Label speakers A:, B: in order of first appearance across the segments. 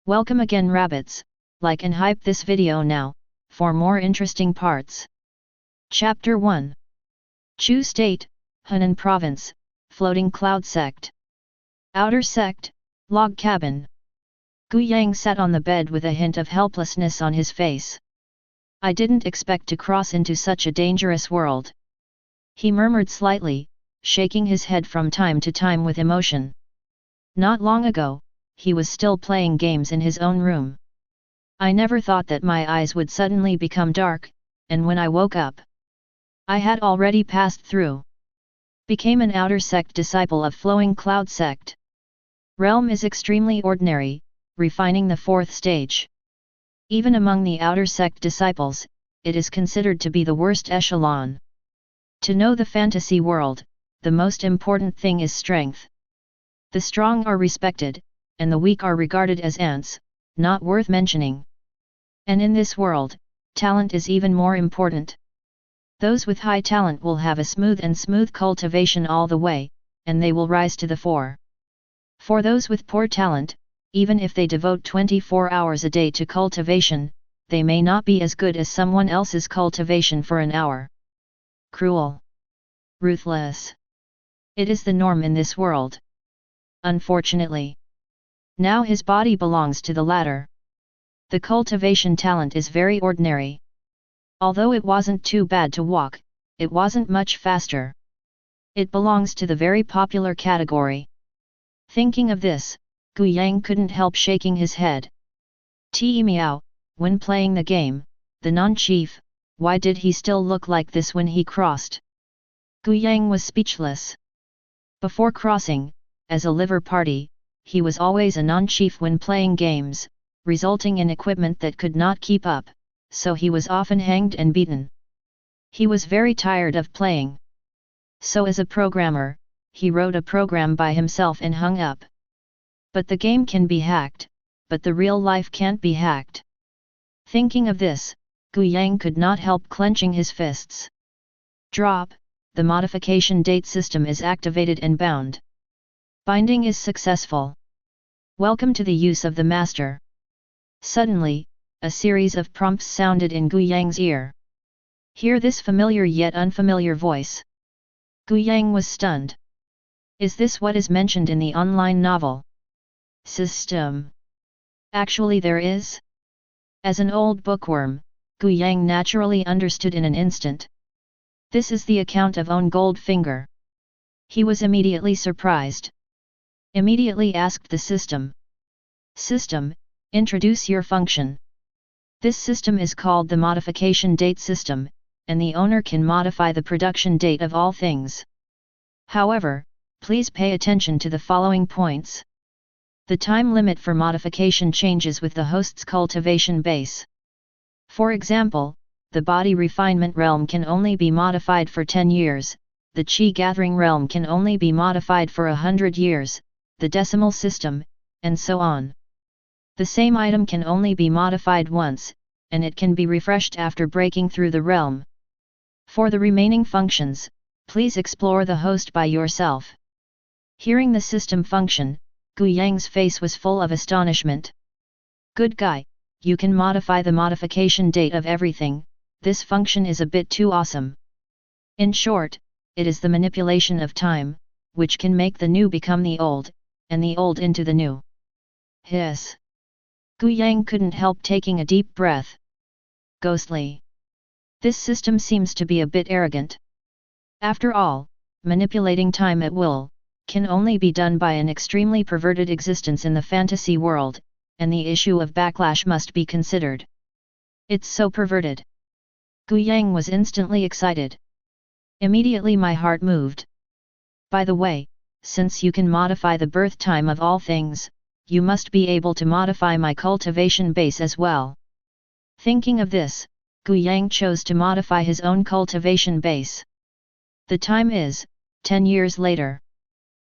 A: Welcome again rabbits, like and hype this video now, for more interesting parts. Chapter 1. Chu State, Hunan Province, Floating Cloud Sect. Outer Sect, Log Cabin. Gu Yang sat on the bed with a hint of helplessness on his face. I didn't expect to cross into such a dangerous world. He murmured slightly, shaking his head from time to time with emotion. Not long ago, he was still playing games in his own room. I never thought that my eyes would suddenly become dark, and when I woke up, I had already passed through. Became an outer sect disciple of Flowing Cloud Sect. Realm is extremely ordinary, refining the fourth stage. Even among the outer sect disciples, it is considered to be the worst echelon. To know the fantasy world, the most important thing is strength. The strong are respected, and the weak are regarded as ants, not worth mentioning. And in this world, talent is even more important. Those with high talent will have a smooth cultivation all the way, and they will rise to the fore. For those with poor talent, even if they devote 24 hours a day to cultivation, they may not be as good as someone else's cultivation for an hour. Cruel. Ruthless. It is the norm in this world. Unfortunately. Now his body belongs to the latter. The cultivation talent is very ordinary. Although it wasn't too bad to walk, it wasn't much faster. It belongs to the very popular category. Thinking of this, Gu Yang couldn't help shaking his head. Ti Miao, when playing the game, the non-chief, why did he still look like this when he crossed? Gu Yang was speechless. Before crossing, as a liver party, he was always a non-chief when playing games, resulting in equipment that could not keep up, so he was often hanged and beaten. He was very tired of playing. So as a programmer, he wrote a program by himself and hung up. But the game can be hacked, but the real life can't be hacked. Thinking of this, Gu Yang could not help clenching his fists. Drop, the modification date system is activated and bound. Binding is successful. Welcome to the use of the master. Suddenly, a series of prompts sounded in Gu Yang's ear. Hear this familiar yet unfamiliar voice. Gu Yang was stunned. Is this what is mentioned in the online novel? System. Actually there is? As an old bookworm, Gu Yang naturally understood in an instant. This is the account of Own Goldfinger. He was immediately surprised. Immediately asked the system. System, introduce your function. This system is called the modification date system, and the owner can modify the production date of all things. However, please pay attention to the following points. The time limit for modification changes with the host's cultivation base. For example, the body refinement realm can only be modified for 10 years, the chi gathering realm can only be modified for 100 years, the decimal system, and so on. The same item can only be modified once, and it can be refreshed after breaking through the realm. For the remaining functions, please explore the host by yourself. Hearing the system function, Gu Yang's face was full of astonishment. Good guy, you can modify the modification date of everything, this function is a bit too awesome. In short, it is the manipulation of time, which can make the new become the old, and the old into the new. Hiss. Gu Yang couldn't help taking a deep breath. Ghostly. This system seems to be a bit arrogant. After all, manipulating time at will can only be done by an extremely perverted existence in the fantasy world, and the issue of backlash must be considered. It's so perverted. Gu Yang was instantly excited. Immediately my heart moved. By the way, since you can modify the birth time of all things, you must be able to modify my cultivation base as well. Thinking of this, Gu Yang chose to modify his own cultivation base. The time is 10 years later.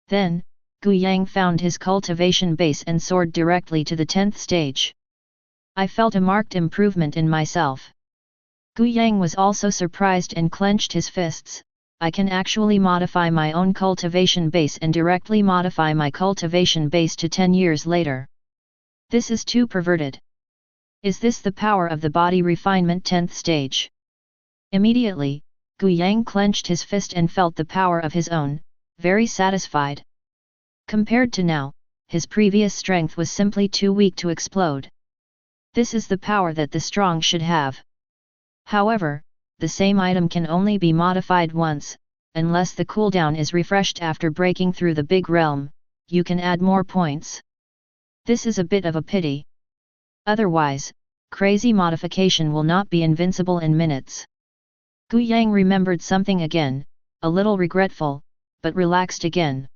A: Then, Gu Yang found his cultivation base and soared directly to the 10th stage. I felt a marked improvement in myself. Gu Yang was also surprised and clenched his fists. I can actually modify my own cultivation base and directly modify my cultivation base to 10 years later. This is too perverted. Is this the power of the body refinement 10th stage? Immediately, Gu Yang clenched his fist and felt the power of his own, very satisfied. Compared to now, his previous strength was simply too weak to explode. This is the power that the strong should have. However, the same item can only be modified once, unless the cooldown is refreshed after breaking through the big realm. You can add more points. This is a bit of a pity. Otherwise, crazy modification will not be invincible in minutes. Gu Yang remembered something again, a little regretful, but relaxed again.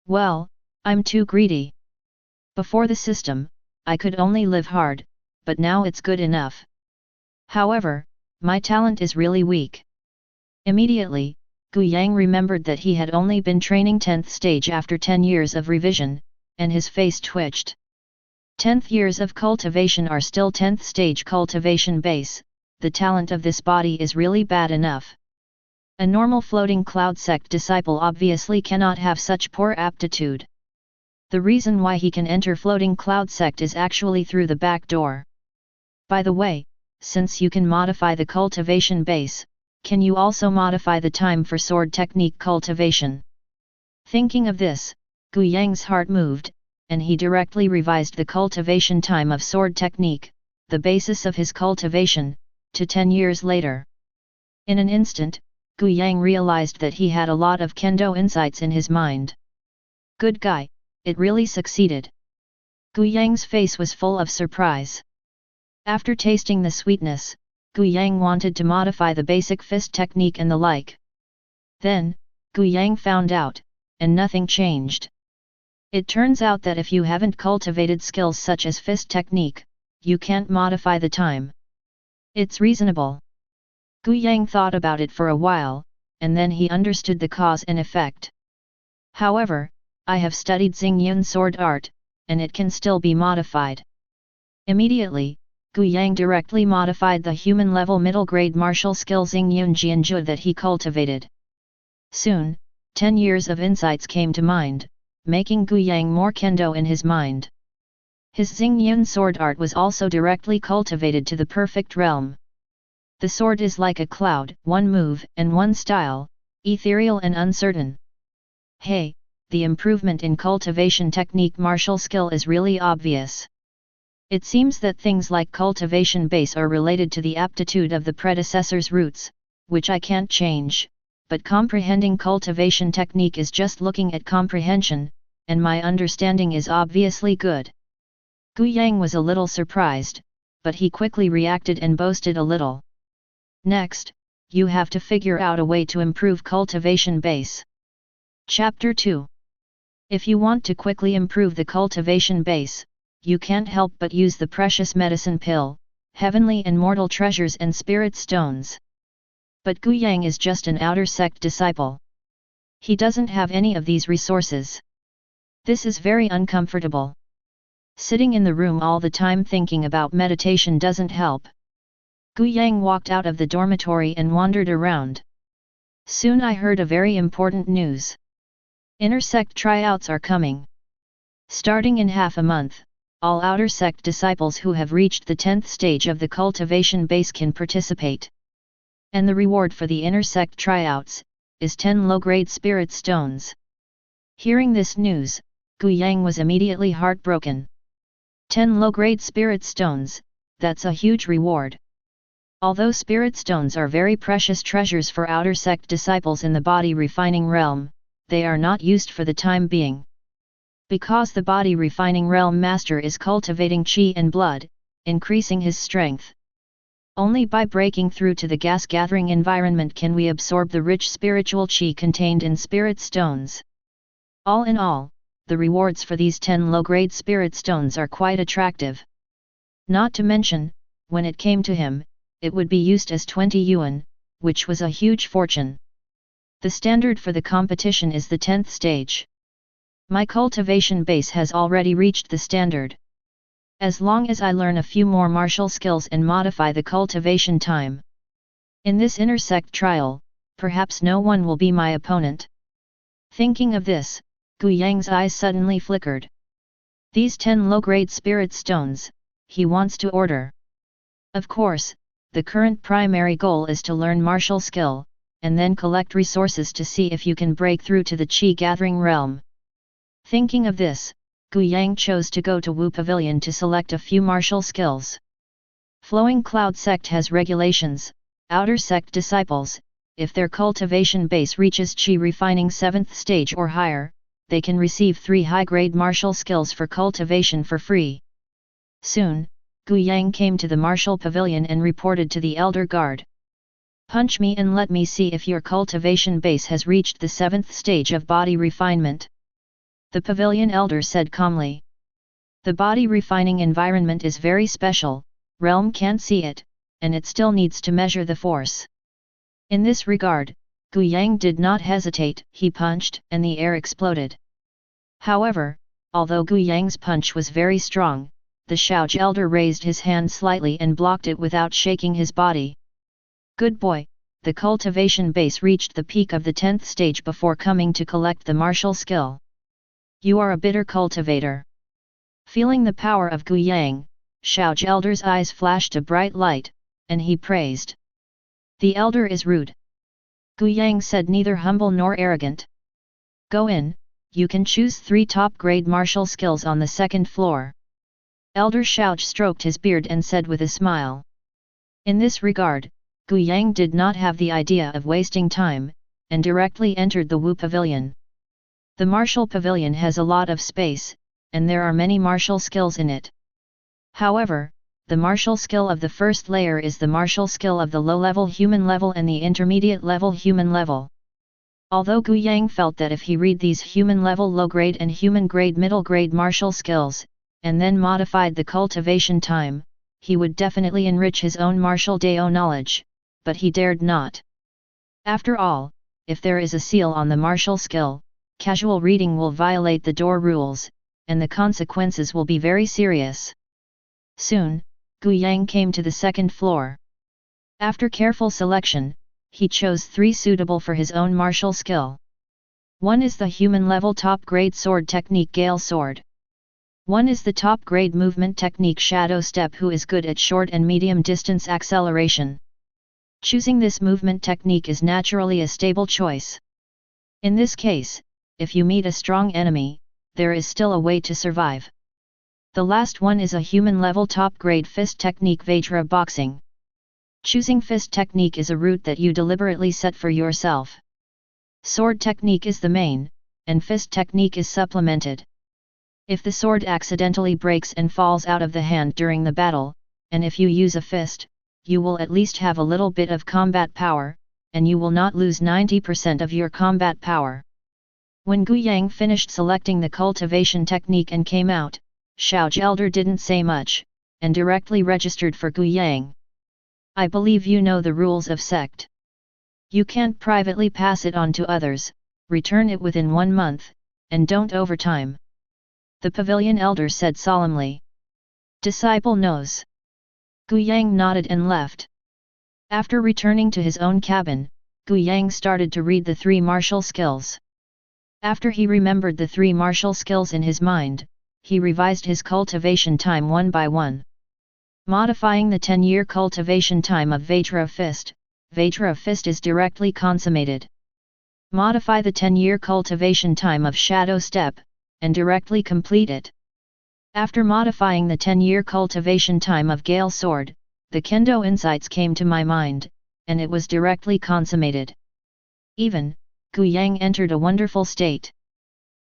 A: Well, I'm too greedy. Before the system, I could only live hard, but now it's good enough. However, my talent is really weak. Immediately, Gu Yang remembered that he had only been training 10th stage after 10 years of revision, and his face twitched. 10th years of cultivation are still 10th stage cultivation base. The talent of this body is really bad enough. A normal floating cloud sect disciple obviously cannot have such poor aptitude. The reason why he can enter floating cloud sect is actually through the back door. By the way, since you can modify the cultivation base, can you also modify the time for sword technique cultivation? Thinking of this, Gu Yang's heart moved, and he directly revised the cultivation time of sword technique, the basis of his cultivation, to 10 years later. In an instant, Gu Yang realized that he had a lot of kendo insights in his mind. Good guy, it really succeeded. Gu Yang's face was full of surprise. After tasting the sweetness, Gu Yang wanted to modify the basic fist technique and the like. Then, Gu Yang found out, and nothing changed. It turns out that if you haven't cultivated skills such as fist technique, you can't modify the time. It's reasonable. Gu Yang thought about it for a while, and then he understood the cause and effect. However, I have studied Xingyun sword art, and it can still be modified. Immediately, Gu Yang directly modified the human-level middle-grade martial skill Xingyun Jianzhu that he cultivated. Soon, 10 years of insights came to mind, making Gu Yang more kendo in his mind. His Xingyun sword art was also directly cultivated to the perfect realm. The sword is like a cloud, one move and one style, ethereal and uncertain. Hey, the improvement in cultivation technique martial skill is really obvious. It seems that things like cultivation base are related to the aptitude of the predecessor's roots, which I can't change, but comprehending cultivation technique is just looking at comprehension, and my understanding is obviously good. Gu Yang was a little surprised, but he quickly reacted and boasted a little. Next, you have to figure out a way to improve cultivation base. Chapter 2. If you want to quickly improve the cultivation base, you can't help but use the precious medicine pill, heavenly and mortal treasures and spirit stones. But Gu Yang is just an outer sect disciple. He doesn't have any of these resources. This is very uncomfortable. Sitting in the room all the time thinking about meditation doesn't help. Gu Yang walked out of the dormitory and wandered around. Soon I heard a very important news. Inner sect tryouts are coming. Starting in half a month, all outer sect disciples who have reached the 10th stage of the cultivation base can participate. And the reward for the inner sect tryouts is 10 low-grade spirit stones. Hearing this news, Gu Yang was immediately heartbroken. 10 low-grade spirit stones, that's a huge reward. Although spirit stones are very precious treasures for outer sect disciples in the body refining realm, they are not used for the time being. Because the body refining realm master is cultivating chi and blood, increasing his strength. Only by breaking through to the gas-gathering environment can we absorb the rich spiritual chi contained in spirit stones. All in all, the rewards for these 10 low-grade spirit stones are quite attractive. Not to mention, when it came to him, it would be used as 20 yuan, which was a huge fortune. The standard for the competition is the 10th stage. My cultivation base has already reached the standard. As long as I learn a few more martial skills and modify the cultivation time. In this inner sect trial, perhaps no one will be my opponent. Thinking of this, Gu Yang's eyes suddenly flickered. These 10 low-grade spirit stones, he wants to order. Of course, the current primary goal is to learn martial skill, and then collect resources to see if you can break through to the Qi-gathering realm. Thinking of this, Gu Yang chose to go to Wu Pavilion to select a few martial skills. Flowing Cloud Sect has regulations. Outer Sect disciples, if their cultivation base reaches Qi refining 7th stage or higher, they can receive 3 high-grade martial skills for cultivation for free. Soon, Gu Yang came to the martial pavilion and reported to the elder guard. "Punch me and let me see if your cultivation base has reached the 7th stage of body refinement." The pavilion elder said calmly. "The body refining environment is very special, realm can't see it, and it still needs to measure the force." In this regard, Gu Yang did not hesitate, he punched, and the air exploded. However, although Gu Yang's punch was very strong, the Shaoji elder raised his hand slightly and blocked it without shaking his body. "Good boy, the cultivation base reached the peak of the 10th stage before coming to collect the martial skill. You are a bitter cultivator." Feeling the power of Gu Yang, Shaoji elder's eyes flashed a bright light, and he praised. "The elder is rude." Gu Yang said, neither humble nor arrogant. "Go in, you can choose 3 top-grade martial skills on the 2nd floor." Elder Shaoji stroked his beard and said with a smile. In this regard, Gu Yang did not have the idea of wasting time, and directly entered the Wu Pavilion. The martial pavilion has a lot of space, and there are many martial skills in it. However, the martial skill of the first layer is the martial skill of the low-level human level and the intermediate-level human level. Although Gu Yang felt that if he read these human-level low-grade and human-grade middle-grade martial skills, and then modified the cultivation time, he would definitely enrich his own martial Dao knowledge, but he dared not. After all, if there is a seal on the martial skill, casual reading will violate the door rules, and the consequences will be very serious. Soon, Gu Yang came to the 2nd floor. After careful selection, he chose 3 suitable for his own martial skill. One is the human-level top-grade sword technique Gale Sword. One is the top-grade movement technique Shadow Step, who is good at short and medium-distance acceleration. Choosing this movement technique is naturally a stable choice. In this case, if you meet a strong enemy, there is still a way to survive. The last one is a human-level top-grade fist technique Vajra boxing. Choosing fist technique is a route that you deliberately set for yourself. Sword technique is the main, and fist technique is supplemented. If the sword accidentally breaks and falls out of the hand during the battle, and if you use a fist, you will at least have a little bit of combat power, and you will not lose 90% of your combat power. When Gu Yang finished selecting the cultivation technique and came out, Shaoji elder didn't say much, and directly registered for Gu Yang. "I believe you know the rules of sect. You can't privately pass it on to others, return it within 1 month, and don't overtime." The pavilion elder said solemnly. "Disciple knows." Gu Yang nodded and left. After returning to his own cabin, Gu Yang started to read the 3 martial skills. After he remembered the 3 martial skills in his mind, he revised his cultivation time one by one. Modifying the 10-year cultivation time of Vajra Fist, Vajra Fist is directly consummated. Modify the 10-year cultivation time of Shadow Step, and directly complete it. After modifying the 10-year cultivation time of Gale Sword, the Kendo insights came to my mind, and it was directly consummated. Even, Gu Yang entered a wonderful state.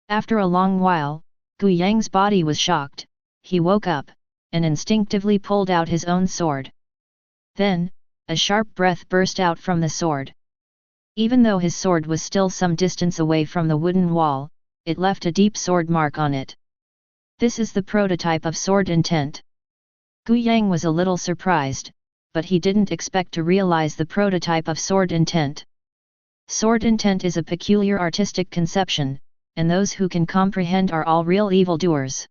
A: After a long while, Gu Yang's body was shocked, he woke up, and instinctively pulled out his own sword. Then, a sharp breath burst out from the sword. Even though his sword was still some distance away from the wooden wall, it left a deep sword mark on it. This is the prototype of sword intent. Gu Yang was a little surprised, but he didn't expect to realize the prototype of sword intent. Sword intent is a peculiar artistic conception, and those who can comprehend are all real evildoers.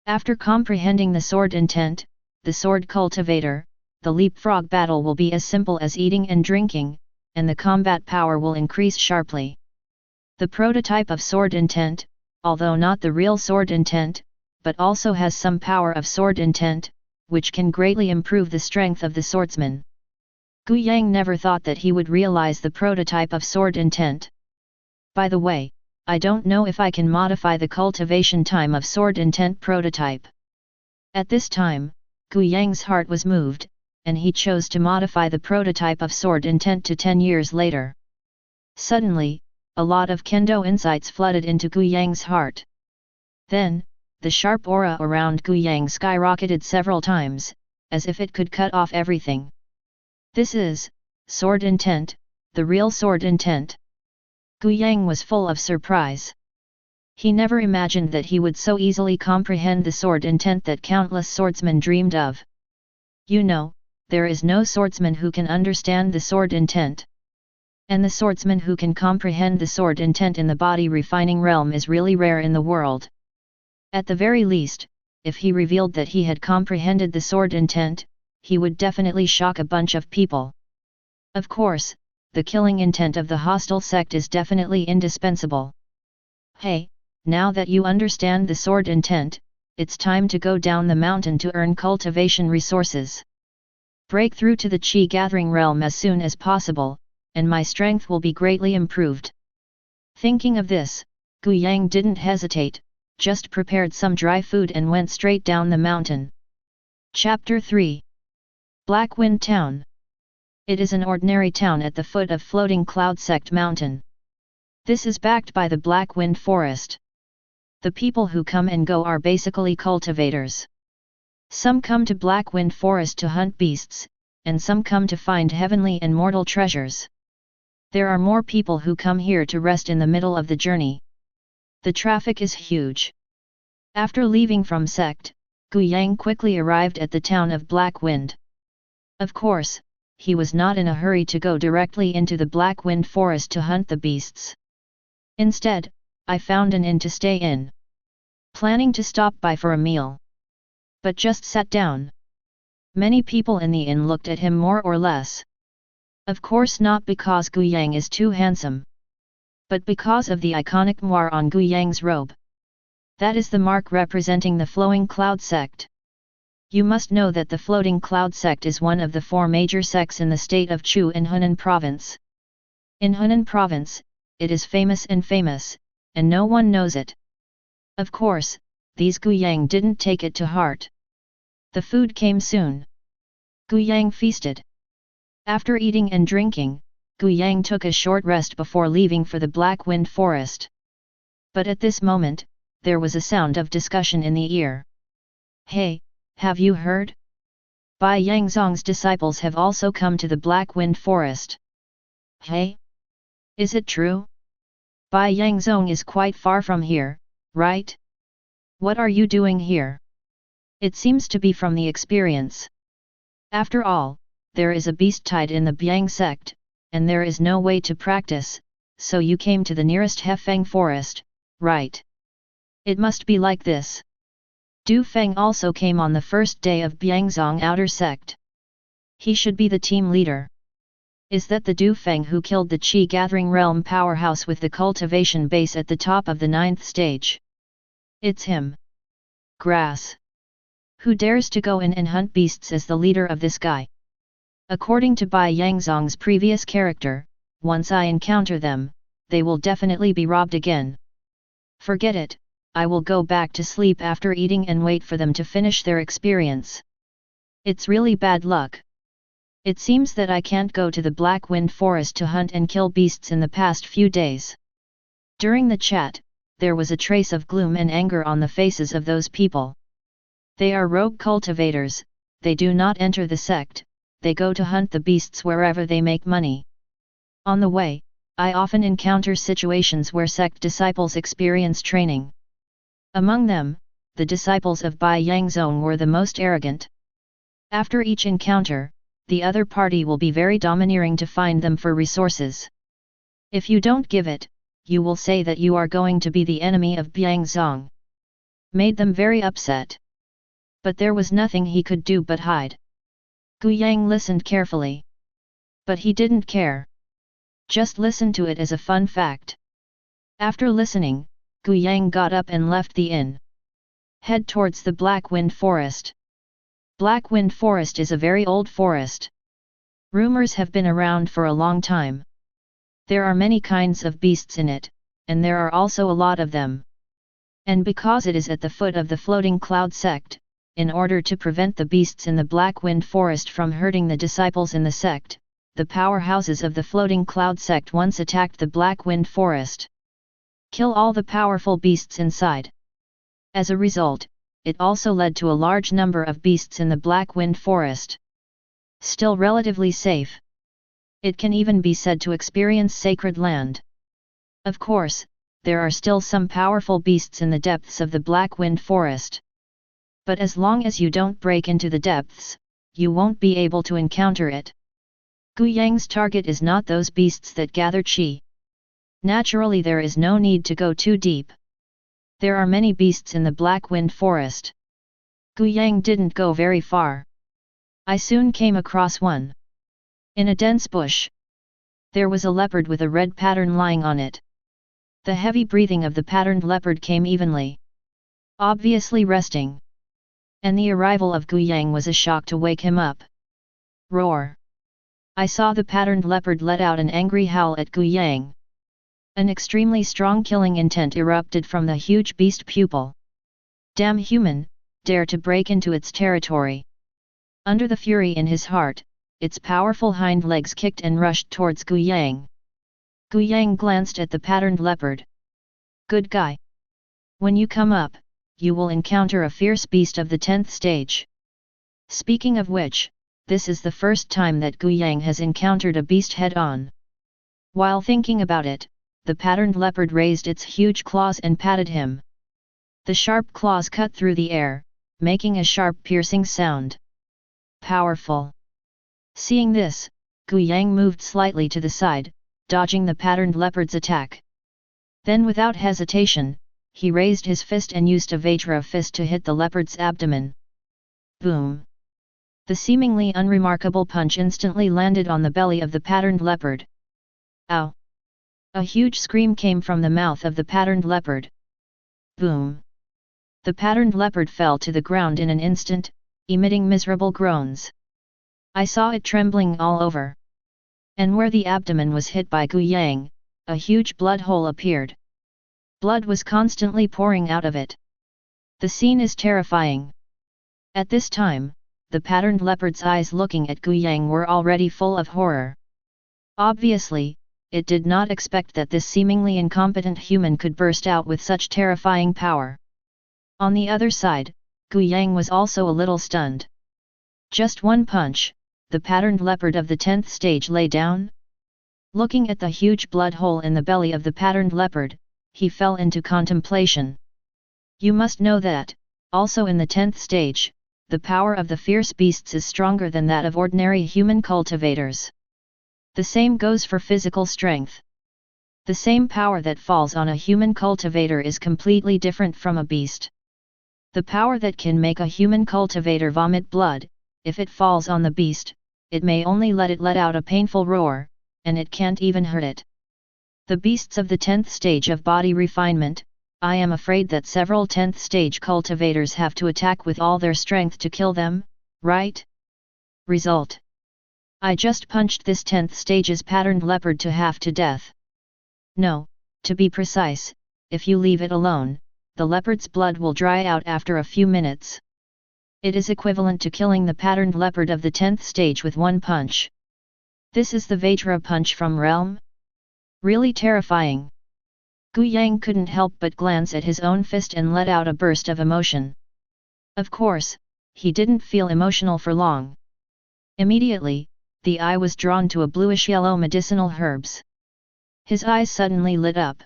A: After comprehending the sword intent, the sword cultivator, the leapfrog battle will be as simple as eating and drinking, and the combat power will increase sharply. The prototype of sword intent, although not the real sword intent, but also has some power of sword intent, which can greatly improve the strength of the swordsman. Gu Yang never thought that he would realize the prototype of sword intent. By the way, I don't know if I can modify the cultivation time of sword intent prototype. At this time, Gu Yang's heart was moved, and he chose to modify the prototype of sword intent to 10 years later. Suddenly, a lot of kendo insights flooded into Gu Yang's heart. Then, the sharp aura around Gu Yang skyrocketed several times, as if it could cut off everything. This is sword intent, the real sword intent. Gu Yang was full of surprise. He never imagined that he would so easily comprehend the sword intent that countless swordsmen dreamed of. You know, there is no swordsman who can understand the sword intent. And the swordsman who can comprehend the sword intent in the body refining realm is really rare in the world. At the very least, if he revealed that he had comprehended the sword intent, he would definitely shock a bunch of people. Of course, the killing intent of the hostile sect is definitely indispensable. Hey, now that you understand the sword intent, it's time to go down the mountain to earn cultivation resources. Break through to the Qi gathering realm as soon as possible, and my strength will be greatly improved. Thinking of this, Gu Yang didn't hesitate, just prepared some dry food and went straight down the mountain. Chapter 3. Black Wind Town. It is an ordinary town at the foot of floating Cloud Sect Mountain. This is backed by the Black Wind Forest. The people who come and go are basically cultivators. Some come to Black Wind Forest to hunt beasts, and some come to find heavenly and mortal treasures. There are more people who come here to rest in the middle of the journey. The traffic is huge. After leaving from sect, Gu Yang quickly arrived at the town of Black Wind. Of course, he was not in a hurry to go directly into the Black Wind Forest to hunt the beasts. Instead, I found an inn to stay in. Planning to stop by for a meal. But just sat down. Many people in the inn looked at him more or less. Of course not because Gu Yang is too handsome. But because of the iconic moire on Gu Yang's robe. That is the mark representing the flowing cloud sect. You must know that the floating cloud sect is one of the 4 major sects in the state of Chu in Hunan province. In Hunan province, it is famous, and no one knows it. Of course, these Gu Yang didn't take it to heart. The food came soon. Gu Yang feasted. After eating and drinking, Gu Yang took a short rest before leaving for the Black Wind Forest. But at this moment, there was a sound of discussion in the ear. Hey, have you heard? Bai Yangzong's disciples have also come to the Black Wind Forest. Hey? Is it true? Bai Yangzong is quite far from here, right? What are you doing here? It seems to be from the experience. After all, there is a beast tied in the Biang sect, and there is no way to practice, so you came to the nearest Hefeng forest, right? It must be like this. Du Feng also came on the first day of Biangzong outer sect. He should be the team leader. Is that the Du Feng who killed the Qi gathering realm powerhouse with the cultivation base at the top of the 9th stage? It's him. Grass. Who dares to go in and hunt beasts as the leader of this guy? According to Bai Yangzong's previous character, once I encounter them, they will definitely be robbed again. Forget it, I will go back to sleep after eating and wait for them to finish their experience. It's really bad luck. It seems that I can't go to the Black Wind Forest to hunt and kill beasts in the past few days. During the chat, there was a trace of gloom and anger on the faces of those people. They are rogue cultivators, they do not enter the sect, they go to hunt the beasts wherever they make money. On the way, I often encounter situations where sect disciples experience training. Among them, the disciples of Bai Yangzong were the most arrogant. After each encounter, the other party will be very domineering to find them for resources. If you don't give it, you will say that you are going to be the enemy of Biangzong. Made them very upset. But there was nothing he could do but hide. Gu Yang listened carefully. But he didn't care. Just listen to it as a fun fact. After listening, Gu Yang got up and left the inn. Head towards the Black Wind Forest. Black Wind Forest is a very old forest. Rumors have been around for a long time. There are many kinds of beasts in it, and there are also a lot of them. And because it is at the foot of the floating cloud sect, in order to prevent the beasts in the Black Wind Forest from hurting the disciples in the sect, the powerhouses of the floating cloud sect once attacked the Black Wind Forest. Kill all the powerful beasts inside. As a result, it also led to a large number of beasts in the Black Wind Forest. Still relatively safe. It can even be said to experience sacred land. Of course, there are still some powerful beasts in the depths of the Black Wind Forest. But as long as you don't break into the depths, you won't be able to encounter it. Gu Yang's target is not those beasts that gather qi. Naturally, there is no need to go too deep. There are many beasts in the Black Wind Forest. Gu Yang didn't go very far. I soon came across one. In a dense bush. There was a leopard with a red pattern lying on it. The heavy breathing of the patterned leopard came evenly. Obviously resting. And the arrival of Gu Yang was a shock to wake him up. Roar! I saw the patterned leopard let out an angry howl at Gu Yang. An extremely strong killing intent erupted from the huge beast pupil. Damn human, dare to break into its territory. Under the fury in his heart, its powerful hind legs kicked and rushed towards Gu Yang. Gu Yang glanced at the patterned leopard. Good guy. When you come up, you will encounter a fierce beast of the 10th stage. Speaking of which, this is the first time that Gu Yang has encountered a beast head-on. While thinking about it, the patterned leopard raised its huge claws and patted him. The sharp claws cut through the air, making a sharp piercing sound. Powerful. Seeing this, Gu Yang moved slightly to the side, dodging the patterned leopard's attack. Then without hesitation, he raised his fist and used a Vajra fist to hit the leopard's abdomen. Boom! The seemingly unremarkable punch instantly landed on the belly of the patterned leopard. Ow! A huge scream came from the mouth of the patterned leopard. Boom! The patterned leopard fell to the ground in an instant, emitting miserable groans. I saw it trembling all over. And where the abdomen was hit by Gu Yang, a huge blood hole appeared. Blood was constantly pouring out of it. The scene is terrifying. At this time, the patterned leopard's eyes looking at Gu Yang were already full of horror. Obviously, it did not expect that this seemingly incompetent human could burst out with such terrifying power. On the other side, Gu Yang was also a little stunned. Just one punch, the patterned leopard of the 10th stage lay down. Looking at the huge blood hole in the belly of the patterned leopard, he fell into contemplation. You must know that, also in the 10th stage, the power of the fierce beasts is stronger than that of ordinary human cultivators. The same goes for physical strength. The same power that falls on a human cultivator is completely different from a beast. The power that can make a human cultivator vomit blood, if it falls on the beast, it may only let it let out a painful roar, and it can't even hurt it. The beasts of the 10th stage of body refinement, I am afraid that several 10th stage cultivators have to attack with all their strength to kill them, right? Result. I just punched this 10th stage's patterned leopard to half to death. No, to be precise, if you leave it alone, the leopard's blood will dry out after a few minutes. It is equivalent to killing the patterned leopard of the 10th stage with one punch. This is the Vajra punch from Realm? Really terrifying. Gu Yang couldn't help but glance at his own fist and let out a burst of emotion. Of course, he didn't feel emotional for long. Immediately, the eye was drawn to a bluish-yellow medicinal herbs. His eyes suddenly lit up.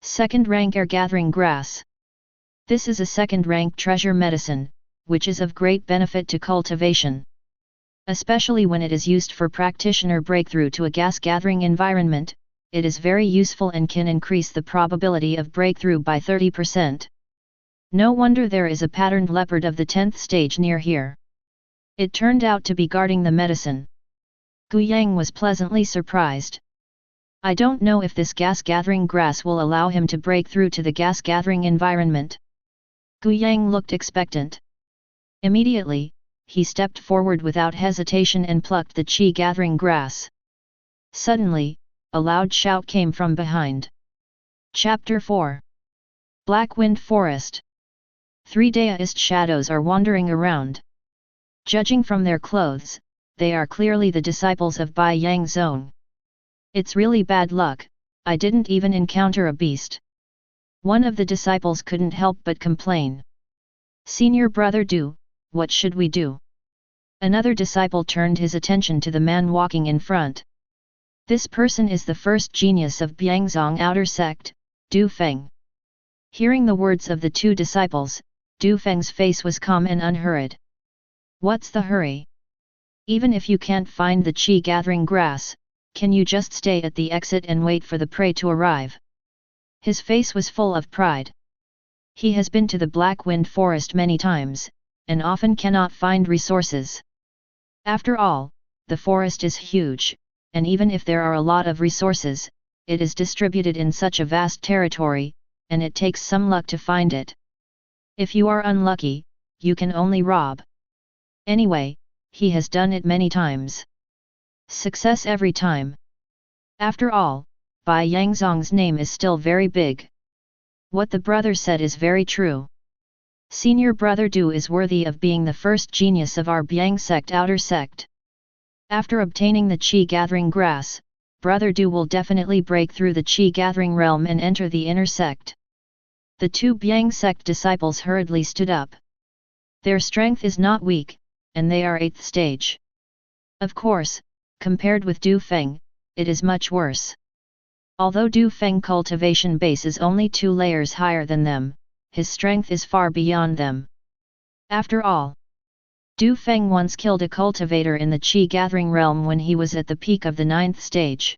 A: Second-rank air-gathering grass. This is a second-rank treasure medicine, which is of great benefit to cultivation. Especially when it is used for practitioner breakthrough to a gas-gathering environment, it is very useful and can increase the probability of breakthrough by 30%. No wonder there is a patterned leopard of the 10th stage near here. It turned out to be guarding the medicine. Gu Yang was pleasantly surprised. I don't know if this gas-gathering grass will allow him to break through to the gas-gathering environment. Gu Yang looked expectant. Immediately, he stepped forward without hesitation and plucked the chi-gathering grass. Suddenly, a loud shout came from behind. Chapter 4. Black Wind Forest. 3 Taoist shadows are wandering around. Judging from their clothes, they are clearly the disciples of Bai Yang Zong. It's really bad luck, I didn't even encounter a beast. One of the disciples couldn't help but complain. Senior brother Du, what should we do? Another disciple turned his attention to the man walking in front. This person is the first genius of Biangzong outer sect, Du Feng. Hearing the words of the two disciples, Du Feng's face was calm and unhurried. What's the hurry? Even if you can't find the chi-gathering grass, can you just stay at the exit and wait for the prey to arrive? His face was full of pride. He has been to the Black Wind Forest many times, and often cannot find resources. After all, the forest is huge, and even if there are a lot of resources, it is distributed in such a vast territory, and it takes some luck to find it. If you are unlucky, you can only rob. Anyway, he has done it many times. Success every time. After all, Bai Yangzong's name is still very big. What the brother said is very true. Senior brother Du is worthy of being the first genius of our Biang sect outer sect. After obtaining the chi-gathering grass, brother Du will definitely break through the chi-gathering realm and enter the inner sect. The two Biang sect disciples hurriedly stood up. Their strength is not weak, and they are 8th stage. Of course, compared with Du Feng, it is much worse. Although Du Feng cultivation base is only 2 layers higher than them, his strength is far beyond them. After all, Du Feng once killed a cultivator in the chi-gathering realm when he was at the peak of the 9th stage.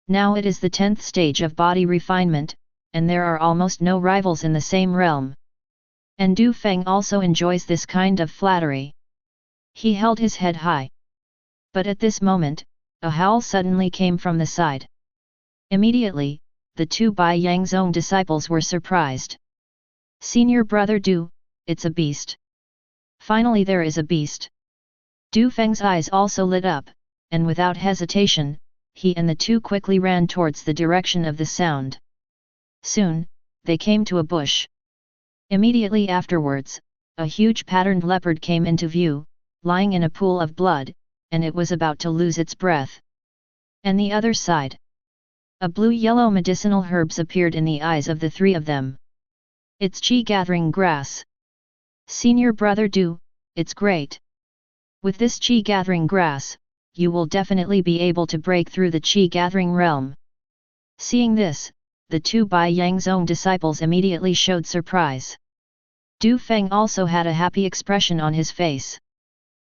A: Now it is the 10th stage of body refinement, and there are almost no rivals in the same realm. And Du Feng also enjoys this kind of flattery. He held his head high. But at this moment, a howl suddenly came from the side. Immediately, the two Bai Yangzong disciples were surprised. Senior brother Du, it's a beast. Finally there is a beast. Du Feng's eyes also lit up, and without hesitation, he and the two quickly ran towards the direction of the sound. Soon, they came to a bush. Immediately afterwards, a huge patterned leopard came into view, lying in a pool of blood, and it was about to lose its breath. And the other side. A blue-yellow medicinal herbs appeared in the eyes of the 3 of them. It's chi-gathering grass. Senior brother Du, it's great. With this chi-gathering grass, you will definitely be able to break through the chi-gathering realm. Seeing this, the two Bai Yangzong disciples immediately showed surprise. Du Feng also had a happy expression on his face.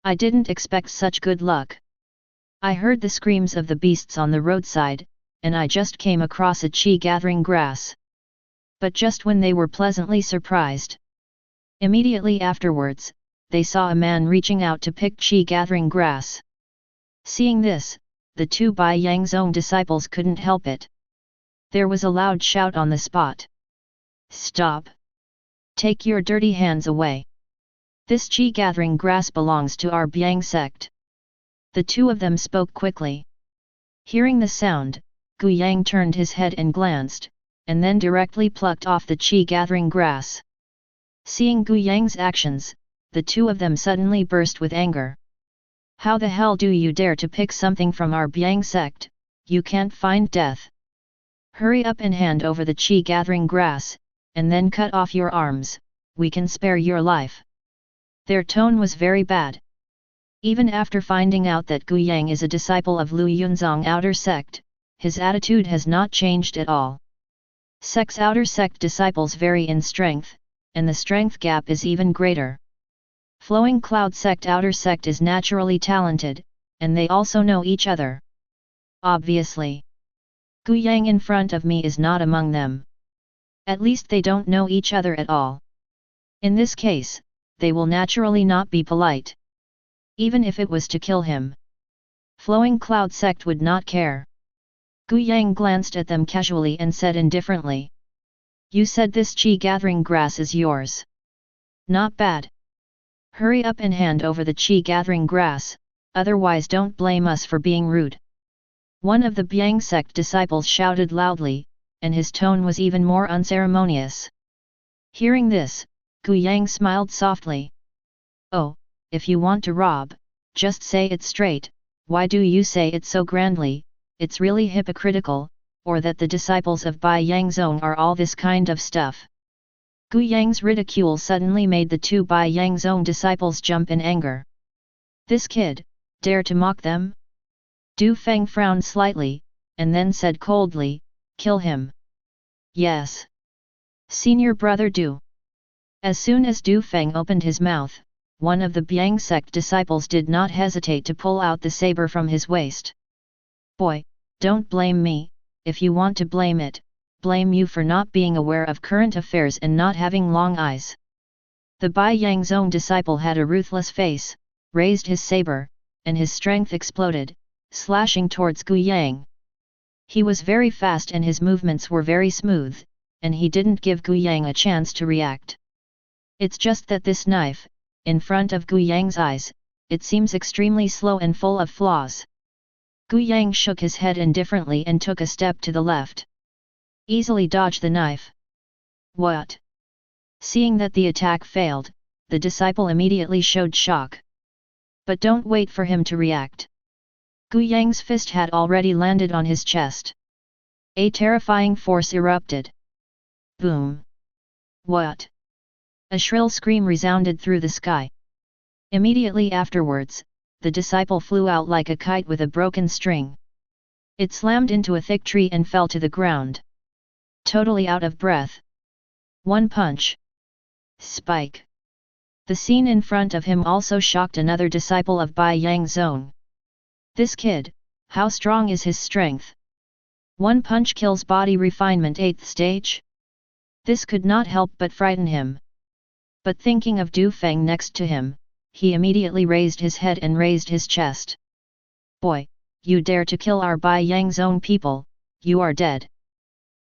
A: I didn't expect such good luck. I heard the screams of the beasts on the roadside, and I just came across a chi-gathering grass. But just when they were pleasantly surprised, immediately afterwards, they saw a man reaching out to pick chi-gathering grass. Seeing this, the two Bai Yangzong disciples couldn't help it. There was a loud shout on the spot. Stop! Take your dirty hands away! This chi-gathering grass belongs to our Biang sect. The two of them spoke quickly. Hearing the sound, Gu Yang turned his head and glanced, and then directly plucked off the chi-gathering grass. Seeing Gu Yang's actions, the two of them suddenly burst with anger. How the hell do you dare to pick something from our Biang sect? You can't find death. Hurry up and hand over the chi-gathering grass, and then cut off your arms, we can spare your life. Their tone was very bad. Even after finding out that Gu Yang is a disciple of Lu Yunzong outer sect, his attitude has not changed at all. Sect's outer sect disciples vary in strength, and the strength gap is even greater. Flowing Cloud sect outer sect is naturally talented, and they also know each other. Obviously, Gu Yang in front of me is not among them. At least they don't know each other at all. In this case, they will naturally not be polite. Even if it was to kill him, Flowing Cloud sect would not care. Gu Yang glanced at them casually and said indifferently. You said this chi-gathering grass is yours. Not bad. Hurry up and hand over the chi-gathering grass, otherwise don't blame us for being rude. One of the Biang sect disciples shouted loudly, and his tone was even more unceremonious. Hearing this, Gu Yang smiled softly. Oh, if you want to rob, just say it straight. Why do you say it so grandly? It's really hypocritical, or that the disciples of Bai Yangzong are all this kind of stuff. Gu Yang's ridicule suddenly made the two Bai Yangzong disciples jump in anger. This kid, dare to mock them? Du Feng frowned slightly, and then said coldly, kill him. Yes. Senior brother Du. As soon as Du Feng opened his mouth, one of the Biang sect disciples did not hesitate to pull out the saber from his waist. Boy, don't blame me. If you want to blame it, blame you for not being aware of current affairs and not having long eyes. The Bai Yangzong disciple had a ruthless face, raised his saber, and his strength exploded, slashing towards Gu Yang. He was very fast and his movements were very smooth, and he didn't give Gu Yang a chance to react. It's just that this knife, in front of Gu Yang's eyes, it seems extremely slow and full of flaws. Gu Yang shook his head indifferently and took a step to the left. Easily dodge the knife. What? Seeing that the attack failed, the disciple immediately showed shock. But don't wait for him to react. Gu Yang's fist had already landed on his chest. A terrifying force erupted. Boom! What? A shrill scream resounded through the sky. Immediately afterwards, the disciple flew out like a kite with a broken string. It slammed into a thick tree and fell to the ground. Totally out of breath. One punch. Spike. The scene in front of him also shocked another disciple of Bai Yangzong. This kid, how strong is his strength? One punch kills body refinement 8th stage? This could not help but frighten him. But thinking of Du Feng next to him, he immediately raised his head and raised his chest. Boy, you dare to kill our Bai Yangzong people, you are dead.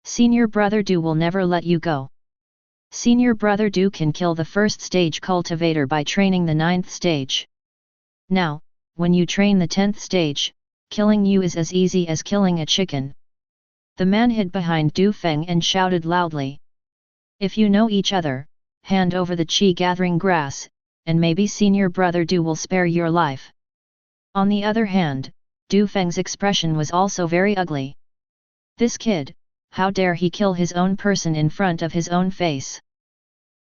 A: Senior brother Du will never let you go. Senior brother Du can kill the 1st stage cultivator by training the 9th stage. Now, when you train the 10th stage, killing you is as easy as killing a chicken. The man hid behind Du Feng and shouted loudly. If you know each other, hand over the chi-gathering grass, and maybe senior brother Du will spare your life. On the other hand, Du Feng's expression was also very ugly. This kid, how dare he kill his own person in front of his own face?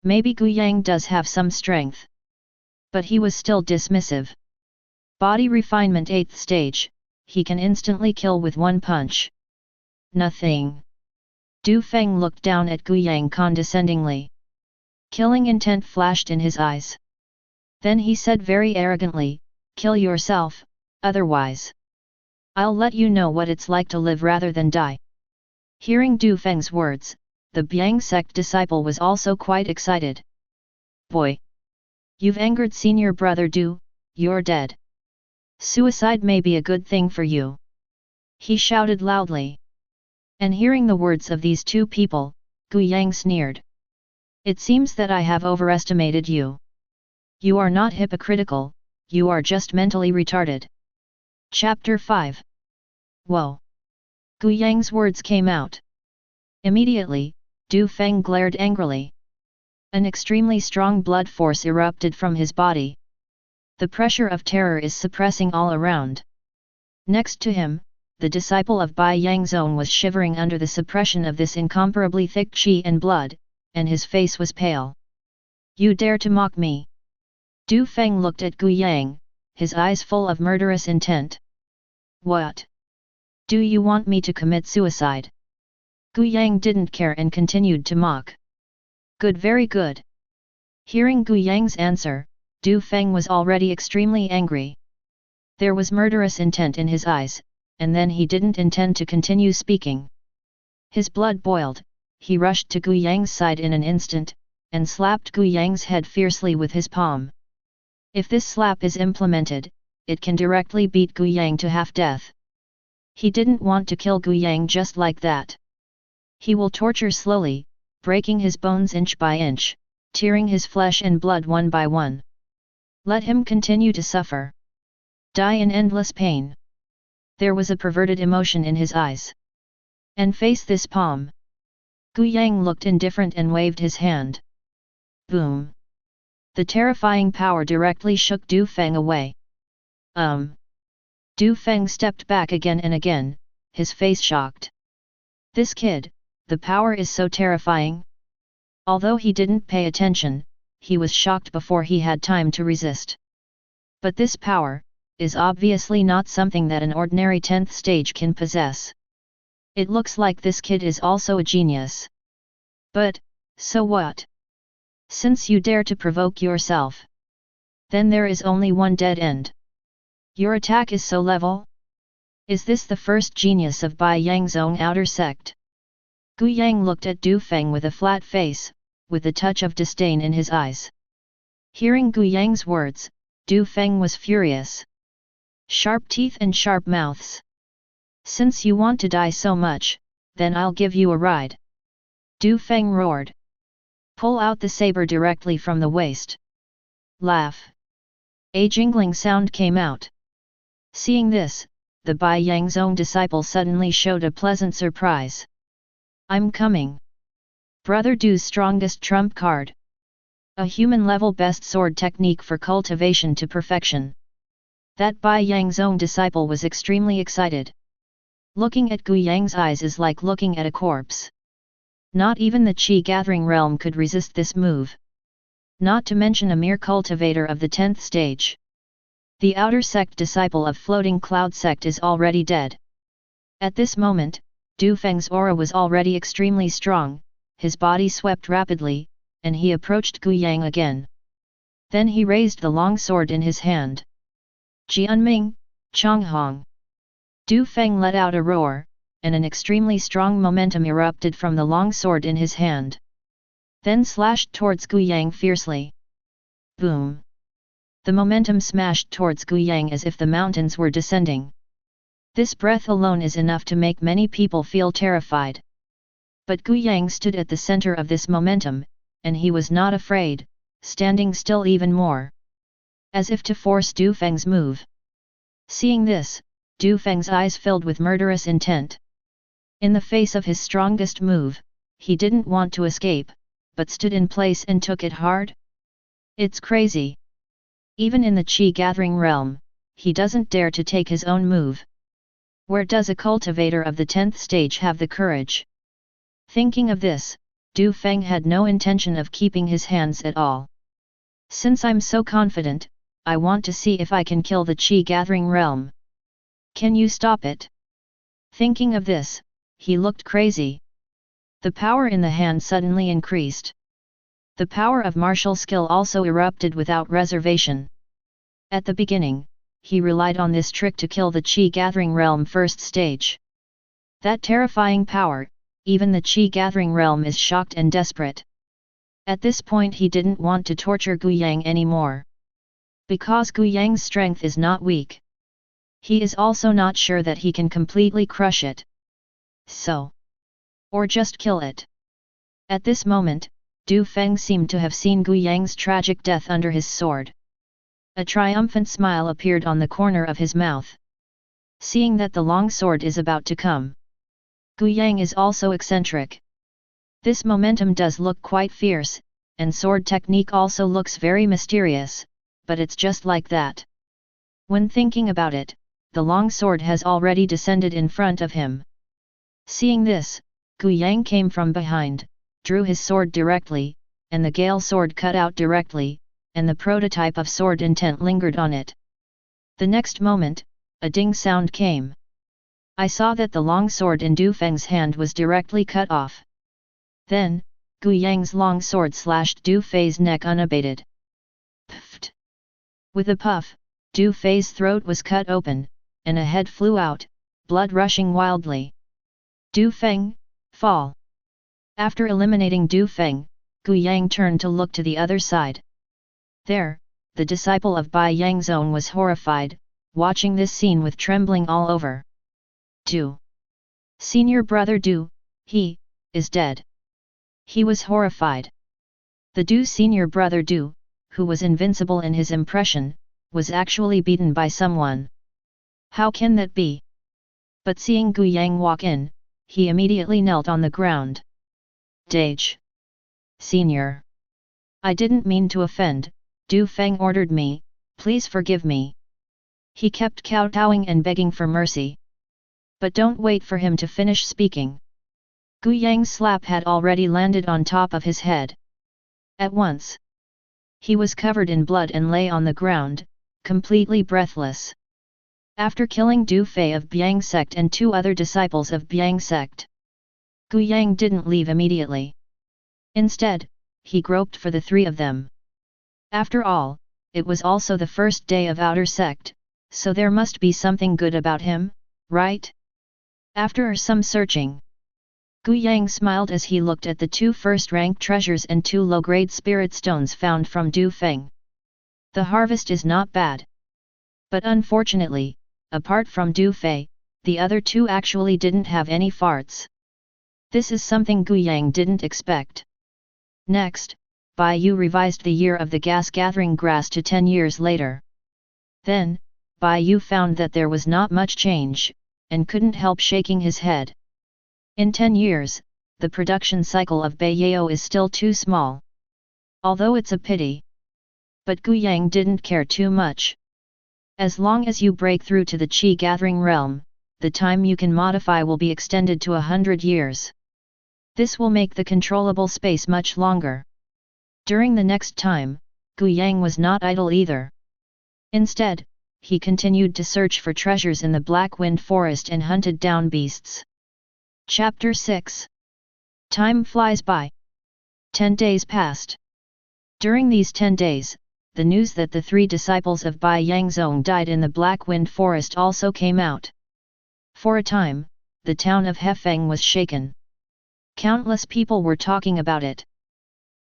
A: Maybe Gu Yang does have some strength. But he was still dismissive. Body refinement 8th stage, he can instantly kill with one punch. Nothing. Du Feng looked down at Gu Yang condescendingly. Killing intent flashed in his eyes. Then he said very arrogantly, kill yourself, otherwise I'll let you know what it's like to live rather than die. Hearing Du Feng's words, the Biang sect disciple was also quite excited. Boy! You've angered senior brother Du, you're dead. Suicide may be a good thing for you. He shouted loudly. And hearing the words of these two people, Gu Yang sneered. It seems that I have overestimated you. You are not hypocritical, you are just mentally retarded. Chapter 5. Whoa! Gu Yang's words came out. Immediately, Du Feng glared angrily. An extremely strong blood force erupted from his body. The pressure of terror is suppressing all around. Next to him, the disciple of Bai Yangzong was shivering under the suppression of this incomparably thick qi and blood, and his face was pale. You dare to mock me? Du Feng looked at Gu Yang, his eyes full of murderous intent. What? Do you want me to commit suicide? Gu Yang didn't care and continued to mock. Good, very good. Hearing Gu Yang's answer, Du Feng was already extremely angry. There was murderous intent in his eyes, and then he didn't intend to continue speaking. His blood boiled, he rushed to Gu Yang's side in an instant, and slapped Gu Yang's head fiercely with his palm. If this slap is implemented, it can directly beat Gu Yang to half-death. He didn't want to kill Gu Yang just like that. He will torture slowly, breaking his bones inch by inch. tearing his flesh and blood one by one. Let him continue to suffer. Die in endless pain. There was a perverted emotion in his eyes. And face this palm. Gu Yang looked indifferent and waved his hand. Boom. The terrifying power directly shook Du Feng away. Du Feng stepped back again and again, his face shocked. This kid, the power is so terrifying. Although he didn't pay attention, he was shocked before he had time to resist. But this power is obviously not something that an ordinary 10th stage can possess. It looks like this kid is also a genius. But, so what? Since you dare to provoke yourself, then there is only one dead end. Your attack is so level? Is this the first genius of Bai Yang's own outer sect? Gu Yang looked at Du Feng with a flat face, with a touch of disdain in his eyes. Hearing Gu Yang's words, Du Feng was furious. Sharp teeth and sharp mouths. Since you want to die so much, then I'll give you a ride. Du Feng roared. Pull out the saber directly from the waist. Laugh. A jingling sound came out. Seeing this, the Bai Yang's own disciple suddenly showed a pleasant surprise. I'm coming. Brother Du's strongest trump card. A human-level best sword technique for cultivation to perfection. That Bai Yang's own disciple was extremely excited. Looking at Gu Yang's eyes is like looking at a corpse. Not even the Qi-gathering realm could resist this move. Not to mention a mere cultivator of the 10th stage. The outer sect disciple of Floating Cloud sect is already dead. At this moment, Du Feng's aura was already extremely strong, his body swept rapidly, and he approached Gu Yang again. Then he raised the long sword in his hand. Jianming, Changhong. Du Feng let out a roar, and an extremely strong momentum erupted from the long sword in his hand. Then slashed towards Gu Yang fiercely. Boom! The momentum smashed towards Gu Yang as if the mountains were descending. This breath alone is enough to make many people feel terrified. But Gu Yang stood at the center of this momentum, and he was not afraid, standing still even more. As if to force Du Feng's move. Seeing this, Du Feng's eyes filled with murderous intent. In the face of his strongest move, he didn't want to escape, but stood in place and took it hard. It's crazy. Even in the Qi-gathering realm, he doesn't dare to take his own move. Where does a cultivator of the 10th stage have the courage? Thinking of this, Du Feng had no intention of keeping his hands at all. Since I'm so confident, I want to see if I can kill the Qi-gathering realm. Can you stop it? Thinking of this, he looked crazy. The power in the hand suddenly increased. The power of martial skill also erupted without reservation. At the beginning, he relied on this trick to kill the Qi-gathering realm first stage. That terrifying power, even the Qi-gathering realm is shocked and desperate. At this point he didn't want to torture Gu Yang anymore. Because Gu Yang's strength is not weak. He is also not sure that he can completely crush it. So. Or just kill it. At this moment, Du Feng seemed to have seen Gu Yang's tragic death under his sword. A triumphant smile appeared on the corner of his mouth. Seeing that the long sword is about to come. Gu Yang is also eccentric. This momentum does look quite fierce, and sword technique also looks very mysterious, but it's just like that. When thinking about it, the long sword has already descended in front of him. Seeing this, Gu Yang came from behind, drew his sword directly, and the Gale sword cut out directly, and the prototype of sword intent lingered on it. The next moment, a ding sound came. I saw that the long sword in Du Feng's hand was directly cut off. Then, Gu Yang's long sword slashed Du Fei's neck unabated. Puffed. With a puff, Du Fei's throat was cut open, and a head flew out, blood rushing wildly. Du Feng, fall. After eliminating Du Feng, Gu Yang turned to look to the other side. There, the disciple of Bai Yang's own was horrified, watching this scene with trembling all over. Du. Senior brother Du, he, is dead. He was horrified. The Du senior brother Du, who was invincible in his impression, was actually beaten by someone. How can that be? But seeing Gu Yang walk in, he immediately knelt on the ground. Dage. Senior. I didn't mean to offend, Du Feng ordered me, please forgive me. He kept kowtowing and begging for mercy. But don't wait for him to finish speaking. Gu Yang's slap had already landed on top of his head. At once, he was covered in blood and lay on the ground, completely breathless. After killing Du Fei of Biang sect and 2 other disciples of Biang sect, Gu Yang didn't leave immediately. Instead, he groped for the 3 of them. After all, it was also the first day of outer sect, so there must be something good about him, right? After some searching, Gu Yang smiled as he looked at the 2 first-rank treasures and 2 low-grade spirit stones found from Du Feng. The harvest is not bad. But unfortunately, apart from Du Fei, the other 2 actually didn't have any farts. This is something Gu Yang didn't expect. Next, Bai Yu revised the year of the gas-gathering grass to 10 years later. Then, Bai Yu found that there was not much change, and couldn't help shaking his head. In 10 years, the production cycle of Baiyao is still too small. Although it's a pity. But Gu Yang didn't care too much. As long as you break through to the Qi-gathering realm, the time you can modify will be extended to 100 years. This will make the controllable space much longer. During the next time, Gu Yang was not idle either. Instead, he continued to search for treasures in the Black Wind Forest and hunted down beasts. Chapter 6. Time flies by. 10 days passed. During these 10 days, the news that the 3 disciples of Bai Yangzong died in the Black Wind Forest also came out. For a time, the town of Hefeng was shaken. Countless people were talking about it.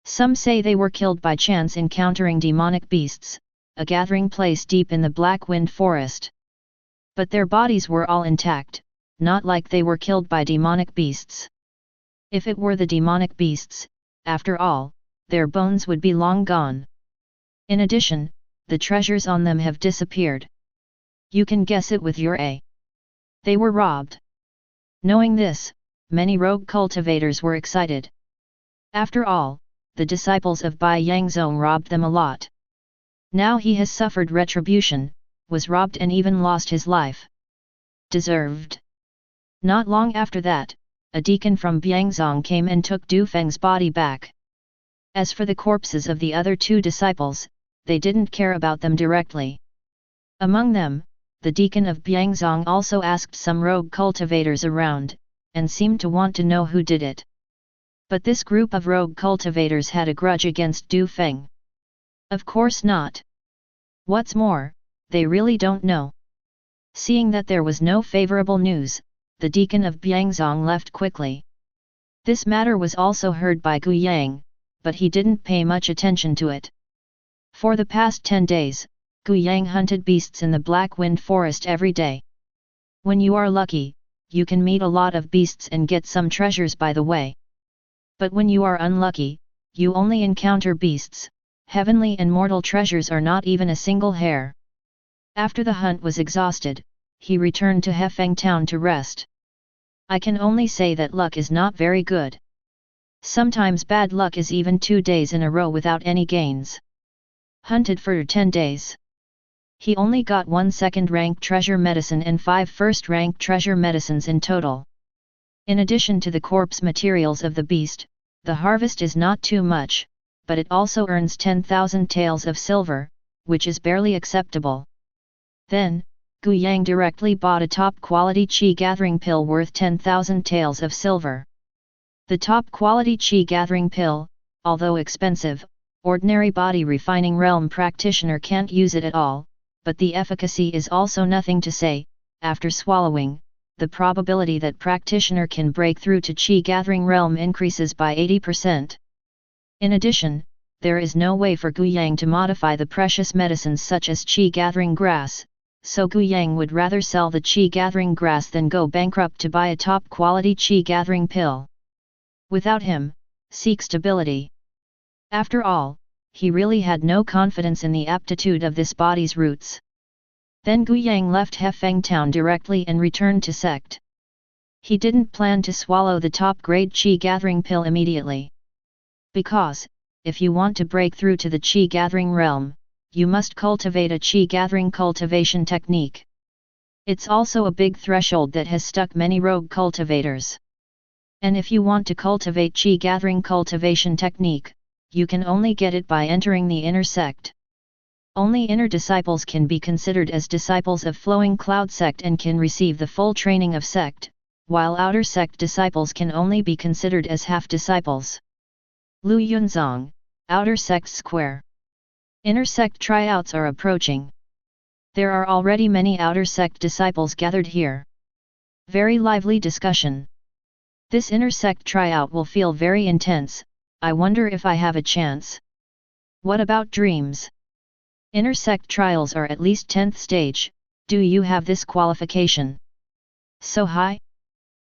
A: Some say they were killed by chance encountering demonic beasts, a gathering place deep in the Black Wind Forest. But their bodies were all intact, not like they were killed by demonic beasts. If it were the demonic beasts, after all, their bones would be long gone. In addition, the treasures on them have disappeared. You can guess it with your A. They were robbed. Knowing this, many rogue cultivators were excited. After all, the disciples of Bai Yangzong robbed them a lot. Now he has suffered retribution, was robbed and even lost his life. Deserved. Not long after that, a deacon from Biangzong came and took Du Feng's body back. As for the corpses of the other 2 disciples, they didn't care about them directly. Among them, the deacon of Biangzong also asked some rogue cultivators around, and seemed to want to know who did it. But this group of rogue cultivators had a grudge against Du Feng. Of course not. What's more, they really don't know. Seeing that there was no favorable news, the deacon of Biangzong left quickly. This matter was also heard by Gu Yang, but he didn't pay much attention to it. For the past 10 days, Gu Yang hunted beasts in the Black Wind Forest every day. When you are lucky, you can meet a lot of beasts and get some treasures by the way. But when you are unlucky, you only encounter beasts, heavenly and mortal treasures are not even a single hair. After the hunt was exhausted, he returned to Hefeng town to rest. I can only say that luck is not very good. Sometimes bad luck is even 2 days in a row without any gains. Hunted for 10 days. He only got 1 second-rank treasure medicine and 5 first-rank treasure medicines in total. In addition to the corpse materials of the beast, the harvest is not too much, but it also earns 10,000 taels of silver, which is barely acceptable. Then, Gu Yang directly bought a top-quality Qi-gathering pill worth 10,000 taels of silver. The top-quality Qi-gathering pill, although expensive, ordinary body refining realm practitioner can't use it at all, but the efficacy is also nothing to say. After swallowing, the probability that practitioner can break through to Qi-gathering realm increases by 80%. In addition, there is no way for Gu Yang to modify the precious medicines such as Qi-gathering grass, so Gu Yang would rather sell the Qi-gathering grass than go bankrupt to buy a top-quality Qi-gathering pill. Without him, seek stability. After all, he really had no confidence in the aptitude of this body's roots. Then Gu Yang left Hefeng town directly and returned to sect. He didn't plan to swallow the top-grade qi-gathering pill immediately. Because, if you want to break through to the qi-gathering realm, you must cultivate a qi-gathering cultivation technique. It's also a big threshold that has stuck many rogue cultivators. And if you want to cultivate qi-gathering cultivation technique, you can only get it by entering the inner sect. Only inner disciples can be considered as disciples of Flowing Cloud sect and can receive the full training of sect, while outer sect disciples can only be considered as half disciples. Lu Yunzong, Outer Sect Square. Inner sect tryouts are approaching. There are already many outer sect disciples gathered here. Very lively discussion. This inner sect tryout will feel very intense. I wonder if I have a chance. What about dreams? Inner sect trials are at least 10th stage. Do you have this qualification? So high?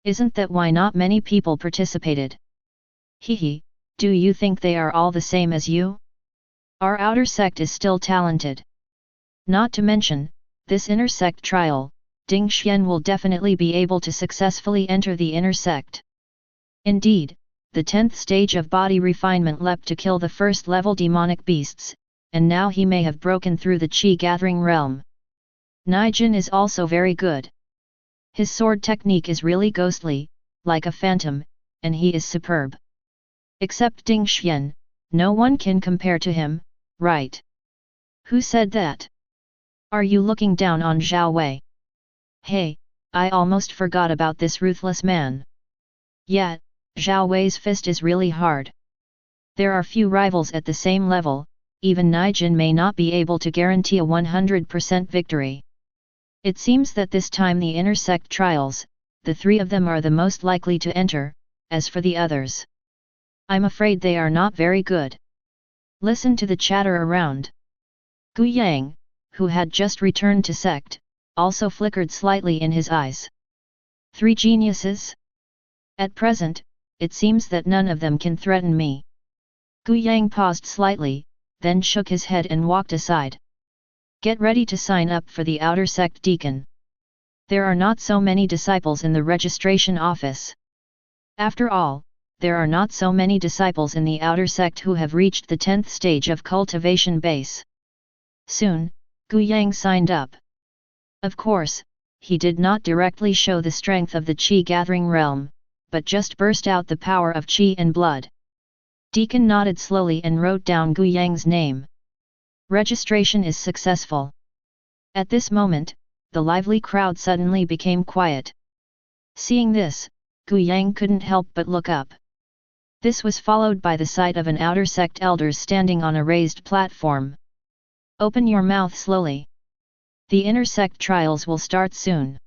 A: Isn't that why not many people participated? Hehe, do you think they are all the same as you? Our outer sect is still talented. Not to mention, this inner sect trial, Ding Xian will definitely be able to successfully enter the inner sect. Indeed, the 10th stage of body refinement leapt to kill the first level demonic beasts, and now he may have broken through the qi-gathering realm. Nijin is also very good. His sword technique is really ghostly, like a phantom, and he is superb. Except Ding Xian, no one can compare to him, right? Who said that? Are you looking down on Zhao Wei? Hey, I almost forgot about this ruthless man. Yet, Zhao Wei's fist is really hard. There are few rivals at the same level, even Nijin may not be able to guarantee a 100% victory. It seems that this time the inner sect trials, the three of them are the most likely to enter. As for the others, I'm afraid they are not very good. Listen to the chatter around. Gu Yang, who had just returned to sect, also flickered slightly in his eyes. 3 geniuses? At present, it seems that none of them can threaten me. Gu Yang paused slightly, then shook his head and walked aside. Get ready to sign up for the outer sect deacon. There are not so many disciples in the registration office. After all, there are not so many disciples in the outer sect who have reached the 10th stage of cultivation base. Soon, Gu Yang signed up. Of course, he did not directly show the strength of the qi-gathering realm, but just burst out the power of qi and blood. Deacon nodded slowly and wrote down Gu Yang's name. Registration is successful. At this moment, the lively crowd suddenly became quiet. Seeing this, Gu Yang couldn't help but look up. This was followed by the sight of an outer sect elders standing on a raised platform. Open your mouth slowly. The inner sect trials will start soon.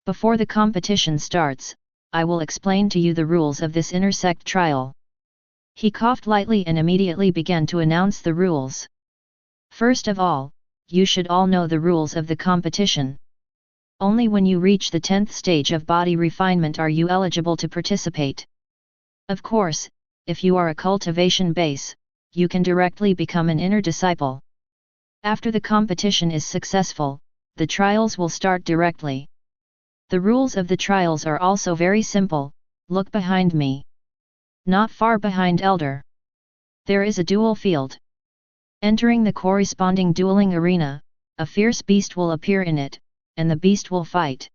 A: Before the competition starts, I will explain to you the rules of this inner sect trial. He coughed lightly and immediately began to announce the rules. First of all, you should all know the rules of the competition. Only when you reach the 10th stage of body refinement are you eligible to participate. Of course, if you are a cultivation base, you can directly become an inner disciple. After the competition is successful, the trials will start directly. The rules of the trials are also very simple. Look behind me. Not far behind Elder. There is a duel field. Entering the corresponding dueling arena, a fierce beast will appear in it, and the beast will fight.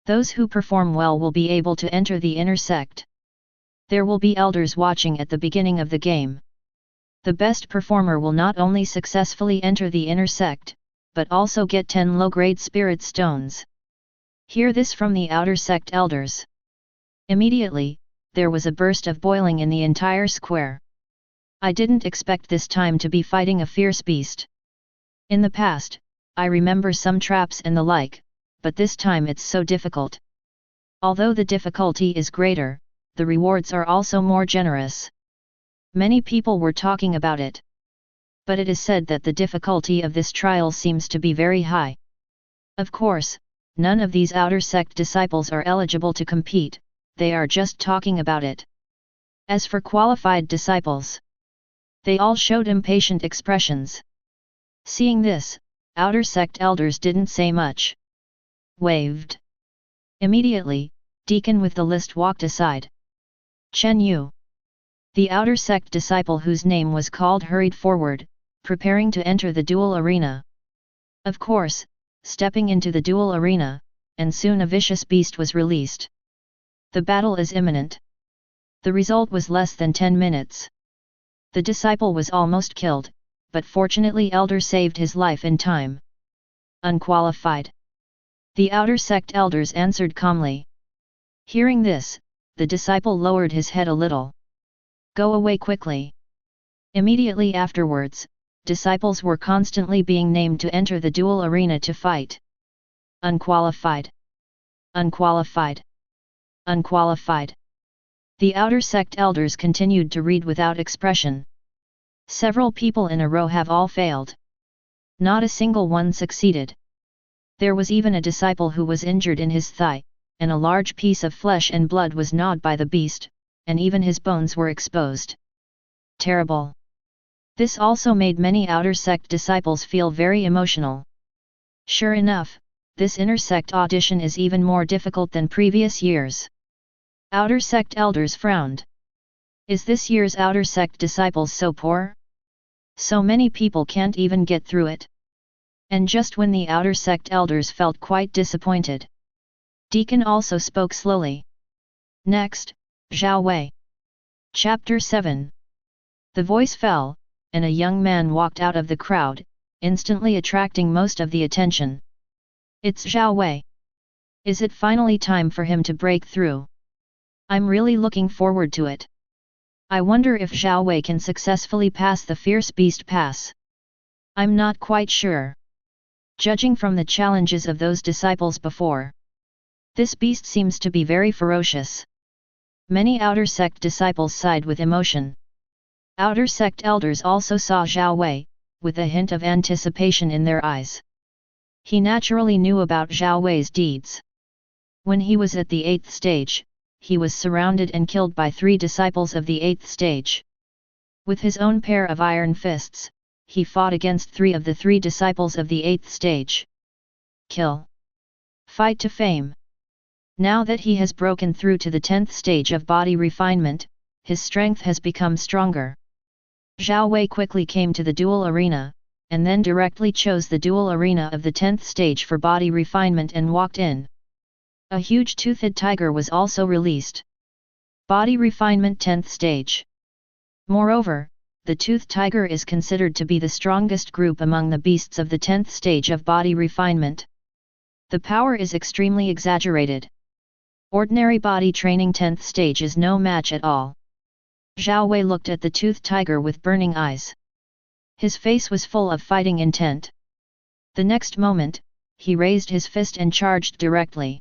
A: Those who perform well will be able to enter the inner sect. There will be elders watching at the beginning of the game. The best performer will not only successfully enter the inner sect, but also get 10 low-grade spirit stones. Hear this from the outer sect elders. Immediately, there was a burst of boiling in the entire square. I didn't expect this time to be fighting a fierce beast. In the past, I remember some traps and the like, but this time it's so difficult. Although the difficulty is greater, the rewards are also more generous. Many people were talking about it. But it is said that the difficulty of this trial seems to be very high. Of course, none of these outer sect disciples are eligible to compete, they are just talking about it. As for qualified disciples, They all showed impatient expressions. Seeing this, outer sect elders didn't say much. Waved. Immediately, Deacon with the list walked aside. Chen Yu. The outer sect disciple whose name was called hurried forward, preparing to enter the duel arena. Of course, stepping into the duel arena, and soon a vicious beast was released. The battle is imminent. The result was less than 10 minutes. The disciple was almost killed, but fortunately Elder saved his life in time. Unqualified. The outer sect elders answered calmly. Hearing this, the disciple lowered his head a little. Go away quickly. Immediately afterwards, disciples were constantly being named to enter the duel arena to fight. Unqualified. Unqualified. Unqualified. The outer sect elders continued to read without expression. Several people in a row have all failed. Not a single one succeeded. There was even a disciple who was injured in his thigh, and a large piece of flesh and blood was gnawed by the beast, and even his bones were exposed. Terrible. This also made many outer sect disciples feel very emotional. Sure enough, this inner sect audition is even more difficult than previous years. Outer sect elders frowned. Is this year's outer sect disciples so poor? So many people can't even get through it. And just when the outer sect elders felt quite disappointed, Deacon also spoke slowly. Next, Zhao Wei. Chapter 7. The voice fell, and a young man walked out of the crowd, instantly attracting most of the attention. It's Zhao Wei. Is it finally time for him to break through? I'm really looking forward to it. I wonder if Zhao Wei can successfully pass the Fierce Beast Pass. I'm not quite sure. Judging from the challenges of those disciples before, this beast seems to be very ferocious. Many outer sect disciples sighed with emotion. Outer sect elders also saw Zhao Wei, with a hint of anticipation in their eyes. He naturally knew about Zhao Wei's deeds. When he was at the 8th stage, he was surrounded and killed by 3 disciples of the 8th stage. With his own pair of iron fists, he fought against 3 of the 3 disciples of the 8th stage. Kill. Fight to fame. Now that he has broken through to the 10th stage of body refinement, his strength has become stronger. Zhao Wei quickly came to the duel arena, and then directly chose the duel arena of the 10th stage for body refinement and walked in. A huge toothed tiger was also released. Body refinement 10th stage. Moreover, the toothed tiger is considered to be the strongest group among the beasts of the 10th stage of body refinement. The power is extremely exaggerated. Ordinary body training 10th stage is no match at all. Zhao Wei looked at the toothed tiger with burning eyes. His face was full of fighting intent. The next moment, he raised his fist and charged directly.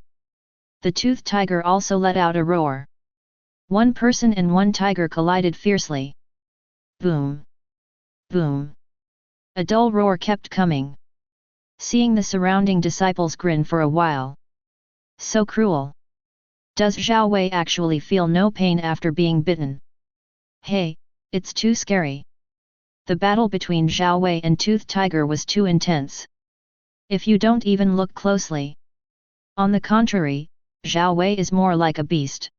A: The toothed tiger also let out a roar. One person and one tiger collided fiercely. Boom! Boom! A dull roar kept coming. Seeing the surrounding disciples grin for a while. So cruel. Does Zhao Wei actually feel no pain after being bitten? Hey, it's too scary. The battle between Zhao Wei and Toothed Tiger was too intense. If you don't even look closely. On the contrary, Zhao Wei is more like a beast.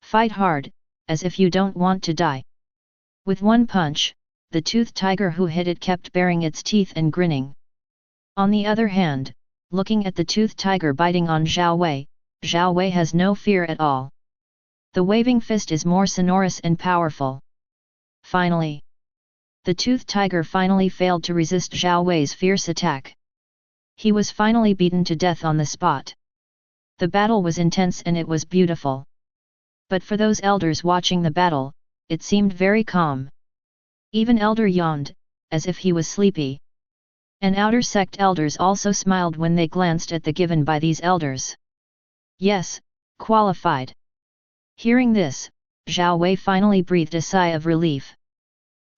A: Fight hard, as if you don't want to die. With one punch, the toothed tiger who hit it kept baring its teeth and grinning. On the other hand, looking at the toothed tiger biting on Zhao Wei has no fear at all. The waving fist is more sonorous and powerful. Finally, the toothed tiger finally failed to resist Zhao Wei's fierce attack. He was finally beaten to death on the spot. The battle was intense and it was beautiful. But for those elders watching the battle, it seemed very calm. Even Elder yawned, as if he was sleepy. And outer sect elders also smiled when they glanced at the given by these elders. Yes, qualified. Hearing this, Zhao Wei finally breathed a sigh of relief.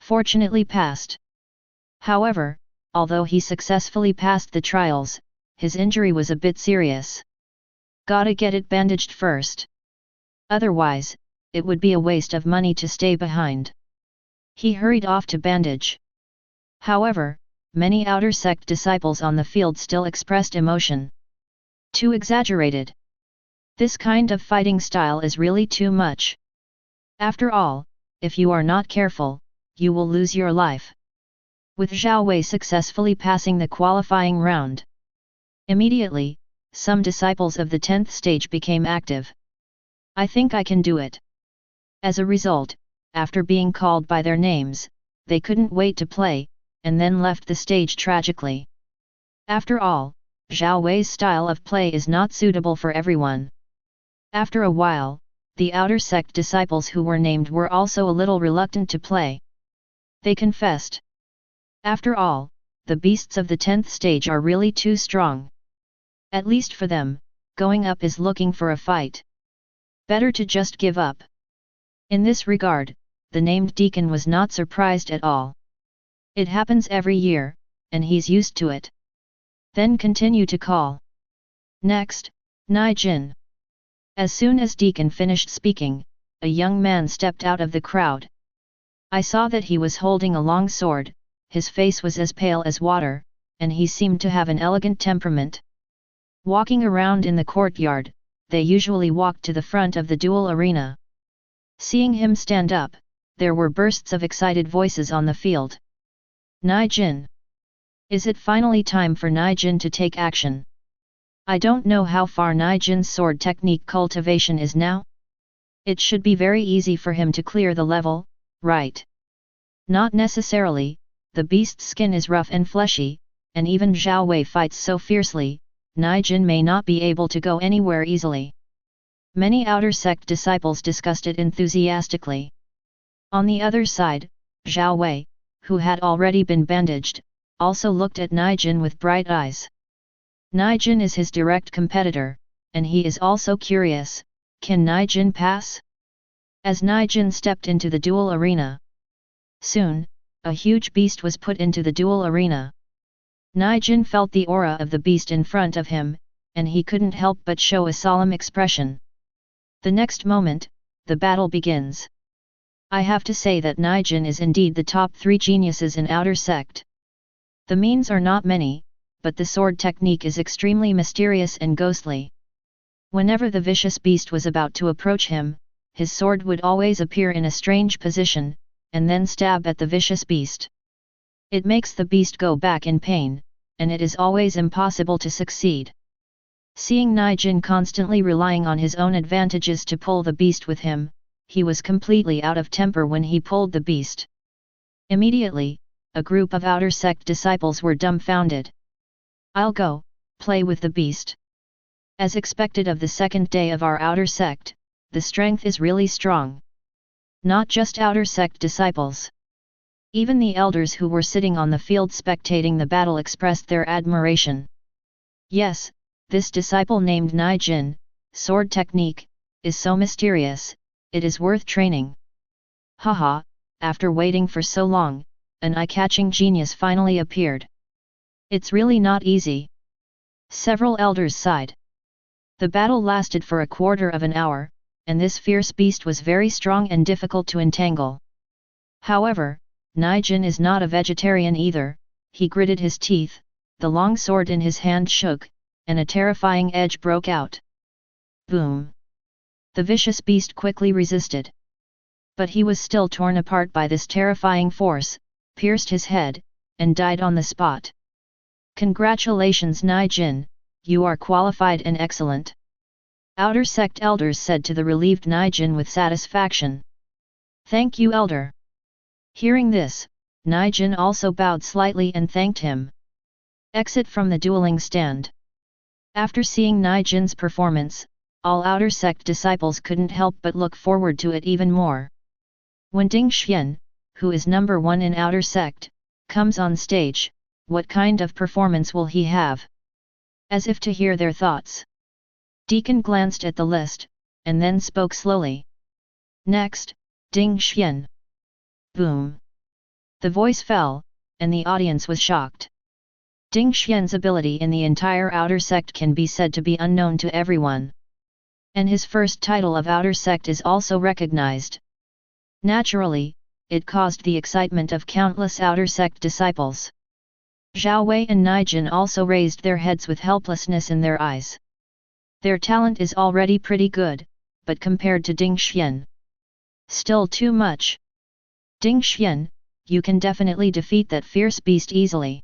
A: Fortunately passed. However, although he successfully passed the trials, his injury was a bit serious. Gotta get it bandaged first. Otherwise, it would be a waste of money to stay behind. He hurried off to bandage. However, many outer sect disciples on the field still expressed emotion. Too exaggerated. This kind of fighting style is really too much. After all, if you are not careful, you will lose your life. With Zhao Wei successfully passing the qualifying round. Immediately, some disciples of the 10th stage became active. I think I can do it. As a result, after being called by their names, they couldn't wait to play, and then left the stage tragically. After all, Zhao Wei's style of play is not suitable for everyone. After a while, the outer sect disciples who were named were also a little reluctant to play. They confessed. After all, the beasts of the 10th stage are really too strong. At least for them, going up is looking for a fight. Better to just give up. In this regard, the named deacon was not surprised at all. It happens every year, and he's used to it. Then continue to call. Next, Nai Jin. As soon as deacon finished speaking, a young man stepped out of the crowd. I saw that he was holding a long sword, his face was as pale as water, and he seemed to have an elegant temperament. Walking around in the courtyard, they usually walked to the front of the duel arena. Seeing him stand up, there were bursts of excited voices on the field. Nai Jin. Is it finally time for Nai Jin to take action? I don't know how far Nai Jin's sword technique cultivation is now. It should be very easy for him to clear the level, right? Not necessarily, the beast's skin is rough and fleshy, and even Zhao Wei fights so fiercely, Nai Jin may not be able to go anywhere easily. Many outer sect disciples discussed it enthusiastically. On the other side, Zhao Wei, who had already been bandaged, also looked at Nai Jin with bright eyes. Nai Jin is his direct competitor, and he is also curious, can Nai Jin pass? As Nai Jin stepped into the duel arena. Soon, a huge beast was put into the duel arena. Nai Jin felt the aura of the beast in front of him, and he couldn't help but show a solemn expression. The next moment, the battle begins. I have to say that Nai Jin is indeed the top 3 geniuses in outer sect. The means are not many, but the sword technique is extremely mysterious and ghostly. Whenever the vicious beast was about to approach him, his sword would always appear in a strange position, and then stab at the vicious beast. It makes the beast go back in pain, and it is always impossible to succeed. Seeing Nai Jin constantly relying on his own advantages to pull the beast with him, he was completely out of temper when he pulled the beast. Immediately, a group of outer sect disciples were dumbfounded. I'll go, play with the beast. As expected of the second day of our outer sect, the strength is really strong. Not just outer sect disciples. Even the elders who were sitting on the field spectating the battle expressed their admiration. Yes, this disciple named Nai Jin, sword technique, is so mysterious, it is worth training. Haha, after waiting for so long, an eye-catching genius finally appeared. It's really not easy. Several elders sighed. The battle lasted for a quarter of an hour, and this fierce beast was very strong and difficult to entangle. However, Nai Jin is not a vegetarian either, he gritted his teeth, the long sword in his hand shook, and a terrifying edge broke out. Boom! The vicious beast quickly resisted. But he was still torn apart by this terrifying force, pierced his head, and died on the spot. Congratulations Nai Jin, you are qualified and excellent. Outer sect elders said to the relieved Nai Jin with satisfaction. Thank you elder. Hearing this, Nai Jin also bowed slightly and thanked him. Exit from the dueling stand. After seeing Nai Jin's performance, all outer sect disciples couldn't help but look forward to it even more. When Ding Xian, who is number 1 in outer sect, comes on stage, what kind of performance will he have? As if to hear their thoughts. Deacon glanced at the list, and then spoke slowly. Next, Ding Xian. Boom! The voice fell, and the audience was shocked. Ding Xian's ability in the entire outer sect can be said to be unknown to everyone. And his first title of outer sect is also recognized. Naturally, it caused the excitement of countless outer sect disciples. Zhao Wei and Nijin also raised their heads with helplessness in their eyes. Their talent is already pretty good, but compared to Ding Xian, still too much. Ding Xian, you can definitely defeat that fierce beast easily.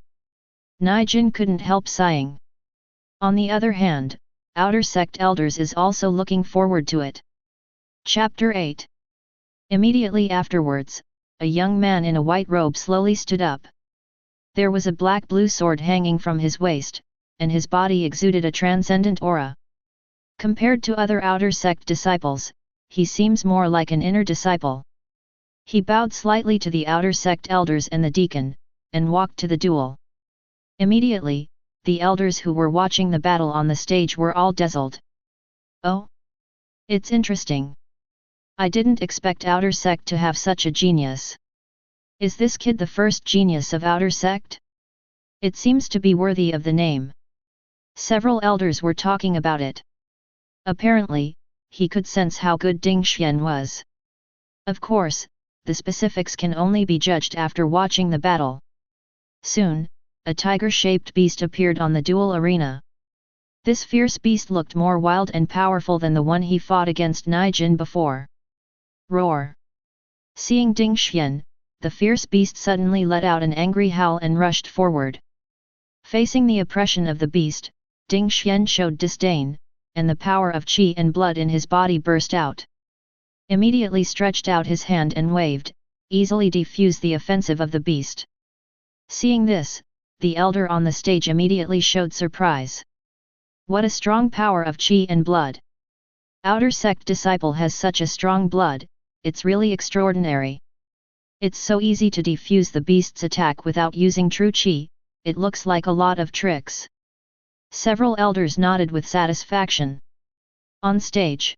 A: Nijin couldn't help sighing. On the other hand, outer sect elders is also looking forward to it. Chapter 8. Immediately afterwards, a young man in a white robe slowly stood up. There was a black-blue sword hanging from his waist, and his body exuded a transcendent aura. Compared to other outer sect disciples, he seems more like an inner disciple. He bowed slightly to the outer sect elders and the deacon, and walked to the duel. Immediately, the elders who were watching the battle on the stage were all dazzled. Oh! It's interesting. I didn't expect outer sect to have such a genius. Is this kid the first genius of outer sect? It seems to be worthy of the name. Several elders were talking about it. Apparently, he could sense how good Ding Xian was. Of course, the specifics can only be judged after watching the battle. Soon, a tiger-shaped beast appeared on the duel arena. This fierce beast looked more wild and powerful than the one he fought against Nijin before. Roar! Seeing Ding Xian, the fierce beast suddenly let out an angry howl and rushed forward. Facing the oppression of the beast, Ding Xian showed disdain, and the power of qi and blood in his body burst out. Immediately stretched out his hand and waved, easily defused the offensive of the beast. Seeing this, the elder on the stage immediately showed surprise. What a strong power of qi and blood! Outer sect disciple has such a strong blood, it's really extraordinary. It's so easy to defuse the beast's attack without using true qi, it looks like a lot of tricks. Several elders nodded with satisfaction. On stage,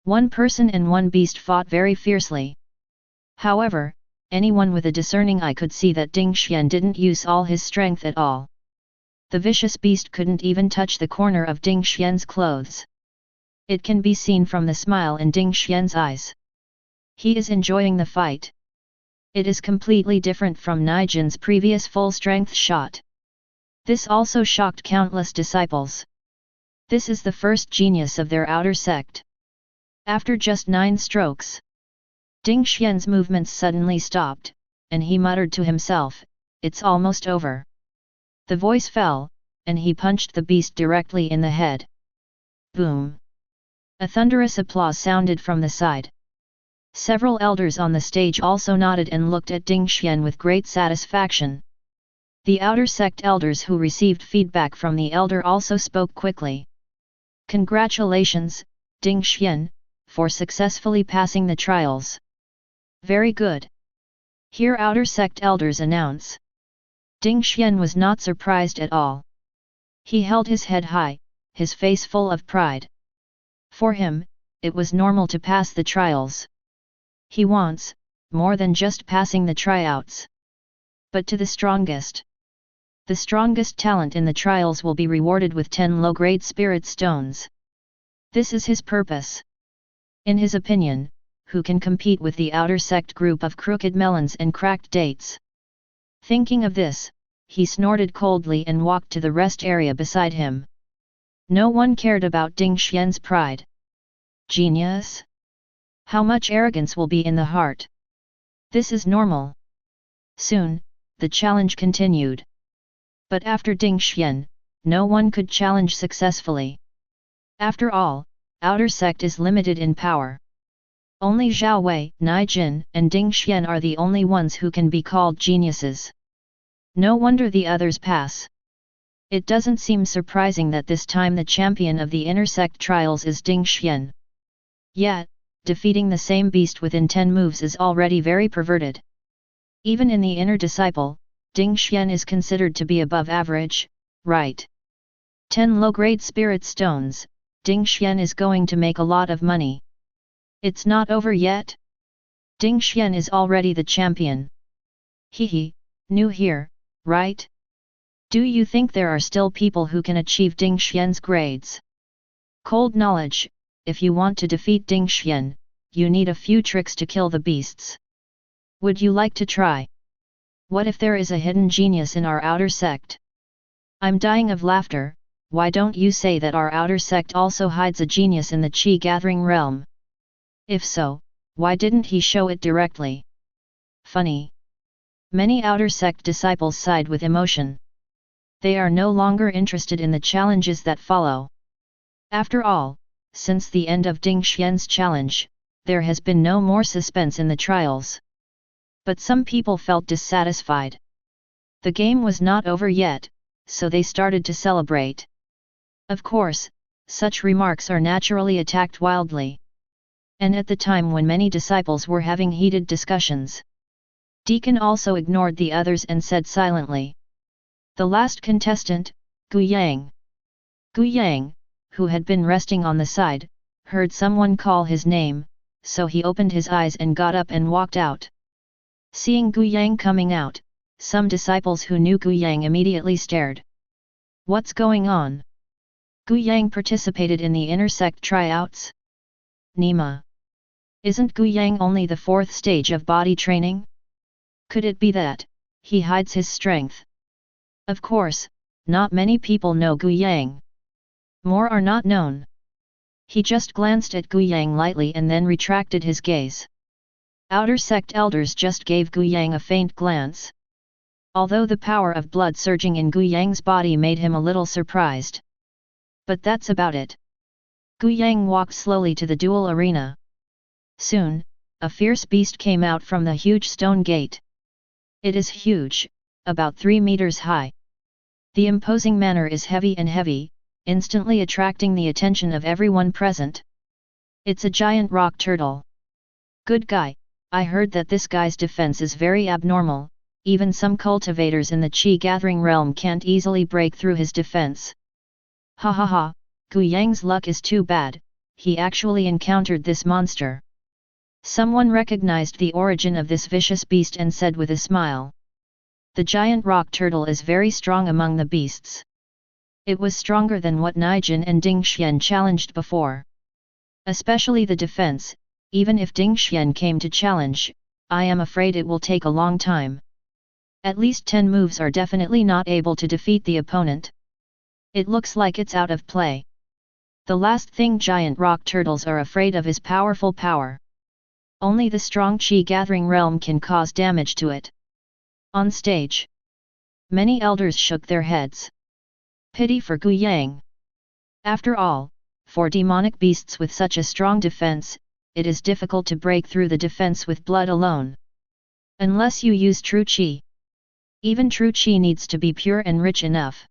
A: one person and one beast fought very fiercely. However, anyone with a discerning eye could see that Ding Xian didn't use all his strength at all. The vicious beast couldn't even touch the corner of Ding Xian's clothes. It can be seen from the smile in Ding Xian's eyes. He is enjoying the fight. It is completely different from Nijin's previous full-strength shot. This also shocked countless disciples. This is the first genius of their outer sect. After just 9 strokes, Ding Xian's movements suddenly stopped, and he muttered to himself, "It's almost over." The voice fell, and he punched the beast directly in the head. Boom! A thunderous applause sounded from the side. Several elders on the stage also nodded and looked at Ding Xian with great satisfaction. The outer sect elders who received feedback from the elder also spoke quickly. Congratulations, Ding Xian, for successfully passing the trials. Very good. Hear outer sect elders announce. Ding Xian was not surprised at all. He held his head high, his face full of pride. For him, it was normal to pass the trials. He wants more than just passing the tryouts. But to the strongest. The strongest talent in the trials will be rewarded with 10 low-grade spirit stones. This is his purpose. In his opinion, who can compete with the outer sect group of crooked melons and cracked dates? Thinking of this, he snorted coldly and walked to the rest area beside him. No one cared about Ding Xian's pride. Genius? How much arrogance will be in the heart? This is normal. Soon, the challenge continued. But after Ding Xian, no one could challenge successfully. After all, outer sect is limited in power. Only Zhao Wei, Nijin, and Ding Xian are the only ones who can be called geniuses. No wonder the others pass. It doesn't seem surprising that this time the champion of the inner sect trials is Ding Xian. Yet, defeating the same beast within 10 moves is already very perverted. Even in the inner disciple, Ding Xian is considered to be above average, right? 10 low-grade spirit stones, Ding Xian is going to make a lot of money. It's not over yet? Ding Xian is already the champion. Hehe, new here, right? Do you think there are still people who can achieve Ding Xian's grades? Cold knowledge, if you want to defeat Ding Xian, you need a few tricks to kill the beasts. Would you like to try? What if there is a hidden genius in our outer sect? I'm dying of laughter. Why don't you say that our outer sect also hides a genius in the chi-gathering realm? If so, why didn't he show it directly? Funny. Many outer sect disciples sighed with emotion. They are no longer interested in the challenges that follow. After all, since the end of Ding Xian's challenge, there has been no more suspense in the trials. But some people felt dissatisfied. The game was not over yet, so they started to celebrate. Of course, such remarks are naturally attacked wildly. And at the time when many disciples were having heated discussions, Deacon also ignored the others and said silently. The last contestant, Gu Yang. Gu Yang, who had been resting on the side, heard someone call his name, so he opened his eyes and got up and walked out. Seeing Gu Yang coming out, some disciples who knew Gu Yang immediately stared. What's going on? Gu Yang participated in the intersect tryouts? Nima. Isn't Gu Yang only the 4th stage of body training? Could it be that he hides his strength? Of course, not many people know Gu Yang. More are not known. He just glanced at Gu Yang lightly and then retracted his gaze. Outer sect elders just gave Gu Yang a faint glance. Although the power of blood surging in Gu Yang's body made him a little surprised. But that's about it. Gu Yang walked slowly to the duel arena. Soon, a fierce beast came out from the huge stone gate. It is huge, about 3 meters high. The imposing manner is heavy and heavy, instantly attracting the attention of everyone present. It's a giant rock turtle. Good guy, I heard that this guy's defense is very abnormal, even some cultivators in the chi-gathering realm can't easily break through his defense. Ha ha ha, Gu Yang's luck is too bad, he actually encountered this monster. Someone recognized the origin of this vicious beast and said with a smile. The giant rock turtle is very strong among the beasts. It was stronger than what Nijin and Ding Xian challenged before. Especially the defense, even if Ding Xian came to challenge, I am afraid it will take a long time. At least 10 moves are definitely not able to defeat the opponent. It looks like it's out of play. The last thing giant rock turtles are afraid of is powerful power. Only the strong chi-gathering realm can cause damage to it. On stage, many elders shook their heads. Pity for Gu Yang. After all, for demonic beasts with such a strong defense, it is difficult to break through the defense with blood alone. Unless you use true chi. Even true chi needs to be pure and rich enough.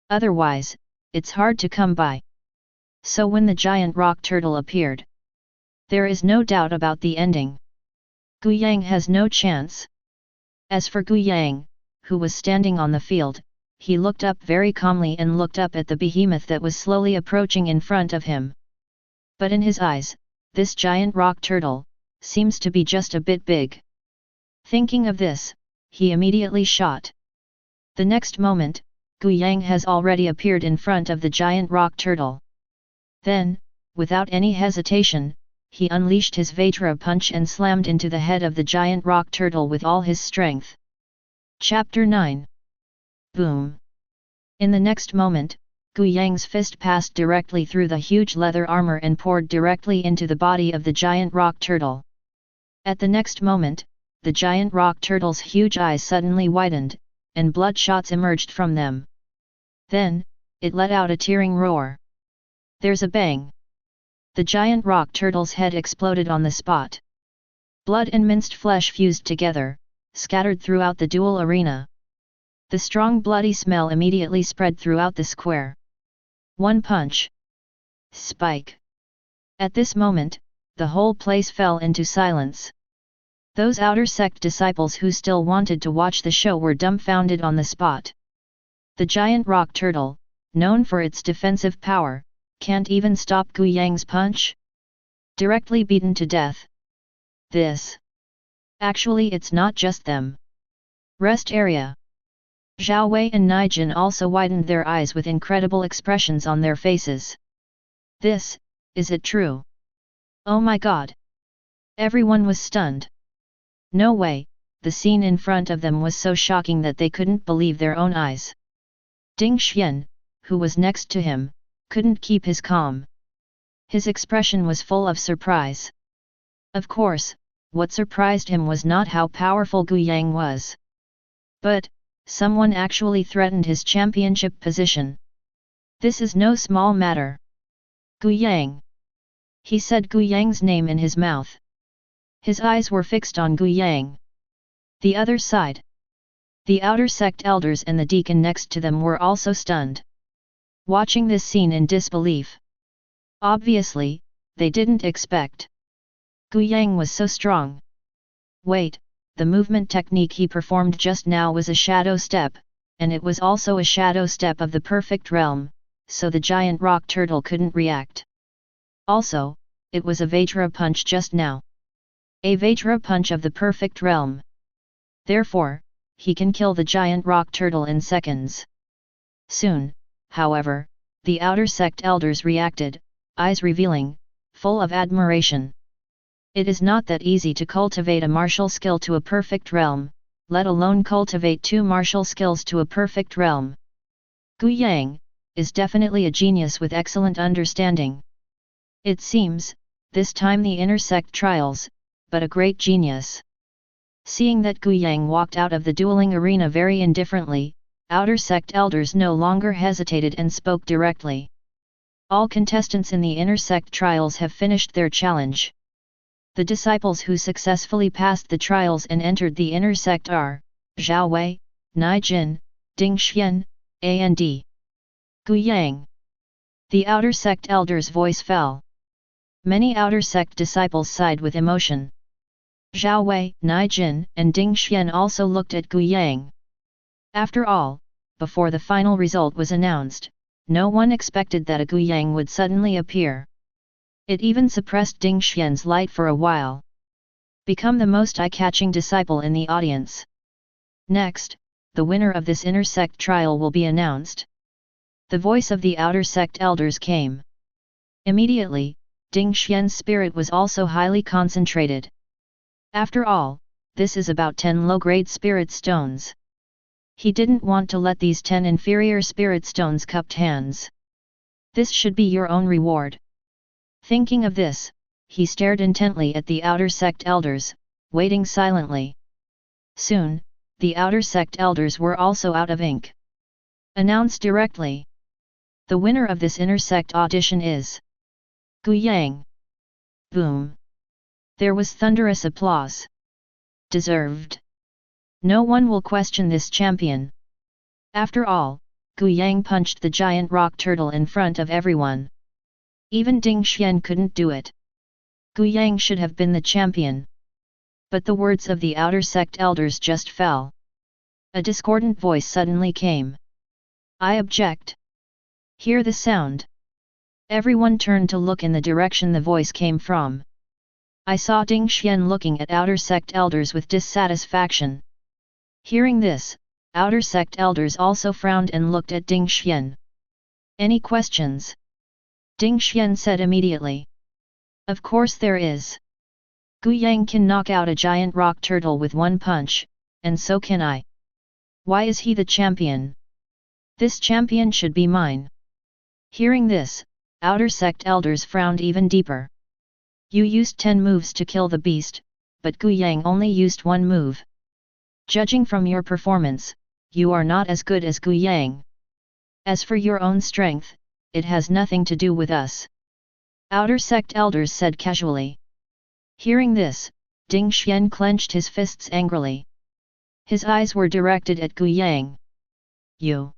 A: Otherwise, it's hard to come by. So when the giant rock turtle appeared, there is no doubt about the ending. Gu Yang has no chance. As for Gu Yang, who was standing on the field, he looked up very calmly and looked up at the behemoth that was slowly approaching in front of him. But in his eyes, this giant rock turtle seems to be just a bit big. Thinking of this, he immediately shot. The next moment, Gu Yang has already appeared in front of the giant rock turtle. Then, without any hesitation, he unleashed his Vajra punch and slammed into the head of the giant rock turtle with all his strength. Chapter 9. Boom! In the next moment, Gu Yang's fist passed directly through the huge leather armor and poured directly into the body of the giant rock turtle. At the next moment, the giant rock turtle's huge eyes suddenly widened, and bloodshots emerged from them. Then, it let out a tearing roar. There's a bang! The giant rock turtle's head exploded on the spot. Blood and minced flesh fused together, scattered throughout the duel arena. The strong bloody smell immediately spread throughout the square. One punch. Spike. At this moment, the whole place fell into silence. Those outer sect disciples who still wanted to watch the show were dumbfounded on the spot. The giant rock turtle, known for its defensive power, can't even stop Gu Yang's punch? Directly beaten to death. This. Actually, it's not just them. Rest area. Zhao Wei and Nijin also widened their eyes with incredible expressions on their faces. This, is it true? Oh my god! Everyone was stunned. No way, the scene in front of them was so shocking that they couldn't believe their own eyes. Ding Xian, who was next to him, couldn't keep his calm. His expression was full of surprise. Of course, what surprised him was not how powerful Gu Yang was. But, someone actually threatened his championship position. This is no small matter. Gu Yang. He said Gu Yang's name in his mouth. His eyes were fixed on Gu Yang. The other side. The outer sect elders and the deacon next to them were also stunned, watching this scene in disbelief. Obviously, they didn't expect Gu Yang was so strong. Wait, the movement technique he performed just now was a shadow step, and it was also a shadow step of the perfect realm, so the giant rock turtle couldn't react. Also, it was a Vajra punch just now. A Vajra punch of the perfect realm. Therefore, he can kill the giant rock turtle in seconds. Soon, however, the outer sect elders reacted, eyes revealing, full of admiration. It is not that easy to cultivate a martial skill to a perfect realm, let alone cultivate two martial skills to a perfect realm. Gu Yang is definitely a genius with excellent understanding. It seems, this time the inner sect trials, but a great genius. Seeing that Gu Yang walked out of the dueling arena very indifferently, outer sect elders no longer hesitated and spoke directly. All contestants in the inner sect trials have finished their challenge. The disciples who successfully passed the trials and entered the inner sect are Zhao Wei, Nai Jin, Ding Xian, and Gu Yang. The outer sect elder's voice fell. Many outer sect disciples sighed with emotion. Zhao Wei, Nai Jin, and Ding Xian also looked at Gu Yang. After all, before the final result was announced, no one expected that a Gu Yang would suddenly appear. It even suppressed Ding Xian's light for a while. Become the most eye-catching disciple in the audience. Next, the winner of this inner sect trial will be announced. The voice of the outer sect elders came. Immediately, Ding Xian's spirit was also highly concentrated. After all, this is about 10 low-grade spirit stones. He didn't want to let these 10 inferior spirit stones cupped hands. This should be your own reward. Thinking of this, he stared intently at the outer sect elders, waiting silently. Soon, the outer sect elders were also out of ink. Announced directly. The winner of this inner sect audition is Gu Yang. Boom. There was thunderous applause. Deserved. No one will question this champion. After all, Gu Yang punched the giant rock turtle in front of everyone. Even Ding Xian couldn't do it. Gu Yang should have been the champion. But the words of the outer sect elders just fell. A discordant voice suddenly came. I object. Hear the sound. Everyone turned to look in the direction the voice came from. I saw Ding Xian looking at outer sect elders with dissatisfaction. Hearing this, outer sect elders also frowned and looked at Ding Xian. Any questions? Ding Xian said immediately. Of course there is. Gu Yang can knock out a giant rock turtle with one punch, and so can I. Why is he the champion? This champion should be mine. Hearing this, outer sect elders frowned even deeper. You used 10 moves to kill the beast, but Gu Yang only used 1 move. Judging from your performance, you are not as good as Gu Yang. As for your own strength, it has nothing to do with us. Outer sect elders said casually. Hearing this, Ding Xian clenched his fists angrily. His eyes were directed at Gu Yang. You.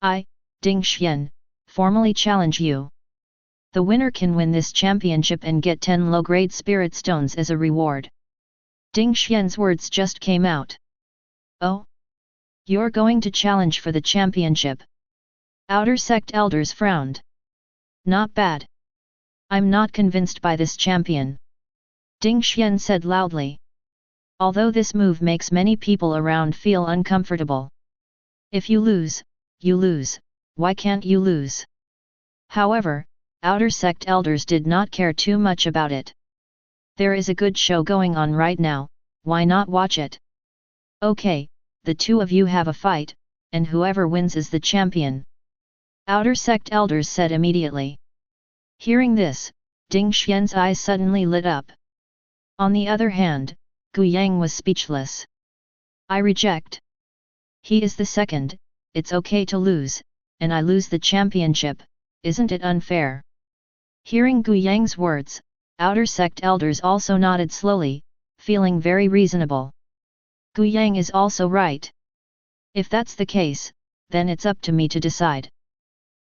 A: I, Ding Xian, formally challenge you. The winner can win this championship and get 10 low-grade spirit stones as a reward. Ding Xian's words just came out. Oh? You're going to challenge for the championship? Outer sect elders frowned. Not bad. I'm not convinced by this champion. Ding Xian said loudly. Although this move makes many people around feel uncomfortable. If you lose, you lose, why can't you lose? However, outer sect elders did not care too much about it. There is a good show going on right now, why not watch it? Okay, the two of you have a fight, and whoever wins is the champion. Outer sect elders said immediately. Hearing this, Ding Xian's eyes suddenly lit up. On the other hand, Gu Yang was speechless. I reject. He is the second, it's okay to lose, and I lose the championship, isn't it unfair? Hearing Gu Yang's words, outer sect elders also nodded slowly, feeling very reasonable. Gu Yang is also right. If that's the case, then it's up to me to decide.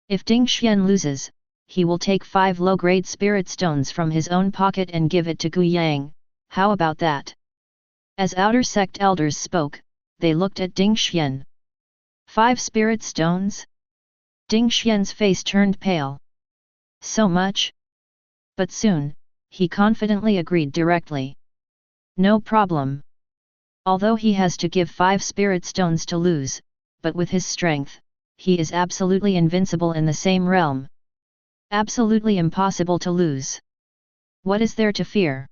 A: If Ding Xian loses, he will take 5 low-grade spirit stones from his own pocket and give it to Gu Yang, how about that? As outer sect elders spoke, they looked at Ding Xian. 5 spirit stones? Ding Xian's face turned pale. So much? But soon, he confidently agreed directly. No problem. Although he has to give 5 spirit stones to lose, but with his strength, he is absolutely invincible in the same realm. Absolutely impossible to lose. What is there to fear?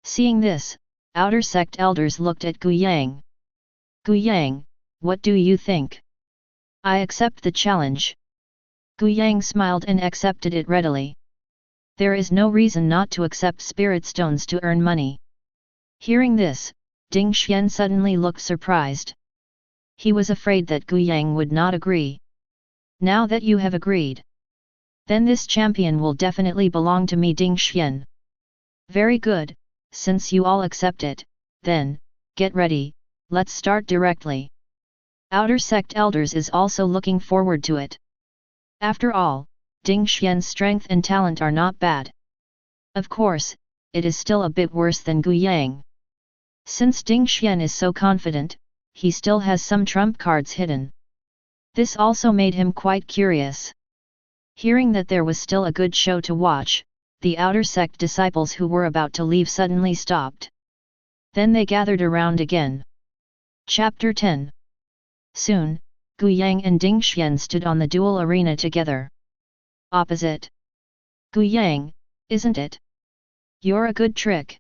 A: Seeing this, outer sect elders looked at Gu Yang. Gu Yang, what do you think? I accept the challenge. Gu Yang smiled and accepted it readily. There is no reason not to accept spirit stones to earn money. Hearing this, Ding Xian suddenly looked surprised. He was afraid that Gu Yang would not agree. Now that you have agreed, then this champion will definitely belong to me, Ding Xian. Very good, since you all accept it, then, get ready, let's start directly. Outer sect elders is also looking forward to it. After all, Ding Xian's strength and talent are not bad. Of course, it is still a bit worse than Gu Yang. Since Ding Xian is so confident, he still has some trump cards hidden. This also made him quite curious. Hearing that there was still a good show to watch, the outer sect disciples who were about to leave suddenly stopped. Then they gathered around again. Chapter 10. Soon, Gu Yang and Ding Xian stood on the duel arena together. Opposite. Gu Yang, isn't it? You're a good trick.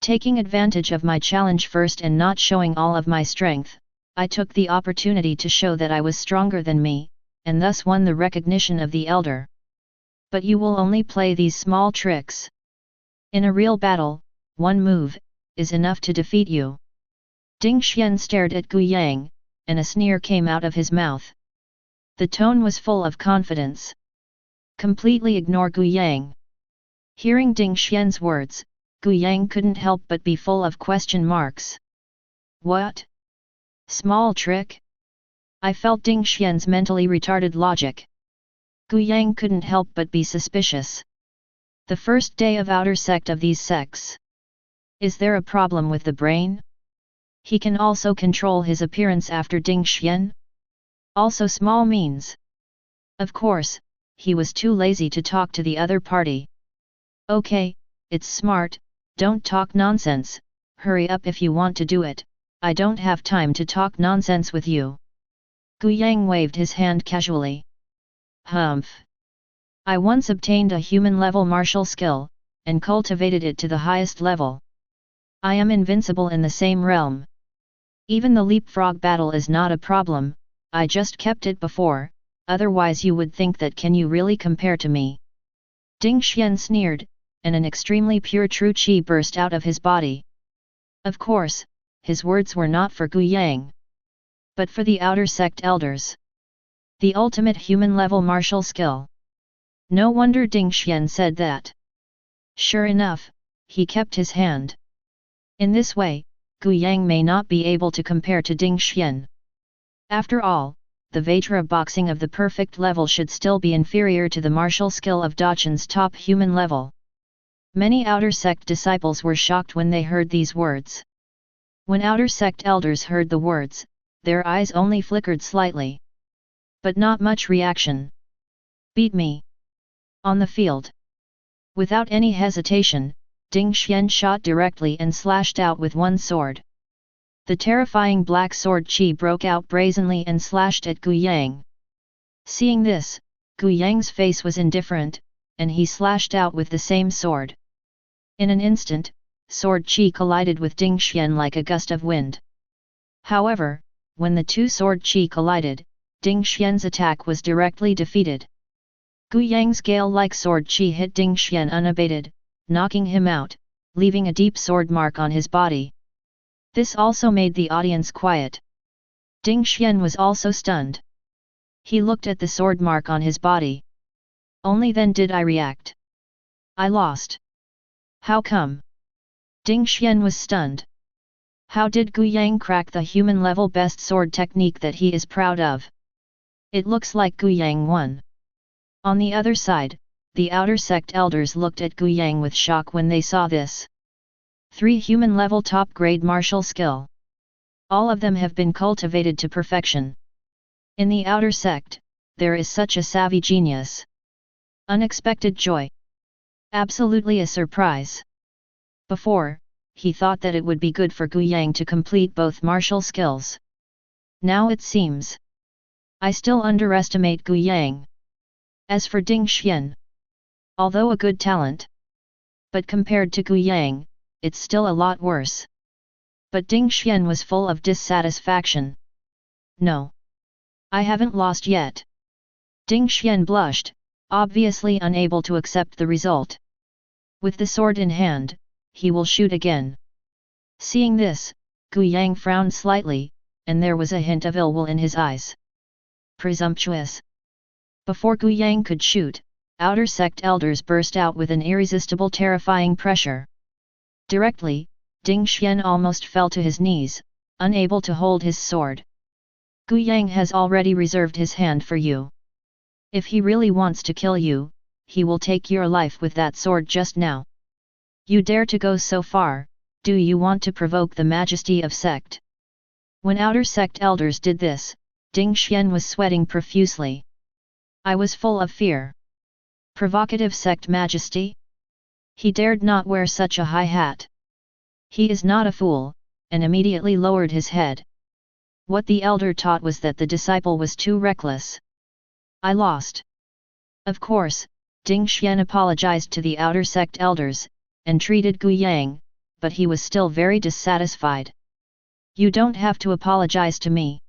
A: Taking advantage of my challenge first and not showing all of my strength, I took the opportunity to show that I was stronger than me, and thus won the recognition of the elder. But you will only play these small tricks. In a real battle, one move is enough to defeat you. Ding Xian stared at Gu Yang, and a sneer came out of his mouth. The tone was full of confidence. Completely ignore Gu Yang. Hearing Ding Xian's words, Gu Yang couldn't help but be full of question marks. What? Small trick? I felt Ding Xian's mentally retarded logic. Gu Yang couldn't help but be suspicious. The first day of outer sect of these sects. Is there a problem with the brain? He can also control his appearance after Ding Xian? Also small means. Of course, he was too lazy to talk to the other party. Okay, it's smart, don't talk nonsense, hurry up if you want to do it, I don't have time to talk nonsense with you. Gu Yang waved his hand casually. Humph. I once obtained a human-level martial skill, and cultivated it to the highest level. I am invincible in the same realm. Even the leapfrog battle is not a problem, I just kept it before, otherwise you would think that can you really compare to me? Ding Xian sneered, and an extremely pure true qi burst out of his body. Of course, his words were not for Gu Yang, but for the outer sect elders. The ultimate human-level martial skill. No wonder Ding Xian said that. Sure enough, he kept his hand. In this way, Gu Yang may not be able to compare to Ding Xian. After all, the Vajra boxing of the perfect level should still be inferior to the martial skill of Dachan's top human level. Many outer sect disciples were shocked when they heard these words. When outer sect elders heard the words, their eyes only flickered slightly. But not much reaction. Beat me. On the field. Without any hesitation, Ding Xian shot directly and slashed out with one sword. The terrifying black sword qi broke out brazenly and slashed at Gu Yang. Seeing this, Gu Yang's face was indifferent, and he slashed out with the same sword. In an instant, sword chi collided with Ding Xian like a gust of wind. However, when the two sword chi collided, Ding Xian's attack was directly defeated. Gu Yang's gale-like sword chi hit Ding Xian unabated, knocking him out, leaving a deep sword mark on his body. This also made the audience quiet. Ding Xian was also stunned. He looked at the sword mark on his body. Only then did I react. I lost. How come? Ding Xian was stunned. How did Gu Yang crack the human-level best sword technique that he is proud of? It looks like Gu Yang won. On the other side, the outer sect elders looked at Gu Yang with shock when they saw this. 3 human-level top-grade martial skill. All of them have been cultivated to perfection. In the outer sect, there is such a savvy genius. Unexpected joy. Absolutely a surprise. Before, he thought that it would be good for Gu Yang to complete both martial skills. Now it seems. I still underestimate Gu Yang. As for Ding Xian, although a good talent, but compared to Gu Yang, it's still a lot worse. But Ding Xian was full of dissatisfaction. No. I haven't lost yet. Ding Xian blushed, obviously unable to accept the result. With the sword in hand, he will shoot again. Seeing this, Gu Yang frowned slightly, and there was a hint of ill will in his eyes. Presumptuous. Before Gu Yang could shoot, outer sect elders burst out with an irresistible terrifying pressure. Directly, Ding Xian almost fell to his knees, unable to hold his sword. Gu Yang has already reserved his hand for you. If he really wants to kill you, he will take your life with that sword just now. You dare to go so far, do you want to provoke the majesty of sect? When outer sect elders did this, Ding Xian was sweating profusely. I was full of fear. Provocative sect majesty? He dared not wear such a high hat. He is not a fool, and immediately lowered his head. What the elder taught was that the disciple was too reckless. I lost. Of course, Ding Xian apologized to the outer sect elders, and treated Gu Yang, but he was still very dissatisfied. You don't have to apologize to me.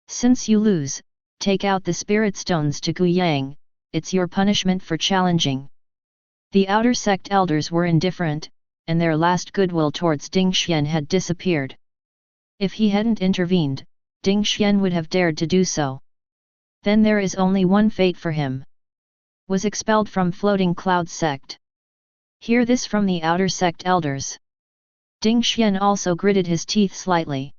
A: Since you lose, take out the spirit stones to Gu Yang, it's your punishment for challenging. The outer sect elders were indifferent, and their last goodwill towards Ding Xian had disappeared. If he hadn't intervened, Ding Xian would have dared to do so. Then there is only one fate for him. Was expelled from Floating Cloud sect. Hear this from the outer sect elders. Ding Xian also gritted his teeth slightly.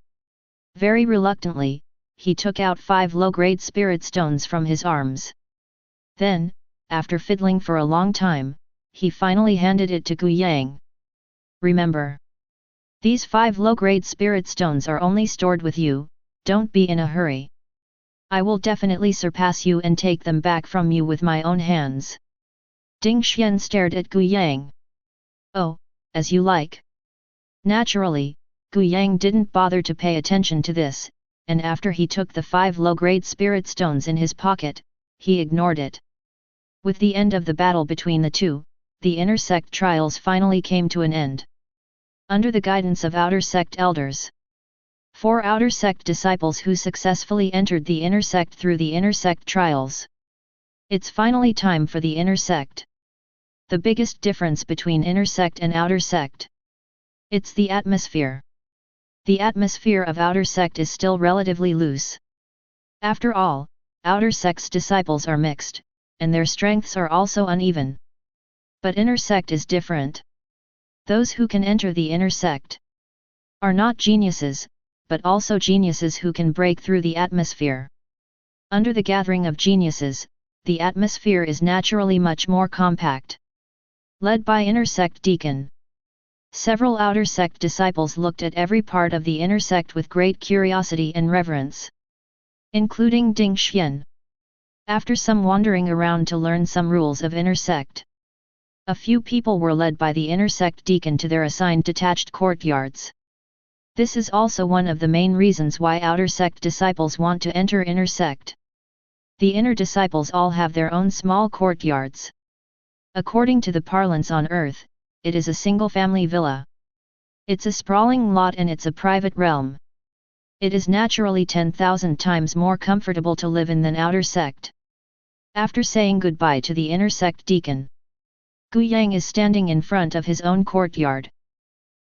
A: Very reluctantly, he took out 5 low-grade spirit stones from his arms. Then, after fiddling for a long time, he finally handed it to Gu Yang. Remember. These 5 low-grade spirit stones are only stored with you, don't be in a hurry. I will definitely surpass you and take them back from you with my own hands. Ding Xian stared at Gu Yang. Oh, as you like. Naturally, Gu Yang didn't bother to pay attention to this, and after he took the 5 low-grade spirit stones in his pocket, he ignored it. With the end of the battle between the two, the inner sect trials finally came to an end. Under the guidance of outer sect elders, 4 outer sect disciples who successfully entered the inner sect through the inner sect trials. It's finally time for the inner sect. The biggest difference between inner sect and outer sect. It's the atmosphere. The atmosphere of outer sect is still relatively loose. After all, outer sect's disciples are mixed, and their strengths are also uneven. But inner sect is different. Those who can enter the inner sect are not geniuses, but also geniuses who can break through the atmosphere. Under the gathering of geniuses, the atmosphere is naturally much more compact. Led by inner sect deacon. Several outer sect disciples looked at every part of the inner sect with great curiosity and reverence, including Ding Xian. After some wandering around to learn some rules of inner sect, a few people were led by the inner sect deacon to their assigned detached courtyards. This is also one of the main reasons why outer sect disciples want to enter inner sect. The inner disciples all have their own small courtyards. According to the parlance on earth, it is a single-family villa. It's a sprawling lot and it's a private realm. It is naturally 10,000 times more comfortable to live in than outer sect. After saying goodbye to the inner sect deacon, Gu Yang is standing in front of his own courtyard.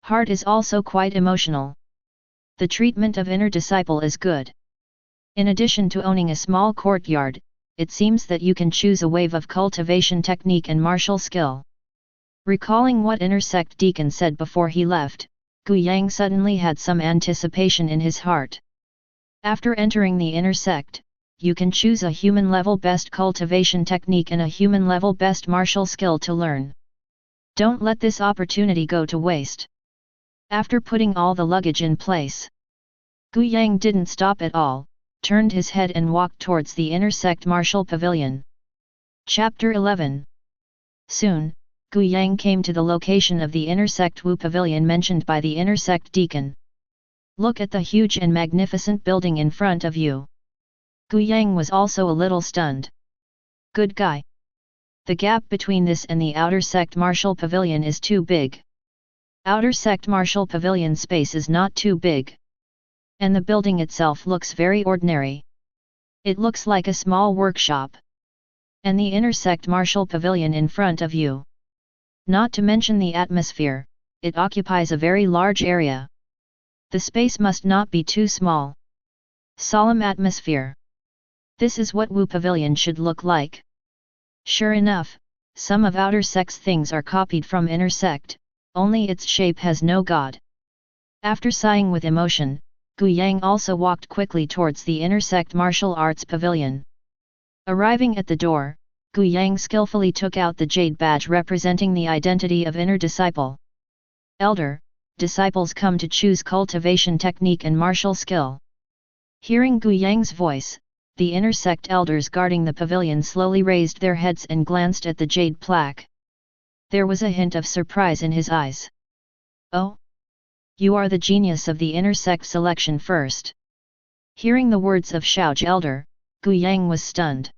A: Heart is also quite emotional. The treatment of inner disciple is good. In addition to owning a small courtyard, it seems that you can choose a wave of cultivation technique and martial skill. Recalling what inner sect deacon said before he left, Gu Yang suddenly had some anticipation in his heart. After entering the inner sect, you can choose a human-level best cultivation technique and a human-level best martial skill to learn. Don't let this opportunity go to waste. After putting all the luggage in place, Gu Yang didn't stop at all, turned his head and walked towards the inner sect martial pavilion. Chapter 11. Soon, Gu Yang came to the location of the inner sect Wu pavilion mentioned by the inner sect deacon. Look at the huge and magnificent building in front of you. Gu Yang was also a little stunned. Good guy. The gap between this and the outer sect martial pavilion is too big. Outer sect martial pavilion space is not too big. And the building itself looks very ordinary. It looks like a small workshop. And the inner sect martial pavilion in front of you. Not to mention the atmosphere, it occupies a very large area. The space must not be too small. Solemn atmosphere. This is what Wu Pavilion should look like. Sure enough, some of outer sect's things are copied from inner sect, only its shape has no god. After sighing with emotion, Gu Yang also walked quickly towards the inner sect martial arts pavilion. Arriving at the door, Gu Yang skillfully took out the jade badge representing the identity of inner disciple. Elder, disciples come to choose cultivation technique and martial skill. Hearing Gu Yang's voice, the inner sect elders guarding the pavilion slowly raised their heads and glanced at the jade plaque. There was a hint of surprise in his eyes. Oh? You are the genius of the inner sect selection first. Hearing the words of Shaoj elder, Gu Yang was stunned.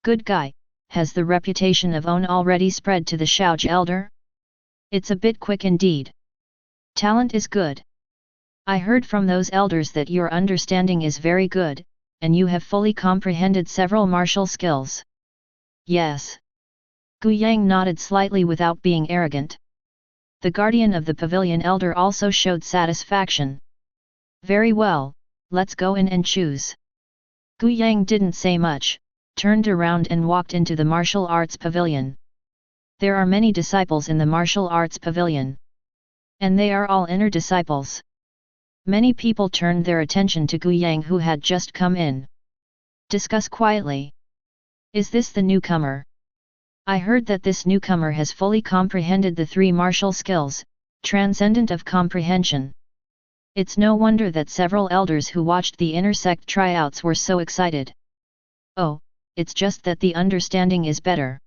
A: Good guy, has the reputation of Own already spread to the Shaoj elder? It's a bit quick indeed. Talent is good. I heard from those elders that your understanding is very good, and you have fully comprehended several martial skills. Yes. Gu Yang nodded slightly without being arrogant. The guardian of the pavilion elder also showed satisfaction. Very well, let's go in and choose. Gu Yang didn't say much, turned around and walked into the martial arts pavilion. There are many disciples in the martial arts pavilion. And they are all inner disciples. Many people turned their attention to Gu Yang who had just come in. Discuss quietly. Is this the newcomer? I heard that this newcomer has fully comprehended the three martial skills, transcendent of comprehension. It's no wonder that several elders who watched the inner sect tryouts were so excited. Oh, it's just that the understanding is better.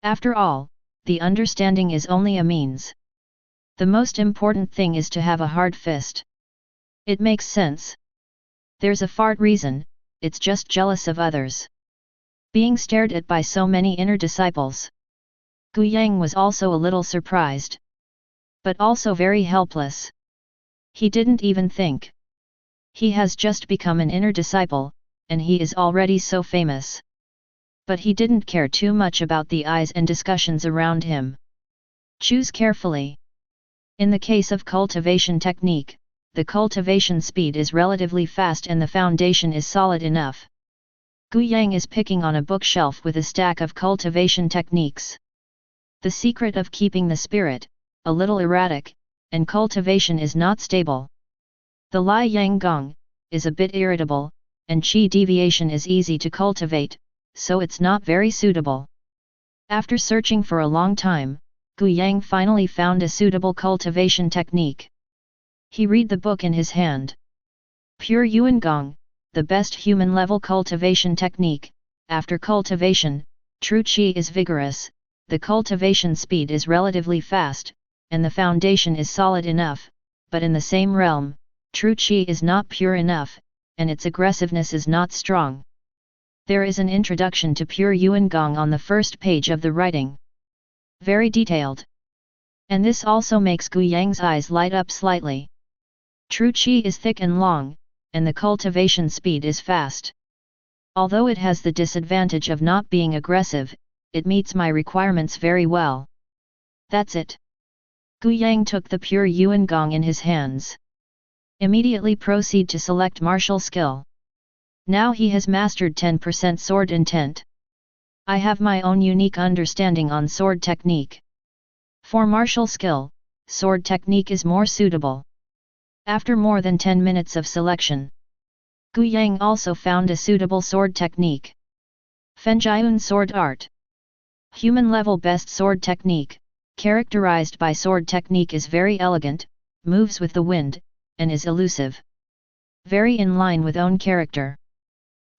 A: After all, the understanding is only a means. The most important thing is to have a hard fist. It makes sense. There's a fart reason, it's just jealous of others. Being stared at by so many inner disciples. Gu Yang was also a little surprised. But also very helpless. He didn't even think. He has just become an inner disciple, and he is already so famous. But he didn't care too much about the eyes and discussions around him. Choose carefully. In the case of cultivation technique, the cultivation speed is relatively fast and the foundation is solid enough. Gu Yang is picking on a bookshelf with a stack of cultivation techniques. The secret of keeping the spirit, a little erratic, and cultivation is not stable. The Lai Yang Gong, is a bit irritable, and Qi deviation is easy to cultivate, so it's not very suitable. After searching for a long time, Gu Yang finally found a suitable cultivation technique. He read the book in his hand. Pure Yuan Gong, the best human-level cultivation technique. After cultivation, true Qi is vigorous, the cultivation speed is relatively fast, and the foundation is solid enough, but in the same realm, true Qi is not pure enough, and its aggressiveness is not strong. There is an introduction to pure Yuan Gong on the first page of the writing. Very detailed. And this also makes Gu Yang's eyes light up slightly. True Qi is thick and long, and the cultivation speed is fast. Although it has the disadvantage of not being aggressive, it meets my requirements very well. That's it. Gu Yang took the pure Yuan Gong in his hands. Immediately proceed to select martial skill. Now he has mastered 10% sword intent. I have my own unique understanding on sword technique. For martial skill, sword technique is more suitable. After more than 10 minutes of selection, Gu Yang also found a suitable sword technique. Fenjiun Sword Art. Human level best sword technique, characterized by sword technique is very elegant, moves with the wind, and is elusive. Very in line with own character.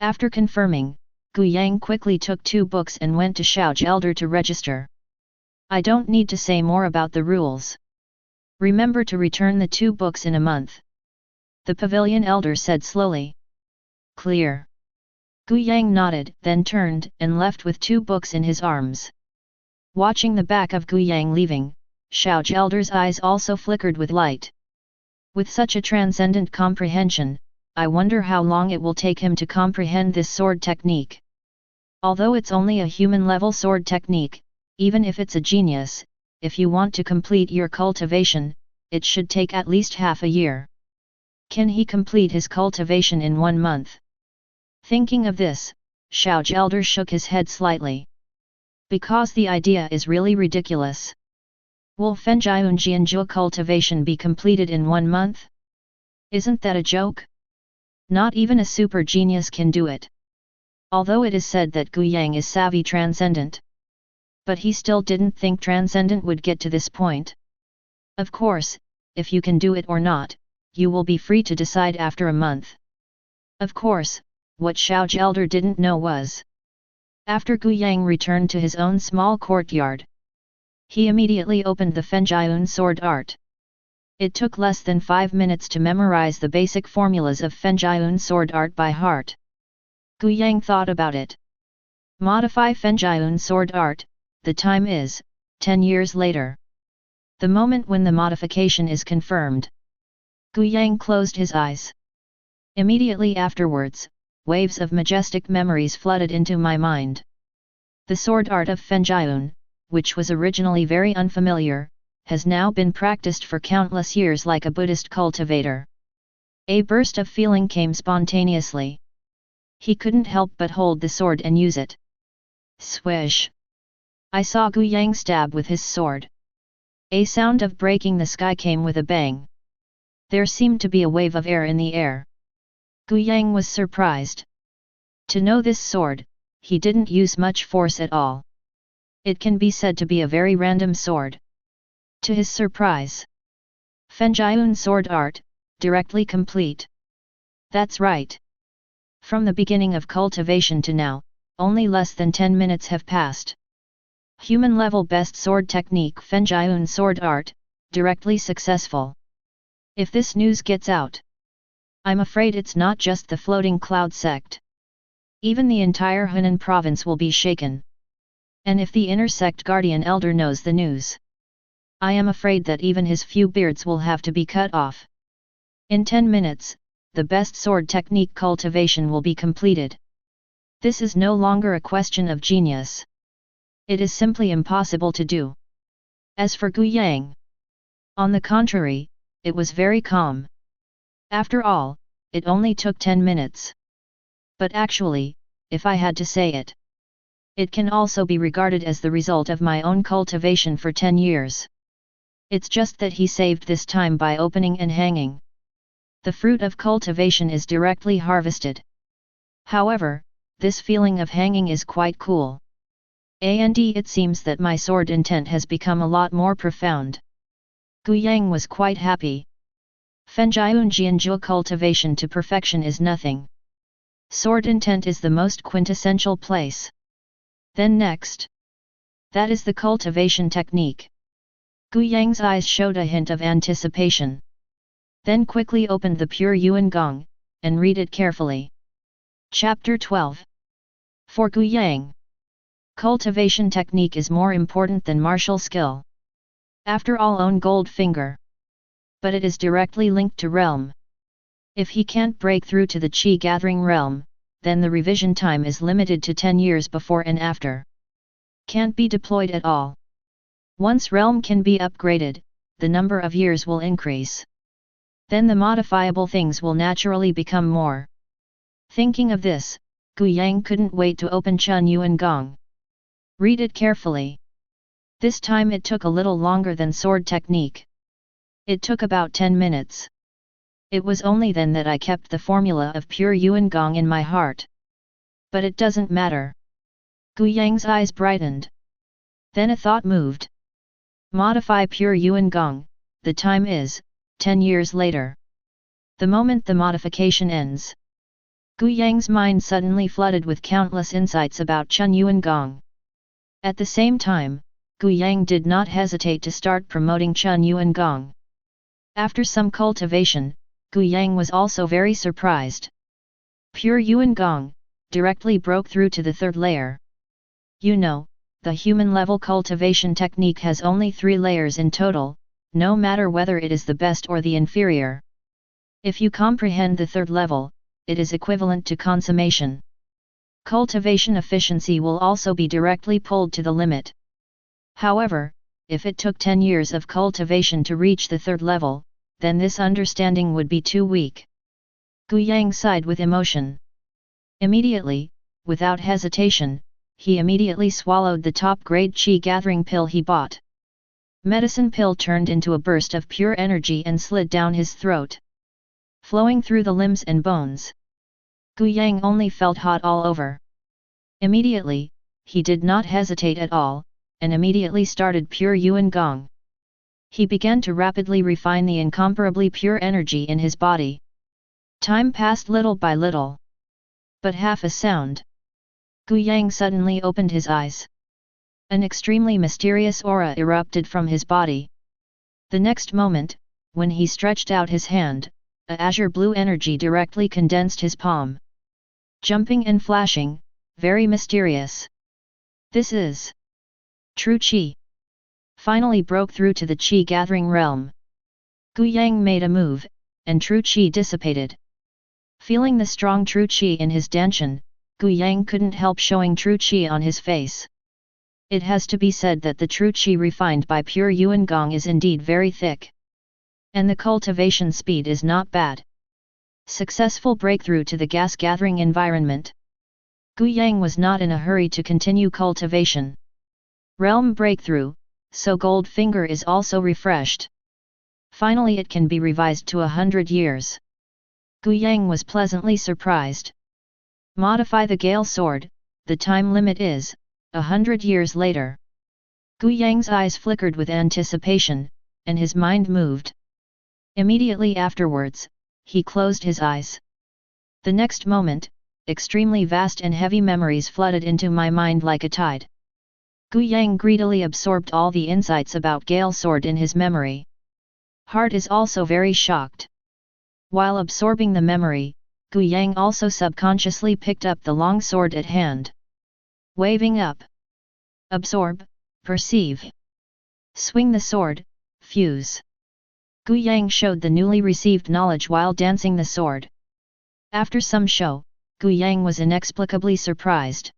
A: After confirming, Gu Yang quickly took 2 books and went to Shaoj Elder to register. I don't need to say more about the rules. Remember to return the 2 books in a month. The pavilion elder said slowly. Clear. Gu Yang nodded, then turned and left with 2 books in his arms. Watching the back of Gu Yang leaving, Shaoj Elder's eyes also flickered with light. With such a transcendent comprehension, I wonder how long it will take him to comprehend this sword technique. Although it's only a human-level sword technique, even if it's a genius, if you want to complete your cultivation, it should take at least half a year. Can he complete his cultivation in 1 month? Thinking of this, Shaoj Elder shook his head slightly. Because the idea is really ridiculous. Will Fenjiun Jianzhou cultivation be completed in 1 month? Isn't that a joke? Not even a super genius can do it. Although it is said that Gu Yang is savvy transcendent. But he still didn't think transcendent would get to this point. Of course, if you can do it or not, you will be free to decide after a month. Of course, what Shaoj Elder didn't know was, after Gu Yang returned to his own small courtyard, he immediately opened the Fenjiun Sword Art. It took less than 5 minutes to memorize the basic formulas of Fenjiun Sword Art by heart. Gu Yang thought about it. Modify Fenjiun Sword Art, the time is 10 years later. The moment when the modification is confirmed. Gu Yang closed his eyes. Immediately afterwards, waves of majestic memories flooded into my mind. The sword art of Fenjiun, which was originally very unfamiliar, has now been practiced for countless years like a Buddhist cultivator. A burst of feeling came spontaneously. He couldn't help but hold the sword and use it. Swish! I saw Gu Yang stab with his sword. A sound of breaking the sky came with a bang. There seemed to be a wave of air in the air. Gu Yang was surprised. To know this sword, he didn't use much force at all. It can be said to be a very random sword. To his surprise, Fenjiun Sword Art, directly complete. That's right. From the beginning of cultivation to now, only less than 10 minutes have passed. Human level best sword technique Fenjiun Sword Art, directly successful. If this news gets out, I'm afraid it's not just the floating cloud sect. Even the entire Hunan province will be shaken. And if the inner sect guardian elder knows the news, I am afraid that even his few beards will have to be cut off. In 10 minutes, the best sword technique cultivation will be completed. This is no longer a question of genius. It is simply impossible to do. As for Gu Yang, on the contrary, it was very calm. After all, it only took 10 minutes. But actually, if I had to say it, it can also be regarded as the result of my own cultivation for 10 years. It's just that he saved this time by opening and hanging. The fruit of cultivation is directly harvested. However, this feeling of hanging is quite cool. And it seems that my sword intent has become a lot more profound. Gu Yang was quite happy. Fenjiun Jianzhou cultivation to perfection is nothing. Sword intent is the most quintessential place. Then next, that is the cultivation technique. Gu Yang's eyes showed a hint of anticipation. Then quickly opened the pure Yuan Gong, and read it carefully. Chapter 12. For Gu Yang, cultivation technique is more important than martial skill. After all, own gold finger. But it is directly linked to realm. If he can't break through to the chi gathering realm, then the revision time is limited to 10 years before and after. Can't be deployed at all. Once realm can be upgraded, the number of years will increase. Then the modifiable things will naturally become more. Thinking of this, Gu Yang couldn't wait to open Chun Yuan Gong. Read it carefully. This time it took a little longer than sword technique. It took about 10 minutes. It was only then that I kept the formula of pure Yuan Gong in my heart. But it doesn't matter. Gu Yang's eyes brightened. Then a thought moved. Modify pure Yuan Gong, the time is 10 years later. The moment the modification ends. Gu Yang's mind suddenly flooded with countless insights about Chun Yuan Gong. At the same time, Gu Yang did not hesitate to start promoting Chun Yuan Gong. After some cultivation, Gu Yang was also very surprised. Pure Yuan Gong directly broke through to the third layer. You know, the human level cultivation technique has only 3 layers in total, no matter whether it is the best or the inferior. If you comprehend the third level, it is equivalent to consummation. Cultivation efficiency will also be directly pulled to the limit. However, if it took 10 years of cultivation to reach the third level, then this understanding would be too weak. Gu Yang sighed with emotion. Immediately, without hesitation, he immediately swallowed the top-grade chi gathering pill he bought. Medicine pill turned into a burst of pure energy and slid down his throat, flowing through the limbs and bones. Gu Yang only felt hot all over. Immediately, he did not hesitate at all, and immediately started pure Yuan Gong. He began to rapidly refine the incomparably pure energy in his body. Time passed little by little. But half a sound. Gu Yang suddenly opened his eyes. An extremely mysterious aura erupted from his body. The next moment, when he stretched out his hand, a azure blue energy directly condensed his palm. Jumping and flashing, very mysterious. This is true Qi. Finally broke through to the Qi gathering realm. Gu Yang made a move, and true Qi dissipated. Feeling the strong true Qi in his danshan, Gu Yang couldn't help showing true Qi on his face. It has to be said that the true Qi refined by pure Yuan Gong is indeed very thick. And the cultivation speed is not bad. Successful breakthrough to the gas-gathering environment. Gu Yang was not in a hurry to continue cultivation. Realm breakthrough, so gold finger is also refreshed. Finally it can be revised to 100 years. Gu Yang was pleasantly surprised. Modify the Gale Sword, the time limit is 100 years later. Gu Yang's eyes flickered with anticipation, and his mind moved. Immediately afterwards, he closed his eyes. The next moment, extremely vast and heavy memories flooded into my mind like a tide. Gu Yang greedily absorbed all the insights about Gale Sword in his memory. Heart is also very shocked. While absorbing the memory, Gu Yang also subconsciously picked up the long sword at hand. Waving up. Absorb, perceive. Swing the sword, fuse. Gu Yang showed the newly received knowledge while dancing the sword. After some show, Gu Yang was inexplicably surprised.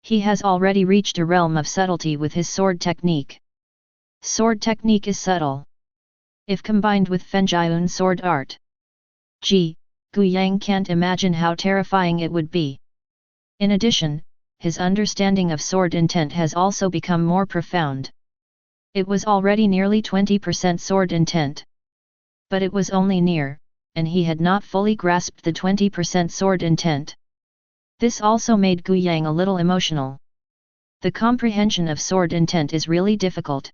A: He has already reached a realm of subtlety with his sword technique. Sword technique is subtle. If combined with Fenjiun sword art, Gu Yang can't imagine how terrifying it would be. In addition, his understanding of sword intent has also become more profound. It was already nearly 20% sword intent. But it was only near, and he had not fully grasped the 20% sword intent. This also made Gu Yang a little emotional. The comprehension of sword intent is really difficult.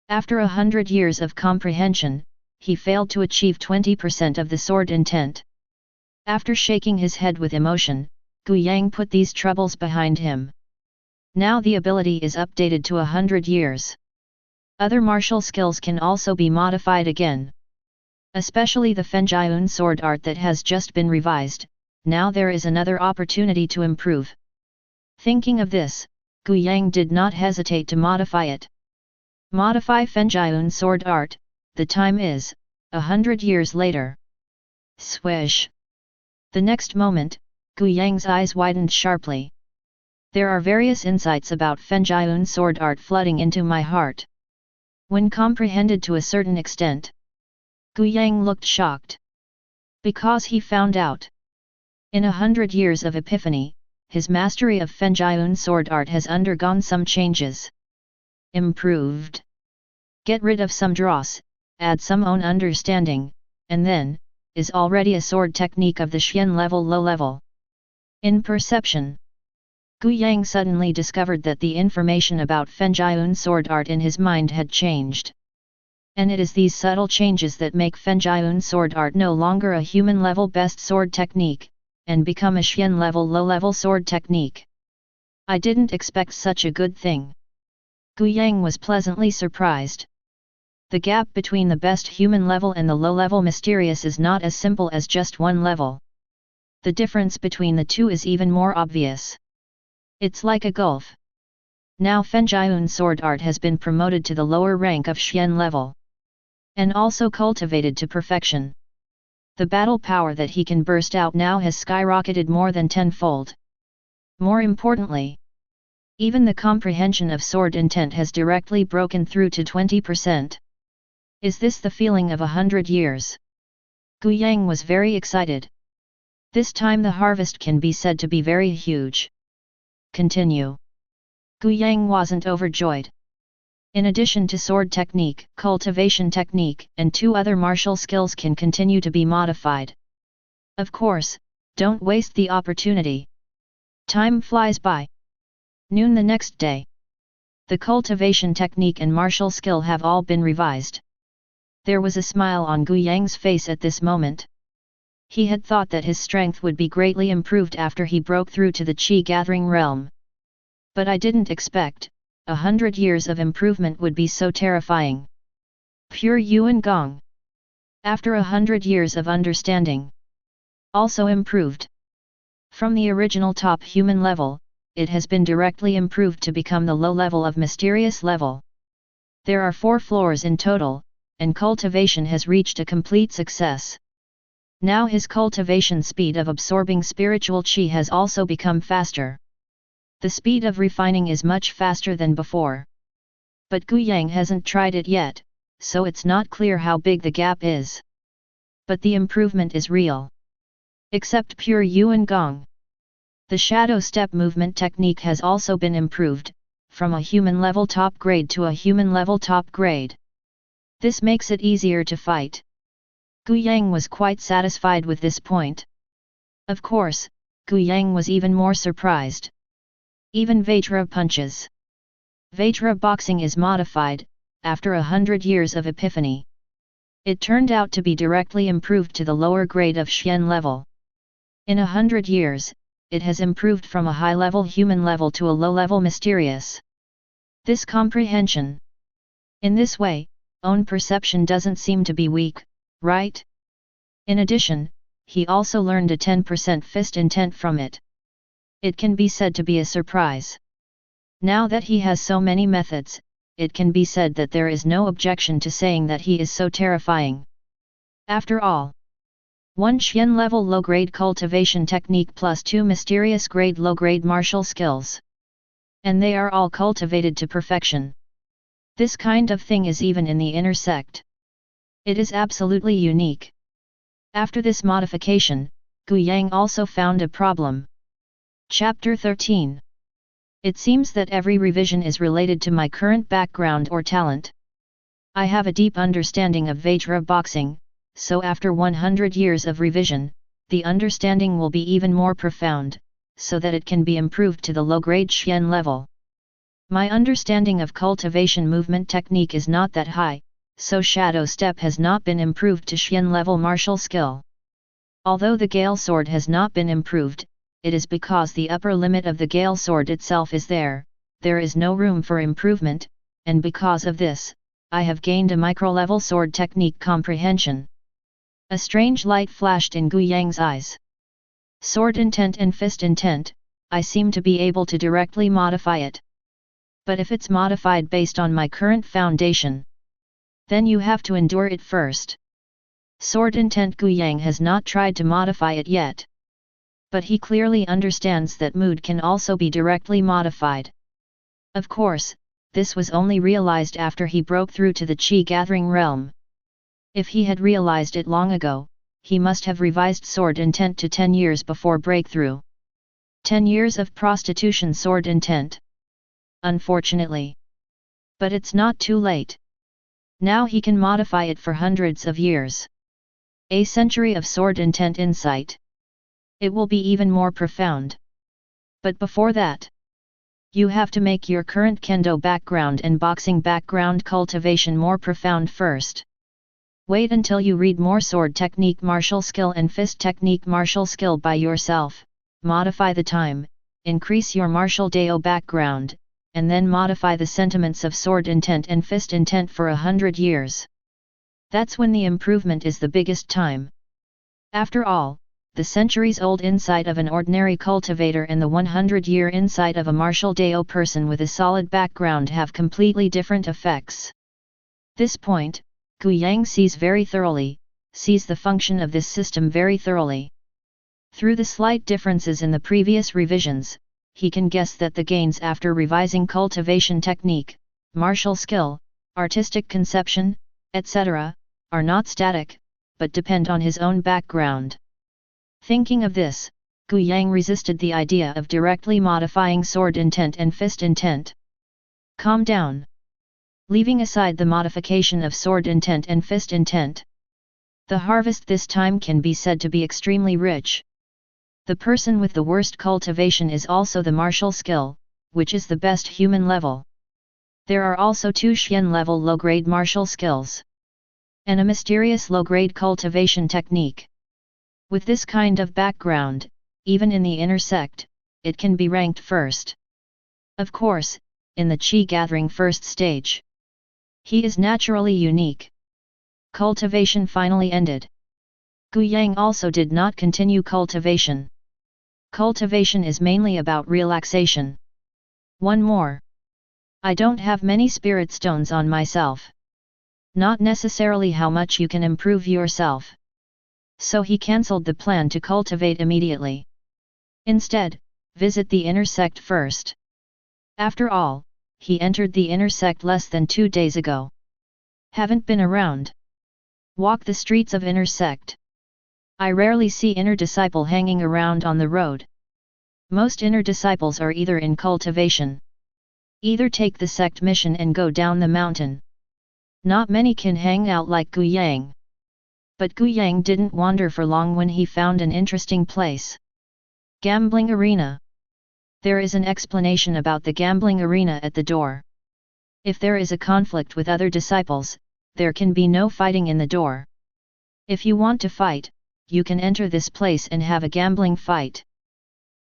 A: After 100 years of comprehension, he failed to achieve 20% of the sword intent. After shaking his head with emotion, Gu Yang put these troubles behind him. Now the ability is updated to 100 years. Other martial skills can also be modified again. Especially the Fenjiun sword art that has just been revised, now there is another opportunity to improve. Thinking of this, Gu Yang did not hesitate to modify it. Modify Fenjiun sword art, the time is 100 years later. Swish. The next moment, Gu Yang's eyes widened sharply. There are various insights about Fenjiun sword art flooding into my heart. When comprehended to a certain extent, Gu Yang looked shocked. Because he found out. In 100 years of epiphany, his mastery of Fenjiun sword art has undergone some changes. Improved. Get rid of some dross, add some own understanding, and then, is already a sword technique of the Xian level low level. In perception, Gu Yang suddenly discovered that the information about Fenjiun sword art in his mind had changed. And it is these subtle changes that make Fenjiun sword art no longer a human level best sword technique, and become a Xian level low level sword technique. I didn't expect such a good thing. Gu Yang was pleasantly surprised. The gap between the best human level and the low level mysterious is not as simple as just one level. The difference between the two is even more obvious. It's like a gulf. Now Fenjiun sword art has been promoted to the lower rank of Xian level. And also cultivated to perfection. The battle power that he can burst out now has skyrocketed more than tenfold. More importantly, even the comprehension of sword intent has directly broken through to 20%. Is this the feeling of 100 years? Gu Yang was very excited. This time the harvest can be said to be very huge. Continue. Gu Yang wasn't overjoyed. In addition to sword technique, cultivation technique, and 2 other martial skills can continue to be modified. Of course, don't waste the opportunity. Time flies by. Noon the next day. The cultivation technique and martial skill have all been revised. There was a smile on Gu Yang's face at this moment. He had thought that his strength would be greatly improved after he broke through to the Qi gathering realm. But I didn't expect 100 years of improvement would be so terrifying. Pure Yuan Gong. After 100 years of understanding. Also improved. From the original top human level, it has been directly improved to become the low level of mysterious level. There are 4 floors in total, and cultivation has reached a complete success. Now his cultivation speed of absorbing spiritual qi has also become faster. The speed of refining is much faster than before. But Gu Yang hasn't tried it yet, so it's not clear how big the gap is. But the improvement is real. Except pure Yuan Gong. The shadow step movement technique has also been improved, from a human level top grade to a human level top grade. This makes it easier to fight. Gu Yang was quite satisfied with this point. Of course, Gu Yang was even more surprised. Even Vajra punches. Vajra boxing is modified, after 100 years of epiphany. It turned out to be directly improved to the lower grade of Xian level. In 100 years, it has improved from a high-level human level to a low-level mysterious. This comprehension. In this way, own perception doesn't seem to be weak, right? In addition, he also learned a 10% fist intent from it. It can be said to be a surprise. Now that he has so many methods, it can be said that there is no objection to saying that he is so terrifying. After all, 1 Xian level low-grade cultivation technique plus 2 mysterious grade low-grade martial skills. And they are all cultivated to perfection. This kind of thing is even in the inner sect. It is absolutely unique. After this modification, Gu Yang also found a problem. Chapter 13. It seems that every revision is related to my current background or talent. I have a deep understanding of Vajra boxing, so after 100 years of revision, the understanding will be even more profound, so that it can be improved to the low-grade Xian level. My understanding of cultivation movement technique is not that high, so shadow step has not been improved to Xian level martial skill. Although the Gale sword has not been improved, it is because the upper limit of the Gale sword itself is there is no room for improvement, and because of this, I have gained a micro-level sword technique comprehension. A strange light flashed in Gu Yang's eyes. Sword intent and fist intent, I seem to be able to directly modify it. But if it's modified based on my current foundation, then you have to endure it first. Sword intent Gu Yang has not tried to modify it yet. But he clearly understands that mood can also be directly modified. Of course, this was only realized after he broke through to the Qi gathering realm. If he had realized it long ago, he must have revised sword intent to 10 years before breakthrough. 10 years of prostitution sword intent. Unfortunately. But it's not too late. Now he can modify it for hundreds of years. A century of sword intent insight. It will be even more profound. But before that, you have to make your current kendo background and boxing background cultivation more profound first. Wait until you read more sword technique martial skill and fist technique martial skill by yourself, modify the time, increase your martial Dao background, and then modify the sentiments of sword intent and fist intent for 100 years. That's when the improvement is the biggest time. After all, the centuries-old insight of an ordinary cultivator and the 100-year insight of a martial Dao person with a solid background have completely different effects. This point, Gu Yang sees very thoroughly, sees the function of this system very thoroughly. Through the slight differences in the previous revisions, he can guess that the gains after revising cultivation technique, martial skill, artistic conception, etc., are not static, but depend on his own background. Thinking of this, Gu Yang resisted the idea of directly modifying sword intent and fist intent. Calm down. Leaving aside the modification of sword intent and fist intent, the harvest this time can be said to be extremely rich. The person with the worst cultivation is also the martial skill, which is the best human level. There are also 2 Xian level low-grade martial skills, and a mysterious low-grade cultivation technique. With this kind of background, even in the inner sect, it can be ranked first. Of course, in the Qi gathering first stage, he is naturally unique. Cultivation finally ended. Gu Yang also did not continue cultivation. Cultivation is mainly about relaxation. One more. I don't have many spirit stones on myself. Not necessarily how much you can improve yourself. So he cancelled the plan to cultivate immediately. Instead, visit the inner sect first. After all, he entered the inner sect less than 2 days ago. Haven't been around. Walk the streets of inner sect. I rarely see inner disciple hanging around on the road. Most inner disciples are either in cultivation. Either take the sect mission and go down the mountain. Not many can hang out like Gu Yang. But Gu Yang didn't wander for long when he found an interesting place. Gambling arena. There is an explanation about the gambling arena at the door. If there is a conflict with other disciples, there can be no fighting in the door. If you want to fight, you can enter this place and have a gambling fight.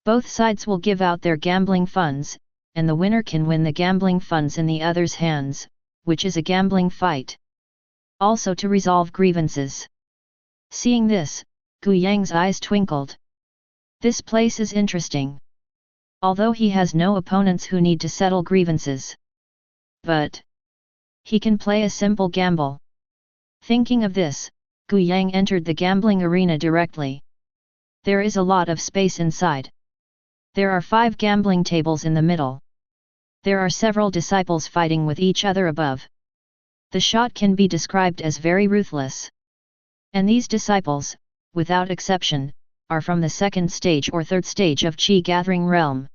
A: Both sides will give out their gambling funds, and the winner can win the gambling funds in the other's hands, which is a gambling fight. Also to resolve grievances. Seeing this, Gu Yang's eyes twinkled. This place is interesting. Although he has no opponents who need to settle grievances. But he can play a simple gamble. Thinking of this, Gu Yang entered the gambling arena directly. There is a lot of space inside. There are 5 gambling tables in the middle. There are several disciples fighting with each other above. The shot can be described as very ruthless. And these disciples, without exception, are from the 2nd stage or 3rd stage of Qi gathering realm.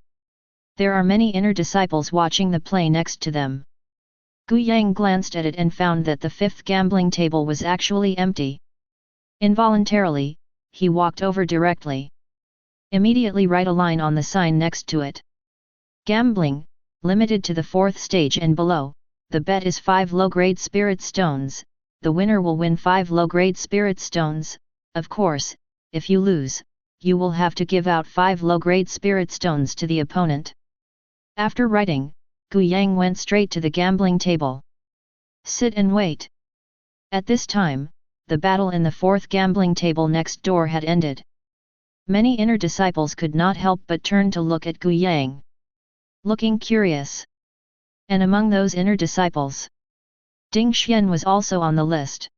A: There are many inner disciples watching the play next to them. Gu Yang glanced at it and found that the 5th gambling table was actually empty. Involuntarily, he walked over directly. Immediately write a line on the sign next to it. Gambling, limited to the 4th stage and below, the bet is 5 low-grade spirit stones, the winner will win 5 low-grade spirit stones. Of course, if you lose, you will have to give out 5 low-grade spirit stones to the opponent. After writing, Gu Yang went straight to the gambling table. Sit and wait. At this time, the battle in the 4th gambling table next door had ended. Many inner disciples could not help but turn to look at Gu Yang. Looking curious. And among those inner disciples, Ding Xian was also on the list.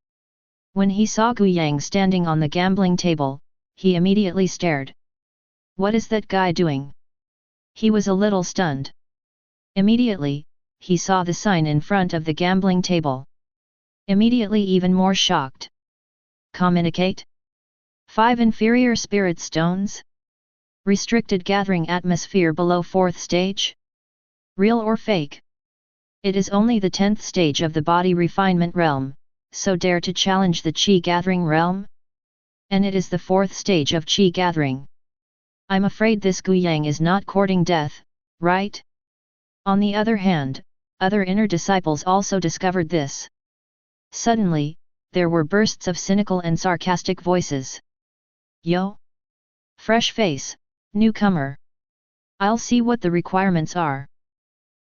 A: When he saw Gu Yang standing on the gambling table, he immediately stared. What is that guy doing? He was a little stunned. Immediately, he saw the sign in front of the gambling table. Immediately even more shocked. Communicate? 5 inferior spirit stones? Restricted gathering atmosphere below 4th stage? Real or fake? It is only the 10th stage of the body refinement realm, so dare to challenge the Qi gathering realm? And it is the 4th stage of Qi gathering. I'm afraid this Gu Yang is not courting death, right? On the other hand, other inner disciples also discovered this. Suddenly, there were bursts of cynical and sarcastic voices. Yo! Fresh face, newcomer. I'll see what the requirements are.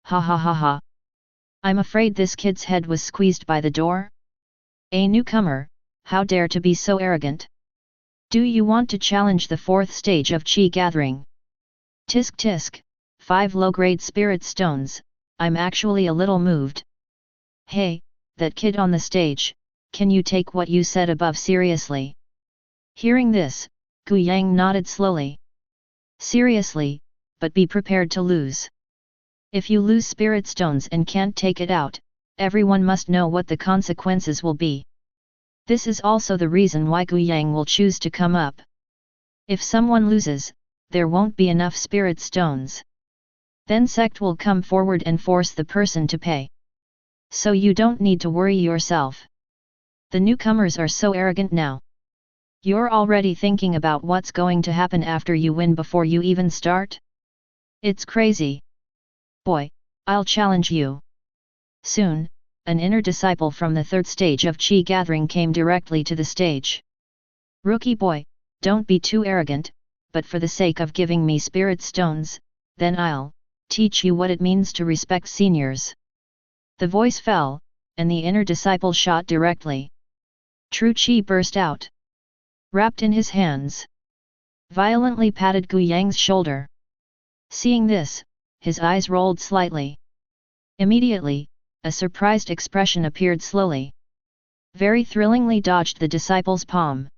A: Ha ha ha ha. I'm afraid this kid's head was squeezed by the door? A newcomer, how dare to be so arrogant? Do you want to challenge the 4th stage of Qi gathering? Tisk tisk, 5 low-grade spirit stones, I'm actually a little moved. Hey, that kid on the stage, can you take what you said above seriously? Hearing this, Gu Yang nodded slowly. Seriously, but be prepared to lose. If you lose spirit stones and can't take it out, everyone must know what the consequences will be. This is also the reason why Gu Yang will choose to come up. If someone loses, there won't be enough spirit stones. Then sect will come forward and force the person to pay. So you don't need to worry yourself. The newcomers are so arrogant now. You're already thinking about what's going to happen after you win before you even start? It's crazy. Boy, I'll challenge you. Soon, an inner disciple from the 3rd stage of Qi gathering came directly to the stage. Rookie boy, don't be too arrogant, but for the sake of giving me spirit stones, then I'll teach you what it means to respect seniors. The voice fell, and the inner disciple shot directly. True Qi burst out. Wrapped in his hands. Violently patted Gu Yang's shoulder. Seeing this, his eyes rolled slightly. Immediately, a surprised expression appeared slowly. Very thrillingly dodged the disciple's palm.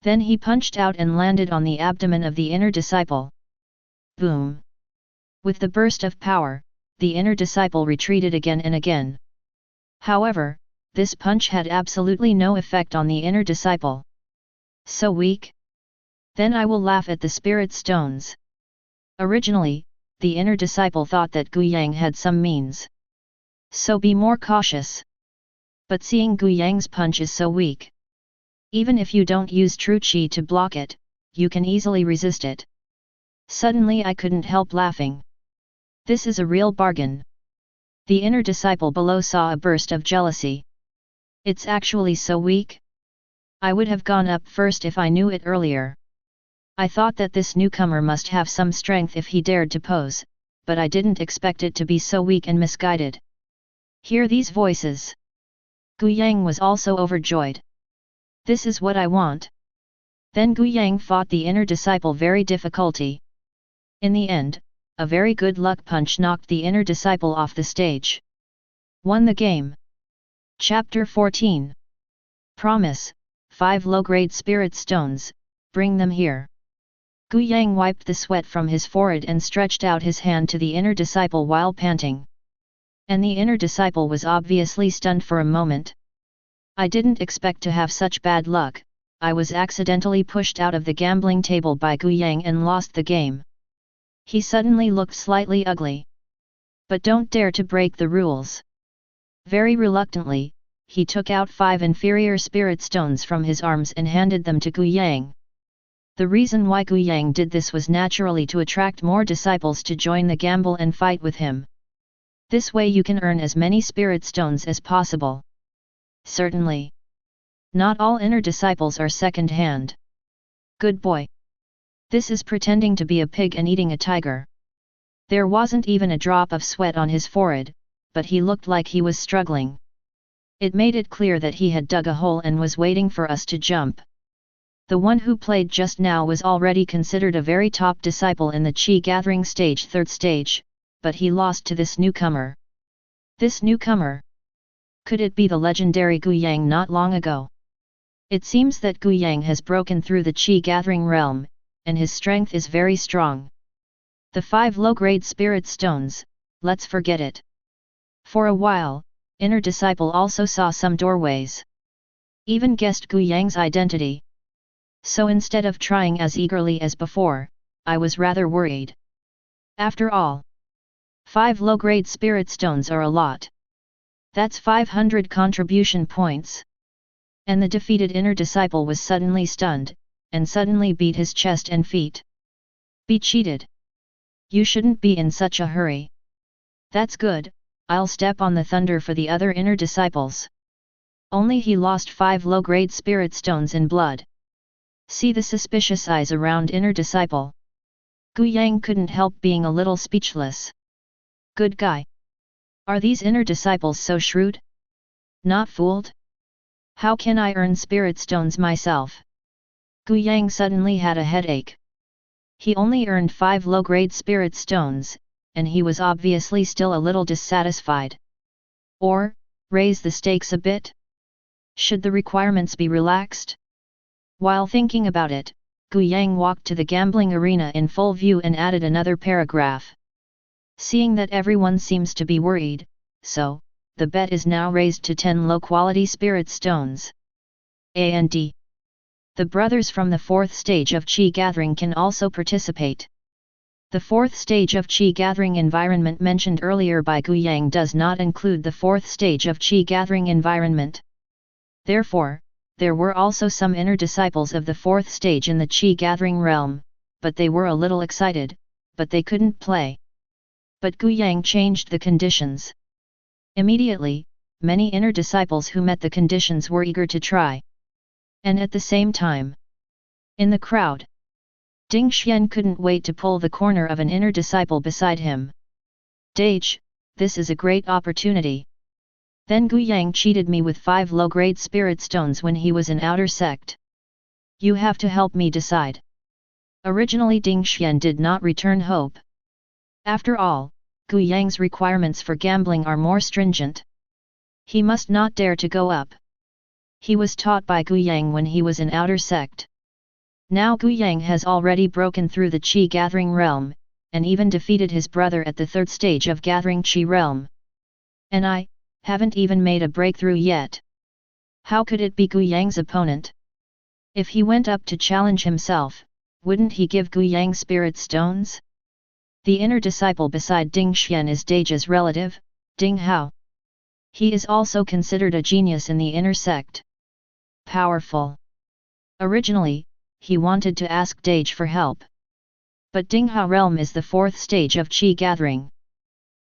A: Then he punched out and landed on the abdomen of the inner disciple. Boom! With the burst of power, the inner disciple retreated again and again. However, this punch had absolutely no effect on the inner disciple. So weak? Then I will laugh at the spirit stones. Originally, the inner disciple thought that Gu Yang had some means. So be more cautious. But seeing Gu Yang's punch is so weak. Even if you don't use true Qi to block it, you can easily resist it. Suddenly I couldn't help laughing. This is a real bargain. The inner disciple below saw a burst of jealousy. It's actually so weak? I would have gone up first if I knew it earlier. I thought that this newcomer must have some strength if he dared to pose, but I didn't expect it to be so weak and misguided. Hear these voices. Gu Yang was also overjoyed. This is what I want. Then Gu Yang fought the inner disciple very difficulty. In the end, a very good luck punch knocked the inner disciple off the stage. Won the game. Chapter 14. Promise, 5 low-grade spirit stones, bring them here. Gu Yang wiped the sweat from his forehead and stretched out his hand to the inner disciple while panting. And the inner disciple was obviously stunned for a moment. I didn't expect to have such bad luck. I was accidentally pushed out of the gambling table by Gu Yang and lost the game. He suddenly looked slightly ugly. But don't dare to break the rules. Very reluctantly, he took out 5 inferior spirit stones from his arms and handed them to Gu Yang. The reason why Gu Yang did this was naturally to attract more disciples to join the gamble and fight with him. This way you can earn as many spirit stones as possible. Certainly. Not all inner disciples are second-hand. Good boy. This is pretending to be a pig and eating a tiger. There wasn't even a drop of sweat on his forehead, but he looked like he was struggling. It made it clear that he had dug a hole and was waiting for us to jump. The one who played just now was already considered a very top disciple in the Qi gathering stage, 3rd stage, but he lost to this newcomer. This newcomer. Could it be the legendary Gu Yang not long ago? It seems that Gu Yang has broken through the Qi gathering realm, and his strength is very strong. The 5 low-grade spirit stones, let's forget it. For a while, inner disciple also saw some doorways. Even guessed Gu Yang's identity. So instead of trying as eagerly as before, I was rather worried. After all, 5 low-grade spirit stones are a lot. That's 500 contribution points. And the defeated inner disciple was suddenly stunned, and suddenly beat his chest and feet. Be cheated. You shouldn't be in such a hurry. That's good, I'll step on the thunder for the other inner disciples. Only he lost 5 low-grade spirit stones in blood. See the suspicious eyes around inner disciple. Gu Yang couldn't help being a little speechless. Good guy. Are these inner disciples so shrewd? Not fooled? How can I earn spirit stones myself? Gu Yang suddenly had a headache. He only earned 5 low-grade spirit stones, and he was obviously still a little dissatisfied. Or, raise the stakes a bit? Should the requirements be relaxed? While thinking about it, Gu Yang walked to the gambling arena in full view and added another paragraph. Seeing that everyone seems to be worried, so, the bet is now raised to 10 low-quality spirit stones. And the brothers from the 4th stage of Qi gathering can also participate. The 4th stage of Qi gathering environment mentioned earlier by Gu Yang does not include the 4th stage of Qi gathering environment. Therefore, there were also some inner disciples of the 4th stage in the Qi gathering realm, but they were a little excited, but they couldn't play. But Gu Yang changed the conditions. Immediately, many inner disciples who met the conditions were eager to try. And at the same time, in the crowd, Ding Xian couldn't wait to pull the corner of an inner disciple beside him. Dage, this is a great opportunity. Then Gu Yang cheated me with 5 low-grade spirit stones when he was in outer sect. You have to help me decide. Originally Ding Xian did not return hope. After all, Gu Yang's requirements for gambling are more stringent. He must not dare to go up. He was taught by Gu Yang when he was in outer sect. Now Gu Yang has already broken through the Qi gathering realm, and even defeated his brother at the 3rd stage of gathering Qi realm. And I haven't even made a breakthrough yet. How could it be Gu Yang's opponent? If he went up to challenge himself, wouldn't he give Gu Yang spirit stones? The inner disciple beside Ding Xian is Dage's relative, Ding Hao. He is also considered a genius in the inner sect. Powerful. Originally, he wanted to ask Dage for help. But Ding Hao realm is the 4th stage of Qi gathering.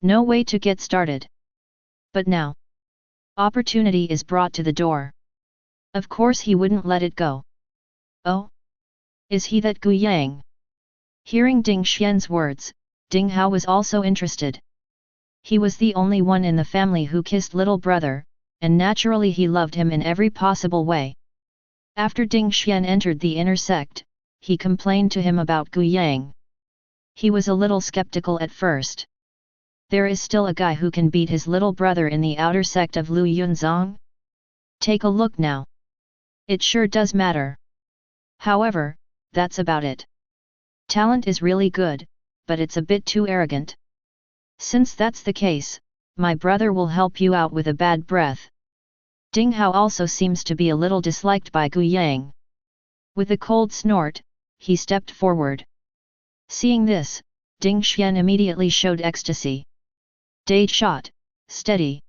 A: No way to get started. But now, opportunity is brought to the door. Of course he wouldn't let it go. Oh? Is he that Gu Yang? Hearing Ding Xian's words, Ding Hao was also interested. He was the only one in the family who kissed little brother, and naturally he loved him in every possible way. After Ding Xian entered the inner sect, he complained to him about Gu Yang. He was a little skeptical at first. There is still a guy who can beat his little brother in the outer sect of Lu Yunzong? Take a look now. It sure does matter. However, that's about it. Talent is really good, but it's a bit too arrogant. Since that's the case, my brother will help you out with a bad breath. Ding Hao also seems to be a little disliked by Gu Yang. With a cold snort, he stepped forward. Seeing this, Ding Xian immediately showed ecstasy. Dage shot, steady.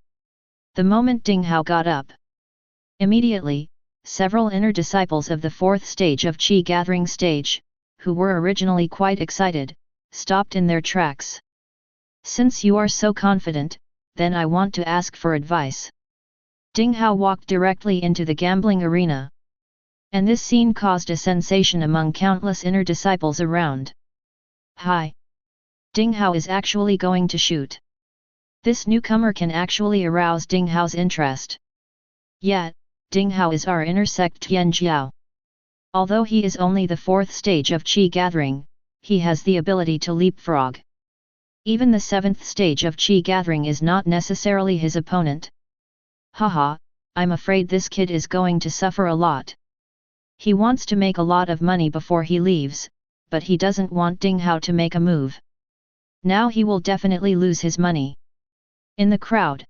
A: The moment Ding Hao got up, immediately, several inner disciples of the 4th stage of Qi gathering stage, who were originally quite excited, stopped in their tracks. Since you are so confident, then I want to ask for advice. Ding Hao walked directly into the gambling arena. And this scene caused a sensation among countless inner disciples around. Hi! Ding Hao is actually going to shoot. This newcomer can actually arouse Ding Hao's interest. Yet, Ding Hao is our inner sect Tian Jiao. Although he is only the 4th stage of Qi gathering, he has the ability to leapfrog. Even the 7th stage of Qi gathering is not necessarily his opponent. Haha, I'm afraid this kid is going to suffer a lot. He wants to make a lot of money before he leaves, but he doesn't want Ding Hao to make a move. Now he will definitely lose his money. In the crowd,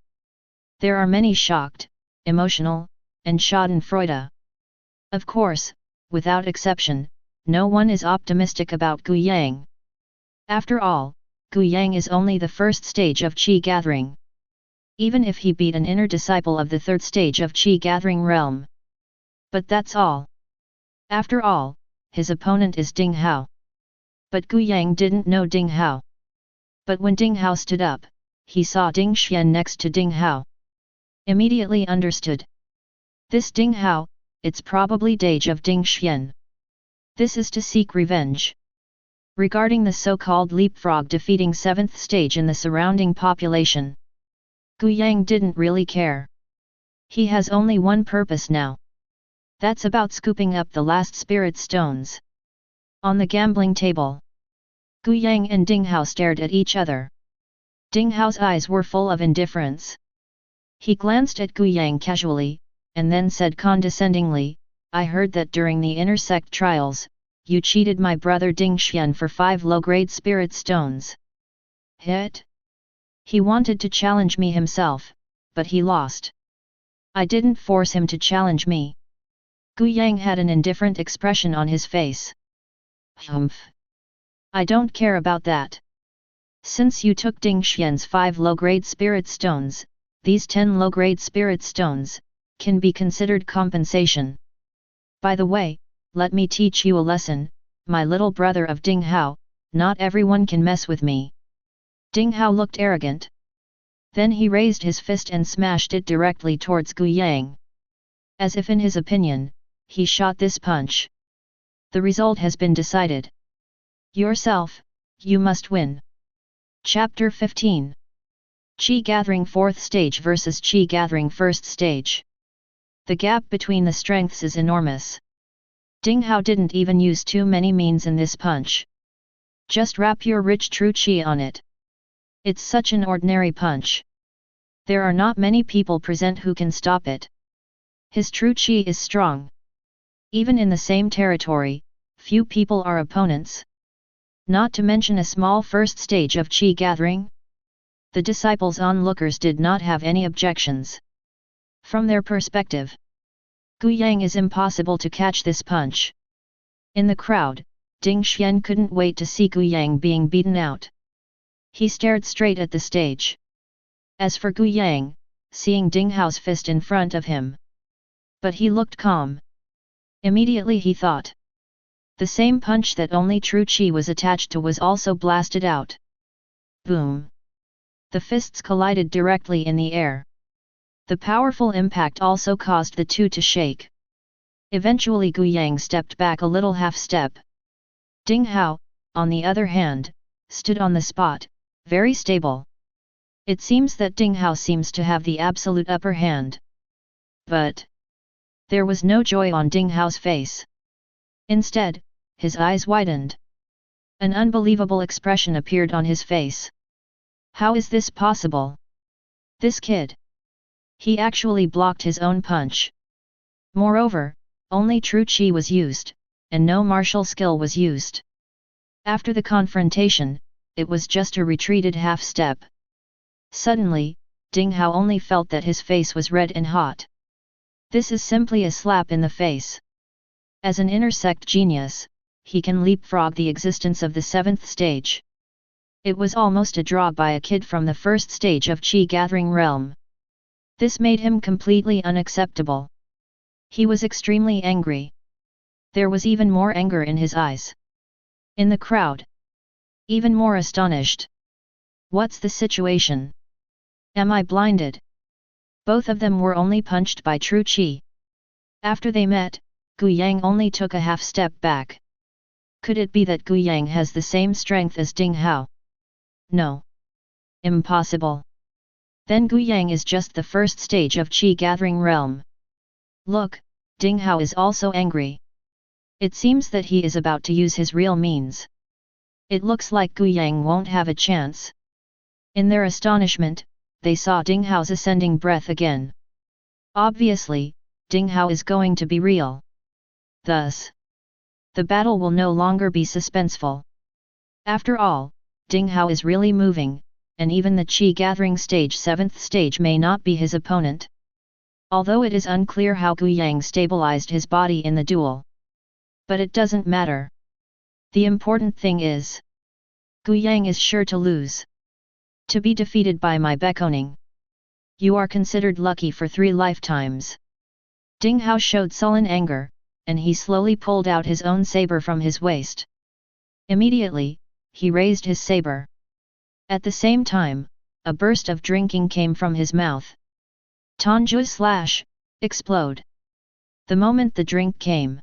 A: there are many shocked, emotional, and schadenfreude. Of course, without exception, no one is optimistic about Gu Yang. After all, Gu Yang is only the 1st stage of Qi gathering. Even if he beat an inner disciple of the 3rd stage of Qi gathering realm. But that's all. After all, his opponent is Ding Hao. But Gu Yang didn't know Ding Hao. But when Ding Hao stood up, he saw Ding Xian next to Ding Hao. Immediately understood. This Ding Hao, it's probably Dage of Ding Xian. This is to seek revenge. Regarding the so-called leapfrog defeating 7th stage in the surrounding population, Gu Yang didn't really care. He has only one purpose now. That's about scooping up the last spirit stones. On the gambling table, Gu Yang and Ding Hao stared at each other. Ding Hao's eyes were full of indifference. He glanced at Gu Yang casually, and then said condescendingly, I heard that during the intersect trials, you cheated my brother Ding Xian for 5 low-grade spirit stones. Hit? He wanted to challenge me himself, but he lost. I didn't force him to challenge me. Gu Yang had an indifferent expression on his face. Humph. I don't care about that. Since you took Ding Xian's 5 low-grade spirit stones, these 10 low-grade spirit stones can be considered compensation. By the way, let me teach you a lesson, my little brother of Ding Hao, not everyone can mess with me. Ding Hao looked arrogant. Then he raised his fist and smashed it directly towards Gu Yang. As if in his opinion, he shot this punch. The result has been decided. Yourself, you must win. Chapter 15. Qi Gathering 4th Stage versus Qi Gathering 1st Stage. The gap between the strengths is enormous. Ding Hao didn't even use too many means in this punch. Just wrap your rich true qi on it. It's such an ordinary punch. There are not many people present who can stop it. His true qi is strong. Even in the same territory, few people are opponents. Not to mention a small 1st stage of qi gathering. The disciples onlookers did not have any objections. From their perspective, Gu Yang is impossible to catch this punch. In the crowd, Ding Xian couldn't wait to see Gu Yang being beaten out. He stared straight at the stage. As for Gu Yang, seeing Ding Hao's fist in front of him. But he looked calm. Immediately he thought. The same punch that only true qi was attached to was also blasted out. Boom! The fists collided directly in the air. The powerful impact also caused the two to shake. Eventually Gu Yang stepped back a little half-step. Ding Hao, on the other hand, stood on the spot, very stable. It seems that Ding Hao seems to have the absolute upper hand. But there was no joy on Ding Hao's face. Instead, his eyes widened. An unbelievable expression appeared on his face. How is this possible? This kid. He actually blocked his own punch. Moreover, only true qi was used, and no martial skill was used. After the confrontation, it was just a retreated half-step. Suddenly, Ding Hao only felt that his face was red and hot. This is simply a slap in the face. As an intersect genius, he can leapfrog the existence of the 7th stage. It was almost a draw by a kid from the 1st stage of Qi gathering realm. This made him completely unacceptable. He was extremely angry. There was even more anger in his eyes. In the crowd, even more astonished. What's the situation? Am I blinded? Both of them were only punched by true qi. After they met, Gu Yang only took a half step back. Could it be that Gu Yang has the same strength as Ding Hao? No. Impossible. Then Gu Yang is just the 1st stage of Qi gathering realm. Look, Ding Hao is also angry. It seems that he is about to use his real means. It looks like Gu Yang won't have a chance, In their astonishment, they saw Ding Hao's ascending breath again. Obviously, Ding Hao is going to be real. Thus, the battle will no longer be suspenseful. After all, Ding Hao is really moving, and even the Qi gathering stage 7th stage may not be his opponent. Although it is unclear how Gu Yang stabilized his body in the duel. But it doesn't matter. The important thing is, Gu Yang is sure to lose. To be defeated by my beckoning. You are considered lucky for 3 lifetimes. Ding Hao showed sullen anger, and he slowly pulled out his own saber from his waist. Immediately, he raised his saber. At the same time, a burst of drinking came from his mouth. Tanju slash, explode. The moment the drink came,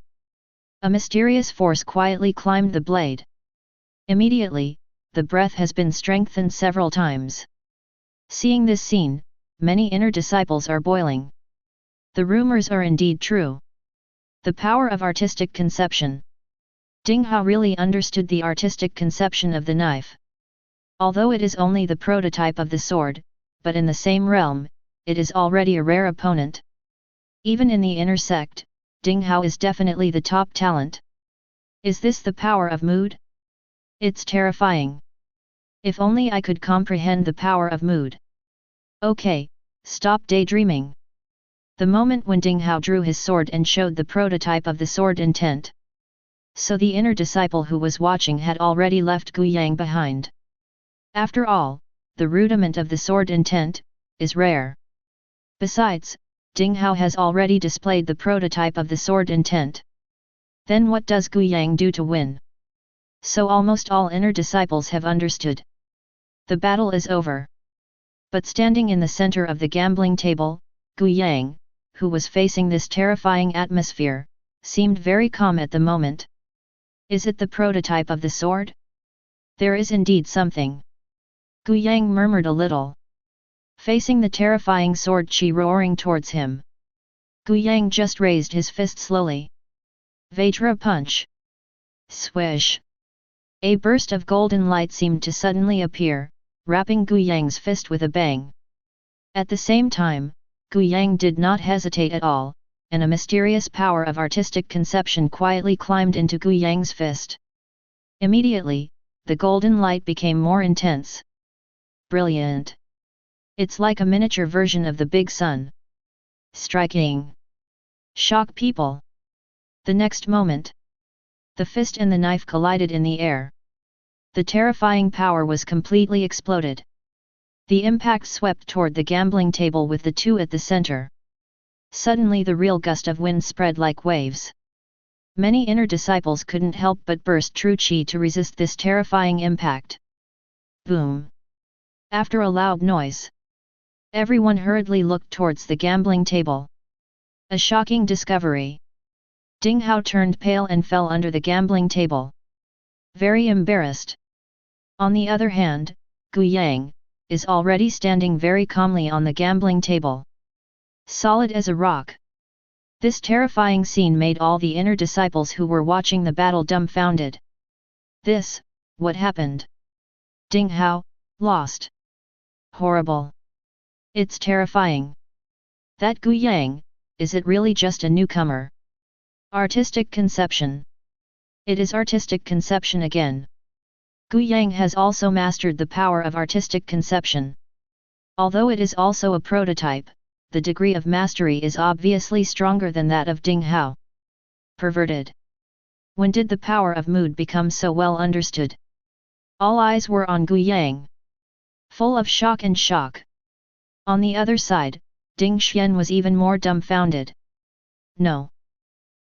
A: a mysterious force quietly climbed the blade. Immediately, the breath has been strengthened several times. Seeing this scene, many inner disciples are boiling. The rumors are indeed true. The power of artistic conception. Ding Hao really understood the artistic conception of the knife. Although it is only the prototype of the sword, but in the same realm, it is already a rare opponent. Even in the inner sect, Ding Hao is definitely the top talent. Is this the power of mood? It's terrifying. If only I could comprehend the power of mood. Okay, stop daydreaming. The moment when Ding Hao drew his sword and showed the prototype of the sword intent. So the inner disciple who was watching had already left Gu Yang behind. After all, the rudiment of the sword intent is rare. Besides, Ding Hao has already displayed the prototype of the sword intent. Then what does Gu Yang do to win? So almost all inner disciples have understood. The battle is over. But standing in the center of the gambling table, Gu Yang, who was facing this terrifying atmosphere, seemed very calm at the moment. Is it the prototype of the sword? There is indeed something. Gu Yang murmured a little. Facing the terrifying sword chi roaring towards him, Gu Yang just raised his fist slowly. Vajra punch. Swish. A burst of golden light seemed to suddenly appear, wrapping Gu Yang's fist with a bang. At the same time, Gu Yang did not hesitate at all, and a mysterious power of artistic conception quietly climbed into Gu Yang's fist. Immediately, the golden light became more intense. Brilliant. It's like a miniature version of the big sun. Striking. Shock people. The next moment, the fist and the knife collided in the air. The terrifying power was completely exploded. The impact swept toward the gambling table with the two at the center. Suddenly the real gust of wind spread like waves. Many inner disciples couldn't help but burst true chi to resist this terrifying impact. Boom! After a loud noise, everyone hurriedly looked towards the gambling table. A shocking discovery. Ding Hao turned pale and fell under the gambling table. Very embarrassed. On the other hand, Gu Yang is already standing very calmly on the gambling table. Solid as a rock. This terrifying scene made all the inner disciples who were watching the battle dumbfounded. What happened? Ding Hao lost. Horrible. It's terrifying. That Gu Yang, is it really just a newcomer? Artistic conception. It is artistic conception again. Gu Yang has also mastered the power of artistic conception. Although it is also a prototype, the degree of mastery is obviously stronger than that of Ding Hao. Perverted. When did the power of mood become so well understood? All eyes were on Gu Yang. Full of shock and shock. On the other side, Ding Xian was even more dumbfounded. No.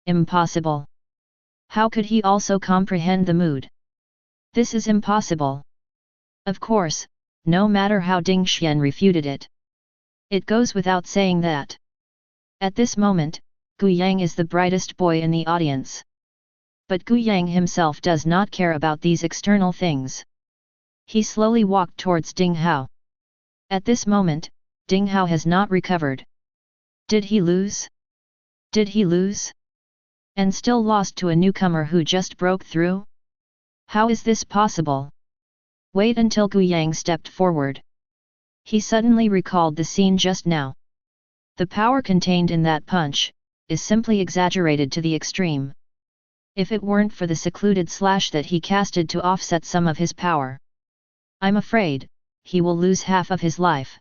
A: Impossible. How could he also comprehend the mood? This is impossible. Of course, no matter how Ding Xian refuted it. It goes without saying that. At this moment, Gu Yang is the brightest boy in the audience. But Gu Yang himself does not care about these external things. He slowly walked towards Ding Hao. At this moment, Ding Hao has not recovered. Did he lose? Did he lose? And still lost to a newcomer who just broke through? How is this possible? Wait until Gu Yang stepped forward, He suddenly recalled the scene just now. The power contained in that punch is simply exaggerated to the extreme. If it weren't for the secluded slash that he casted to offset some of his power, I'm afraid he will lose half of his life.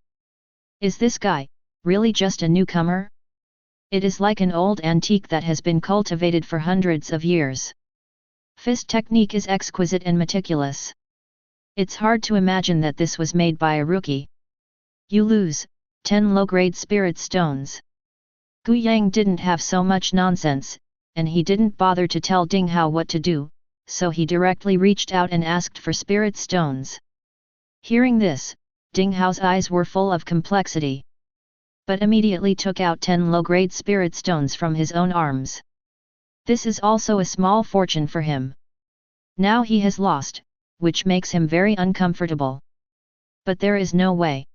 A: Is this guy really just a newcomer? It is like an old antique that has been cultivated for hundreds of years. Fist technique is exquisite and meticulous. It's hard to imagine that this was made by a rookie. You lose 10 low-grade spirit stones. Gu Yang didn't have so much nonsense, and he didn't bother to tell Ding Hao what to do, so he directly reached out and asked for spirit stones. Hearing this, Ding Hao's eyes were full of complexity, but immediately took out 10 low-grade spirit stones from his own arms. This is also a small fortune for him. Now he has lost, which makes him very uncomfortable. But there is no way.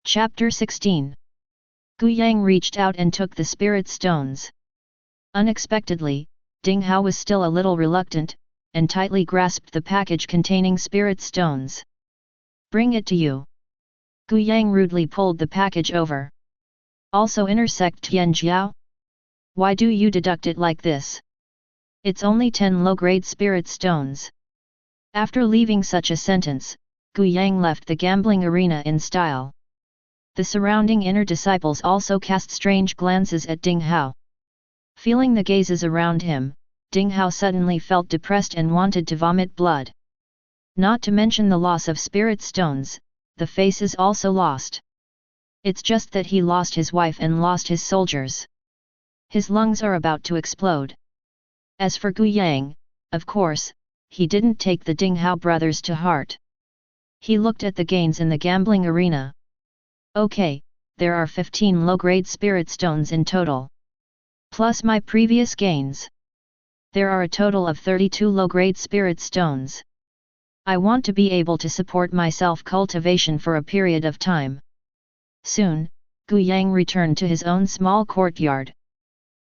A: Chapter 16. Gu Yang reached out and took the spirit stones. Unexpectedly, Ding Hao was still a little reluctant, and tightly grasped the package containing spirit stones. Bring it to you. Gu Yang rudely pulled the package over. Also intersect Tian Jiao? Why do you deduct it like this? It's only 10 low-grade spirit stones. After leaving such a sentence, Gu Yang left the gambling arena in style. The surrounding inner disciples also cast strange glances at Ding Hao. Feeling the gazes around him, Ding Hao suddenly felt depressed and wanted to vomit blood. Not to mention the loss of spirit stones, the face is also lost. It's just that he lost his wife and lost his soldiers. His lungs are about to explode. As for Gu Yang, of course, he didn't take the Ding Hao brothers to heart. He looked at the gains in the gambling arena. Okay, there are 15 low-grade spirit stones in total. Plus my previous gains. There are a total of 32 low-grade spirit stones. I want to be able to support my self-cultivation for a period of time. Soon, Gu Yang returned to his own small courtyard.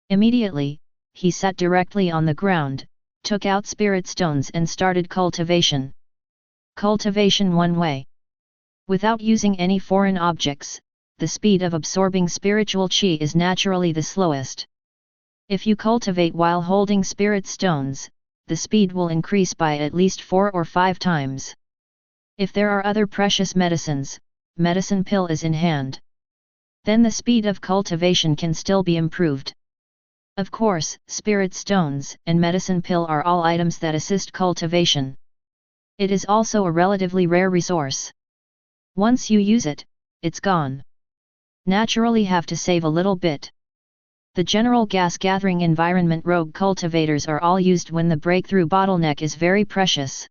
A: Immediately, he sat directly on the ground, took out spirit stones and started cultivation. Cultivation one way. Without using any foreign objects, the speed of absorbing spiritual qi is naturally the slowest. If you cultivate while holding spirit stones, the speed will increase by at least 4 or 5 times. If there are other precious medicines, medicine pill is in hand. Then the speed of cultivation can still be improved. Of course, spirit stones and medicine pill are all items that assist cultivation. It is also a relatively rare resource. Once you use it, it's gone. Naturally have to save a little bit. The general gas-gathering environment rogue cultivators are all used when the breakthrough bottleneck is very precious.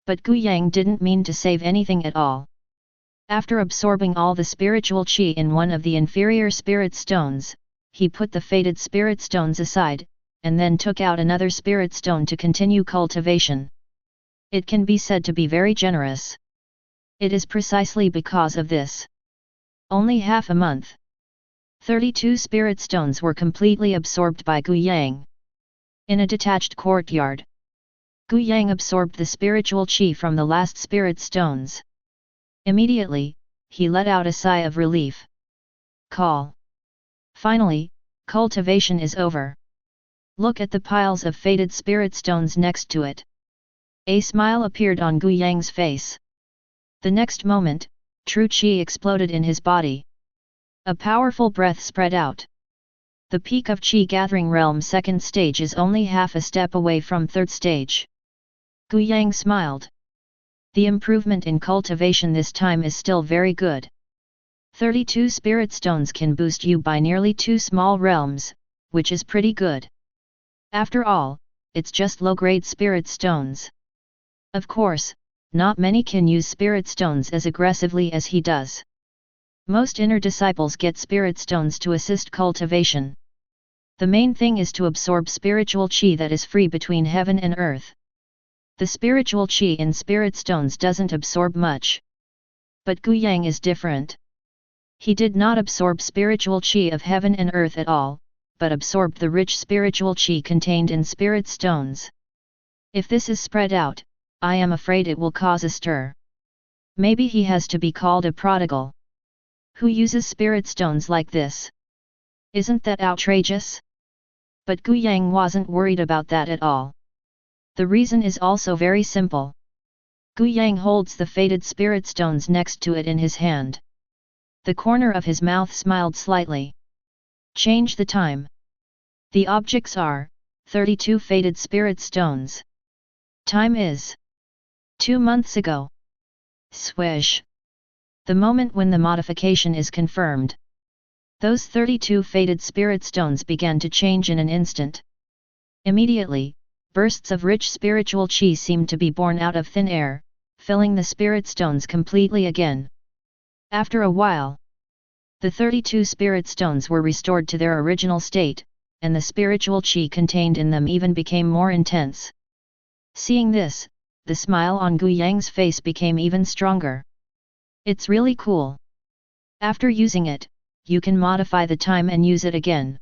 A: But Gu Yang didn't mean to save anything at all. After absorbing all the spiritual qi in one of the inferior spirit stones, he put the faded spirit stones aside, and then took out another spirit stone to continue cultivation. It can be said to be very generous. It is precisely because of this. Only half a month. 32 spirit stones were completely absorbed by Gu Yang. In a detached courtyard, Gu Yang absorbed the spiritual qi from the last spirit stones. Immediately, he let out a sigh of relief. Call. Finally, cultivation is over. Look at the piles of faded spirit stones next to it. A smile appeared on Gu Yang's face. The next moment, true qi exploded in his body. A powerful breath spread out. The peak of qi gathering realm second stage is only half a step away from third stage. Gu Yang smiled. The improvement in cultivation this time is still very good. 32 spirit stones can boost you by nearly 2 small realms, which is pretty good. After all, it's just low-grade spirit stones. Of course, not many can use spirit stones as aggressively as he does. Most inner disciples get spirit stones to assist cultivation. The main thing is to absorb spiritual qi that is free between heaven and earth. The spiritual qi in spirit stones doesn't absorb much. But Gu Yang is different. He did not absorb spiritual qi of heaven and earth at all, but absorbed the rich spiritual qi contained in spirit stones. If this is spread out, I am afraid it will cause a stir. Maybe he has to be called a prodigal. Who uses spirit stones like this? Isn't that outrageous? But Gu Yang wasn't worried about that at all. The reason is also very simple. Gu Yang holds the faded spirit stones next to it in his hand. The corner of his mouth smiled slightly. Change the time. The objects are 32 faded spirit stones. Time is 2 months ago. Swish. The moment when the modification is confirmed. Those 32 faded spirit stones began to change in an instant. Immediately, bursts of rich spiritual chi seemed to be born out of thin air, filling the spirit stones completely again. After a while, the 32 spirit stones were restored to their original state, and the spiritual chi contained in them even became more intense. Seeing this, the smile on Gu Yang's face became even stronger. It's really cool. After using it, you can modify the time and use it again.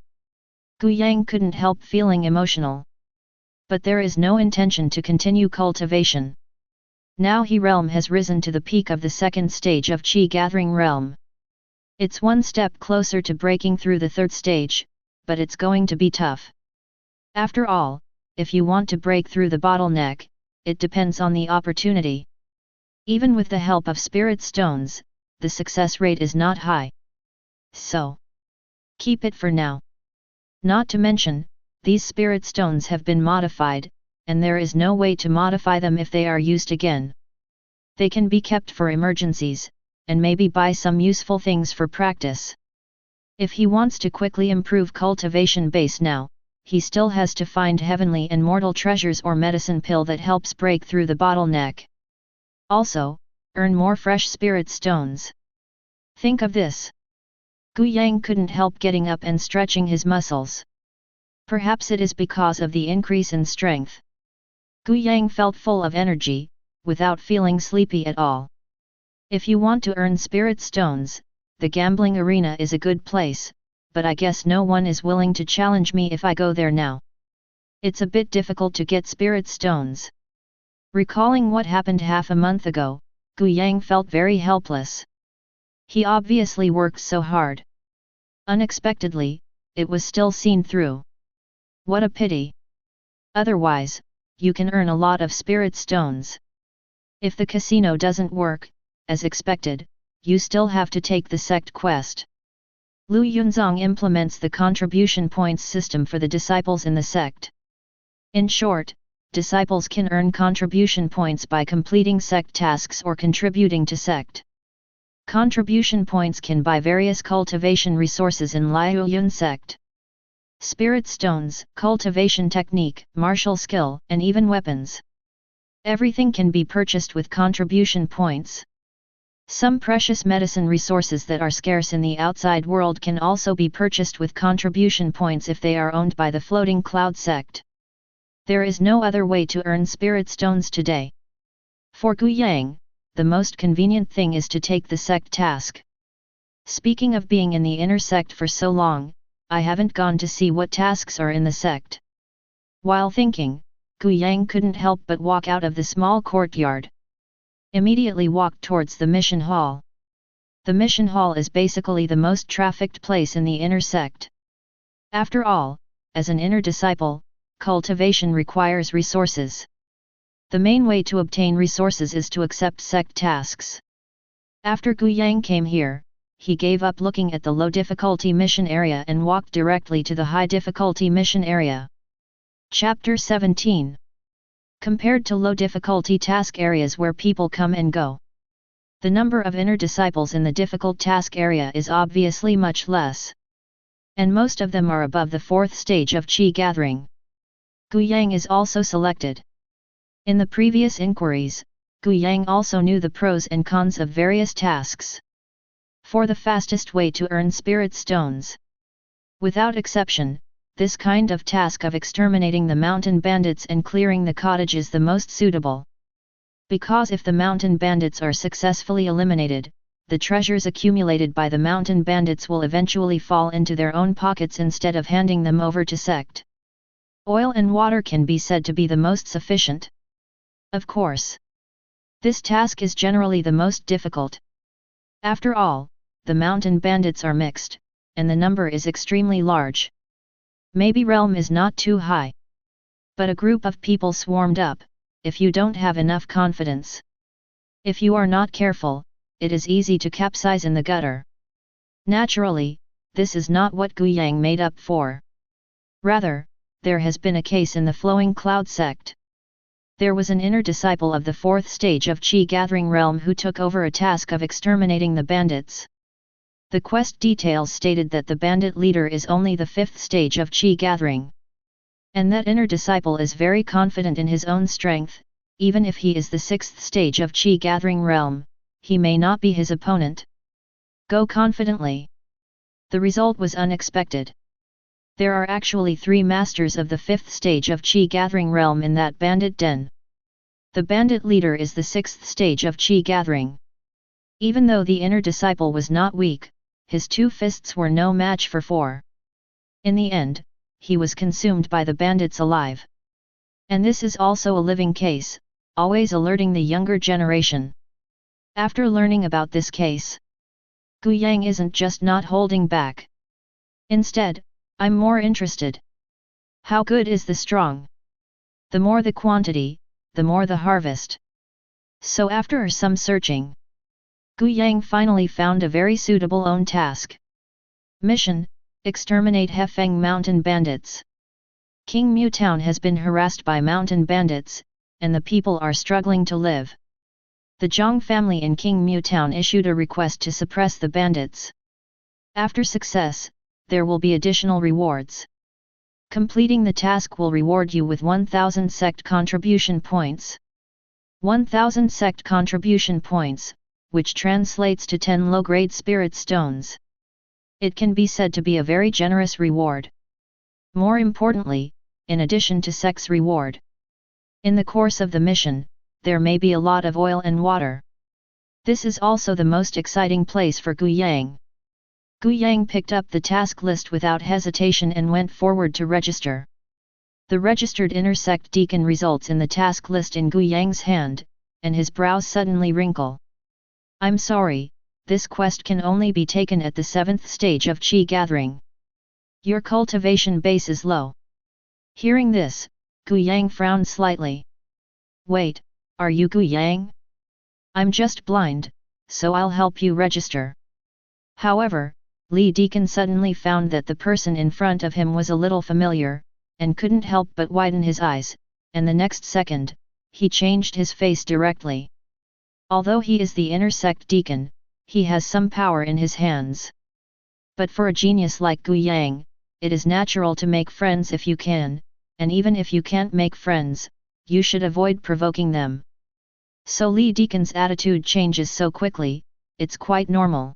A: Gu Yang couldn't help feeling emotional. But there is no intention to continue cultivation. Now he realm has risen to the peak of the second stage of Qi gathering realm. It's one step closer to breaking through the third stage, but it's going to be tough. After all, if you want to break through the bottleneck, it depends on the opportunity. Even with the help of spirit stones, the success rate is not high. So, keep it for now. Not to mention, these spirit stones have been modified, and there is no way to modify them if they are used again. They can be kept for emergencies, and maybe buy some useful things for practice. If he wants to quickly improve cultivation base now, he still has to find heavenly and mortal treasures or medicine pill that helps break through the bottleneck. Also, earn more fresh spirit stones. Think of this. Gu Yang couldn't help getting up and stretching his muscles. Perhaps it is because of the increase in strength. Gu Yang felt full of energy, without feeling sleepy at all. If you want to earn spirit stones, the gambling arena is a good place, but I guess no one is willing to challenge me if I go there now. It's a bit difficult to get spirit stones. Recalling what happened half a month ago, Gu Yang felt very helpless. He obviously worked so hard. Unexpectedly, it was still seen through. What a pity. Otherwise, you can earn a lot of spirit stones. If the casino doesn't work, as expected, you still have to take the sect quest. Lu Yunzong implements the contribution points system for the disciples in the sect. In short, disciples can earn contribution points by completing sect tasks or contributing to sect. Contribution points can buy various cultivation resources in Liu Yun sect. Spirit stones, cultivation technique, martial skill, and even weapons. Everything can be purchased with contribution points. Some precious medicine resources that are scarce in the outside world can also be purchased with contribution points if they are owned by the Floating Cloud sect. There is no other way to earn spirit stones today. For Gu Yang, the most convenient thing is to take the sect task. Speaking of being in the inner sect for so long, I haven't gone to see what tasks are in the sect. While thinking, Gu Yang couldn't help but walk out of the small courtyard. Immediately walked towards the mission hall. The mission hall is basically the most trafficked place in the inner sect. After all, as an inner disciple, cultivation requires resources. The main way to obtain resources is to accept sect tasks. After Gu Yang came here, he gave up looking at the low difficulty mission area and walked directly to the high difficulty mission area. Chapter 17. Compared to low difficulty task areas where people come and go, the number of inner disciples in the difficult task area is obviously much less. And most of them are above the fourth stage of Qi gathering. Gu Yang is also selected. In the previous inquiries, Gu Yang also knew the pros and cons of various tasks. For the fastest way to earn spirit stones. Without exception, this kind of task of exterminating the mountain bandits and clearing the cottage is the most suitable. Because if the mountain bandits are successfully eliminated, the treasures accumulated by the mountain bandits will eventually fall into their own pockets instead of handing them over to sect. Oil and water can be said to be the most sufficient. Of course, This task is generally the most difficult. After all, the mountain bandits are mixed, and the number is extremely large. Maybe realm is not too high. But a group of people swarmed up, if you don't have enough confidence. If you are not careful, it is easy to capsize in the gutter. Naturally, this is not what Gu Yang made up for. Rather, there has been a case in the Flowing Cloud sect. There was an inner disciple of the fourth stage of Qi Gathering Realm who took over a task of exterminating the bandits. The quest details stated that the bandit leader is only the fifth stage of Qi Gathering. And that inner disciple is very confident in his own strength, even if he is the sixth stage of Qi Gathering Realm, he may not be his opponent. Go confidently. The result was unexpected. There are actually 3 masters of the 5th stage of Qi Gathering Realm in that bandit den. The bandit leader is the 6th stage of Qi Gathering. Even though the inner disciple was not weak, his 2 fists were no match for 4. In the end, he was consumed by the bandits alive. And this is also a living case, always alerting the younger generation. After learning about this case, Gu Yang isn't just not holding back. Instead, I'm more interested. How good is the strong? The more the quantity, the more the harvest. So after some searching, Gu Yang finally found a very suitable own task. Mission: exterminate Hefeng mountain bandits. King Mu Town has been harassed by mountain bandits, and the people are struggling to live. The Zhang family in King Mu Town issued a request to suppress the bandits. After success, there will be additional rewards. Completing the task will reward you with 1000 sect contribution points. 1000 sect contribution points, which translates to 10 low-grade spirit stones. It can be said to be a very generous reward. More importantly, in addition to sect's reward, in the course of the mission, there may be a lot of oil and water. This is also the most exciting place for Gu Yang. Gu Yang picked up the task list without hesitation and went forward to register. The registered intersect deacon results in the task list in Gu Yang's hand, and his brows suddenly wrinkle. I'm sorry, this quest can only be taken at the 7th stage of Qi Gathering. Your cultivation base is low. Hearing this, Gu Yang frowned slightly. Wait, are you Gu Yang? I'm just blind, so I'll help you register. However, Li Deacon suddenly found that the person in front of him was a little familiar, and couldn't help but widen his eyes, and the next second, he changed his face directly. Although he is the intersect deacon, he has some power in his hands. But for a genius like Gu Yang, it is natural to make friends if you can, and even if you can't make friends, you should avoid provoking them. So Li Deacon's attitude changes so quickly, it's quite normal.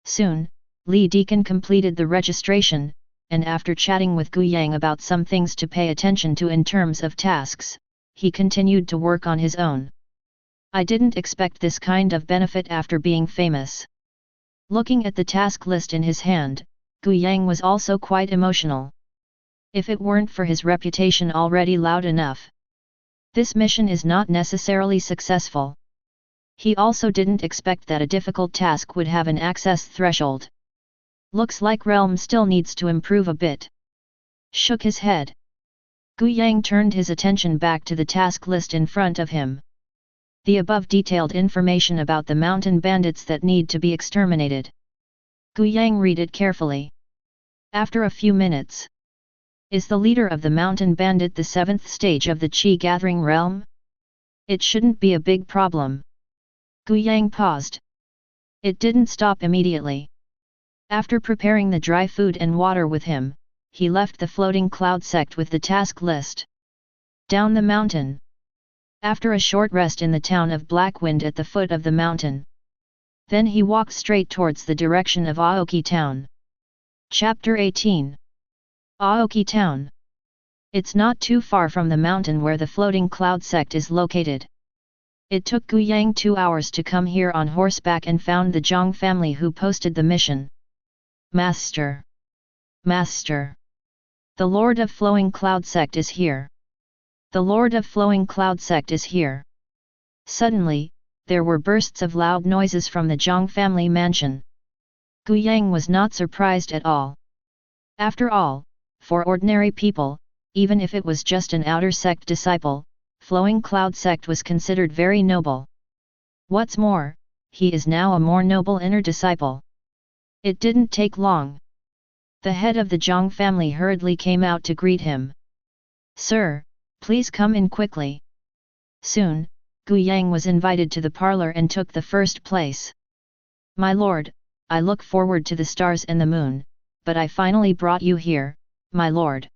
A: Soon, Li Deacon completed the registration, and after chatting with Gu Yang about some things to pay attention to in terms of tasks, he continued to work on his own. I didn't expect this kind of benefit after being famous. Looking at the task list in his hand, Gu Yang was also quite emotional. If it weren't for his reputation already loud enough, this mission is not necessarily successful. He also didn't expect that a difficult task would have an access threshold. Looks like Realm still needs to improve a bit. Shook his head. Gu Yang turned his attention back to the task list in front of him. The above detailed information about the mountain bandits that need to be exterminated. Gu Yang read it carefully. After a few minutes. Is the leader of the mountain bandit the 7th stage of the Qi Gathering Realm? It shouldn't be a big problem. Gu Yang paused. It didn't stop immediately. After preparing the dry food and water with him, he left the floating cloud sect with the task list. Down the mountain. After a short rest in the town of Blackwind at the foot of the mountain. Then he walked straight towards the direction of Aoki Town. Chapter 18. Aoki Town. It's not too far from the mountain where the floating cloud sect is located. It took Gu Yang 2 hours to come here on horseback and found the Zhang family who posted the mission. Master! Master! The Lord of Flowing Cloud sect is here! The Lord of Flowing Cloud sect is here! Suddenly, there were bursts of loud noises from the Zhang family mansion. Gu Yang was not surprised at all. After all, for ordinary people, even if it was just an outer sect disciple, Flowing Cloud sect was considered very noble. What's more, he is now a more noble inner disciple. It didn't take long. The head of the Zhang family hurriedly came out to greet him. "Sir, please come in quickly." Soon, Gu Yang was invited to the parlor and took the first place. "My lord, I look forward to the stars and the moon, but I finally brought you here, my lord.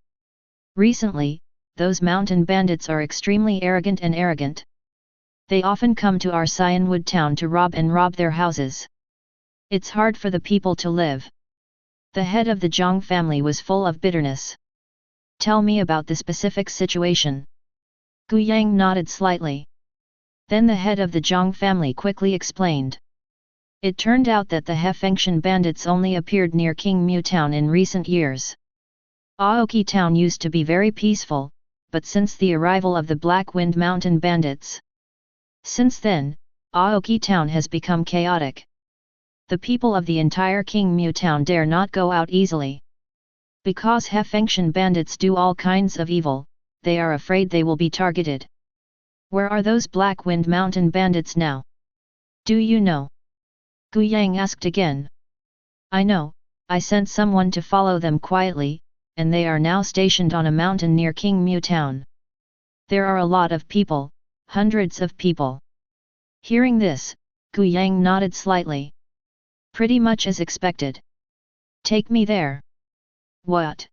A: Recently, those mountain bandits are extremely arrogant. They often come to our Cyanwood town to rob their houses. It's hard for the people to live." The head of the Zhang family was full of bitterness. "Tell me about the specific situation." Gu Yang nodded slightly. Then the head of the Zhang family quickly explained. It turned out that the Hefengtian bandits only appeared near King Mu town in recent years. Aoki town used to be very peaceful, but since the arrival of the Black Wind Mountain bandits, since then, Aoki town has become chaotic. The people of the entire King Mu town dare not go out easily. Because Hefengtian bandits do all kinds of evil, they are afraid they will be targeted. Where are those Black Wind Mountain bandits now? Do you know? Gu Yang asked again. I know, I sent someone to follow them quietly, and they are now stationed on a mountain near King Mu town. There are a lot of people, hundreds of people. Hearing this, Gu Yang nodded slightly. Pretty much as expected. Take me there. What?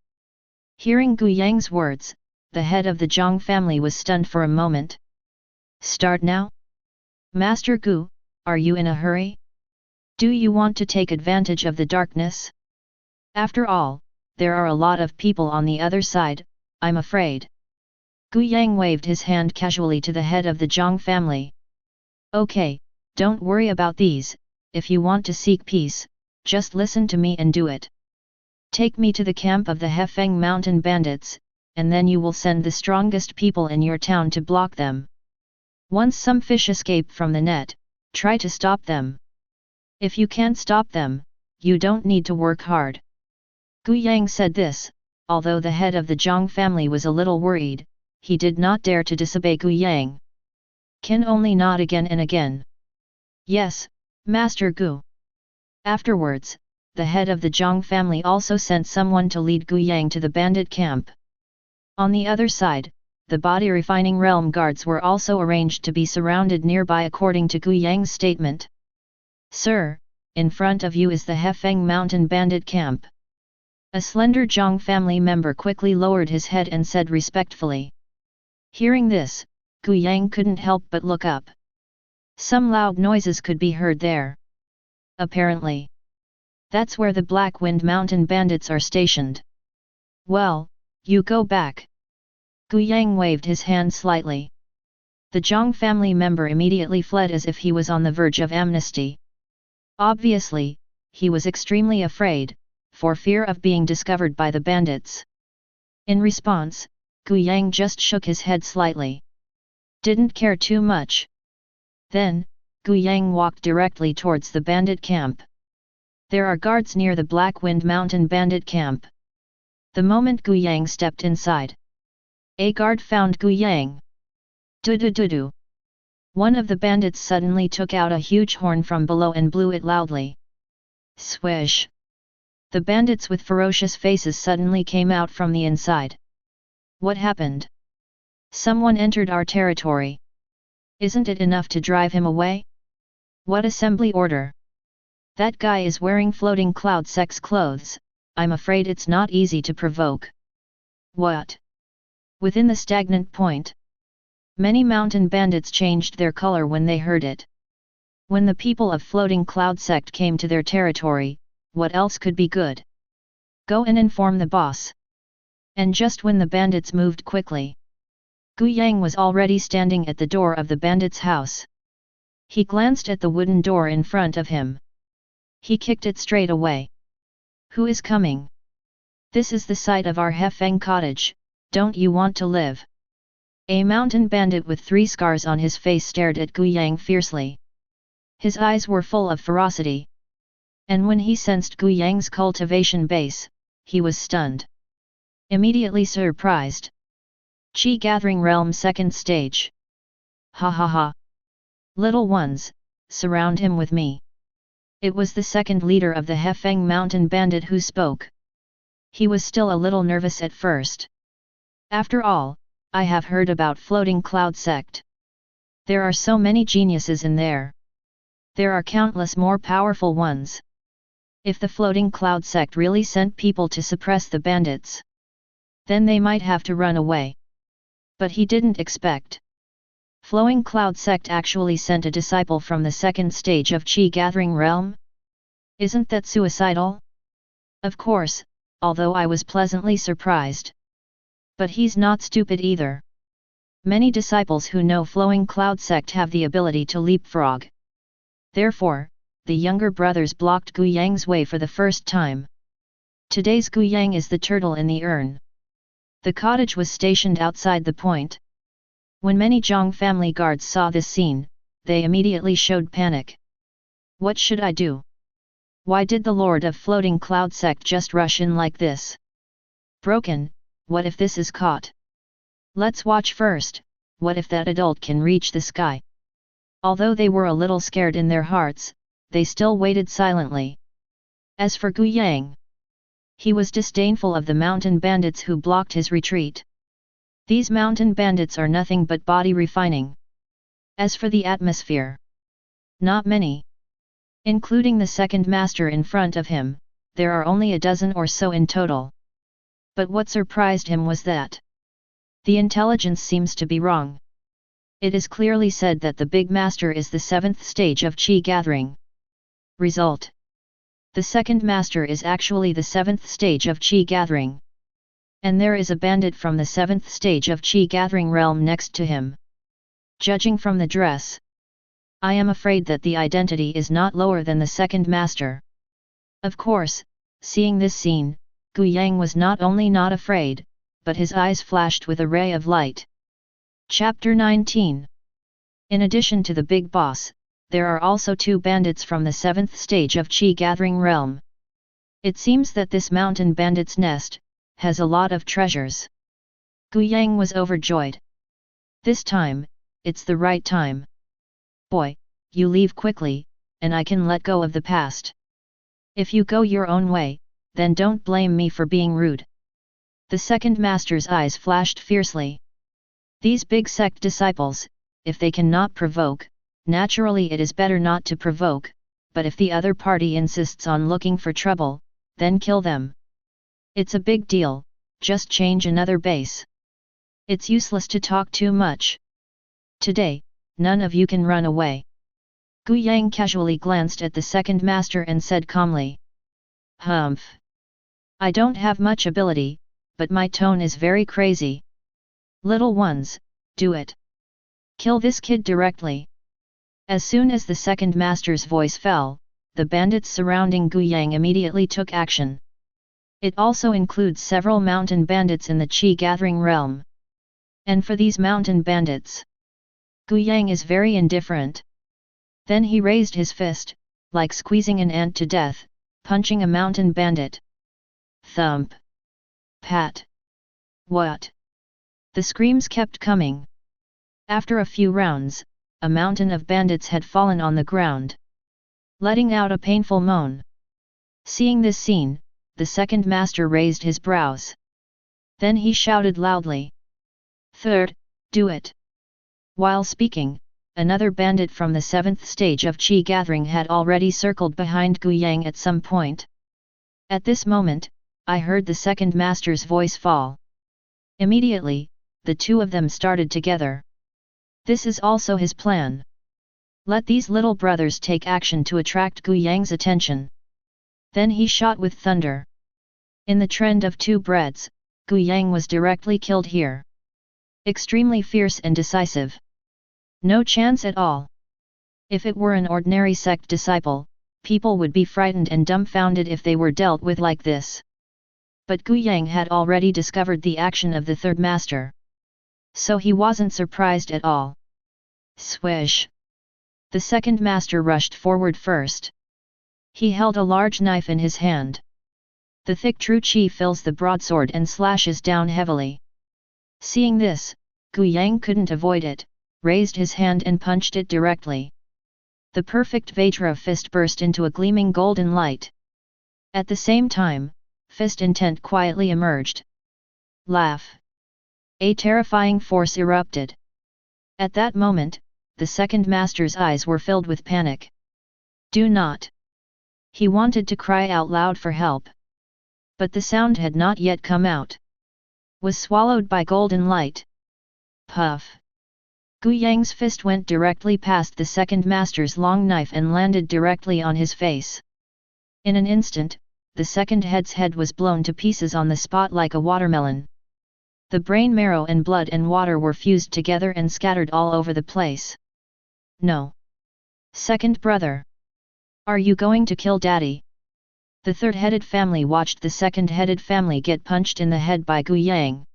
A: Hearing Gu Yang's words, the head of the Zhang family was stunned for a moment. Start now? Master Gu, are you in a hurry? Do you want to take advantage of the darkness? After all, there are a lot of people on the other side, I'm afraid. Gu Yang waved his hand casually to the head of the Zhang family. Okay, don't worry about these. If you want to seek peace, just listen to me and do it. Take me to the camp of the Hefeng mountain bandits, and then you will send the strongest people in your town to block them. Once some fish escape from the net, try to stop them. If you can't stop them, you don't need to work hard. Gu Yang said this, although the head of the Zhang family was a little worried, he did not dare to disobey Gu Yang. Can only nod again and again. Yes, Master Gu. Afterwards, the head of the Zhang family also sent someone to lead Gu Yang to the bandit camp. On the other side, the body refining realm guards were also arranged to be surrounded nearby according to Gu Yang's statement. Sir, in front of you is the Hefeng mountain bandit camp. A slender Zhang family member quickly lowered his head and said respectfully. Hearing this, Gu Yang couldn't help but look up. Some loud noises could be heard there. Apparently, that's where the Black Wind Mountain bandits are stationed. Well, you go back. Gu Yang waved his hand slightly. The Zhang family member immediately fled as if he was on the verge of amnesty. Obviously, he was extremely afraid, for fear of being discovered by the bandits. In response, Gu Yang just shook his head slightly. Didn't care too much. Then, Gu Yang walked directly towards the bandit camp. There are guards near the Black Wind Mountain bandit camp. The moment Gu Yang stepped inside, a guard found Gu Yang. Du-du-du-du. One of the bandits suddenly took out a huge horn from below and blew it loudly. Swish! The bandits with ferocious faces suddenly came out from the inside. What happened? Someone entered our territory. Isn't it enough to drive him away? What assembly order? That guy is wearing floating cloud sex clothes, I'm afraid it's not easy to provoke. What? Within the stagnant point, many mountain bandits changed their color when they heard it. When the people of Floating Cloud sect came to their territory, what else could be good? Go and inform the boss. And just when the bandits moved quickly, Gu Yang was already standing at the door of the bandit's house. He glanced at the wooden door in front of him. He kicked it straight away. Who is coming? This is the site of our Hefeng cottage, don't you want to live? A mountain bandit with 3 scars on his face stared at Gu Yang fiercely. His eyes were full of ferocity. And when he sensed Gu Yang's cultivation base, he was stunned. Immediately surprised. Qi Gathering Realm 2nd Stage. Ha ha ha. Little ones, surround him with me. It was the second leader of the Hefeng mountain bandit who spoke. He was still a little nervous at first. After all, I have heard about Floating Cloud Sect. There are so many geniuses in there. There are countless more powerful ones. If the Floating Cloud Sect really sent people to suppress the bandits, then they might have to run away. But he didn't expect. Flowing Cloud Sect actually sent a disciple from the 2nd stage of Qi Gathering Realm? Isn't that suicidal? Of course, although I was pleasantly surprised. But he's not stupid either. Many disciples who know Flowing Cloud Sect have the ability to leapfrog. Therefore, the younger brothers blocked Gu Yang's way for the first time. Today's Gu Yang is the turtle in the urn. The cottage was stationed outside the point. When many Zhang family guards saw this scene, they immediately showed panic. What should I do? Why did the Lord of Floating Cloud Sect just rush in like this? Broken, what if this is caught? Let's watch first, what if that adult can reach the sky? Although they were a little scared in their hearts, they still waited silently. As for Gu Yang, he was disdainful of the mountain bandits who blocked his retreat. These mountain bandits are nothing but body refining. As for the atmosphere, not many. Including the second master in front of him, there are only a dozen or so in total. But what surprised him was that the intelligence seems to be wrong. It is clearly said that the big master is the 7th stage of Qi Gathering. Result: the second master is actually the 7th stage of Qi Gathering. And there is a bandit from the 7th stage of Qi Gathering Realm next to him. Judging from the dress, I am afraid that the identity is not lower than the second master. Of course, seeing this scene, Gu Yang was not only not afraid, but his eyes flashed with a ray of light. Chapter 19. In addition to the big boss, there are also 2 bandits from the 7th stage of Qi Gathering Realm. It seems that this mountain bandit's nest has a lot of treasures. Gu Yang was overjoyed. This time, it's the right time. Boy, you leave quickly, and I can let go of the past. If you go your own way, then don't blame me for being rude. The second master's eyes flashed fiercely. These big sect disciples, if they cannot provoke, naturally it is better not to provoke, but if the other party insists on looking for trouble, then kill them. It's a big deal, just change another base. It's useless to talk too much. Today, none of you can run away. Gu Yang casually glanced at the second master and said calmly. Humph. I don't have much ability, but my tone is very crazy. Little ones, do it. Kill this kid directly. As soon as the second master's voice fell, the bandits surrounding Gu Yang immediately took action. It also includes several mountain bandits in the Qi Gathering Realm. And for these mountain bandits, Gu Yang is very indifferent. Then he raised his fist, like squeezing an ant to death, punching a mountain bandit. Thump. Pat. What? The screams kept coming. After a few rounds, a mountain of bandits had fallen on the ground, letting out a painful moan. Seeing this scene, the second master raised his brows. Then he shouted loudly. Third, do it. While speaking, another bandit from the 7th stage of Qi Gathering had already circled behind Gu Yang at some point. At this moment, I heard the second master's voice fall. Immediately, the 2 of them started together. This is also his plan. Let these little brothers take action to attract Gu Yang's attention. Then he shot with thunder. In the trend of 2 breads, Gu Yang was directly killed here. Extremely fierce and decisive. No chance at all. If it were an ordinary sect disciple, people would be frightened and dumbfounded if they were dealt with like this. But Gu Yang had already discovered the action of the third master. so he wasn't surprised at all. Swish! The second master rushed forward first. He held a large knife in his hand. The thick true qi fills the broadsword and slashes down heavily. Seeing this, Gu Yang couldn't avoid it, raised his hand and punched it directly. The perfect Vajra fist burst into a gleaming golden light. At the same time, fist intent quietly emerged. Laugh! A terrifying force erupted. At that moment, the second master's eyes were filled with panic. Do not! He wanted to cry out loud for help. But the sound had not yet come out. Was swallowed by golden light. Puff! Gu Yang's fist went directly past the second master's long knife and landed directly on his face. In an instant, the second head's head was blown to pieces on the spot like a watermelon. The brain marrow and blood and water were fused together and scattered all over the place. No! Second brother! Are you going to kill daddy? The third-headed family watched the second-headed family get punched in the head by Gu Yang.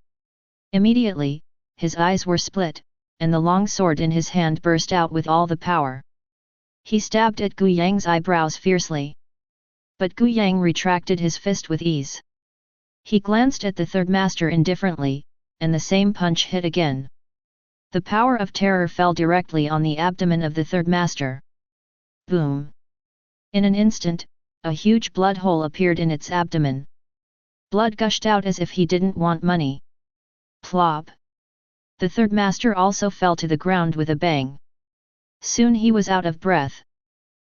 A: Immediately, his eyes were split, and the long sword in his hand burst out with all the power. He stabbed at Gu Yang's eyebrows fiercely. But Gu Yang retracted his fist with ease. He glanced at the third master indifferently, and the same punch hit again. The power of terror fell directly on the abdomen of the third master. Boom! In an instant, a huge blood hole appeared in its abdomen. Blood gushed out as if he didn't want money. Plop! The third master also fell to the ground with a bang. Soon he was out of breath.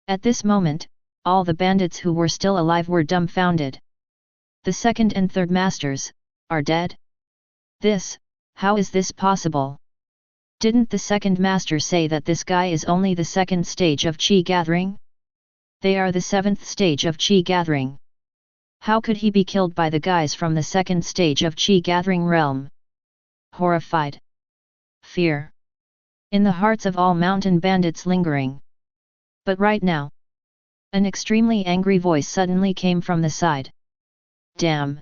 A: At this moment, all the bandits who were still alive were dumbfounded. The second and third masters are dead? How is this possible? Didn't the second master say that this guy is only the second stage of qi gathering? They are the seventh stage of qi gathering. How could he be killed by the guys from the second stage of qi gathering realm? Horrified. Fear. In the hearts of all mountain bandits lingering. But right now, an extremely angry voice suddenly came from the side. Damn!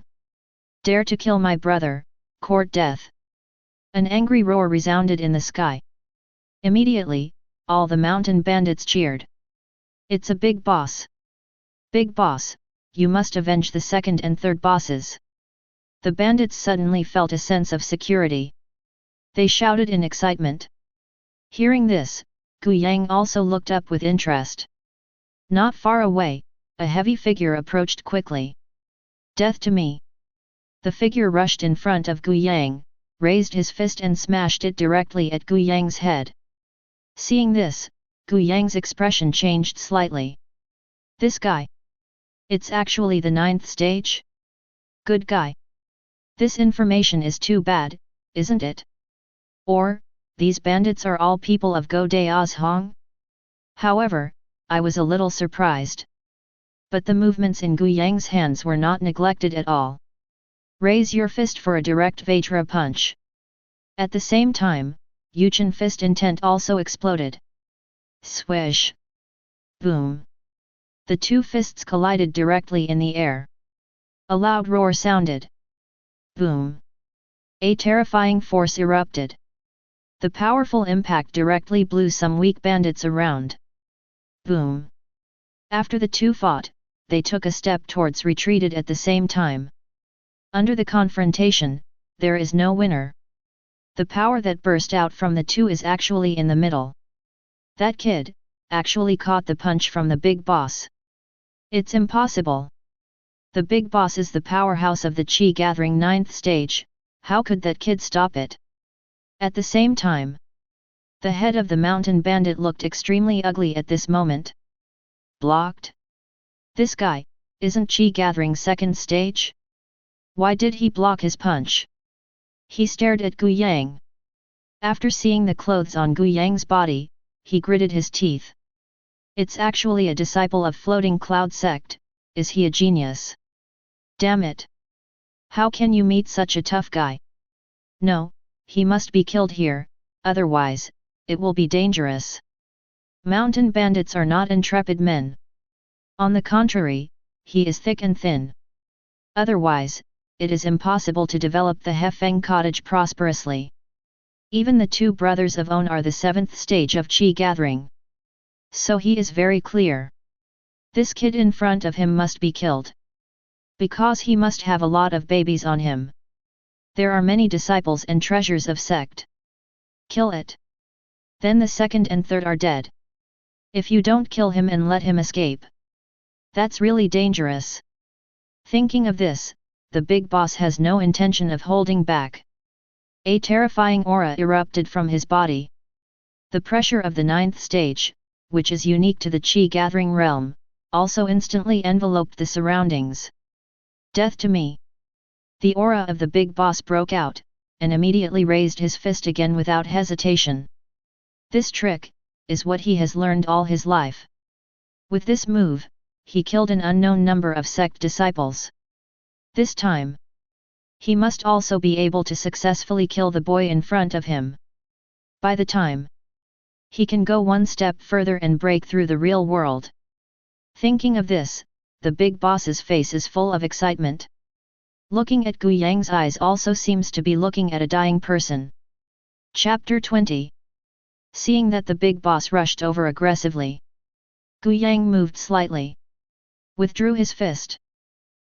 A: Dare to kill my brother, court death! An angry roar resounded in the sky. Immediately, all the mountain bandits cheered. It's a big boss! Big boss, you must avenge the second and third bosses! The bandits suddenly felt a sense of security. They shouted in excitement. Hearing this, Gu Yang also looked up with interest. Not far away, a heavy figure approached quickly. Death to me! The figure rushed in front of Gu Yang, raised his fist and smashed it directly at Gu Yang's head. Seeing this, Gu Yang's expression changed slightly. This guy? It's actually the ninth stage? Good guy. This information is too bad, isn't it? Or, these bandits are all people of Go Dao's Hong? However, I was a little surprised. But the movements in Gu Yang's hands were not neglected at all. Raise your fist for a direct Vajra punch. At the same time, Yuchen fist intent also exploded. Swish! Boom! The two fists collided directly in the air. A loud roar sounded. Boom! A terrifying force erupted. The powerful impact directly blew some weak bandits around. Boom! After the two fought, they took a step towards retreated at the same time. Under the confrontation, there is no winner. The power that burst out from the two is actually in the middle. That kid actually caught the punch from the big boss. It's impossible. The big boss is the powerhouse of the Qi gathering ninth stage, how could that kid stop it? At the same time, the head of the mountain bandit looked extremely ugly at this moment. Blocked? This guy isn't Qi gathering second stage? Why did he block his punch? He stared at Gu Yang. After seeing the clothes on Gu Yang's body, he gritted his teeth. It's actually a disciple of Floating Cloud Sect, is he a genius? Damn it! How can you meet such a tough guy? No, he must be killed here, otherwise, it will be dangerous. Mountain bandits are not intrepid men. On the contrary, he is thick and thin. Otherwise, it is impossible to develop the Hefeng cottage prosperously. Even the two brothers of On are the 7th stage of Qi gathering. So he is very clear. This kid in front of him must be killed. Because he must have a lot of babies on him. There are many disciples and treasures of sect. Kill it. Then the second and third are dead. If you don't kill him and let him escape. That's really dangerous. Thinking of this, the big boss has no intention of holding back. A terrifying aura erupted from his body. The pressure of the 9th stage, which is unique to the Qi gathering realm, also instantly enveloped the surroundings. Death to me! The aura of the big boss broke out, and immediately raised his fist again without hesitation. This trick is what he has learned all his life. With this move, he killed an unknown number of sect disciples. This time, he must also be able to successfully kill the boy in front of him. By the time he can go one step further and break through the real world. Thinking of this, the big boss's face is full of excitement. Looking at Gu Yang's eyes also seems to be looking at a dying person. Chapter 20. Seeing that the big boss rushed over aggressively, Gu Yang moved slightly. Withdrew his fist.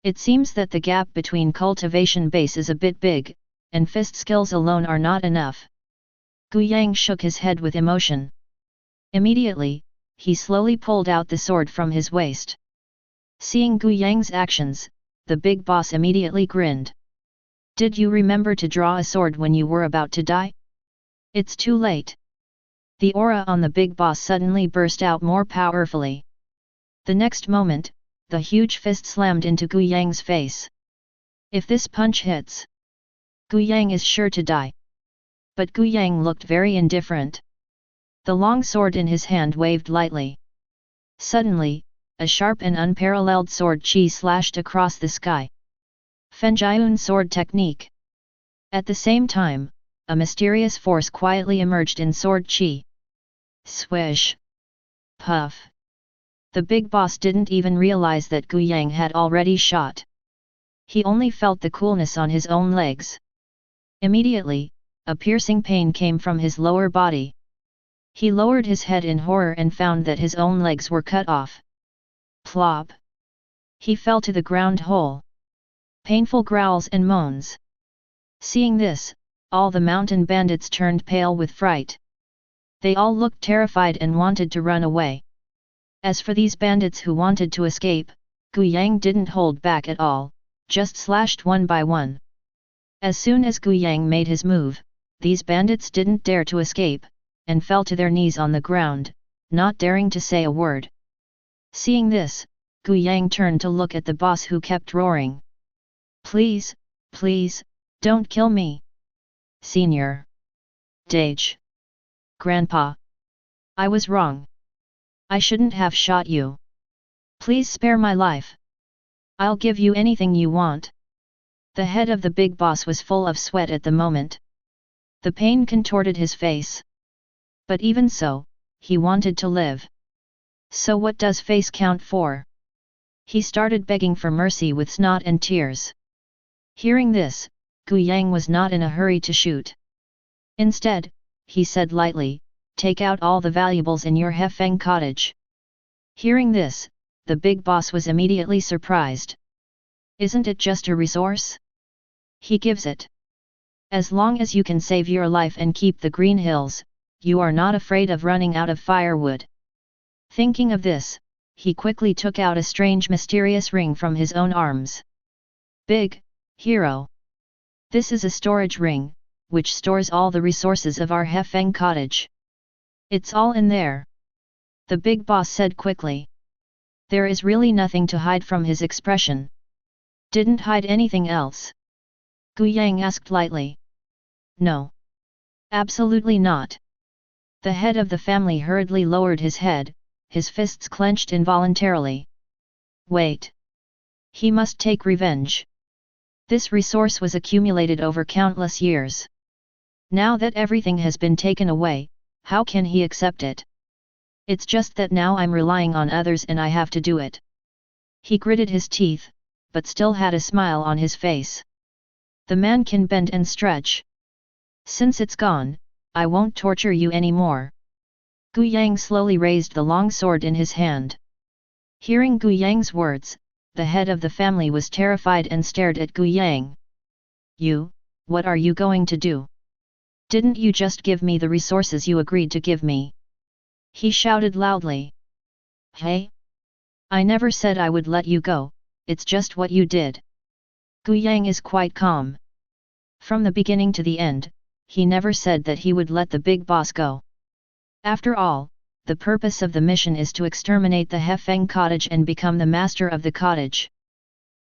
A: It seems that the gap between cultivation base is a bit big, and fist skills alone are not enough. Gu Yang shook his head with emotion. Immediately, he slowly pulled out the sword from his waist. Seeing Gu Yang's actions, the big boss immediately grinned. Did you remember to draw a sword when you were about to die? It's too late. The aura on the big boss suddenly burst out more powerfully. The next moment, the huge fist slammed into Gu Yang's face. If this punch hits, Gu Yang is sure to die. But Gu Yang looked very indifferent. The long sword in his hand waved lightly. Suddenly, a sharp and unparalleled sword chi slashed across the sky. Fenjiun sword technique. At the same time, a mysterious force quietly emerged in sword chi. Swish! Puff! The big boss didn't even realize that Gu Yang had already shot. He only felt the coolness on his own legs. Immediately, a piercing pain came from his lower body. He lowered his head in horror and found that his own legs were cut off. Plop! He fell to the ground whole. Painful growls and moans. Seeing this, all the mountain bandits turned pale with fright. They all looked terrified and wanted to run away. As for these bandits who wanted to escape, Gu Yang didn't hold back at all, just slashed one by one. As soon as Gu Yang made his move, these bandits didn't dare to escape, and fell to their knees on the ground, not daring to say a word. Seeing this, Gu Yang turned to look at the boss who kept roaring. Please, please, don't kill me. Senior. Dage. Grandpa. I was wrong. I shouldn't have shot you. Please spare my life. I'll give you anything you want. The head of the big boss was full of sweat at the moment. The pain contorted his face. But even so, he wanted to live. So what does face count for? He started begging for mercy with snot and tears. Hearing this, Gu Yang was not in a hurry to shoot. Instead, he said lightly, take out all the valuables in your Hefeng cottage. Hearing this, the big boss was immediately surprised. Isn't it just a resource? He gives it. As long as you can save your life and keep the green hills, you are not afraid of running out of firewood. Thinking of this, he quickly took out a strange mysterious ring from his own arms. Big hero. This is a storage ring, which stores all the resources of our Hefeng cottage. It's all in there. The big boss said quickly. There is really nothing to hide from his expression. Didn't hide anything else? Gu Yang asked lightly. No. Absolutely not. The head of the family hurriedly lowered his head, his fists clenched involuntarily. Wait. He must take revenge. This resource was accumulated over countless years. Now that everything has been taken away, how can he accept it? It's just that now I'm relying on others and I have to do it. He gritted his teeth, but still had a smile on his face. The man can bend and stretch. Since it's gone, I won't torture you anymore. Gu Yang slowly raised the long sword in his hand. Hearing Gu Yang's words, the head of the family was terrified and stared at Gu Yang. You, what are you going to do? Didn't you just give me the resources you agreed to give me? He shouted loudly. Hey? I never said I would let you go, it's just what you did. Gu Yang is quite calm. From the beginning to the end, he never said that he would let the big boss go. After all, the purpose of the mission is to exterminate the Hefeng cottage and become the master of the cottage.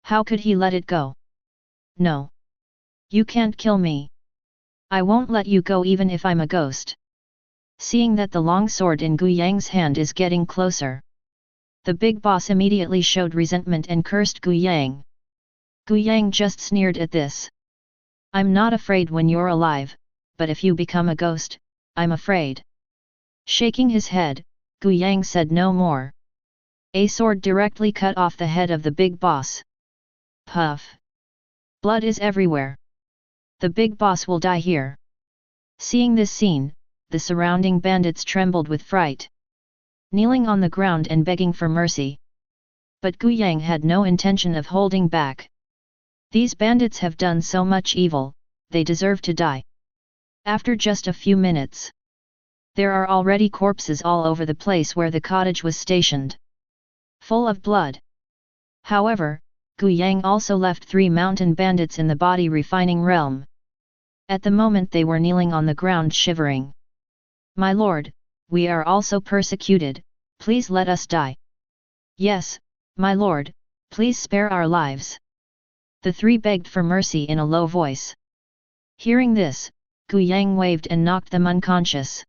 A: How could he let it go? No. You can't kill me. I won't let you go even if I'm a ghost. Seeing that the long sword in Gu Yang's hand is getting closer, the big boss immediately showed resentment and cursed Gu Yang. Gu Yang just sneered at this. I'm not afraid when you're alive, but if you become a ghost, I'm afraid. Shaking his head, Gu Yang said no more. A sword directly cut off the head of the big boss. Puff! Blood is everywhere. The big boss will die here. Seeing this scene, the surrounding bandits trembled with fright, kneeling on the ground and begging for mercy. But Gu Yang had no intention of holding back. These bandits have done so much evil, they deserve to die. After just a few minutes, there are already corpses all over the place where the cottage was stationed, full of blood. However, Gu Yang also left 3 mountain bandits in the body refining realm. At the moment they were kneeling on the ground shivering. My lord, we are also persecuted, please let us die. Yes, my lord, please spare our lives. The 3 begged for mercy in a low voice. Hearing this, Gu Yang waved and knocked them unconscious.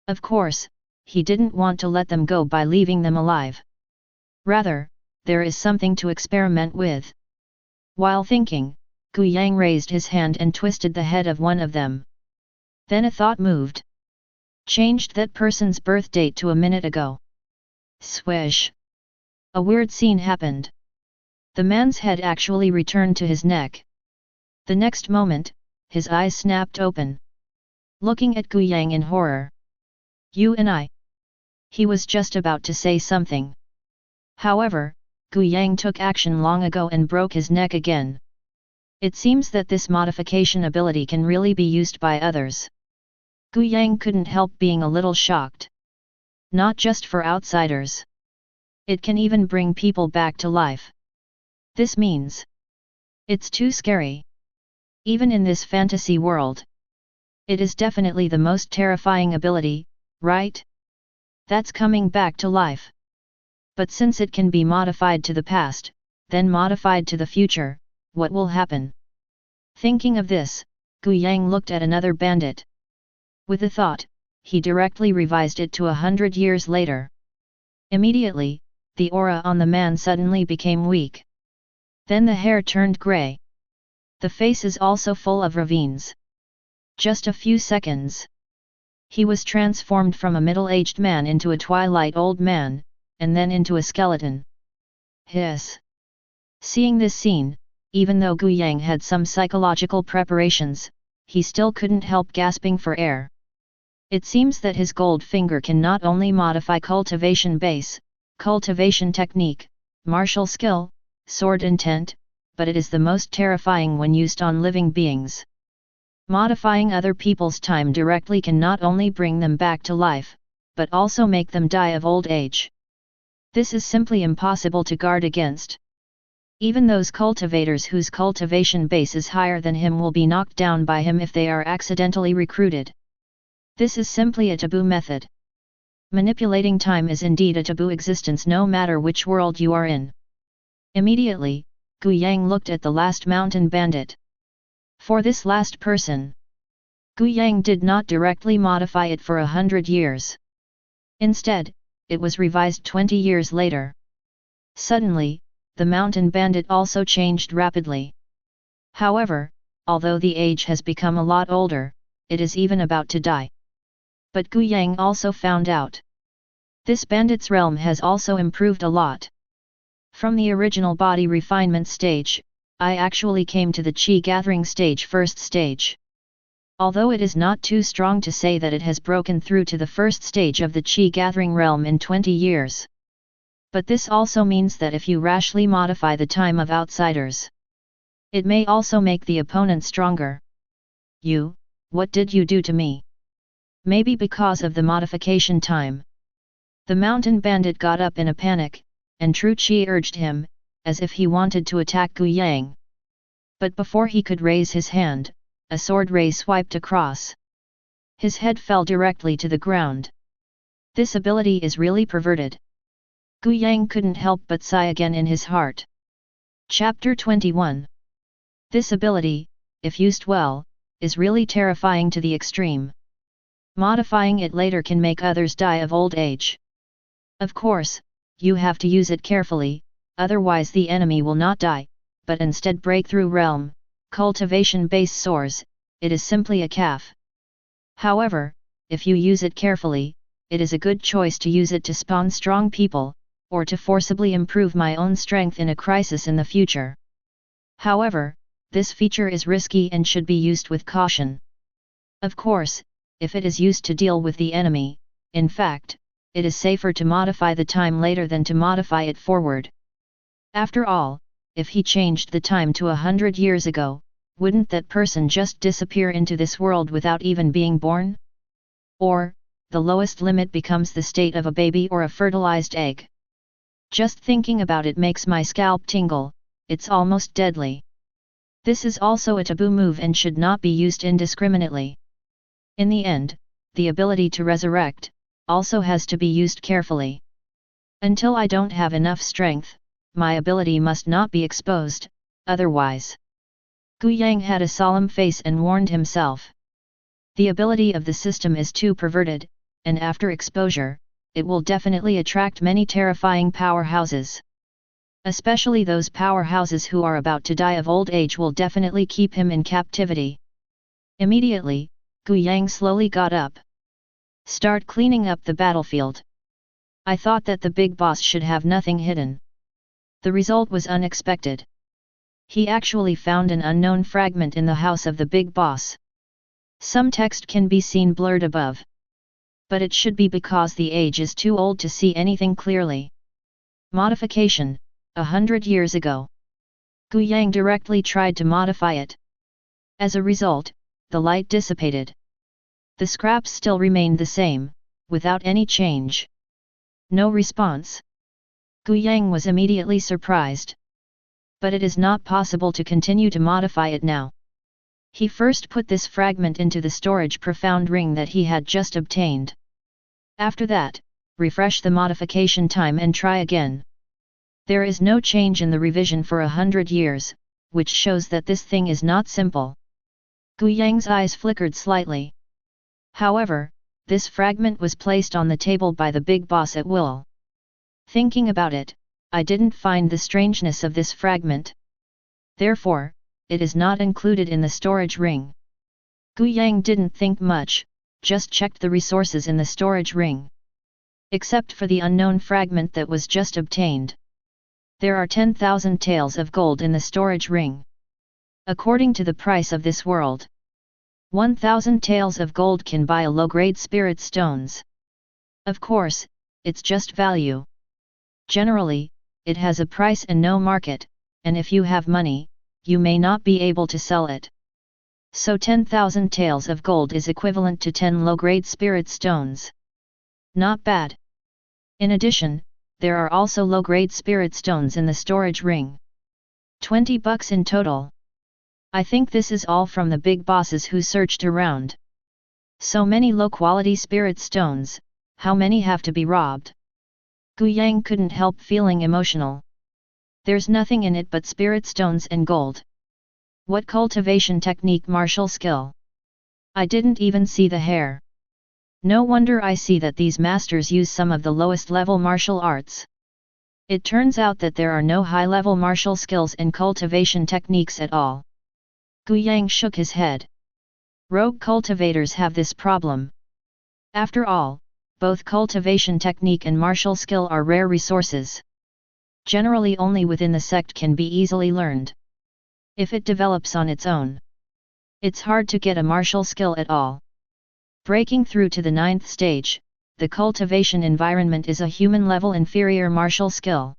A: Of course, he didn't want to let them go by leaving them alive. Rather, there is something to experiment with. While thinking, Gu Yang raised his hand and twisted the head of one of them. Then a thought moved. Changed that person's birth date to a minute ago. Swish! A weird scene happened. The man's head actually returned to his neck. The next moment, his eyes snapped open, looking at Gu Yang in horror. You and I. He was just about to say something. However, Gu Yang took action long ago and broke his neck again. It seems that this modification ability can really be used by others. Gu Yang couldn't help being a little shocked. Not just for outsiders. It can even bring people back to life. This means it's too scary. Even in this fantasy world, it is definitely the most terrifying ability, right? That's coming back to life. But since it can be modified to the past, then modified to the future, what will happen? Thinking of this, Gu Yang looked at another bandit. With a thought, he directly revised it to 100 years later. Immediately, the aura on the man suddenly became weak. Then the hair turned grey. The face is also full of ravines. Just a few seconds. He was transformed from a middle-aged man into a twilight old man, and then into a skeleton. Hiss! Seeing this scene, even though Gu Yang had some psychological preparations, he still couldn't help gasping for air. It seems that his gold finger can not only modify cultivation base, cultivation technique, martial skill, sword intent, but it is the most terrifying when used on living beings. Modifying other people's time directly can not only bring them back to life, but also make them die of old age. This is simply impossible to guard against. Even those cultivators whose cultivation base is higher than him will be knocked down by him if they are accidentally recruited. This is simply a taboo method. Manipulating time is indeed a taboo existence no matter which world you are in. Immediately, Gu Yang looked at the last mountain bandit. For this last person, Gu Yang did not directly modify it for 100 years. Instead, it was revised 20 years later. Suddenly, the mountain bandit also changed rapidly. However, although the age has become a lot older, it is even about to die. But Gu Yang also found out. This bandit's realm has also improved a lot. From the original body refinement stage, I actually came to the chi gathering stage first stage. Although it is not too strong to say that it has broken through to the first stage of the Qi gathering realm in 20 years. But this also means that if you rashly modify the time of outsiders, it may also make the opponent stronger. What did you do to me? Maybe because of the modification time. The mountain bandit got up in a panic, and True Qi urged him, as if he wanted to attack Gu Yang. But before he could raise his hand, a sword ray swiped across. His head fell directly to the ground. This ability is really perverted. Gu Yang couldn't help but sigh again in his heart. Chapter 21. This ability, if used well, is really terrifying to the extreme. Modifying it later can make others die of old age. Of course, you have to use it carefully, otherwise the enemy will not die, but instead break through realm, cultivation base soars. It is simply a calf. However, if you use it carefully, it is a good choice to use it to spawn strong people, or to forcibly improve my own strength in a crisis in the future. However, this feature is risky and should be used with caution. Of course, if it is used to deal with the enemy, in fact, it is safer to modify the time later than to modify it forward. After all, if he changed the time to 100 years ago, wouldn't that person just disappear into this world without even being born? Or, the lowest limit becomes the state of a baby or a fertilized egg. Just thinking about it makes my scalp tingle, it's almost deadly. This is also a taboo move and should not be used indiscriminately. In the end, the ability to resurrect also has to be used carefully. Until I don't have enough strength, my ability must not be exposed, otherwise. Gu Yang had a solemn face and warned himself. The ability of the system is too perverted, and after exposure, it will definitely attract many terrifying powerhouses. Especially those powerhouses who are about to die of old age will definitely keep him in captivity. Immediately, Gu Yang slowly got up. Start cleaning up the battlefield. I thought that the big boss should have nothing hidden. The result was unexpected. He actually found an unknown fragment in the house of the big boss. Some text can be seen blurred above. But it should be because the age is too old to see anything clearly. Modification, 100 years ago. Gu Yang directly tried to modify it. As a result, the light dissipated. The scraps still remained the same, without any change. No response. Gu Yang was immediately surprised. But it is not possible to continue to modify it now. He first put this fragment into the storage profound ring that he had just obtained. After that, refresh the modification time and try again. There is no change in the revision for 100 years, which shows that this thing is not simple. Gu Yang's eyes flickered slightly. However, this fragment was placed on the table by the big boss at will. Thinking about it, I didn't find the strangeness of this fragment. Therefore, it is not included in the storage ring. Gu Yang didn't think much, just checked the resources in the storage ring. Except for the unknown fragment that was just obtained. There are 10,000 taels of gold in the storage ring. According to the price of this world, 1,000 taels of gold can buy a low-grade spirit stones. Of course, it's just value. Generally, it has a price and no market, and if you have money, you may not be able to sell it. So 10,000 taels of gold is equivalent to 10 low-grade spirit stones. Not bad. In addition, there are also low-grade spirit stones in the storage ring. $20 in total. I think this is all from the big bosses who searched around. So many low-quality spirit stones, how many have to be robbed? Gu Yang couldn't help feeling emotional. There's nothing in it but spirit stones and gold. What cultivation technique, martial skill? I didn't even see the hair. No wonder I see that these masters use some of the lowest level martial arts. It turns out that there are no high-level martial skills and cultivation techniques at all. Gu Yang shook his head. Rogue cultivators have this problem. After all, both cultivation technique and martial skill are rare resources. Generally only within the sect can be easily learned. If it develops on its own, It's hard to get a martial skill at all. Breaking through to the 9th stage, the cultivation environment is a human-level inferior martial skill.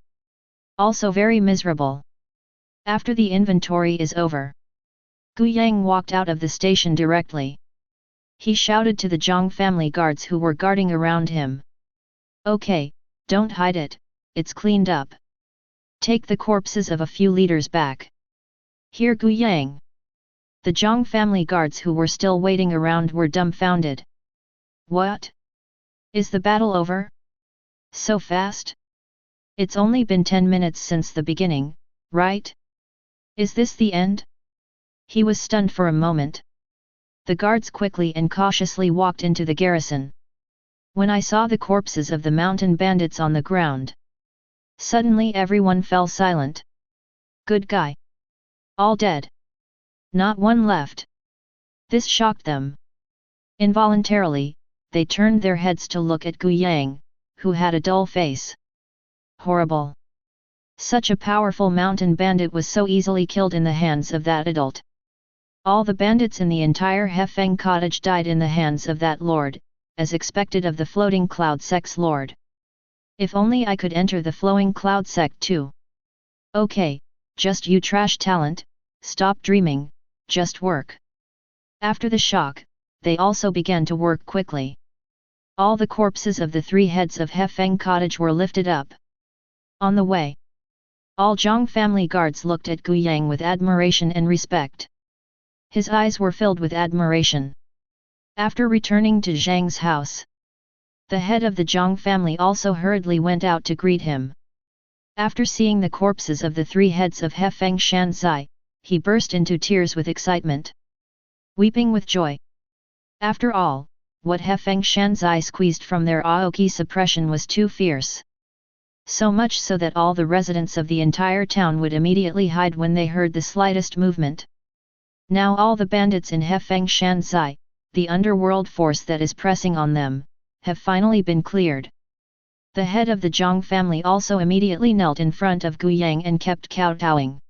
A: Also very miserable. After the inventory is over, Gu Yang walked out of the station directly. He shouted to the Zhang family guards who were guarding around him. Okay, don't hide it, it's cleaned up. Take the corpses of a few leaders back. Here Gu Yang. The Zhang family guards who were still waiting around were dumbfounded. What? Is the battle over? So fast? It's only been 10 minutes since the beginning, right? Is this the end? He was stunned for a moment. The guards quickly and cautiously walked into the garrison. When I saw the corpses of the mountain bandits on the ground, suddenly everyone fell silent. Good guy. All dead. Not one left. This shocked them. Involuntarily, they turned their heads to look at Gu Yang, who had a dull face. Horrible. Such a powerful mountain bandit was so easily killed in the hands of that adult. All the bandits in the entire Hefeng cottage died in the hands of that lord, as expected of the floating cloud sect's lord. If only I could enter the flowing cloud sect too. Okay, just you trash talent, stop dreaming, just work. After the shock, they also began to work quickly. All the corpses of the 3 heads of Hefeng cottage were lifted up. On the way, all Zhang family guards looked at Gu Yang with admiration and respect. His eyes were filled with admiration. After returning to Zhang's house, the head of the Zhang family also hurriedly went out to greet him. After seeing the corpses of the 3 heads of Hefeng Shanzai, he burst into tears with excitement. Weeping with joy. After all, what Hefeng Shanzai squeezed from their Aoki suppression was too fierce. So much so that all the residents of the entire town would immediately hide when they heard the slightest movement. Now all the bandits in Hefeng Shanzai, the underworld force that is pressing on them, have finally been cleared. The head of the Zhang family also immediately knelt in front of Gu Yang and kept kowtowing.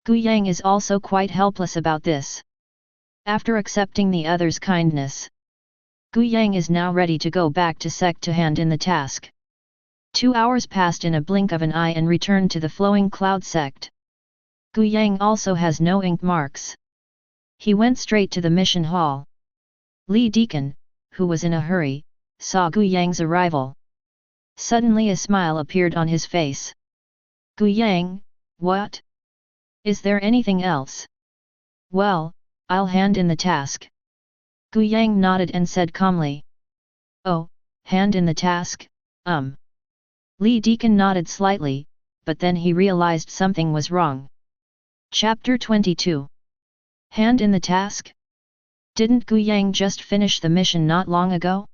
A: Gu Yang is also quite helpless about this. After accepting the others' kindness, Gu Yang is now ready to go back to sect to hand in the task. 2 hours passed in a blink of an eye and returned to the flowing cloud sect. Gu Yang also has no ink marks. He went straight to the mission hall. Li Deacon, who was in a hurry, saw Gu Yang's arrival. Suddenly a smile appeared on his face. Gu Yang, what? Is there anything else? Well, I'll hand in the task. Gu Yang nodded and said calmly. Oh, hand in the task, Li Deacon nodded slightly, but then he realized something was wrong. Chapter 22. Hand in the task? Didn't Gu Yang just finish the mission not long ago?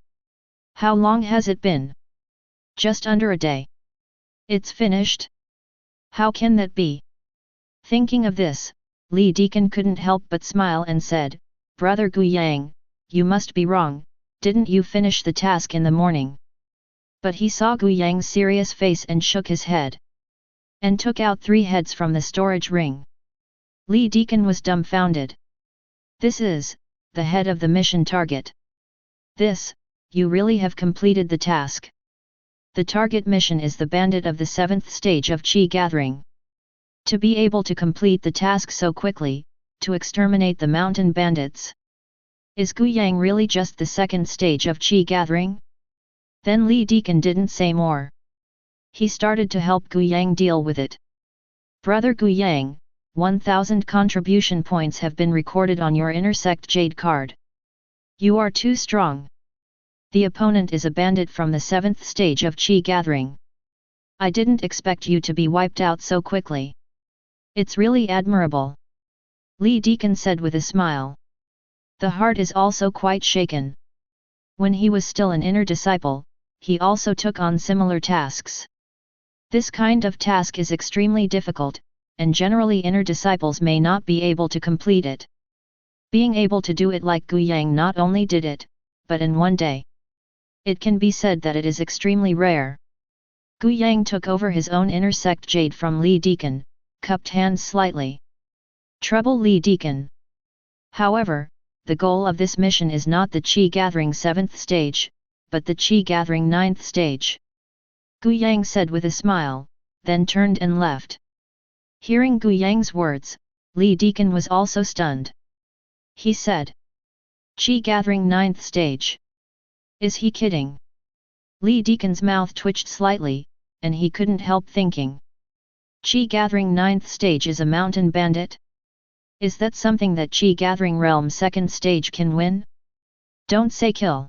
A: How long has it been? Just under a day. It's finished? How can that be? Thinking of this, Li Deacon couldn't help but smile and said, Brother Gu Yang, you must be wrong, didn't you finish the task in the morning? But he saw Gu Yang's serious face and shook his head. And took out 3 heads from the storage ring. Li Deacon was dumbfounded. This is the head of the mission target. This, you really have completed the task. The target mission is the bandit of the 7th stage of Qi gathering. To be able to complete the task so quickly, to exterminate the mountain bandits. Is Gu Yang really just the 2nd stage of Qi gathering? Then Li Deacon didn't say more. He started to help Gu Yang deal with it. Brother Gu Yang, 1000 contribution points have been recorded on your Intersect Jade card. You are too strong. The opponent is a bandit from the 7th stage of Qi gathering. I didn't expect you to be wiped out so quickly. It's really admirable. Li Deacon said with a smile. The heart is also quite shaken. When he was still an inner disciple, he also took on similar tasks. This kind of task is extremely difficult, and generally inner disciples may not be able to complete it. Being able to do it like Gu Yang not only did it, but in one day. It can be said that it is extremely rare. Gu Yang took over his own Intersect Jade from Li Deacon, cupped hands slightly. Trouble Li Deacon. However, the goal of this mission is not the Qi gathering 7th stage, but the Qi gathering 9th stage. Gu Yang said with a smile, then turned and left. Hearing Gu Yang's words, Li Deacon was also stunned. He said, Qi gathering 9th stage. Is he kidding? Li Deacon's mouth twitched slightly, and he couldn't help thinking. Qi gathering 9th stage is a mountain bandit? Is that something that Qi gathering realm 2nd stage can win? Don't say kill.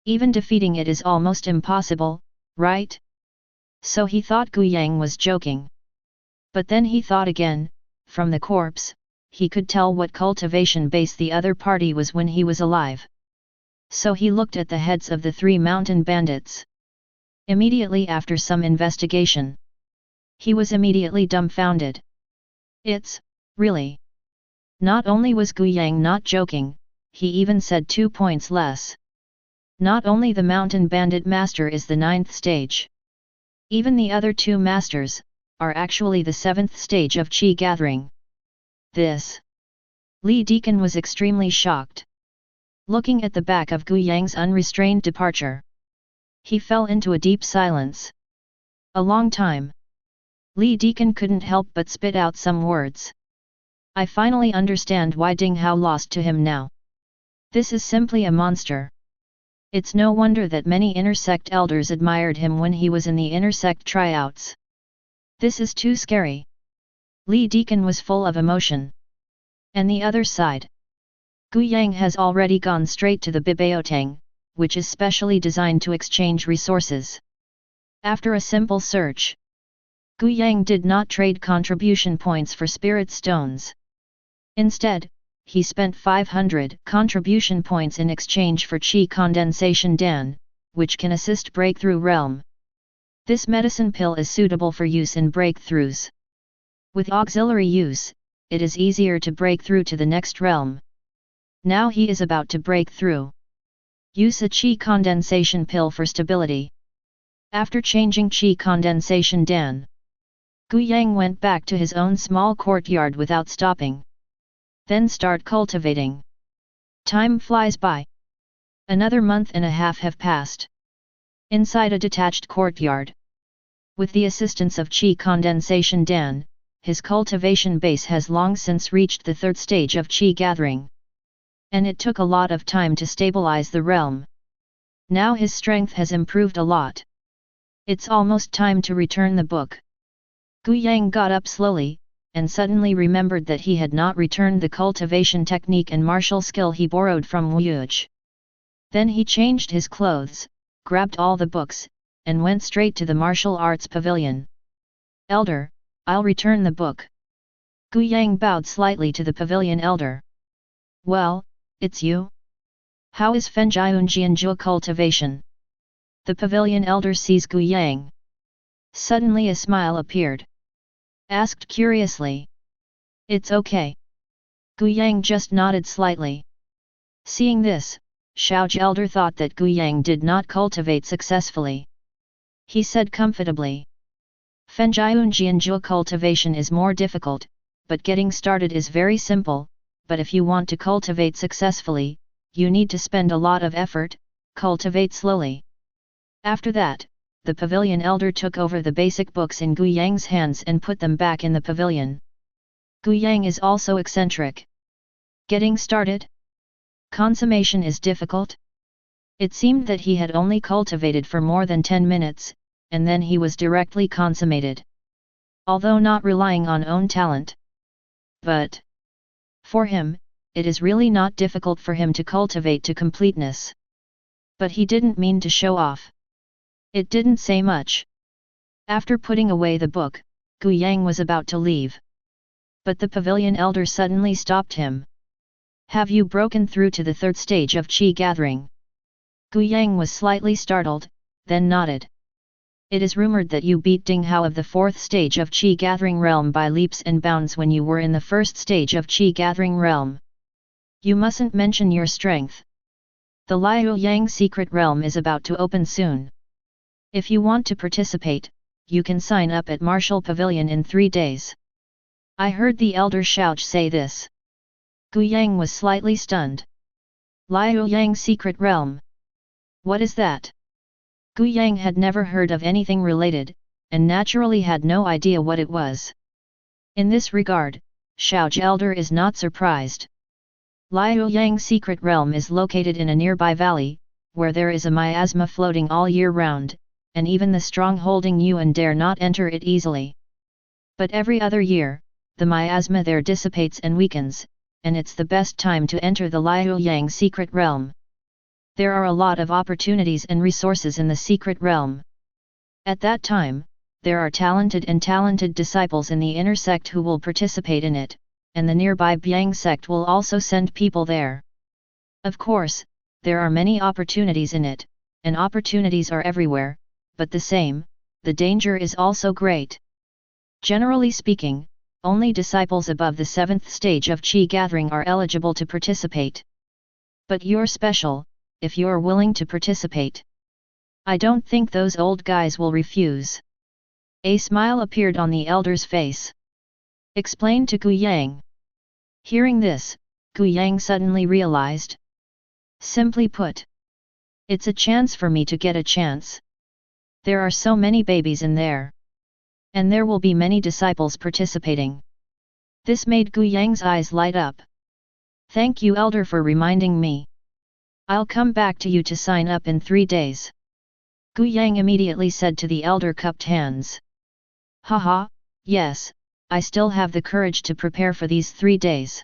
A: Even defeating it is almost impossible, right? So he thought Gu Yang was joking. But then he thought again, from the corpse, he could tell what cultivation base the other party was when he was alive. So he looked at the heads of the 3 mountain bandits. Immediately after some investigation, he was immediately dumbfounded. It's, really. Not only was Gu Yang not joking, he even said 2 points less. Not only the mountain bandit master is the 9th stage. Even the other 2 masters, are actually the 7th stage of Qi gathering. This. Li Deacon was extremely shocked. Looking at the back of Gu Yang's unrestrained departure, he fell into a deep silence. A long time. Li Deacon couldn't help but spit out some words. I finally understand why Ding Hao lost to him now. This is simply a monster. It's no wonder that many inner sect elders admired him when he was in the inner sect tryouts. This is too scary. Li Deacon was full of emotion. And the other side. Gu Yang has already gone straight to the Bibaotang, which is specially designed to exchange resources. After a simple search, Gu Yang did not trade contribution points for spirit stones. Instead, he spent 500 contribution points in exchange for Qi condensation Dan, which can assist breakthrough realm. This medicine pill is suitable for use in breakthroughs. With auxiliary use, it is easier to break through to the next realm. Now he is about to break through. Use a Qi condensation pill for stability. After changing Qi condensation Dan, Gu Yang went back to his own small courtyard without stopping. Then start cultivating. Time flies by. Another month and a half have passed. Inside a detached courtyard, with the assistance of Qi condensation Dan, his cultivation base has long since reached the 3rd stage of Qi gathering. And it took a lot of time to stabilize the realm. Now his strength has improved a lot. It's almost time to return the book. Gu Yang got up slowly, and suddenly remembered that he had not returned the cultivation technique and martial skill he borrowed from Wuj. Then he changed his clothes, grabbed all the books, and went straight to the martial arts pavilion. Elder, I'll return the book. Gu Yang bowed slightly to the pavilion elder. Well, it's you? How is Fenjiunjianjua cultivation? The pavilion elder sees Gu Yang. Suddenly a smile appeared. Asked curiously. It's okay. Gu Yang just nodded slightly. Seeing this, Shaoji elder thought that Gu Yang did not cultivate successfully. He said comfortably. Fenjiunjianjua cultivation is more difficult, but getting started is very simple, but if you want to cultivate successfully, you need to spend a lot of effort, cultivate slowly. After that, the pavilion elder took over the basic books in Gu Yang's hands and put them back in the pavilion. Gu Yang is also eccentric. Getting started? Consummation is difficult? It seemed that he had only cultivated for more than 10 minutes, and then he was directly consummated. Although not relying on own talent. But for him, it is really not difficult for him to cultivate to completeness. But he didn't mean to show off. It didn't say much. After putting away the book, Gu Yang was about to leave. But the pavilion elder suddenly stopped him. Have you broken through to the 3rd stage of Qi gathering? Gu Yang was slightly startled, then nodded. It is rumored that you beat Ding Hao of the 4th stage of Qi gathering realm by leaps and bounds when you were in the 1st stage of Qi gathering realm. You mustn't mention your strength. The Liu Yang secret realm is about to open soon. If you want to participate, you can sign up at Martial Pavilion in 3 days. I heard the elder Shouch say this. Gu Yang was slightly stunned. Liu Yang's secret realm. What is that? Gu Yang had never heard of anything related, and naturally had no idea what it was. In this regard, Xiaozhi Elder is not surprised. Liu Yang's secret realm is located in a nearby valley, where there is a miasma floating all year round, and even the strong-holding Yuan dare not enter it easily. But every other year, the miasma there dissipates and weakens, and it's the best time to enter the Liu Yang secret realm. There are a lot of opportunities and resources in the secret realm. At that time, there are talented disciples in the inner sect who will participate in it, and the nearby Biang sect will also send people there. Of course, there are many opportunities in it, and opportunities are everywhere, but the danger is also great. Generally speaking, only disciples above the 7th stage of Qi gathering are eligible to participate. But you're special, if you're willing to participate. I don't think those old guys will refuse. A smile appeared on the elder's face. Explained to Gu Yang. Hearing this, Gu Yang suddenly realized. Simply put, it's a chance for me to get a chance. There are so many babies in there. And there will be many disciples participating. This made Gu Yang's eyes light up. Thank you, Elder, for reminding me. I'll come back to you to sign up in 3 days. Gu Yang immediately said to the elder, cupped hands. Haha, yes, I still have the courage to prepare for these 3 days.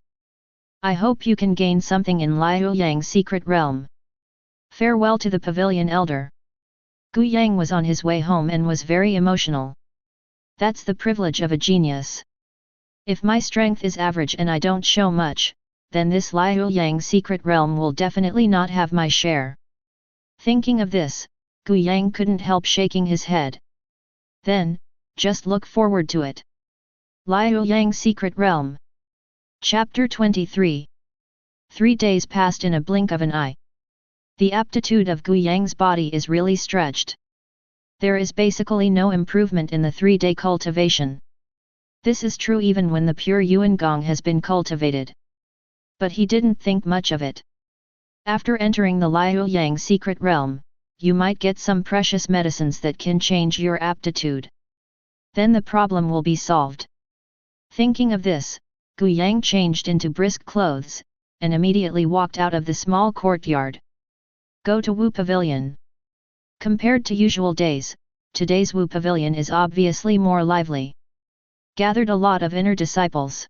A: I hope you can gain something in Liu Yang's secret realm. Farewell to the pavilion, Elder. Gu Yang was on his way home and was very emotional. That's the privilege of a genius. If my strength is average and I don't show much, then this Liu Yang's secret realm will definitely not have my share. Thinking of this, Gu Yang couldn't help shaking his head. Then, just look forward to it. Liu Yang's secret realm. Chapter 23. 3 days passed in a blink of an eye. The aptitude of Gu Yang's body is really stretched. There is basically no improvement in the 3-day cultivation. This is true even when the pure Yuan Gong has been cultivated. But he didn't think much of it. After entering the Liu Yang secret realm, you might get some precious medicines that can change your aptitude. Then the problem will be solved. Thinking of this, Gu Yang changed into brisk clothes, and immediately walked out of the small courtyard. Go to Wu Pavilion. Compared to usual days, today's Wu Pavilion is obviously more lively. Gathered a lot of inner disciples.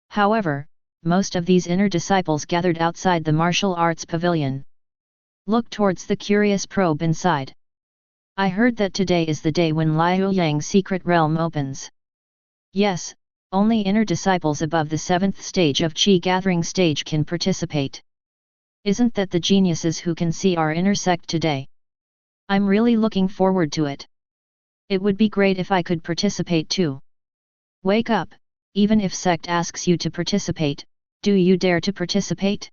A: However, most of these inner disciples gathered outside the martial arts pavilion. Look towards the curious probe inside. I heard that today is the day when Liu Yang's secret realm opens. Yes, only inner disciples above the 7th stage of Qi gathering stage can participate. Isn't that the geniuses who can see our inner sect today? I'm really looking forward to it. It would be great if I could participate too. Wake up, even if sect asks you to participate, do you dare to participate?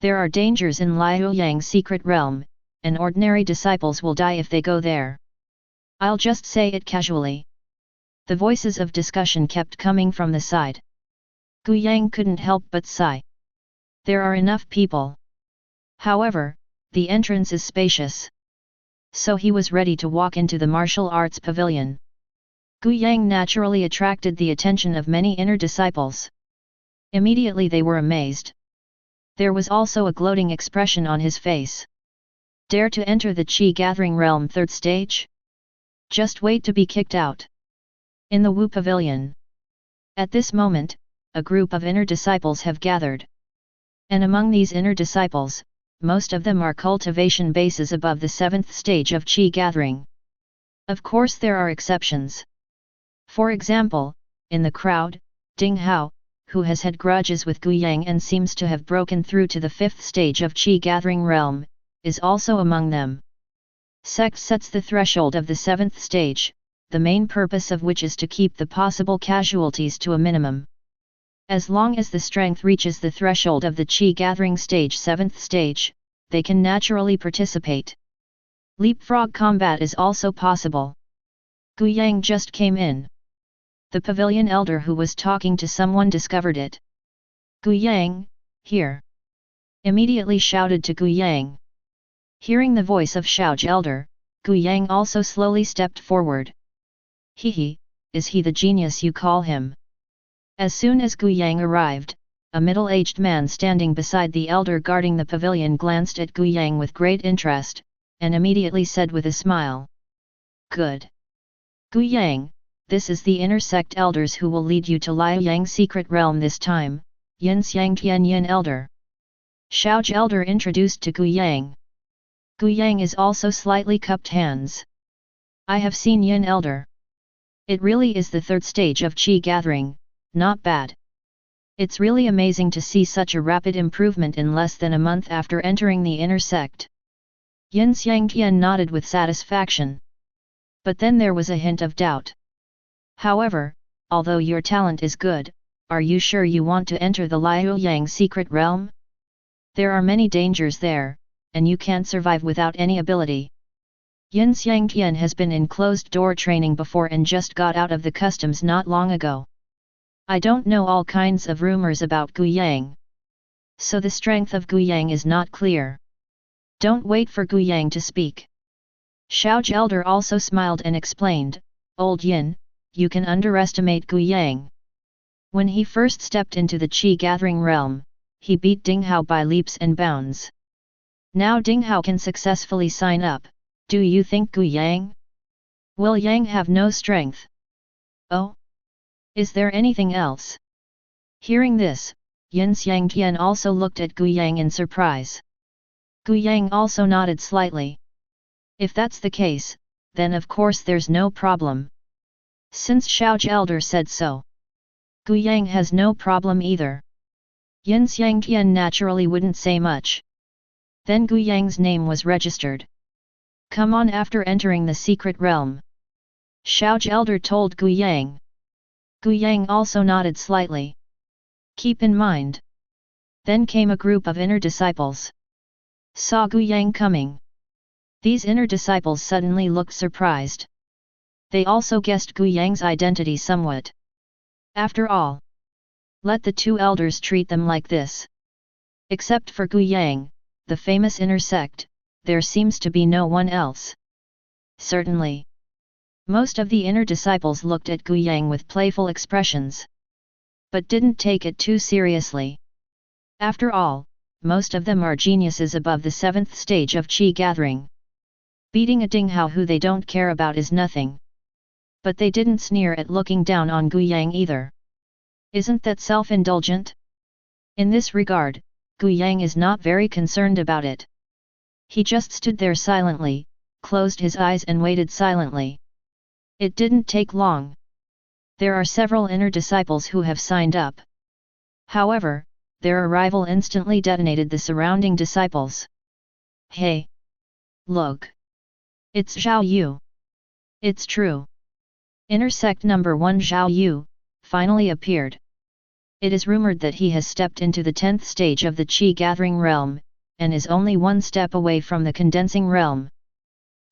A: There are dangers in Liu Yang's secret realm, and ordinary disciples will die if they go there. I'll just say it casually. The voices of discussion kept coming from the side. Gu Yang couldn't help but sigh. There are enough people. However, the entrance is spacious. So he was ready to walk into the martial arts pavilion. Gu Yang naturally attracted the attention of many inner disciples. Immediately they were amazed. There was also a gloating expression on his face. Dare to enter the Qi gathering realm 3rd stage? Just wait to be kicked out. In the Wu Pavilion. At this moment, a group of inner disciples have gathered. And among these inner disciples, most of them are cultivation bases above the 7th stage of Qi gathering. Of course there are exceptions. For example, in the crowd, Ding Hao, who has had grudges with Gu Yang and seems to have broken through to the 5th stage of Qi gathering realm, is also among them. Sect sets the threshold of the 7th stage, the main purpose of which is to keep the possible casualties to a minimum. As long as the strength reaches the threshold of the Qi gathering stage 7th stage, they can naturally participate. Leapfrog combat is also possible. Gu Yang just came in. The pavilion elder who was talking to someone discovered it. Gu Yang, here! Immediately shouted to Gu Yang. Hearing the voice of Xiao's elder, Gu Yang also slowly stepped forward. Hehe, is he the genius you call him? As soon as Gu Yang arrived, a middle-aged man standing beside the elder guarding the pavilion glanced at Gu Yang with great interest, and immediately said with a smile. Good. Gu Yang, this is the inner sect elders who will lead you to Liuyang's secret realm this time, Yin Xiang Tian Yin elder. Xiao's elder introduced to Gu Yang. Gu Yang is also slightly cupped hands. I have seen Yin elder. It really is the third stage of qi gathering, not bad. It's really amazing to see such a rapid improvement in less than a month after entering the inner sect. Yin Xiangtian nodded with satisfaction. But then there was a hint of doubt. However, although your talent is good, are you sure you want to enter the Liuyang secret realm? There are many dangers there, and you can't survive without any ability. Yin Xiangtian has been in closed-door training before and just got out of the customs not long ago. I don't know all kinds of rumors about Gu Yang. So the strength of Gu Yang is not clear. Don't wait for Gu Yang to speak. Xiao's elder also smiled and explained, Old Yin, you can underestimate Gu Yang. When he first stepped into the qi gathering realm, he beat Ding Hao by leaps and bounds. Now Ding Hao can successfully sign up, do you think Gu Yang will have no strength? Oh? Is there anything else? Hearing this, Yin Xiangtian also looked at Gu Yang in surprise. Gu Yang also nodded slightly. If that's the case, then of course there's no problem. Since Xiao's elder said so. Gu Yang has no problem either. Yin Xiangtian naturally wouldn't say much. Then Gu Yang's name was registered. Come on after entering the secret realm. Xiao's elder told Gu Yang. Gu Yang also nodded slightly. Keep in mind. Then came a group of inner disciples. Saw Gu Yang coming. These inner disciples suddenly looked surprised. They also guessed Gu Yang's identity somewhat. After all, let the two elders treat them like this. Except for Gu Yang, the famous inner sect, there seems to be no one else. Certainly. Most of the inner disciples looked at Gu Yang with playful expressions. But didn't take it too seriously. After all, most of them are geniuses above the 7th stage of qi gathering. Beating a Ding Hao who they don't care about is nothing. But they didn't sneer at looking down on Gu Yang either. Isn't that self-indulgent? In this regard, Gu Yang is not very concerned about it. He just stood there silently, closed his eyes and waited silently. It didn't take long. There are several inner disciples who have signed up. However, their arrival instantly detonated the surrounding disciples. Hey! Look! It's Zhao Yu! It's true! Inner sect number 1 Zhao Yu, finally appeared. It is rumored that he has stepped into the 10th stage of the qi gathering realm, and is only one step away from the condensing realm.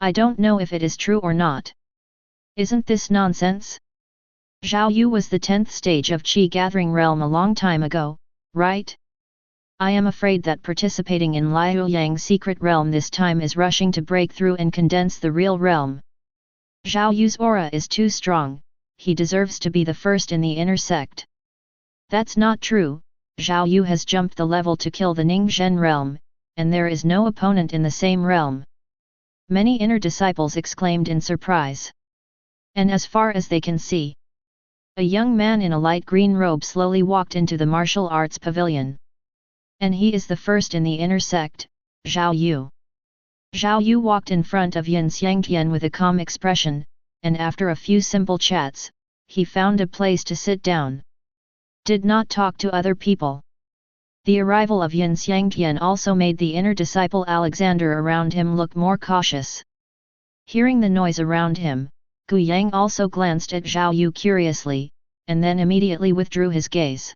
A: I don't know if it is true or not. Isn't this nonsense? Zhao Yu was the 10th stage of qi gathering realm a long time ago, right? I am afraid that participating in Liuyang's secret realm this time is rushing to break through and condense the real realm. Zhao Yu's aura is too strong, he deserves to be the first in the inner sect. That's not true, Zhao Yu has jumped the level to kill the Ningzhen realm, and there is no opponent in the same realm. Many inner disciples exclaimed in surprise. And as far as they can see, a young man in a light green robe slowly walked into the martial arts pavilion. And he is the first in the inner sect, Zhao Yu. Zhao Yu walked in front of Yin Xiangtian with a calm expression, and after a few simple chats, he found a place to sit down. Did not talk to other people. The arrival of Yin Xiangtian also made the inner disciple Alexander around him look more cautious. Hearing the noise around him, Gu Yang also glanced at Zhao Yu curiously, and then immediately withdrew his gaze.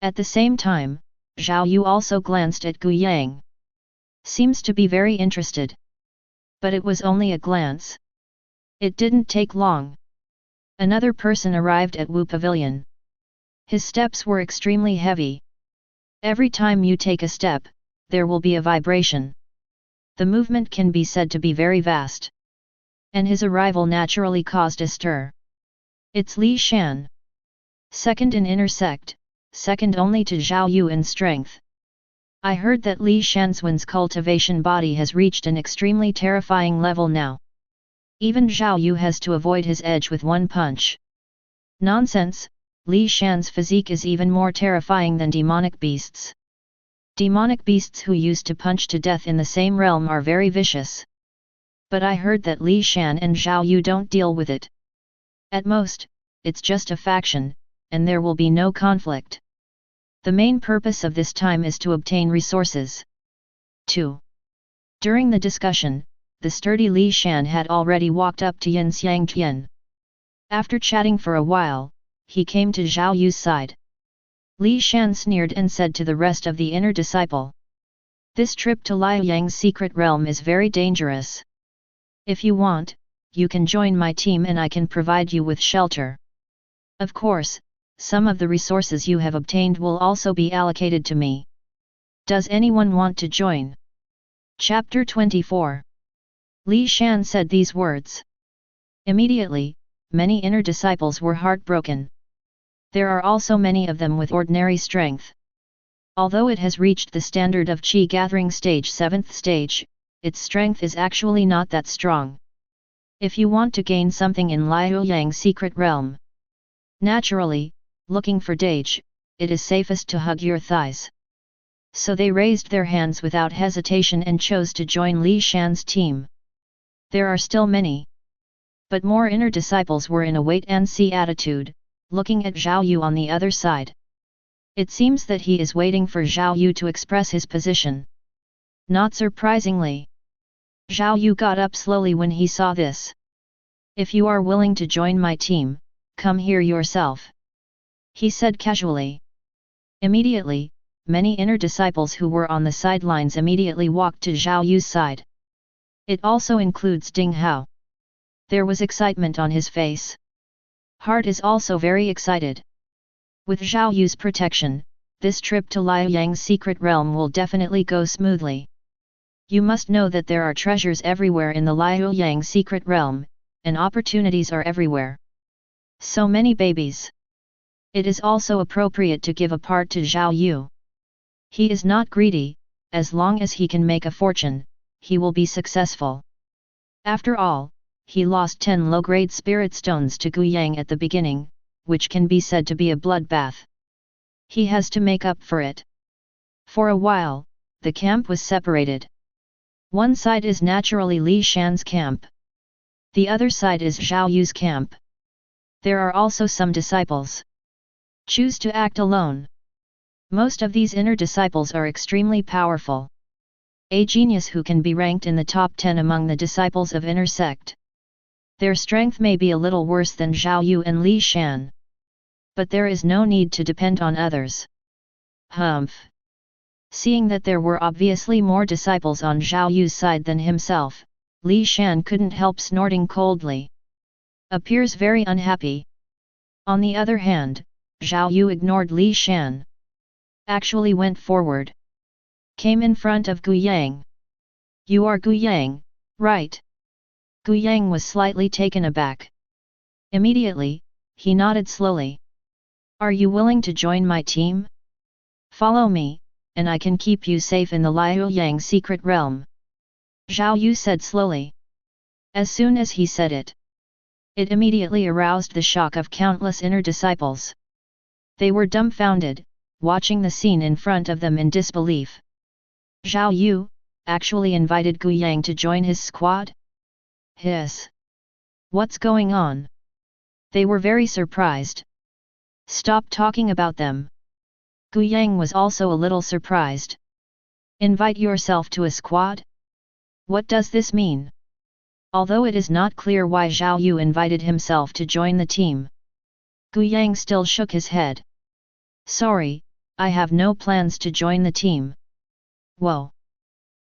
A: At the same time, Zhao Yu also glanced at Gu Yang. Seems to be very interested. But it was only a glance. It didn't take long. Another person arrived at Wu Pavilion. His steps were extremely heavy. Every time you take a step, there will be a vibration. The movement can be said to be very vast. And his arrival naturally caused a stir. It's Li Shan. Second in inner sect, second only to Zhao Yu in strength. I heard that Li Shanxuan's cultivation body has reached an extremely terrifying level now. Even Zhao Yu has to avoid his edge with one punch. Nonsense, Li Shan's physique is even more terrifying than demonic beasts. Demonic beasts who used to punch to death in the same realm are very vicious. But I heard that Li Shan and Zhao Yu don't deal with it. At most, it's just a faction, and there will be no conflict. The main purpose of this time is to obtain resources. 2. During the discussion, the sturdy Li Shan had already walked up to Yin Xiang Qian. After chatting for a while, he came to Zhao Yu's side. Li Shan sneered and said to the rest of the inner disciple, "This trip to Liuyang's secret realm is very dangerous. If you want, you can join my team and I can provide you with shelter. Of course, some of the resources you have obtained will also be allocated to me. Does anyone want to join?" Chapter 24. Li Shan said these words. Immediately, many inner disciples were heartbroken. There are also many of them with ordinary strength. Although it has reached the standard of Qi gathering stage 7th stage, its strength is actually not that strong. If you want to gain something in Liuyang's secret realm, naturally, looking for Dage, it is safest to hug your thighs. So they raised their hands without hesitation and chose to join Li Shan's team. There are still many. But more inner disciples were in a wait-and-see attitude, looking at Zhao Yu on the other side. It seems that he is waiting for Zhao Yu to express his position. Not surprisingly, Zhao Yu got up slowly when he saw this. "If you are willing to join my team, come here yourself," he said casually. Immediately, many inner disciples who were on the sidelines immediately walked to Zhao Yu's side. It also includes Ding Hao. There was excitement on his face. Heart is also very excited. With Zhao Yu's protection, this trip to Liuyang's secret realm will definitely go smoothly. You must know that there are treasures everywhere in the Liuyang secret realm, and opportunities are everywhere. So many babies. It is also appropriate to give a part to Zhao Yu. He is not greedy, as long as he can make a fortune, he will be successful. After all, he lost 10 low-grade spirit stones to Gu Yang at the beginning, which can be said to be a bloodbath. He has to make up for it. For a while, the camp was separated. One side is naturally Li Shan's camp. The other side is Zhao Yu's camp. There are also some disciples. Choose to act alone. Most of these inner disciples are extremely powerful. A genius who can be ranked in the top 10 among the disciples of inner sect. Their strength may be a little worse than Zhao Yu and Li Shan. But there is no need to depend on others. Humph. Seeing that there were obviously more disciples on Zhao Yu's side than himself, Li Shan couldn't help snorting coldly. Appears very unhappy. On the other hand, Zhao Yu ignored Li Shan. Actually went forward. Came in front of Gu Yang. "You are Gu Yang, right?" Gu Yang was slightly taken aback. Immediately, he nodded slowly. "Are you willing to join my team? Follow me, and I can keep you safe in the Liuyang secret realm," Zhao Yu said slowly. As soon as he said it, it immediately aroused the shock of countless inner disciples. They were dumbfounded, watching the scene in front of them in disbelief. Zhao Yu actually invited Gu Yang to join his squad? Hiss! What's going on? They were very surprised. Stop talking about them. Gu Yang was also a little surprised. Invite yourself to a squad? What does this mean? Although it is not clear why Zhao Yu invited himself to join the team, Gu Yang still shook his head. "Sorry, I have no plans to join the team." Whoa!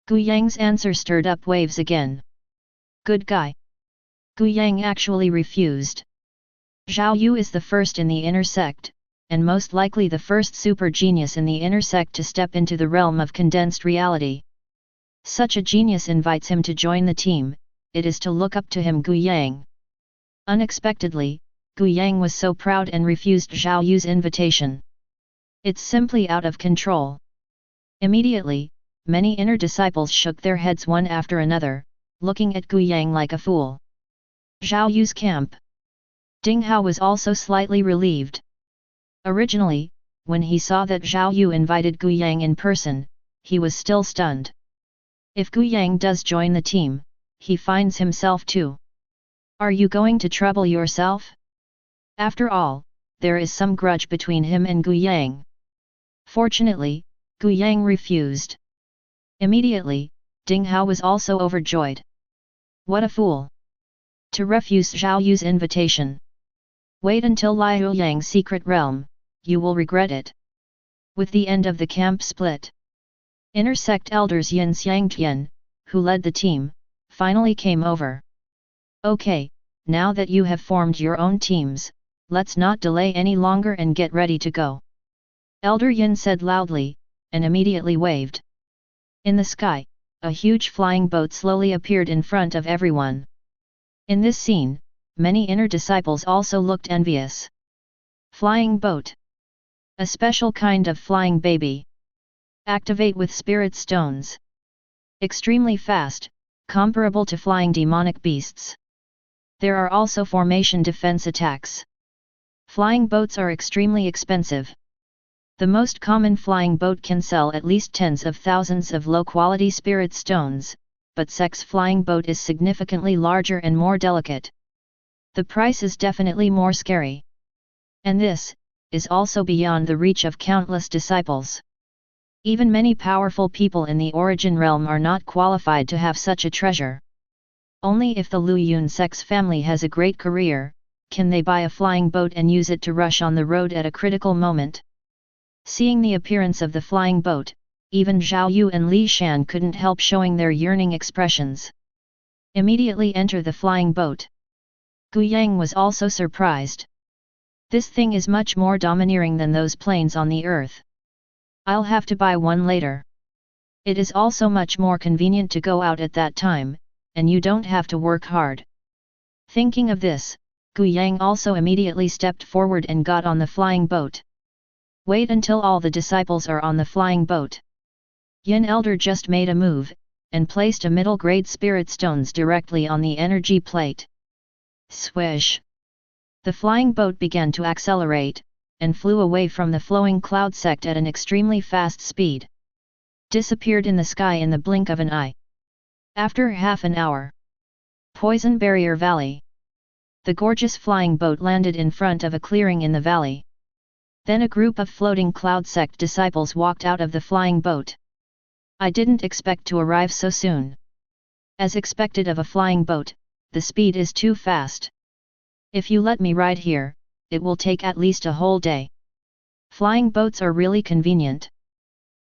A: Gu Yang's answer stirred up waves again. Good guy. Gu Yang actually refused. Zhao Yu is the first in the inner sect, and most likely the first super genius in the inner sect to step into the realm of condensed reality. Such a genius invites him to join the team. It is to look up to him. Gu Yang. Unexpectedly, Gu Yang was so proud and refused Zhao Yu's invitation. It's simply out of control. Immediately, many inner disciples shook their heads one after another, looking at Gu Yang like a fool. Zhao Yu's camp. Ding Hao was also slightly relieved. Originally, when he saw that Zhao Yu invited Gu Yang in person, he was still stunned. If Gu Yang does join the team, he finds himself too. Are you going to trouble yourself? After all, there is some grudge between him and Gu Yang. Fortunately, Gu Yang refused. Immediately, Ding Hao was also overjoyed. What a fool! To refuse Zhao Yu's invitation. Wait until Liu Yang's secret realm, you will regret it. With the end of the camp split, inner sect elders Yin Xiangtian, who led the team, finally came over. Okay, now that you have formed your own teams, let's not delay any longer and get ready to go. Elder Yin said loudly, and immediately waved. In the sky, a huge flying boat slowly appeared in front of everyone. In this scene, many inner disciples also looked envious. Flying boat. A special kind of flying baby. Activate with spirit stones. Extremely fast, comparable to flying demonic beasts. There are also formation defense attacks. Flying boats are extremely expensive. The most common flying boat can sell at least tens of thousands of low-quality spirit stones, but Sek's flying boat is significantly larger and more delicate. The price is definitely more scary. And this is also beyond the reach of countless disciples. Even many powerful people in the origin realm are not qualified to have such a treasure. Only if the Liu Yun Sek's family has a great career, can they buy a flying boat and use it to rush on the road at a critical moment. Seeing the appearance of the flying boat, even Zhao Yu and Li Shan couldn't help showing their yearning expressions. Immediately enter the flying boat. Gu Yang was also surprised. This thing is much more domineering than those planes on the earth. I'll have to buy one later. It is also much more convenient to go out at that time, and you don't have to work hard. Thinking of this, Gu Yang also immediately stepped forward and got on the flying boat. Wait until all the disciples are on the flying boat. Yin Elder just made a move, and placed a middle-grade spirit stones directly on the energy plate. Swish! The flying boat began to accelerate, and flew away from the flowing cloud sect at an extremely fast speed. Disappeared in the sky in the blink of an eye. After half an hour. Poison Barrier Valley. The gorgeous flying boat landed in front of a clearing in the valley. Then a group of floating cloud sect disciples walked out of the flying boat. I didn't expect to arrive so soon. As expected of a flying boat, the speed is too fast. If you let me ride here, it will take at least a whole day. Flying boats are really convenient.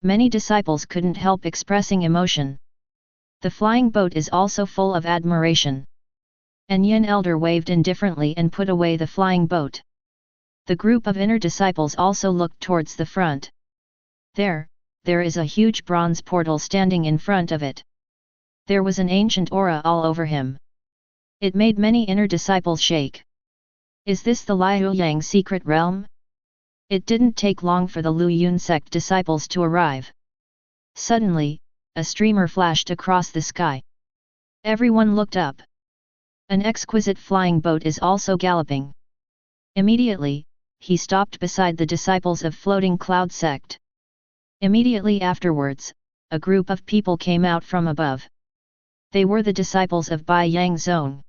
A: Many disciples couldn't help expressing emotion. The flying boat is also full of admiration. And Yin Elder waved indifferently and put away the flying boat. The group of inner disciples also looked towards the front. There is a huge bronze portal standing in front of it. There was an ancient aura all over him. It made many inner disciples shake. Is this the Liu Yang secret realm? It didn't take long for the Liu Yun sect disciples to arrive. Suddenly, a streamer flashed across the sky. Everyone looked up. An exquisite flying boat is also galloping. Immediately, he stopped beside the disciples of Floating Cloud sect. Immediately afterwards, a group of people came out from above. They were the disciples of Bai Yang Zone.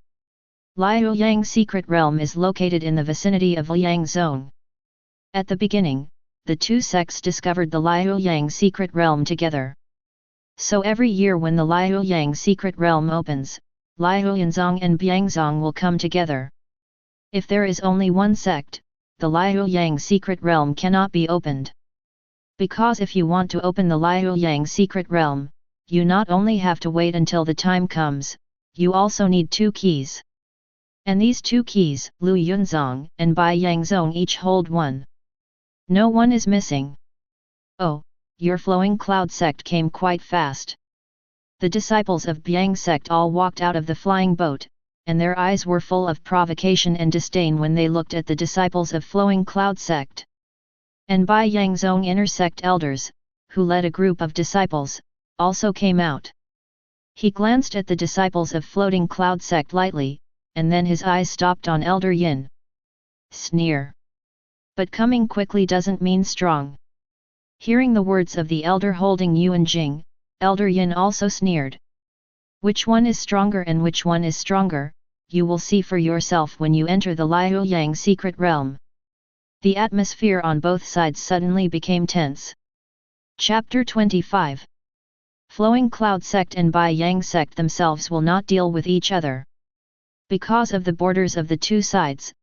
A: Liu Yang's secret realm is located in the vicinity of Liang Zone. At the beginning, the two sects discovered the Liu Yang secret realm together. So every year when the Liu Yang secret realm opens, Liu Yanzong and Biangzong will come together. If there is only one sect, the Liu Yang secret realm cannot be opened. Because if you want to open the Liu Yang secret realm, you not only have to wait until the time comes, you also need 2 keys. And these 2 keys, Liu Yunzong and Bai Yangzong each hold one. No one is missing. Oh, your flowing cloud sect came quite fast. The disciples of Biang sect all walked out of the flying boat, and their eyes were full of provocation and disdain when they looked at the disciples of flowing cloud sect. And Bai Yangzong inner sect elders, who led a group of disciples, also came out. He glanced at the disciples of floating cloud sect lightly, and then his eyes stopped on Elder Yin. Sneer. But coming quickly doesn't mean strong. Hearing the words of the elder holding Yuan Jing, Elder Yin also sneered. Which one is stronger and which one is stronger, you will see for yourself when you enter the Liu Yang secret realm. The atmosphere on both sides suddenly became tense. Chapter 25. Flowing Cloud sect and Bai Yang sect themselves will not deal with each other. Because of the borders of the two sides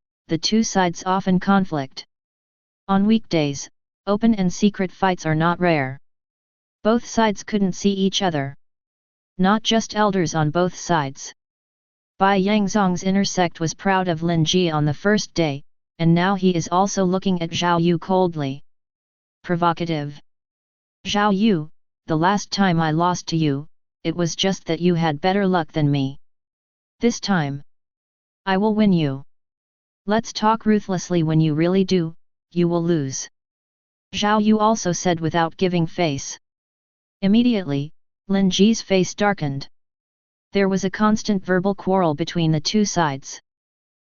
A: often conflict. On weekdays, open and secret fights are not rare. Both sides couldn't see each other. Not just elders on both sides. Bai Yangzong's inner sect was proud of Lin Ji on the first day, and now he is also looking at Zhao Yu coldly. Provocative. Zhao Yu, the last time I lost to you, it was just that you had better luck than me. This time, I will win you. Let's talk ruthlessly. When you really do, you will lose. Zhao Yu also said without giving face. Immediately, Lin Ji's face darkened. There was a constant verbal quarrel between the two sides.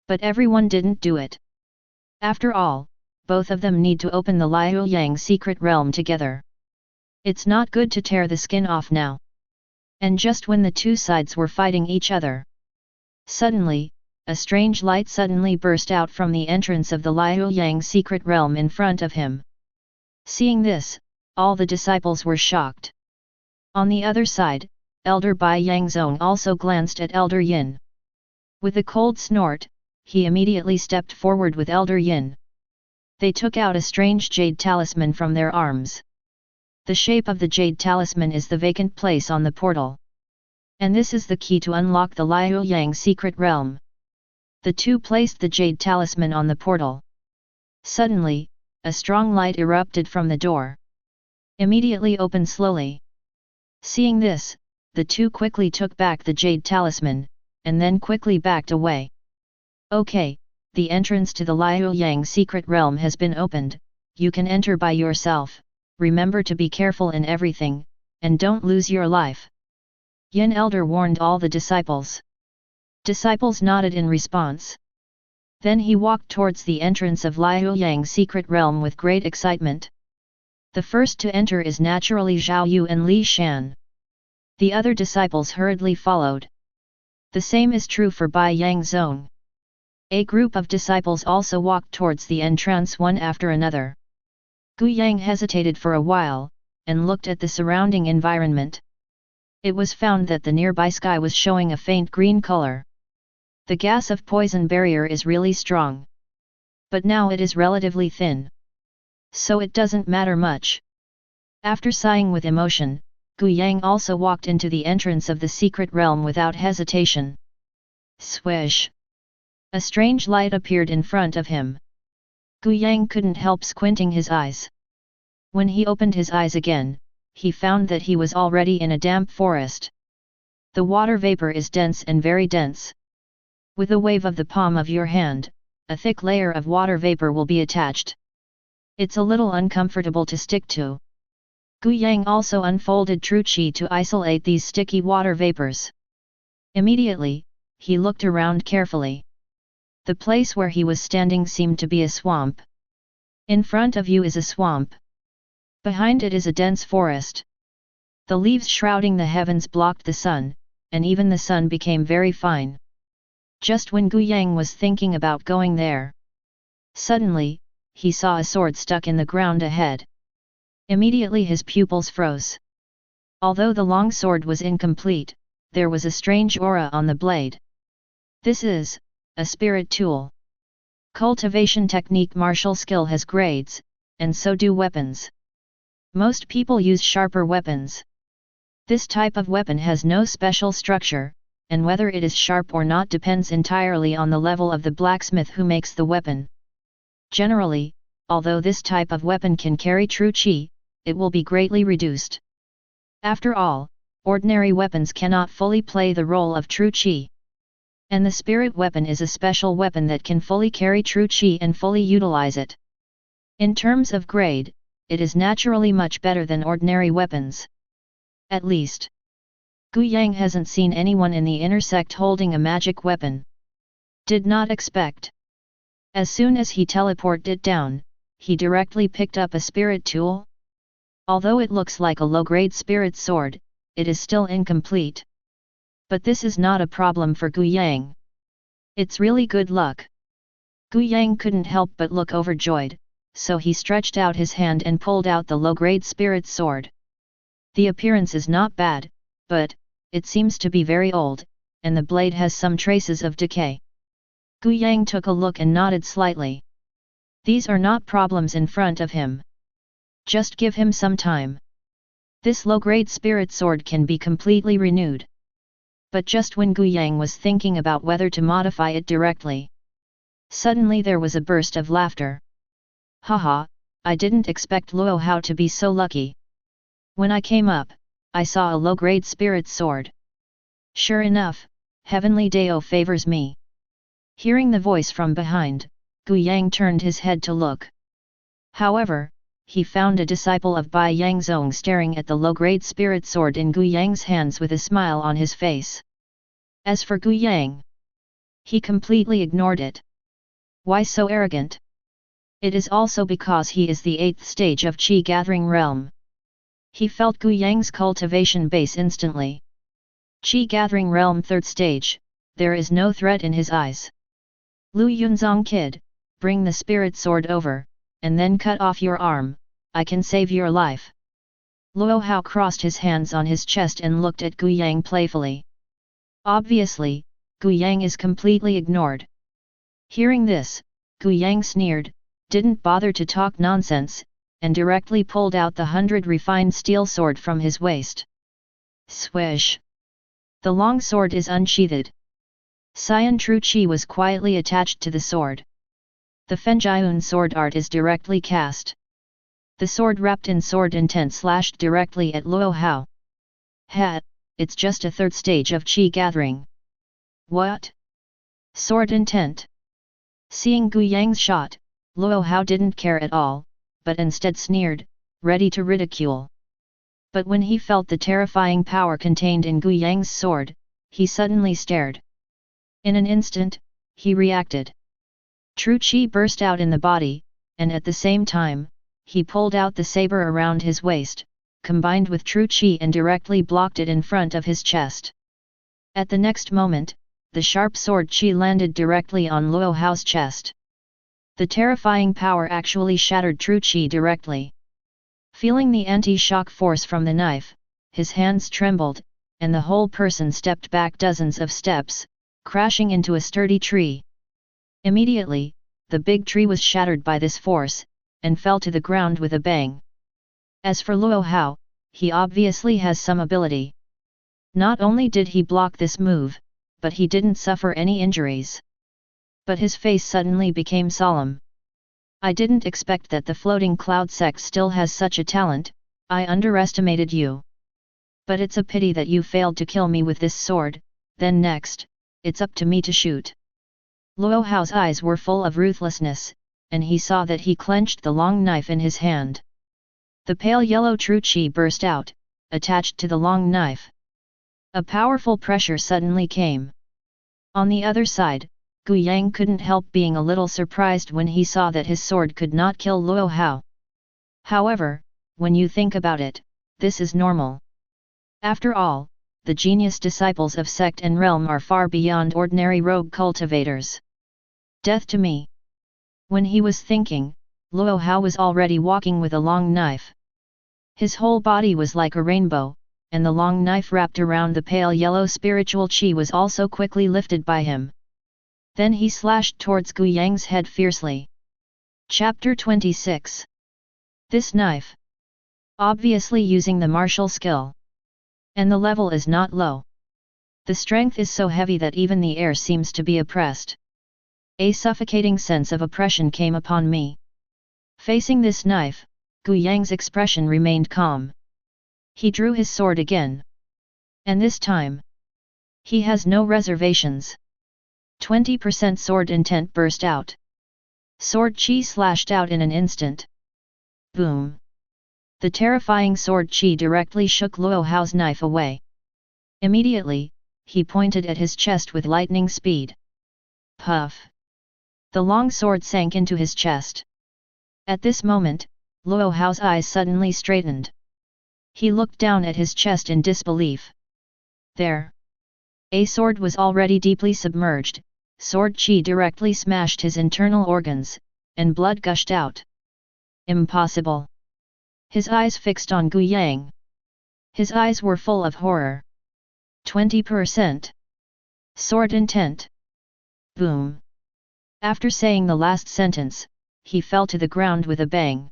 A: But everyone didn't do it. After all, both of them need to open the Liu Yang secret realm together. It's not good to tear the skin off now. And just when the two sides were fighting each other, suddenly, a strange light suddenly burst out from the entrance of the Liu Yang secret realm in front of him. Seeing this, all the disciples were shocked. On the other side, Elder Bai Yangzong also glanced at Elder Yin. With a cold snort, he immediately stepped forward with Elder Yin. They took out a strange jade talisman from their arms. The shape of the jade talisman is the vacant place on the portal. And this is the key to unlock the Liu Yang secret realm. The two placed the jade talisman on the portal. Suddenly, a strong light erupted from the door. Immediately opened slowly. Seeing this, the two quickly took back the jade talisman, and then quickly backed away. Okay, the entrance to the Liu Yang secret realm has been opened, you can enter by yourself, remember to be careful in everything, and don't lose your life. Yin Elder warned all the disciples. Disciples nodded in response. Then he walked towards the entrance of Liu Yang secret realm with great excitement. The first to enter is naturally Zhao Yu and Li Shan. The other disciples hurriedly followed. The same is true for Bai Yangzong. A group of disciples also walked towards the entrance one after another. Gu Yang hesitated for a while, and looked at the surrounding environment. It was found that the nearby sky was showing a faint green color. The gas of poison barrier is really strong. But now it is relatively thin. So it doesn't matter much. After sighing with emotion, Gu Yang also walked into the entrance of the secret realm without hesitation. Swish! A strange light appeared in front of him. Gu Yang couldn't help squinting his eyes. When he opened his eyes again, he found that he was already in a damp forest. The water vapor is dense and very dense. With a wave of the palm of your hand, a thick layer of water vapor will be attached. It's a little uncomfortable to stick to. Gu Yang also unfolded True Qi to isolate these sticky water vapors. Immediately, he looked around carefully. The place where he was standing seemed to be a swamp. In front of you is a swamp. Behind it is a dense forest. The leaves shrouding the heavens blocked the sun, and even the sun became very fine. Just when Gu Yang was thinking about going there, suddenly, he saw a sword stuck in the ground ahead. Immediately his pupils froze. Although the long sword was incomplete, there was a strange aura on the blade. This is a spirit tool. Cultivation technique martial skill has grades, and so do weapons. Most people use sharper weapons. This type of weapon has no special structure, and whether it is sharp or not depends entirely on the level of the blacksmith who makes the weapon. Generally, although this type of weapon can carry true qi, it will be greatly reduced. After all, ordinary weapons cannot fully play the role of true qi. And the spirit weapon is a special weapon that can fully carry true qi and fully utilize it. In terms of grade, it is naturally much better than ordinary weapons. At least, Gu Yang hasn't seen anyone in the inner sect holding a magic weapon. Did not expect. As soon as he teleported it down, he directly picked up a spirit tool. Although it looks like a low-grade spirit sword, it is still incomplete. But this is not a problem for Gu Yang. It's really good luck. Gu Yang couldn't help but look overjoyed, so he stretched out his hand and pulled out the low-grade spirit sword. The appearance is not bad, but it seems to be very old, and the blade has some traces of decay. Gu Yang took a look and nodded slightly. These are not problems in front of him. Just give him some time. This low-grade spirit sword can be completely renewed. But just when Gu Yang was thinking about whether to modify it directly, suddenly there was a burst of laughter. Haha, I didn't expect Luo Hao to be so lucky. When I came up, I saw a low-grade spirit sword. Sure enough, Heavenly Dao favors me. Hearing the voice from behind, Gu Yang turned his head to look. However, he found a disciple of Bai Yangzong staring at the low-grade spirit sword in Gu Yang's hands with a smile on his face. As for Gu Yang, he completely ignored it. Why so arrogant? It is also because he is the 8th stage of Qi gathering realm. He felt Gu Yang's cultivation base instantly. Qi gathering realm 3rd stage, there is no threat in his eyes. Lu Yunzong kid, bring the spirit sword over, and then cut off your arm, I can save your life. Luo Hao crossed his hands on his chest and looked at Gu Yang playfully. Obviously, Gu Yang is completely ignored. Hearing this, Gu Yang sneered, didn't bother to talk nonsense, and directly pulled out the 100 refined steel sword from his waist. Swish! The long sword is unsheathed. Xian Tru Qi was quietly attached to the sword. The Fenjiun sword art is directly cast. The sword wrapped in sword intent slashed directly at Luo Hao. Ha! It's just a 3rd stage of Qi gathering. What? Sword intent? Seeing Gu Yang's shot, Luo Hao didn't care at all, but instead sneered, ready to ridicule. But when he felt the terrifying power contained in Gu Yang's sword, he suddenly stared. In an instant, he reacted. True Qi burst out in the body, and at the same time, he pulled out the saber around his waist, combined with True Qi and directly blocked it in front of his chest. At the next moment, the sharp sword Qi landed directly on Luo Hao's chest. The terrifying power actually shattered True Qi directly. Feeling the anti-shock force from the knife, his hands trembled, and the whole person stepped back dozens of steps, crashing into a sturdy tree. Immediately, the big tree was shattered by this force, and fell to the ground with a bang. As for Luo Hao, he obviously has some ability. Not only did he block this move, but he didn't suffer any injuries. But his face suddenly became solemn. I didn't expect that the floating cloud sect still has such a talent, I underestimated you. But it's a pity that you failed to kill me with this sword, then next, it's up to me to shoot. Luo Hao's eyes were full of ruthlessness, and he saw that he clenched the long knife in his hand. The pale yellow True Qi burst out, attached to the long knife. A powerful pressure suddenly came. On the other side, Gu Yang couldn't help being a little surprised when he saw that his sword could not kill Luo Hao. However, when you think about it, this is normal. After all, the genius disciples of sect and realm are far beyond ordinary rogue cultivators. Death to me! When he was thinking, Luo Hao was already walking with a long knife. His whole body was like a rainbow, and the long knife wrapped around the pale yellow spiritual qi was also quickly lifted by him. Then he slashed towards Gu Yang's head fiercely. Chapter 26. This knife. Obviously using the martial skill. And the level is not low. The strength is so heavy that even the air seems to be oppressed. A suffocating sense of oppression came upon me. Facing this knife, Gu Yang's expression remained calm. He drew his sword again. And this time, he has no reservations. 20% sword intent burst out. Sword chi slashed out in an instant. Boom! The terrifying sword chi directly shook Luo Hao's knife away. Immediately, he pointed at his chest with lightning speed. Puff! The long sword sank into his chest. At this moment, Luo Hao's eyes suddenly straightened. He looked down at his chest in disbelief. There! A sword was already deeply submerged, sword chi directly smashed his internal organs, and blood gushed out. Impossible! His eyes fixed on Gu Yang. His eyes were full of horror. 20%. Sword intent. Boom! After saying the last sentence, he fell to the ground with a bang.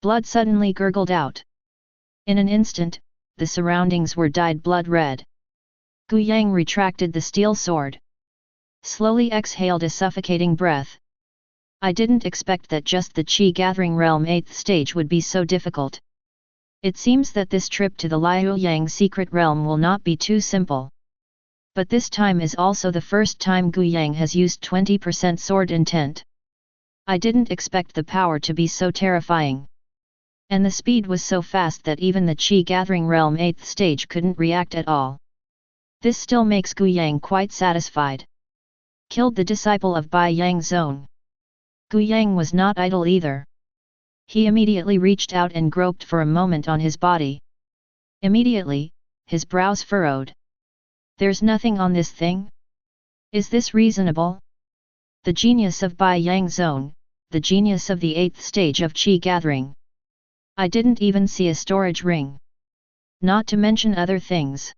A: Blood suddenly gurgled out. In an instant, the surroundings were dyed blood red. Gu Yang retracted the steel sword. Slowly exhaled a suffocating breath. I didn't expect that just the Qi Gathering Realm 8th stage would be so difficult. It seems that this trip to the Liuyang secret realm will not be too simple. But this time is also the first time Gu Yang has used 20% sword intent. I didn't expect the power to be so terrifying. And the speed was so fast that even the Qi Gathering Realm 8th stage couldn't react at all. This still makes Gu Yang quite satisfied. Killed the disciple of Bai Yang Zone. Gu Yang was not idle either. He immediately reached out and groped for a moment on his body. Immediately, his brows furrowed. There's nothing on this thing? Is this reasonable? The genius of Bai Yang Zone, the genius of the 8th stage of Qi Gathering. I didn't even see a storage ring. Not to mention other things.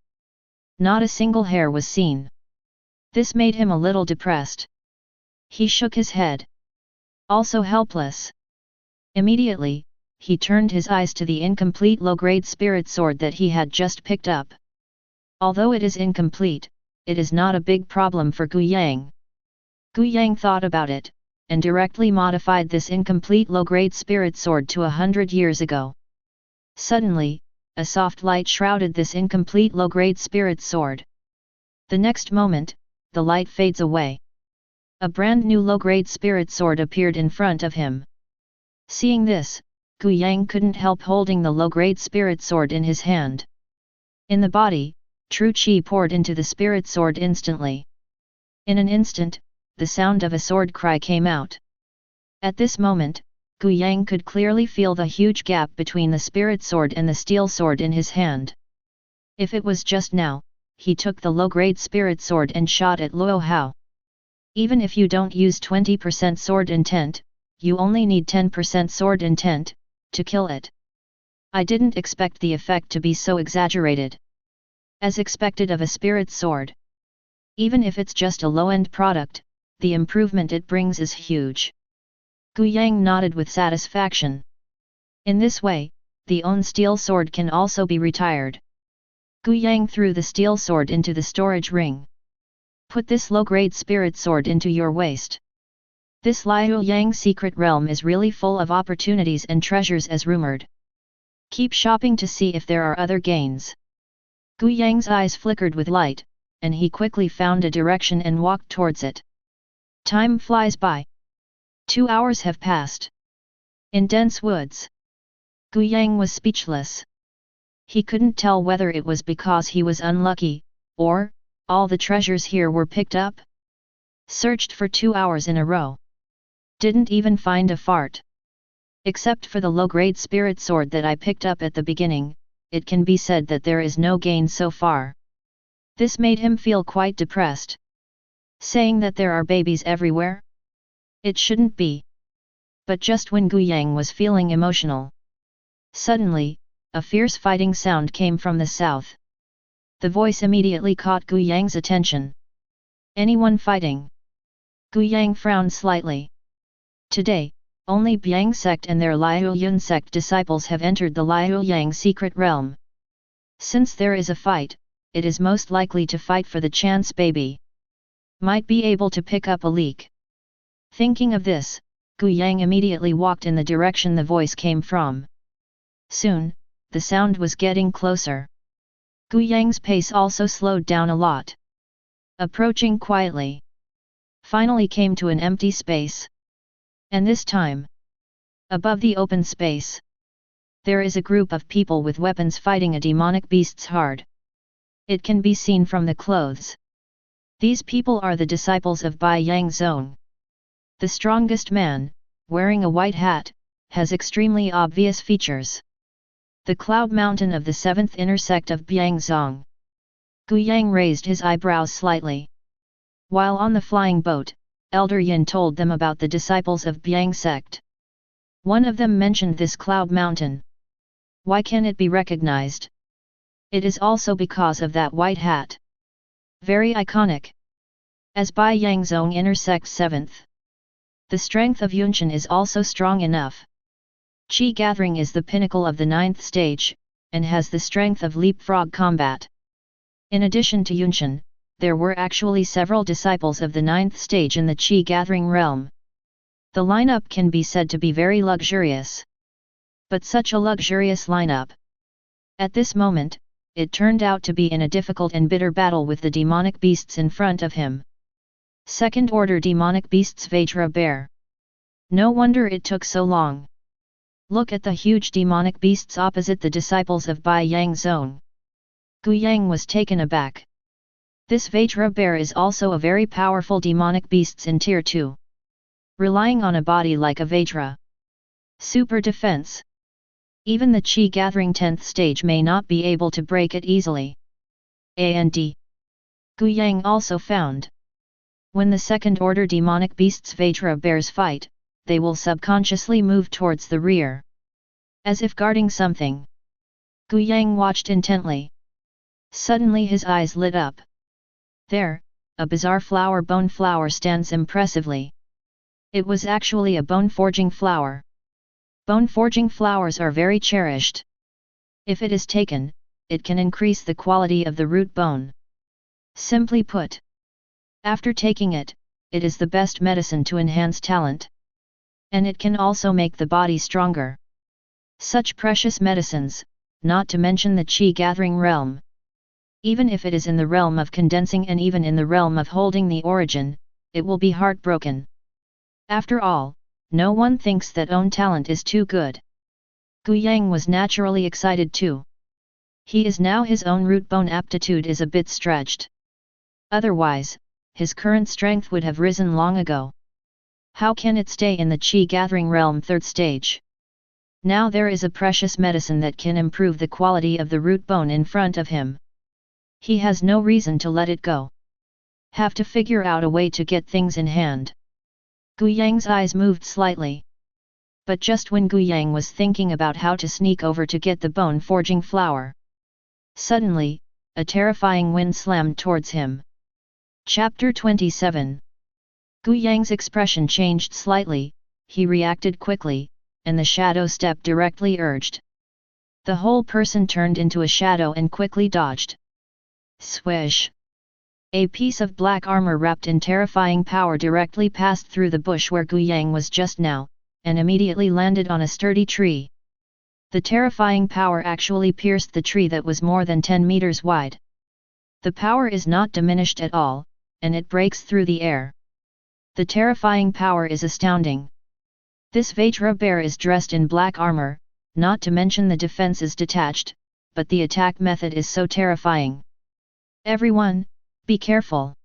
A: Not a single hair was seen. This made him a little depressed. He shook his head. Also helpless. Immediately, he turned his eyes to the incomplete low-grade spirit sword that he had just picked up. Although it is incomplete, it is not a big problem for Gu Yang. Gu Yang thought about it, and directly modified this incomplete low-grade spirit sword to 100 years ago. Suddenly, a soft light shrouded this incomplete low-grade spirit sword. The next moment, the light fades away. A brand new low-grade spirit sword appeared in front of him. Seeing this, Gu Yang couldn't help holding the low-grade spirit sword in his hand. In the body, true qi poured into the spirit sword instantly. In an instant, the sound of a sword cry came out. At this moment, Gu Yang could clearly feel the huge gap between the spirit sword and the steel sword in his hand. If it was just now, he took the low-grade spirit sword and shot at Luo Hao. Even if you don't use 20% sword intent, you only need 10% sword intent to kill it. I didn't expect the effect to be so exaggerated. As expected of a spirit sword. Even if it's just a low-end product, the improvement it brings is huge. Gu Yang nodded with satisfaction. In this way, the own steel sword can also be retired. Gu Yang threw the steel sword into the storage ring. Put this low-grade spirit sword into your waist. This Liuyang secret realm is really full of opportunities and treasures as rumored. Keep shopping to see if there are other gains. Gu Yang's eyes flickered with light, and he quickly found a direction and walked towards it. Time flies by. 2 hours have passed. In dense woods. Gu Yang was speechless. He couldn't tell whether it was because he was unlucky, or all the treasures here were picked up. Searched for 2 hours in a row. Didn't even find a fart. Except for the low-grade spirit sword that I picked up at the beginning, it can be said that there is no gain so far. This made him feel quite depressed. Saying that there are babies everywhere? It shouldn't be. But just when Gu Yang was feeling emotional. Suddenly, a fierce fighting sound came from the south. The voice immediately caught Gu Yang's attention. Anyone fighting? Gu Yang frowned slightly. Today, only Biang sect and their Liuyun sect disciples have entered the Liuyang secret realm. Since there is a fight, it is most likely to fight for the chance baby. Might be able to pick up a leak. Thinking of this, Gu Yang immediately walked in the direction the voice came from. Soon, the sound was getting closer. Gu Yang's pace also slowed down a lot. Approaching quietly. Finally came to an empty space. And this time, above the open space, there is a group of people with weapons fighting a demonic beast's hard. It can be seen from the clothes. These people are the disciples of Bai Yang Zong. The strongest man, wearing a white hat, has extremely obvious features. The Cloud Mountain of the 7th inner sect of Biangzong. Gu Yang raised his eyebrows slightly. While on the flying boat, Elder Yin told them about the disciples of Biang sect. One of them mentioned this Cloud Mountain. Why can it be recognized? It is also because of that white hat. Very iconic. As Bai Yangzong intersects 7th, the strength of Yunshan is also strong enough. Qi gathering is the pinnacle of the 9th stage, and has the strength of leapfrog combat. In addition to Yunshan, there were actually several disciples of the 9th stage in the Qi gathering realm. The lineup can be said to be very luxurious. But such a luxurious lineup. At this moment, it turned out to be in a difficult and bitter battle with the demonic beasts in front of him. Second order demonic beasts Vajra bear. No wonder it took so long. Look at the huge demonic beasts opposite the disciples of Bai Yang Zone. Gu Yang was taken aback. This Vajra bear is also a very powerful demonic beasts in tier 2. Relying on a body like a Vajra. Super defense. Even the Qi gathering 10th stage may not be able to break it easily. And Gu Yang also found. When the second order demonic beasts Vajra bears fight, they will subconsciously move towards the rear. As if guarding something. Gu Yang watched intently. Suddenly his eyes lit up. There, a bizarre flower bone flower stands impressively. It was actually a bone forging flower. Bone forging flowers are very cherished. If it is taken, it can increase the quality of the root bone. Simply put. After taking it, it is the best medicine to enhance talent. And it can also make the body stronger. Such precious medicines, not to mention the Qi gathering realm. Even if it is in the realm of condensing and even in the realm of holding the origin, it will be heartbroken. After all, no one thinks that own talent is too good. Gu Yang was naturally excited too. He is now his own root bone aptitude is a bit stretched. Otherwise, his current strength would have risen long ago. How can it stay in the Qi gathering realm 3rd stage? Now there is a precious medicine that can improve the quality of the root bone in front of him. He has no reason to let it go. Have to figure out a way to get things in hand. Gu Yang's eyes moved slightly. But just when Gu Yang was thinking about how to sneak over to get the bone forging flower, suddenly, a terrifying wind slammed towards him. Chapter 27. Gu Yang's expression changed slightly, he reacted quickly, and the shadow step directly urged. The whole person turned into a shadow and quickly dodged. Swish! A piece of black armor wrapped in terrifying power directly passed through the bush where Gu Yang was just now, and immediately landed on a sturdy tree. The terrifying power actually pierced the tree that was more than 10 meters wide. The power is not diminished at all, and it breaks through the air. The terrifying power is astounding. This Vajra bear is dressed in black armor, not to mention the defense is detached, but the attack method is so terrifying. Everyone, be careful.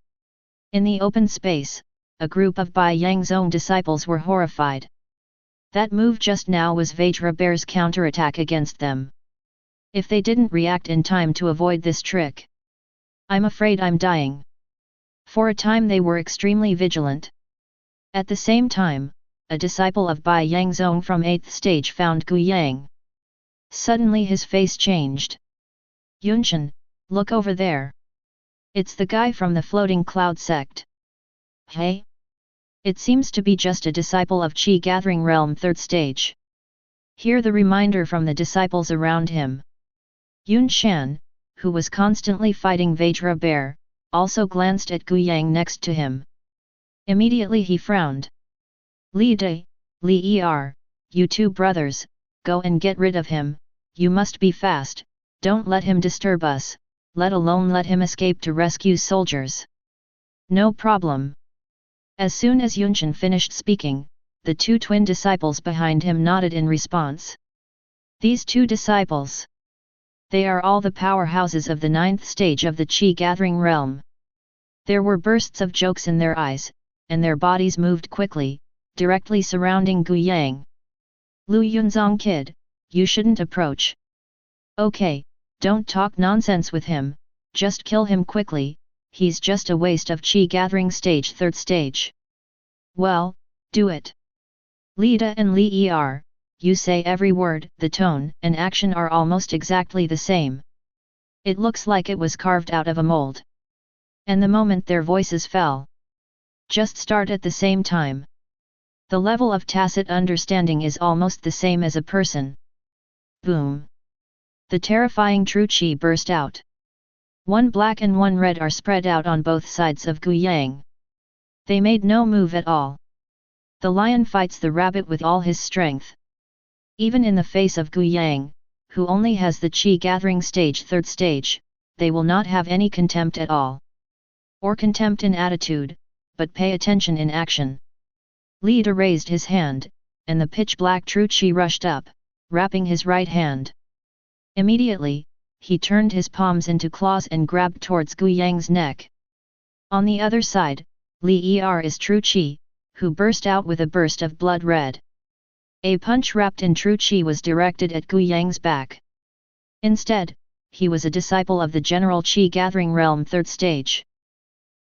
A: In the open space, a group of Bai Yangzong disciples were horrified. That move just now was Vajra bear's counterattack against them. If they didn't react in time to avoid this trick, I'm afraid I'm dying. For a time they were extremely vigilant. At the same time, a disciple of Bai Yangzong from 8th stage found Gu Yang. Suddenly his face changed. Yunshan, look over there. It's the guy from the floating cloud sect. Hey? It seems to be just a disciple of Qi gathering realm 3rd stage. Hear the reminder from the disciples around him. Yun Shan, who was constantly fighting Vajra bear, also glanced at Gu Yang next to him. Immediately he frowned. Li Dai, Li Er, you two brothers, go and get rid of him, you must be fast, don't let him disturb us, let alone let him escape to rescue soldiers. No problem. As soon as Yunchen finished speaking, the two twin disciples behind him nodded in response. These two disciples. They are all the powerhouses of the 9th stage of the Qi-gathering realm. There were bursts of jokes in their eyes, and their bodies moved quickly, directly surrounding Gu Yang. Lu Yunzong kid, you shouldn't approach. Okay, don't talk nonsense with him, just kill him quickly, he's just a waste of Qi-gathering stage 3rd stage. Well, do it. Lida and Li Er, you say every word, the tone and action are almost exactly the same. It looks like it was carved out of a mold. And the moment their voices fell, just start at the same time. The level of tacit understanding is almost the same as a person. Boom! The terrifying true Qi burst out. One black and one red are spread out on both sides of Gu Yang. They made no move at all. The lion fights the rabbit with all his strength. Even in the face of Gu Yang, who only has the Qi-gathering stage 3rd stage, they will not have any contempt at all. Or contempt in attitude, but pay attention in action. Lida raised his hand, and the pitch-black true Qi rushed up, wrapping his right hand. Immediately, he turned his palms into claws and grabbed towards Gu Yang's neck. On the other side, Li Er is true Qi, who burst out with a burst of blood red. A punch wrapped in true Qi was directed at Gu Yang's back. Instead, he was a disciple of the general Qi-gathering realm 3rd stage.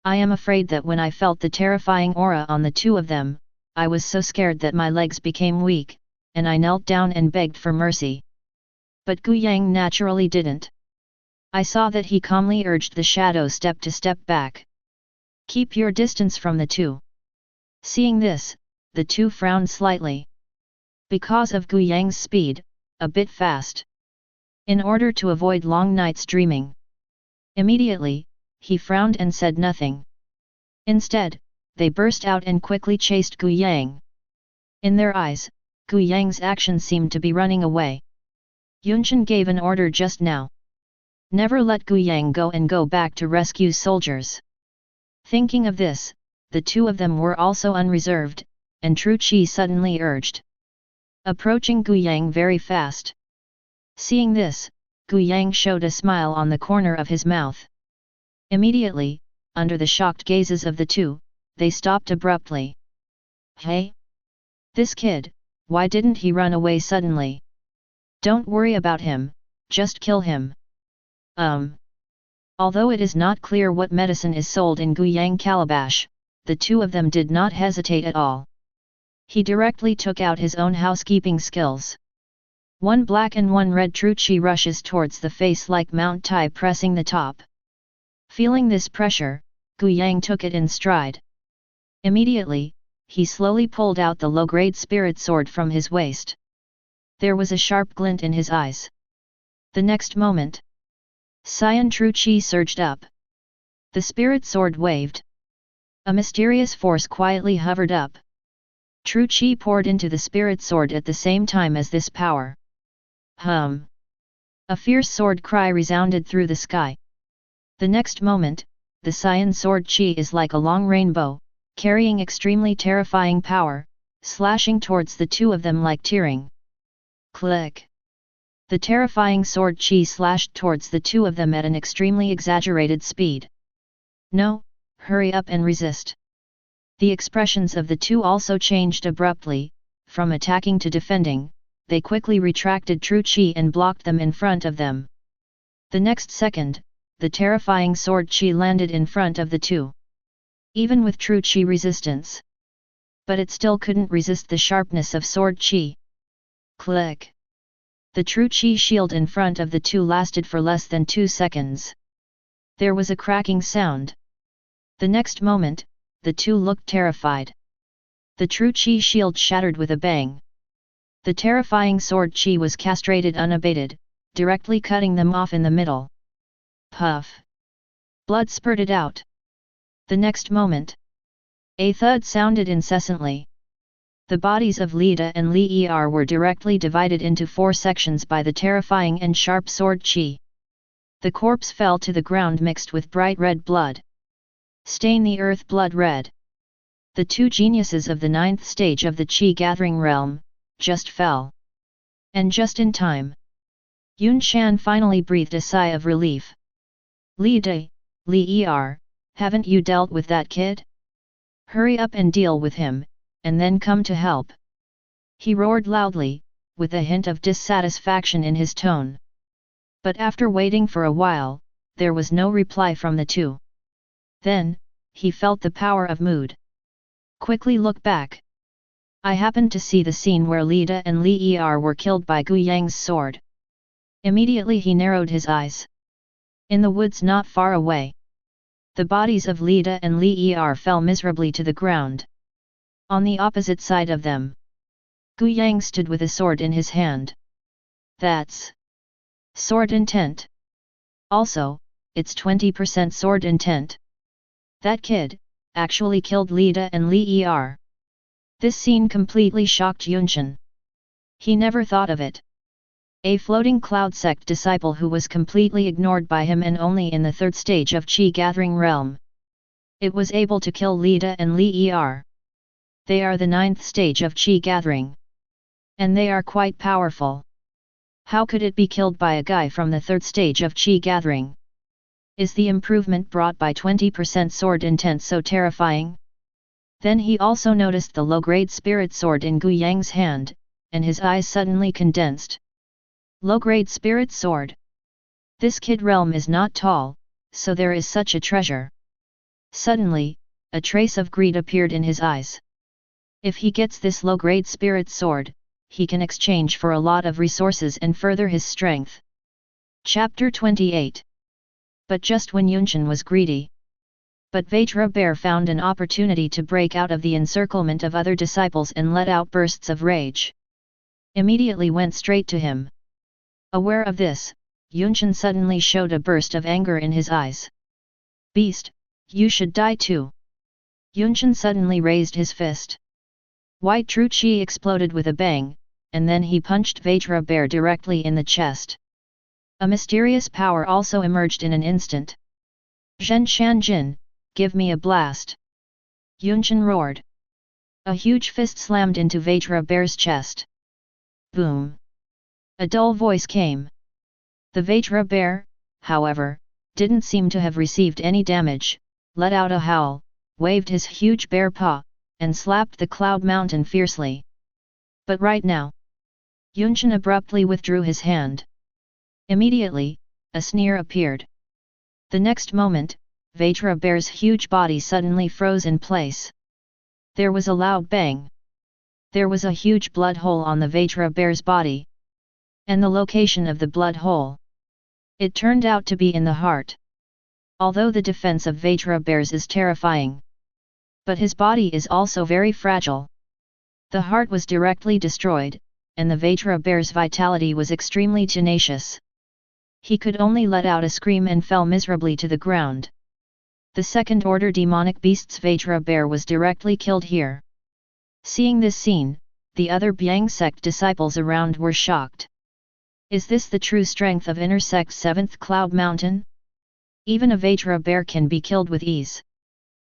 A: I am afraid that when I felt the terrifying aura on the two of them, I was so scared that my legs became weak, and I knelt down and begged for mercy. But Gu Yang naturally didn't. I saw that he calmly urged the shadow step to step back. Keep your distance from the two. Seeing this, the two frowned slightly. Because of Gu Yang's speed, a bit fast. In order to avoid long nights dreaming. Immediately, he frowned and said nothing. Instead, they burst out and quickly chased Gu Yang. In their eyes, Gu Yang's action seemed to be running away. Yunchen gave an order just now. Never let Gu Yang go and go back to rescue soldiers. Thinking of this, the two of them were also unreserved, and True Qi suddenly urged. Approaching Gu Yang very fast. Seeing this, Gu Yang showed a smile on the corner of his mouth. Immediately, under the shocked gazes of the two, they stopped abruptly. Hey? This kid, why didn't he run away suddenly? Don't worry about him, just kill him. Although it is not clear what medicine is sold in Gu Yang calabash, the two of them did not hesitate at all. He directly took out his own housekeeping skills. One black and one red True Qi rushes towards the face like Mount Tai pressing the top. Feeling this pressure, Gu Yang took it in stride. Immediately, he slowly pulled out the low-grade spirit sword from his waist. There was a sharp glint in his eyes. The next moment, Cyan True Qi surged up. The spirit sword waved. A mysterious force quietly hovered up. True Qi poured into the spirit sword at the same time as this power. Hum! A fierce sword cry resounded through the sky. The next moment, the Cyan sword Qi is like a long rainbow, carrying extremely terrifying power, slashing towards the two of them like tearing. Click! The terrifying sword Qi slashed towards the two of them at an extremely exaggerated speed. No, hurry up and resist. The expressions of the two also changed abruptly, from attacking to defending, they quickly retracted True Qi and blocked them in front of them. The next second, the terrifying sword Qi landed in front of the two. Even with True Qi resistance. But it still couldn't resist the sharpness of sword Qi. Click! The True Qi shield in front of the two lasted for less than 2 seconds. There was a cracking sound. The next moment, the two looked terrified. The True Qi shield shattered with a bang. The terrifying sword Qi was castrated unabated, directly cutting them off in the middle. Puff! Blood spurted out. The next moment, a thud sounded incessantly. The bodies of Lida and Li Er were directly divided into 4 sections by the terrifying and sharp sword qi. The corpse fell to the ground mixed with bright red blood. Stain the earth blood red. The 2 geniuses of the 9th stage of the qi gathering realm just fell. And just in time. Yun Shan finally breathed a sigh of relief. Li Er, haven't you dealt with that kid? Hurry up and deal with him, and then come to help. He roared loudly, with a hint of dissatisfaction in his tone. But after waiting for a while, there was no reply from the 2. Then, he felt the power of mood. Quickly look back. I happened to see the scene where Lida and Li Er were killed by Gu Yang's sword. Immediately he narrowed his eyes. In the woods not far away, the bodies of Lida and Li Er fell miserably to the ground. On the opposite side of them, Gu Yang stood with a sword in his hand. That's sword intent. Also, it's 20% sword intent. That kid actually killed Lida and Li Er. This scene completely shocked Yunshan. He never thought of it. A floating cloud sect disciple who was completely ignored by him and only in the 3rd stage of Qi gathering realm. It was able to kill Lida and Li Er. They are the 9th stage of Qi gathering. And they are quite powerful. How could it be killed by a guy from the 3rd stage of Qi gathering? Is the improvement brought by 20% sword intent so terrifying? Then he also noticed the low-grade spirit sword in Gu Yang's hand, and his eyes suddenly condensed. Low-grade spirit sword. This kid realm is not tall, so there is such a treasure. Suddenly, a trace of greed appeared in his eyes. If he gets this low-grade spirit sword, he can exchange for a lot of resources and further his strength. Chapter 28. But just when Yunshan was greedy, but Vajra Bear found an opportunity to break out of the encirclement of other disciples and let out bursts of rage. Immediately went straight to him. Aware of this, Yunshan suddenly showed a burst of anger in his eyes. Beast, you should die too. Yunshan suddenly raised his fist. White True Qi exploded with a bang, and then he punched Vajra Bear directly in the chest. A mysterious power also emerged in an instant. Zhen Shanjin, give me a blast. Yunshan roared. A huge fist slammed into Vajra Bear's chest. Boom. A dull voice came. The Vajra Bear, however, didn't seem to have received any damage, let out a howl, waved his huge bear paw, and slapped the cloud mountain fiercely. But right now, Yunshan abruptly withdrew his hand. Immediately, a sneer appeared. The next moment, Vajra Bear's huge body suddenly froze in place. There was a loud bang. There was a huge blood hole on the Vajra Bear's body. And the location of the blood hole. It turned out to be in the heart. Although the defense of Vajra Bears is terrifying, but his body is also very fragile. The heart was directly destroyed, and the Vajra Bear's vitality was extremely tenacious. He could only let out a scream and fell miserably to the ground. The second-order demonic beast's Vajra Bear was directly killed here. Seeing this scene, the other Biang sect disciples around were shocked. Is this the true strength of inner sect 7th Cloud Mountain? Even a Vajra Bear can be killed with ease.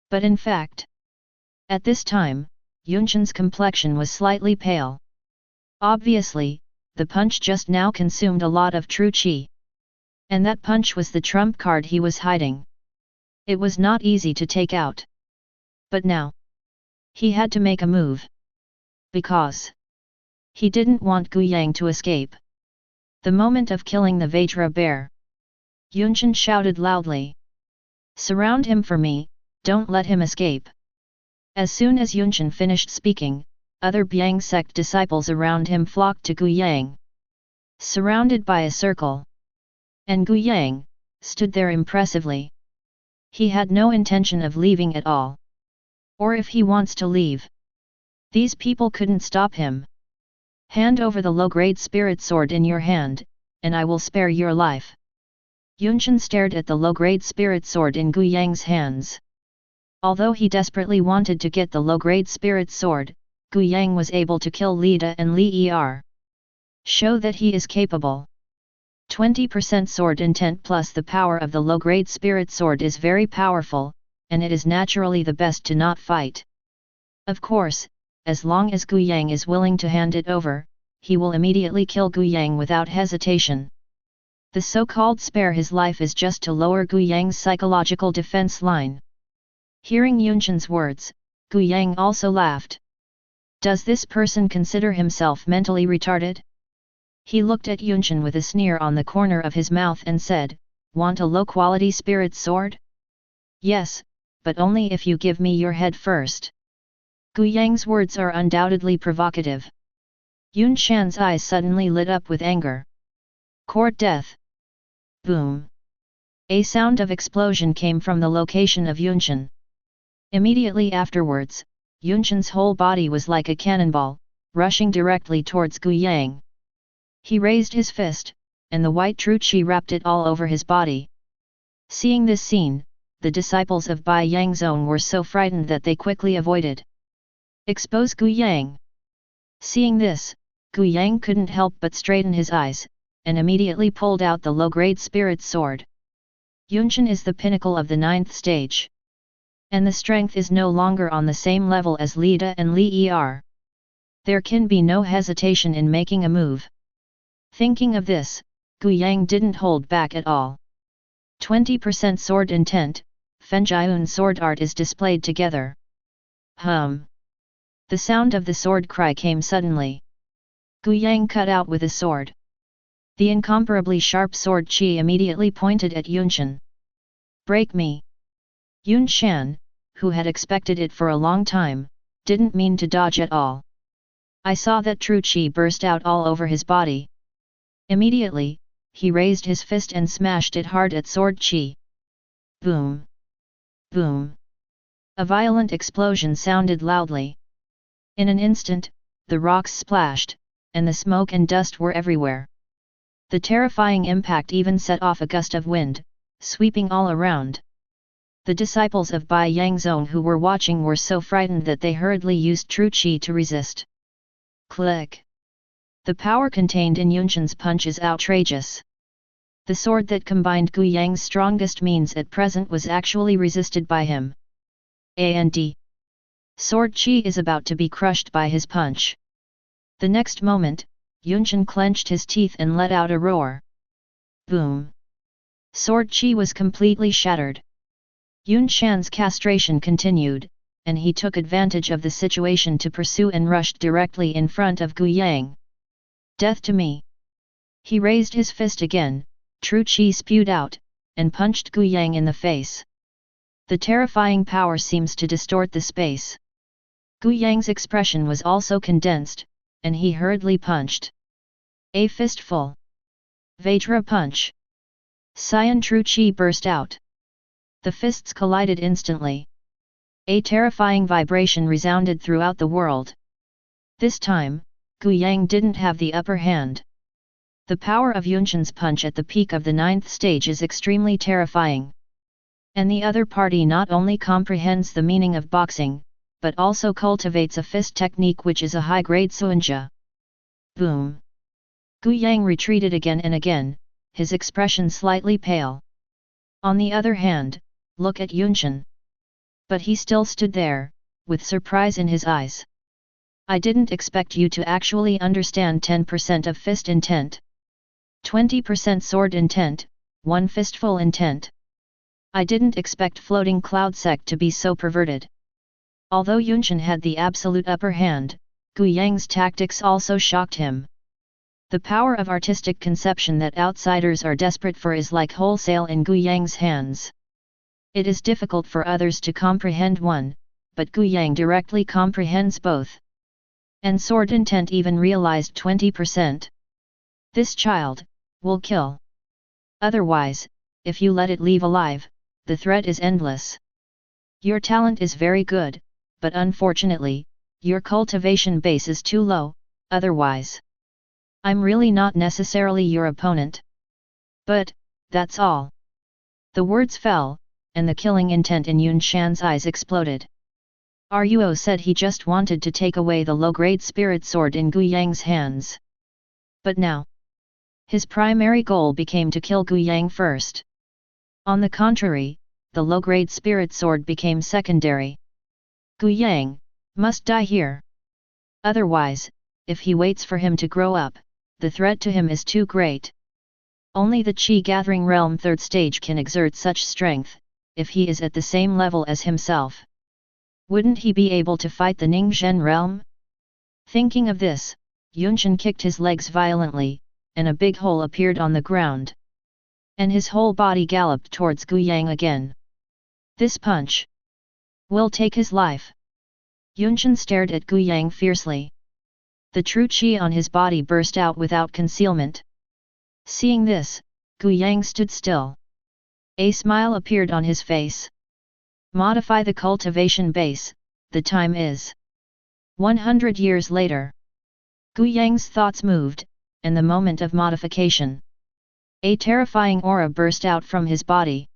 A: But in fact, at this time, Yunshan's complexion was slightly pale. Obviously, the punch just now consumed a lot of true qi. And that punch was the trump card he was hiding. It was not easy to take out. But now, he had to make a move. Because he didn't want Gu Yang to escape. The moment of killing the Vajra Bear, Yunshan shouted loudly. Surround him for me, don't let him escape. As soon as Yunshan finished speaking, other Biang sect disciples around him flocked to Gu Yang. Surrounded by a circle. And Gu Yang stood there impressively. He had no intention of leaving at all. Or if he wants to leave, these people couldn't stop him. Hand over the low-grade spirit sword in your hand, and I will spare your life. Yunshan stared at the low-grade spirit sword in Gu Yang's hands. Although he desperately wanted to get the low-grade spirit sword, Gu Yang was able to kill Lida and Li Er. Show that he is capable. 20% sword intent plus the power of the low-grade spirit sword is very powerful, and it is naturally the best to not fight. Of course, as long as Gu Yang is willing to hand it over, he will immediately kill Gu Yang without hesitation. The so-called spare his life is just to lower Gu Yang's psychological defense line. Hearing Yunshan's words, Gu Yang also laughed. Does this person consider himself mentally retarded? He looked at Yunshan with a sneer on the corner of his mouth and said, "Want a low-quality spirit sword? Yes, but only if you give me your head first." Gu Yang's words are undoubtedly provocative. Yunshan's eyes suddenly lit up with anger. Court death. Boom. A sound of explosion came from the location of Yunshan. Immediately afterwards, Yunshan's whole body was like a cannonball, rushing directly towards Gu Yang. He raised his fist, and the white true qi wrapped it all over his body. Seeing this scene, the disciples of Bai Yangzong were so frightened that they quickly avoided. Expose Gu Yang. Seeing this, Gu Yang couldn't help but straighten his eyes, and immediately pulled out the low-grade spirit sword. Yunshan is the pinnacle of the 9th stage. And the strength is no longer on the same level as Lida and Li Er. There can be no hesitation in making a move. Thinking of this, Gu Yang didn't hold back at all. 20% sword intent, Fenjiun sword art is displayed together. Hum. The sound of the sword cry came suddenly. Gu Yang cut out with a sword. The incomparably sharp sword qi immediately pointed at Yunshan. Break me. Yunshan, who had expected it for a long time, didn't mean to dodge at all. I saw that true qi burst out all over his body. Immediately, he raised his fist and smashed it hard at sword qi. Boom! Boom! A violent explosion sounded loudly. In an instant, the rocks splashed, and the smoke and dust were everywhere. The terrifying impact even set off a gust of wind, sweeping all around. The disciples of Bai Yangzong who were watching were so frightened that they hurriedly used true qi to resist. Click! The power contained in Yunshan's punch is outrageous. The sword that combined Gu Yang's strongest means at present was actually resisted by him. And sword qi is about to be crushed by his punch. The next moment, Yunshan clenched his teeth and let out a roar. Boom! Sword qi was completely shattered. Yunshan's castration continued, and he took advantage of the situation to pursue and rushed directly in front of Gu Yang. Death to me! He raised his fist again, true qi spewed out, and punched Gu Yang in the face. The terrifying power seems to distort the space. Gu Yang's expression was also condensed, and he hurriedly punched. A fistful. Vajra punch. Cyan true qi burst out. The fists collided instantly. A terrifying vibration resounded throughout the world. This time, Gu Yang didn't have the upper hand. The power of Yunshan's punch at the peak of the 9th stage is extremely terrifying. And the other party not only comprehends the meaning of boxing, but also cultivates a fist technique which is a high-grade suanja. Boom! Gu Yang retreated again and again, his expression slightly pale. On the other hand, look at Yunshan. But he still stood there, with surprise in his eyes. I didn't expect you to actually understand 10% of fist intent. 20% sword intent, 1 fistful intent. I didn't expect floating cloud sect to be so perverted. Although Yunshan had the absolute upper hand, Gu Yang's tactics also shocked him. The power of artistic conception that outsiders are desperate for is like wholesale in Gu Yang's hands. It is difficult for others to comprehend one, but Gu Yang directly comprehends both. And sword intent even realized 20%. This child will kill. Otherwise, if you let it leave alive, the threat is endless. Your talent is very good, but unfortunately, your cultivation base is too low, otherwise. I'm really not necessarily your opponent. But, that's all. The words fell, and the killing intent in Yunshan's eyes exploded. Ruo said he just wanted to take away the low-grade spirit sword in Gu Yang's hands. But now, his primary goal became to kill Gu Yang first. On the contrary, the low-grade spirit sword became secondary. Gu Yang must die here. Otherwise, if he waits for him to grow up, the threat to him is too great. Only the Qi-gathering realm 3rd stage can exert such strength, if he is at the same level as himself. Wouldn't he be able to fight the Ningzhen realm? Thinking of this, Yunshan kicked his legs violently, and a big hole appeared on the ground. And his whole body galloped towards Gu Yang again. This punch will take his life. Yunshan stared at Gu Yang fiercely. The true qi on his body burst out without concealment. Seeing this, Gu Yang stood still. A smile appeared on his face. Modify the cultivation base, the time is 100 years later. Gu Yang's thoughts moved, and the moment of modification. A terrifying aura burst out from his body.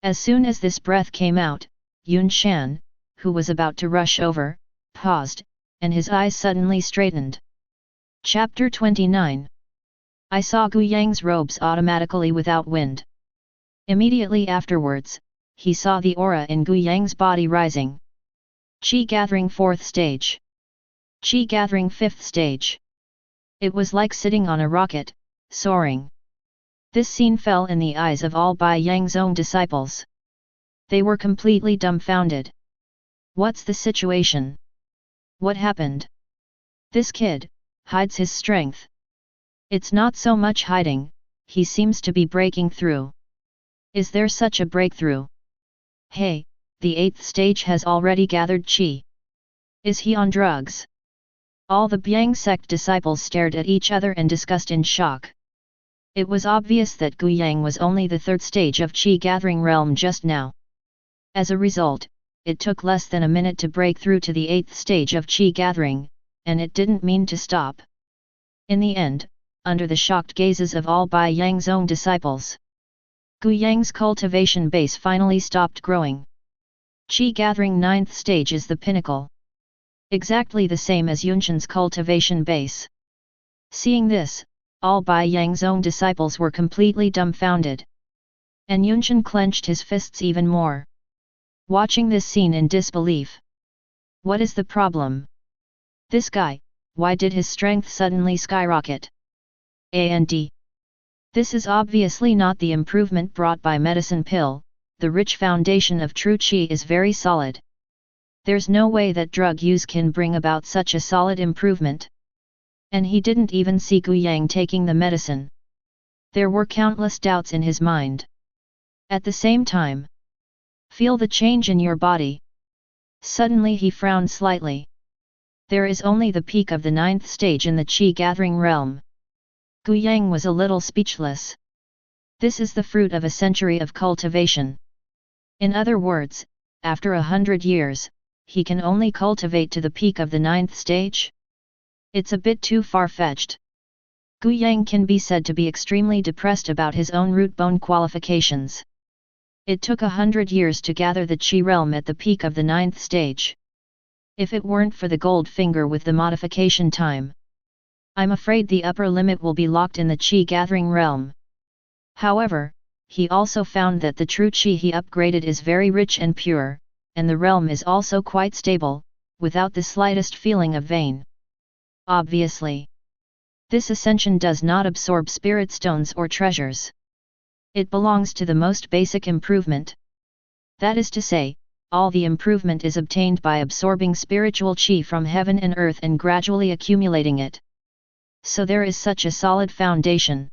A: As soon as this breath came out, Yun Shan, who was about to rush over, paused, and his eyes suddenly straightened. Chapter 29. I saw Gu Yang's robes automatically without wind. Immediately afterwards, he saw the aura in Gu Yang's body rising. Qi gathering 4th stage. Qi gathering 5th stage. It was like sitting on a rocket, soaring. This scene fell in the eyes of all Bai Yang's own disciples. They were completely dumbfounded. What's the situation? What happened? This kid hides his strength. It's not so much hiding, he seems to be breaking through. Is there such a breakthrough? Hey, the 8th stage has already gathered qi. Is he on drugs? All the Biang sect disciples stared at each other and discussed in shock. It was obvious that Gu Yang was only the 3rd stage of qi gathering realm just now. As a result, it took less than a minute to break through to the 8th stage of qi gathering, and it didn't mean to stop. In the end, under the shocked gazes of all Bai Yang's own disciples, Gu Yang's cultivation base finally stopped growing. Qi gathering 9th stage is the pinnacle. Exactly the same as Yunshan's cultivation base. Seeing this, all Bai Yang's own disciples were completely dumbfounded. And Yunshan clenched his fists even more. Watching this scene in disbelief. What is the problem? This guy, why did his strength suddenly skyrocket? And this is obviously not the improvement brought by medicine pill, the rich foundation of true qi is very solid. There's no way that drug use can bring about such a solid improvement. And he didn't even see Gu Yang taking the medicine. There were countless doubts in his mind. At the same time, feel the change in your body. Suddenly he frowned slightly. There is only the peak of the 9th stage in the qi gathering realm. Gu Yang was a little speechless. This is the fruit of a century of cultivation. In other words, after 100 years, he can only cultivate to the peak of the 9th stage? It's a bit too far-fetched. Gu Yang can be said to be extremely depressed about his own root bone qualifications. It took 100 years to gather the Qi realm at the peak of the 9th stage. If it weren't for the gold finger with the modification time, I'm afraid the upper limit will be locked in the Qi gathering realm. However, he also found that the true Qi he upgraded is very rich and pure, and the realm is also quite stable, without the slightest feeling of vain. Obviously, this ascension does not absorb spirit stones or treasures. It belongs to the most basic improvement. That is to say, all the improvement is obtained by absorbing spiritual qi from heaven and earth and gradually accumulating it. So there is such a solid foundation.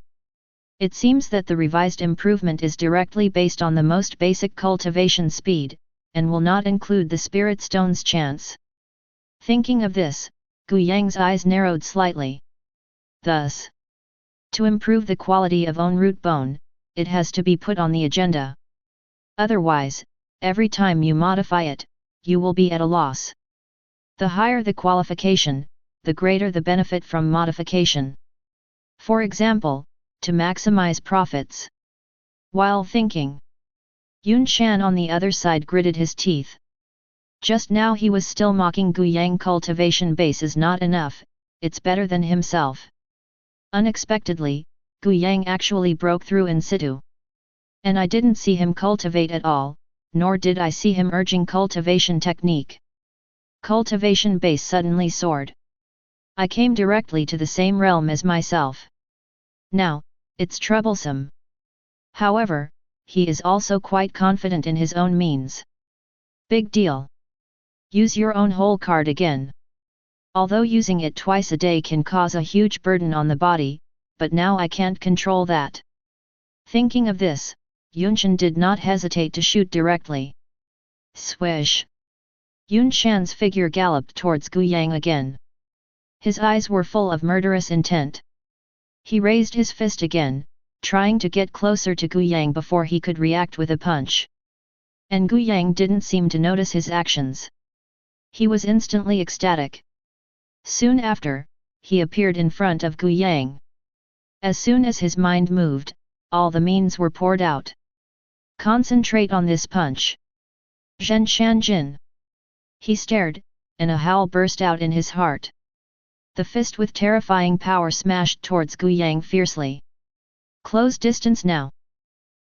A: It seems that the revised improvement is directly based on the most basic cultivation speed, and will not include the spirit stone's chance. Thinking of this, Gu Yang's eyes narrowed slightly. Thus, to improve the quality of own root bone, it has to be put on the agenda. Otherwise, every time you modify it, you will be at a loss. The higher the qualification, the greater the benefit from modification. For example, to maximize profits. While thinking, Yun Shan on the other side gritted his teeth. Just now he was still mocking Gu Yang. Cultivation base is not enough, it's better than himself. Unexpectedly, Gu Yang actually broke through in situ. And I didn't see him cultivate at all, nor did I see him urging cultivation technique. Cultivation base suddenly soared. I came directly to the same realm as myself. Now, it's troublesome. However, he is also quite confident in his own means. Big deal. Use your own whole card again. Although using it twice a day can cause a huge burden on the body, but now I can't control that. Thinking of this, Yunshan did not hesitate to shoot directly. Swish! Yunshan's figure galloped towards Gu Yang again. His eyes were full of murderous intent. He raised his fist again, trying to get closer to Gu Yang before he could react with a punch. And Gu Yang didn't seem to notice his actions. He was instantly ecstatic. Soon after, he appeared in front of Gu Yang. As soon as his mind moved, all the means were poured out. Concentrate on this punch. Zhen Shanjin. He stared, and a howl burst out in his heart. The fist with terrifying power smashed towards Gu Yang fiercely. Close distance now.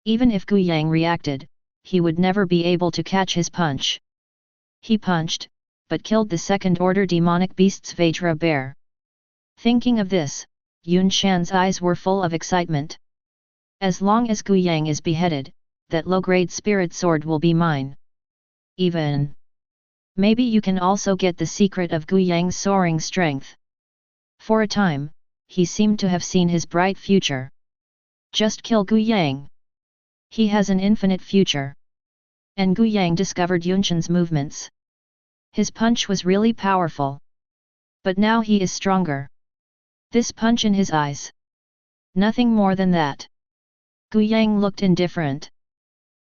A: Even if Gu Yang reacted, he would never be able to catch his punch. He punched, but killed the second-order demonic beast's Vajra bear. Thinking of this, Yunshan's eyes were full of excitement. As long as Gu Yang is beheaded, that low-grade spirit sword will be mine. Even. Maybe you can also get the secret of Gu Yang's soaring strength. For a time, he seemed to have seen his bright future. Just kill Gu Yang. He has an infinite future. And Gu Yang discovered Yunshan's movements. His punch was really powerful. But now he is stronger. This punch in his eyes. Nothing more than that. Gu Yang looked indifferent.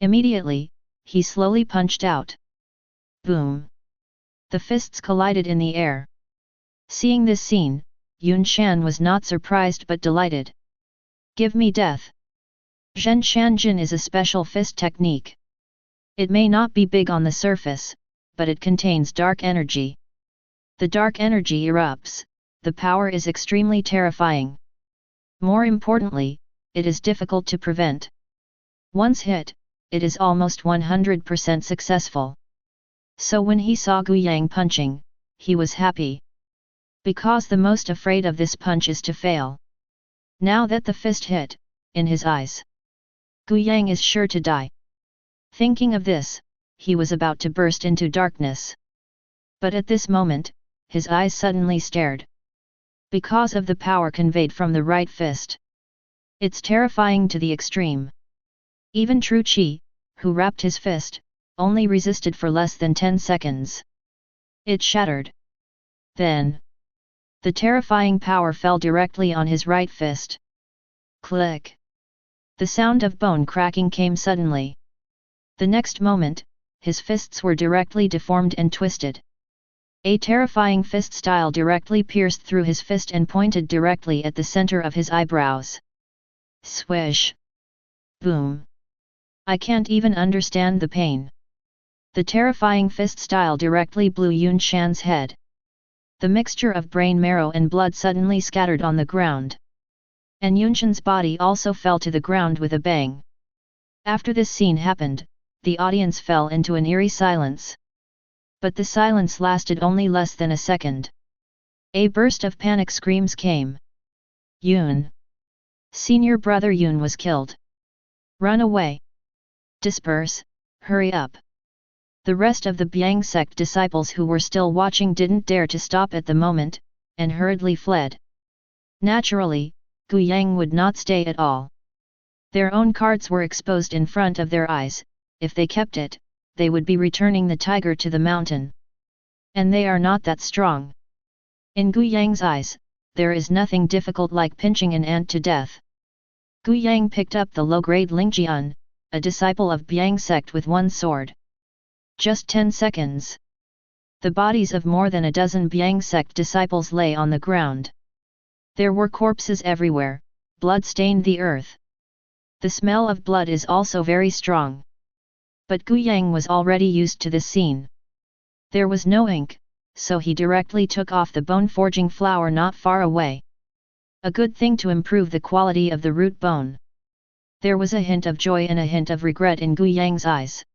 A: Immediately, he slowly punched out. Boom! The fists collided in the air. Seeing this scene, Yunshan was not surprised but delighted. Give me death. Zhen Shanjin is a special fist technique. It may not be big on the surface, but it contains dark energy. The dark energy erupts, the power is extremely terrifying. More importantly, it is difficult to prevent. Once hit, it is almost 100% successful. So when he saw Gu Yang punching, he was happy. Because the most afraid of this punch is to fail. Now that the fist hit, in his eyes, Gu Yang is sure to die. Thinking of this, he was about to burst into darkness. But at this moment, his eyes suddenly stared. Because of the power conveyed from the right fist. It's terrifying to the extreme. Even Tru Chi, who wrapped his fist, only resisted for less than 10 seconds. It shattered. Then, the terrifying power fell directly on his right fist. Click! The sound of bone cracking came suddenly. The next moment, his fists were directly deformed and twisted. A terrifying fist style directly pierced through his fist and pointed directly at the center of his eyebrows. Swish! Boom! I can't even understand the pain. The terrifying fist style directly blew Yunshan's head. The mixture of brain marrow and blood suddenly scattered on the ground. And Yunshan's body also fell to the ground with a bang. After this scene happened, the audience fell into an eerie silence. But the silence lasted only less than a second. A burst of panic screams came. Yun! Senior brother Yun was killed. Run away! Disperse, hurry up! The rest of the Biang sect disciples who were still watching didn't dare to stop at the moment, and hurriedly fled. Naturally, Gu Yang would not stay at all. Their own cards were exposed in front of their eyes. If they kept it, they would be returning the tiger to the mountain. And they are not that strong. In Gu Yang's eyes, there is nothing difficult like pinching an ant to death. Gu Yang picked up the low-grade Lingjian, a disciple of Biang sect with one sword. Just 10 seconds. The bodies of more than a dozen Biang sect disciples lay on the ground. There were corpses everywhere, blood stained the earth. The smell of blood is also very strong. But Gu Yang was already used to this scene. There was no ink, so he directly took off the bone-forging flower not far away. A good thing to improve the quality of the root bone. There was a hint of joy and a hint of regret in Gu Yang's eyes.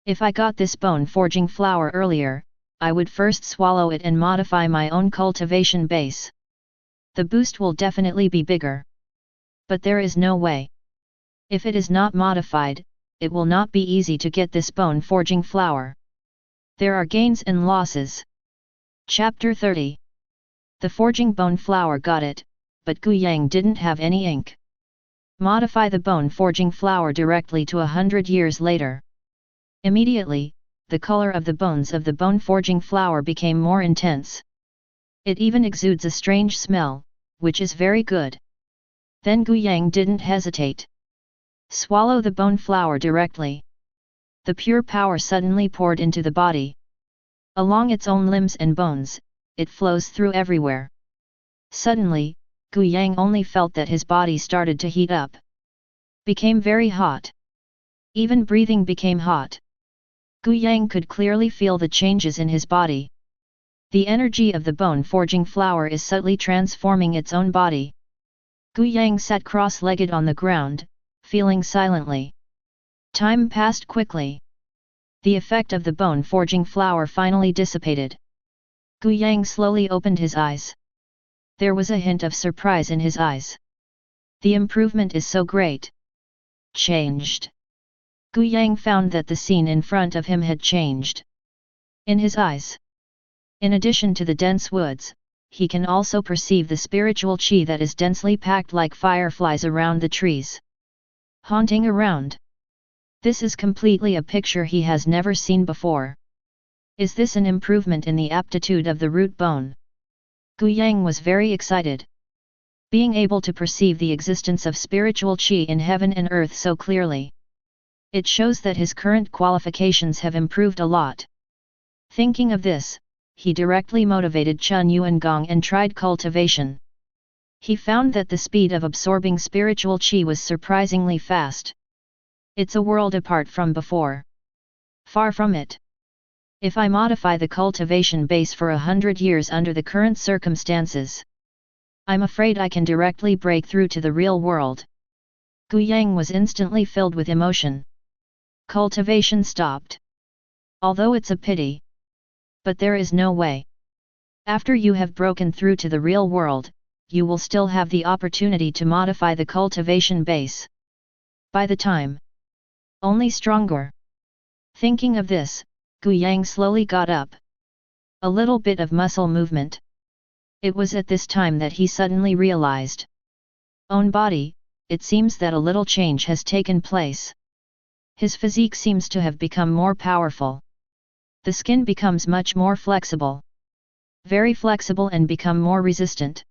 A: If I got this bone-forging flower earlier, I would first swallow it and modify my own cultivation base. The boost will definitely be bigger. But there is no way. If it is not modified, it will not be easy to get this bone-forging flower. There are gains and losses. Chapter 30. The forging bone flower got it, but Gu Yang didn't have any ink. Modify the bone forging flower directly to 100 years later. Immediately, the color of the bones of the bone forging flower became more intense. It even exudes a strange smell, which is very good. Then Gu Yang didn't hesitate. Swallow the bone flower directly. The pure power suddenly poured into the body. Along its own limbs and bones, it flows through everywhere. Suddenly, Gu Yang only felt that his body started to heat up. Became very hot. Even breathing became hot. Gu Yang could clearly feel the changes in his body. The energy of the bone forging flower is subtly transforming its own body. Gu Yang sat cross-legged on the ground, feeling silently. Time passed quickly. The effect of the bone forging flower finally dissipated. Gu Yang slowly opened his eyes. There was a hint of surprise in his eyes. The improvement is so great. Changed. Gu Yang found that the scene in front of him had changed. In his eyes. In addition to the dense woods, he can also perceive the spiritual qi that is densely packed like fireflies around the trees. Haunting around. This is completely a picture he has never seen before. Is this an improvement in the aptitude of the root bone? Gu Yang was very excited. Being able to perceive the existence of spiritual qi in heaven and earth so clearly. It shows that his current qualifications have improved a lot. Thinking of this, he directly motivated Chun Yuan Gong and tried cultivation. He found that the speed of absorbing spiritual qi was surprisingly fast. It's a world apart from before. Far from it. If I modify the cultivation base for 100 years under the current circumstances, I'm afraid I can directly break through to the real world. Gu Yang was instantly filled with emotion. Cultivation stopped. Although it's a pity. But there is no way. After you have broken through to the real world, you will still have the opportunity to modify the cultivation base. By the time. Only stronger. Thinking of this, Gu Yang slowly got up. A little bit of muscle movement. It was at this time that he suddenly realized. Own body, it seems that a little change has taken place. His physique seems to have become more powerful. The skin becomes much more flexible. Very flexible and become more resistant.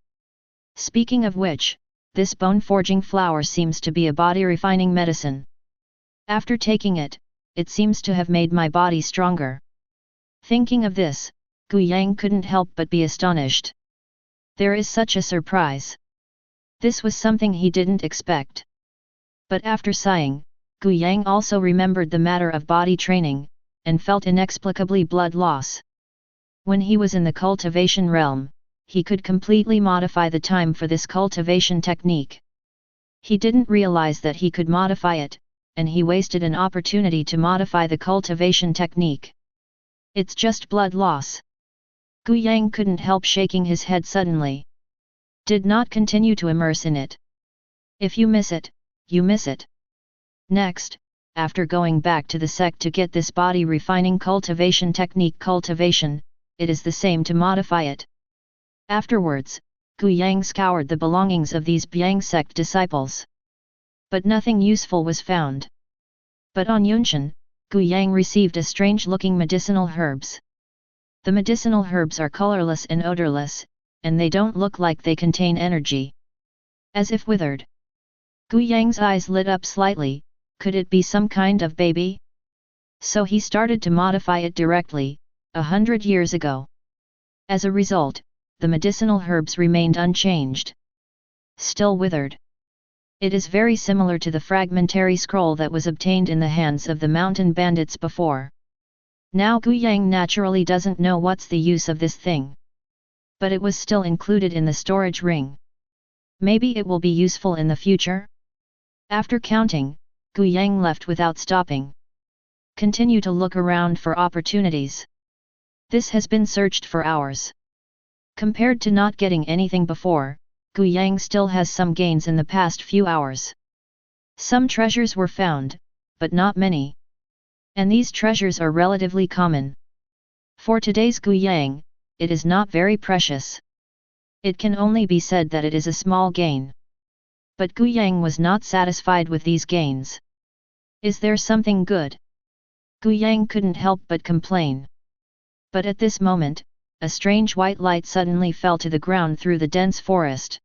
A: Speaking of which, this bone forging flower seems to be a body refining medicine. After taking it, it seems to have made my body stronger. Thinking of this, Gu Yang couldn't help but be astonished. There is such a surprise. This was something he didn't expect. But after sighing, Gu Yang also remembered the matter of body training, and felt inexplicably blood loss. When he was in the cultivation realm, he could completely modify the time for this cultivation technique. He didn't realize that he could modify it, and he wasted an opportunity to modify the cultivation technique. It's just blood loss. Gu Yang couldn't help shaking his head suddenly. Did not continue to immerse in it. If you miss it, you miss it. Next, after going back to the sect to get this body refining cultivation technique cultivation, it is the same to modify it. Afterwards, Gu Yang scoured the belongings of these Biang sect disciples. But nothing useful was found. But on Yunshan, Gu Yang received a strange-looking medicinal herbs. The medicinal herbs are colorless and odorless, and they don't look like they contain energy. As if withered. Gu Yang's eyes lit up slightly. Could it be some kind of baby? So he started to modify it directly, 100 years ago. As a result, the medicinal herbs remained unchanged. Still withered. It is very similar to the fragmentary scroll that was obtained in the hands of the mountain bandits before. Now Gu Yang naturally doesn't know what's the use of this thing. But it was still included in the storage ring. Maybe it will be useful in the future? After counting, Gu Yang left without stopping. Continue to look around for opportunities. This has been searched for hours. Compared to not getting anything before, Gu Yang still has some gains in the past few hours. Some treasures were found, but not many. And these treasures are relatively common. For today's Gu Yang, it is not very precious. It can only be said that it is a small gain. But Gu Yang was not satisfied with these gains. Is there something good? Gu Yang couldn't help but complain. But at this moment, a strange white light suddenly fell to the ground through the dense forest.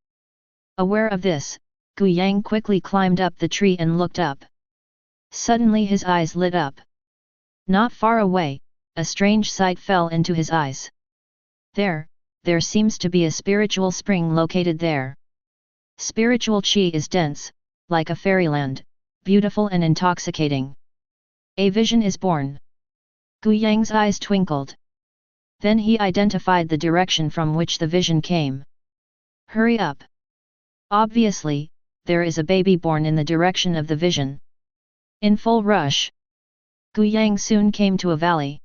A: Aware of this, Gu Yang quickly climbed up the tree and looked up. Suddenly his eyes lit up. Not far away, a strange sight fell into his eyes. There seems to be a spiritual spring located there. Spiritual chi is dense, like a fairyland, beautiful and intoxicating. A vision is born. Gu Yang's eyes twinkled. Then he identified the direction from which the vision came. Hurry up! Obviously, there is a baby born in the direction of the vision. In full rush, Gu Yang soon came to a valley.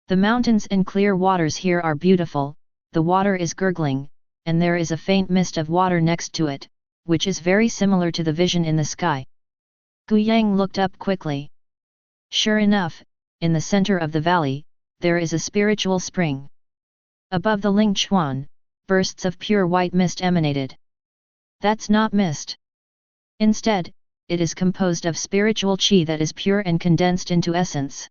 A: The mountains and clear waters here are beautiful, the water is gurgling, and there is a faint mist of water next to it, which is very similar to the vision in the sky. Gu Yang looked up quickly. Sure enough, in the center of the valley, there is a spiritual spring. Above the Ling Chuan, bursts of pure white mist emanated. That's not mist. Instead, it is composed of spiritual chi that is pure and condensed into essence.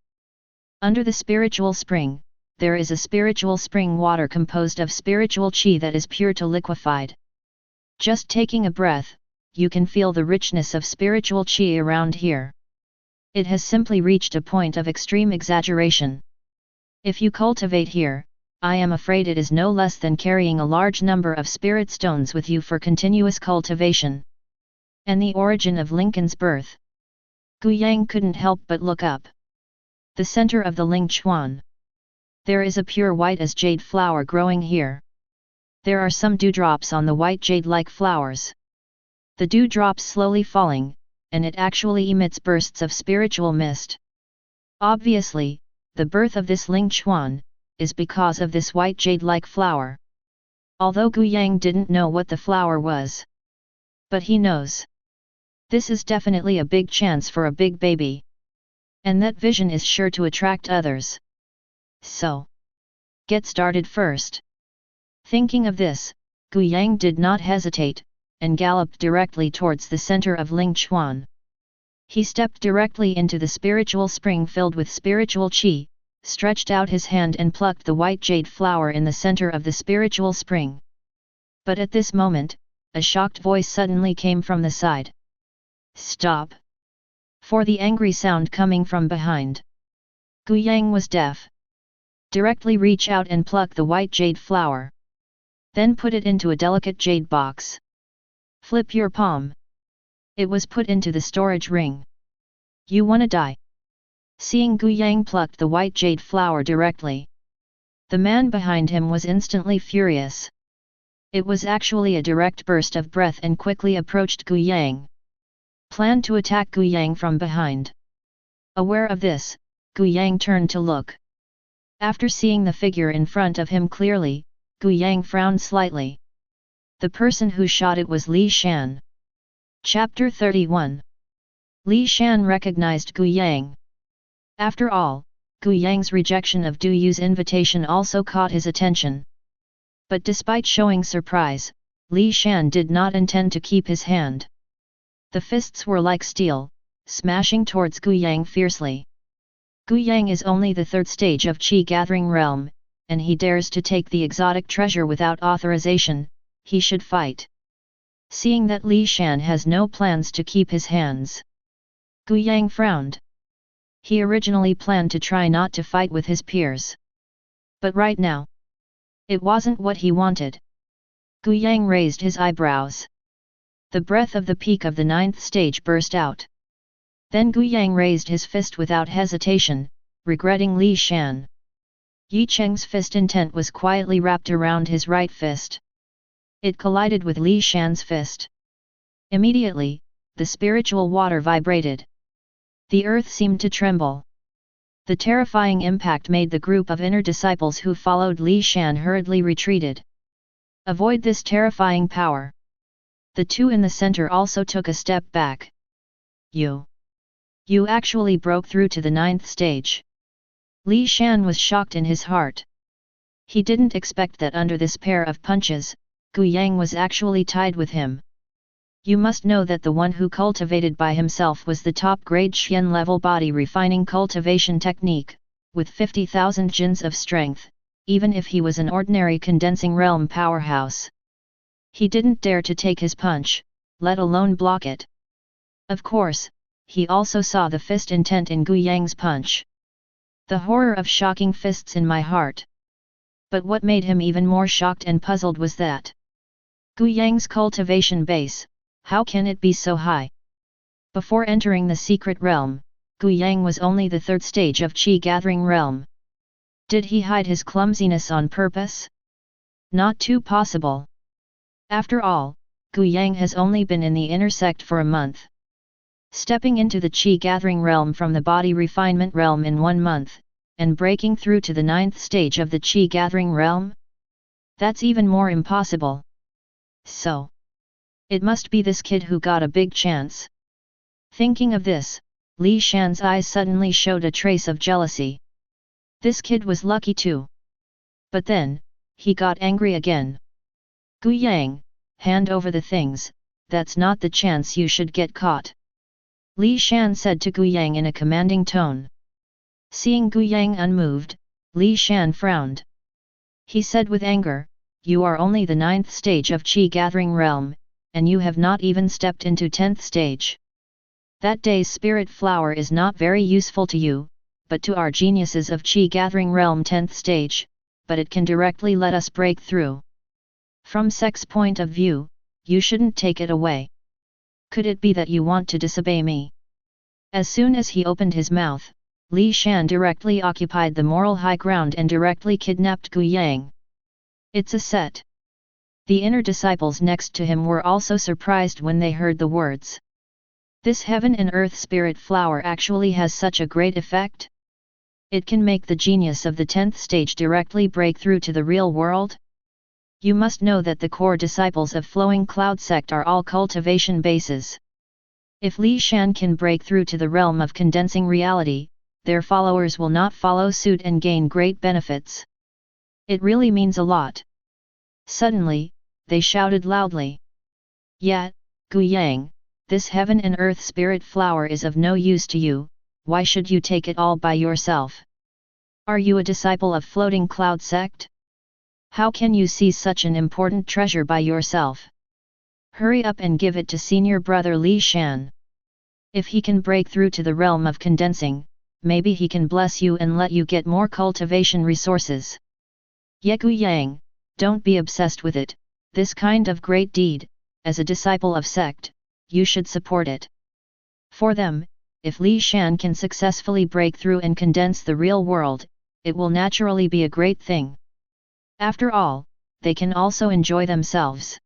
A: Under the spiritual spring, there is a spiritual spring water composed of spiritual chi that is pure to liquefied. Just taking a breath, you can feel the richness of spiritual chi around here. It has simply reached a point of extreme exaggeration. If you cultivate here, I am afraid it is no less than carrying a large number of spirit stones with you for continuous cultivation. And the origin of Lincoln's birth. Gu Yang couldn't help but look up. The center of the Ling Chuan. There is a pure white as jade flower growing here. There are some dewdrops on the white jade-like flowers. The dewdrops slowly falling, and it actually emits bursts of spiritual mist. Obviously, the birth of this Ling Chuan is because of this white jade-like flower. Although Gu Yang didn't know what the flower was. But he knows. This is definitely a big chance for a big baby. And that vision is sure to attract others. So, get started first. Thinking of this, Gu Yang did not hesitate, and galloped directly towards the center of Ling Chuan. He stepped directly into the spiritual spring filled with spiritual chi, stretched out his hand and plucked the white jade flower in the center of the spiritual spring. But at this moment, a shocked voice suddenly came from the side. Stop! For the angry sound coming from behind. Gu Yang was deaf. Directly reach out and pluck the white jade flower. Then put it into a delicate jade box. Flip your palm. It was put into the storage ring. You wanna die? Seeing Gu Yang plucked the white jade flower directly. The man behind him was instantly furious. It was actually a direct burst of breath and quickly approached Gu Yang. Planned to attack Gu Yang from behind. Aware of this, Gu Yang turned to look. After seeing the figure in front of him clearly, Gu Yang frowned slightly. The person who shot it was Li Shan. Chapter 31. Li Shan recognized Gu Yang. After all, Gu Yang's rejection of Du Yu's invitation also caught his attention. But despite showing surprise, Li Shan did not intend to keep his hand. The fists were like steel, smashing towards Gu Yang fiercely. Gu Yang is only the third stage of Qi gathering realm, and he dares to take the exotic treasure without authorization, he should fight. Seeing that Li Shan has no plans to keep his hands, Gu Yang frowned. He originally planned to try not to fight with his peers. But right now, it wasn't what he wanted. Gu Yang raised his eyebrows. The breath of the peak of the 9th stage burst out. Then Gu Yang raised his fist without hesitation, regretting Li Shan. Yi Cheng's fist intent was quietly wrapped around his right fist. It collided with Li Shan's fist. Immediately, the spiritual water vibrated. The earth seemed to tremble. The terrifying impact made the group of inner disciples who followed Li Shan hurriedly retreated. Avoid this terrifying power. The two in the center also took a step back. You actually broke through to the 9th stage. Li Shan was shocked in his heart. He didn't expect that under this pair of punches, Gu Yang was actually tied with him. You must know that the one who cultivated by himself was the top-grade Xian level body refining cultivation technique, with 50,000 jins of strength, even if he was an ordinary condensing realm powerhouse. He didn't dare to take his punch, let alone block it. Of course, he also saw the fist intent in Gu Yang's punch. The horror of shocking fists in my heart. But what made him even more shocked and puzzled was that Gu Yang's cultivation base, how can it be so high? Before entering the secret realm, Gu Yang was only the 3rd stage of Qi gathering realm. Did he hide his clumsiness on purpose? Not too possible. After all, Gu Yang has only been in the inner sect for a month. Stepping into the Qi gathering realm from the body refinement realm in 1 month, and breaking through to the 9th stage of the Qi gathering realm? That's even more impossible. So, it must be this kid who got a big chance. Thinking of this, Li Shan's eyes suddenly showed a trace of jealousy. This kid was lucky too. But then, he got angry again. Gu Yang, hand over the things, that's not the chance you should get caught. Li Shan said to Gu Yang in a commanding tone. Seeing Gu Yang unmoved, Li Shan frowned. He said with anger, you are only the 9th stage of Qi gathering realm, and you have not even stepped into 10th stage. That day's spirit flower is not very useful to you, but to our geniuses of Qi gathering realm 10th stage, but it can directly let us break through. From sect's point of view, you shouldn't take it away. Could it be that you want to disobey me? As soon as he opened his mouth, Li Shan directly occupied the moral high ground and directly kidnapped Gu Yang. It's a set. The inner disciples next to him were also surprised when they heard the words. This heaven and earth spirit flower actually has such a great effect? It can make the genius of the 10th stage directly break through to the real world? You must know that the core disciples of Flowing Cloud sect are all cultivation bases. If Li Shan can break through to the realm of condensing reality, their followers will not follow suit and gain great benefits. It really means a lot. Suddenly, they shouted loudly. Yet, Gu Yang, this heaven and earth spirit flower is of no use to you, why should you take it all by yourself? Are you a disciple of Floating Cloud sect? How can you seize such an important treasure by yourself? Hurry up and give it to senior brother Li Shan. If he can break through to the realm of condensing, maybe he can bless you and let you get more cultivation resources. Ye Gu Yang, don't be obsessed with it, this kind of great deed, as a disciple of sect, you should support it. For them, if Li Shan can successfully break through and condense the real world, it will naturally be a great thing. After all, they can also enjoy themselves.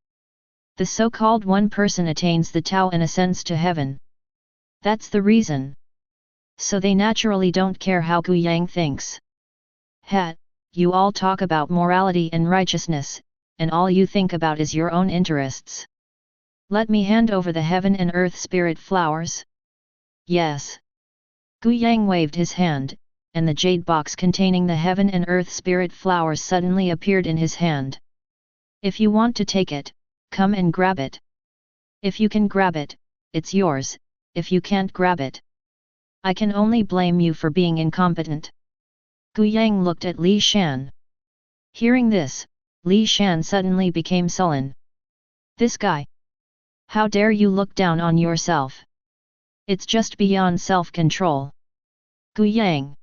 A: The so-called one person attains the Tao and ascends to heaven. That's the reason. So they naturally don't care how Gu Yang thinks. You all talk about morality and righteousness, and all you think about is your own interests. Let me hand over the heaven and earth spirit flowers? Yes. Gu Yang waved his hand, and the jade box containing the heaven and earth spirit flowers suddenly appeared in his hand. If you want to take it, come and grab it. If you can grab it, it's yours, if you can't grab it, I can only blame you for being incompetent. Gu Yang looked at Li Shan. Hearing this, Li Shan suddenly became sullen. This guy! How dare you look down on yourself? It's just beyond self-control. Gu Yang!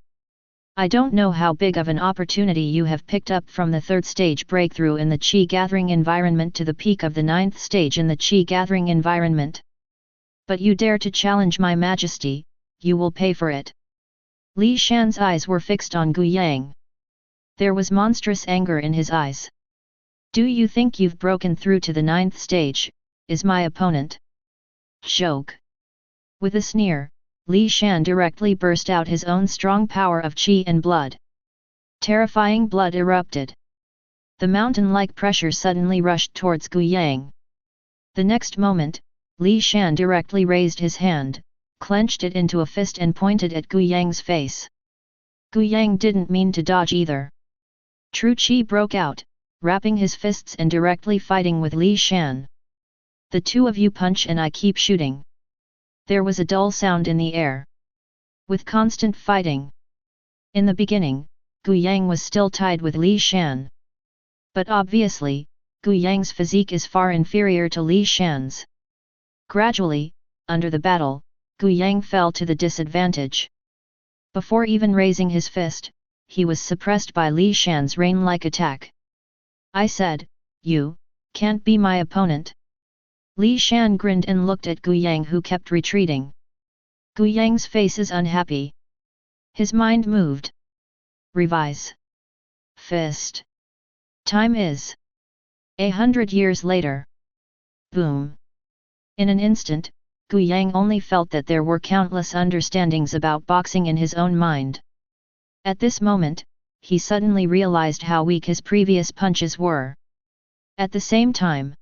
A: I don't know how big of an opportunity you have picked up from the 3rd stage breakthrough in the Qi gathering environment to the peak of the 9th stage in the Qi gathering environment. But you dare to challenge my majesty, you will pay for it. Li Shan's eyes were fixed on Gu Yang. There was monstrous anger in his eyes. Do you think you've broken through to the 9th stage, is my opponent? Joke. With a sneer, Li Shan directly burst out his own strong power of qi and blood. Terrifying blood erupted. The mountain-like pressure suddenly rushed towards Gu Yang. The next moment, Li Shan directly raised his hand, clenched it into a fist and pointed at Gu Yang's face. Gu Yang didn't mean to dodge either. True qi broke out, wrapping his fists and directly fighting with Li Shan. The two of you punch and I keep shooting. There was a dull sound in the air. With constant fighting. In the beginning, Gu Yang was still tied with Li Shan. But obviously, Gu Yang's physique is far inferior to Li Shan's. Gradually, under the battle, Gu Yang fell to the disadvantage. Before even raising his fist, he was suppressed by Li Shan's rain-like attack. I said, you can't be my opponent. Li Shan grinned and looked at Gu Yang, who kept retreating. Gu Yang's face is unhappy. His mind moved. Revise. Fist. Time is 100 years later. Boom. In an instant, Gu Yang only felt that there were countless understandings about boxing in his own mind. At this moment, he suddenly realized how weak his previous punches were. At the same time,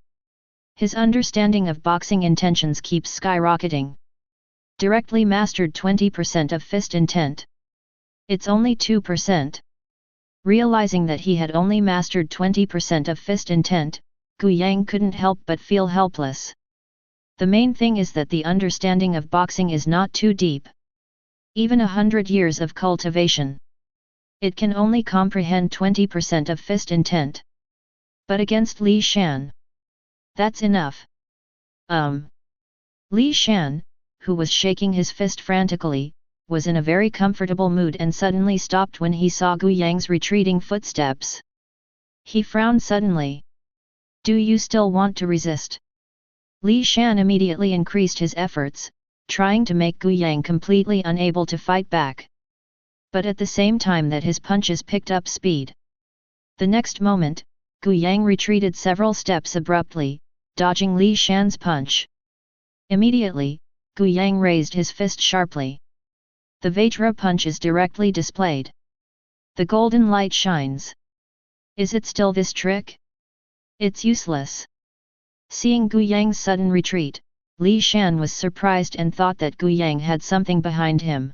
A: his understanding of boxing intentions keeps skyrocketing. Directly mastered 20% of fist intent. It's only 2%. Realizing that he had only mastered 20% of fist intent, Gu Yang couldn't help but feel helpless. The main thing is that the understanding of boxing is not too deep. Even 100 years of cultivation. It can only comprehend 20% of fist intent. But against Li Shan, that's enough. Li Shan, who was shaking his fist frantically, was in a very comfortable mood and suddenly stopped when he saw Gu Yang's retreating footsteps. He frowned suddenly. Do you still want to resist? Li Shan immediately increased his efforts, trying to make Gu Yang completely unable to fight back. But at the same time that his punches picked up speed. The next moment, Gu Yang retreated several steps abruptly, dodging Li Shan's punch. Immediately, Gu Yang raised his fist sharply. The Vajra punch is directly displayed. The golden light shines. Is it still this trick? It's useless. Seeing Gu Yang's sudden retreat, Li Shan was surprised and thought that Gu Yang had something behind him.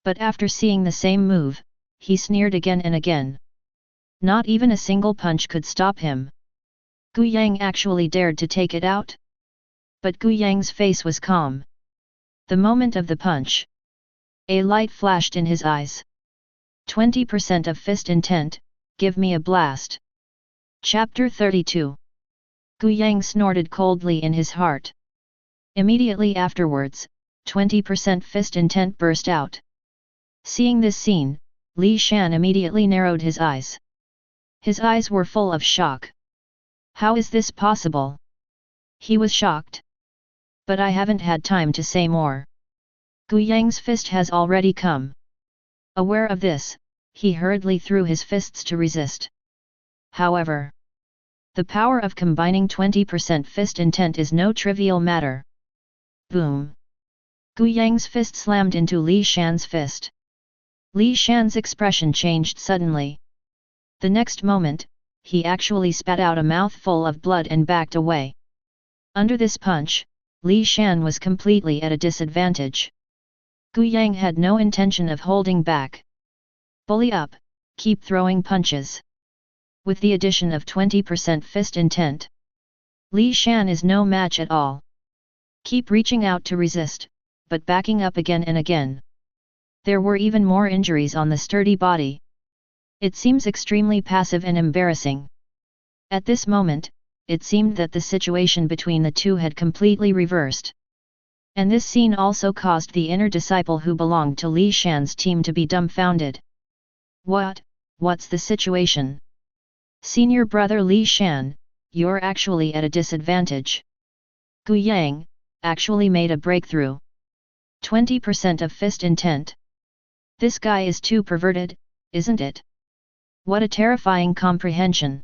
A: But after seeing the same move, he sneered again and again. Not even a single punch could stop him. Gu Yang actually dared to take it out? But Gu Yang's face was calm. The moment of the punch, a light flashed in his eyes. 20% of fist intent, give me a blast. Chapter 32. Gu Yang snorted coldly in his heart. Immediately afterwards, 20% fist intent burst out. Seeing this scene, Li Shan immediately narrowed his eyes. His eyes were full of shock. How is this possible? He was shocked. But I haven't had time to say more. Gu Yang's fist has already come. Aware of this, he hurriedly threw his fists to resist. However, the power of combining 20% fist intent is no trivial matter. Boom! Gu Yang's fist slammed into Li Shan's fist. Li Shan's expression changed suddenly. The next moment, he actually spat out a mouthful of blood and backed away. Under this punch, Li Shan was completely at a disadvantage. Gu Yang had no intention of holding back. Bully up, keep throwing punches. With the addition of 20% fist intent, Li Shan is no match at all. Keep reaching out to resist, but backing up again and again. There were even more injuries on the sturdy body. It seems extremely passive and embarrassing. At this moment, it seemed that the situation between the two had completely reversed. And this scene also caused the inner disciple who belonged to Li Shan's team to be dumbfounded. What's the situation? Senior brother Li Shan, you're actually at a disadvantage. Gu Yang actually made a breakthrough. 20% of fist intent. This guy is too perverted, isn't it? What a terrifying comprehension.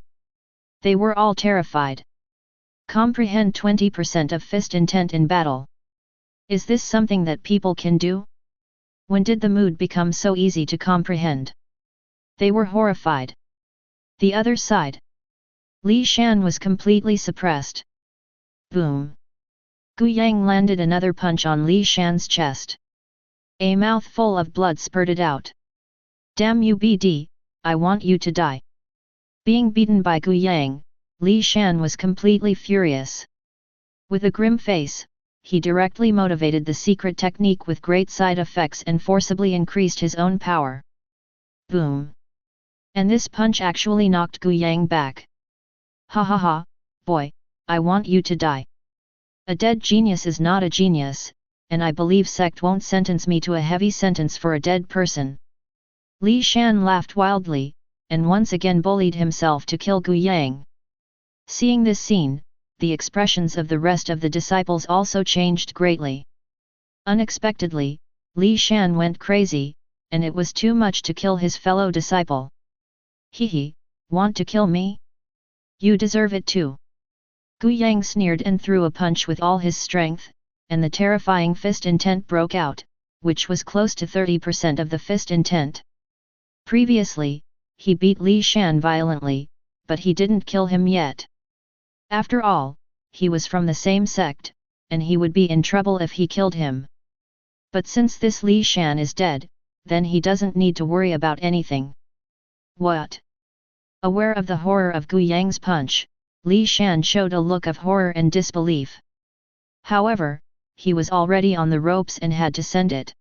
A: They were all terrified. Comprehend 20% of fist intent in battle. Is this something that people can do? When did the mood become so easy to comprehend? They were horrified. The other side. Li Shan was completely suppressed. Boom. Gu Yang landed another punch on Li Shan's chest. A mouthful of blood spurted out. Damn you BD, I want you to die. Being beaten by Gu Yang, Li Shan was completely furious. With a grim face, he directly motivated the secret technique with great side effects and forcibly increased his own power. Boom. And this punch actually knocked Gu Yang back. Ha ha ha, boy, I want you to die. A dead genius is not a genius, and I believe sect won't sentence me to a heavy sentence for a dead person. Li Shan laughed wildly, and once again bullied himself to kill Gu Yang. Seeing this scene, the expressions of the rest of the disciples also changed greatly. Unexpectedly, Li Shan went crazy, and it was too much to kill his fellow disciple. Hehe, want to kill me? You deserve it too. Gu Yang sneered and threw a punch with all his strength, and the terrifying fist intent broke out, which was close to 30% of the fist intent. Previously, he beat Li Shan violently, but he didn't kill him yet. After all, he was from the same sect, and he would be in trouble if he killed him. But since this Li Shan is dead, then he doesn't need to worry about anything. What? Aware of the horror of Gu Yang's punch, Li Shan showed a look of horror and disbelief. However, he was already on the ropes and had to send it.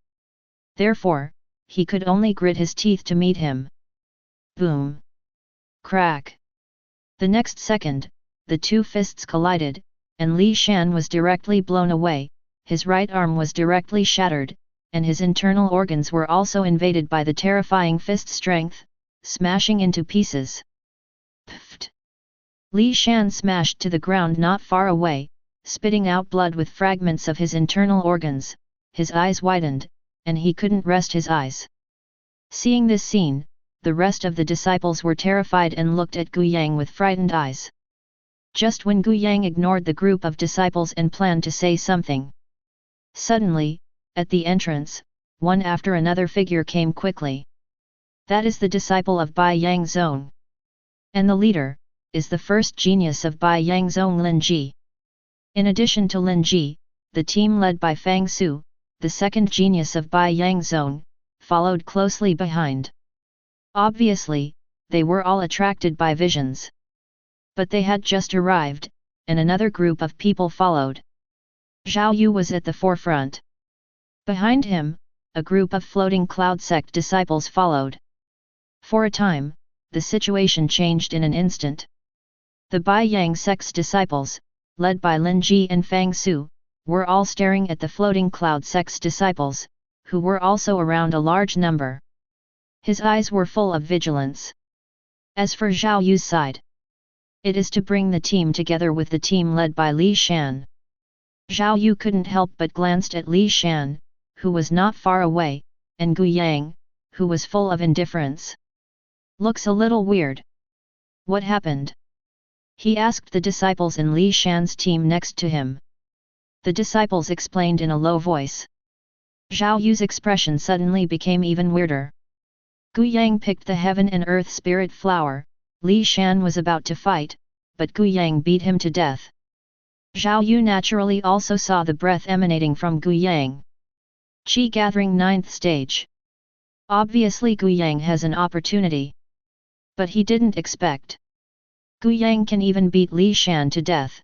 A: Therefore, he could only grit his teeth to meet him. Boom! Crack! The next second, the two fists collided, and Li Shan was directly blown away, his right arm was directly shattered, and his internal organs were also invaded by the terrifying fist strength, smashing into pieces. Pfft! Li Shan smashed to the ground not far away, spitting out blood with fragments of his internal organs, his eyes widened, and he couldn't rest his eyes. Seeing this scene, the rest of the disciples were terrified and looked at Gu Yang with frightened eyes. Just when Gu Yang ignored the group of disciples and planned to say something. Suddenly, at the entrance, one after another figure came quickly. That is the disciple of Bai Yang Zone. And the leader, is the first genius of Bai Yang Zone Lin Ji. In addition to Lin Ji, the team led by Fang Su, the second genius of Bai Yang Zone, followed closely behind. Obviously, they were all attracted by visions. But they had just arrived, and another group of people followed. Zhao Yu was at the forefront. Behind him, a group of floating cloud sect disciples followed. For a time, the situation changed in an instant. The Bai Yang sect's disciples, led by Lin Ji and Fang Su, were all staring at the floating cloud sect's disciples, who were also around a large number. His eyes were full of vigilance. As for Zhao Yu's side, it is to bring the team together with the team led by Li Shan. Zhao Yu couldn't help but glanced at Li Shan, who was not far away, and Gu Yang, who was full of indifference. Looks a little weird. What happened? He asked the disciples in Li Shan's team next to him. The disciples explained in a low voice. Zhao Yu's expression suddenly became even weirder. Gu Yang picked the heaven and earth spirit flower. Li Shan was about to fight, but Gu Yang beat him to death. Zhao Yu naturally also saw the breath emanating from Gu Yang. Qi gathering 9th stage. Obviously Gu Yang has an opportunity. But he didn't expect. Gu Yang can even beat Li Shan to death.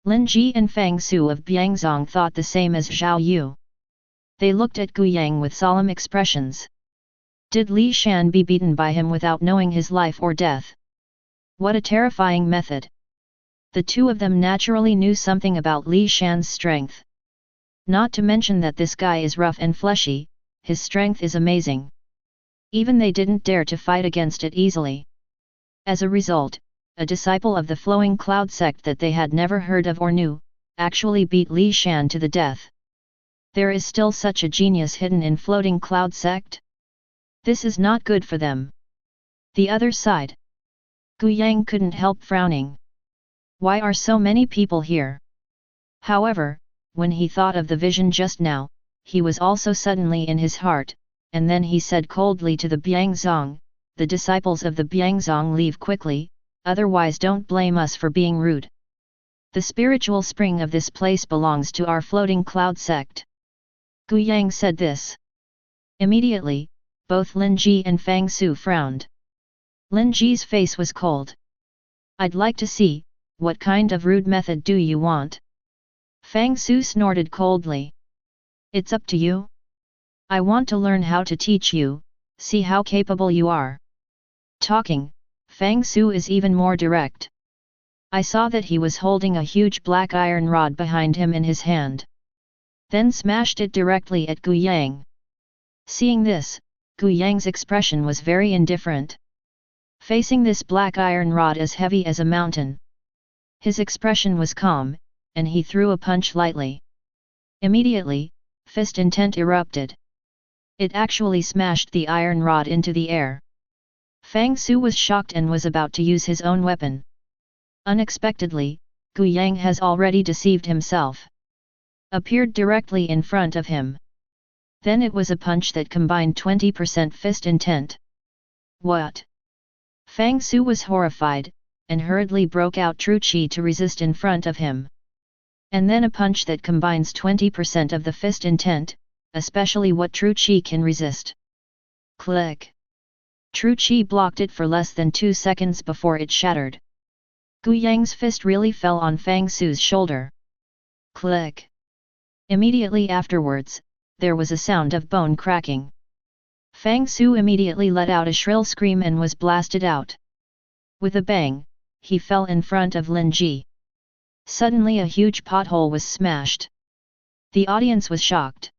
A: Lin Ji and Fang Su of Biangzong thought the same as Zhao Yu. They looked at Gu Yang with solemn expressions. Did Li Shan be beaten by him without knowing his life or death? What a terrifying method! The two of them naturally knew something about Li Shan's strength. Not to mention that this guy is rough and fleshy, his strength is amazing. Even they didn't dare to fight against it easily. As a result, a disciple of the flowing cloud sect that they had never heard of or knew, actually beat Li Shan to the death. There is still such a genius hidden in floating cloud sect? This is not good for them. The other side. Gu Yang couldn't help frowning. Why are so many people here? However, when he thought of the vision just now, he was also suddenly in his heart, and then he said coldly to the Biangzong, the disciples of the Biangzong leave quickly, otherwise don't blame us for being rude. The spiritual spring of this place belongs to our floating cloud sect. Gu Yang said this. Immediately, both Lin Ji and Fang Su frowned. Lin Ji's face was cold. I'd like to see, what kind of rude method do you want? Fang Su snorted coldly. It's up to you. I want to learn how to teach you, see how capable you are. Talking, Fang Su is even more direct. I saw that he was holding a huge black iron rod behind him in his hand. Then smashed it directly at Gu Yang. Seeing this, Gu Yang's expression was very indifferent. Facing this black iron rod as heavy as a mountain. His expression was calm, and he threw a punch lightly. Immediately, fist intent erupted. It actually smashed the iron rod into the air. Fang Su was shocked and was about to use his own weapon. Unexpectedly, Gu Yang has already deceived himself. Appeared directly in front of him. Then it was a punch that combined 20% fist intent. What? Fang Su was horrified, and hurriedly broke out true qi to resist in front of him. And then a punch that combines 20% of the fist intent, especially what true qi can resist. Click. True qi blocked it for less than 2 seconds before it shattered. Gu Yang's fist really fell on Fang Su's shoulder. Click. Immediately afterwards, there was a sound of bone cracking. Fang Su immediately let out a shrill scream and was blasted out. With a bang, he fell in front of Lin Ji. Suddenly a huge pothole was smashed. The audience was shocked.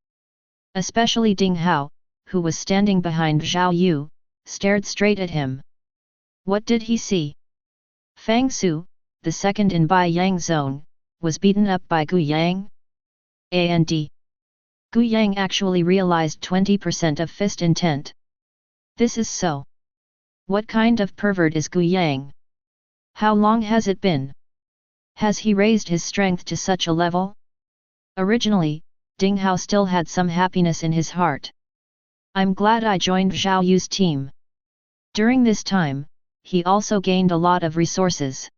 A: Especially Ding Hao, who was standing behind Zhao Yu, stared straight at him. What did he see? Fang Su, the second in Bai Yang zone, was beaten up by Gu Yang? And Gu Yang actually realized 20% of fist intent. This is so. What kind of pervert is Gu Yang? How long has it been? Has he raised his strength to such a level? Originally, Ding Hao still had some happiness in his heart. I'm glad I joined Zhao Yu's team. During this time, he also gained a lot of resources.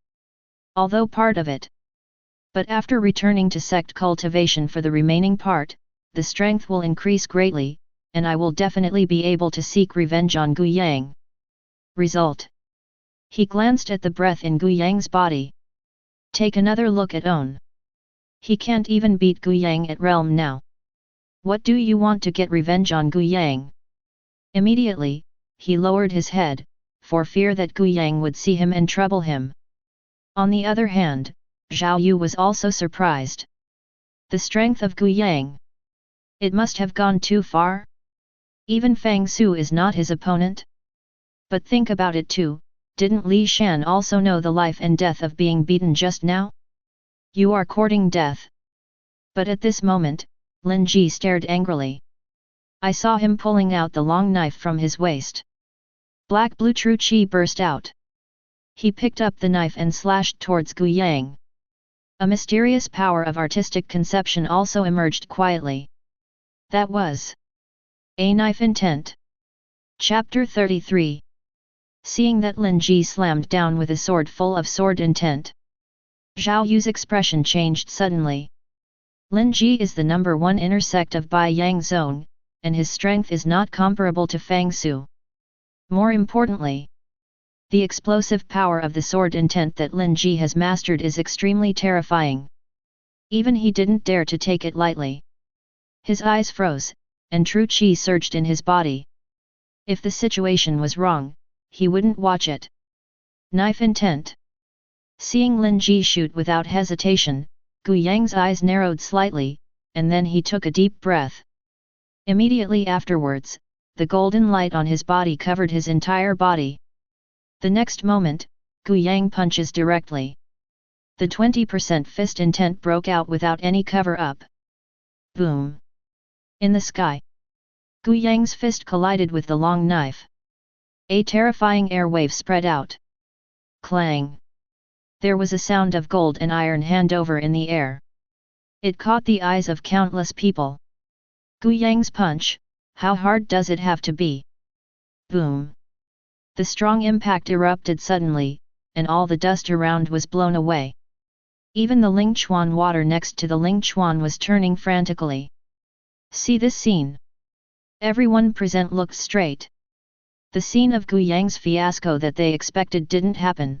A: Although part of it. But after returning to sect cultivation for the remaining part, the strength will increase greatly, and I will definitely be able to seek revenge on Gu Yang. Result. He glanced at the breath in Gu Yang's body. Take another look at Own. He can't even beat Gu Yang at realm now. What do you want to get revenge on Gu Yang? Immediately, he lowered his head, for fear that Gu Yang would see him and trouble him. On the other hand, Zhao Yu was also surprised. The strength of Gu Yang. It must have gone too far? Even Fang Su is not his opponent? But think about it too, didn't Li Shan also know the life and death of being beaten just now? You are courting death. But at this moment, Lin Ji stared angrily. I saw him pulling out the long knife from his waist. Black-blue true qi burst out. He picked up the knife and slashed towards Gu Yang. A mysterious power of artistic conception also emerged quietly. That was a knife intent. Chapter 33. Seeing that Lin Ji slammed down with a sword full of sword intent, Zhao Yu's expression changed suddenly. Lin Ji is the number 1 inner sect of Bai Yang zone, and his strength is not comparable to Fang Su. More importantly, the explosive power of the sword intent that Lin Ji has mastered is extremely terrifying. Even he didn't dare to take it lightly. His eyes froze, and true qi surged in his body. If the situation was wrong, he wouldn't watch it. Knife intent. Seeing Lin Ji shoot without hesitation, Gu Yang's eyes narrowed slightly, and then he took a deep breath. Immediately afterwards, the golden light on his body covered his entire body. The next moment, Gu Yang punches directly. The 20% fist intent broke out without any cover-up. Boom! In the sky. Gu Yang's fist collided with the long knife. A terrifying air wave spread out. Clang! There was a sound of gold and iron handover in the air. It caught the eyes of countless people. Gu Yang's punch, how hard does it have to be? Boom! The strong impact erupted suddenly, and all the dust around was blown away. Even the Lingchuan water next to the Lingchuan was turning frantically. See this scene. Everyone present looked straight. The scene of Gu Yang's fiasco that they expected didn't happen.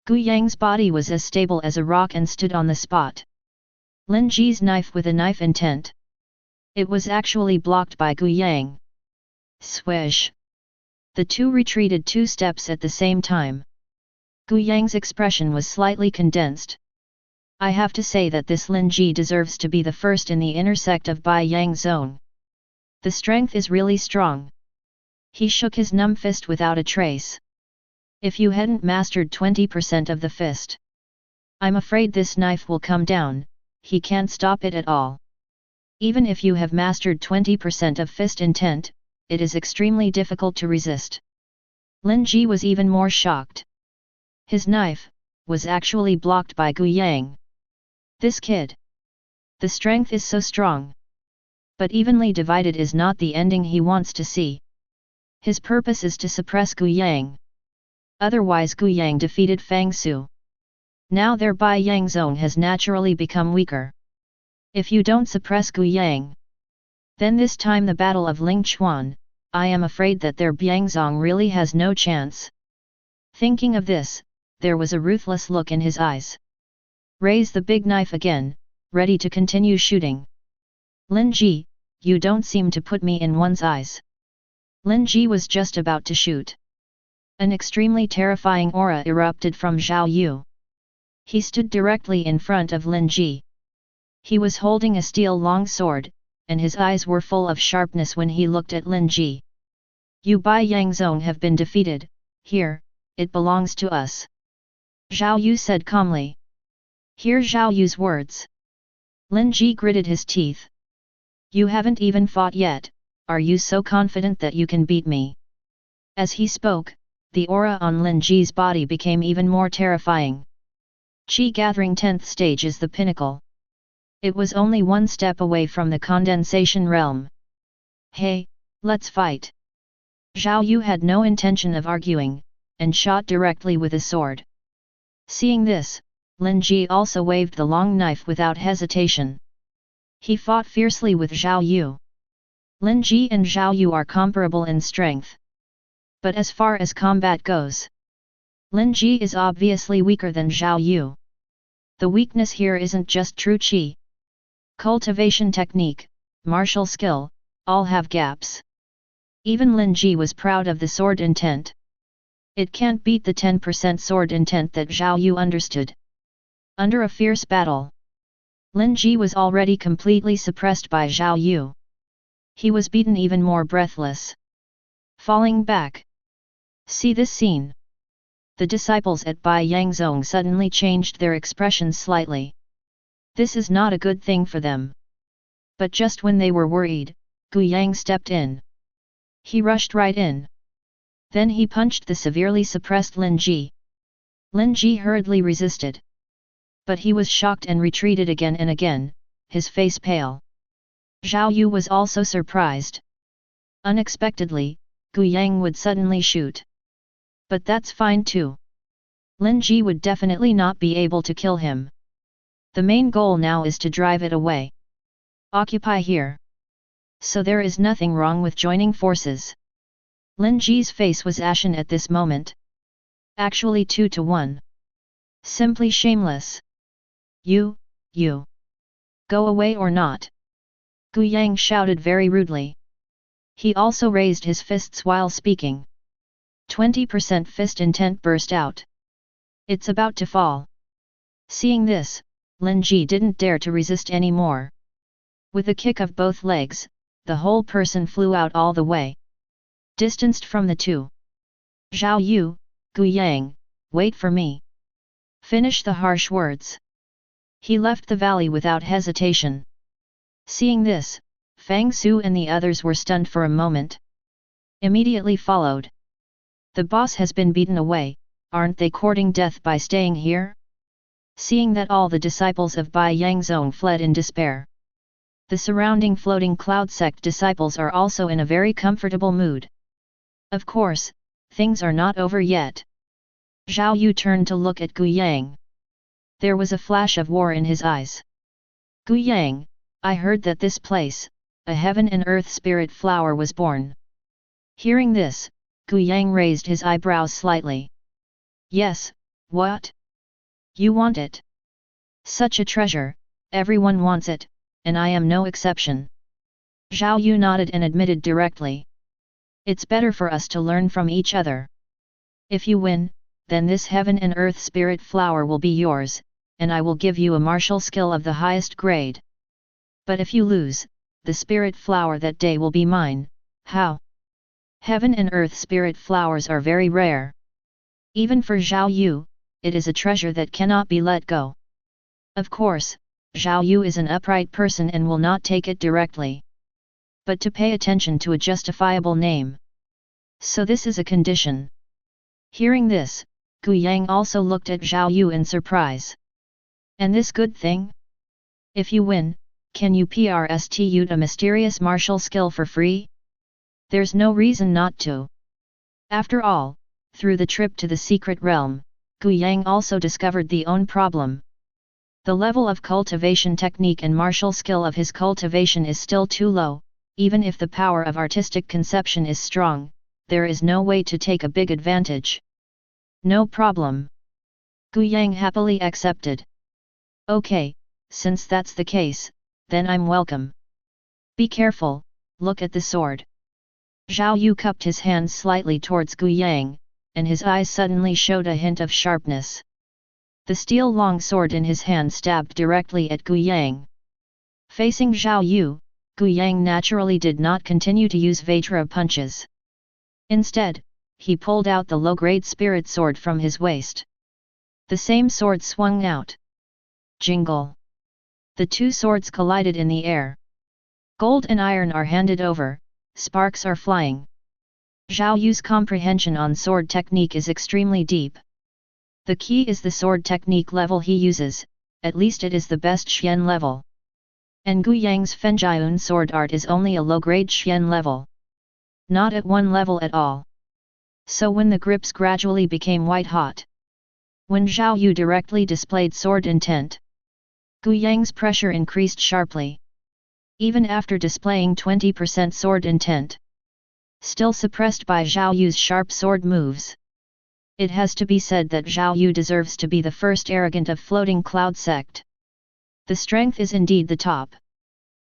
A: Gu Yang's body was as stable as a rock and stood on the spot. Lin Ji's knife with a knife intent. It was actually blocked by Gu Yang. Swish! The two retreated 2 steps at the same time. Gu Yang's expression was slightly condensed. I have to say that this Lin Ji deserves to be the first in the intersect of Bai Yang zone. The strength is really strong. He shook his numb fist without a trace. If you hadn't mastered 20% of the fist, I'm afraid this knife will come down, he can't stop it at all. Even if you have mastered 20% of fist intent, it is extremely difficult to resist. Lin Ji was even more shocked. His knife was actually blocked by Gu Yang. This kid. The strength is so strong. But evenly divided is not the ending he wants to see. His purpose is to suppress Gu Yang. Otherwise Gu Yang defeated Fang Su. Now their Bai Yang zone has naturally become weaker. If you don't suppress Gu Yang, then this time the battle of Lingchuan, I am afraid that their Biangzong really has no chance. Thinking of this, there was a ruthless look in his eyes. Raise the big knife again, ready to continue shooting. Lin Ji, you don't seem to put me in one's eyes. Lin Ji was just about to shoot. An extremely terrifying aura erupted from Zhao Yu. He stood directly in front of Lin Ji. He was holding a steel long sword, and his eyes were full of sharpness when he looked at Lin Ji. You Bai Yang zone have been defeated, here, it belongs to us. Zhao Yu said calmly. Hear Zhao Yu's words. Lin Ji gritted his teeth. You haven't even fought yet, are you so confident that you can beat me? As he spoke, the aura on Lin Ji's body became even more terrifying. Qi gathering 10th stage is the pinnacle. It was only 1 step away from the condensation realm. Hey, let's fight. Zhao Yu had no intention of arguing, and shot directly with a sword. Seeing this, Lin Ji also waved the long knife without hesitation. He fought fiercely with Zhao Yu. Lin Ji and Zhao Yu are comparable in strength. But as far as combat goes, Lin Ji is obviously weaker than Zhao Yu. The weakness here isn't just true qi. Cultivation technique, martial skill, all have gaps. Even Lin Ji was proud of the sword intent. It can't beat the 10% sword intent that Zhao Yu understood. Under a fierce battle, Lin Ji was already completely suppressed by Zhao Yu. He was beaten even more breathless. Falling back. See this scene. The disciples at Bai Yangzong suddenly changed their expressions slightly. This is not a good thing for them. But just when they were worried, Gu Yang stepped in. He rushed right in. Then he punched the severely suppressed Lin Ji. Lin Ji hurriedly resisted. But he was shocked and retreated again and again, his face pale. Zhao Yu was also surprised. Unexpectedly, Gu Yang would suddenly shoot. But that's fine too. Lin Ji would definitely not be able to kill him. The main goal now is to drive it away. Occupy here. So there is nothing wrong with joining forces. Lin Ji's face was ashen at this moment. Actually 2-1. Simply shameless. You. Go away or not. Gu Yang shouted very rudely. He also raised his fists while speaking. 20% fist intent burst out. It's about to fall. Seeing this, Lin Ji didn't dare to resist anymore. With a kick of both legs, the whole person flew out all the way. Distanced from the two. Zhao Yu, Gu Yang, wait for me. Finish the harsh words. He left the valley without hesitation. Seeing this, Fang Su and the others were stunned for a moment. Immediately followed. The boss has been beaten away, aren't they courting death by staying here? Seeing that all the disciples of Bai Yangzong fled in despair. The surrounding floating cloud sect disciples are also in a very comfortable mood. Of course, things are not over yet. Zhao Yu turned to look at Gu Yang. There was a flash of war in his eyes. Gu Yang, I heard that this place, a heaven and earth spirit flower was born. Hearing this, Gu Yang raised his eyebrows slightly. Yes, what? You want it? Such a treasure, everyone wants it, and I am no exception. Zhao Yu nodded and admitted directly. It's better for us to learn from each other. If you win, then this heaven and earth spirit flower will be yours, and I will give you a martial skill of the highest grade. But if you lose, the spirit flower that day will be mine. How? Heaven and earth spirit flowers are very rare. Even for Zhao Yu, it is a treasure that cannot be let go. Of course, Zhao Yu is an upright person and will not take it directly. But to pay attention to a justifiable name. So this is a condition. Hearing this, Gu Yang also looked at Zhao Yu in surprise. And this good thing? If you win, can you prstute a mysterious martial skill for free? There's no reason not to. After all, through the trip to the secret realm, Gu Yang also discovered the own problem. The level of cultivation technique and martial skill of his cultivation is still too low. Even if the power of artistic conception is strong, there is no way to take a big advantage. No problem. Gu Yang happily accepted. Okay, since that's the case, then I'm welcome. Be careful, look at the sword. Zhao Yu cupped his hands slightly towards Gu Yang, and his eyes suddenly showed a hint of sharpness. The steel long sword in his hand stabbed directly at Gu Yang. Facing Zhao Yu, Gu Yang naturally did not continue to use Vajra punches. Instead, he pulled out the low-grade spirit sword from his waist. The same sword swung out. Jingle! The two swords collided in the air. Gold and iron are handed over, sparks are flying. Zhao Yu's comprehension on sword technique is extremely deep. The key is the sword technique level he uses, at least it is the best Xian level. And Gu Yang's Fenjian sword art is only a low-grade Xian level. Not at one level at all. So when the grips gradually became white-hot. When Zhao Yu directly displayed sword intent, Gu Yang's pressure increased sharply. Even after displaying 20% sword intent. Still suppressed by Zhao Yu's sharp sword moves. It has to be said that Zhao Yu deserves to be the first arrogant of floating cloud sect. The strength is indeed the top.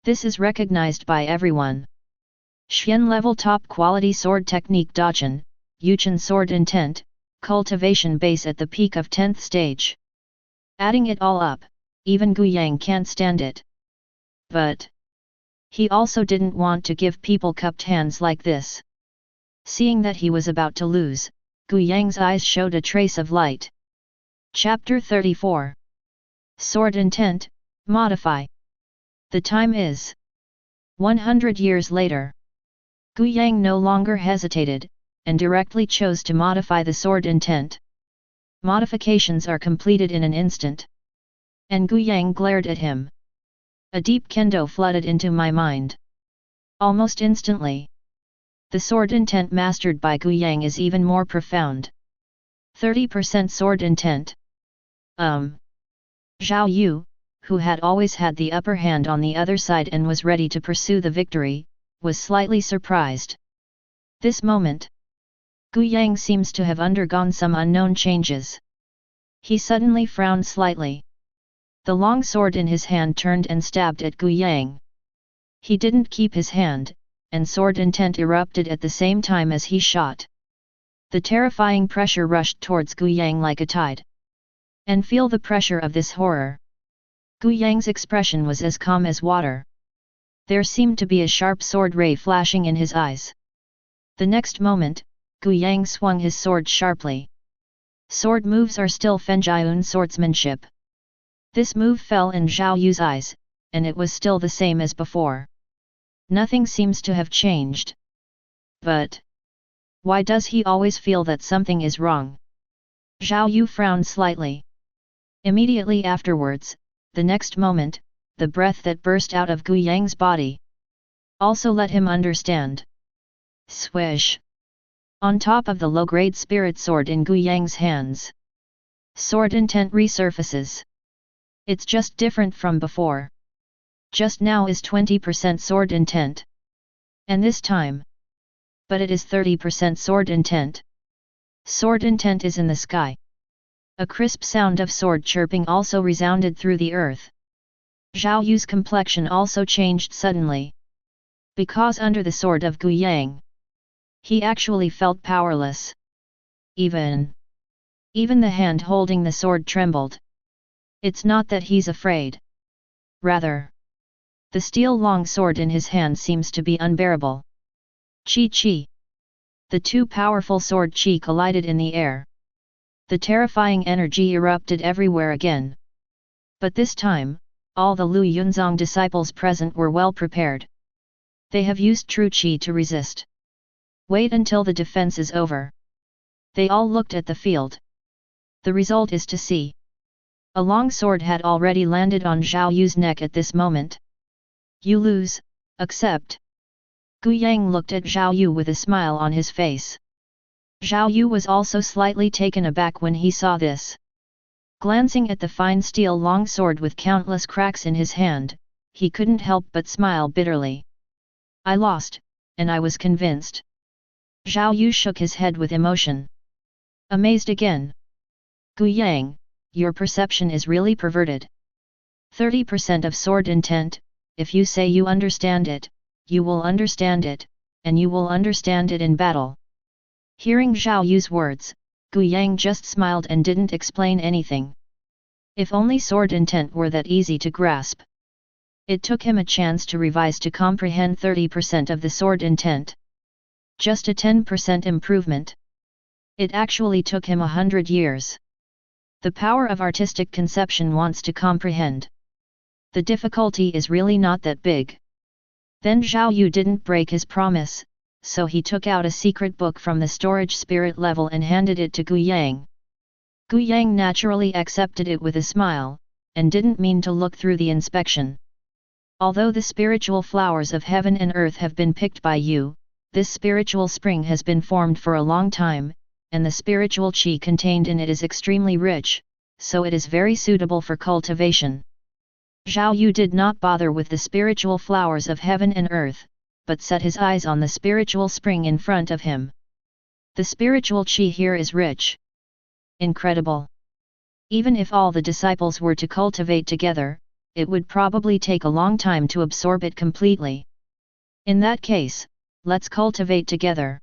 A: This is recognized by everyone. Xian level top quality sword technique Dachan, Yuchen sword intent, cultivation base at the peak of 10th stage. Adding it all up, even Gu Yang can't stand it. But he also didn't want to give people cupped hands like this. Seeing that he was about to lose, Gu Yang's eyes showed a trace of light. Chapter 34. Sword Intent, Modify. The time is 100 years later. Gu Yang no longer hesitated, and directly chose to modify the sword intent. Modifications are completed in an instant. And Gu Yang glared at him. A deep kendo flooded into my mind. Almost instantly. The sword intent mastered by Gu Yang is even more profound. 30% sword intent. Zhao Yu, who had always had the upper hand on the other side and was ready to pursue the victory, was slightly surprised. This moment, Gu Yang seems to have undergone some unknown changes. He suddenly frowned slightly. The long sword in his hand turned and stabbed at Gu Yang. He didn't keep his hand, and sword intent erupted at the same time as he shot. The terrifying pressure rushed towards Gu Yang like a tide. And feel the pressure of this horror. Gu Yang's expression was as calm as water. There seemed to be a sharp sword ray flashing in his eyes. The next moment, Gu Yang swung his sword sharply. Sword moves are still Fenjian swordsmanship. This move fell in Zhao Yu's eyes, and it was still the same as before. Nothing seems to have changed. But why does he always feel that something is wrong? Zhao Yu frowned slightly. Immediately afterwards, the next moment, the breath that burst out of Gu Yang's body also let him understand. Swish! On top of the low-grade spirit sword in Gu Yang's hands, sword intent resurfaces. It's just different from before. Just now is 20% sword intent. And this time. But it is 30% sword intent. Sword intent is in the sky. A crisp sound of sword chirping also resounded through the earth. Zhao Yu's complexion also changed suddenly. Because under the sword of Gu Yang, he actually felt powerless. Even the hand holding the sword trembled. It's not that he's afraid. Rather, the steel long sword in his hand seems to be unbearable. Chi. The two powerful sword chi collided in the air. The terrifying energy erupted everywhere again. But this time, all the Lu Yunzong disciples present were well prepared. They have used true chi to resist. Wait until the defense is over. They all looked at the field. The result is to see. A long sword had already landed on Zhao Yu's neck at this moment. You lose, accept. Gu Yang looked at Zhao Yu with a smile on his face. Zhao Yu was also slightly taken aback when he saw this. Glancing at the fine steel long sword with countless cracks in his hand, he couldn't help but smile bitterly. I lost, and I was convinced. Zhao Yu shook his head with emotion. Amazed again. Gu Yang, your perception is really perverted. 30% of sword intent, if you say you understand it, you will understand it, and you will understand it in battle. Hearing Zhao Yu's words, Gu Yang just smiled and didn't explain anything. If only sword intent were that easy to grasp. It took him a chance to revise to comprehend 30% of the sword intent. Just a 10% improvement. It actually took him 100 years. The power of artistic conception wants to comprehend. The difficulty is really not that big. Then Zhao Yu didn't break his promise, so he took out a secret book from the storage spirit level and handed it to Gu Yang. Gu Yang naturally accepted it with a smile, and didn't mean to look through the inspection. Although the spiritual flowers of heaven and earth have been picked by you, this spiritual spring has been formed for a long time, and the spiritual chi contained in it is extremely rich, so it is very suitable for cultivation. Zhao Yu did not bother with the spiritual flowers of heaven and earth, but set his eyes on the spiritual spring in front of him. The spiritual chi here is rich. Incredible. Even if all the disciples were to cultivate together, it would probably take a long time to absorb it completely. In that case, let's cultivate together.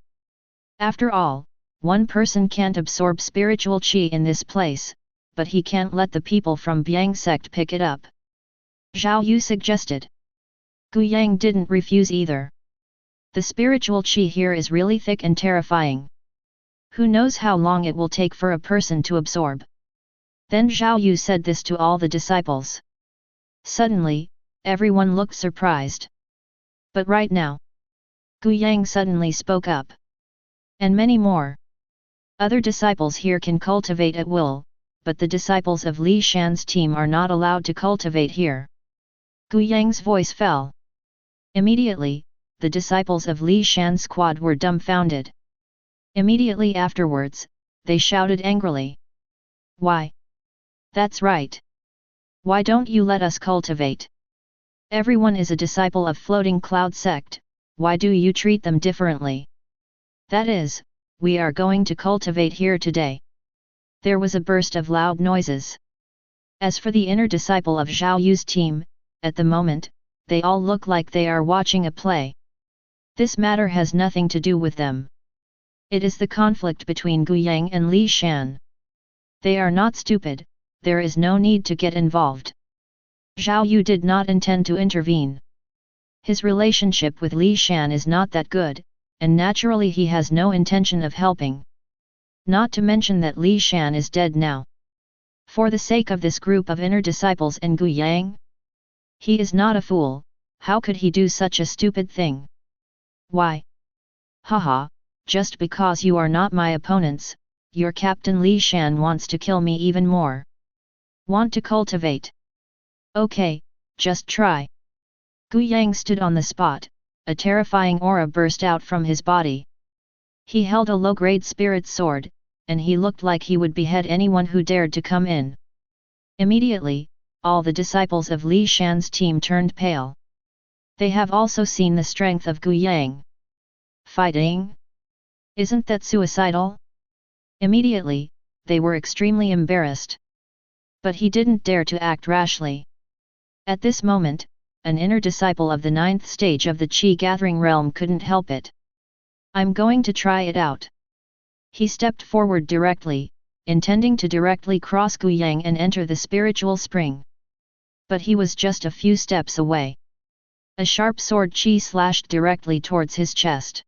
A: After all, one person can't absorb spiritual chi in this place, but he can't let the people from Biang sect pick it up. Zhao Yu suggested. Gu Yang didn't refuse either. The spiritual chi here is really thick and terrifying. Who knows how long it will take for a person to absorb? Then Zhao Yu said this to all the disciples. Suddenly, everyone looked surprised. But right now, Gu Yang suddenly spoke up. And many more. Other disciples here can cultivate at will, but the disciples of Li Shan's team are not allowed to cultivate here. Gu Yang's voice fell. Immediately, the disciples of Li Shan's squad were dumbfounded. Immediately afterwards, they shouted angrily. Why? That's right. Why don't you let us cultivate? Everyone is a disciple of Floating Cloud sect, why do you treat them differently? That is, we are going to cultivate here today. There was a burst of loud noises. As for the inner disciple of Zhao Yu's team, at the moment, they all look like they are watching a play. This matter has nothing to do with them. It is the conflict between Gu Yang and Li Shan. They are not stupid, there is no need to get involved. Zhao Yu did not intend to intervene. His relationship with Li Shan is not that good, and naturally he has no intention of helping. Not to mention that Li Shan is dead now. For the sake of this group of inner disciples and Gu Yang, he is not a fool, How could he do such a stupid thing? Why? Haha, just because you are not my opponents, your Captain Li Shan wants to kill me even more. Want to cultivate? Okay, just try. Gu Yang stood on the spot, a terrifying aura burst out from his body. He held a low-grade spirit sword, and he looked like he would behead anyone who dared to come in. Immediately, all the disciples of Li Shan's team turned pale. They have also seen the strength of Gu Yang. Fighting? Isn't that suicidal? Immediately, they were extremely embarrassed. But he didn't dare to act rashly. At this moment, an inner disciple of the 9th stage of the Qi-gathering realm couldn't help it. I'm going to try it out. He stepped forward directly, intending to directly cross Gu Yang and enter the spiritual spring. But he was just a few steps away. A sharp sword Qi slashed directly towards his chest.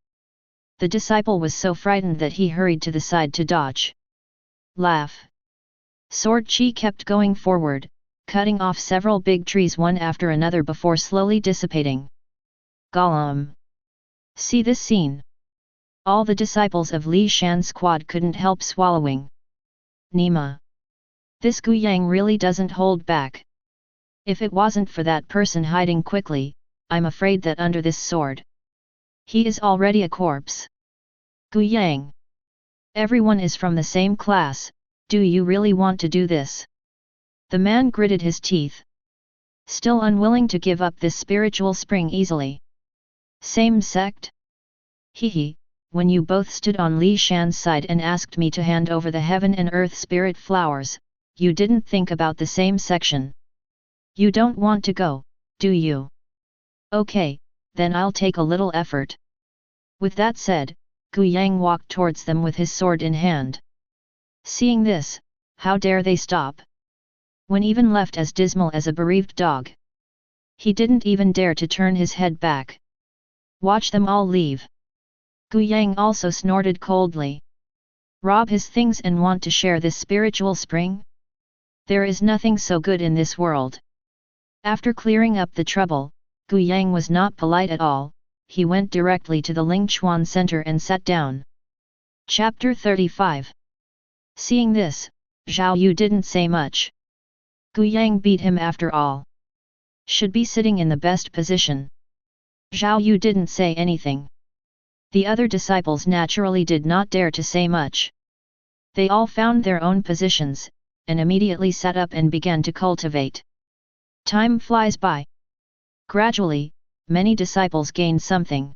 A: The disciple was so frightened that he hurried to the side to dodge. Laugh. Sword Qi kept going forward, cutting off several big trees one after another before slowly dissipating. Gollum. See this scene. All the disciples of Li Shan's squad couldn't help swallowing. Nima. This Gu Yang really doesn't hold back. If it wasn't for that person hiding quickly, I'm afraid that under this sword, he is already a corpse. Gu Yang. Everyone is from the same class, do you really want to do this? The man gritted his teeth. Still unwilling to give up this spiritual spring easily. Same sect? Hehe, when you both stood on Li Shan's side and asked me to hand over the heaven and earth spirit flowers, you didn't think about the same section. You don't want to go, do you? Okay, then I'll take a little effort. With that said, Gu Yang walked towards them with his sword in hand. Seeing this, how dare they stop? When even left as dismal as a bereaved dog. He didn't even dare to turn his head back. Watch them all leave. Gu Yang also snorted coldly. Rob his things and want to share this spiritual spring? There is nothing so good in this world. After clearing up the trouble, Gu Yang was not polite at all, he went directly to the Lingchuan Center and sat down. Chapter 35. Seeing this, Zhao Yu didn't say much. Gu Yang beat him after all. Should be sitting in the best position. Zhao Yu didn't say anything. The other disciples naturally did not dare to say much. They all found their own positions, and immediately sat up and began to cultivate. Time flies by. Gradually, many disciples gained something.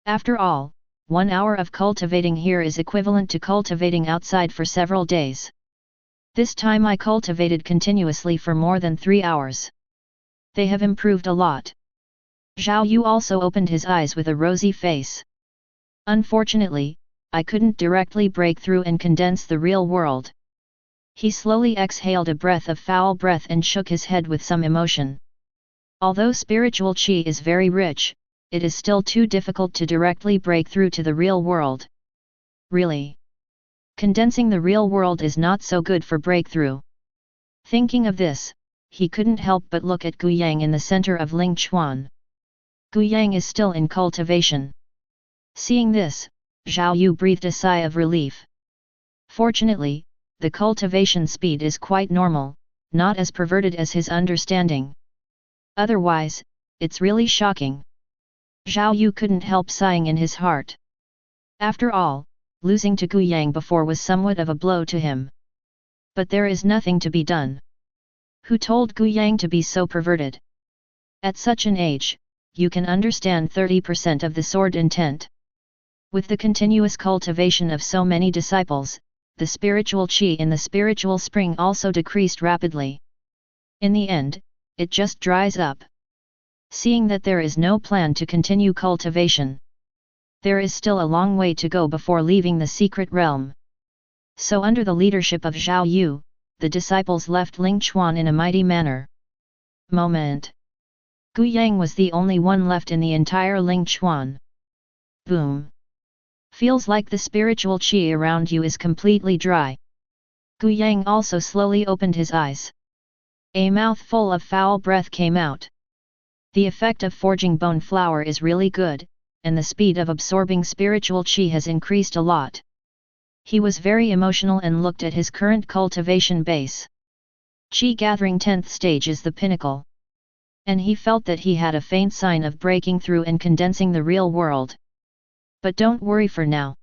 A: After all, 1 hour of cultivating here is equivalent to cultivating outside for several days. This time I cultivated continuously for more than 3 hours. They have improved a lot. Zhao Yu also opened his eyes with a rosy face. Unfortunately, I couldn't directly break through and condense the real world. He slowly exhaled a breath of foul breath and shook his head with some emotion. Although spiritual qi is very rich, it is still too difficult to directly break through to the real world. Really? Condensing the real world is not so good for breakthrough. Thinking of this, he couldn't help but look at Gu Yang in the center of Lingchuan. Gu Yang is still in cultivation. Seeing this, Zhao Yu breathed a sigh of relief. Fortunately, the cultivation speed is quite normal, not as perverted as his understanding. Otherwise, it's really shocking. Zhao Yu couldn't help sighing in his heart. After all, losing to Gu Yang before was somewhat of a blow to him. But there is nothing to be done. Who told Gu Yang to be so perverted? At such an age, you can understand 30% of the sword intent. With the continuous cultivation of so many disciples, the spiritual qi in the spiritual spring also decreased rapidly. In the end, it just dries up. Seeing that there is no plan to continue cultivation, there is still a long way to go before leaving the secret realm. So under the leadership of Zhao Yu, the disciples left Lingchuan in a mighty manner. Moment. Gu Yang was the only one left in the entire Lingchuan. Boom. Feels like the spiritual qi around you is completely dry. Gu Yang also slowly opened his eyes. A mouthful of foul breath came out. The effect of forging bone flower is really good, and the speed of absorbing spiritual qi has increased a lot. He was very emotional and looked at his current cultivation base. Qi gathering 10th stage is the pinnacle. And he felt that he had a faint sign of breaking through and condensing the real world. But don't worry for now.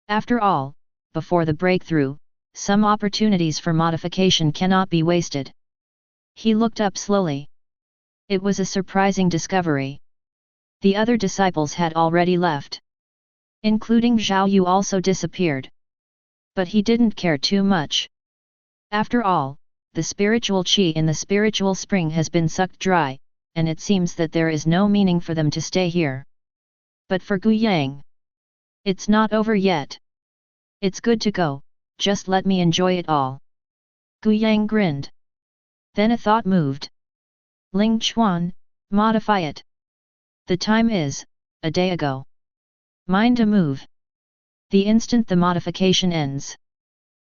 A: After all, before the breakthrough, some opportunities for modification cannot be wasted. He looked up slowly. It was a surprising discovery. The other disciples had already left. Including Zhao Yu also disappeared. But he didn't care too much. After all, the spiritual qi in the spiritual spring has been sucked dry, and it seems that there is no meaning for them to stay here. But for Gu Yang, it's not over yet. It's good to go, just let me enjoy it all. Gu Yang grinned. Then a thought moved. Ling Chuan, modify it. The time is, a day ago. Mind a move. The instant the modification ends,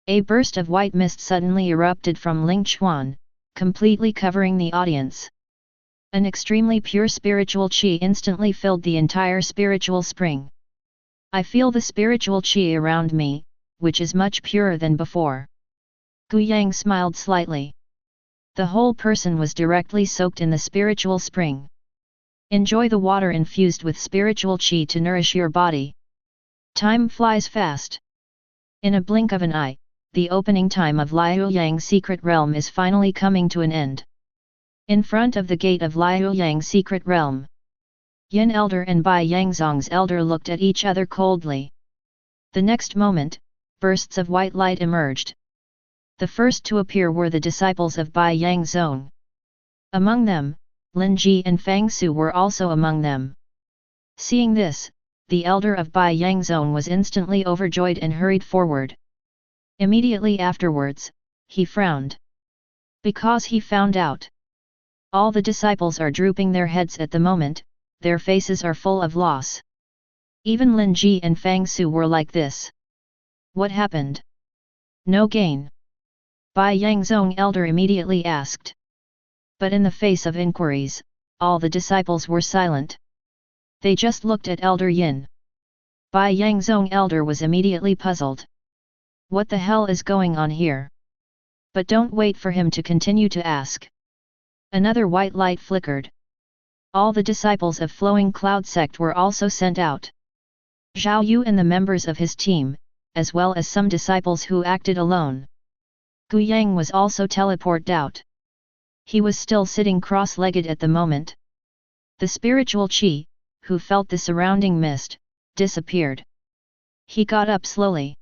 A: a burst of white mist suddenly erupted from Ling Chuan, completely covering the audience. An extremely pure spiritual qi instantly filled the entire spiritual spring. I feel the spiritual qi around me, which is much purer than before. Gu Yang smiled slightly. The whole person was directly soaked in the spiritual spring. Enjoy the water infused with spiritual qi to nourish your body. Time flies fast. In a blink of an eye, the opening time of Liuyang Secret Realm is finally coming to an end. In front of the gate of Liuyang Secret Realm, Yin Elder and Bai Yangzong's elder looked at each other coldly. The next moment, bursts of white light emerged. The first to appear were the disciples of Bai Yangzong. Among them, Lin Ji and Fang Su were also among them. Seeing this, the elder of Bai Yangzong was instantly overjoyed and hurried forward. Immediately afterwards, he frowned. Because he found out. All the disciples are drooping their heads at the moment, their faces are full of loss. Even Lin Ji and Fang Su were like this. What happened? No gain. Bai Yangzong elder immediately asked. But in the face of inquiries, all the disciples were silent. They just looked at Elder Yin. Bai Yangzong elder was immediately puzzled. What the hell is going on here? But don't wait for him to continue to ask. Another white light flickered. All the disciples of Flowing Cloud sect were also sent out. Zhao Yu and the members of his team, as well as some disciples who acted alone. Gu Yang was also teleported out. He was still sitting cross-legged at the moment. The spiritual qi, who felt the surrounding mist, disappeared. He got up slowly.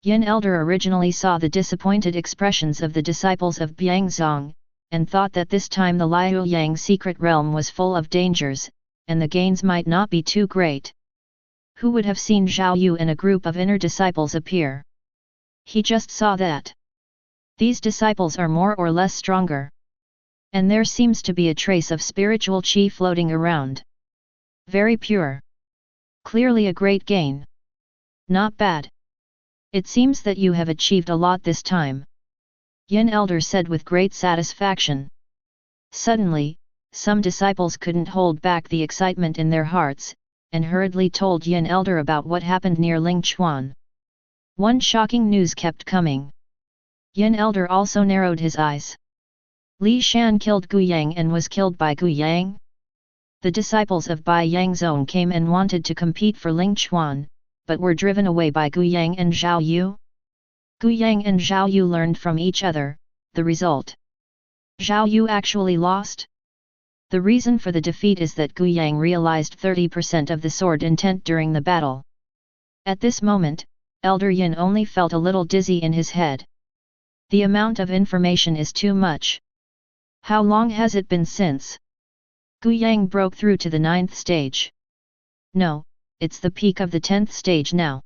A: Yin Elder originally saw the disappointed expressions of the disciples of Biangzong, and thought that this time the Liuyang secret realm was full of dangers, and the gains might not be too great. Who would have seen Zhao Yu and a group of inner disciples appear? He just saw that. These disciples are more or less stronger. And there seems to be a trace of spiritual qi floating around. Very pure. Clearly a great gain. Not bad. It seems that you have achieved a lot this time. Yin Elder said with great satisfaction. Suddenly, some disciples couldn't hold back the excitement in their hearts, and hurriedly told Yin Elder about what happened near Ling Chuan. One shocking news kept coming. Yin Elder also narrowed his eyes. Li Shan killed Gu Yang and was killed by Gu Yang? The disciples of Bai Yangzong came and wanted to compete for Ling Chuan, but were driven away by Gu Yang and Zhao Yu. Gu Yang and Zhao Yu learned from each other, the result. Zhao Yu actually lost? The reason for the defeat is that Gu Yang realized 30% of the sword intent during the battle. At this moment, Elder Yin only felt a little dizzy in his head. The amount of information is too much. How long has it been since? Gu Yang broke through to the 9th stage. No, it's the peak of the 10th stage now.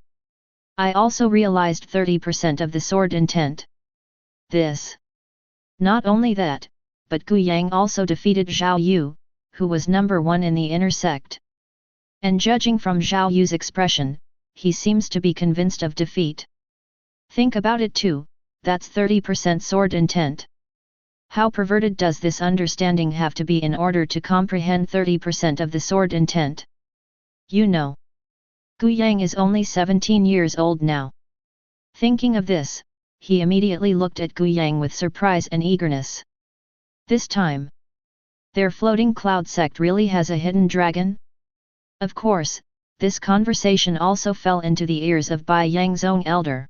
A: I also realized 30% of the sword intent. This. Not only that, but Gu Yang also defeated Zhao Yu, who was number 1 in the inner sect. And judging from Zhao Yu's expression, he seems to be convinced of defeat. Think about it too, that's 30% sword intent. How perverted does this understanding have to be in order to comprehend 30% of the sword intent? You know, Gu Yang is only 17 years old now. Thinking of this, he immediately looked at Gu Yang with surprise and eagerness. This time, their floating cloud sect really has a hidden dragon? Of course, this conversation also fell into the ears of Bai Yangzong elder.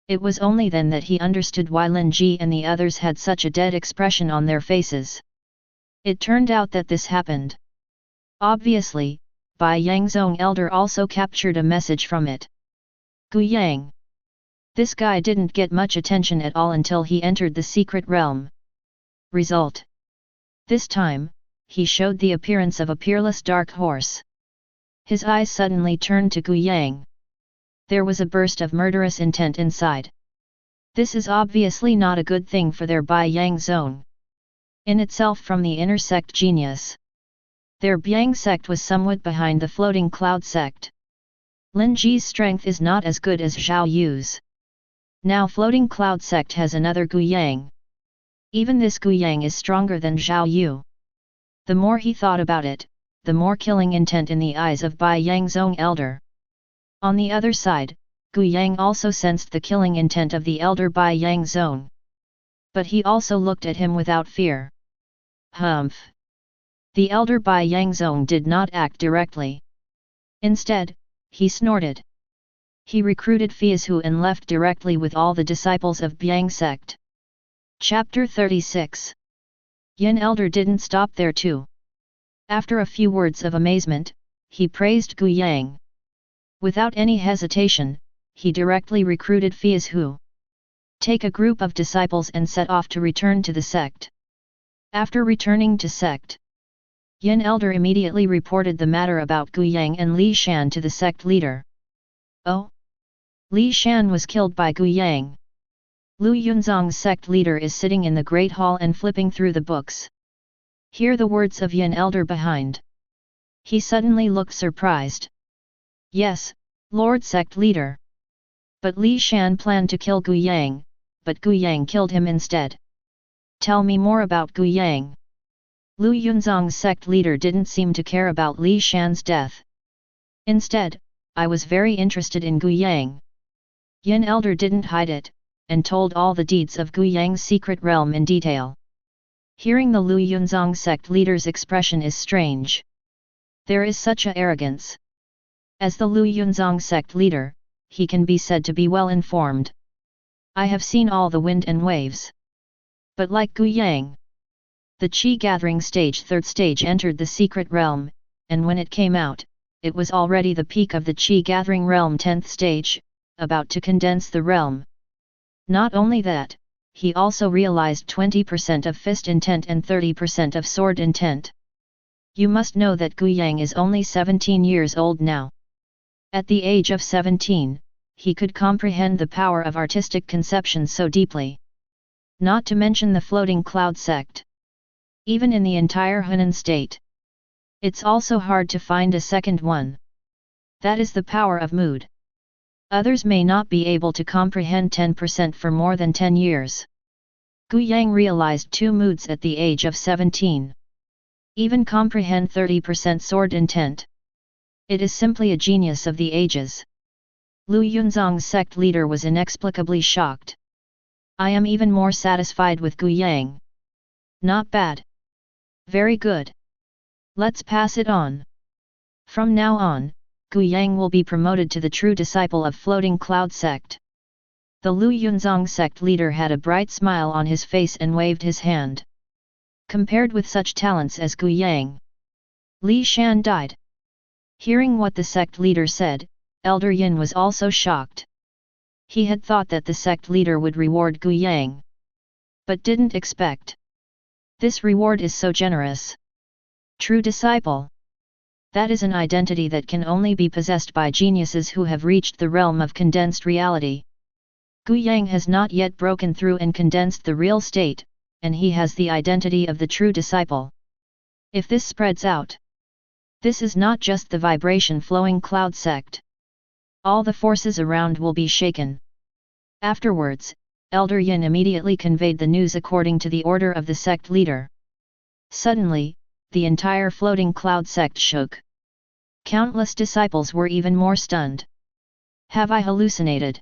A: It was only then that he understood why Lin Ji and the others had such a dead expression on their faces. It turned out that this happened. Obviously, Bai Yangzong elder also captured a message from it. Gu Yang. This guy didn't get much attention at all until he entered the secret realm. Result. This time, he showed the appearance of a peerless dark horse. His eyes suddenly turned to Gu Yang. There was a burst of murderous intent inside. This is obviously not a good thing for their Bai Yang zone. In itself from the inner sect genius. Their Biang sect was somewhat behind the floating cloud sect. Lin Ji's strength is not as good as Zhao Yu's. Now floating cloud sect has another Gu Yang. Even this Gu Yang is stronger than Zhao Yu. The more he thought about it, the more killing intent in the eyes of Bai Yangzong elder. On the other side, Gu Yang also sensed the killing intent of the elder Bai Yangzong. But he also looked at him without fear. Humph! The elder Bai Yangzong did not act directly. Instead, he snorted. He recruited Fiashu and left directly with all the disciples of Biang sect. Chapter 36. Yin elder didn't stop there too. After a few words of amazement, he praised Gu Yang. Without any hesitation, he directly recruited Fiashu. Take a group of disciples and set off to return to the sect. After returning to sect, Yin elder immediately reported the matter about Gu Yang and Li Shan to the sect leader. Oh! Li Shan was killed by Gu Yang. Lu Yunzong's sect leader is sitting in the Great Hall and flipping through the books. Hear the words of Yin elder behind. He suddenly looked surprised. Yes, Lord sect leader. But Li Shan planned to kill Gu Yang, but Gu Yang killed him instead. Tell me more about Gu Yang. Lu Yunzong's sect leader didn't seem to care about Li Shan's death. Instead, I was very interested in Gu Yang. Yin elder didn't hide it, and told all the deeds of Gu Yang's secret realm in detail. Hearing the Lu Yunzong sect leader's expression is strange. There is such a arrogance. As the Lu Yunzong sect leader, he can be said to be well informed. I have seen all the wind and waves. But like Gu Yang, the Qi gathering stage third stage entered the secret realm, and when it came out, it was already the peak of the Qi gathering realm 10th stage, about to condense the realm. Not only that, he also realized 20% of fist intent and 30% of sword intent. You must know that Gu Yang is only 17 years old now. At the age of 17, he could comprehend the power of artistic conception so deeply. Not to mention the floating cloud sect. Even in the entire Hunan state, it's also hard to find a second one. That is the power of mood. Others may not be able to comprehend 10% for more than 10 years. Gu Yang realized 2 moods at the age of 17. Even comprehend 30% sword intent. It is simply a genius of the ages. Lu Yunzong's sect leader was inexplicably shocked. I am even more satisfied with Gu Yang. Not bad. Very good. Let's pass it on. From now on, Gu Yang will be promoted to the true disciple of Floating Cloud Sect. The Lu Yunzong sect leader had a bright smile on his face and waved his hand. Compared with such talents as Gu Yang, Li Shan died. Hearing what the sect leader said, Elder Yin was also shocked. He had thought that the sect leader would reward Gu Yang, but didn't expect. This reward is so generous. True disciple. That is an identity that can only be possessed by geniuses who have reached the realm of condensed reality. Gu Yang has not yet broken through and condensed the real state, and he has the identity of the true disciple. If this spreads out, this is not just the vibration flowing cloud sect. All the forces around will be shaken. Afterwards, Elder Yin immediately conveyed the news according to the order of the sect leader. Suddenly, the entire floating cloud sect shook. Countless disciples were even more stunned. Have I hallucinated?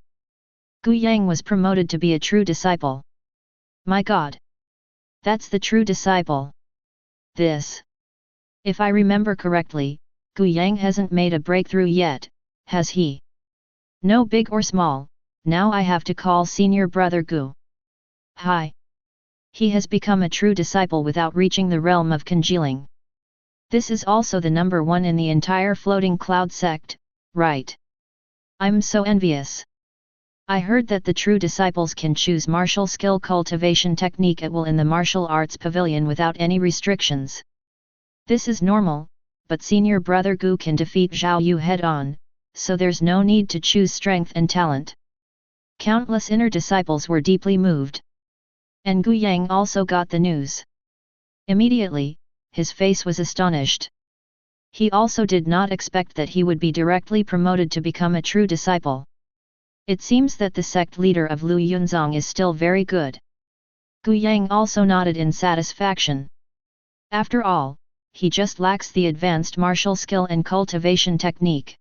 A: Gu Yang was promoted to be a true disciple. My God! That's the true disciple. This. If I remember correctly, Gu Yang hasn't made a breakthrough yet, has he? No, big or small, now I have to call senior brother Gu. Hi! He has become a true disciple without reaching the realm of congealing. This is also the number one in the entire floating cloud sect, right? I'm so envious. I heard that the true disciples can choose martial skill cultivation technique at will in the martial arts pavilion without any restrictions. This is normal, but senior brother Gu can defeat Zhao Yu head-on, so there's no need to choose strength and talent. Countless inner disciples were deeply moved. And Gu Yang also got the news. Immediately, his face was astonished. He also did not expect that he would be directly promoted to become a true disciple. It seems that the sect leader of Lu Yunzong is still very good. Gu Yang also nodded in satisfaction. After all, he just lacks the advanced martial skill and cultivation technique.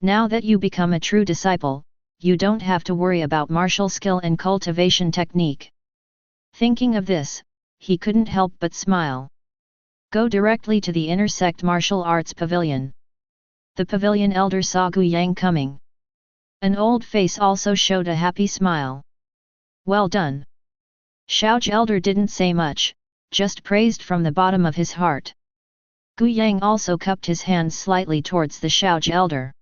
A: Now that you become a true disciple, you don't have to worry about martial skill and cultivation technique. Thinking of this, he couldn't help but smile. Go directly to the inner sect martial arts pavilion. The pavilion elder saw Gu Yang coming. An old face also showed a happy smile. Well done. Xiaozhi elder didn't say much, just praised from the bottom of his heart. Gu Yang also cupped his hands slightly towards the Xiaozhi elder.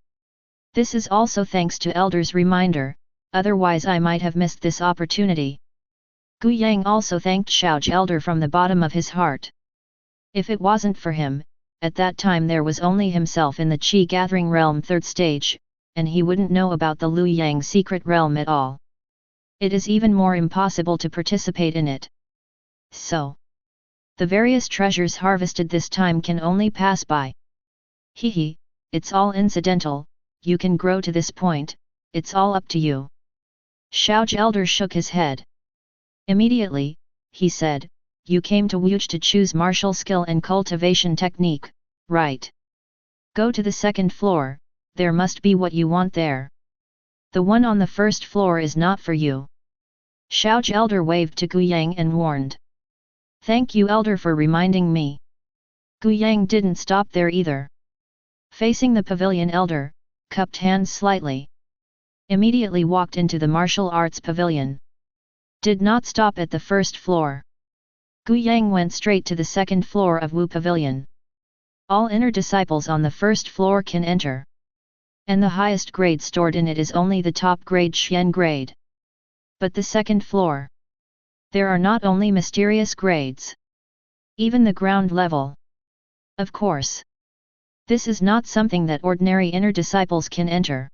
A: This is also thanks to elder's reminder, otherwise I might have missed this opportunity. Gu Yang also thanked Xiaozhi elder from the bottom of his heart. If it wasn't for him, at that time there was only himself in the Qi gathering realm 3rd stage, and he wouldn't know about the Lu Yang secret realm at all. It is even more impossible to participate in it. So, the various treasures harvested this time can only pass by. Hehe, it's all incidental, you can grow to this point, it's all up to you. Xiaozhi elder shook his head. Immediately, he said, you came to Wuj to choose martial skill and cultivation technique, right? Go to the 2nd floor, there must be what you want there. The one on the 1st floor is not for you. Xiaozhi elder waved to Gu Yang and warned. Thank you elder for reminding me. Gu Yang didn't stop there either. Facing the pavilion elder, cupped hands slightly. Immediately walked into the martial arts pavilion. Did not stop at the 1st floor. Gu Yang went straight to the 2nd floor of Wu Pavilion. All inner disciples on the 1st floor can enter. And the highest grade stored in it is only the top grade Xian grade. But the 2nd floor. There are not only mysterious grades. Even the ground level. Of course. This is not something that ordinary inner disciples can enter.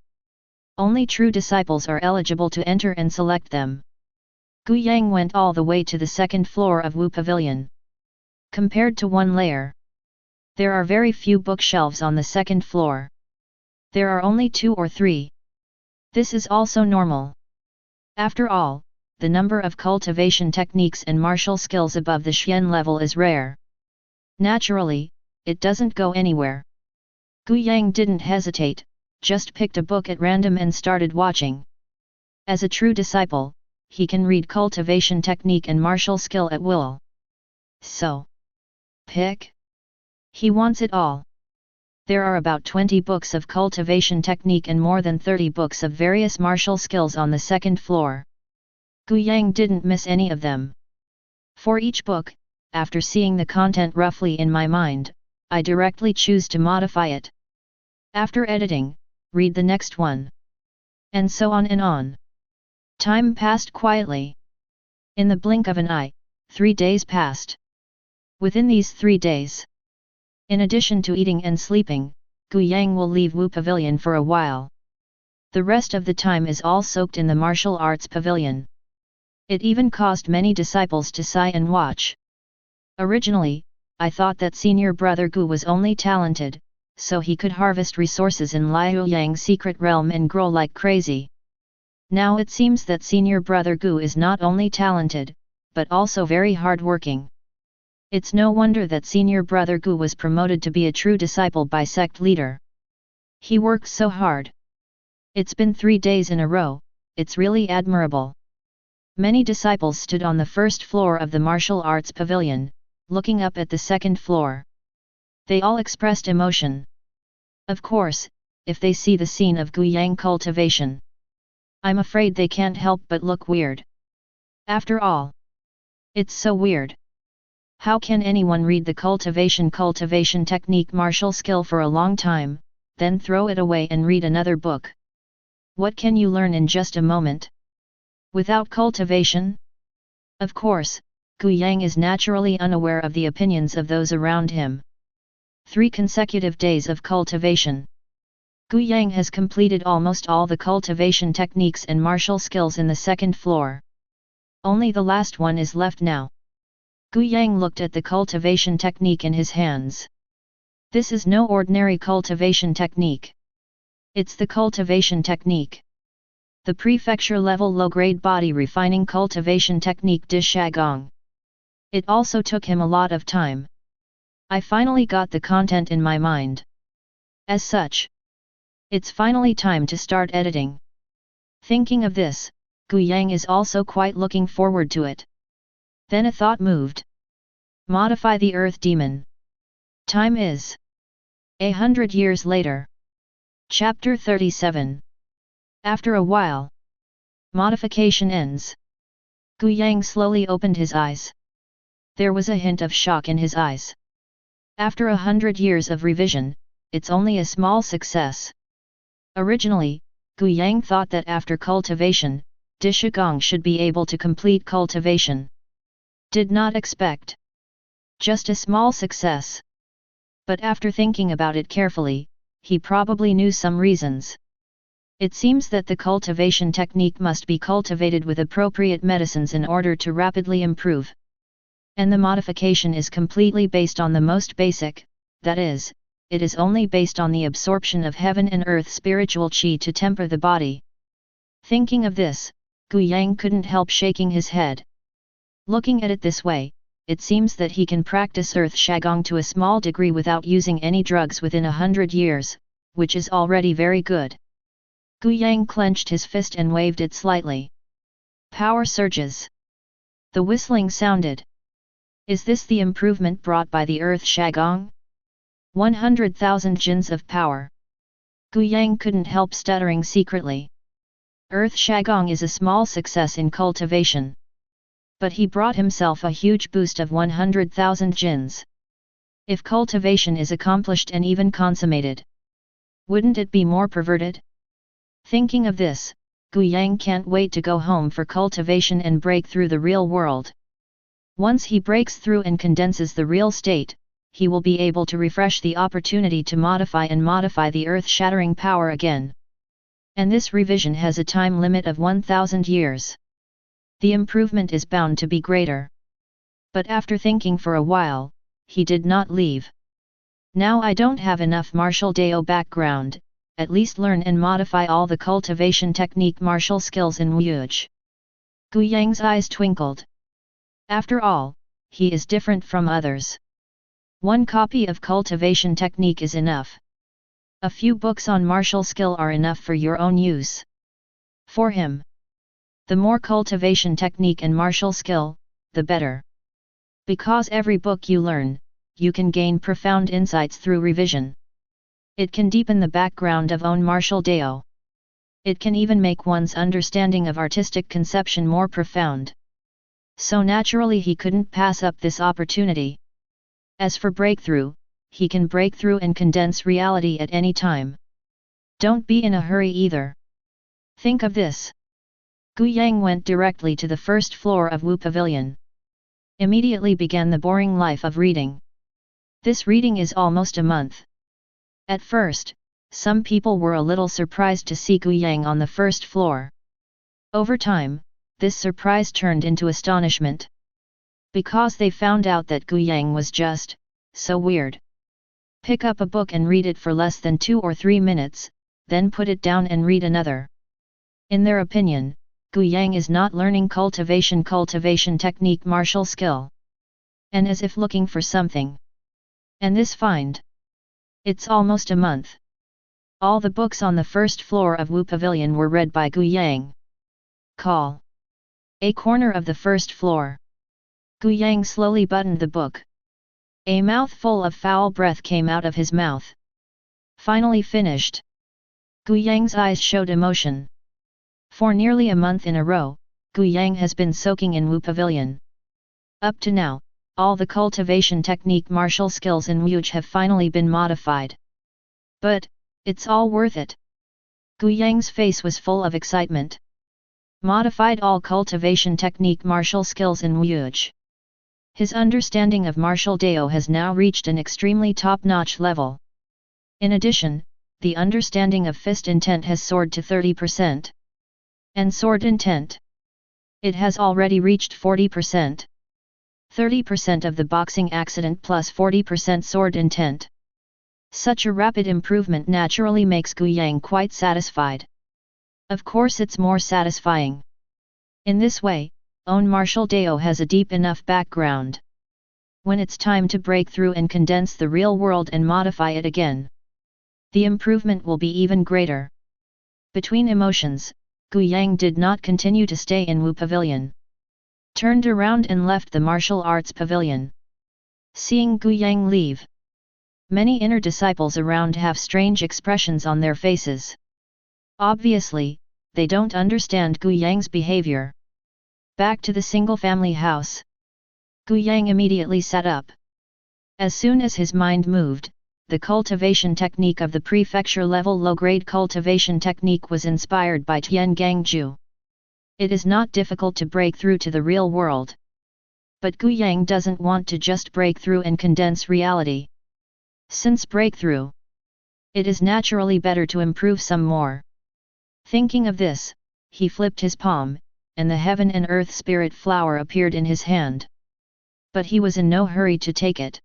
A: Only true disciples are eligible to enter and select them. Gu Yang went all the way to the 2nd floor of Wu Pavilion. Compared to one layer, there are very few bookshelves on the 2nd floor. There are only 2 or 3. This is also normal. After all, the number of cultivation techniques and martial skills above the Xian level is rare. Naturally, it doesn't go anywhere. Gu Yang didn't hesitate, just picked a book at random and started watching. As a true disciple, he can read cultivation technique and martial skill at will. So, pick. He wants it all. There are about 20 books of cultivation technique and more than 30 books of various martial skills on the 2nd floor. Gu Yang didn't miss any of them. For each book, after seeing the content roughly in my mind, I directly choose to modify it. After editing, read the next one. And so on and on. Time passed quietly. In the blink of an eye, 3 days passed. Within these 3 days, in addition to eating and sleeping, Gu Yang will leave Wu Pavilion for a while. The rest of the time is all soaked in the martial arts pavilion. It even caused many disciples to sigh and watch. Originally, I thought that senior brother Gu was only talented, so he could harvest resources in Liu Yang's secret realm and grow like crazy. Now it seems that senior brother Gu is not only talented, but also very hard-working. It's no wonder that senior brother Gu was promoted to be a true disciple by sect leader. He works so hard. It's been 3 days in a row, it's really admirable. Many disciples stood on the first floor of the martial arts pavilion, looking up at the second floor. They all expressed emotion. Of course, if they see the scene of Guiyang cultivation, I'm afraid they can't help but look weird. After all, it's so weird. How can anyone read the cultivation technique martial skill for a long time, then throw it away and read another book? What can you learn in just a moment? Without cultivation? Of course, Guiyang is naturally unaware of the opinions of those around him. 3 consecutive days of cultivation. Guiyang has completed almost all the cultivation techniques and martial skills in the second floor. Only the last one is left now. Guiyang looked at the cultivation technique in his hands. This is no ordinary cultivation technique. It's the cultivation technique. The prefecture-level low-grade body refining cultivation technique de Shagong. It also took him a lot of time. I finally got the content in my mind. As such, it's finally time to start editing. Thinking of this, Guiyang is also quite looking forward to it. Then a thought moved. Modify the earth demon. Time is 100 years later. Chapter 37. After a while, modification ends. Guiyang slowly opened his eyes. There was a hint of shock in his eyes. After 100 years of revision, it's only a small success. Originally, Guiyang thought that after cultivation, De Shigong should be able to complete cultivation. Did not expect just a small success. But after thinking about it carefully, he probably knew some reasons. It seems that the cultivation technique must be cultivated with appropriate medicines in order to rapidly improve. And the modification is completely based on the most basic, that is, it is only based on the absorption of heaven and earth spiritual qi to temper the body. Thinking of this, Guiyang couldn't help shaking his head. Looking at it this way, it seems that he can practice earth shagong to a small degree without using any drugs within 100 years, which is already very good. Guiyang clenched his fist and waved it slightly. Power surges. The whistling sounded. Is this the improvement brought by the earth shagong? 100,000 jins of power. Guiyang couldn't help stuttering secretly. Earth shagong is a small success in cultivation. But he brought himself a huge boost of 100,000 jins. If cultivation is accomplished and even consummated, wouldn't it be more perverted? Thinking of this, Guiyang can't wait to go home for cultivation and break through the real world. Once he breaks through and condenses the real state, he will be able to refresh the opportunity to modify the earth-shattering power again. And this revision has a time limit of 1,000 years. The improvement is bound to be greater. But after thinking for a while, he did not leave. Now I don't have enough martial Dao background, at least learn and modify all the cultivation technique martial skills in Wuj. Guiyang's eyes twinkled. After all, he is different from others. One copy of cultivation technique is enough. A few books on martial skill are enough for your own use. For him, the more cultivation technique and martial skill, the better. Because every book you learn, you can gain profound insights through revision. It can deepen the background of own martial Dao. It can even make one's understanding of artistic conception more profound. So naturally he couldn't pass up this opportunity. As for breakthrough, he can break through and condense reality at any time. Don't be in a hurry either. Think of this. Guiyang went directly to the first floor of Wu Pavilion. Immediately began the boring life of reading. This reading is almost a month. At first, some people were a little surprised to see Guiyang on the first floor. Over time, this surprise turned into astonishment. Because they found out that Guiyang was just so weird. Pick up a book and read it for less than 2 or 3 minutes, then put it down and read another. In their opinion, Gu Yang is not learning cultivation technique martial skill. And as if looking for something. And this find. It's almost a month. All the books on the first floor of Wu Pavilion were read by Gu Yang. Call. A corner of the first floor. Gu Yang slowly buttoned the book. A mouthful of foul breath came out of his mouth. Finally finished. Gu Yang's eyes showed emotion. For nearly a month in a row, Gu Yang has been soaking in Wu Pavilion. Up to now, all the cultivation technique martial skills in Wuj have finally been modified. But, it's all worth it. Gu Yang's face was full of excitement. Modified all cultivation technique martial skills in Wuj. His understanding of martial Dao has now reached an extremely top-notch level. In addition, the understanding of fist intent has soared to 30%. And sword intent. It has already reached 40%. 30% of the boxing accident plus 40% sword intent. Such a rapid improvement naturally makes Gu Yang quite satisfied. Of course it's more satisfying. In this way, own martial Dao has a deep enough background. When it's time to break through and condense the real world and modify it again, the improvement will be even greater. Between emotions, Gu Yang did not continue to stay in Wu Pavilion. Turned around and left the martial arts pavilion. Seeing Gu Yang leave, many inner disciples around have strange expressions on their faces. Obviously, they don't understand Gu Yang's behavior. Back to the single-family house. Gu Yang immediately sat up. As soon as his mind moved, the cultivation technique of the prefecture-level low-grade cultivation technique was inspired by Tian Gangju. It is not difficult to break through to the real world. But Gu Yang doesn't want to just break through and condense reality. Since breakthrough, it is naturally better to improve some more. Thinking of this, he flipped his palm, and the heaven and earth spirit flower appeared in his hand. But he was in no hurry to take it.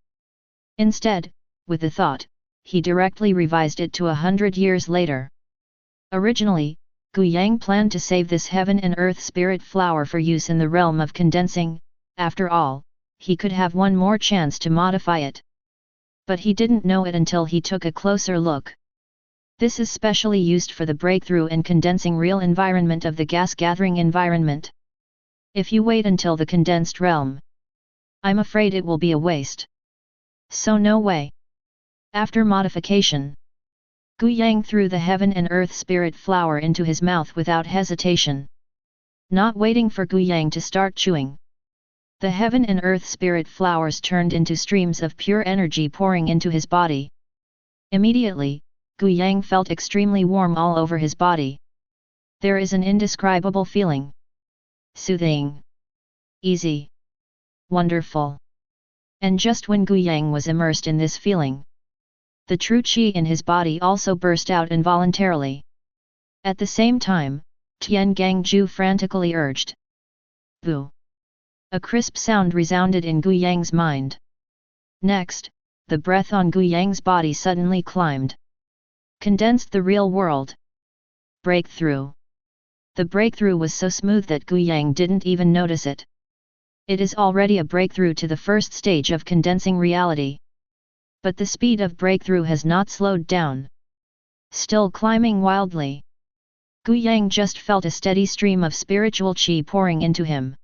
A: Instead, with the thought, he directly revised it to 100 years later. Originally, Gu Yang planned to save this heaven and earth spirit flower for use in the realm of condensing. After all, he could have one more chance to modify it. But he didn't know it until he took a closer look. This is specially used for the breakthrough and condensing real environment of the gas-gathering environment. If you wait until the condensed realm, I'm afraid it will be a waste. So no way. After modification, Gu Yang threw the heaven and earth spirit flower into his mouth without hesitation. Not waiting for Gu Yang to start chewing. The heaven and earth spirit flowers turned into streams of pure energy pouring into his body. Immediately, Gu Yang felt extremely warm all over his body. There is an indescribable feeling. Soothing. Easy. Wonderful. And just when Gu Yang was immersed in this feeling, the true qi in his body also burst out involuntarily. At the same time, Tian Gangju frantically urged. Boo! A crisp sound resounded in Gu Yang's mind. Next, the breath on Gu Yang's body suddenly climbed. Condensed the real world. Breakthrough. The breakthrough was so smooth that Gu Yang didn't even notice it. It is already a breakthrough to the first stage of condensing reality. But the speed of breakthrough has not slowed down. Still climbing wildly. Gu Yang just felt a steady stream of spiritual qi pouring into him.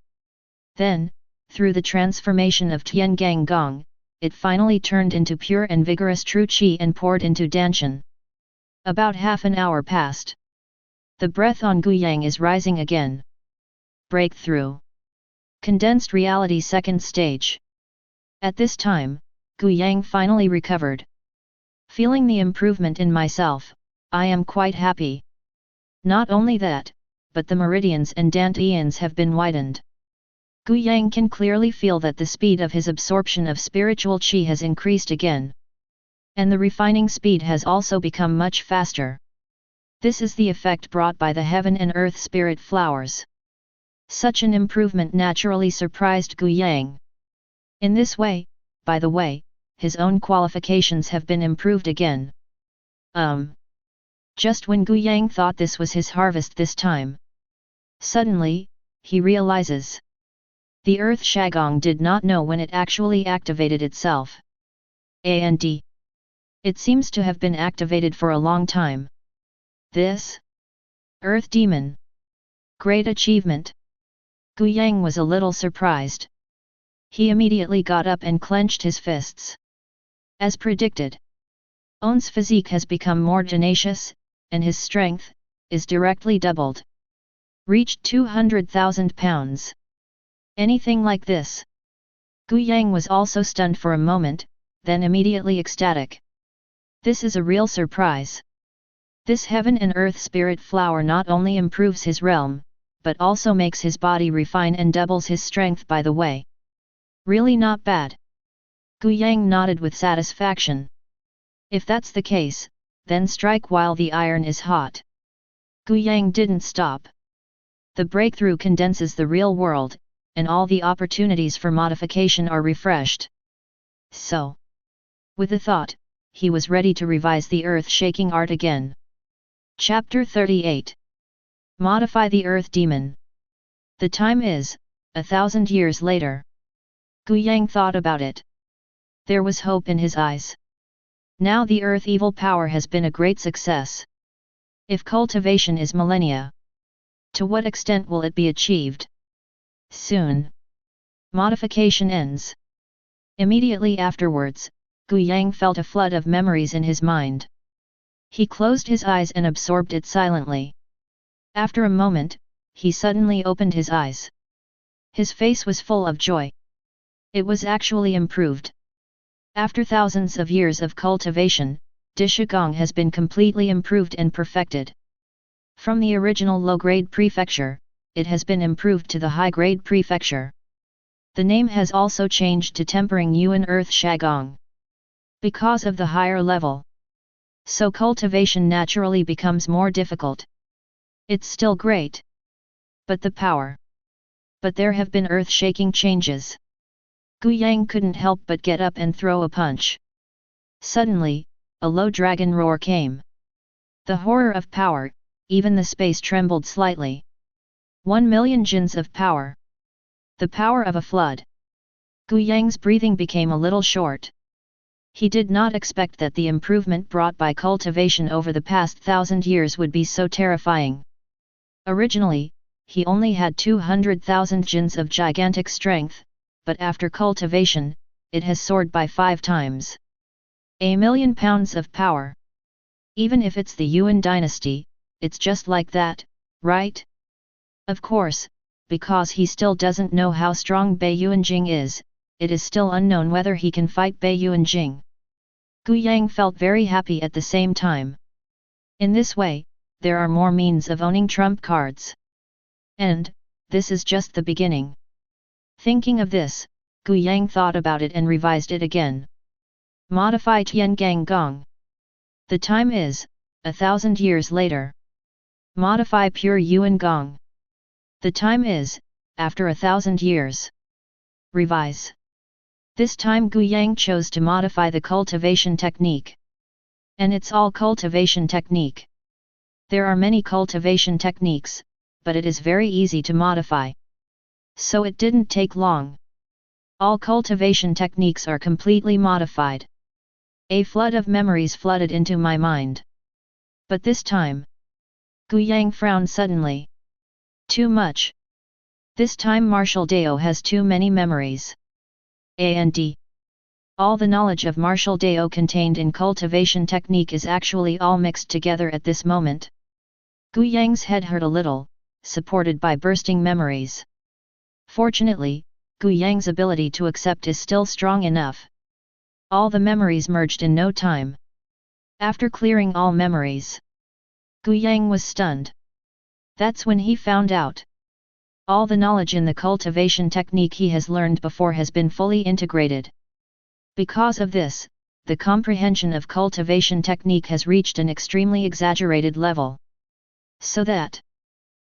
A: Then, through the transformation of Tian Gang Gong, it finally turned into pure and vigorous true qi and poured into Danshan. About half an hour passed. The breath on Gu Yang is rising again. Breakthrough. Condensed reality second stage. At this time, Gu Yang finally recovered. Feeling the improvement in myself, I am quite happy. Not only that, but the meridians and dantians have been widened. Gu Yang can clearly feel that the speed of his absorption of spiritual qi has increased again. And the refining speed has also become much faster. This is the effect brought by the heaven and earth spirit flowers. Such an improvement naturally surprised Gu Yang. In this way, by the way, his own qualifications have been improved again. Just when Gu Yang thought this was his harvest this time, suddenly, he realizes the Earth Shagong did not know when it actually activated itself. And it seems to have been activated for a long time. This Earth Demon. Great achievement. Gu Yang was a little surprised. He immediately got up and clenched his fists. As predicted, On's physique has become more tenacious, and his strength is directly doubled. Reached 200,000 pounds. Anything like this? Gu Yang was also stunned for a moment, then immediately ecstatic. This is a real surprise. This heaven and earth spirit flower not only improves his realm, but also makes his body refine and doubles his strength by the way. Really not bad. Gu Yang nodded with satisfaction. If that's the case, then strike while the iron is hot. Gu Yang didn't stop. The breakthrough condenses the real world, and all the opportunities for modification are refreshed. So, with a thought, he was ready to revise the earth-shaking art again. Chapter 38. Modify the Earth Demon. The time is 1,000 years later. Gu Yang thought about it. There was hope in his eyes. Now the Earth evil power has been a great success. If cultivation is millennia, to what extent will it be achieved? Soon. Modification ends. Immediately afterwards, Gu Yang felt a flood of memories in his mind. He closed his eyes and absorbed it silently. After a moment, he suddenly opened his eyes. His face was full of joy. It was actually improved. After thousands of years of cultivation, Dishigong has been completely improved and perfected. From the original low-grade prefecture, it has been improved to the high-grade prefecture. The name has also changed to Tempering Yuan Earth Shagong. Because of the higher level, so cultivation naturally becomes more difficult. It's still great. But the power. But there have been earth-shaking changes. Gu Yang couldn't help but get up and throw a punch. Suddenly, a low dragon roar came. The horror of power, even the space trembled slightly. 1,000,000 jins of power. The power of a flood. Gu Yang's breathing became a little short. He did not expect that the improvement brought by cultivation over the past 1,000 years would be so terrifying. Originally, he only had 200,000 jins of gigantic strength, but after cultivation, it has soared by 5 times. 1,000,000 pounds of power. Even if it's the Yuan dynasty, it's just like that, right? Of course, because he still doesn't know how strong Bei Yuanjing is, it is still unknown whether he can fight Bei Yuanjing. Gu Yang felt very happy at the same time. In this way, there are more means of owning trump cards. And, this is just the beginning. Thinking of this, Gu Yang thought about it and revised it again. Modify Tiangang Gong. The time is 1,000 years later. Modify Pure Yuan Gong. The time is after 1,000 years. Revise. This time Gu Yang chose to modify the cultivation technique. And it's all cultivation technique. There are many cultivation techniques, but it is very easy to modify. So it didn't take long. All cultivation techniques are completely modified. A flood of memories flooded into my mind. But this time, Gu Yang frowned suddenly. Too much. This time martial Dao has too many memories. And all the knowledge of martial Dao contained in cultivation technique is actually all mixed together at this moment. Gu Yang's head hurt a little, supported by bursting memories. Fortunately, Gu Yang's ability to accept is still strong enough. All the memories merged in no time. After clearing all memories, Gu Yang was stunned. That's when he found out. All the knowledge in the cultivation technique he has learned before has been fully integrated. Because of this, the comprehension of cultivation technique has reached an extremely exaggerated level. So that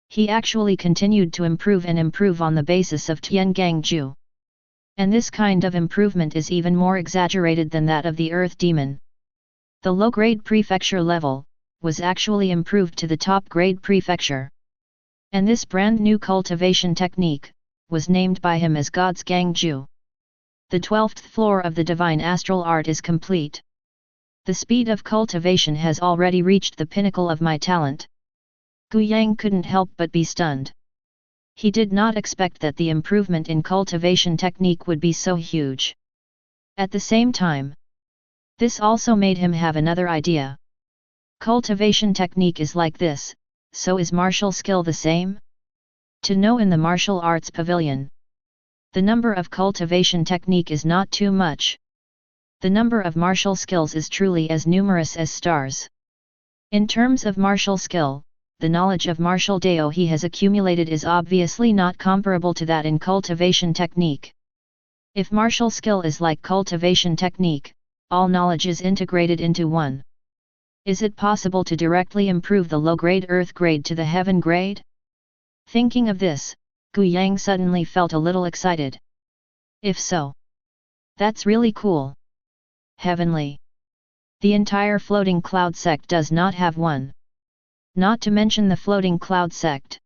A: he actually continued to improve and improve on the basis of Tiangang Ju. And this kind of improvement is even more exaggerated than that of the Earth Demon. The low-grade prefecture level, was actually improved to the top grade prefecture. And this brand new cultivation technique was named by him as God's Gangju. The 12th floor of the divine astral art is complete. The speed of cultivation has already reached the pinnacle of my talent. Gu Yang couldn't help but be stunned. He did not expect that the improvement in cultivation technique would be so huge. At the same time, this also made him have another idea. Cultivation technique is like this, so is martial skill the same? To know in the martial arts pavilion, the number of cultivation technique is not too much. The number of martial skills is truly as numerous as stars. In terms of martial skill, the knowledge of martial Dao he has accumulated is obviously not comparable to that in cultivation technique. If martial skill is like cultivation technique, all knowledge is integrated into one. Is it possible to directly improve the low-grade earth grade to the heaven grade? Thinking of this, Gu Yang suddenly felt a little excited. If so, that's really cool. Heavenly. The entire floating cloud sect does not have one. Not to mention the floating cloud sect.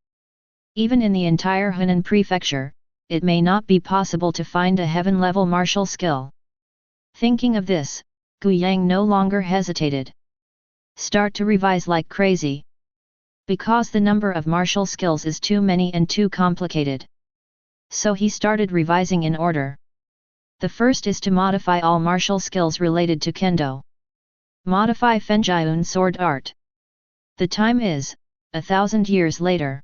A: Even in the entire Hunan prefecture, it may not be possible to find a heaven-level martial skill. Thinking of this, Gu Yang no longer hesitated. Start to revise like crazy. Because the number of martial skills is too many and too complicated. So he started revising in order. The first is to modify all martial skills related to Kendo. Modify Fenjiun sword art. The time is 1,000 years later.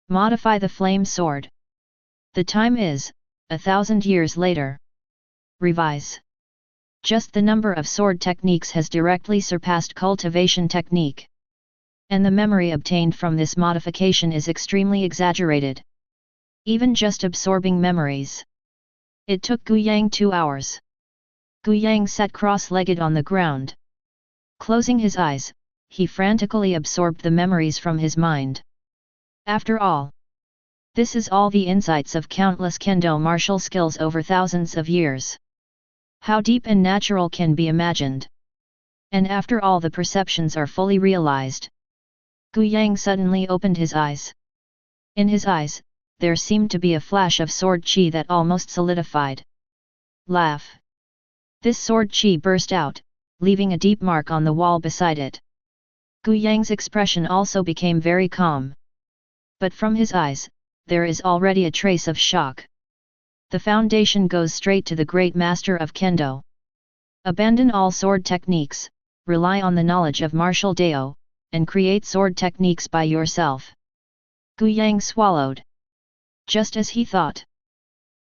A: Modify the flame sword. The time is 1,000 years later. Revise. Just the number of sword techniques has directly surpassed cultivation technique. And the memory obtained from this modification is extremely exaggerated. Even just absorbing memories. It took Gu Yang 2 hours. Gu Yang sat cross-legged on the ground. Closing his eyes, he frantically absorbed the memories from his mind. After all, this is all the insights of countless Kendo martial skills over thousands of years. How deep and natural can be imagined. And after all the perceptions are fully realized. Gu Yang suddenly opened his eyes. In his eyes, there seemed to be a flash of sword chi that almost solidified. Laugh. This sword chi burst out, leaving a deep mark on the wall beside it. Gu Yang's expression also became very calm. But from his eyes, there is already a trace of shock. The foundation goes straight to the great master of Kendo. Abandon all sword techniques, rely on the knowledge of martial Dao, and create sword techniques by yourself. Gu Yang swallowed. Just as he thought.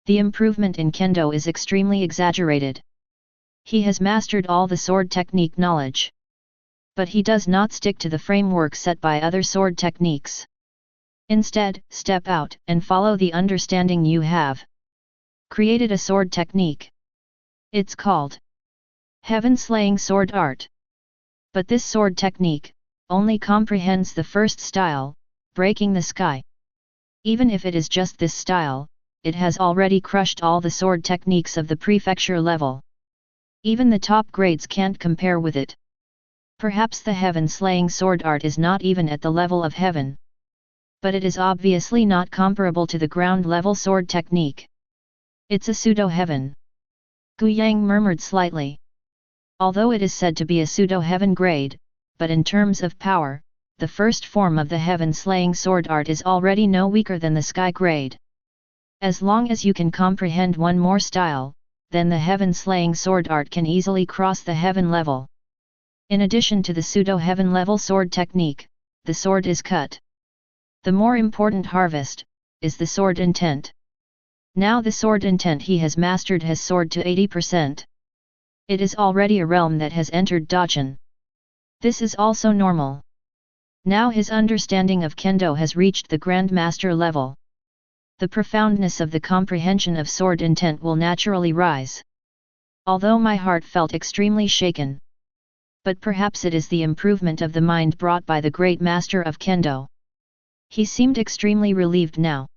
A: The improvement in Kendo is extremely exaggerated. He has mastered all the sword technique knowledge. But he does not stick to the framework set by other sword techniques. Instead, step out and follow the understanding you have. Created a sword technique. It's called Heaven Slaying Sword Art. But this sword technique only comprehends the first style, breaking the sky. Even if it is just this style, it has already crushed all the sword techniques of the prefecture level. Even the top grades can't compare with it. Perhaps the heaven-slaying sword art is not even at the level of heaven. But it is obviously not comparable to the ground-level sword technique. It's a pseudo-heaven. Gu Yang murmured slightly. Although it is said to be a pseudo-heaven grade, but in terms of power, the first form of the heaven-slaying sword art is already no weaker than the sky grade. As long as you can comprehend one more style, then the heaven-slaying sword art can easily cross the heaven level. In addition to the pseudo-heaven level sword technique, the sword is cut. The more important harvest is the sword intent. Now the sword intent he has mastered has soared to 80%. It is already a realm that has entered Dachan. This is also normal. Now his understanding of Kendo has reached the Grand Master level. The profoundness of the comprehension of sword intent will naturally rise. Although my heart felt extremely shaken. But perhaps it is the improvement of the mind brought by the great master of Kendo. He seemed extremely relieved now.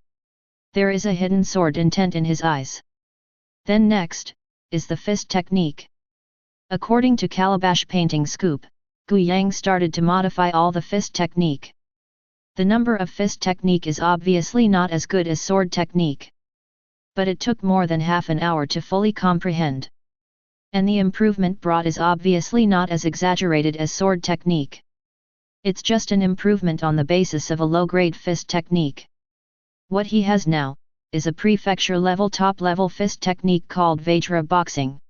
A: There is a hidden sword intent in his eyes. Then next, is the fist technique. According to Calabash Painting Scoop, Gu Yang started to modify all the fist technique. The number of fist technique is obviously not as good as sword technique. But it took more than half an hour to fully comprehend. And the improvement brought is obviously not as exaggerated as sword technique. It's just an improvement on the basis of a low-grade fist technique. What he has now is a prefecture-level top-level fist technique called Vajra boxing.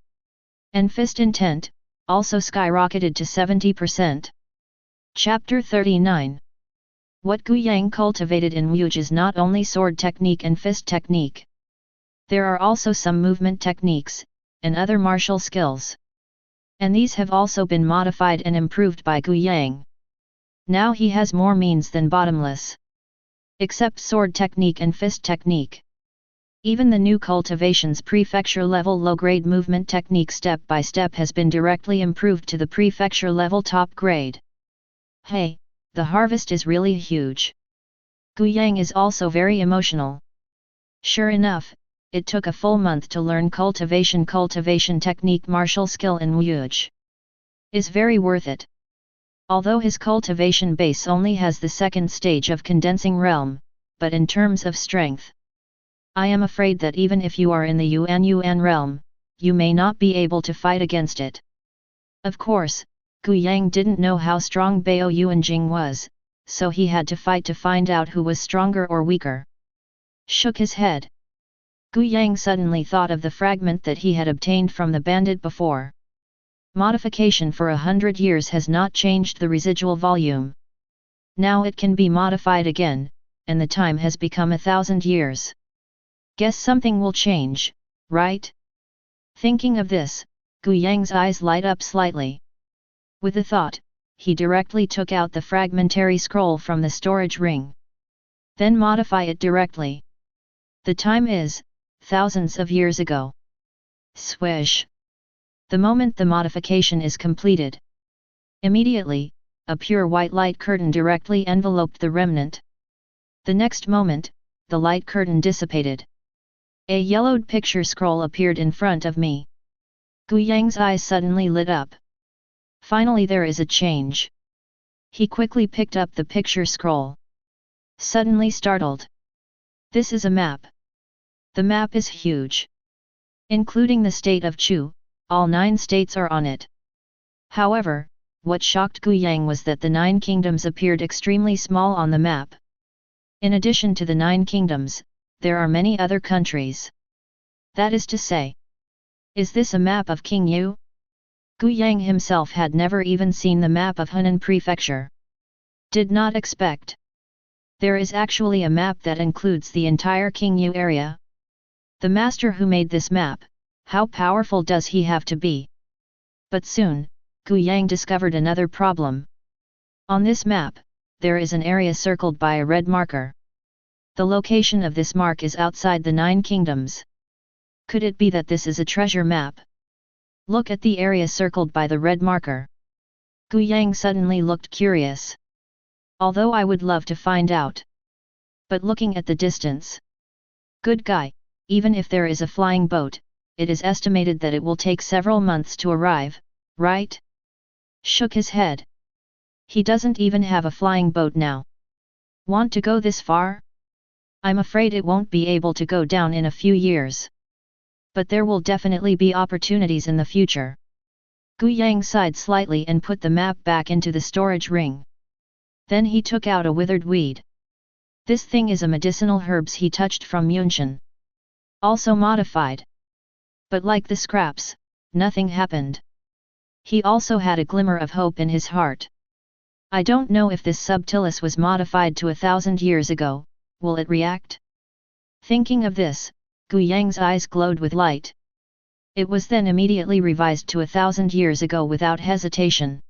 A: And fist intent also skyrocketed to 70%. Chapter 39. What Gu Yang cultivated in Wuge is not only sword technique and fist technique. There are also some movement techniques, and other martial skills. And these have also been modified and improved by Gu Yang. Now he has more means than bottomless. Except sword technique and fist technique. Even the new cultivation's prefecture-level low-grade movement technique step by step has been directly improved to the prefecture-level top grade. Hey, the harvest is really huge. Gu Yang is also very emotional. Sure enough, it took a full month to learn cultivation technique martial skill in Wuge. Is very worth it. Although his cultivation base only has the second stage of condensing realm, but in terms of strength, I am afraid that even if you are in the Yuan realm, you may not be able to fight against it. Of course, Gu Yang didn't know how strong Bao Yuanjing was, so he had to fight to find out who was stronger or weaker. Shook his head. Gu Yang suddenly thought of the fragment that he had obtained from the bandit before. Modification for 100 years has not changed the residual volume. Now it can be modified again, and the time has become 1,000 years. Guess something will change, right? Thinking of this, Gu Yang's eyes light up slightly. With a thought, he directly took out the fragmentary scroll from the storage ring. Then modify it directly. The time is, thousands of years ago. Swish! The moment the modification is completed, immediately, a pure white light curtain directly enveloped the remnant. The next moment, the light curtain dissipated. A yellowed picture scroll appeared in front of me. Gu Yang's eyes suddenly lit up. Finally there is a change. He quickly picked up the picture scroll. Suddenly startled. This is a map. The map is huge. Including the state of Chu, all 9 states are on it. However, what shocked Gu Yang was that the 9 kingdoms appeared extremely small on the map. In addition to the 9 kingdoms, there are many other countries. That is to say, is this a map of King Yu? Gu Yang himself had never even seen the map of Hunan Prefecture. Did not expect. There is actually a map that includes the entire King Yu area. The master who made this map, how powerful does he have to be? But soon, Gu Yang discovered another problem. On this map, there is an area circled by a red marker. The location of this mark is outside the 9 kingdoms. Could it be that this is a treasure map? Look at the area circled by the red marker. Gu Yang suddenly looked curious. Although I would love to find out. But looking at the distance. Good guy, even if there is a flying boat, it is estimated that it will take several months to arrive, right? Shook his head. He doesn't even have a flying boat now. Want to go this far? I'm afraid it won't be able to go down in a few years. But there will definitely be opportunities in the future. Gu Yang sighed slightly and put the map back into the storage ring. Then he took out a withered weed. This thing is a medicinal herbs he touched from Yunxian. Also modified. But like the scraps, nothing happened. He also had a glimmer of hope in his heart. I don't know if this subtilis was modified to 1,000 years ago. Will it react? Thinking of this, Gu Yang's eyes glowed with light. It was then immediately revised to 1,000 years ago without hesitation.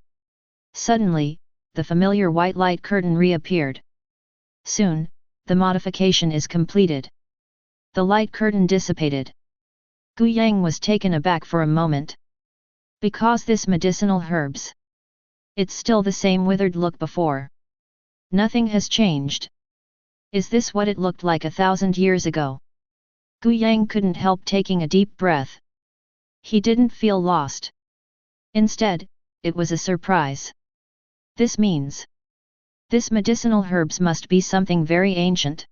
A: Suddenly, the familiar white light curtain reappeared. Soon, the modification is completed. The light curtain dissipated. Gu Yang was taken aback for a moment. Because this medicinal herbs. It's still the same withered look before. Nothing has changed. Is this what it looked like 1,000 years ago? Gu Yang couldn't help taking a deep breath. He didn't feel lost. Instead, it was a surprise. This means this medicinal herbs must be something very ancient.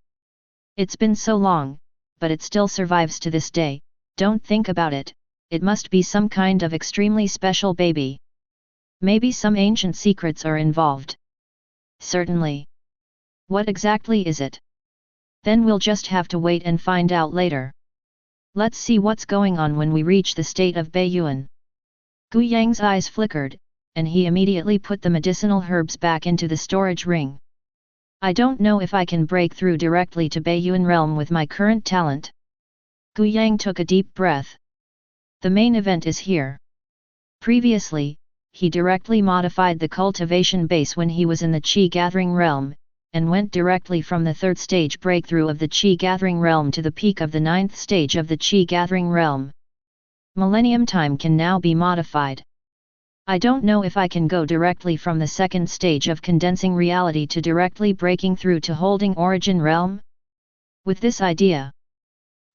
A: It's been so long, but it still survives to this day. Don't think about it, it must be some kind of extremely special baby. Maybe some ancient secrets are involved. Certainly. What exactly is it? Then we'll just have to wait and find out later. Let's see what's going on when we reach the state of Beiyuan. Gu Yang's eyes flickered, and he immediately put the medicinal herbs back into the storage ring. I don't know if I can break through directly to Beiyuan realm with my current talent. Gu Yang took a deep breath. The main event is here. Previously, he directly modified the cultivation base when he was in the Qi gathering realm, and went directly from the third stage breakthrough of the Qi gathering realm to the peak of the ninth stage of the Qi gathering realm. Millennium time can now be modified. I don't know if I can go directly from the second stage of condensing reality to directly breaking through to holding origin realm. With this idea,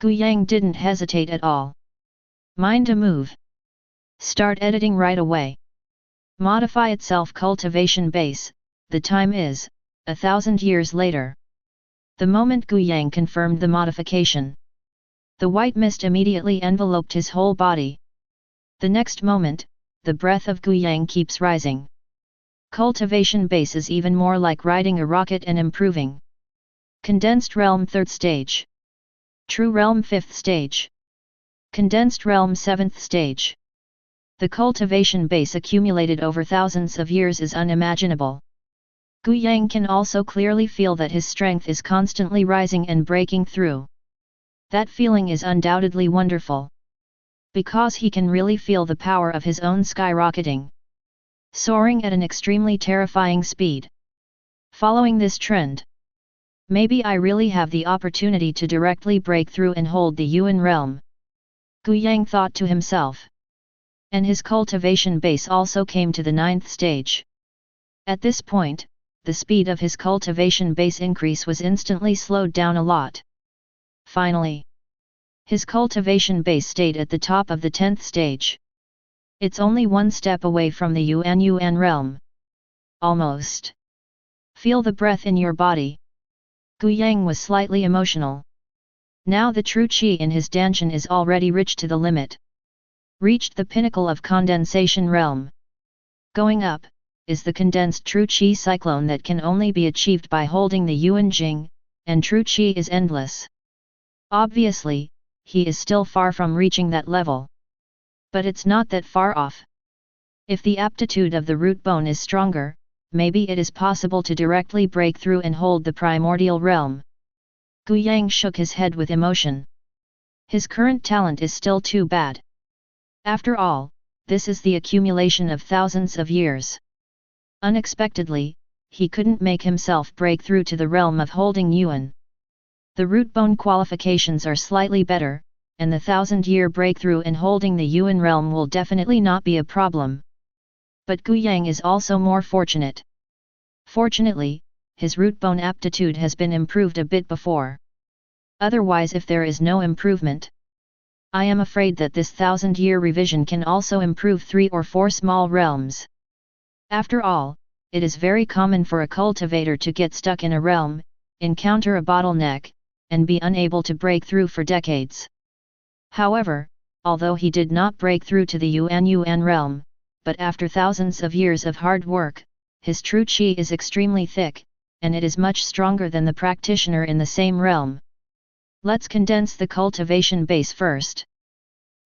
A: Gu Yang didn't hesitate at all. Mind a move. Start editing right away. Modify itself cultivation base, the time is 1,000 years later. The moment Gu Yang confirmed the modification, the white mist immediately enveloped his whole body. The next moment, the breath of Gu Yang keeps rising. Cultivation base is even more like riding a rocket and improving. Condensed realm 3rd stage. True realm 5th stage. Condensed realm 7th stage. The cultivation base accumulated over thousands of years is unimaginable. Gu Yang can also clearly feel that his strength is constantly rising and breaking through. That feeling is undoubtedly wonderful. Because he can really feel the power of his own skyrocketing. Soaring at an extremely terrifying speed. Following this trend, maybe I really have the opportunity to directly break through and hold the Yuan realm. Gu Yang thought to himself. And his cultivation base also came to the 9th stage. At this point, the speed of his cultivation base increase was instantly slowed down a lot. Finally, his cultivation base stayed at the top of the 10th stage. It's only one step away from the Yuan realm. Almost. Feel the breath in your body. Gu Yang was slightly emotional. Now the true qi in his danshan is already rich to the limit. Reached the pinnacle of condensation realm. Going up, is the condensed true qi cyclone that can only be achieved by holding the Yuan Jing, and true qi is endless. Obviously, he is still far from reaching that level. But it's not that far off. If the aptitude of the root bone is stronger, maybe it is possible to directly break through and hold the primordial realm. Gu Yang shook his head with emotion. His current talent is still too bad. After all, this is the accumulation of thousands of years. Unexpectedly, he couldn't make himself break through to the realm of holding Yuan. The root bone qualifications are slightly better, and the 1,000-year breakthrough in holding the Yuan realm will definitely not be a problem. But Gu Yang is also more fortunate. Fortunately, his root bone aptitude has been improved a bit before. Otherwise, if there is no improvement, I am afraid that this 1,000-year revision can also improve 3 or 4 small realms. After all, it is very common for a cultivator to get stuck in a realm, encounter a bottleneck, and be unable to break through for decades. However, although he did not break through to the Yuan realm, but after thousands of years of hard work, his true qi is extremely thick, and it is much stronger than the practitioner in the same realm. Let's condense the cultivation base first.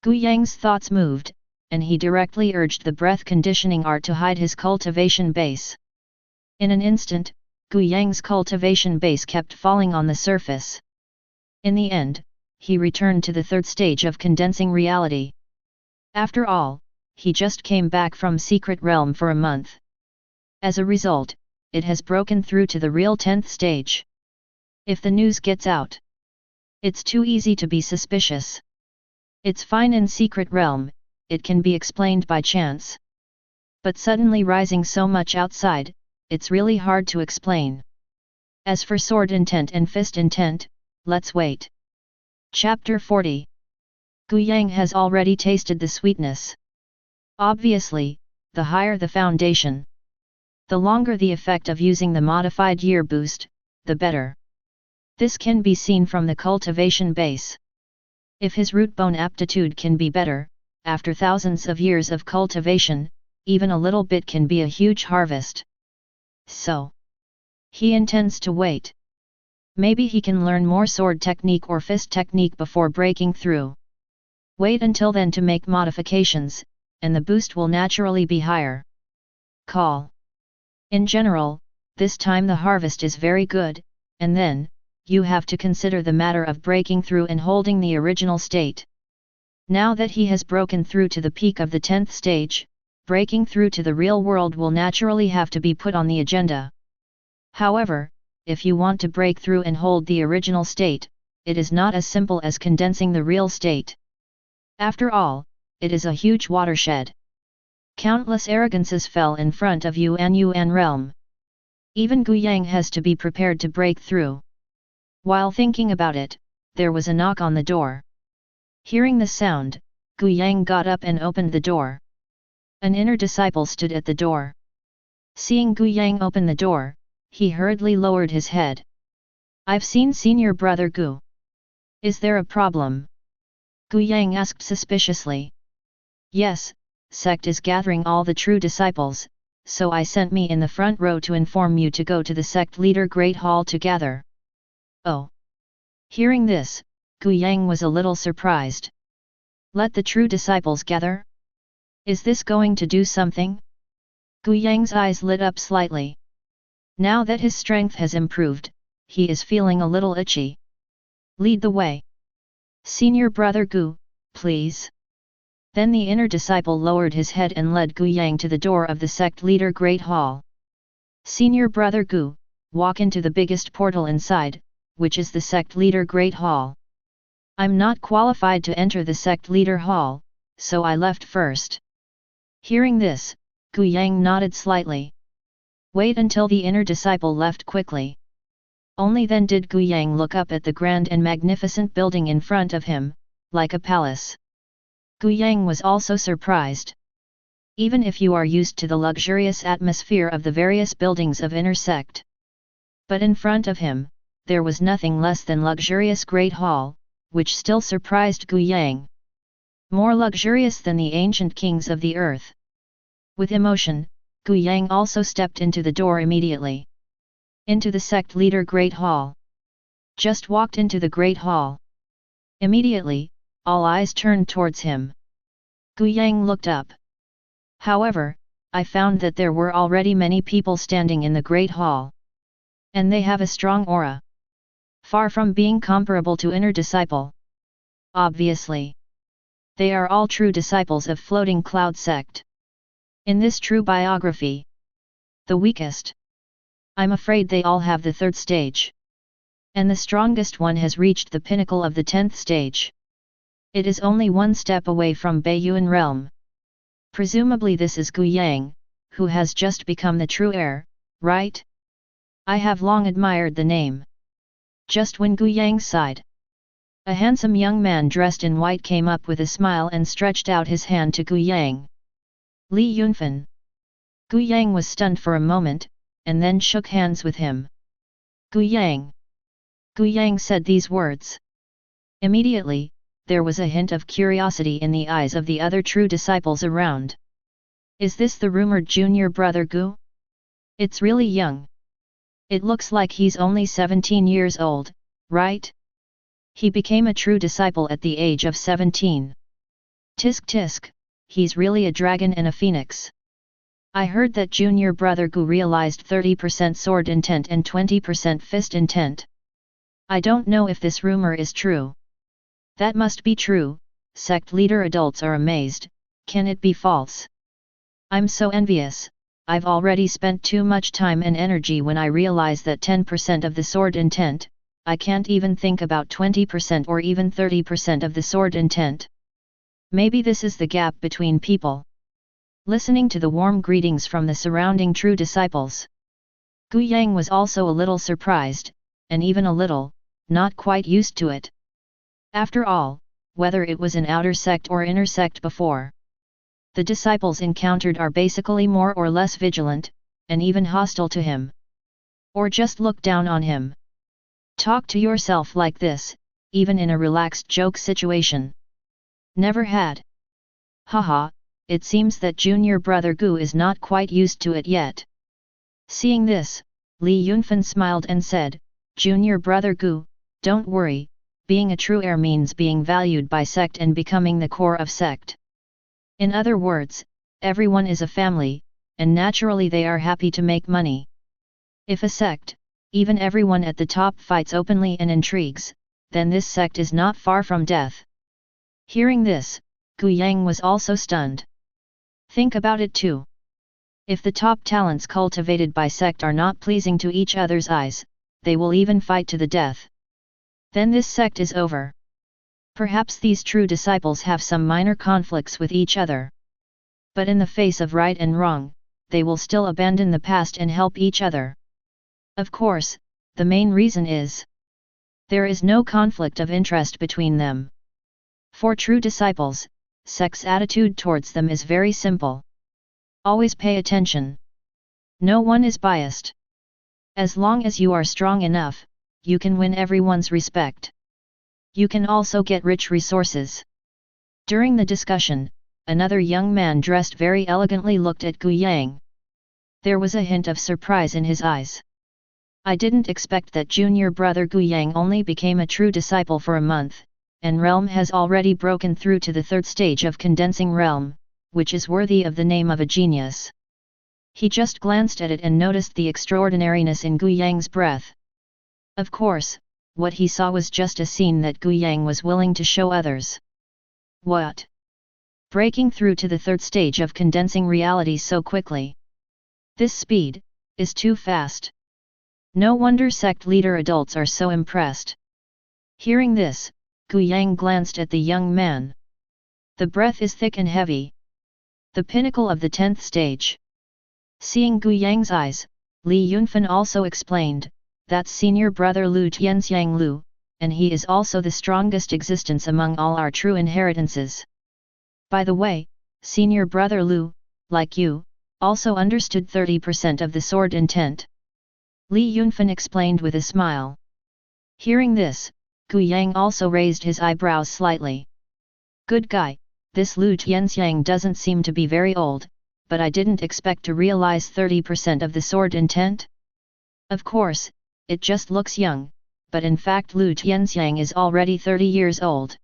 A: Gu Yang's thoughts moved, and he directly urged the breath conditioning art to hide his cultivation base. In an instant, Gu Yang's cultivation base kept falling on the surface. In the end, he returned to the 3rd stage of condensing reality. After all, he just came back from Secret Realm for a month. As a result, it has broken through to the real 10th stage. If the news gets out, it's too easy to be suspicious. It's fine in Secret Realm, it can be explained by chance. But suddenly rising so much outside, it's really hard to explain. As for sword intent and fist intent, let's wait. Chapter 40. Gu Yang has already tasted the sweetness. Obviously, the higher the foundation, The longer the effect of using the modified year boost, the better. This can be seen from the cultivation base. If his root bone aptitude can be better, after thousands of years of cultivation, even a little bit can be a huge harvest. So, he intends to wait. Maybe he can learn more sword technique or fist technique before breaking through. Wait until then to make modifications, and the boost will naturally be higher. Call. In general, this time the harvest is very good, and then, you have to consider the matter of breaking through and holding the original state. Now that he has broken through to the peak of the 10th stage, breaking through to the real world will naturally have to be put on the agenda. However, if you want to break through and hold the original state, it is not as simple as condensing the real state. After all, it is a huge watershed. Countless arrogances fell in front of Yuan realm. Even Gu Yang has to be prepared to break through. While thinking about it, there was a knock on the door. Hearing the sound, Gu Yang got up and opened the door. An inner disciple stood at the door. Seeing Gu Yang open the door, he hurriedly lowered his head. "I've seen senior brother Gu. Is there a problem?" Gu Yang asked suspiciously. "Yes, sect is gathering all the true disciples, so I sent me in the front row to inform you to go to the sect leader Great Hall to gather." Oh! Hearing this, Gu Yang was a little surprised. Let the true disciples gather? Is this going to do something? Gu Yang's eyes lit up slightly. Now that his strength has improved, he is feeling a little itchy. "Lead the way. Senior brother Gu, please." Then the inner disciple lowered his head and led Gu Yang to the door of the sect leader Great Hall. "Senior brother Gu, walk into the biggest portal inside, which is the sect leader Great Hall." "I'm not qualified to enter the sect leader hall, so I left first." Hearing this, Gu Yang nodded slightly. Wait until the inner disciple left quickly. Only then did Gu Yang look up at the grand and magnificent building in front of him, like a palace. Gu Yang was also surprised. Even if you are used to the luxurious atmosphere of the various buildings of inner sect. But in front of him, there was nothing less than luxurious Great Hall, which still surprised Gu Yang. More luxurious than the ancient kings of the earth. With emotion, Gu Yang also stepped into the door immediately. Into the sect leader Great Hall. Just walked into the Great Hall. Immediately, all eyes turned towards him. Gu Yang looked up. However, I found that there were already many people standing in the Great Hall. And they have a strong aura. Far from being comparable to inner disciple. Obviously. They are all true disciples of Floating Cloud sect. In this true biography. The weakest. I'm afraid they all have the 3rd stage. And the strongest one has reached the pinnacle of the 10th stage. It is only one step away from Baiyuan realm. Presumably this is Gu Yang, who has just become the true heir, right? I have long admired the name. Just when Gu Yang sighed, a handsome young man dressed in white came up with a smile and stretched out his hand to Gu Yang. Li Yunfan. Gu Yang was stunned for a moment, and then shook hands with him. "Gu Yang." Gu Yang said these words. Immediately, there was a hint of curiosity in the eyes of the other true disciples around. Is this the rumored junior brother Gu? It's really young. It looks like he's only 17 years old, right? He became a true disciple at the age of 17. Tisk tisk, he's really a dragon and a phoenix. I heard that junior brother Gu realized 30% sword intent and 20% fist intent. I don't know if this rumor is true. That must be true, sect leader adults are amazed, can it be false? I'm so envious. I've already spent too much time and energy when I realize that 10% of the sword intent, I can't even think about 20% or even 30% of the sword intent. Maybe this is the gap between people. Listening to the warm greetings from the surrounding true disciples, Gu Yang was also a little surprised, and even a little, not quite used to it. After all, whether it was an outer sect or inner sect before, the disciples encountered are basically more or less vigilant, and even hostile to him. Or just look down on him. Talk to yourself like this, even in a relaxed joke situation. Never had. Haha, it seems that junior brother Gu is not quite used to it yet. Seeing this, Li Yunfen smiled and said, Junior brother Gu, don't worry, being a true heir means being valued by sect and becoming the core of sect. In other words, everyone is a family, and naturally they are happy to make money. If a sect, even everyone at the top fights openly and intrigues, then this sect is not far from death. Hearing this, Gu Yang was also stunned. Think about it too. If the top talents cultivated by sect are not pleasing to each other's eyes, they will even fight to the death. Then this sect is over. Perhaps these true disciples have some minor conflicts with each other. But in the face of right and wrong, they will still abandon the past and help each other. Of course, the main reason is there is no conflict of interest between them. For true disciples, sect's attitude towards them is very simple. Always pay attention. No one is biased. As long as you are strong enough, you can win everyone's respect. You can also get rich resources. During the discussion, another young man dressed very elegantly looked at Gu Yang. There was a hint of surprise in his eyes. I didn't expect that junior brother Gu Yang only became a true disciple for a month, and realm has already broken through to the third stage of condensing realm, which is worthy of the name of a genius. He just glanced at it and noticed the extraordinariness in Gu Yang's breath. Of course, what he saw was just a scene that Gu Yang was willing to show others. What? Breaking through to the third stage of condensing reality so quickly. This speed is too fast. No wonder sect leader adults are so impressed. Hearing this, Gu Yang glanced at the young man. The breath is thick and heavy. The pinnacle of the 10th stage. Seeing Gu Yang's eyes, Li Yunfen also explained, that's senior brother Lu Tianxiang Lu, and he is also the strongest existence among all our true inheritances. By the way, senior brother Lu, like you, also understood 30% of the sword intent. Li Yunfen explained with a smile. Hearing this, Gu Yang also raised his eyebrows slightly. Good guy, this Lu Tianxiang doesn't seem to be very old, but I didn't expect to realize 30% of the sword intent. Of course, it just looks young, but in fact Lu Tianxiang is already 30 years old.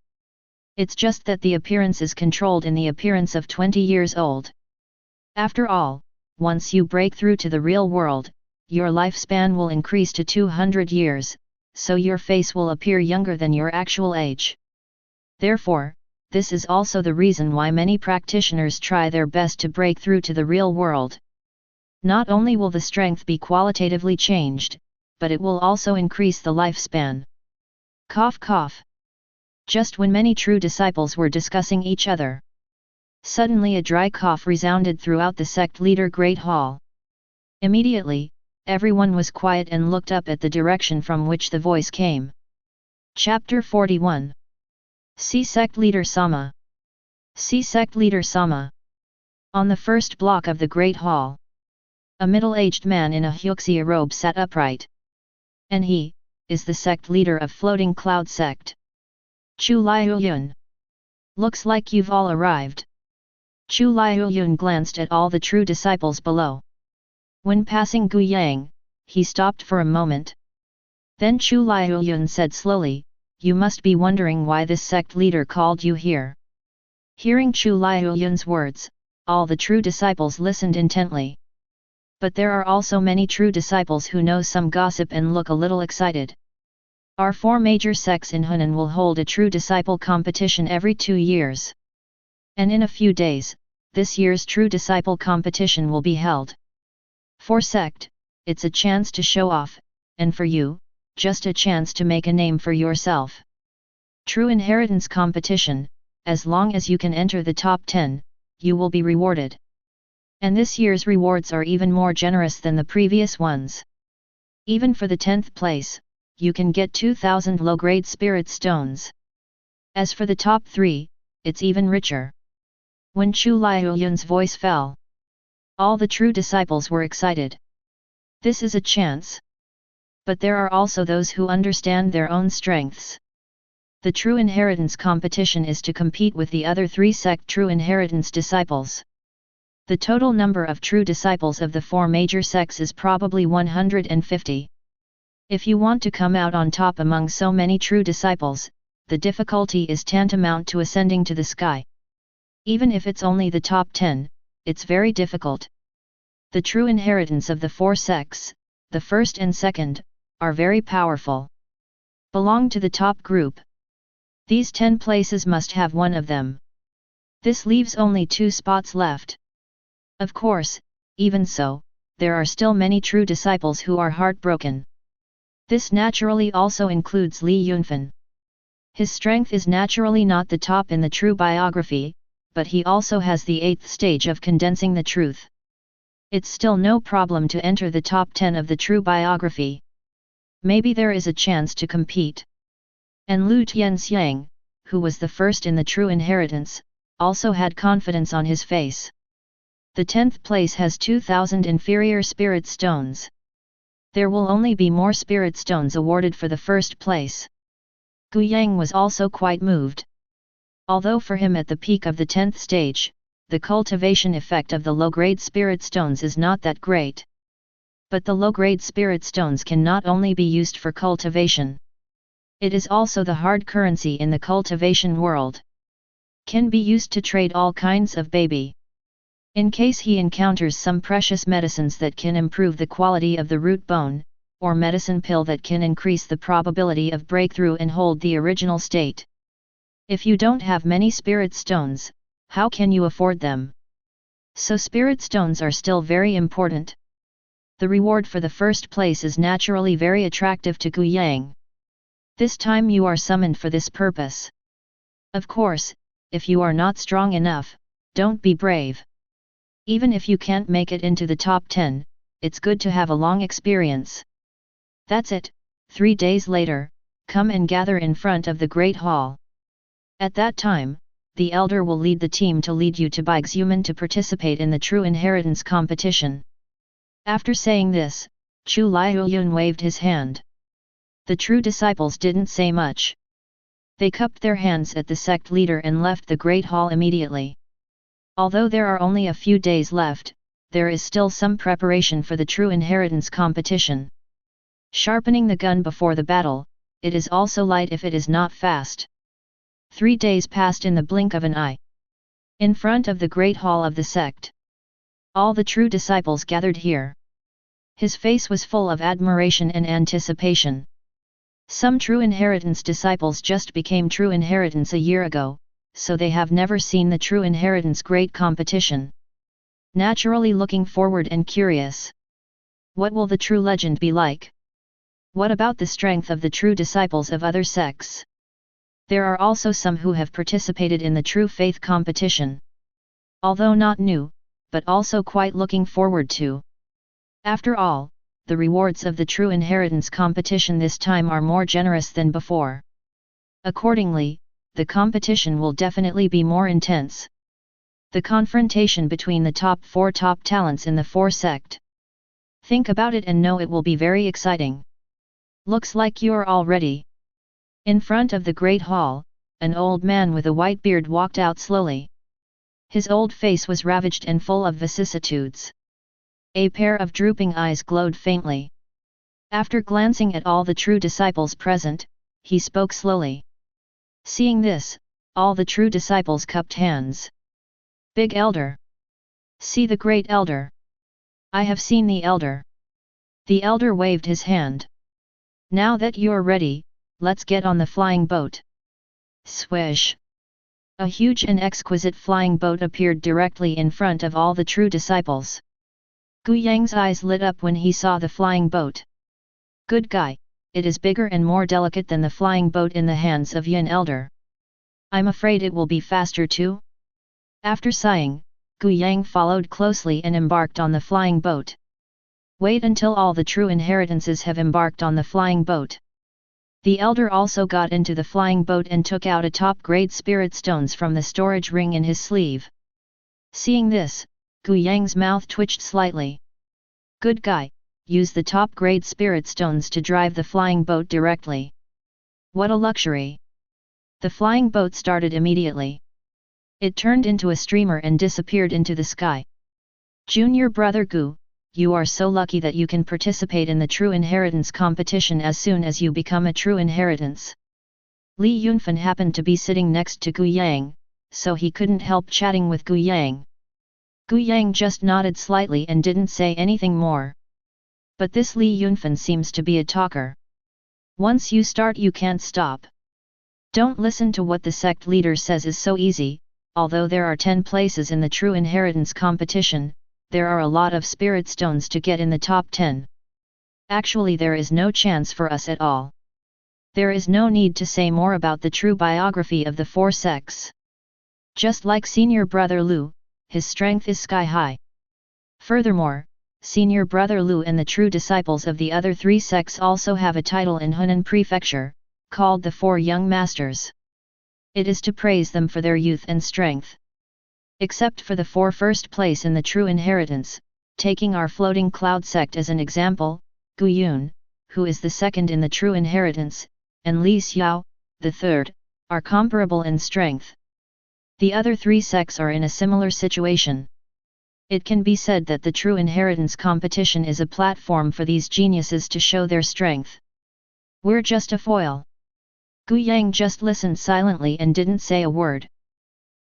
A: It's just that the appearance is controlled in the appearance of 20 years old. After all, once you break through to the real world, your lifespan will increase to 200 years, so your face will appear younger than your actual age. Therefore, this is also the reason why many practitioners try their best to break through to the real world. Not only will the strength be qualitatively changed, but it will also increase the lifespan. Cough cough. Just when many true disciples were discussing each other, suddenly a dry cough resounded throughout the sect leader Great Hall. Immediately, everyone was quiet and looked up at the direction from which the voice came. Chapter 41. See Sect Leader Sama. See Sect Leader Sama. On the first block of the Great Hall, a middle-aged man in a Huxia robe sat upright. And he is the sect leader of Floating Cloud Sect. Chu Liuyun. Looks like you've all arrived. Chu Liuyun glanced at all the true disciples below. When passing Gu Yang, he stopped for a moment. Then Chu Liuyun said slowly, you must be wondering why this sect leader called you here. Hearing Chu Liuyun's words, all the true disciples listened intently. But there are also many true disciples who know some gossip and look a little excited. Our 4 major sects in Hunan will hold a true disciple competition every 2 years. And in a few days, this year's true disciple competition will be held. For sect, it's a chance to show off, and for you, just a chance to make a name for yourself. True inheritance competition, as long as you can enter the top 10, you will be rewarded. And this year's rewards are even more generous than the previous ones. Even for the 10th place, you can get 2,000 low-grade spirit stones. As for the top 3, it's even richer. When Chu Liuyun's voice fell, All the true disciples were excited. This is a chance. But there are also those who understand their own strengths. The true inheritance competition is to compete with the other 3 sect true inheritance disciples. The total number of true disciples of the 4 major sects is probably 150. If you want to come out on top among so many true disciples, the difficulty is tantamount to ascending to the sky. Even if it's only the top 10, it's very difficult. The true inheritance of the 4 sects, the first and second, are very powerful. Belong to the top group. These 10 places must have one of them. This leaves only 2 spots left. Of course, even so, there are still many true disciples who are heartbroken. This naturally also includes Li Yunfan. His strength is naturally not the top in the true biography, but he also has the 8th stage of condensing the truth. It's still no problem to enter the top 10 of the true biography. Maybe there is a chance to compete. And Lu Tianxiang, who was the first in the true inheritance, also had confidence on his face. The 10th place has 2,000 inferior spirit stones. There will only be more spirit stones awarded for the first place. Gu Yang was also quite moved. Although for him at the peak of the 10th stage, the cultivation effect of the low-grade spirit stones is not that great. But the low-grade spirit stones can not only be used for cultivation. It is also the hard currency in the cultivation world. Can be used to trade all kinds of baby. In case he encounters some precious medicines that can improve the quality of the root bone, or medicine pill that can increase the probability of breakthrough and hold the original state. If you don't have many spirit stones, how can you afford them? So spirit stones are still very important. The reward for the first place is naturally very attractive to Gu Yang. This time you are summoned for this purpose. Of course, if you are not strong enough, don't be brave. Even if you can't make it into the top 10, it's good to have a long experience. That's it. 3 days later, come and gather in front of the Great Hall. At that time, the elder will lead the team to lead you to Bixuman to participate in the true inheritance competition. After saying this, Chu Liuyun waved his hand. The true disciples didn't say much. They cupped their hands at the sect leader and left the Great Hall immediately. Although there are only a few days left, there is still some preparation for the true inheritance competition. Sharpening the gun before the battle, it is also light if it is not fast. 3 days passed in the blink of an eye. In front of the great hall of the sect, all the true disciples gathered here. His face was full of admiration and anticipation. Some true inheritance disciples just became true inheritance a year ago, so they have never seen the true inheritance great competition. Naturally looking forward and curious. What will the true legend be like? What about the strength of the true disciples of other sects? There are also some who have participated in the true faith competition. Although not new, but also quite looking forward to. After all, the rewards of the true inheritance competition this time are more generous than before. Accordingly, the competition will definitely be more intense. The confrontation between the top 4 top talents in the 4 sect. Think about it and know it will be very exciting. Looks like you're all ready. In front of the great hall, an old man with a white beard walked out slowly. His old face was ravaged and full of vicissitudes. A pair of drooping eyes glowed faintly. After glancing at all the true disciples present, he spoke slowly. Seeing this, all the true disciples cupped hands. Big Elder! See the great Elder! I have seen the Elder! The Elder waved his hand. Now that you're ready, let's get on the flying boat. Swish! A huge and exquisite flying boat appeared directly in front of all the true disciples. Gu Yang's eyes lit up when he saw the flying boat. Good guy, it is bigger and more delicate than the flying boat in the hands of Yin Elder. I'm afraid it will be faster too? After sighing, Gu Yang followed closely and embarked on the flying boat. Wait until all the true inheritances have embarked on the flying boat. The elder also got into the flying boat and took out a top-grade spirit stones from the storage ring in his sleeve. Seeing this, Gu Yang's mouth twitched slightly. Good guy, use the top-grade spirit stones to drive the flying boat directly. What a luxury! The flying boat started immediately. It turned into a streamer and disappeared into the sky. Junior brother Gu, you are so lucky that you can participate in the true inheritance competition as soon as you become a true inheritance. Li Yunfan happened to be sitting next to Gu Yang, so he couldn't help chatting with Gu Yang. Gu Yang just nodded slightly and didn't say anything more. But this Li Yunfan seems to be a talker. Once you start you can't stop. Don't listen to what the sect leader says is so easy. Although there are 10 places in the true inheritance competition, there are a lot of spirit stones to get in the top 10. Actually there is no chance for us at all. There is no need to say more about the true biography of the 4 sects. Just like senior brother Lu, his strength is sky high. Furthermore, senior brother Lu and the true disciples of the other 3 sects also have a title in Hunan Prefecture, called the 4 Young Masters. It is to praise them for their youth and strength. Except for the 4 first place in the true inheritance, taking our floating cloud sect as an example, Gu Yun, who is the second in the true inheritance, and Li Xiao, the third, are comparable in strength. The other 3 sects are in a similar situation. It can be said that the true inheritance competition is a platform for these geniuses to show their strength. We're just a foil. Gu Yang just listened silently and didn't say a word.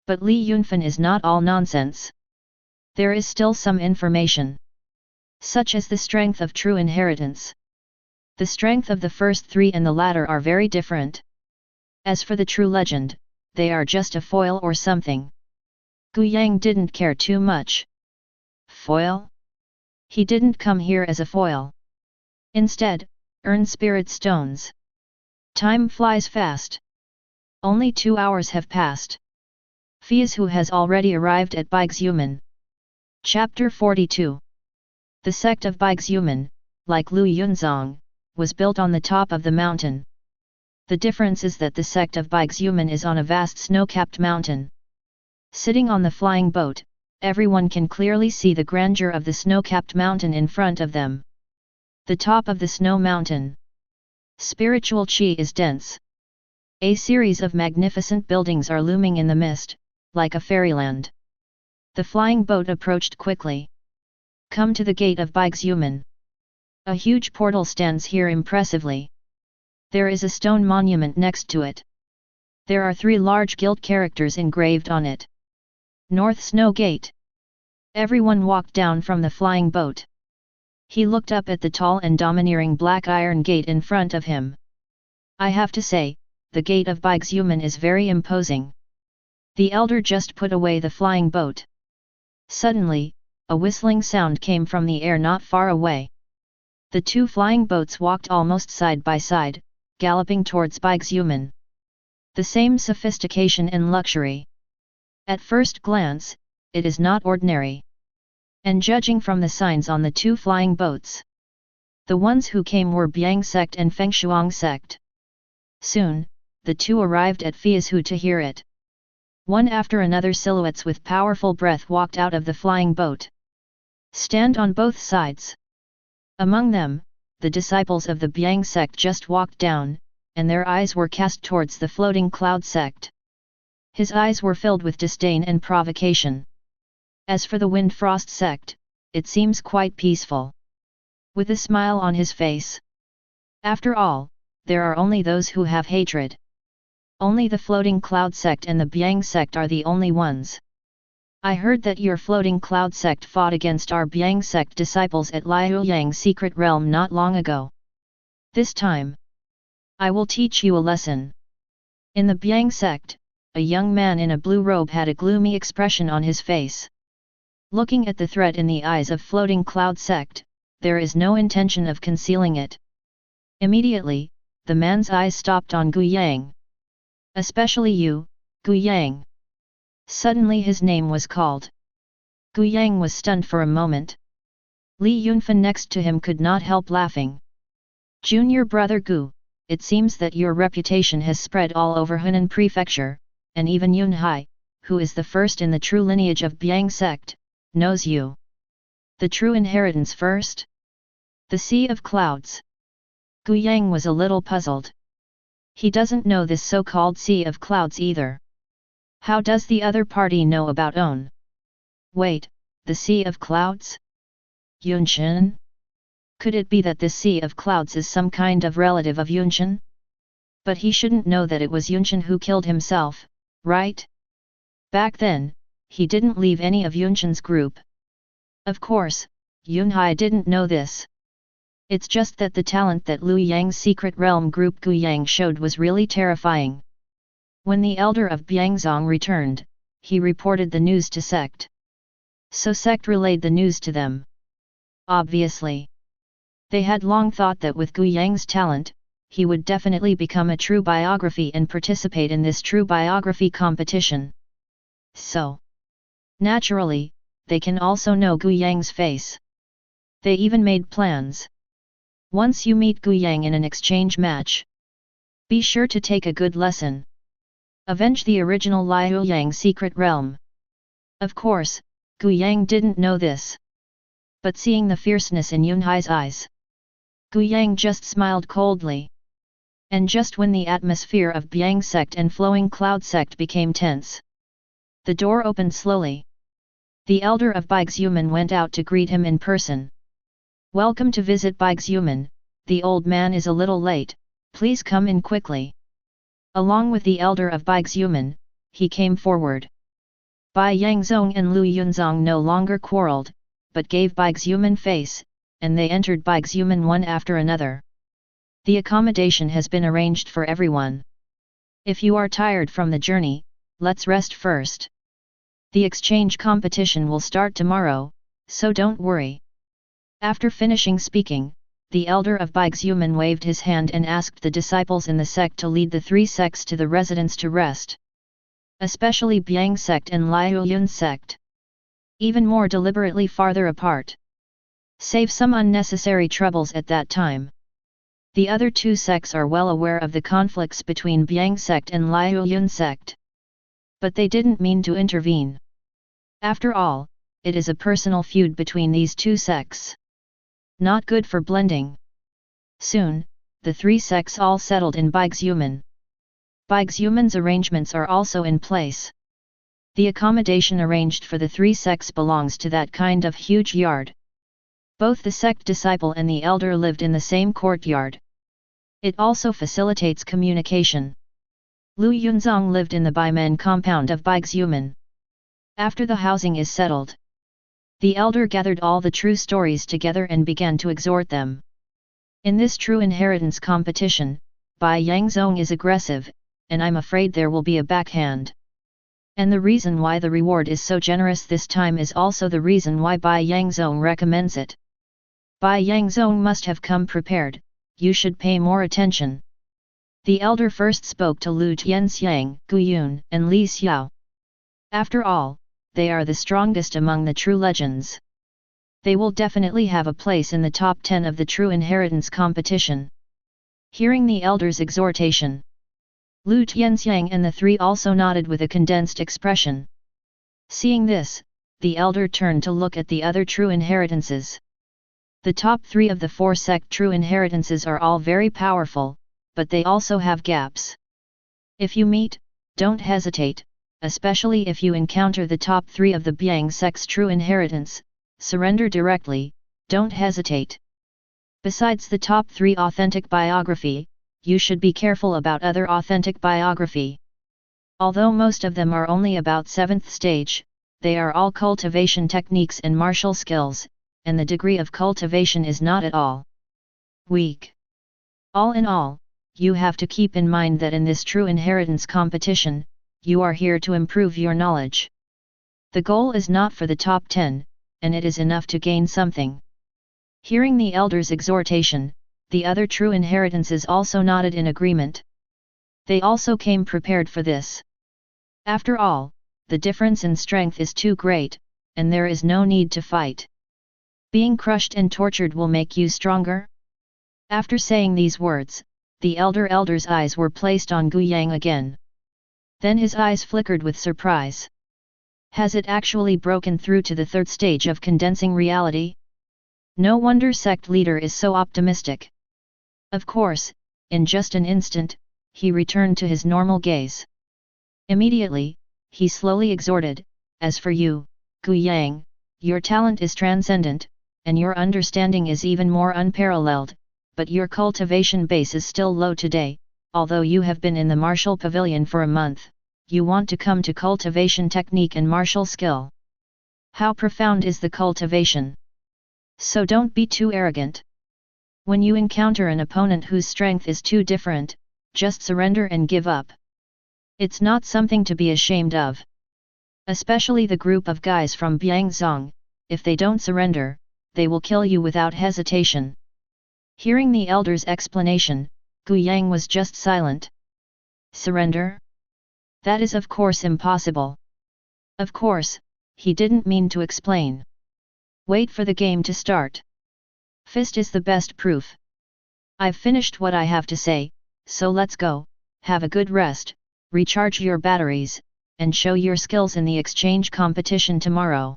A: But Li Yunfan is not all nonsense. There is still some information. Such as the strength of true inheritance. The strength of the first 3 and the latter are very different. As for the true legend, they are just a foil or something. Gu Yang didn't care too much. Foil? He didn't come here as a foil. Instead, earn spirit stones. Time flies fast. Only 2 hours have passed. Fiashu has already arrived at Bigzuman. Chapter 42. The sect of Bigzuman, like Lu Yunzong, was built on the top of the mountain. The difference is that the sect of Bigzuman is on a vast snow-capped mountain. Sitting on the flying boat, everyone can clearly see the grandeur of the snow-capped mountain in front of them. The top of the snow mountain. Spiritual chi is dense. A series of magnificent buildings are looming in the mist, like a fairyland. The flying boat approached quickly. Come to the gate of Bigzuman. A huge portal stands here impressively. There is a stone monument next to it. There are 3 large gilt characters engraved on it. North Snow Gate. Everyone walked down from the flying boat. He looked up at the tall and domineering black iron gate in front of him. I have to say, the gate of Bigzuman is very imposing. The elder just put away the flying boat. Suddenly, a whistling sound came from the air not far away. The 2 flying boats walked almost side by side, galloping towards Bigzuman. The same sophistication and luxury. At first glance, it is not ordinary. And judging from the signs on the 2 flying boats, the ones who came were Biang sect and Fengshuang sect. Soon, the 2 arrived at Fiashu to hear it. One after another silhouettes with powerful breath walked out of the flying boat. Stand on both sides. Among them, the disciples of the Biang sect just walked down, and their eyes were cast towards the floating cloud sect. His eyes were filled with disdain and provocation. As for the Wind Frost sect, it seems quite peaceful. With a smile on his face. After all, there are only those who have hatred. Only the floating cloud sect and the Biang sect are the only ones. I heard that your floating cloud sect fought against our Biang sect disciples at Liuyang's secret realm not long ago. This time, I will teach you a lesson. In the Biang sect, a young man in a blue robe had a gloomy expression on his face. Looking at the threat in the eyes of floating cloud sect, there is no intention of concealing it. Immediately, the man's eyes stopped on Gu Yang. Especially you, Gu Yang. Suddenly his name was called. Gu Yang was stunned for a moment. Li Yunfan next to him could not help laughing. Junior brother Gu, it seems that your reputation has spread all over Hunan Prefecture, and even Yunhai, who is the first in the true lineage of Biang sect, knows you. The true inheritance first? The Sea of Clouds. Gu Yang was a little puzzled. He doesn't know this so-called Sea of Clouds either. How does the other party know about own? Wait, the Sea of Clouds? Yunshan? Could it be that this Sea of Clouds is some kind of relative of Yunshan? But he shouldn't know that it was Yunshan who killed himself, right? Back then, he didn't leave any of Yunshan's group. Of course, Yunhai didn't know this. It's just that the talent that Liu Yang's secret realm group Gu Yang showed was really terrifying. When the elder of Biangzong returned, he reported the news to sect. So sect relayed the news to them. Obviously, they had long thought that with Gu Yang's talent, he would definitely become a true biography and participate in this true biography competition. So, naturally, they can also know Gu Yang's face. They even made plans. Once you meet Gu Yang in an exchange match, be sure to take a good lesson. Avenge the original Liu Yang secret realm. Of course, Gu Yang didn't know this. But seeing the fierceness in Yunhai's eyes, Gu Yang just smiled coldly. And just when the atmosphere of Biang sect and Flowing Cloud sect became tense, the door opened slowly. The elder of Bigexuman went out to greet him in person. Welcome to visit Bigexuman, the old man is a little late, please come in quickly. Along with the elder of Bigexuman, he came forward. Bai Yangzong and Lu Yunzong no longer quarreled, but gave Bigexuman face, and they entered Bigexuman one after another. The accommodation has been arranged for everyone. If you are tired from the journey, let's rest first. The exchange competition will start tomorrow, so don't worry. After finishing speaking, the elder of Bigexuman waved his hand and asked the disciples in the sect to lead the three sects to the residence to rest. Especially Biang sect and Liu Yun sect. Even more deliberately farther apart. Save some unnecessary troubles at that time. The other two sects are well aware of the conflicts between Biang sect and Liu Yun sect. But they didn't mean to intervene. After all, it is a personal feud between these two sects. Not good for blending. Soon, the three sects all settled in Bigexuman. Bigexuman's arrangements are also in place. The accommodation arranged for the three sects belongs to that kind of huge yard. Both the sect disciple and the elder lived in the same courtyard. It also facilitates communication. Lu Yunzong lived in the Baimen compound of Bigexuman. After the housing is settled, the elder gathered all the true stories together and began to exhort them. In this true inheritance competition, Bai Yangzong is aggressive, and I'm afraid there will be a backhand. And the reason why the reward is so generous this time is also the reason why Bai Yangzong recommends it. Bai Yangzong must have come prepared, you should pay more attention. The elder first spoke to Lu Tianxiang, Gu Yun, and Li Xiao. After all, they are the strongest among the true legends. They will definitely have a place in the top 10 of the true inheritance competition. Hearing the elder's exhortation, Lu Tianxiang and the three also nodded with a condensed expression. Seeing this, the elder turned to look at the other true inheritances. The top 3 of the 4 sect true inheritances are all very powerful, but they also have gaps. If you meet, don't hesitate, especially if you encounter the top 3 of the Biang sect's true inheritance, surrender directly, don't hesitate. Besides the top 3 authentic biography, you should be careful about other authentic biography. Although most of them are only about 7th stage, they are all cultivation techniques and martial skills, and the degree of cultivation is not at all weak. All in all, you have to keep in mind that in this true inheritance competition, you are here to improve your knowledge. The goal is not for the top 10, and it is enough to gain something. Hearing the elder's exhortation, the other true inheritances also nodded in agreement. They also came prepared for this. After all, the difference in strength is too great, and there is no need to fight. Being crushed and tortured will make you stronger? After saying these words, the elder's eyes were placed on Gu Yang again. Then his eyes flickered with surprise. Has it actually broken through to the third stage of condensing reality? No wonder sect leader is so optimistic. Of course, in just an instant, he returned to his normal gaze. Immediately, he slowly exhorted, "As for you, Gu Yang, your talent is transcendent, and your understanding is even more unparalleled, but your cultivation base is still low today. Although you have been in the martial pavilion for a month, you want to come to cultivation technique and martial skill. How profound is the cultivation? So don't be too arrogant. When you encounter an opponent whose strength is too different, just surrender and give up. It's not something to be ashamed of. Especially the group of guys from Biangzong, if they don't surrender, they will kill you without hesitation." Hearing the elder's explanation, Gu Yang was just silent. Surrender? That is of course impossible. Of course, he didn't mean to explain. Wait for the game to start. Fist is the best proof. I've finished what I have to say, so let's go, have a good rest, recharge your batteries, and show your skills in the exchange competition tomorrow.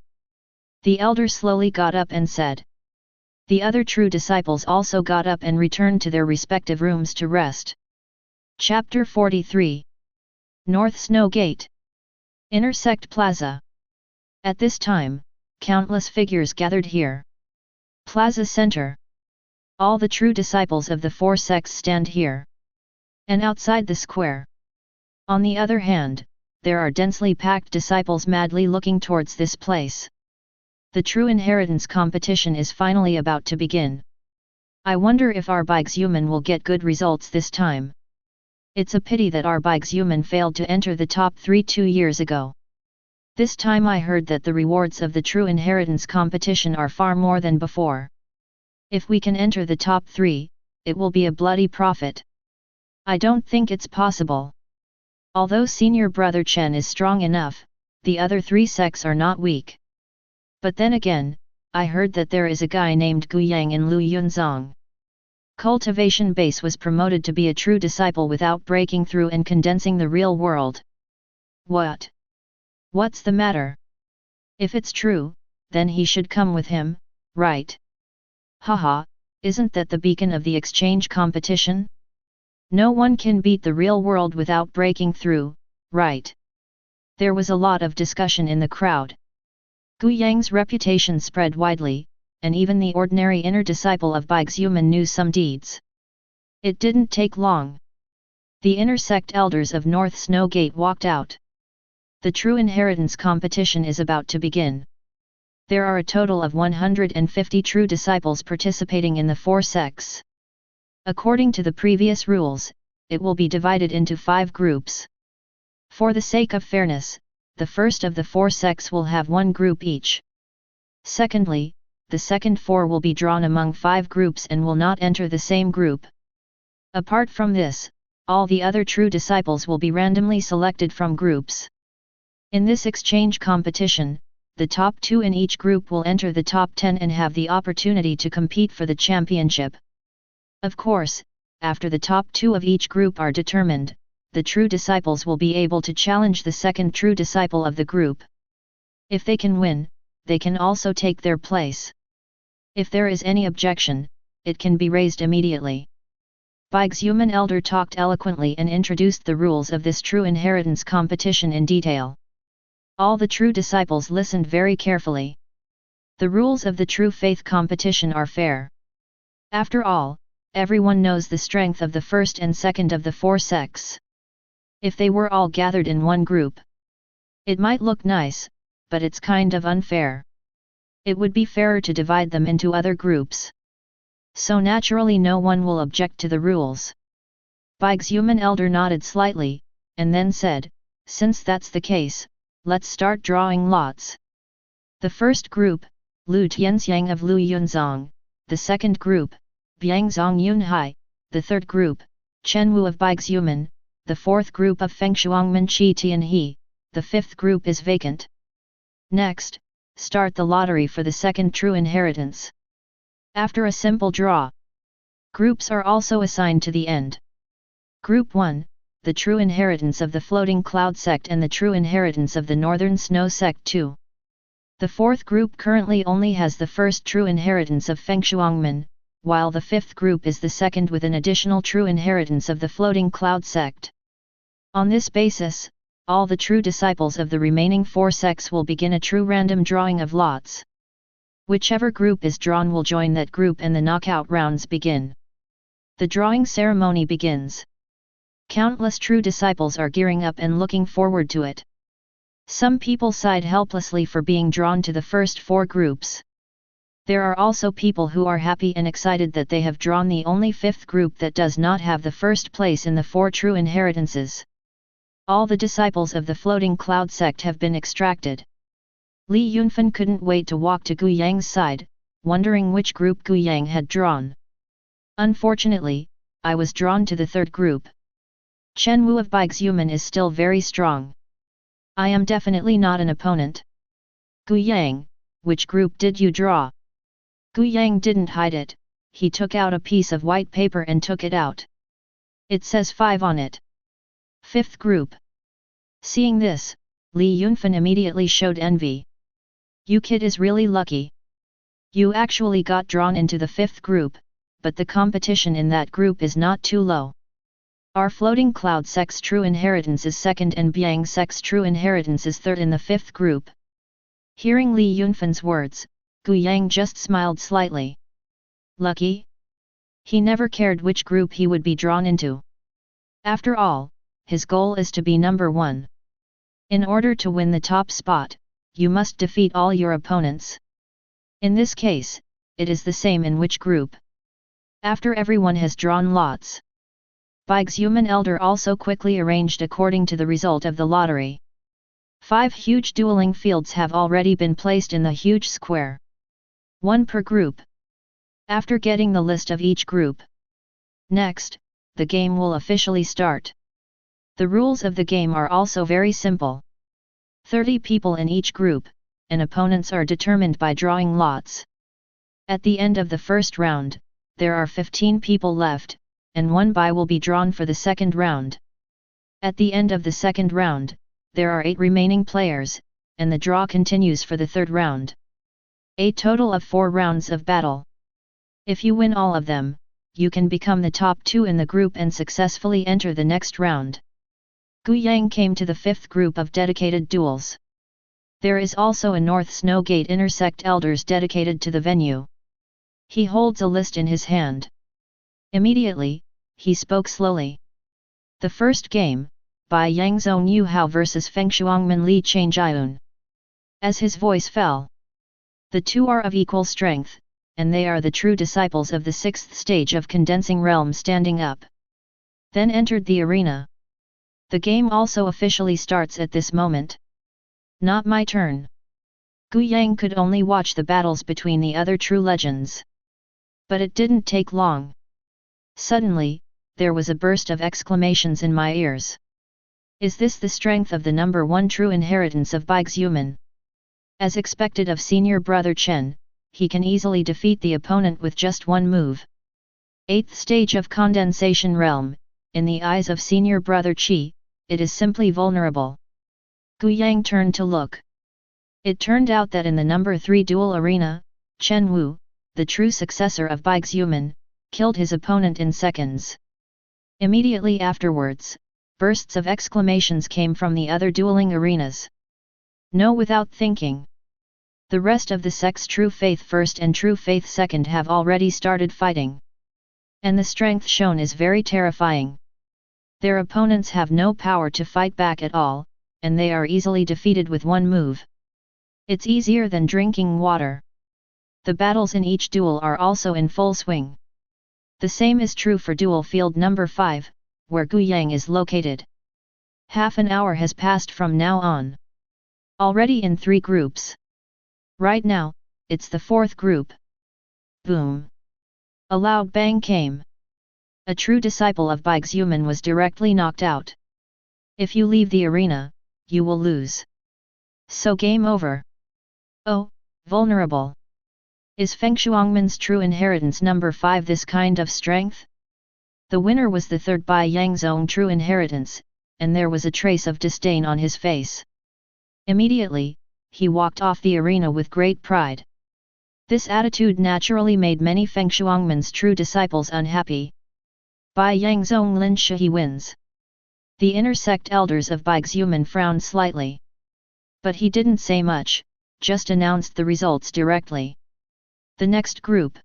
A: The elder slowly got up and said. The other true disciples also got up and returned to their respective rooms to rest. Chapter 43. North Snow Gate. Inner Sect Plaza. At this time, countless figures gathered here. Plaza Center. All the true disciples of the four sects stand here. And outside the square. On the other hand, there are densely packed disciples madly looking towards this place. The true inheritance competition is finally about to begin. I wonder if our Bigzuman will get good results this time. It's a pity that our Bigzuman failed to enter the top 3 2 years ago. This time I heard that the rewards of the true inheritance competition are far more than before. If we can enter the top 3, it will be a bloody profit. I don't think it's possible. Although senior brother Chen is strong enough, the other 3 sects are not weak. But then again, I heard that there is a guy named Gu Yang in Lu Yunzong. Cultivation base was promoted to be a true disciple without breaking through and condensing the real world. What? What's the matter? If it's true, then he should come with him, right? Haha, isn't that the beacon of the exchange competition? No one can beat the real world without breaking through, right? There was a lot of discussion in the crowd. Gu Yang's reputation spread widely, and even the ordinary inner disciple of Bigzuman knew some deeds. It didn't take long. The inner sect elders of North Snow Gate walked out. The true inheritance competition is about to begin. There are a total of 150 true disciples participating in the 4 sects. According to the previous rules, it will be divided into 5 groups. For the sake of fairness, the first of the 4 sects will have 1 group each. Secondly, the second 4 will be drawn among 5 groups and will not enter the same group. Apart from this, all the other true disciples will be randomly selected from groups. In this exchange competition, the top 2 in each group will enter the top 10 and have the opportunity to compete for the championship. Of course, after the top 2 of each group are determined, the true disciples will be able to challenge the second true disciple of the group. If they can win, they can also take their place. If there is any objection, it can be raised immediately. Bigzuman elder talked eloquently and introduced the rules of this true inheritance competition in detail. All the true disciples listened very carefully. The rules of the true faith competition are fair. After all, everyone knows the strength of the first and second of the 4 sects. If they were all gathered in one group, it might look nice, but it's kind of unfair. It would be fairer to divide them into other groups. So naturally no one will object to the rules. Bigzuman elder nodded slightly, and then said, since that's the case, let's start drawing lots. The first group, Lu Tianxiang of Lu Yunzong, the second group, Biangzong Yunhai, the third group, Chen Wu of Bigzuman, the fourth group of Fengshuangmen Qi Tianhe, the fifth group is vacant. Next, start the lottery for the second true inheritance. After a simple draw, groups are also assigned to the end. Group 1, the true inheritance of the Floating Cloud sect and the true inheritance of the Northern Snow sect too. The fourth group currently only has the first true inheritance of Fengshuangmen, while the fifth group is the second with an additional true inheritance of the Floating Cloud sect. On this basis, all the true disciples of the remaining four sects will begin a true random drawing of lots. Whichever group is drawn will join that group and the knockout rounds begin. The drawing ceremony begins. Countless true disciples are gearing up and looking forward to it. Some people sighed helplessly for being drawn to the first four groups. There are also people who are happy and excited that they have drawn the only fifth group that does not have the first place in the four true inheritances. All the disciples of the Floating Cloud sect have been extracted. Li Yunfen couldn't wait to walk to Gu Yang's side, wondering which group Gu Yang had drawn. Unfortunately, I was drawn to the third group. Chen Wu of Baixiumen is still very strong. I am definitely not an opponent. Gu Yang, which group did you draw? Gu Yang didn't hide it, he took out a piece of white paper and took it out. It says 5 on it. Fifth group. Seeing this, Li Yunfen immediately showed envy. You kid is really lucky. You actually got drawn into the fifth group, but the competition in that group is not too low. Our Floating Cloud sect's true inheritance is second and Biang sect's true inheritance is third in the fifth group. Hearing Li Yunfen's words, Gu Yang just smiled slightly. Lucky? He never cared which group he would be drawn into. After all, his goal is to be number one. In order to win the top spot, you must defeat all your opponents. In this case, it is the same in which group. After everyone has drawn lots, Baixiumen Elder also quickly arranged according to the result of the lottery. 5 huge dueling fields have already been placed in the huge square. 1 per group. After getting the list of each group, next, the game will officially start. The rules of the game are also very simple. 30 people in each group, and opponents are determined by drawing lots. At the end of the first round, there are 15 people left, and 1 die will be drawn for the second round. At the end of the second round, there are 8 remaining players, and the draw continues for the third round. A total of 4 rounds of battle. If you win all of them, you can become the top 2 in the group and successfully enter the next round. Gu Yang came to the 5th group of dedicated duels. There is also a North Snow Gate Intersect Elders dedicated to the venue. He holds a list in his hand. Immediately, he spoke slowly. The first game, by Yang Zhong Yu Hao vs Fengshuangmen Li Changjiun. As his voice fell, the two are of equal strength, and they are the true disciples of the 6th stage of Condensing Realm standing up. Then entered the arena. The game also officially starts at this moment. Not my turn. Gu Yang could only watch the battles between the other true legends. But it didn't take long. Suddenly, there was a burst of exclamations in my ears. Is this the strength of the number 1 true inheritance of Baixiumen? As expected of senior brother Chen, he can easily defeat the opponent with just 1 move. 8th stage of Condensation Realm, in the eyes of senior brother Qi, it is simply vulnerable. Gu Yang turned to look. It turned out that in the number 3 duel arena, Chen Wu, the true successor of Baixiumen, killed his opponent in seconds. Immediately afterwards, bursts of exclamations came from the other dueling arenas. No, without thinking. The rest of the sects True Faith First and True Faith Second have already started fighting. And the strength shown is very terrifying. Their opponents have no power to fight back at all, and they are easily defeated with 1 move. It's easier than drinking water. The battles in each duel are also in full swing. The same is true for duel field number 5, where Gu Yang is located. Half an hour has passed from now on. Already in 3 groups. Right now, it's the 4th group. Boom! A loud bang came. A true disciple of Baixiumen was directly knocked out. If you leave the arena, you will lose. So game over. Oh, vulnerable. Is Fengshuangmen's true inheritance number 5 this kind of strength? The winner was the third Bai Yangzong true inheritance, and there was a trace of disdain on his face. Immediately, he walked off the arena with great pride. This attitude naturally made many Fengshuangmen's true disciples unhappy. Bai Yangzong Lin Shi wins. The inner sect elders of Baixuman frowned slightly. But he didn't say much, just announced the results directly. The next group.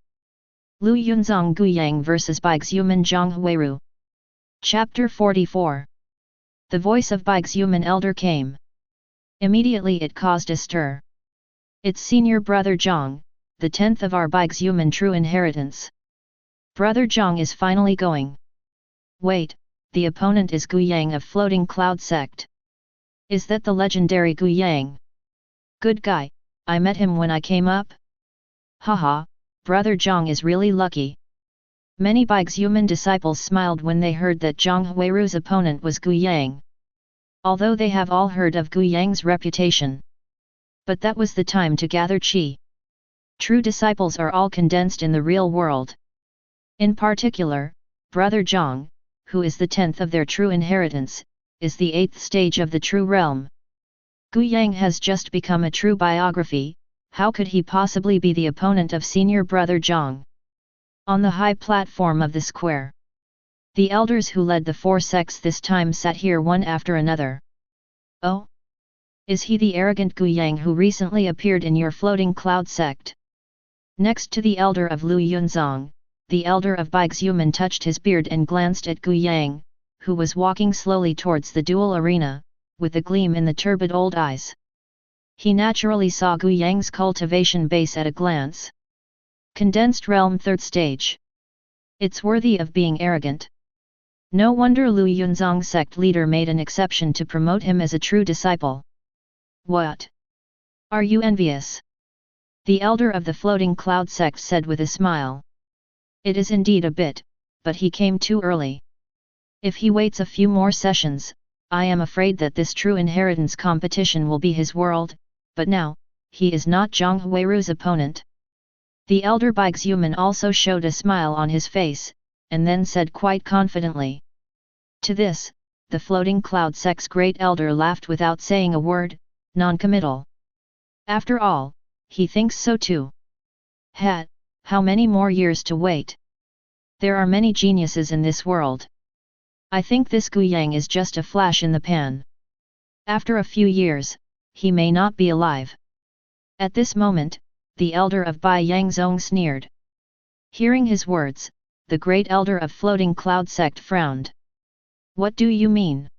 A: Lu Yunzong Guyang vs Baixuman Zhang Huiru. Chapter 44. The voice of Baixuman elder came. Immediately it caused a stir. It's senior brother Zhang, the 10th of our Baixuman true inheritance. Brother Zhang is finally going. Wait, the opponent is Guyang of Floating Cloud Sect. Is that the legendary Guyang? Good guy, I met him when I came up. Haha, brother Zhang is really lucky. Many Baixuman disciples smiled when they heard that Zhang Huiru's opponent was Guyang. Although they have all heard of Guyang's reputation. But that was the time to gather qi. True disciples are all condensed in the real world. In particular, brother Zhang, who is the 10th of their true inheritance, is the 8th stage of the true realm. Guyang has just become a true biography, how could he possibly be the opponent of senior brother Zhang? On the high platform of the square. The elders who led the 4 sects this time sat here one after another. Oh? Is he the arrogant Guyang who recently appeared in your Floating Cloud sect? Next to the elder of Lu Yunzong, the elder of Baixuman touched his beard and glanced at Guyang, who was walking slowly towards the duel arena, with a gleam in the turbid old eyes. He naturally saw Guyang's cultivation base at a glance. Condensed Realm 3rd stage. It's worthy of being arrogant. No wonder Lu Yunzong sect leader made an exception to promote him as a true disciple. What? Are you envious? The elder of the Floating Cloud sect said with a smile. It is indeed a bit, but he came too early. If he waits a few more sessions, I am afraid that this true inheritance competition will be his world, but now, he is not Zhang Huiru's opponent. The elder Baixuman also showed a smile on his face, and then said quite confidently. To this, the Floating Cloud sect's great elder laughed without saying a word, non-committal. After all, he thinks so too. How many more years to wait? There are many geniuses in this world. I think this Guyang is just a flash in the pan. After a few years, he may not be alive. At this moment, the elder of Bai Yangzong sneered. Hearing his words, the great elder of Floating Cloud sect frowned. What do you mean?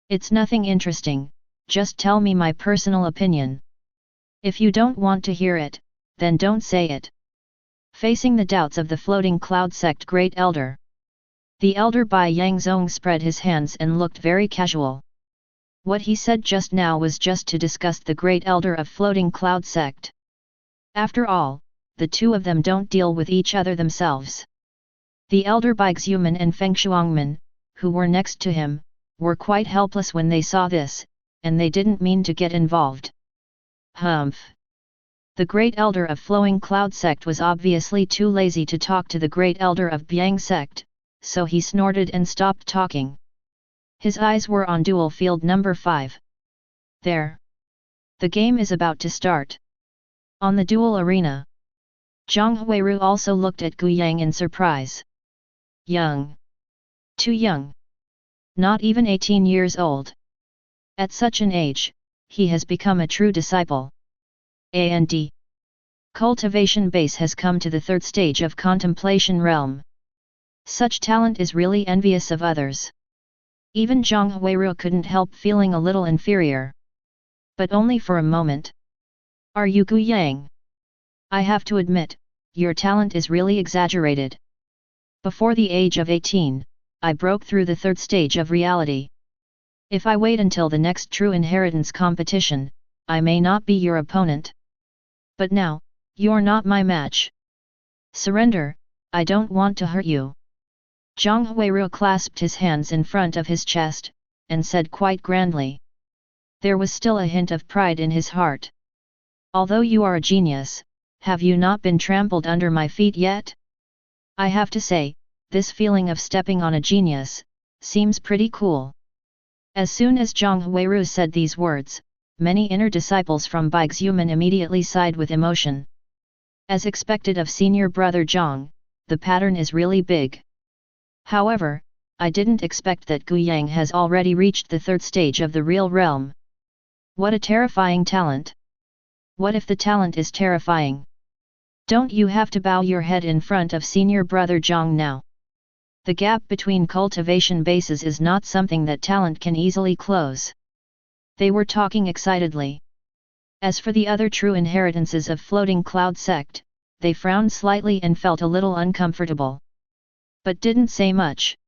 A: It's nothing interesting, just tell me my personal opinion. If you don't want to hear it, then don't say it. Facing the doubts of the Floating Cloud sect great elder. The elder Bai Yangzong spread his hands and looked very casual. What he said just now was just to discuss the great elder of Floating Cloud sect. After all, the two of them don't deal with each other themselves. The elder Baixuman and Fengshuangmen, who were next to him, were quite helpless when they saw this, and they didn't mean to get involved. Humph! The great elder of Flowing Cloud sect was obviously too lazy to talk to the great elder of Biang sect, so he snorted and stopped talking. His eyes were on duel field number 5. There! The game is about to start. On the duel arena. Zhang Huiru also looked at Guyang in surprise. Young. Too young. Not even 18 years old. At such an age, he has become a true disciple. And cultivation base has come to the 3rd stage of contemplation realm. Such talent is really envious of others. Even Zhang Huiru couldn't help feeling a little inferior. But only for a moment. Are you Guyang? I have to admit, your talent is really exaggerated. Before the age of 18, I broke through the 3rd stage of reality. If I wait until the next true inheritance competition, I may not be your opponent. But now, you're not my match. Surrender, I don't want to hurt you. Zhang Huiru clasped his hands in front of his chest, and said quite grandly. There was still a hint of pride in his heart. Although you are a genius, have you not been trampled under my feet yet? I have to say, this feeling of stepping on a genius, seems pretty cool. As soon as Zhang Huiru said these words, many inner disciples from Baixiumen immediately sighed with emotion. As expected of senior brother Zhang, the pattern is really big. However, I didn't expect that Gu Yang has already reached the third stage of the real realm. What a terrifying talent! What if the talent is terrifying? Don't you have to bow your head in front of senior brother Zhang now? The gap between cultivation bases is not something that talent can easily close. They were talking excitedly. As for the other true inheritances of Floating Cloud sect, they frowned slightly and felt a little uncomfortable. But didn't say much.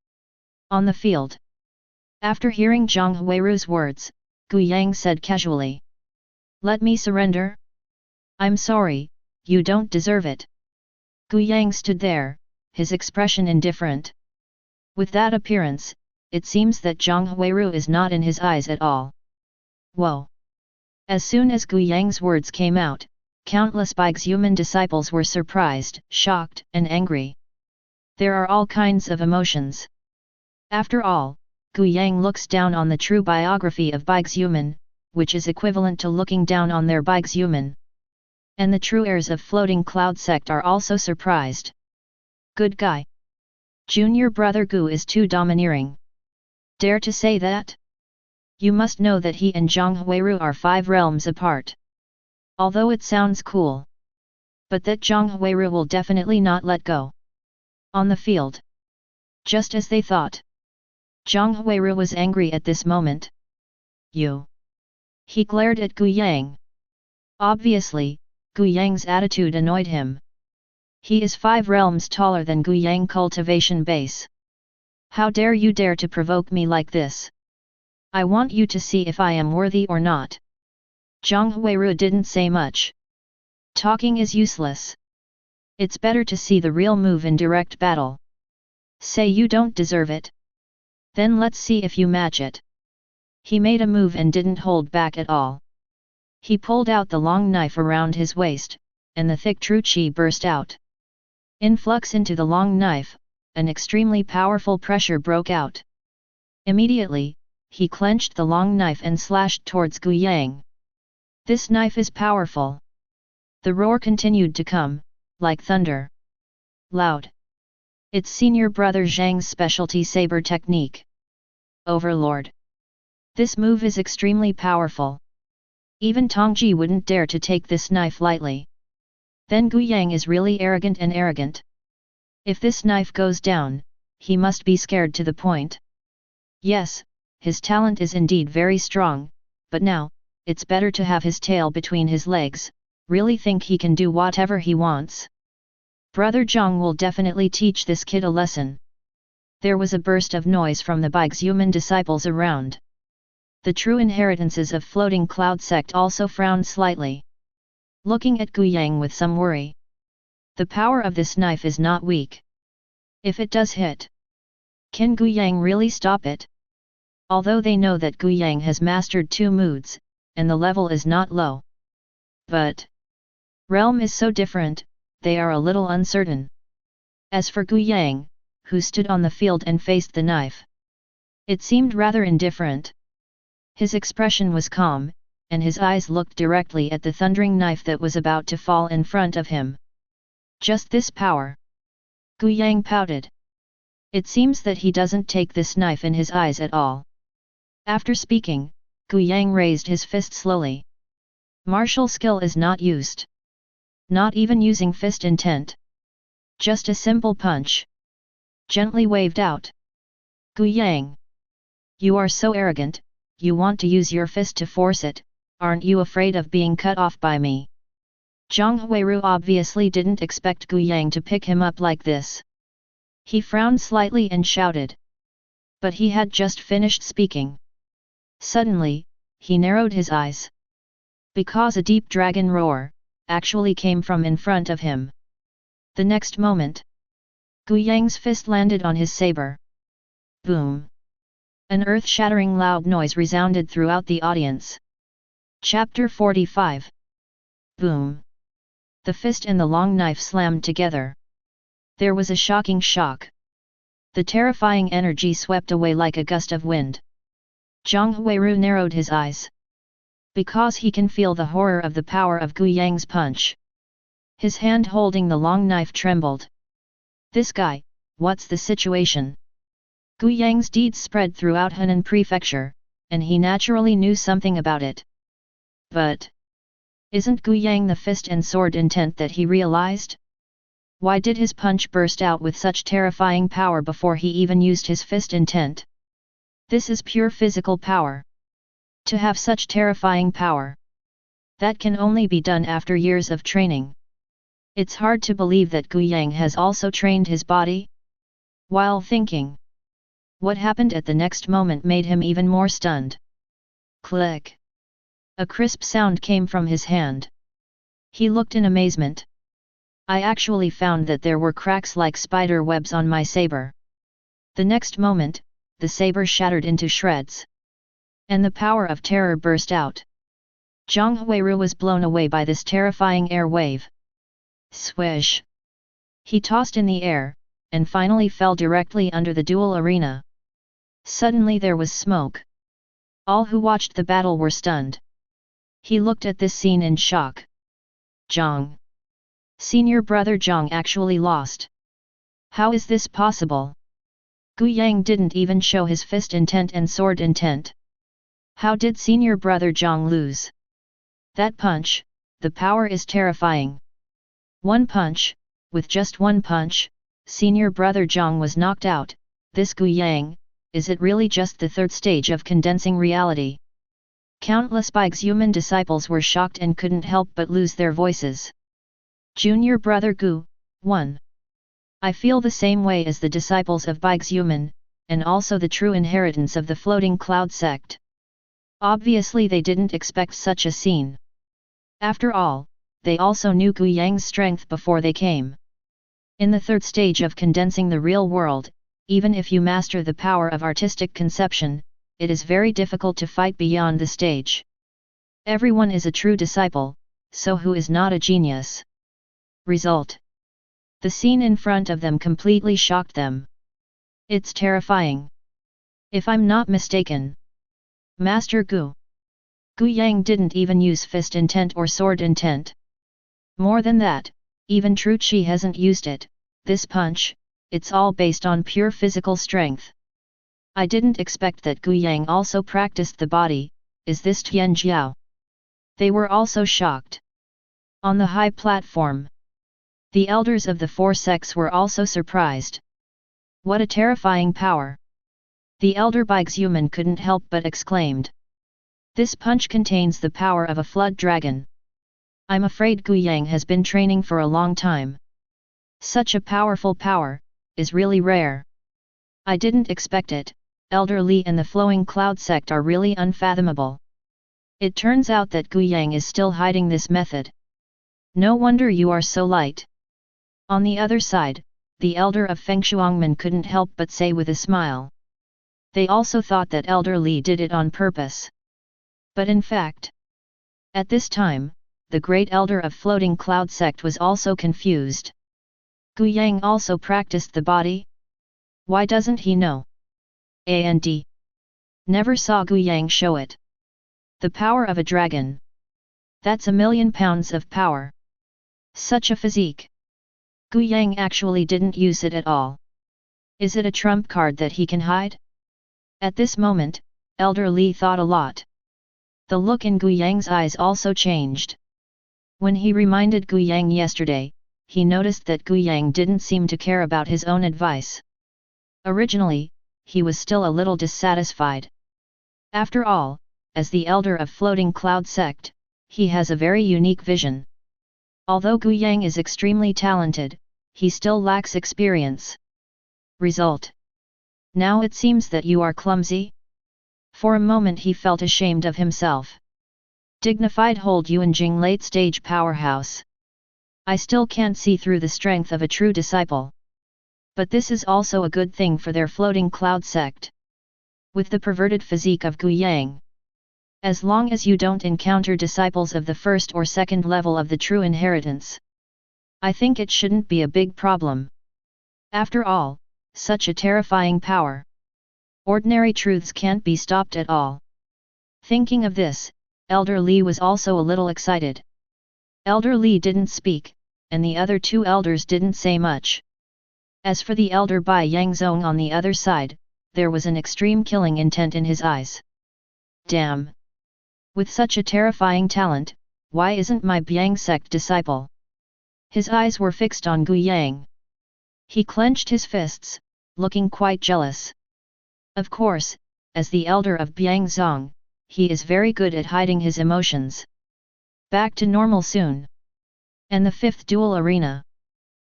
A: On the field. After hearing Zhang Huiru's words, Gu Yang said casually. Let me surrender? I'm sorry, you don't deserve it. Gu Yang stood there, his expression indifferent. With that appearance, it seems that Zhang Huiru is not in his eyes at all. Whoa! As soon as Gu Yang's words came out, countless Baixiumen disciples were surprised, shocked, and angry. There are all kinds of emotions. After all, Gu Yang looks down on the true biography of Baixiumen, which is equivalent to looking down on their Baixiumen. And the true heirs of Floating Cloud sect are also surprised. Good guy. Junior brother Gu is too domineering. Dare to say that? You must know that he and Zhang Huiru are 5 realms apart. Although it sounds cool. But that Zhang Huiru will definitely not let go. On the field. Just as they thought. Zhang Huiru was angry at this moment. You. He glared at Gu Yang. Obviously, Gu Yang's attitude annoyed him. He is 5 realms taller than Gu Yang cultivation base. How dare you dare to provoke me like this? I want you to see if I am worthy or not. Zhang Huiru didn't say much. Talking is useless. It's better to see the real move in direct battle. Say you don't deserve it. Then let's see if you match it. He made a move and didn't hold back at all. He pulled out the long knife around his waist, and the thick true qi burst out. Influx into the long knife, an extremely powerful pressure broke out. Immediately, he clenched the long knife and slashed towards Gu Yang. This knife is powerful. The roar continued to come, like thunder. Loud. It's senior brother Zhang's specialty saber technique. Overlord. This move is extremely powerful. Even Tongji wouldn't dare to take this knife lightly. Then Gu Yang is really arrogant and arrogant. If this knife goes down, he must be scared to the point. Yes, his talent is indeed very strong, but now, it's better to have his tail between his legs, really think he can do whatever he wants. Brother Zhang will definitely teach this kid a lesson. There was a burst of noise from the Baixiumen disciples around. The true inheritances of Floating Cloud sect also frowned slightly. Looking at Gu Yang with some worry. The power of this knife is not weak. If it does hit, can Gu Yang really stop it? Although they know that Gu Yang has mastered 2 moods, and the level is not low. But realm is so different, they are a little uncertain. As for Gu Yang, who stood on the field and faced the knife, it seemed rather indifferent. His expression was calm, and his eyes looked directly at the thundering knife that was about to fall in front of him. Just this power. Gu Yang pouted. It seems that he doesn't take this knife in his eyes at all. After speaking, Gu Yang raised his fist slowly. Martial skill is not used. Not even using fist intent. Just a simple punch. Gently waved out. Gu Yang. You are so arrogant, you want to use your fist to force it, aren't you afraid of being cut off by me? Zhang Huiru obviously didn't expect Gu Yang to pick him up like this. He frowned slightly and shouted. But he had just finished speaking. Suddenly, he narrowed his eyes. Because a deep dragon roar, actually came from in front of him. The next moment, Gu Yang's fist landed on his saber. Boom! An earth-shattering loud noise resounded throughout the audience. Chapter 45. Boom! The fist and the long knife slammed together. There was a shocking shock. The terrifying energy swept away like a gust of wind. Zhang Huiru narrowed his eyes. Because he can feel the horror of the power of Gu Yang's punch. His hand holding the long knife trembled. This guy, what's the situation? Gu Yang's deeds spread throughout Henan Prefecture, and he naturally knew something about it. But isn't Gu Yang the fist and sword intent that he realized? Why did his punch burst out with such terrifying power before he even used his fist intent? This is pure physical power. To have such terrifying power, that can only be done after years of training. It's hard to believe that Gu Yang has also trained his body. While thinking, what happened at the next moment made him even more stunned. Click! A crisp sound came from his hand. He looked in amazement. I actually found that there were cracks like spider webs on my saber. The next moment, the saber shattered into shreds. And the power of terror burst out. Zhang Huiru was blown away by this terrifying air wave. Swish! He tossed in the air, and finally fell directly under the duel arena. Suddenly there was smoke. All who watched the battle were stunned. He looked at this scene in shock. Zhang. Senior brother Zhang actually lost. How is this possible? Gu Yang didn't even show his fist intent and sword intent. How did senior brother Zhang lose? That punch, the power is terrifying. One punch, with just one punch, senior brother Zhang was knocked out. This Gu Yang, is it really just the third stage of condensing reality? Countless Bighuman disciples were shocked and couldn't help but lose their voices. Junior brother Gu, 1. I feel the same way as the disciples of Bighuman, and also the true inheritance of the floating cloud sect. Obviously they didn't expect such a scene. After all, they also knew Gu Yang's strength before they came. In the third stage of condensing the real world, even if you master the power of artistic conception, it is very difficult to fight beyond the stage. Everyone is a true disciple, so who is not a genius? Result. The scene in front of them completely shocked them. It's terrifying. If I'm not mistaken, Master Gu Yang didn't even use fist intent or sword intent. More than that, even True Chi hasn't used it. This punch, it's all based on pure physical strength. I didn't expect that Gu Yang also practiced the body. Is this Tian Jiao? They were also shocked. On the high platform, the elders of the four sects were also surprised. What a terrifying power! The elder Bighuman couldn't help but exclaimed. This punch contains the power of a flood dragon. I'm afraid Gu Yang has been training for a long time. Such a powerful power, is really rare. I didn't expect it. Elder Li and the Flowing Cloud sect are really unfathomable. It turns out that Gu Yang is still hiding this method. No wonder you are so light. On the other side, the elder of Fengshuangmen couldn't help but say with a smile. They also thought that Elder Li did it on purpose. But in fact, at this time, the great elder of Floating Cloud sect was also confused. Gu Yang also practiced the body? Why doesn't he know? And never saw Gu Yang show it. The power of a dragon. That's 1,000,000 pounds of power. Such a physique. Gu Yang actually didn't use it at all. Is it a trump card that he can hide? At this moment, Elder Li thought a lot. The look in Gu Yang's eyes also changed. When he reminded Gu Yang yesterday, he noticed that Gu Yang didn't seem to care about his own advice. Originally, he was still a little dissatisfied. After all, as the elder of Floating Cloud sect, he has a very unique vision. Although Gu Yang is extremely talented, he still lacks experience. Result. Now it seems that you are clumsy? For a moment he felt ashamed of himself. Dignified hold Yuanjing late-stage powerhouse. I still can't see through the strength of a true disciple. But this is also a good thing for their Floating Cloud sect. With the perverted physique of Gu Yang. As long as you don't encounter disciples of the first or second level of the true inheritance, I think it shouldn't be a big problem. After all, such a terrifying power. Ordinary truths can't be stopped at all. Thinking of this, Elder Li was also a little excited. Elder Li didn't speak, and the other two elders didn't say much. As for the elder Bai Yangzong on the other side, there was an extreme killing intent in his eyes. Damn! With such a terrifying talent, why isn't my Biang sect disciple? His eyes were fixed on Gu Yang. He clenched his fists, looking quite jealous. Of course, as the elder of Biangzong, he is very good at hiding his emotions. Back to normal soon. And the fifth duel arena.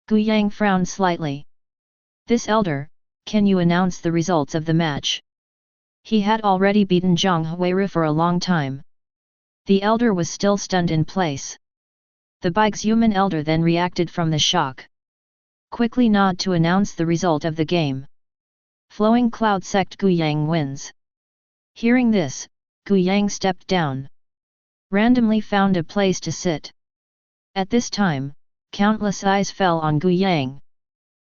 A: Gu Yang frowned slightly. This elder, can you announce the results of the match? He had already beaten Zhang Huiru for a long time. The elder was still stunned in place. The Bixhuman elder then reacted from the shock. Quickly nod to announce the result of the game. Flowing Cloud Sect Gu Yang wins. Hearing this, Gu Yang stepped down. Randomly found a place to sit. At this time, countless eyes fell on Gu Yang.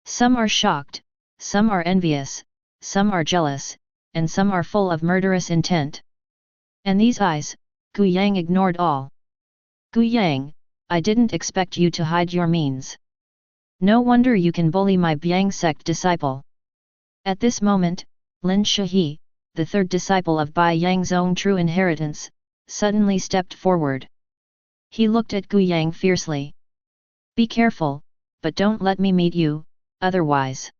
A: Some are shocked, some are envious, some are jealous, and some are full of murderous intent. And these eyes, Gu Yang ignored all. Gu Yang, I didn't expect you to hide your means. No wonder you can bully my Biang sect disciple. At this moment, Lin Shihi, the third disciple of Bai Yangzong True Inheritance, suddenly stepped forward. He looked at Gu Yang fiercely. Be careful, but don't let me meet you, otherwise.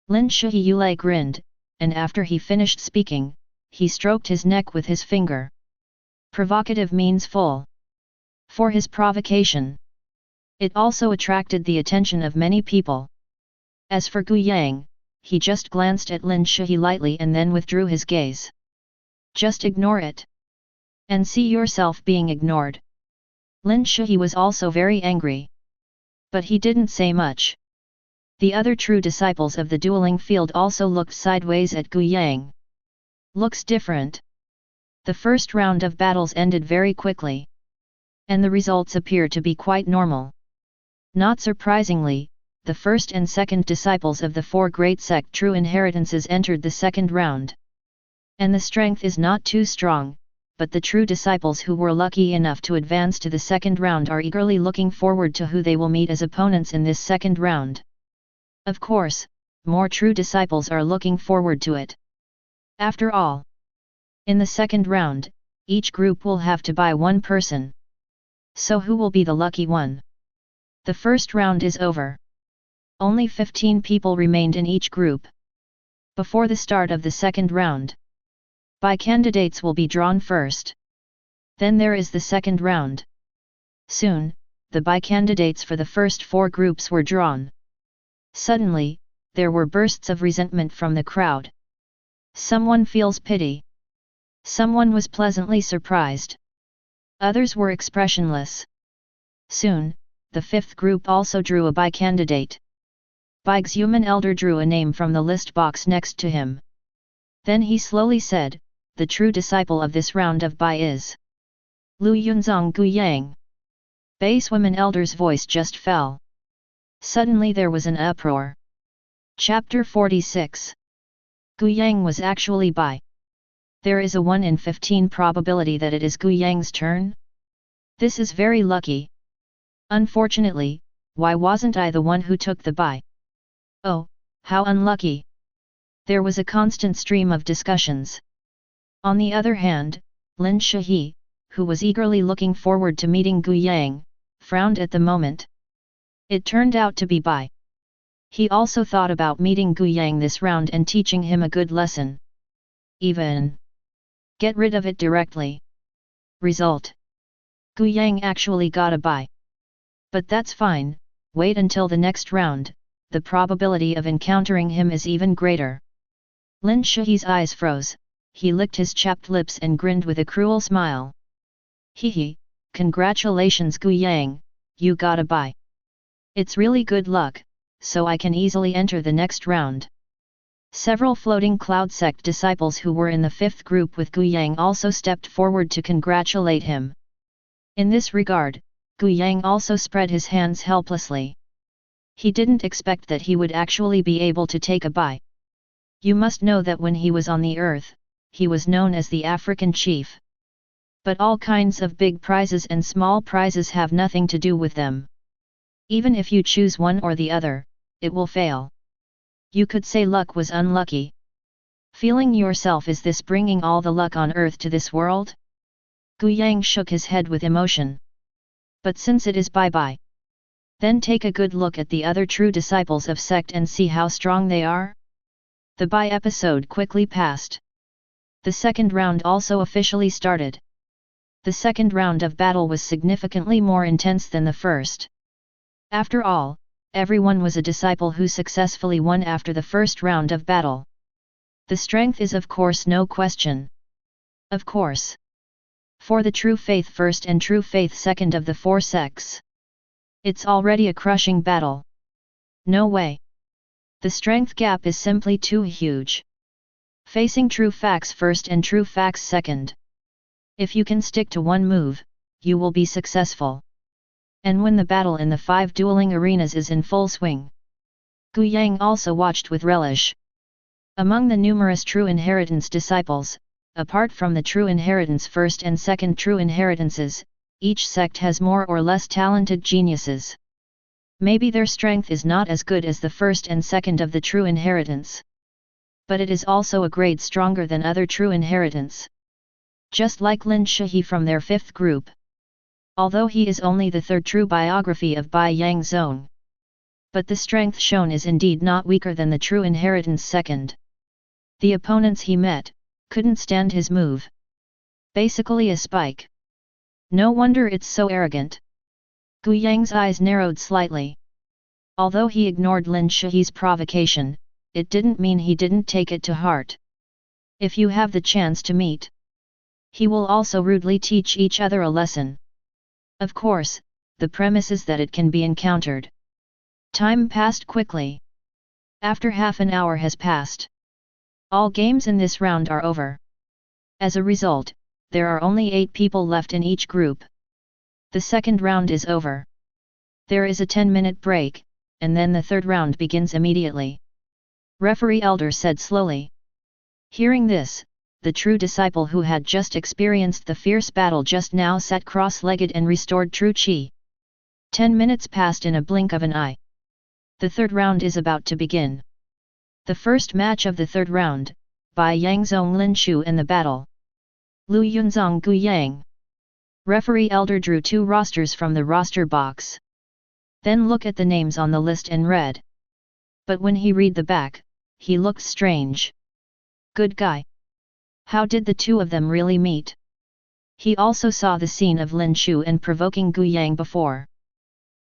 A: Lin Shihi Yulei grinned, and after he finished speaking, he stroked his neck with his finger. Provocative means full. For his provocation. It also attracted the attention of many people. As for Gu Yang, he just glanced at Lin Shihi lightly and then withdrew his gaze. Just ignore it. And see yourself being ignored. Lin Shihi was also very angry. But he didn't say much. The other true disciples of the dueling field also looked sideways at Gu Yang. Looks different. The first round of battles ended very quickly. And the results appear to be quite normal. Not surprisingly, the first and second disciples of the four great sect True Inheritances entered the second round. And the strength is not too strong, but the true disciples who were lucky enough to advance to the second round are eagerly looking forward to who they will meet as opponents in this second round. Of course, more true disciples are looking forward to it. After all, in the second round, each group will have to buy one person. So who will be the lucky one? The first round is over. Only 15 people remained in each group. Before the start of the second round, Bai candidates will be drawn first. Then there is the second round. Soon, the Bai candidates for the first four groups were drawn. Suddenly, there were bursts of resentment from the crowd. Someone feels pity. Someone was pleasantly surprised. Others were expressionless. Soon, the fifth group also drew a Bai candidate. Bixhuman elder drew a name from the list box next to him. Then he slowly said, the true disciple of this round of Bai is Lu Yunzong Gu Yang. Basewoman elder's voice just fell. Suddenly there was an uproar. Chapter 46. Gu Yang was actually Bai. There is a 1 in 15 probability that it is Gu Yang's turn. This is very lucky. Unfortunately, why wasn't I the one who took the Bai? Oh, how unlucky. There was a constant stream of discussions. On the other hand, Lin Shihi, who was eagerly looking forward to meeting Gu Yang, frowned at the moment. It turned out to be Bai. He also thought about meeting Gu Yang this round and teaching him a good lesson. Even get rid of it directly. Result: Gu Yang actually got a Bai. But that's fine, wait until the next round, the probability of encountering him is even greater. Lin Shihi's eyes froze, he licked his chapped lips and grinned with a cruel smile. Hehe, congratulations Gu Yang, you got a Bai. It's really good luck, so I can easily enter the next round. Several floating cloud sect disciples who were in the fifth group with Gu Yang also stepped forward to congratulate him. In this regard, Gu Yang also spread his hands helplessly. He didn't expect that he would actually be able to take a bite. You must know that when he was on the earth, he was known as the African chief. But all kinds of big prizes and small prizes have nothing to do with them. Even if you choose one or the other, it will fail. You could say luck was unlucky. Feeling yourself, is this bringing all the luck on earth to this world? Gu Yang shook his head with emotion. But since it is bye-bye, then take a good look at the other true disciples of sect and see how strong they are. The bye episode quickly passed. The second round also officially started. The second round of battle was significantly more intense than the first. After all, everyone was a disciple who successfully won after the first round of battle. The strength is of course no question. Of course. For the true faith first and true faith second of the four sects, it's already a crushing battle. No way. The strength gap is simply too huge. Facing true facts first and true facts second. If you can stick to one move, you will be successful. And when the battle in the 5 dueling arenas is in full swing, Gu Yang also watched with relish. Among the numerous true inheritance disciples, apart from the true inheritance first and second true inheritances, each sect has more or less talented geniuses. Maybe their strength is not as good as the first and second of the true inheritance, but it is also a grade stronger than other true inheritance. Just like Lin Shihi from their 5th group. Although he is only the 3rd true biography of Bai Yang Zong, but the strength shown is indeed not weaker than the true inheritance second. The opponents he met couldn't stand his move. Basically a spike. No wonder it's so arrogant. Gu Yang's eyes narrowed slightly. Although he ignored Lin Shihi's provocation, it didn't mean he didn't take it to heart. If you have the chance to meet, he will also rudely teach each other a lesson. Of course, the premise is that it can be encountered. Time passed quickly. After half an hour has passed, all games in this round are over. As a result, there are only 8 people left in each group. The second round is over. There is a 10-minute break, and then the third round begins immediately. Referee Elder said slowly. Hearing this, the true disciple who had just experienced the fierce battle just now sat cross-legged and restored true qi. 10 minutes passed in a blink of an eye. The third round is about to begin. The first match of the third round, by Yang Zong Lin Shu and the battle. Lu Yunzong Gu Yang. Referee Elder drew 2 rosters from the roster box. Then look at the names on the list and read. But when he read the back, he looked strange. Good guy. How did the two of them really meet? He also saw the scene of Lin Shu and provoking Gu Yang before.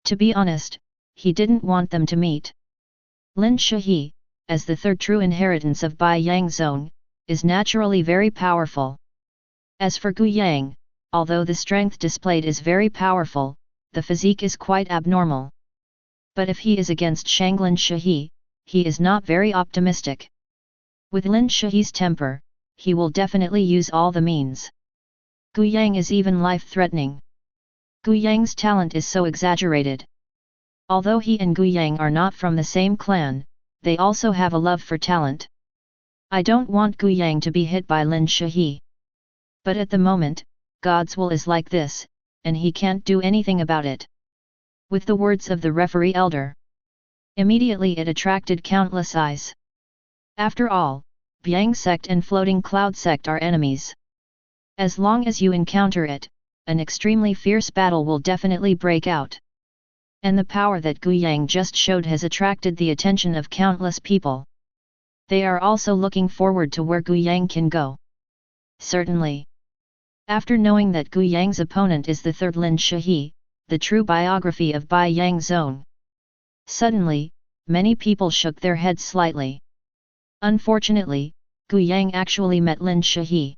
A: To be honest, he didn't want them to meet. Lin Shihi, as the 3rd true inheritance of Bai Yang Zong, is naturally very powerful. As for Gu Yang, although the strength displayed is very powerful, the physique is quite abnormal. But if he is against Shanglin Shihi, he is not very optimistic. With Lin Shihi's temper, he will definitely use all the means. Gu Yang is even life-threatening. Gu Yang's talent is so exaggerated. Although he and Gu Yang are not from the same clan, they also have a love for talent. I don't want Gu Yang to be hit by Lin Shihi. But at the moment, God's will is like this, and he can't do anything about it. With the words of the referee elder, immediately it attracted countless eyes. After all, Biang sect and floating cloud sect are enemies. As long as you encounter it, an extremely fierce battle will definitely break out. And the power that Gu Yang just showed has attracted the attention of countless people. They are also looking forward to where Gu Yang can go. Certainly. After knowing that Gu Yang's opponent is the 3rd Lin Shihi, the true biography of Bai Yang Zong, suddenly, many people shook their heads slightly. Unfortunately, Gu Yang actually met Lin Shihi.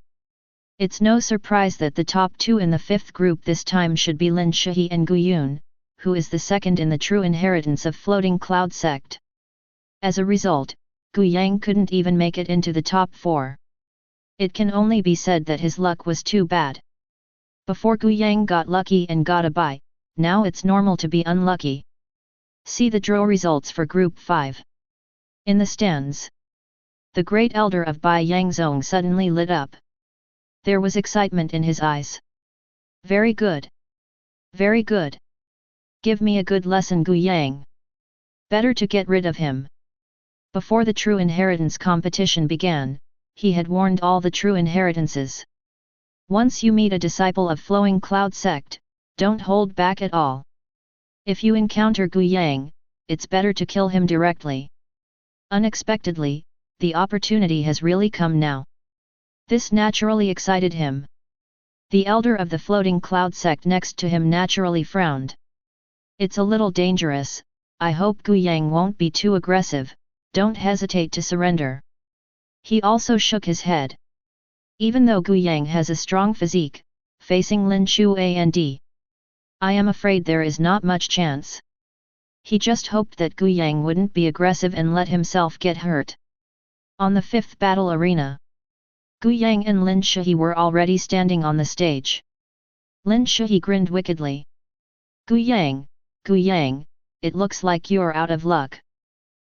A: It's no surprise that the top 2 in the 5th group this time should be Lin Shihi and Gu Yun, who is the 2nd in the true inheritance of floating cloud sect. As a result, Gu Yang couldn't even make it into the top 4. It can only be said that his luck was too bad. Before Gu Yang got lucky and got a bye, now it's normal to be unlucky. See the draw results for Group 5. In the stands. The great elder of Bai Yangzong suddenly lit up. There was excitement in his eyes. Very good. Very good. Give me a good lesson, Gu Yang. Better to get rid of him. Before the true inheritance competition began, he had warned all the true inheritances. Once you meet a disciple of Flowing Cloud sect, don't hold back at all. If you encounter Gu Yang, it's better to kill him directly. Unexpectedly, the opportunity has really come now. This naturally excited him. The elder of the Floating Cloud sect next to him naturally frowned. It's a little dangerous. I hope Gu Yang won't be too aggressive. Don't hesitate to surrender. He also shook his head. Even though Gu Yang has a strong physique, facing Lin Shu and I am afraid there is not much chance. He just hoped that Gu Yang wouldn't be aggressive and let himself get hurt. On the fifth battle arena, Gu Yang and Lin Shu were already standing on the stage. Lin Shu grinned wickedly. Gu Yang, it looks like you're out of luck.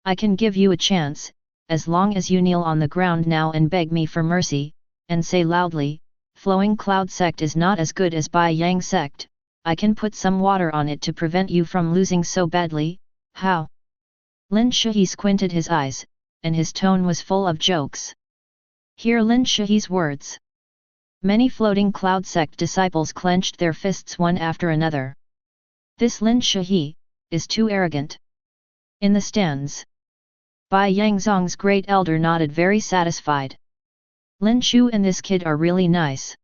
A: I can give you a chance, as long as you kneel on the ground now and beg me for mercy, and say loudly, Flowing Cloud sect is not as good as Bai Yang sect, I can put some water on it to prevent you from losing so badly. How? Lin Shu squinted his eyes, and his tone was full of jokes. Hear Lin Shu's words. Many Floating Cloud sect disciples clenched their fists one after another. This Lin Shu is too arrogant. In the stands, Bai Yangzong's great elder nodded very satisfied. Lin Shu and this kid are really nice.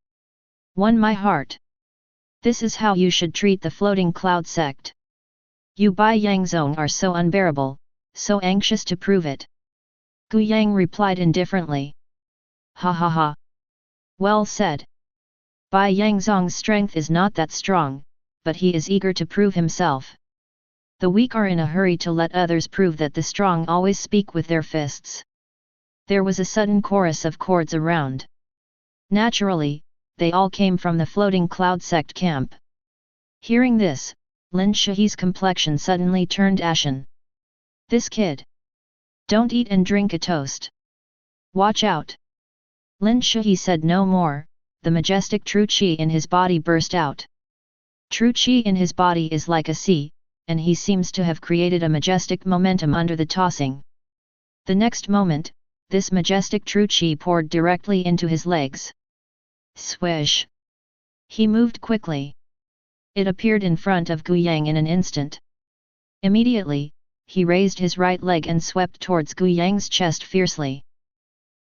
A: Won my heart. This is how you should treat the Floating Cloud sect. You Bai Yangzong are so unbearable, so anxious to prove it. Gu Yang replied indifferently. Ha ha ha. Well said. Bai Yangzong's strength is not that strong, but he is eager to prove himself. The weak are in a hurry to let others prove that the strong always speak with their fists. There was a sudden chorus of chords around. Naturally, they all came from the Floating Cloud sect camp. Hearing this, Lin Shu's complexion suddenly turned ashen. This kid. Don't eat and drink a toast. Watch out. Lin Shu said no more, the majestic true qi in his body burst out. True qi in his body is like a sea, and he seems to have created a majestic momentum under the tossing. The next moment, this majestic true qi poured directly into his legs. Swish! He moved quickly. It appeared in front of Gu Yang in an instant. Immediately, he raised his right leg and swept towards Gu Yang's chest fiercely.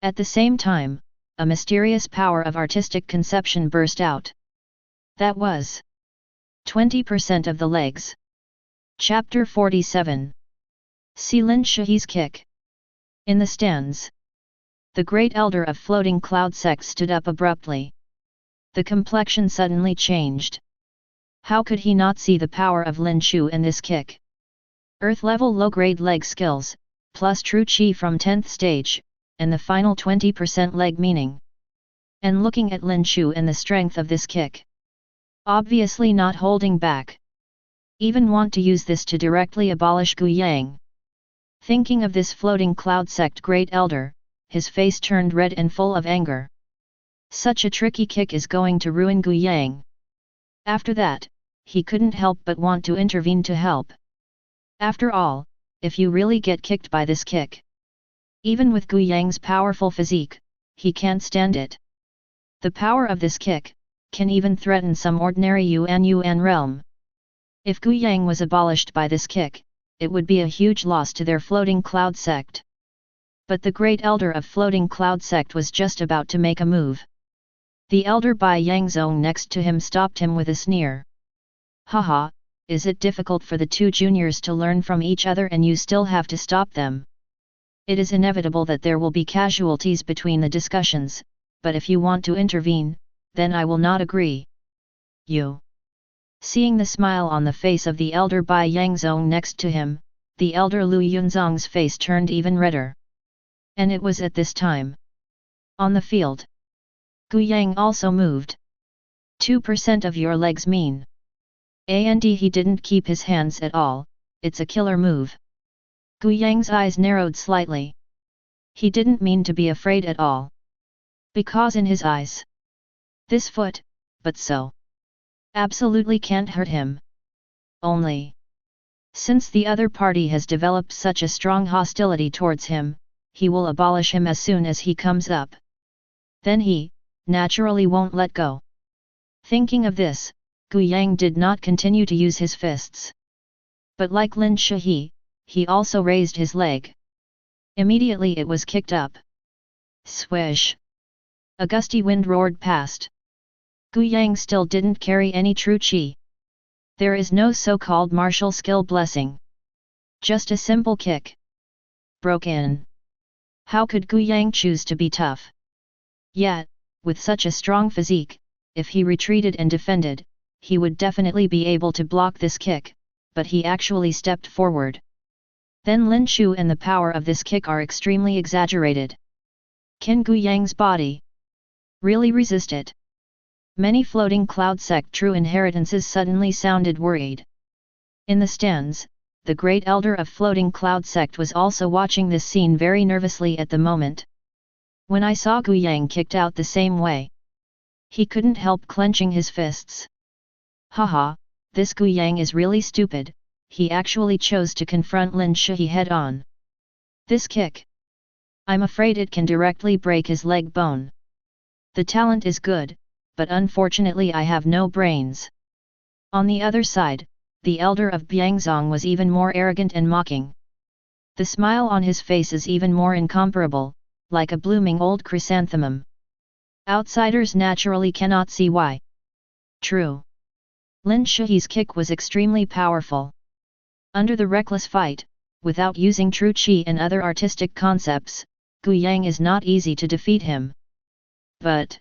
A: At the same time, a mysterious power of artistic conception burst out. That was 20% of the legs. Chapter 47. See Lin Shu's kick. In the stands, the great elder of Floating Cloud sect stood up abruptly. The complexion suddenly changed. How could he not see the power of Lin Shu in this kick? Earth-level low-grade leg skills, plus true qi from 10th stage, and the final 20% leg meaning. And looking at Lin Shu and the strength of this kick. Obviously not holding back. Even want to use this to directly abolish Gu Yang. Thinking of this Floating Cloud sect great elder, his face turned red and full of anger. Such a tricky kick is going to ruin Gu Yang. After that, he couldn't help but want to intervene to help. After all, if you really get kicked by this kick, even with Gu Yang's powerful physique, he can't stand it. The power of this kick can even threaten some ordinary Yuan realm. If Gu Yang was abolished by this kick, it would be a huge loss to their Floating Cloud sect. But the great elder of Floating Cloud sect was just about to make a move. The elder Bai Yangzong next to him stopped him with a sneer. Haha, is it difficult for the two juniors to learn from each other and you still have to stop them? It is inevitable that there will be casualties between the discussions, but if you want to intervene, then I will not agree. You. Seeing the smile on the face of the elder Bai Yangzong next to him, the elder Lu Yunzong's face turned even redder. And it was at this time. On the field. Gu Yang also moved. 2% of your legs mean. And he didn't keep his hands at all, it's a killer move. Gu Yang's eyes narrowed slightly. He didn't mean to be afraid at all. Because in his eyes, this foot, but so, absolutely can't hurt him. Only, since the other party has developed such a strong hostility towards him, he will abolish him as soon as he comes up. Then he, naturally won't let go. Thinking of this, Gu Yang did not continue to use his fists. But like Lin Shihi, he also raised his leg. Immediately it was kicked up. Swish! A gusty wind roared past. Gu Yang still didn't carry any true qi. There is no so-called martial skill blessing. Just a simple kick. Broke in. How could Gu Yang choose to be tough? Yet, with such a strong physique, if he retreated and defended, he would definitely be able to block this kick, but he actually stepped forward. Then Lin Shu and the power of this kick are extremely exaggerated. Can Gu Yang's body really resist it? Many floating cloud sect true inheritances suddenly sounded worried. In the stands, the great elder of floating cloud sect was also watching this scene very nervously at the moment. When I saw Gu Yang kicked out the same way, he couldn't help clenching his fists. Haha, this Gu Yang is really stupid, he actually chose to confront Lin Shihi head-on. This kick, I'm afraid it can directly break his leg bone. The talent is good, but unfortunately I have no brains. On the other side, the elder of Biangzong was even more arrogant and mocking. The smile on his face is even more incomparable, like a blooming old chrysanthemum. Outsiders naturally cannot see why. True. Lin Shihi's kick was extremely powerful. Under the reckless fight, without using true qi and other artistic concepts, Gu Yang is not easy to defeat him. But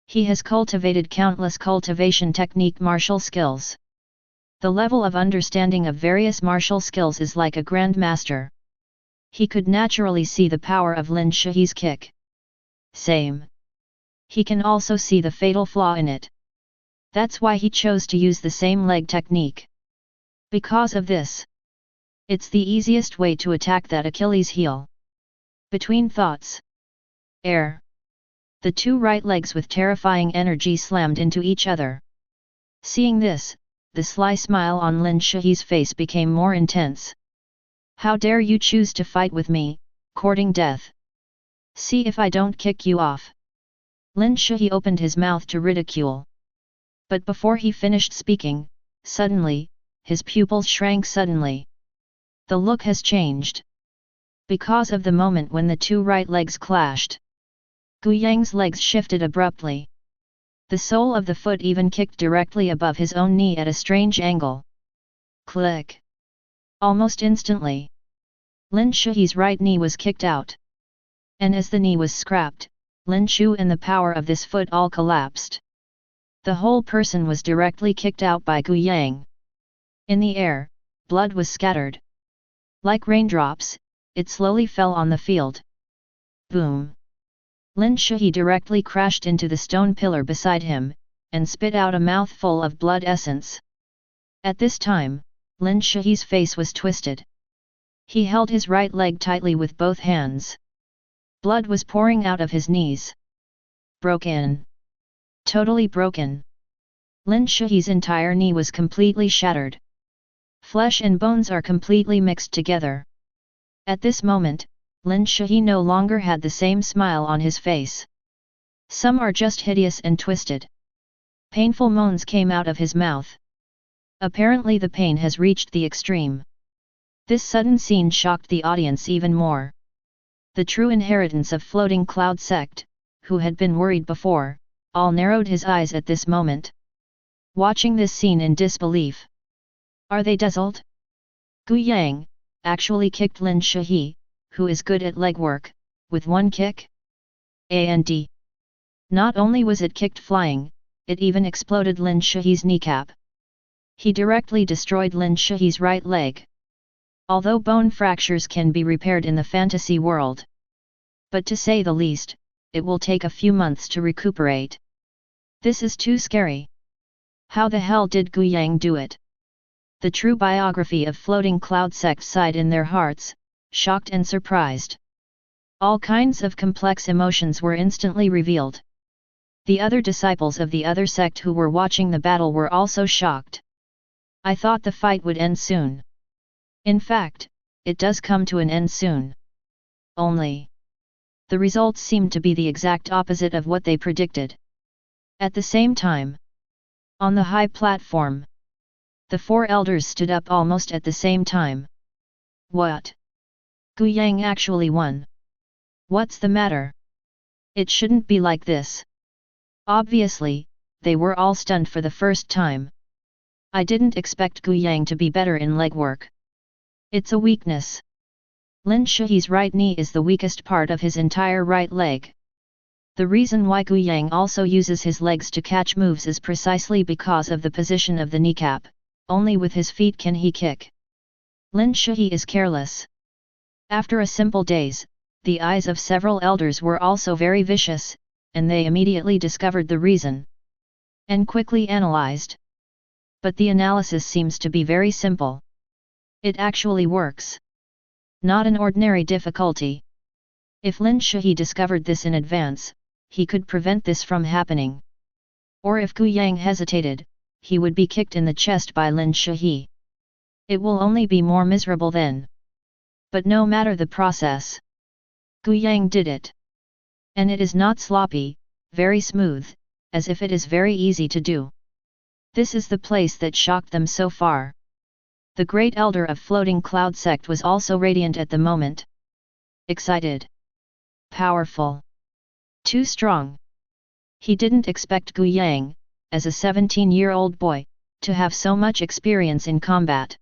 A: he has cultivated countless cultivation technique martial skills. The level of understanding of various martial skills is like a grandmaster. He could naturally see the power of Lin Shihi's kick. Same. He can also see the fatal flaw in it. That's why he chose to use the same leg technique. Because of this, it's the easiest way to attack that Achilles heel. Between thoughts, air. The two right legs with terrifying energy slammed into each other. Seeing this, the sly smile on Lin Shihi's face became more intense. How dare you choose to fight with me, courting death? See if I don't kick you off. Lin Shihi opened his mouth to ridicule. But before he finished speaking, suddenly, his pupils shrank suddenly. The look has changed. Because of the moment when the two right legs clashed, Gu Yang's legs shifted abruptly. The sole of the foot even kicked directly above his own knee at a strange angle. Click! Almost instantly, Lin Shihi's right knee was kicked out. And as the knee was scrapped, Lin Shu and the power of this foot all collapsed. The whole person was directly kicked out by Gu Yang. In the air, blood was scattered. Like raindrops, it slowly fell on the field. Boom! Lin Shihi directly crashed into the stone pillar beside him, and spit out a mouthful of blood essence. At this time, Lin Shihi's face was twisted. He held his right leg tightly with both hands. Blood was pouring out of his knees. Broken. Totally broken. Lin Shihi's entire knee was completely shattered. Flesh and bones are completely mixed together. At this moment, Lin Shihi no longer had the same smile on his face. Some are just hideous and twisted. Painful moans came out of his mouth. Apparently the pain has reached the extreme. This sudden scene shocked the audience even more. The true inheritance of floating cloud sect, who had been worried before, all narrowed his eyes at this moment. Watching this scene in disbelief. Are they dazzled? Gu Yang actually kicked Lin Shihi, who is good at legwork, with one kick? And not only was it kicked flying, it even exploded Lin Shihi's kneecap. He directly destroyed Lin Shihi's right leg. Although bone fractures can be repaired in the fantasy world. But to say the least, it will take a few months to recuperate. This is too scary. How the hell did Gu Yang do it? The true biography of floating cloud sect sighed in their hearts, shocked and surprised. All kinds of complex emotions were instantly revealed. The other disciples of the other sect who were watching the battle were also shocked. I thought the fight would end soon. In fact, it does come to an end soon. Only, the results seemed to be the exact opposite of what they predicted. At the same time, on the high platform, the four elders stood up almost at the same time. What? Gu Yang actually won. What's the matter? It shouldn't be like this. Obviously, they were all stunned for the first time. I didn't expect Gu Yang to be better in legwork. It's a weakness. Lin Shihi's right knee is the weakest part of his entire right leg. The reason why Gu Yang also uses his legs to catch moves is precisely because of the position of the kneecap. Only with his feet can he kick. Lin Shihi is careless. After a simple daze, the eyes of several elders were also very vicious, and they immediately discovered the reason. And quickly analyzed. But the analysis seems to be very simple. It actually works. Not an ordinary difficulty. If Lin Shihi discovered this in advance, he could prevent this from happening. Or if Gu Yang hesitated, he would be kicked in the chest by Lin Shihi. It will only be more miserable then. But no matter the process, Gu Yang did it. And it is not sloppy, very smooth, as if it is very easy to do. This is the place that shocked them so far. The great elder of floating cloud sect was also radiant at the moment. Excited. Powerful. Too strong. He didn't expect Gu Yang, as a 17-year-old boy, to have so much experience in combat.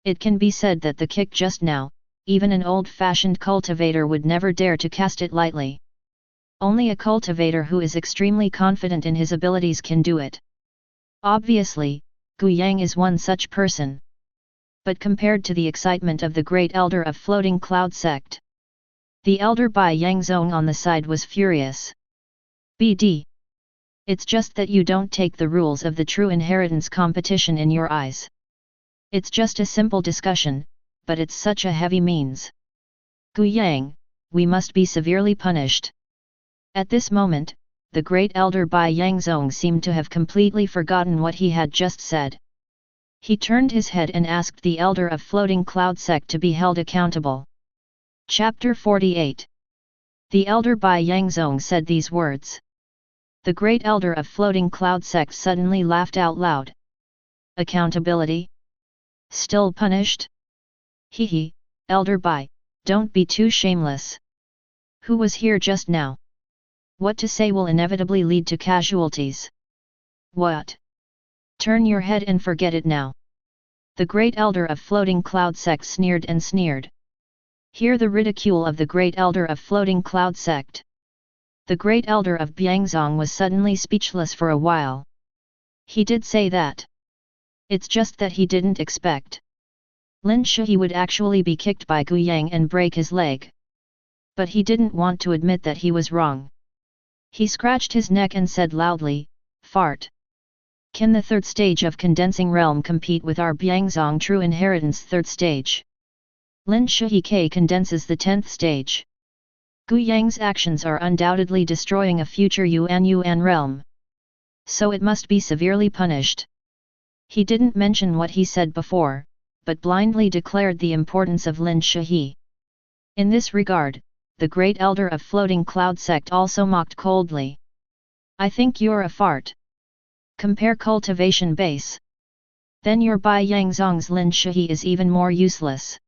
A: It can be said that the kick just now, even an old-fashioned cultivator would never dare to cast it lightly. Only a cultivator who is extremely confident in his abilities can do it. Obviously, Gu Yang is one such person. But compared to the excitement of the great elder of floating cloud sect, the elder Bai Yangzong on the side was furious. BD. It's just that you don't take the rules of the true inheritance competition in your eyes. It's just a simple discussion, but it's such a heavy means. Gu Yang, we must be severely punished. At this moment, the great elder Bai Yangzong seemed to have completely forgotten what he had just said. He turned his head and asked the elder of floating cloud sect to be held accountable. Chapter 48. The elder Bai Yangzong said these words. The great elder of floating cloud sect suddenly laughed out loud. Accountability? Still punished? Hee, elder Bai, don't be too shameless. Who was here just now? What to say will inevitably lead to casualties. What? Turn your head and forget it now. The great elder of floating cloud sect sneered and sneered. Hear the ridicule of the great elder of floating cloud sect. The great elder of Biangzong was suddenly speechless for a while. He did say that. It's just that he didn't expect Lin Shihi would actually be kicked by Gu Yang and break his leg. But he didn't want to admit that he was wrong. He scratched his neck and said loudly, Fart. Can the third stage of condensing realm compete with our Biangzong true inheritance third stage? Lin Shihi K condenses the 10th stage. Gu Yang's actions are undoubtedly destroying a future Yuan realm. So it must be severely punished. He didn't mention what he said before, but blindly declared the importance of Lin Shihi. In this regard, the great elder of floating cloud sect also mocked coldly. I think you're a fart. Compare cultivation base. Then your Bai Yangzong's Lin Shihi is even more useless.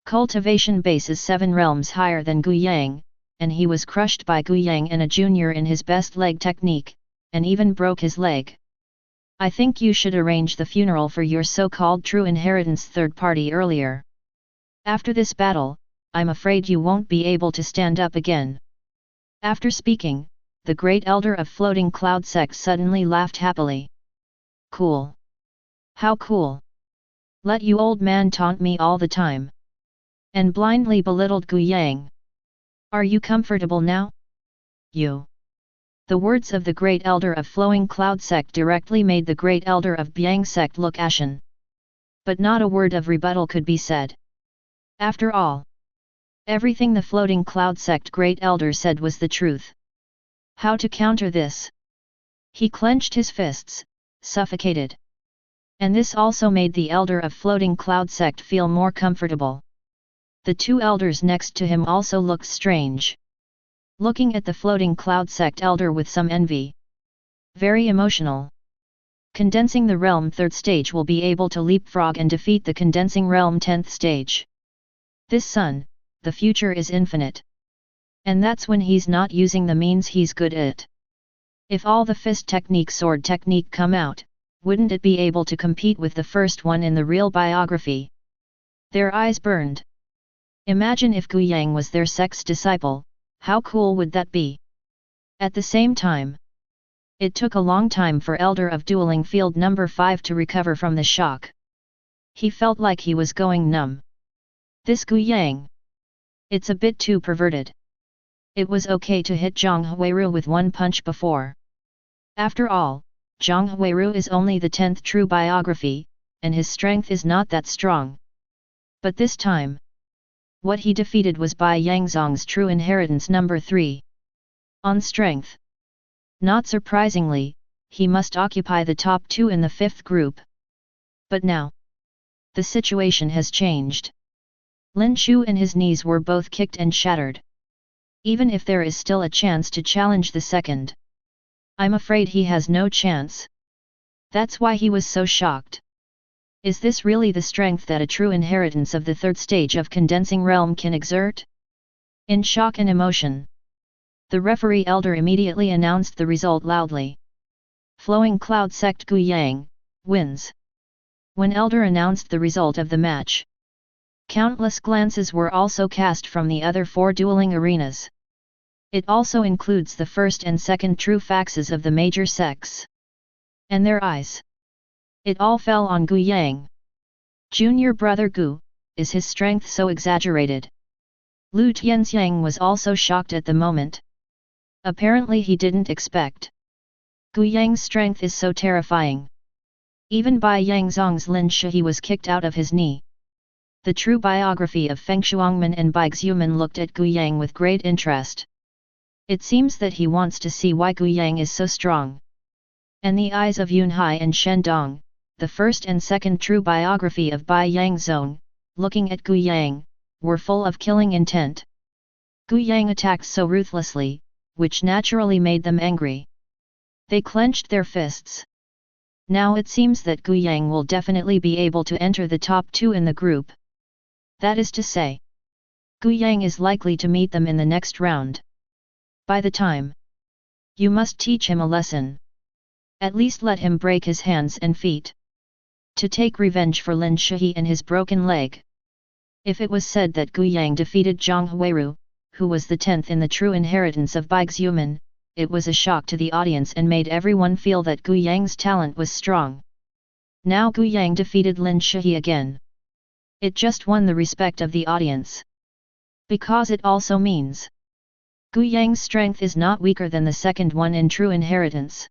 A: Cultivation base is 7 realms higher than Gu Yang, and he was crushed by Gu Yang and a junior in his best leg technique, and even broke his leg. I think you should arrange the funeral for your so-called true inheritance third party earlier. After this battle, I'm afraid you won't be able to stand up again. After speaking, the great elder of floating cloud sect suddenly laughed happily. Cool. How cool. Let you old man taunt me all the time. And blindly belittled Gu Yang. Are you comfortable now? You. The words of the great elder of flowing cloud sect directly made the great elder of Biang sect look ashen. But not a word of rebuttal could be said. After all, everything the floating cloud sect great elder said was the truth. How to counter this? He clenched his fists, suffocated. And this also made the elder of floating cloud sect feel more comfortable. The two elders next to him also looked strange, looking at the floating cloud sect elder with some envy. Very emotional. Condensing the realm 3rd stage will be able to leapfrog and defeat the condensing realm 10th stage. This son, the future is infinite. And that's when he's not using the means he's good at. If all the fist technique sword technique come out, wouldn't it be able to compete with the first one in the real biography? Their eyes burned. Imagine if Gu Yang was their sect's disciple, how cool would that be? At the same time, it took a long time for Elder of Dueling Field number 5 to recover from the shock. He felt like he was going numb. This Gu Yang. It's a bit too perverted. It was okay to hit Zhang Huiru with one punch before. After all, Zhang Huiru is only the 10th true biography, and his strength is not that strong. But this time, what he defeated was Bai Yangzong's true inheritance number 3. On strength. Not surprisingly, he must occupy the top 2 in the 5th group. But now, the situation has changed. Lin Shu and his knees were both kicked and shattered. Even if there is still a chance to challenge the second, I'm afraid he has no chance. That's why he was so shocked. Is this really the strength that a true inheritance of the 3rd stage of condensing realm can exert? In shock and emotion, the referee elder immediately announced the result loudly. Flowing Cloud Sect Gu Yang wins. When elder announced the result of the match, countless glances were also cast from the other 4 dueling arenas. It also includes the 1st and 2nd true faxes of the major sects. And their eyes. It all fell on Gu Yang. Junior brother Gu, is his strength so exaggerated? Lu Tianxiang was also shocked at the moment. Apparently he didn't expect. Gu Yang's strength is so terrifying. Even Bai Yangzong's Lin Shi was kicked out of his knee. The true biography of Feng Shuangman and Bai Xuman looked at Gu Yang with great interest. It seems that he wants to see why Gu Yang is so strong. And the eyes of Yunhai and Shen Dong, the 1st and 2nd true biography of Bai Yangzong, looking at Gu Yang, were full of killing intent. Gu Yang attacked so ruthlessly, which naturally made them angry. They clenched their fists. Now it seems that Gu Yang will definitely be able to enter the top 2 in the group. That is to say, Gu Yang is likely to meet them in the next round. By the time, you must teach him a lesson. At least let him break his hands and feet. To take revenge for Lin Shi and his broken leg. If it was said that Gu Yang defeated Zhang Huiru, who was the 10th in the true inheritance of Bai Xuman, it was a shock to the audience and made everyone feel that Gu Yang's talent was strong. Now Gu Yang defeated Lin Shi again. It just won the respect of the audience. Because it also means Gu Yang's strength is not weaker than the second one in true inheritance.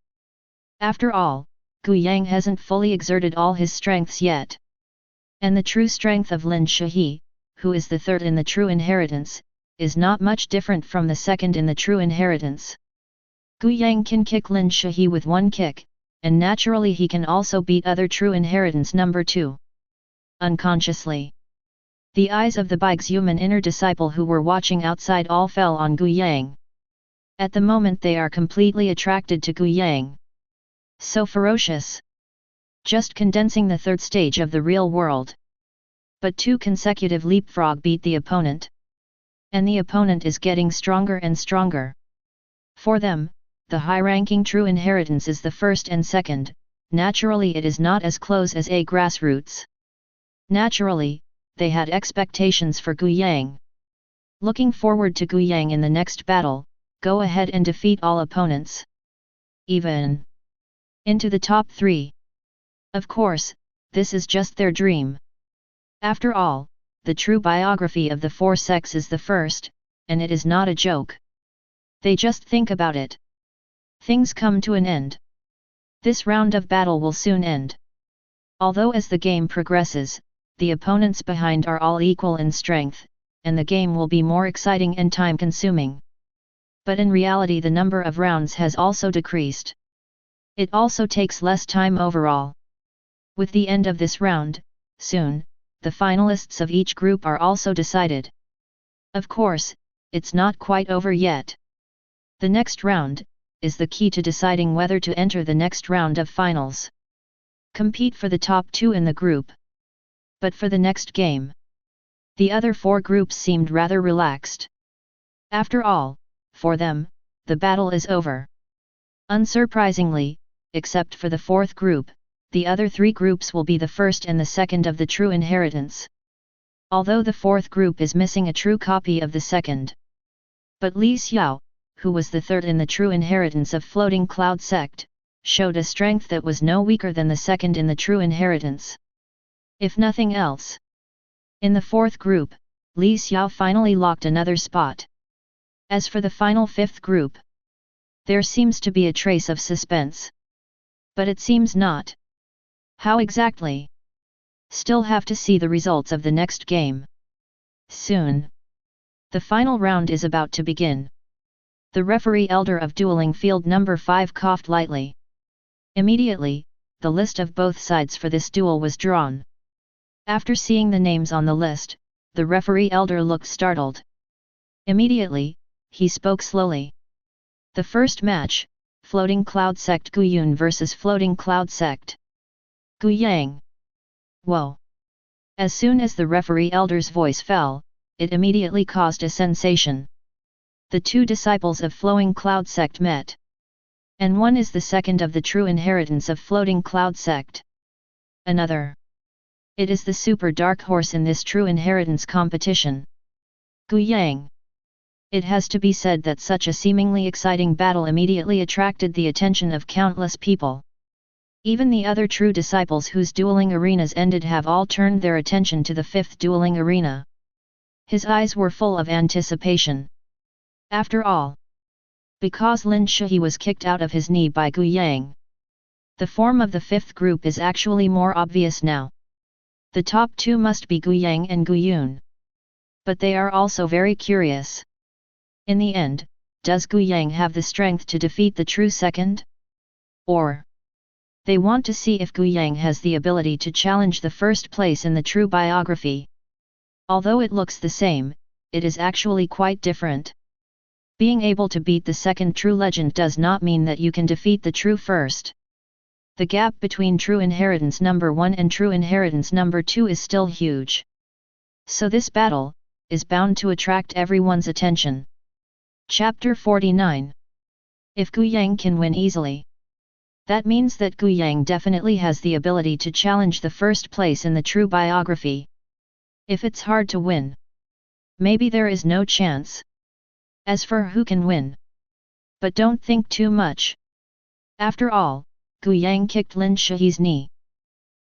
A: After all, Gu Yang hasn't fully exerted all his strengths yet. And the true strength of Lin Shi, who is the 3rd in the true inheritance, is not much different from the 2nd in the true inheritance. Gu Yang can kick Lin Shi with one kick, and naturally he can also beat other true inheritance number 2. Unconsciously, the eyes of the Bai Xuman inner disciple who were watching outside all fell on Gu Yang. At the moment they are completely attracted to Gu Yang. So ferocious. Just condensing the 3rd stage of the real world. But 2 consecutive leapfrog beat the opponent. And the opponent is getting stronger and stronger. For them, the high-ranking true inheritance is the 1st and 2nd, naturally it is not as close as a grassroots. Naturally, they had expectations for Gu Yang. Looking forward to Gu Yang in the next battle, go ahead and defeat all opponents. Even into the top 3. Of course, this is just their dream. After all, the true biography of the 4 sects is the 1st, and it is not a joke. They just think about it. Things come to an end. This round of battle will soon end. Although as the game progresses, the opponents behind are all equal in strength, and the game will be more exciting and time-consuming. But in reality the number of rounds has also decreased. It also takes less time overall. With the end of this round, soon, the finalists of each group are also decided. Of course, it's not quite over yet. The next round is the key to deciding whether to enter the next round of finals. Compete for the top 2 in the group. But for the next game, the other 4 groups seemed rather relaxed. After all, for them, the battle is over. Unsurprisingly, except for the 4th group, the other 3 groups will be the first and the second of the true inheritance. Although the 4th group is missing a true copy of the second. But Li Xiao, who was the third in the true inheritance of Floating Cloud sect, showed a strength that was no weaker than the second in the true inheritance. If nothing else. In the 4th group, Li Xiao finally locked another spot. As for the final 5th group, there seems to be a trace of suspense. But it seems not. How exactly? Still have to see the results of the next game. Soon. The final round is about to begin. The referee elder of dueling field number 5 coughed lightly. Immediately, the list of both sides for this duel was drawn. After seeing the names on the list, the referee elder looked startled. Immediately, he spoke slowly. The first match, Floating Cloud Sect Guyun vs Floating Cloud Sect Guyang. Whoa! As soon as the referee elder's voice fell, it immediately caused a sensation. The 2 disciples of Flowing Cloud Sect met. And one is the second of the true inheritance of Floating Cloud Sect. Another. It is the super dark horse in this true inheritance competition. Guyang. It has to be said that such a seemingly exciting battle immediately attracted the attention of countless people. Even the other true disciples whose dueling arenas ended have all turned their attention to the 5th dueling arena. His eyes were full of anticipation. After all, because Lin Shi was kicked out of his knee by Guyang, the form of the 5th group is actually more obvious now. The top 2 must be Guyang and Guyun. But they are also very curious. In the end, does Guyang have the strength to defeat the true second? Or they want to see if Guyang has the ability to challenge the first place in the true biography. Although it looks the same, it is actually quite different. Being able to beat the second true legend does not mean that you can defeat the true first. The gap between true inheritance number 1 and true inheritance number 2 is still huge. So this battle is bound to attract everyone's attention. Chapter 49. If Guyang can win easily, that means that Guyang definitely has the ability to challenge the first place in the true biography. If it's hard to win, maybe there is no chance. As for who can win, but don't think too much. After all, Guyang kicked Lin Shi's knee.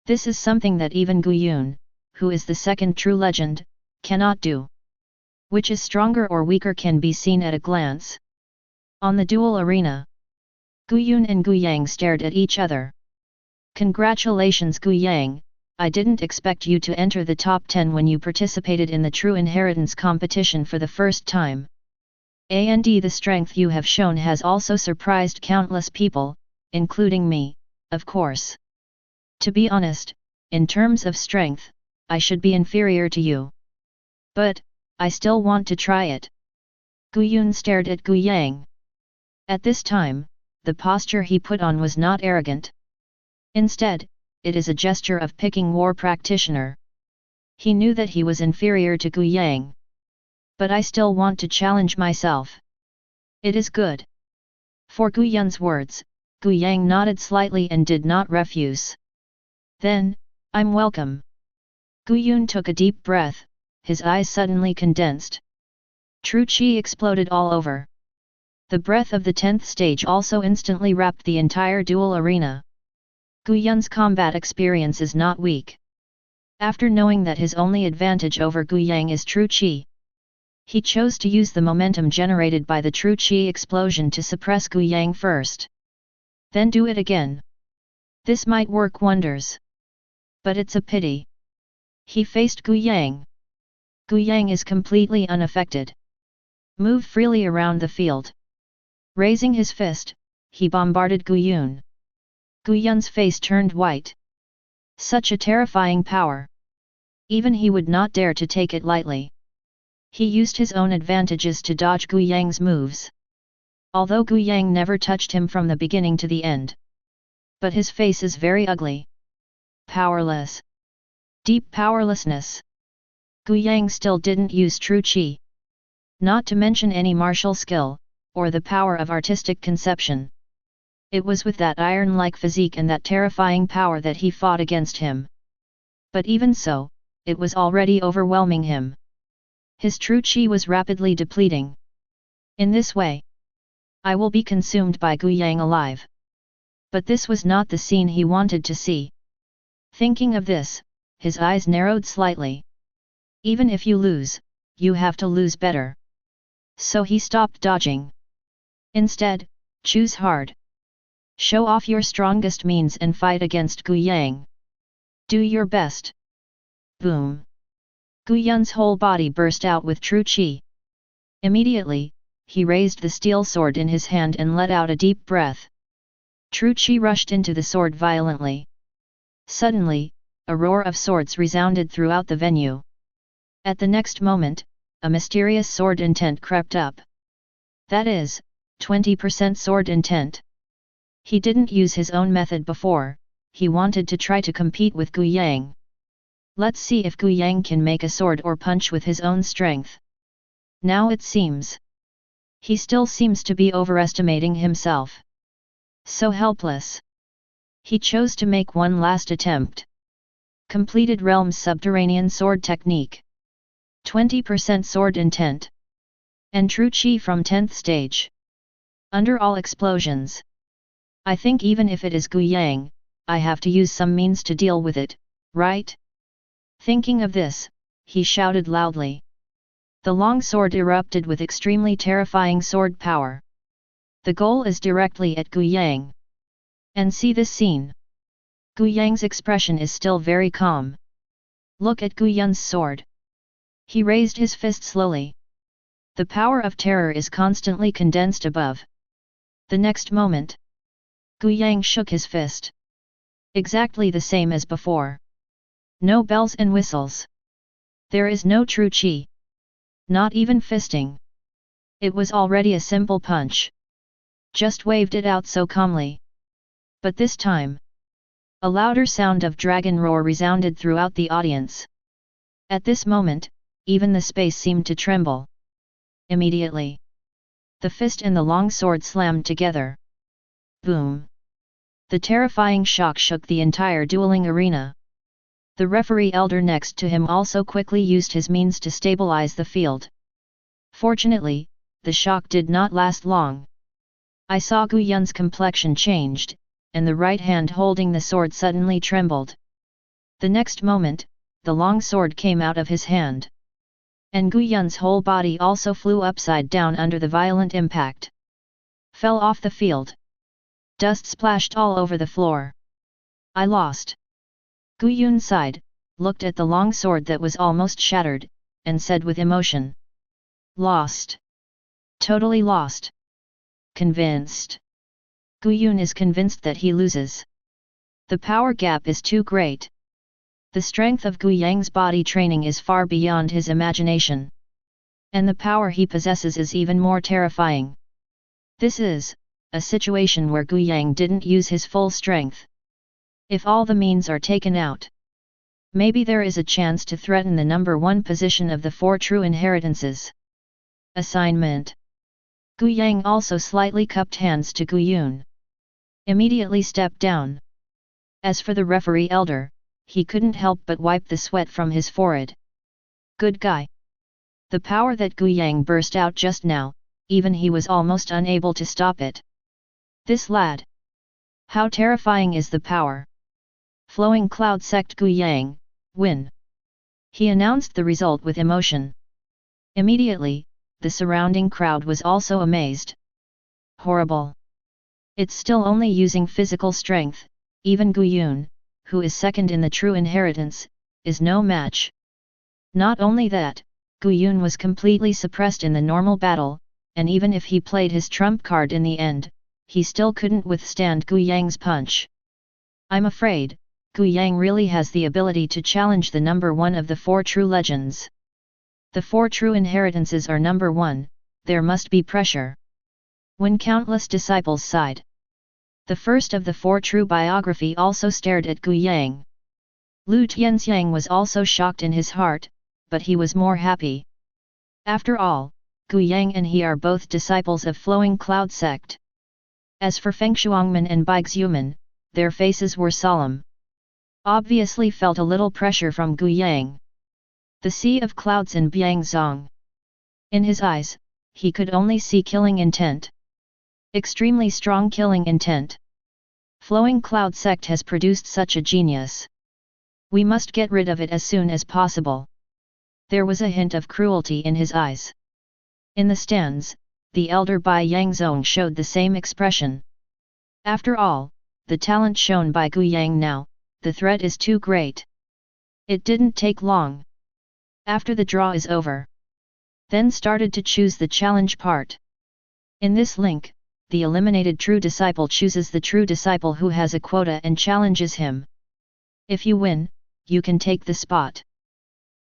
A: This is something that even Guyun, who is the second true legend, cannot do. Which is stronger or weaker can be seen at a glance. On the duel arena, Guyun and Guyang stared at each other. Congratulations Guyang, I didn't expect you to enter the top 10 when you participated in the true inheritance competition for the first time. And the strength you have shown has also surprised countless people, including me, of course. To be honest, in terms of strength, I should be inferior to you. But I still want to try it. Guyun stared at Guyang. At this time, the posture he put on was not arrogant. Instead, it is a gesture of picking war practitioner. He knew that he was inferior to Guyang. But I still want to challenge myself. It is good. For Guyun's words, Guyang nodded slightly and did not refuse. Then, I'm welcome. Guyun took a deep breath, his eyes suddenly condensed. True Qi exploded all over. The breath of the 10th stage also instantly wrapped the entire duel arena. Guyun's combat experience is not weak. After knowing that his only advantage over Guyang is True Qi, he chose to use the momentum generated by the True Qi explosion to suppress Guyang first. Then do it again. This might work wonders. But it's a pity. He faced Gu Yang. Gu Yang is completely unaffected. Move freely around the field. Raising his fist, he bombarded Gu Yun. Gu Yun's face turned white. Such a terrifying power. Even he would not dare to take it lightly. He used his own advantages to dodge Gu Yang's moves. Although Gu Yang never touched him from the beginning to the end. But his face is very ugly. Powerless. Deep powerlessness. Gu Yang still didn't use true qi. Not to mention any martial skill, or the power of artistic conception. It was with that iron-like physique and that terrifying power that he fought against him. But even so, it was already overwhelming him. His true qi was rapidly depleting. In this way, I will be consumed by Gu Yang alive. But this was not the scene he wanted to see. Thinking of this, his eyes narrowed slightly. Even if you lose, you have to lose better. So he stopped dodging. Instead, choose hard. Show off your strongest means and fight against Gu Yang. Do your best. Boom. Gu Yun's whole body burst out with true qi. Immediately, he raised the steel sword in his hand and let out a deep breath. True qi rushed into the sword violently. Suddenly, a roar of swords resounded throughout the venue. At the next moment, a mysterious sword intent crept up. That is, 20% sword intent. He didn't use his own method before, he wanted to try to compete with Gu Yang. Let's see if Gu Yang can make a sword or punch with his own strength. Now it seems. He still seems to be overestimating himself. So helpless. He chose to make one last attempt. Completed Realm's subterranean sword technique. 20% sword intent. And true qi from 10th stage. Under all explosions. I think even if it is Gu Yang, I have to use some means to deal with it, right? Thinking of this, he shouted loudly. The long sword erupted with extremely terrifying sword power. The goal is directly at Gu Yang. And see this scene. Gu Yang's expression is still very calm. Look at Gu Yun's sword. He raised his fist slowly. The power of terror is constantly condensed above. The next moment, Gu Yang shook his fist. Exactly the same as before. No bells and whistles. There is no true qi. Not even fisting. It was already a simple punch. Just waved it out so calmly. But this time, a louder sound of dragon roar resounded throughout the audience. At this moment, even the space seemed to tremble. Immediately, the fist and the long sword slammed together. Boom! The terrifying shock shook the entire dueling arena. The referee elder next to him also quickly used his means to stabilize the field. Fortunately, the shock did not last long. I saw Gu Yun's complexion changed, and the right hand holding the sword suddenly trembled. The next moment, the long sword came out of his hand. And Gu Yun's whole body also flew upside down under the violent impact. Fell off the field. Dust splashed all over the floor. I lost. Gu Yun sighed, looked at the long sword that was almost shattered, and said with emotion. Lost. Totally lost. Convinced. Gu Yun is convinced that he loses. The power gap is too great. The strength of Gu Yang's body training is far beyond his imagination. And the power he possesses is even more terrifying. This is a situation where Gu Yang didn't use his full strength. If all the means are taken out, maybe there is a chance to threaten the number one position of the four true inheritances. Assignment. Gu Yang also slightly cupped hands to Gu Yun. Immediately stepped down. As for the referee elder, he couldn't help but wipe the sweat from his forehead. Good guy. The power that Gu Yang burst out just now, even he was almost unable to stop it. This lad. How terrifying is the power. Flowing Cloud Sect Gu Yang, win. He announced the result with emotion. Immediately, the surrounding crowd was also amazed. Horrible. It's still only using physical strength, even Gu Yun, who is second in the true inheritance, is no match. Not only that, Gu Yun was completely suppressed in the normal battle, and even if he played his trump card in the end, he still couldn't withstand Gu Yang's punch. I'm afraid, Gu Yang really has the ability to challenge the number one of the four true legends. The four true inheritances are number one, there must be pressure. When countless disciples sighed. The first of the four true biography also stared at Gu Yang. Lu Tianxiang was also shocked in his heart, but he was more happy. After all, Gu Yang and he are both disciples of Flowing Cloud sect. As for Feng Shuangman and Bixuman, their faces were solemn. Obviously felt a little pressure from Gu Yang. The sea of clouds in Biangzong. In his eyes, he could only see killing intent. Extremely strong killing intent. Flowing Cloud sect has produced such a genius. We must get rid of it as soon as possible. There was a hint of cruelty in his eyes. In the stands, the elder Bai Yangzong showed the same expression. After all, the talent shown by Gu Yang now, the threat is too great. It didn't take long. After the draw is over. Then started to choose the challenge part. In this link, the eliminated true disciple chooses the true disciple who has a quota and challenges him. If you win, you can take the spot.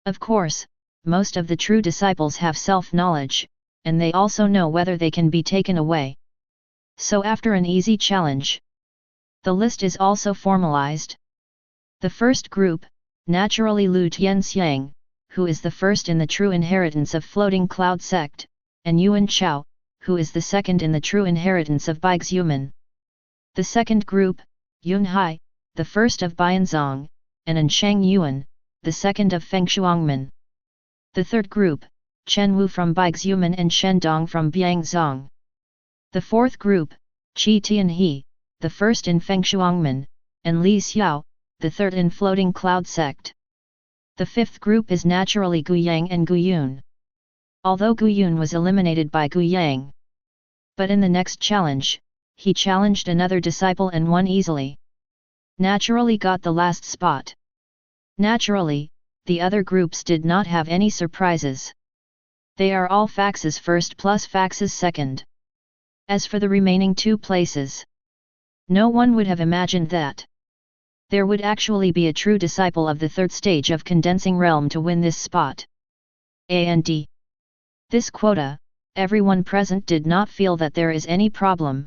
A: Of course, most of the true disciples have self-knowledge, and they also know whether they can be taken away. So after an easy challenge, the list is also formalized. The first group, naturally Lu Tianxiang, who is the first in the true inheritance of Floating Cloud sect, and Yuan Chao, who is the second in the true inheritance of Bixuman. The second group, Yun Hai, the first of Bianzong, and Anshang Yuan, the second of Feng Shuangman. The third group, Chen Wu from Bixuman and Shen Dong from Biangzong. The fourth group, Qi Tianhe, the first in Feng Shuangman, and Li Xiao, the third in Floating Cloud sect. The fifth group is naturally Gu Yang and Gu Yun. Although Gu Yun was eliminated by Gu Yang. But in the next challenge, he challenged another disciple and won easily. Naturally got the last spot. Naturally, the other groups did not have any surprises. They are all faxes first plus faxes second. As for the remaining two places, no one would have imagined that there would actually be a true disciple of the third stage of condensing realm to win this spot. And this quota, everyone present did not feel that there is any problem.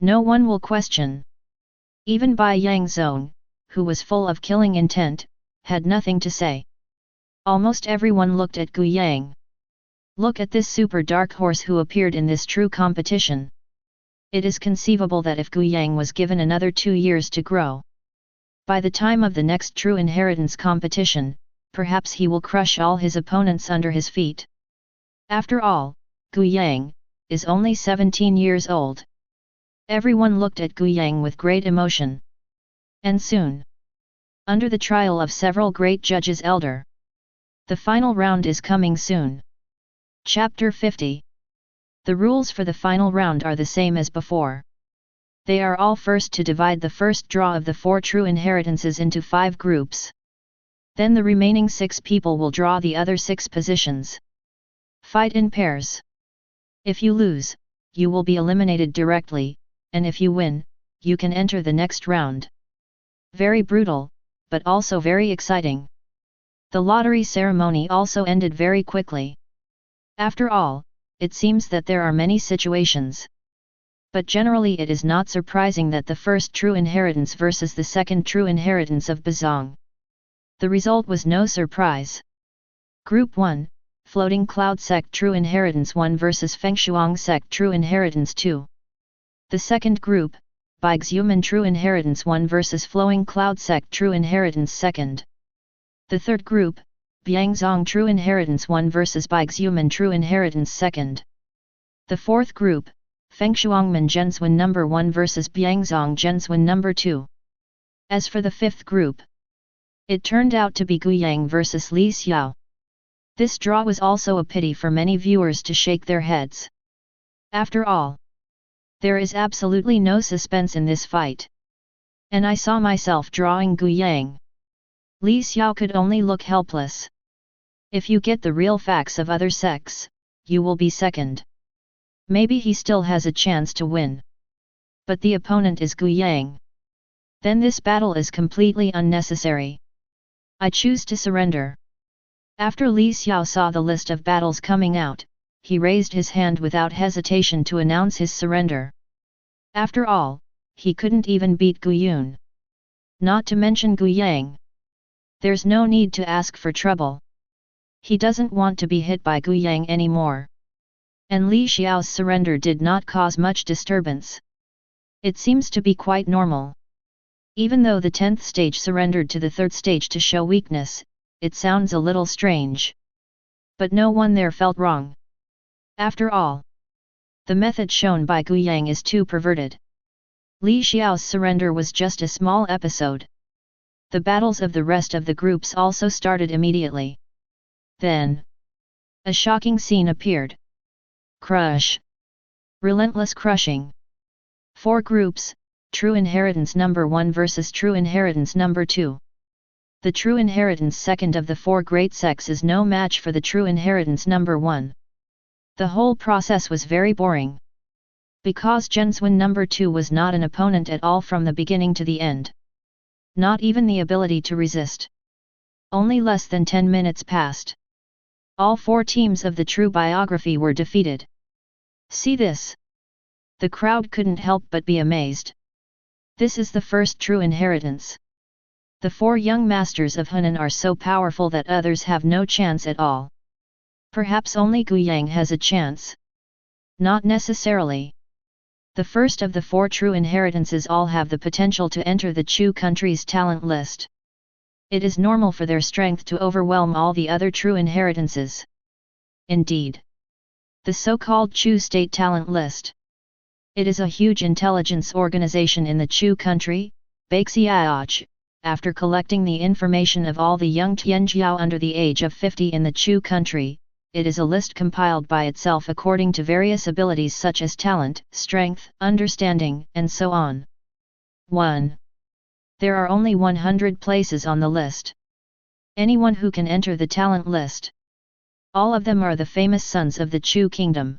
A: No one will question. Even Bai Yangzong, who was full of killing intent, had nothing to say. Almost everyone looked at Gu Yang. Look at this super dark horse who appeared in this true competition. It is conceivable that if Gu Yang was given another 2 years to grow, by the time of the next true inheritance competition, perhaps he will crush all his opponents under his feet. After all, Gu Yang is only 17 years old. Everyone looked at Gu Yang with great emotion. And soon, under the trial of several great judges elder, the final round is coming soon. Chapter 50. The rules for the final round are the same as before. They are all first to divide the first draw of the 4 true inheritances into 5 groups. Then the remaining 6 people will draw the other 6 positions. Fight in pairs. If you lose, you will be eliminated directly, and if you win, you can enter the next round. Very brutal, but also very exciting. The lottery ceremony also ended very quickly. After all, it seems that there are many situations. But generally it is not surprising that the first true inheritance versus the second true inheritance of Bazong. The result was no surprise. Group 1, Floating Cloud sect true inheritance 1 versus Feng Shuang sect true inheritance 2. The second group, Bixuman true inheritance 1 versus Flowing Cloud sect true inheritance 2. The third group, Biangzong true inheritance 1 versus Bixuman true inheritance 2. The fourth group, Feng Shuangman Genswen number 1 versus Biangzong Genswen number 2. As for the fifth group, it turned out to be Gu Yang versus Li Xiao. This draw was also a pity for many viewers to shake their heads. After all, there is absolutely no suspense in this fight. And I saw myself drawing Gu Yang. Li Xiao could only look helpless. If you get the real facts of other sects, you will be second. Maybe he still has a chance to win. But the opponent is Gu Yang. Then this battle is completely unnecessary. I choose to surrender. After Li Xiao saw the list of battles coming out, he raised his hand without hesitation to announce his surrender. After all, he couldn't even beat Gu Yun. Not to mention Gu Yang. There's no need to ask for trouble. He doesn't want to be hit by Gu Yang anymore. And Li Xiao's surrender did not cause much disturbance. It seems to be quite normal. Even though the 10th stage surrendered to the 3rd stage to show weakness, it sounds a little strange. But no one there felt wrong. After all, the method shown by Gu Yang is too perverted. Li Xiao's surrender was just a small episode. The battles of the rest of the groups also started immediately. Then, a shocking scene appeared. Crush. Relentless crushing. 4 groups, True Inheritance number 1 versus True Inheritance number 2. The True Inheritance second of the 4 great sects is no match for the True Inheritance number 1. The whole process was very boring. Because Zhenzwen number 2 was not an opponent at all from the beginning to the end. Not even the ability to resist. Only less than 10 minutes passed. All 4 teams of the True Biography were defeated. See this. The crowd couldn't help but be amazed. This is the first True Inheritance. The 4 young masters of Hunan are so powerful that others have no chance at all. Perhaps only Gu Yang has a chance. Not necessarily. The first of the 4 True Inheritances all have the potential to enter the Chu country's talent list. It is normal for their strength to overwhelm all the other True Inheritances. Indeed. The so-called Chu State Talent List. It is a huge intelligence organization in the Chu country, Baixiaoch. After collecting the information of all the young Tianjiao under the age of 50 in the Chu country, it is a list compiled by itself according to various abilities such as talent, strength, understanding, and so on. 1. There are only 100 places on the list. Anyone who can enter the talent list. All of them are the famous sons of the Chu kingdom.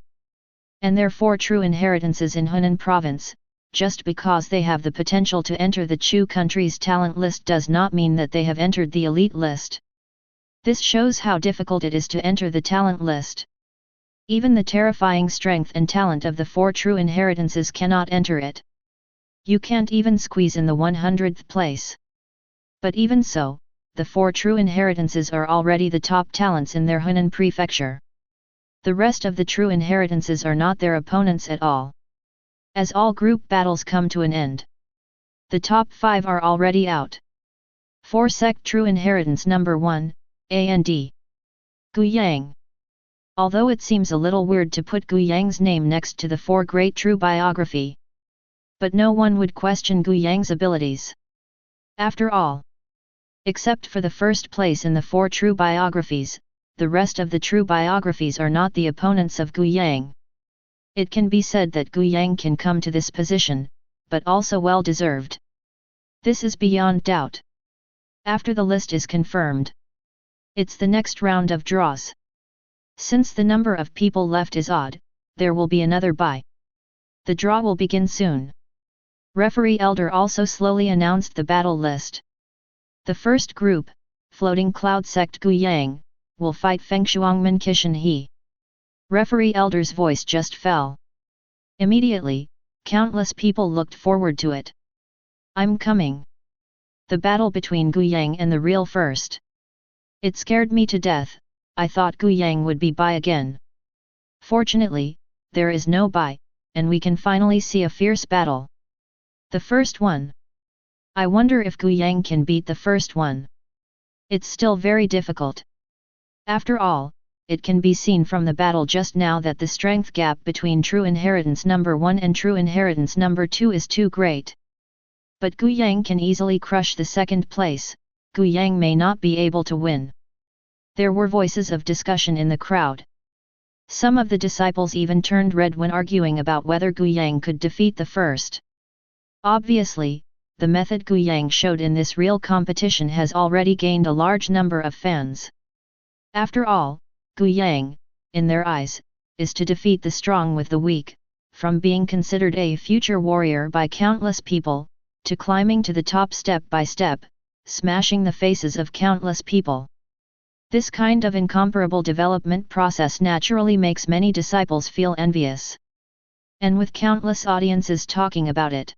A: And their 4 True Inheritances in Hunan province. Just because they have the potential to enter the Chu country's talent list does not mean that they have entered the elite list. This shows how difficult it is to enter the talent list. Even the terrifying strength and talent of the 4 True Inheritances cannot enter it. You can't even squeeze in the 100th place. But even so, the 4 True Inheritances are already the top talents in their Hunan prefecture. The rest of the True Inheritances are not their opponents at all. As all group battles come to an end, the top 5 are already out. 4 Sect True Inheritance number 1, A and D. Gu Yang. Although it seems a little weird to put Gu Yang's name next to the 4 Great True Biography. But no one would question Gu Yang's abilities. After all, except for the first place in the 4 True Biographies, the rest of the True Biographies are not the opponents of Gu Yang. It can be said that Gu Yang can come to this position, but also well deserved. This is beyond doubt. After the list is confirmed, it's the next round of draws. Since the number of people left is odd, there will be another bye. The draw will begin soon. Referee Elder also slowly announced the battle list. The first group, Floating Cloud Sect Gu Yang, will fight Fengshuangmen Kishan He. Referee Elder's voice just fell. Immediately, countless people looked forward to it. I'm coming. The battle between Gu Yang and the real first. It scared me to death. I thought Gu Yang would be bye again. Fortunately, there is no bye, and we can finally see a fierce battle. The first one. I wonder if Gu Yang can beat the first one. It's still very difficult. After all, it can be seen from the battle just now that the strength gap between True Inheritance number 1 and True Inheritance number 2 is too great. But Gu Yang can easily crush the second place. Gu Yang may not be able to win. There were voices of discussion in the crowd. Some of the disciples even turned red when arguing about whether Gu Yang could defeat the first. Obviously, the method Gu Yang showed in this real competition has already gained a large number of fans. After all, Gu Yang, in their eyes, is to defeat the strong with the weak, from being considered a future warrior by countless people, to climbing to the top step by step, smashing the faces of countless people. This kind of incomparable development process naturally makes many disciples feel envious. And with countless audiences talking about it,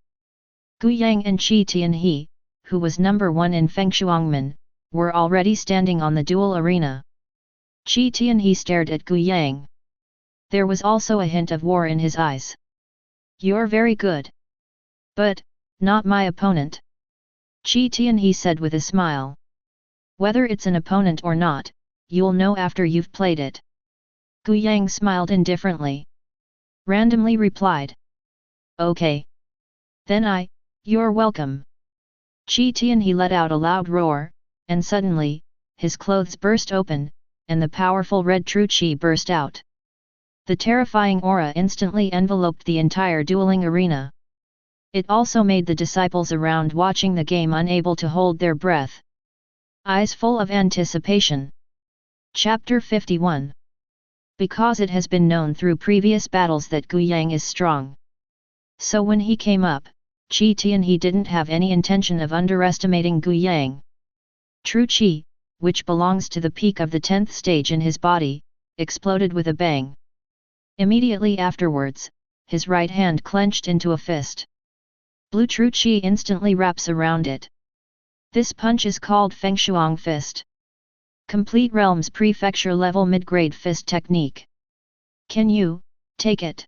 A: Gu Yang and Qi Tianhe, who was number 1 in Fengshuangmen, were already standing on the duel arena. Qi Tianhe stared at Gu Yang. There was also a hint of war in his eyes. "You're very good. But, not my opponent," Qi Tianhe said with a smile. "Whether it's an opponent or not, you'll know after you've played it." Gu Yang smiled indifferently. Randomly replied, "Okay. Then you're welcome." Qi Tianhe let out a loud roar, and suddenly, his clothes burst open, and the powerful red true qi burst out. The terrifying aura instantly enveloped the entire dueling arena. It also made the disciples around watching the game unable to hold their breath. Eyes full of anticipation. Chapter 51. Because it has been known through previous battles that Gu Yang is strong. So when he came up, Qi Tianhe didn't have any intention of underestimating Gu Yang. True Qi, which belongs to the peak of the 10th stage in his body, exploded with a bang. Immediately afterwards, his right hand clenched into a fist. Blue True Qi instantly wraps around it. This punch is called Fengshuang Fist. Complete Realms Prefecture level mid-grade fist technique. "Can you take it?"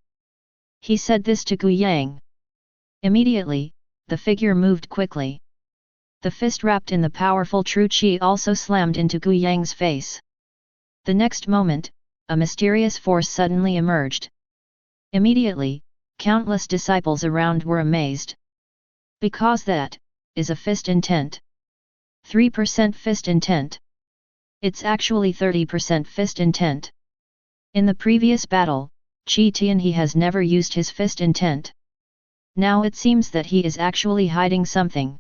A: He said this to Gu Yang. Immediately, the figure moved quickly. The fist wrapped in the powerful True Qi also slammed into Gu Yang's face. The next moment, a mysterious force suddenly emerged. Immediately, countless disciples around were amazed. Because that is a fist intent. 3% fist intent. It's actually 30% fist intent. In the previous battle, Qi Tianhe has never used his fist intent. Now it seems that he is actually hiding something.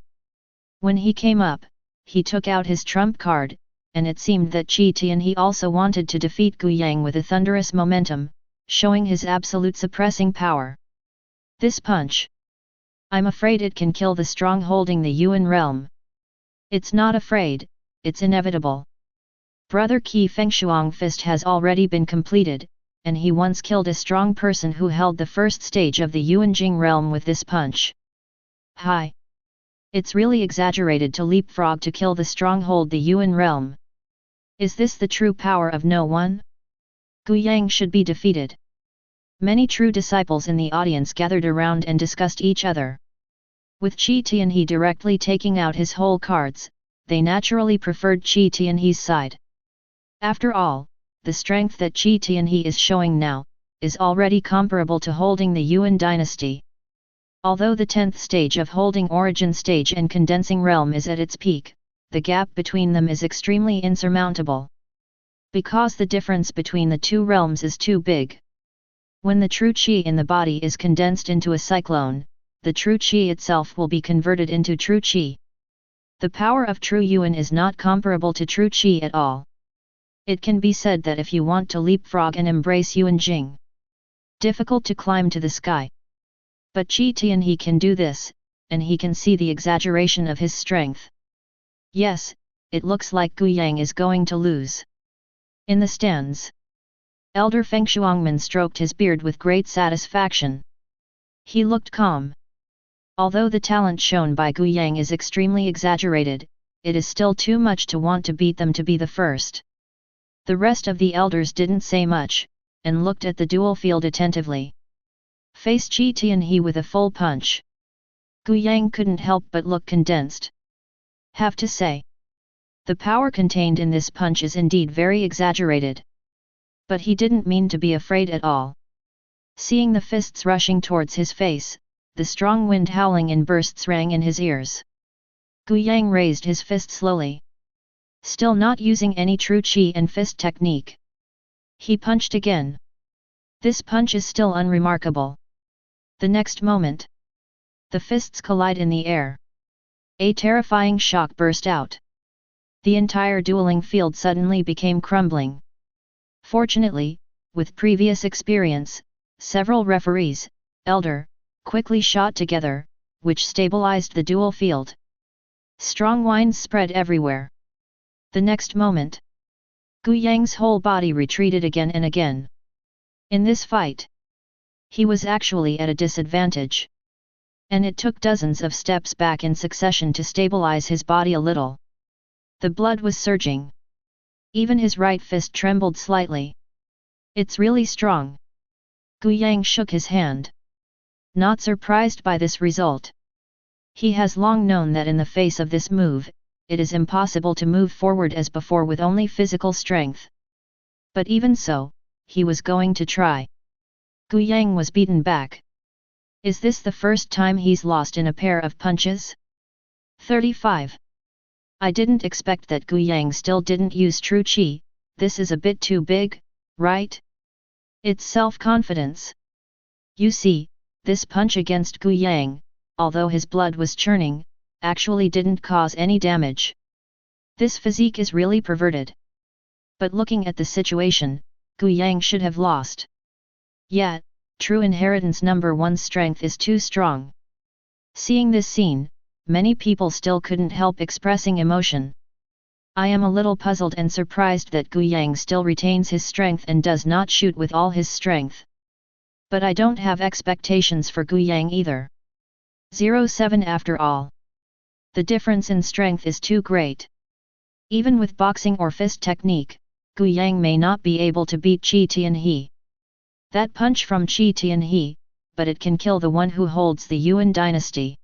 A: When he came up, he took out his trump card, and it seemed that Qi Tianhe also wanted to defeat Gu Yang with a thunderous momentum, showing his absolute suppressing power. This punch. I'm afraid it can kill the strong holding the Yuan realm. It's not afraid, it's inevitable. Brother Qi Fengshuang Fist has already been completed, and he once killed a strong person who held the first stage of the Yuanjing realm with this punch. Hi! It's really exaggerated to leapfrog to kill the stronghold the Yuan realm. Is this the true power of no one? Gu Yang should be defeated. Many true disciples in the audience gathered around and discussed each other. With Qi Tianhe directly taking out his whole cards, they naturally preferred Qi Tianhe's side. After all, the strength that Qi Tianhe is showing now, is already comparable to holding the Yuan dynasty. Although the 10th stage of holding origin stage and condensing realm is at its peak, the gap between them is extremely insurmountable. Because the difference between the two realms is too big. When the true Qi in the body is condensed into a cyclone, the true Qi itself will be converted into true Qi. The power of true Yuan is not comparable to true Qi at all. It can be said that if you want to leapfrog and embrace Yuan Jing, difficult to climb to the sky. But Qi Tianhe can do this, and he can see the exaggeration of his strength. Yes, it looks like Gu Yang is going to lose. In the stands, Elder Fengshuangman stroked his beard with great satisfaction. He looked calm. Although the talent shown by Gu Yang is extremely exaggerated, it is still too much to want to beat them to be the first. The rest of the elders didn't say much, and looked at the duel field attentively. Face Qi Tianhe with a full punch. Gu Yang couldn't help but look condensed. Have to say, the power contained in this punch is indeed very exaggerated. But he didn't mean to be afraid at all. Seeing the fists rushing towards his face, the strong wind howling in bursts rang in his ears. Gu Yang raised his fist slowly. Still not using any true Qi and fist technique. He punched again. This punch is still unremarkable. The next moment, the fists collide in the air. A terrifying shock burst out. The entire dueling field suddenly became crumbling. Fortunately, with previous experience, several referees, elder, quickly shot together, which stabilized the duel field. Strong winds spread everywhere. The next moment, Gu Yang's whole body retreated again and again. In this fight, he was actually at a disadvantage. And it took dozens of steps back in succession to stabilize his body a little. The blood was surging. Even his right fist trembled slightly. It's really strong. Gu Yang shook his hand. Not surprised by this result. He has long known that in the face of this move, it is impossible to move forward as before with only physical strength. But even so, he was going to try. Gu Yang was beaten back. Is this the first time he's lost in a pair of punches? 35. I didn't expect that Gu Yang still didn't use true qi. This is a bit too big, right? It's self-confidence. You see, this punch against Gu Yang, although his blood was churning, actually didn't cause any damage. This physique is really perverted. But looking at the situation, Gu Yang should have lost. Yet, true inheritance number 1 strength is too strong. Seeing this scene, many people still couldn't help expressing emotion. I am a little puzzled and surprised that Gu Yang still retains his strength and does not shoot with all his strength. But I don't have expectations for Gu Yang either. 07 after all. The difference in strength is too great. Even with boxing or fist technique, Gu Yang may not be able to beat Qi Tianhe. That punch from Qi Tianhe, but it can kill the one who holds the Yuan dynasty.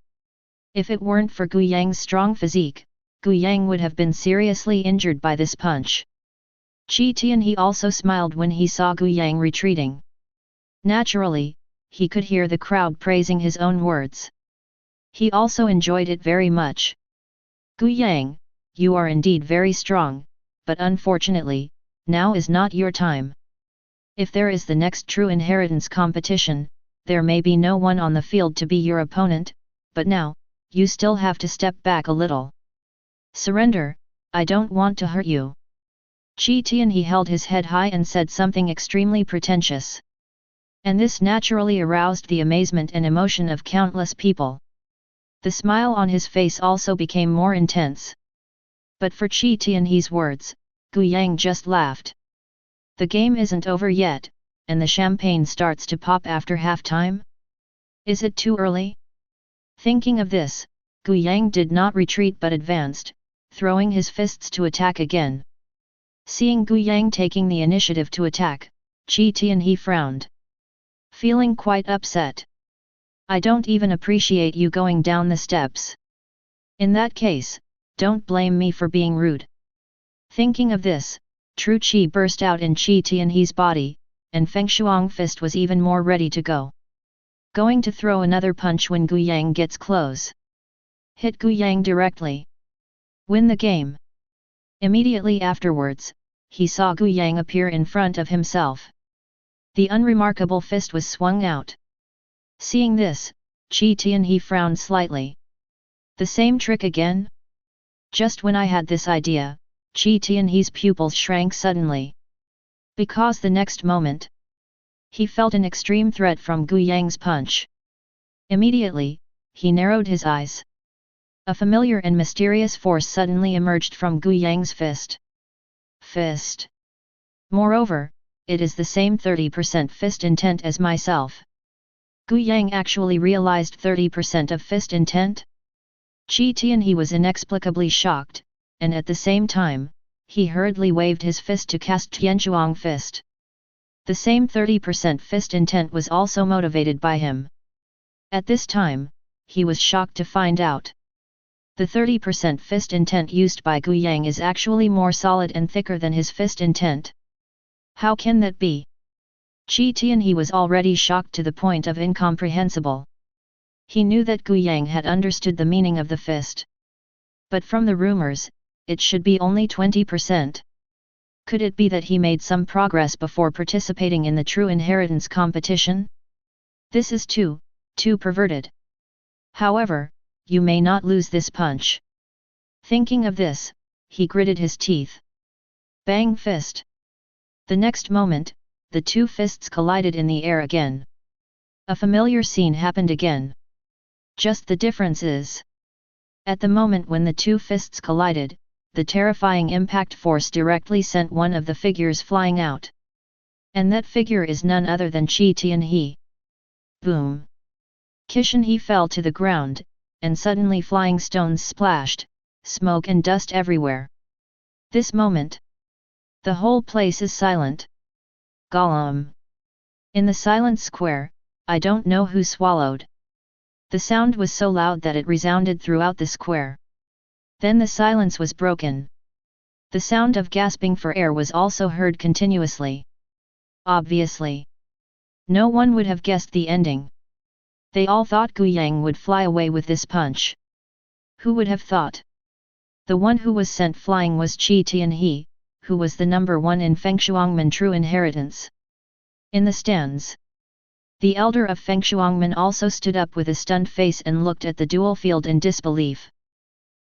A: If it weren't for Gu Yang's strong physique, Gu Yang would have been seriously injured by this punch. Qi Tianhe also smiled when he saw Gu Yang retreating. Naturally, he could hear the crowd praising his own words. He also enjoyed it very much. Gu Yang, you are indeed very strong, but unfortunately, now is not your time. If there is the next true inheritance competition, there may be no one on the field to be your opponent, but now, you still have to step back a little. Surrender, I don't want to hurt you. Qi Tianhe held his head high and said something extremely pretentious. And this naturally aroused the amazement and emotion of countless people. The smile on his face also became more intense. But for Qi Tianhe's words, Gu Yang just laughed. The game isn't over yet, and the champagne starts to pop after halftime? Is it too early? Thinking of this, Gu Yang did not retreat but advanced, throwing his fists to attack again. Seeing Gu Yang taking the initiative to attack, Qi Tianhe frowned. Feeling quite upset. I don't even appreciate you going down the steps. In that case, don't blame me for being rude. Thinking of this, true qi burst out in Qi Tianhe's body, and Feng Shuang fist was even more ready to go. Going to throw another punch when Gu Yang gets close. Hit Gu Yang directly. Win the game. Immediately afterwards, he saw Gu Yang appear in front of himself. The unremarkable fist was swung out. Seeing this, Qi Tianhe frowned slightly. The same trick again? Just when I had this idea, Qi Tianhe's pupils shrank suddenly. Because the next moment, he felt an extreme threat from Gu Yang's punch. Immediately, he narrowed his eyes. A familiar and mysterious force suddenly emerged from Gu Yang's fist. Fist. Moreover, it is the same 30% fist intent as myself. Gu Yang actually realized 30% of fist intent? Qi Tianhe was inexplicably shocked, and at the same time, he hurriedly waved his fist to cast Tianshuang fist. The same 30% fist intent was also motivated by him. At this time, he was shocked to find out. The 30% fist intent used by Gu Yang is actually more solid and thicker than his fist intent. How can that be? Qi Tianhe was already shocked to the point of incomprehensible. He knew that Gu Yang had understood the meaning of the fist. But from the rumors, it should be only 20%. Could it be that he made some progress before participating in the true inheritance competition? This is too perverted. However, you may not lose this punch. Thinking of this, he gritted his teeth. Bang fist. The next moment, the two fists collided in the air again. A familiar scene happened again. Just the difference is, at the moment when the two fists collided, the terrifying impact force directly sent one of the figures flying out. And that figure is none other than Qi Tianhe. Boom! Qishanhe fell to the ground, and suddenly flying stones splashed, smoke and dust everywhere. This moment, the whole place is silent. Gollum! In the silent square, I don't know who swallowed. The sound was so loud that it resounded throughout the square. Then the silence was broken. The sound of gasping for air was also heard continuously. Obviously, no one would have guessed the ending. They all thought Gu Yang would fly away with this punch. Who would have thought? The one who was sent flying was Qi Tianhe, who was the number one in Fengshuangmen true inheritance. In the stands, the elder of Fengshuangmen also stood up with a stunned face and looked at the dual field in disbelief.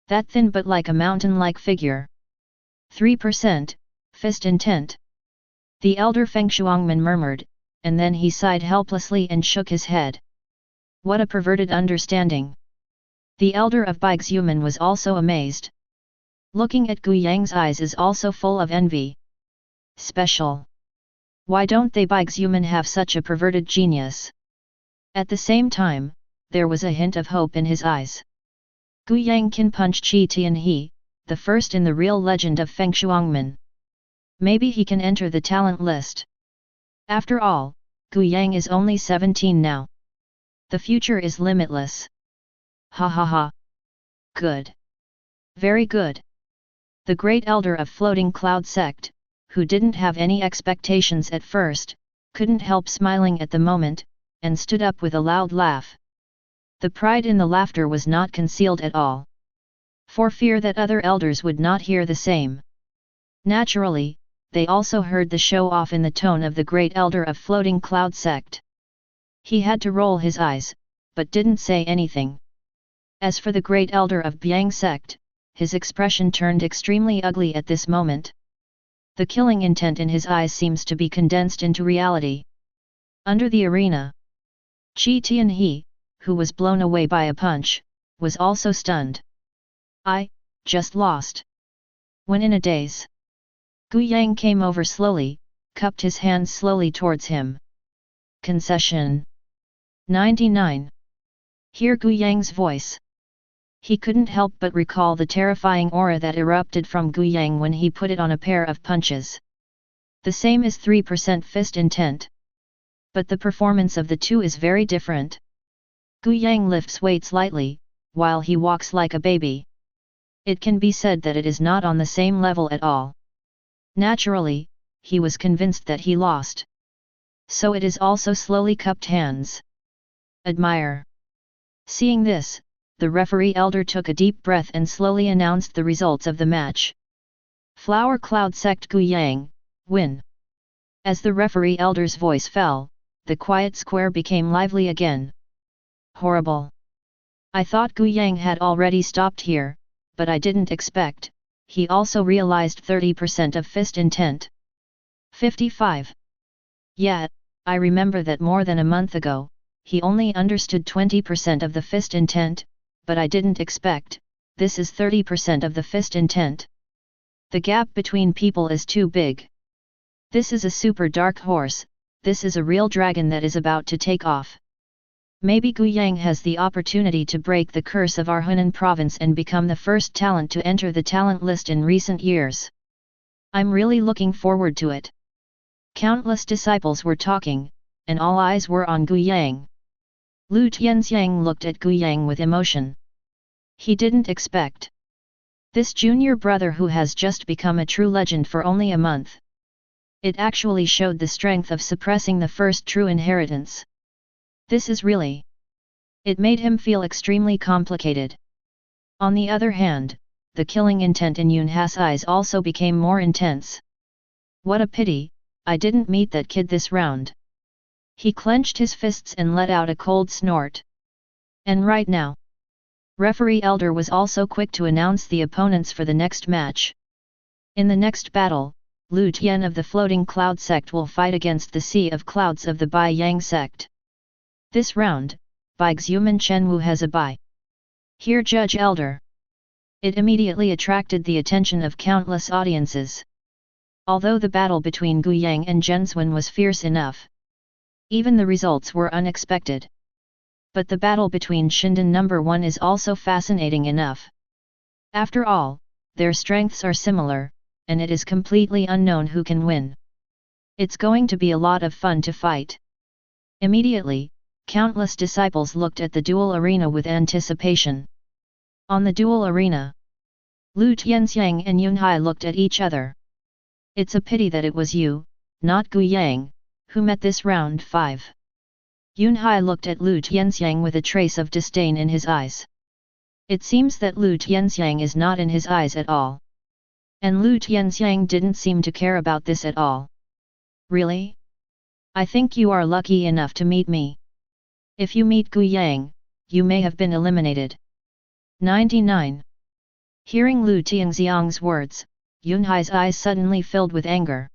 A: That thin but like a mountain-like figure. 3%, fist intent. The elder Fengshuangmen murmured, and then he sighed helplessly and shook his head. What a perverted understanding! The elder of Baixiumen was also amazed. Looking at Gu Yang's eyes is also full of envy. Special. Why don't they Baixiumen have such a perverted genius? At the same time, there was a hint of hope in his eyes. Gu Yang can punch Qi Tianhe, the first in the real legend of Fengshuangmen. Maybe he can enter the talent list. After all, Gu Yang is only 17 now. The future is limitless. Ha ha ha. Good. Very good. The great elder of Floating Cloud sect, who didn't have any expectations at first, couldn't help smiling at the moment, and stood up with a loud laugh. The pride in the laughter was not concealed at all. For fear that other elders would not hear the same. Naturally, they also heard the show-off in the tone of the great elder of Floating Cloud sect. He had to roll his eyes, but didn't say anything. As for the great elder of Biang sect, his expression turned extremely ugly at this moment. The killing intent in his eyes seems to be condensed into reality. Under the arena, Qi Tianhe, who was blown away by a punch, was also stunned. I just lost. When in a daze, Gu Yang came over slowly, cupped his hands slowly towards him. Concession. 99. Hear Gu Yang's voice. He couldn't help but recall the terrifying aura that erupted from Gu Yang when he put it on a pair of punches. The same as 3% fist intent. But the performance of the two is very different. Gu Yang lifts weights lightly, while he walks like a baby. It can be said that it is not on the same level at all. Naturally, he was convinced that he lost. So it is also slowly cupped hands. Admire. Seeing this, the referee elder took a deep breath and slowly announced the results of the match. Flower Cloud Sect Gu Yang, win. As the referee elder's voice fell, the quiet square became lively again. Horrible. I thought Gu Yang had already stopped here, but I didn't expect, he also realized 30% of fist intent. 55. Yeah, I remember that more than a month ago, he only understood 20% of the fist intent, but I didn't expect, this is 30% of the fist intent. The gap between people is too big. This is a super dark horse, this is a real dragon that is about to take off. Maybe Gu Yang has the opportunity to break the curse of our Hunan province and become the first talent to enter the talent list in recent years. I'm really looking forward to it. Countless disciples were talking, and all eyes were on Gu Yang. Lu Tianxiang looked at Gu Yang with emotion. He didn't expect this junior brother who has just become a true legend for only a month. It actually showed the strength of suppressing the first true inheritance. This is really. It made him feel extremely complicated. On the other hand, the killing intent in Yunha's eyes also became more intense. What a pity, I didn't meet that kid this round. He clenched his fists and let out a cold snort. And right now, Referee Elder was also quick to announce the opponents for the next match. In the next battle, Lu Tian of the Floating Cloud sect will fight against the Sea of Clouds of the Bai Yang sect. This round, Bai Xuman Chenwu has a bye. Here Judge Elder. It immediately attracted the attention of countless audiences. Although the battle between Gu Yang and Zhenzwen was fierce enough, even the results were unexpected. But the battle between Shindan No. 1 is also fascinating enough. After all, their strengths are similar, and it is completely unknown who can win. It's going to be a lot of fun to fight. Immediately, countless disciples looked at the duel arena with anticipation. On the duel arena, Lu Tianxiang and Yunhai looked at each other. It's a pity that it was you, not Gu Yang, who met this round 5. Yunhai looked at Lu Tianxiang with a trace of disdain in his eyes. It seems that Lu Tianxiang is not in his eyes at all. And Lu Tianxiang didn't seem to care about this at all. Really? I think you are lucky enough to meet me. If you meet Gu Yang, you may have been eliminated. 99. Hearing Lu Tianxiang's words, Yunhai's eyes suddenly filled with anger.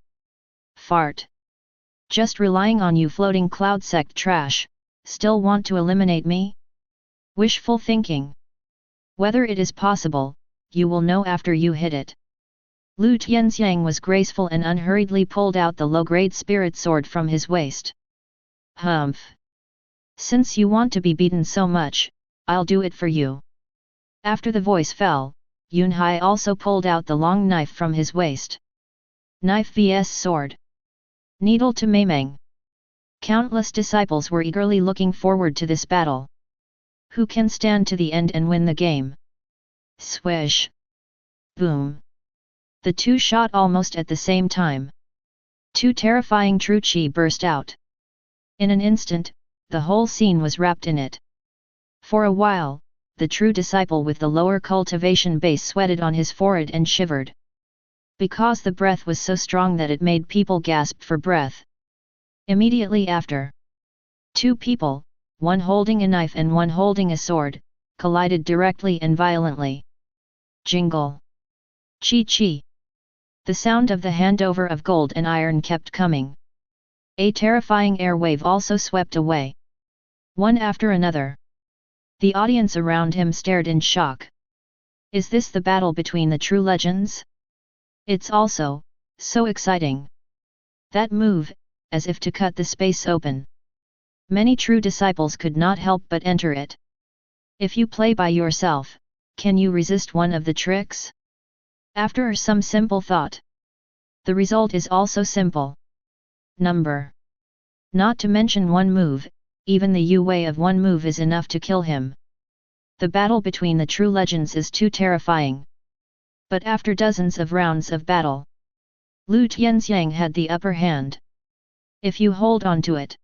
A: Fart. Just relying on you Floating Cloud sect trash, still want to eliminate me? Wishful thinking. Whether it is possible, you will know after you hit it. Lu Tianxiang was graceful and unhurriedly pulled out the low-grade spirit sword from his waist. Humph. Since you want to be beaten so much, I'll do it for you. After the voice fell, Yunhai also pulled out the long knife from his waist. Knife vs sword. Needle to Maimeng. Countless disciples were eagerly looking forward to this battle. Who can stand to the end and win the game? Swish. Boom. The two shot almost at the same time. Two terrifying true chi burst out. In an instant, the whole scene was wrapped in it. For a while, the true disciple with the lower cultivation base sweated on his forehead and shivered. Because the breath was so strong that it made people gasp for breath. Immediately after, two people, one holding a knife and one holding a sword, collided directly and violently. Jingle. Chi chi. The sound of the handover of gold and iron kept coming. A terrifying air wave also swept away. One after another. The audience around him stared in shock. Is this the battle between the true legends? It's also so exciting. That move, as if to cut the space open. Many true disciples could not help but enter it. If you play by yourself, can you resist one of the tricks? After some simple thought, the result is also simple. Number. Not to mention one move, even the U-way of one move is enough to kill him. The battle between the true legends is too terrifying. But after dozens of rounds of battle, Lu Tianxiang had the upper hand. If you hold on to it.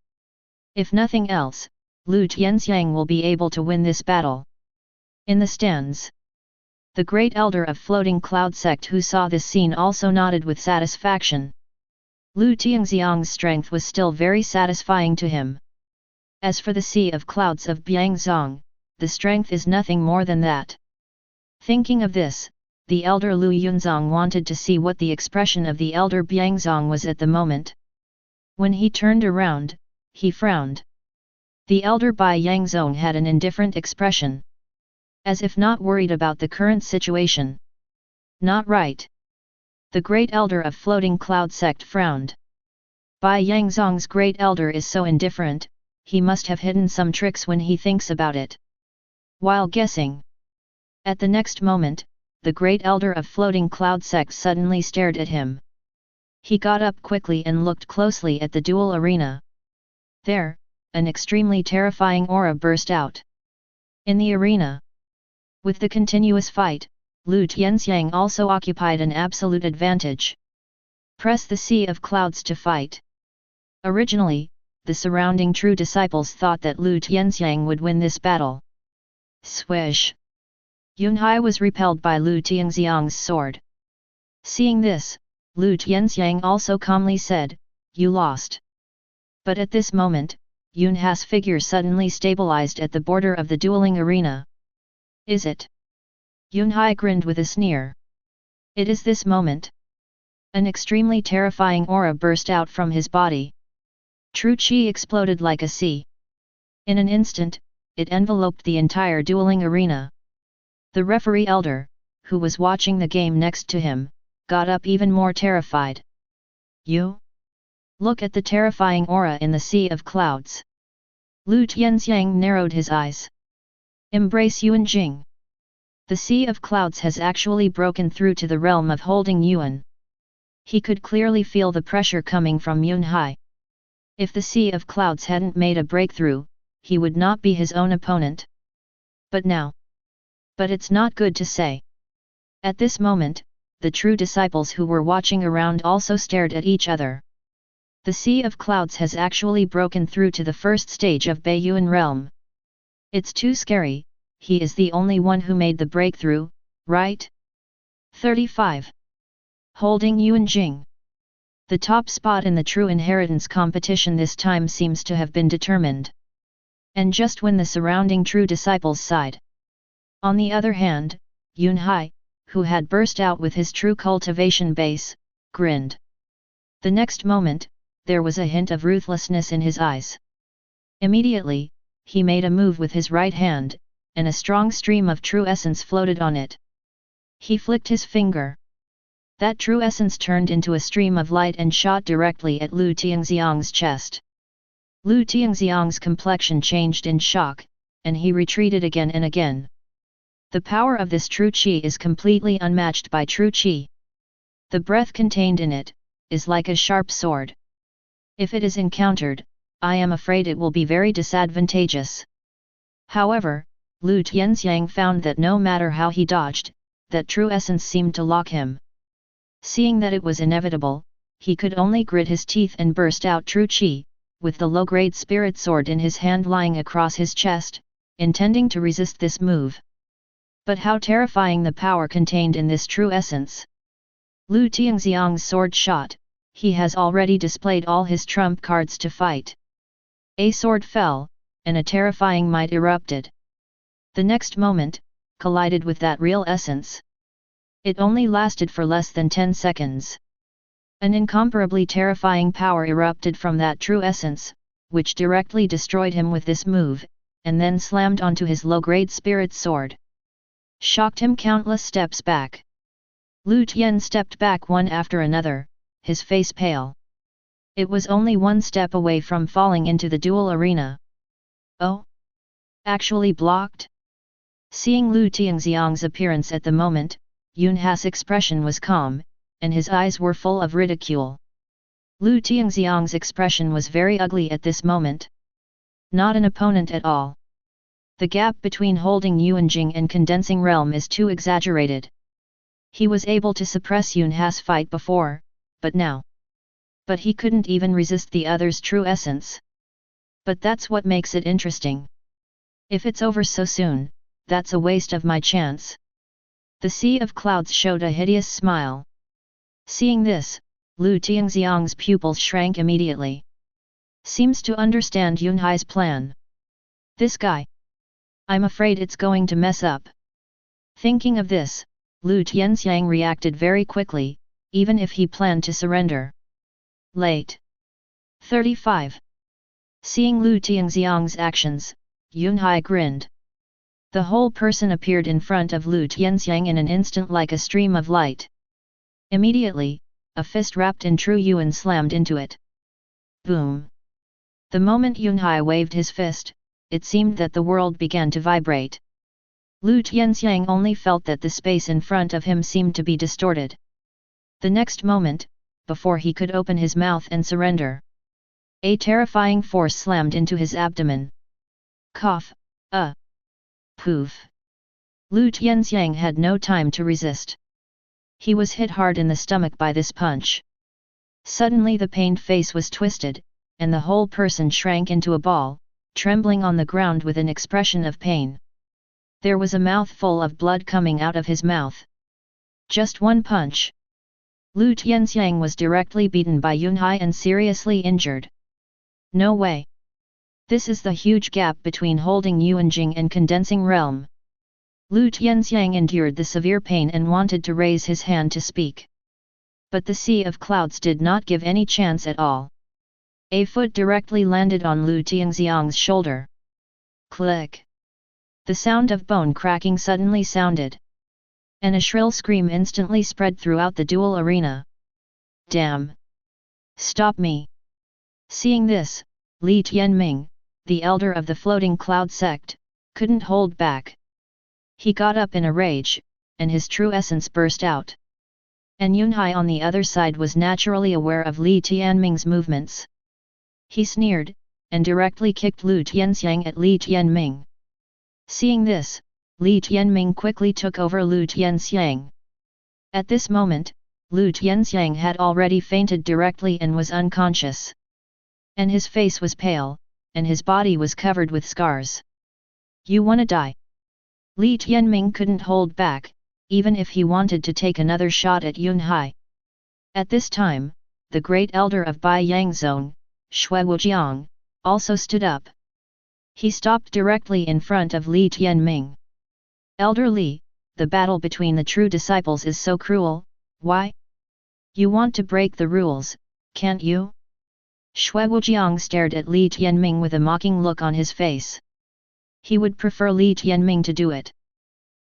A: If nothing else, Lu Tianxiang will be able to win this battle. In the stands, the great elder of Floating Cloud sect who saw this scene also nodded with satisfaction. Lu Tianxiang's strength was still very satisfying to him. As for the Sea of Clouds of Biangzong, the strength is nothing more than that. Thinking of this, the elder Lu Yunzong wanted to see what the expression of the elder Biangzong was at the moment. When he turned around, he frowned. The elder Bai Yangzong had an indifferent expression. As if not worried about the current situation. Not right. The great elder of Floating Cloud sect frowned. Bai Yangzong's great elder is so indifferent, he must have hidden some tricks when he thinks about it. While guessing. At the next moment, the great elder of Floating Cloud sect suddenly stared at him. He got up quickly and looked closely at the duel arena. There, an extremely terrifying aura burst out. In the arena, with the continuous fight, Lu Tianxiang also occupied an absolute advantage. Press the Sea of Clouds to fight. Originally, the surrounding true disciples thought that Lu Tianxiang would win this battle. Swish! Yunhai was repelled by Lu Tianxiang's sword. Seeing this, Lu Tianxiang also calmly said, "You lost." But at this moment, Yunhai's figure suddenly stabilized at the border of the dueling arena. Is it? Yunhai grinned with a sneer. It is this moment. An extremely terrifying aura burst out from his body. True Qi exploded like a sea. In an instant, it enveloped the entire dueling arena. The referee elder, who was watching the game next to him, got up even more terrified. You? Look at the terrifying aura in the sea of clouds. Lu Tianxiang narrowed his eyes. Embrace Yuan Jing. The sea of clouds has actually broken through to the realm of holding Yuan. He could clearly feel the pressure coming from Yunhai. If the sea of clouds hadn't made a breakthrough, he would not be his own opponent. But now. But it's not good to say. At this moment, the true disciples who were watching around also stared at each other. The sea of clouds has actually broken through to the first stage of Beiyuan realm. It's too scary. He is the only one who made the breakthrough, right? 35. Holding Yuan Jing. The top spot in the true inheritance competition this time seems to have been determined. And just when the surrounding true disciples sighed. On the other hand, Yunhai, who had burst out with his true cultivation base, grinned. The next moment, there was a hint of ruthlessness in his eyes. Immediately, he made a move with his right hand, and a strong stream of true essence floated on it. He flicked his finger. That true essence turned into a stream of light and shot directly at Lu Tianxiang's chest. Lu Tianxiang's complexion changed in shock, and he retreated again and again. The power of this true Qi is completely unmatched by true Qi. The breath contained in it is like a sharp sword. If it is encountered, I am afraid it will be very disadvantageous. However, Lu Tianxiang found that no matter how he dodged, that true essence seemed to lock him. Seeing that it was inevitable, he could only grit his teeth and burst out true Qi, with the low-grade spirit sword in his hand lying across his chest, intending to resist this move. But how terrifying the power contained in this true essence! Lu Tianxiang's sword shot, he has already displayed all his trump cards to fight. A sword fell, and a terrifying might erupted. The next moment, collided with that real essence. It only lasted for less than 10 seconds. An incomparably terrifying power erupted from that true essence, which directly destroyed him with this move, and then slammed onto his low-grade spirit sword. Shocked him countless steps back. Lu Tian stepped back one after another, his face pale. It was only one step away from falling into the duel arena. Oh? Actually blocked? Seeing Lu Tianxiang's appearance at the moment, Yunhai's expression was calm, and his eyes were full of ridicule. Lu Tianxiang's expression was very ugly at this moment. Not an opponent at all. The gap between holding Yuanjing and condensing realm is too exaggerated. He was able to suppress Yunhai's fight before, but now. But he couldn't even resist the other's true essence. But that's what makes it interesting. If it's over so soon, that's a waste of my chance. The sea of clouds showed a hideous smile. Seeing this, Lu Tianxiang's pupils shrank immediately. Seems to understand Yunhai's plan. This guy. I'm afraid it's going to mess up. Thinking of this, Lu Tianxiang reacted very quickly, even if he planned to surrender. Late. 35. Seeing Lu Tianxiang's actions, Yunhai grinned. The whole person appeared in front of Lu Tianxiang in an instant like a stream of light. Immediately, a fist wrapped in true yuan slammed into it. Boom! The moment Yunhai waved his fist, it seemed that the world began to vibrate. Lu Tianxiang only felt that the space in front of him seemed to be distorted. The next moment, before he could open his mouth and surrender, a terrifying force slammed into his abdomen. Cough, poof. Lu Tianxiang had no time to resist. He was hit hard in the stomach by this punch. Suddenly the pained face was twisted, and the whole person shrank into a ball, trembling on the ground with an expression of pain. There was a mouthful of blood coming out of his mouth. Just one punch. Lu Tianxiang was directly beaten by Yunhai and seriously injured. No way. This is the huge gap between holding Yuanjing and condensing realm. Lu Tianxiang endured the severe pain and wanted to raise his hand to speak. But the sea of clouds did not give any chance at all. A foot directly landed on Lu Tianxiang's shoulder. Click! The sound of bone cracking suddenly sounded. And a shrill scream instantly spread throughout the duel arena. Damn! Stop me! Seeing this, Li Tianming, the elder of the floating cloud sect, couldn't hold back. He got up in a rage, and his true essence burst out. And Yunhai on the other side was naturally aware of Li Tianming's movements. He sneered, and directly kicked Lu Tianxiang at Li Tianming. Seeing this, Li Tianming quickly took over Lu Tianxiang. At this moment, Lu Tianxiang had already fainted directly and was unconscious. And his face was pale, and his body was covered with scars. You wanna die? Li Tianming couldn't hold back, even if he wanted to take another shot at Yunhai. At this time, the great elder of Bai Yang Zone, Shui Wujiang, also stood up. He stopped directly in front of Li Tianming. Elder Li, the battle between the true disciples is so cruel, why? You want to break the rules, can't you? Shui Wujiang stared at Li Tianming with a mocking look on his face. He would prefer Li Tianming to do it.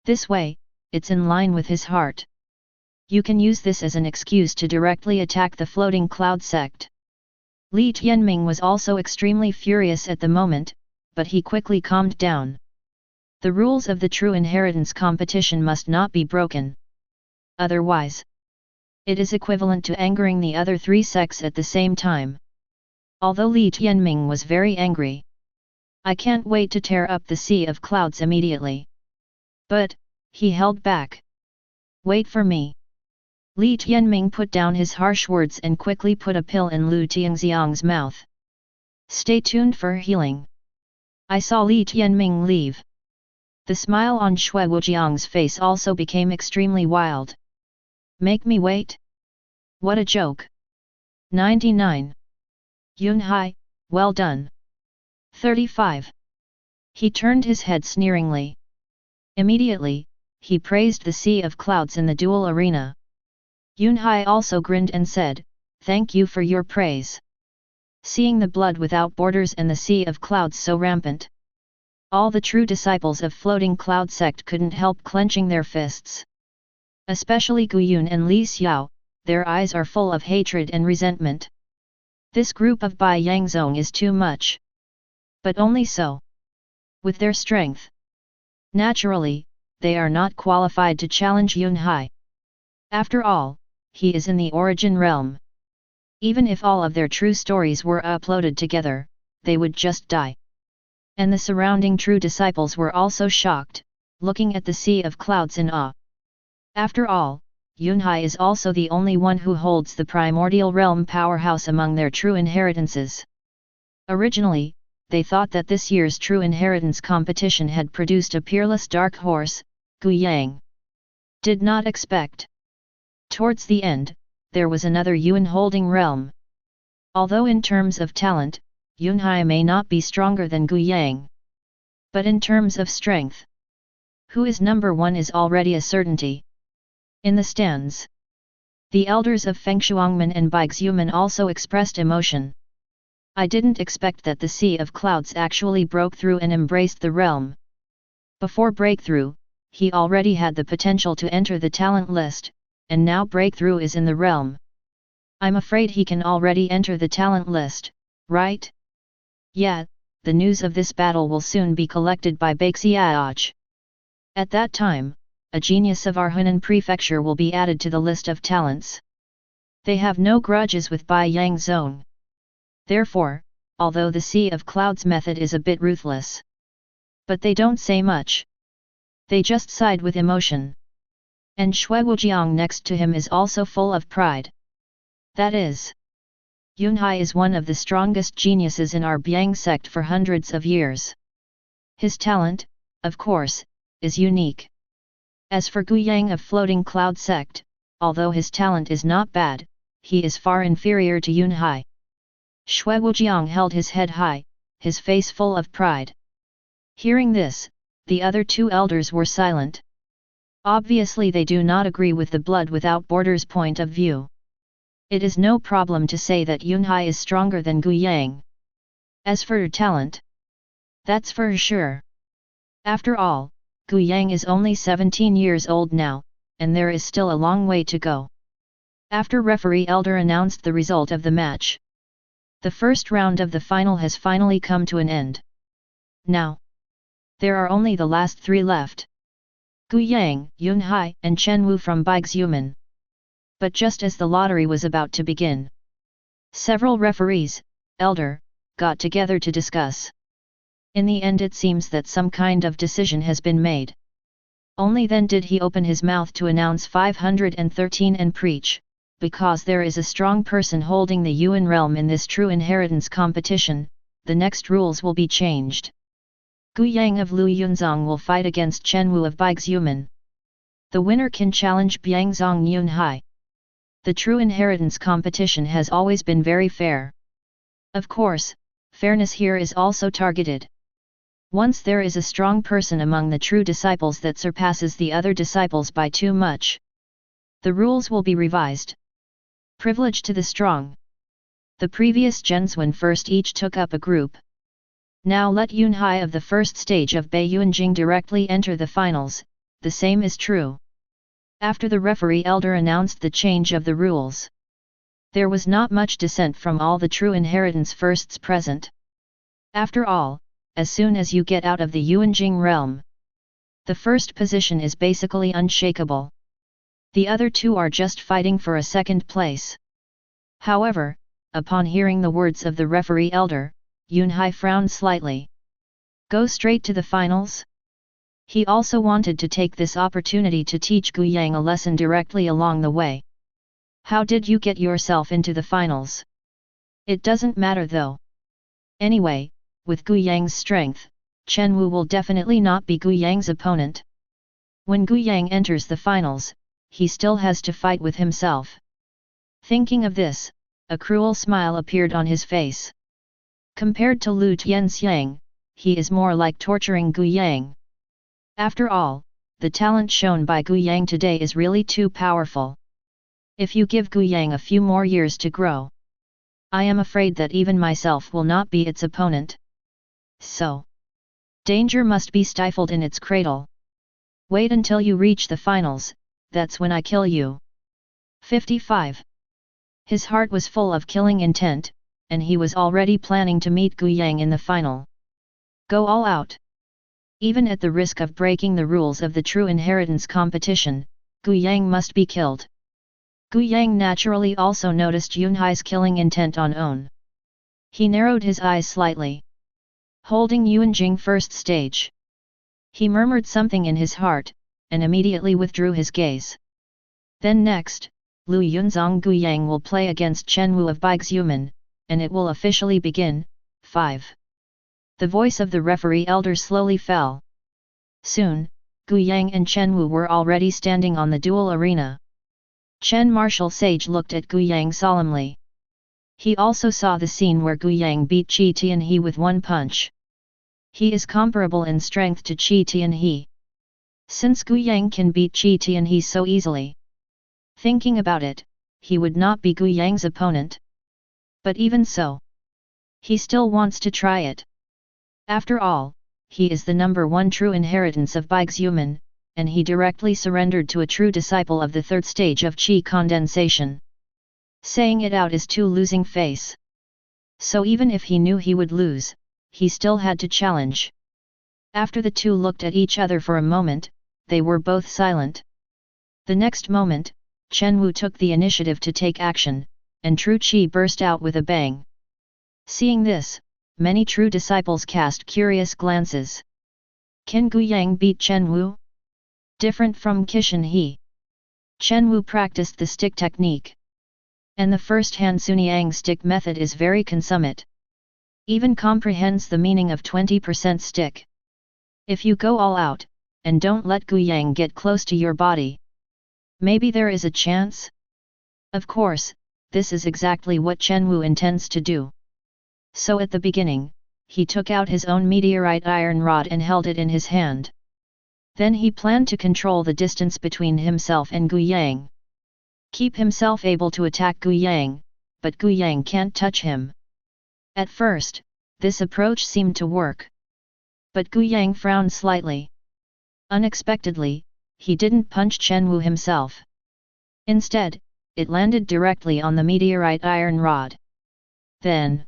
A: This way, it's in line with his heart. You can use this as an excuse to directly attack the floating cloud sect. Li Tianming was also extremely furious at the moment, but he quickly calmed down. The rules of the true inheritance competition must not be broken. Otherwise, it is equivalent to angering the other three sects at the same time. Although Li Tianming was very angry. I can't wait to tear up the sea of clouds immediately. But, he held back. Wait for me. Li Tianming put down his harsh words and quickly put a pill in Lu Tianxiang's mouth. Stay tuned for healing. I saw Li Tianming leave. The smile on Shui Wujiang's face also became extremely wild. Make me wait? What a joke. 99. Yunhai, well done. 35. He turned his head sneeringly. Immediately, he praised the sea of clouds in the duel arena. Yunhai also grinned and said, thank you for your praise. Seeing the blood without borders and the sea of clouds so rampant, all the true disciples of floating cloud sect couldn't help clenching their fists. Especially Gu Yun and Li Xiao, their eyes are full of hatred and resentment. This group of Bai Yang Zone is too much. But only so. With their strength. Naturally, they are not qualified to challenge Yunhai. After all, he is in the origin realm. Even if all of their true stories were uploaded together, they would just die. And the surrounding true disciples were also shocked, looking at the sea of clouds in awe. After all, Yunhai is also the only one who holds the primordial realm powerhouse among their true inheritances. Originally, they thought that this year's true inheritance competition had produced a peerless dark horse, Gu Yang. Did not expect. Towards the end, there was another Yuan holding realm. Although in terms of talent, Yunhai may not be stronger than Gu Yang. But in terms of strength, who is number one is already a certainty. In the stands, the elders of Fengshuangmen and Baixuman also expressed emotion. I didn't expect that the sea of clouds actually broke through and embraced the realm. Before breakthrough, he already had the potential to enter the talent list, and now breakthrough is in the realm. I'm afraid he can already enter the talent list, right? Yeah, the news of this battle will soon be collected by Baixiaoj. At that time, a genius of our Hunan prefecture will be added to the list of talents. They have no grudges with Bai Yang Zone. Therefore, although the sea of clouds method is a bit ruthless, but they don't say much. They just side with emotion. And Shui Wujiang next to him is also full of pride. That is, Yunhai is one of the strongest geniuses in our Biang sect for hundreds of years. His talent, of course, is unique. As for Gu Yang of Floating Cloud sect, although his talent is not bad, he is far inferior to Yunhai. Shui Wujiang held his head high, his face full of pride. Hearing this, The other two elders were silent. Obviously they do not agree with the blood without borders point of view. It is no problem to say that Yunhai is stronger than Gu Yang. As for her talent, that's for sure. After all, Gu Yang is only 17 years old now, and there is still a long way to go. After referee elder announced the result of the match, the first round of the final has finally come to an end. Now, there are only the last three left: Gu Yang, Yunhai, and Chen Wu from Biguan. But just as the lottery was about to begin, several referees, elder, got together to discuss. In the end it seems that some kind of decision has been made. Only then did he open his mouth to announce 513 and preach, because there is a strong person holding the Yuan realm in this true inheritance competition, the next rules will be changed. Gu Yang of Lu Yunzong will fight against Chen Wu of Biguan. The winner can challenge Biangzong Yunhai. The true inheritance competition has always been very fair. Of course, fairness here is also targeted. Once there is a strong person among the true disciples that surpasses the other disciples by too much, the rules will be revised. Privilege to the strong. The previous Genswen first each took up a group. Now let Yunhai of the first stage of Beiyuanjing directly enter the finals, the same is true. After the referee elder announced the change of the rules, there was not much dissent from all the true inheritance firsts present. After all, as soon as you get out of the Yuanjing realm, the first position is basically unshakable. The other two are just fighting for a second place. However, upon hearing the words of the referee elder, Yunhai frowned slightly. Go straight to the finals? He also wanted to take this opportunity to teach Gu Yang a lesson directly along the way. How did you get yourself into the finals? It doesn't matter though. Anyway, with Gu Yang's strength, Chen Wu will definitely not be Gu Yang's opponent. When Gu Yang enters the finals, he still has to fight with himself. Thinking of this, a cruel smile appeared on his face. Compared to Lu Tianxiang, he is more like torturing Gu Yang. After all, the talent shown by Gu Yang today is really too powerful. If you give Gu Yang a few more years to grow, I am afraid that even myself will not be its opponent. So, danger must be stifled in its cradle. Wait until you reach the finals, that's when I kill you. 55. His heart was full of killing intent, and he was already planning to meet Gu Yang in the final. Go all out. Even at the risk of breaking the rules of the true inheritance competition, Gu Yang must be killed. Gu Yang naturally also noticed Yunhai's killing intent on own. He narrowed his eyes slightly. Holding Yuanjing first stage, he murmured something in his heart, and immediately withdrew his gaze. Then next, Lu Yunzong Gu Yang will play against Chen Wu of Biguan, and it will officially begin. 5. The voice of the referee elder slowly fell. Soon, Gu Yang and Chen Wu were already standing on the duel arena. Chen Martial Sage looked at Gu Yang solemnly. He also saw the scene where Gu Yang beat Qi Tianhe with one punch. He is comparable in strength to Qi Tianhe. Since Gu Yang can beat Qi Tianhe so easily, thinking about it, he would not be Gu Yang's opponent. But even so, he still wants to try it. After all, he is the number one true inheritance of Biguan, and he directly surrendered to a true disciple of the third stage of Qi condensation. Saying it out is too losing face. So even if he knew he would lose, he still had to challenge. After the two looked at each other for a moment, they were both silent. The next moment, Chen Wu took the initiative to take action, and true Qi burst out with a bang. Seeing this, many true disciples cast curious glances. Can Gu Yang beat Chen Wu? Different from Qishan He. Chen Wu practiced the stick technique. And the first Han Sunyang stick method is very consummate. Even comprehends the meaning of 20% stick. If you go all out, and don't let Gu Yang get close to your body, maybe there is a chance? Of course, this is exactly what Chen Wu intends to do. So at the beginning, he took out his own meteorite iron rod and held it in his hand. Then he planned to control the distance between himself and Gu Yang. Keep himself able to attack Gu Yang, but Gu Yang can't touch him. At first, this approach seemed to work. But Gu Yang frowned slightly. Unexpectedly, he didn't punch Chen Wu himself. Instead, it landed directly on the meteorite iron rod. Then,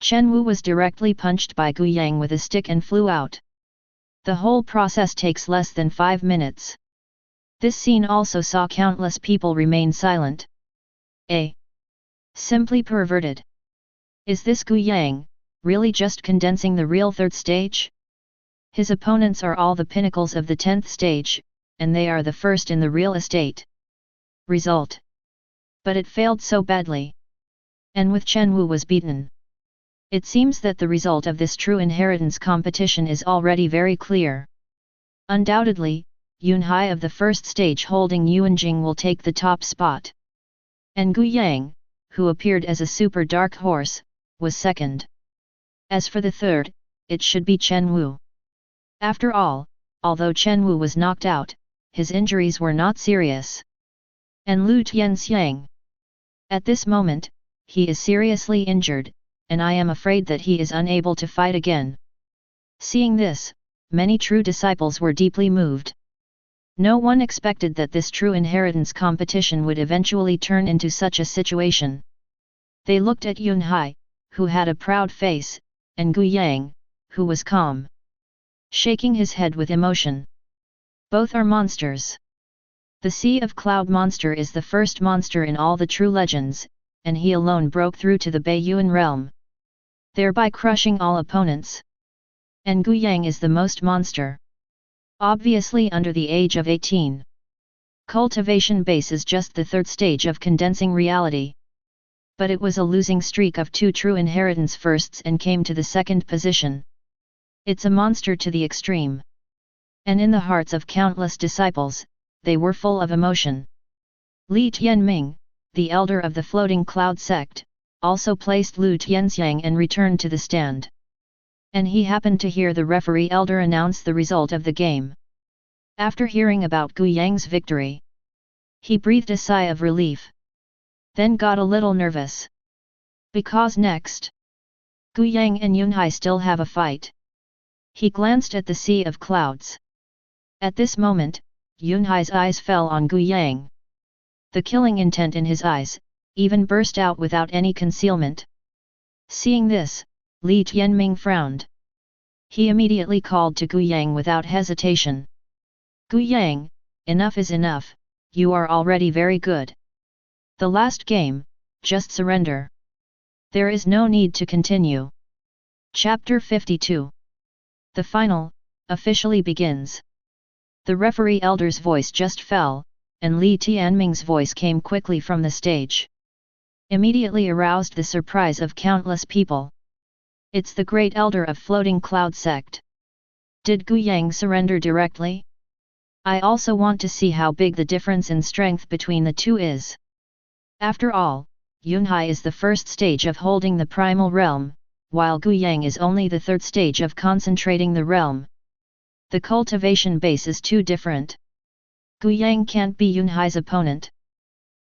A: Chen Wu was directly punched by Gu Yang with a stick and flew out. The whole process takes less than 5 minutes. This scene also saw countless people remain silent. Simply perverted. Is this Gu Yang really just condensing the real third stage? His opponents are all the pinnacles of the 10th stage, and they are the first in the real estate. Result. But it failed so badly. And with Chen Wu was beaten. It seems that the result of this true inheritance competition is already very clear. Undoubtedly, Yunhai of the first stage holding Yuanjing will take the top spot. And Gu Yang, who appeared as a super dark horse, was second. As for the third, it should be Chen Wu. After all, although Chen Wu was knocked out, his injuries were not serious. And Lu Tianxiang. At this moment, he is seriously injured, and I am afraid that he is unable to fight again. Seeing this, many true disciples were deeply moved. No one expected that this true inheritance competition would eventually turn into such a situation. They looked at Yunhai, who had a proud face, and Gu Yang, who was calm, shaking his head with emotion. Both are monsters. The Sea of Cloud monster is the first monster in all the true legends, and he alone broke through to the Beiyuan realm, thereby crushing all opponents. And Gu Yang is the most monster. Obviously under the age of 18. Cultivation base is just the third stage of condensing reality. But it was a losing streak of 2 true inheritance firsts and came to the second position. It's a monster to the extreme. And in the hearts of countless disciples, they were full of emotion. Li Tianming, the elder of the floating cloud sect, also placed Lu Tianxiang and returned to the stand. And he happened to hear the referee elder announce the result of the game. After hearing about Gu Yang's victory, he breathed a sigh of relief. Then got a little nervous. Because next, Gu Yang and Yunhai still have a fight. He glanced at the sea of clouds. At this moment, Yunhai's eyes fell on Gu Yang. The killing intent in his eyes, even burst out without any concealment. Seeing this, Li Tianming frowned. He immediately called to Gu Yang without hesitation. Gu Yang, enough is enough, you are already very good. The last game, just surrender. There is no need to continue. Chapter 52. The final, officially begins. The referee elder's voice just fell, and Li Tianming's voice came quickly from the stage. Immediately aroused the surprise of countless people. It's the great elder of Floating Cloud sect. Did Gu Yang surrender directly? I also want to see how big the difference in strength between the two is. After all, Yunhai is the first stage of holding the primal realm, while Gu Yang is only the third stage of concentrating the realm. The cultivation base is too different. Gu Yang can't be Yunhai's opponent.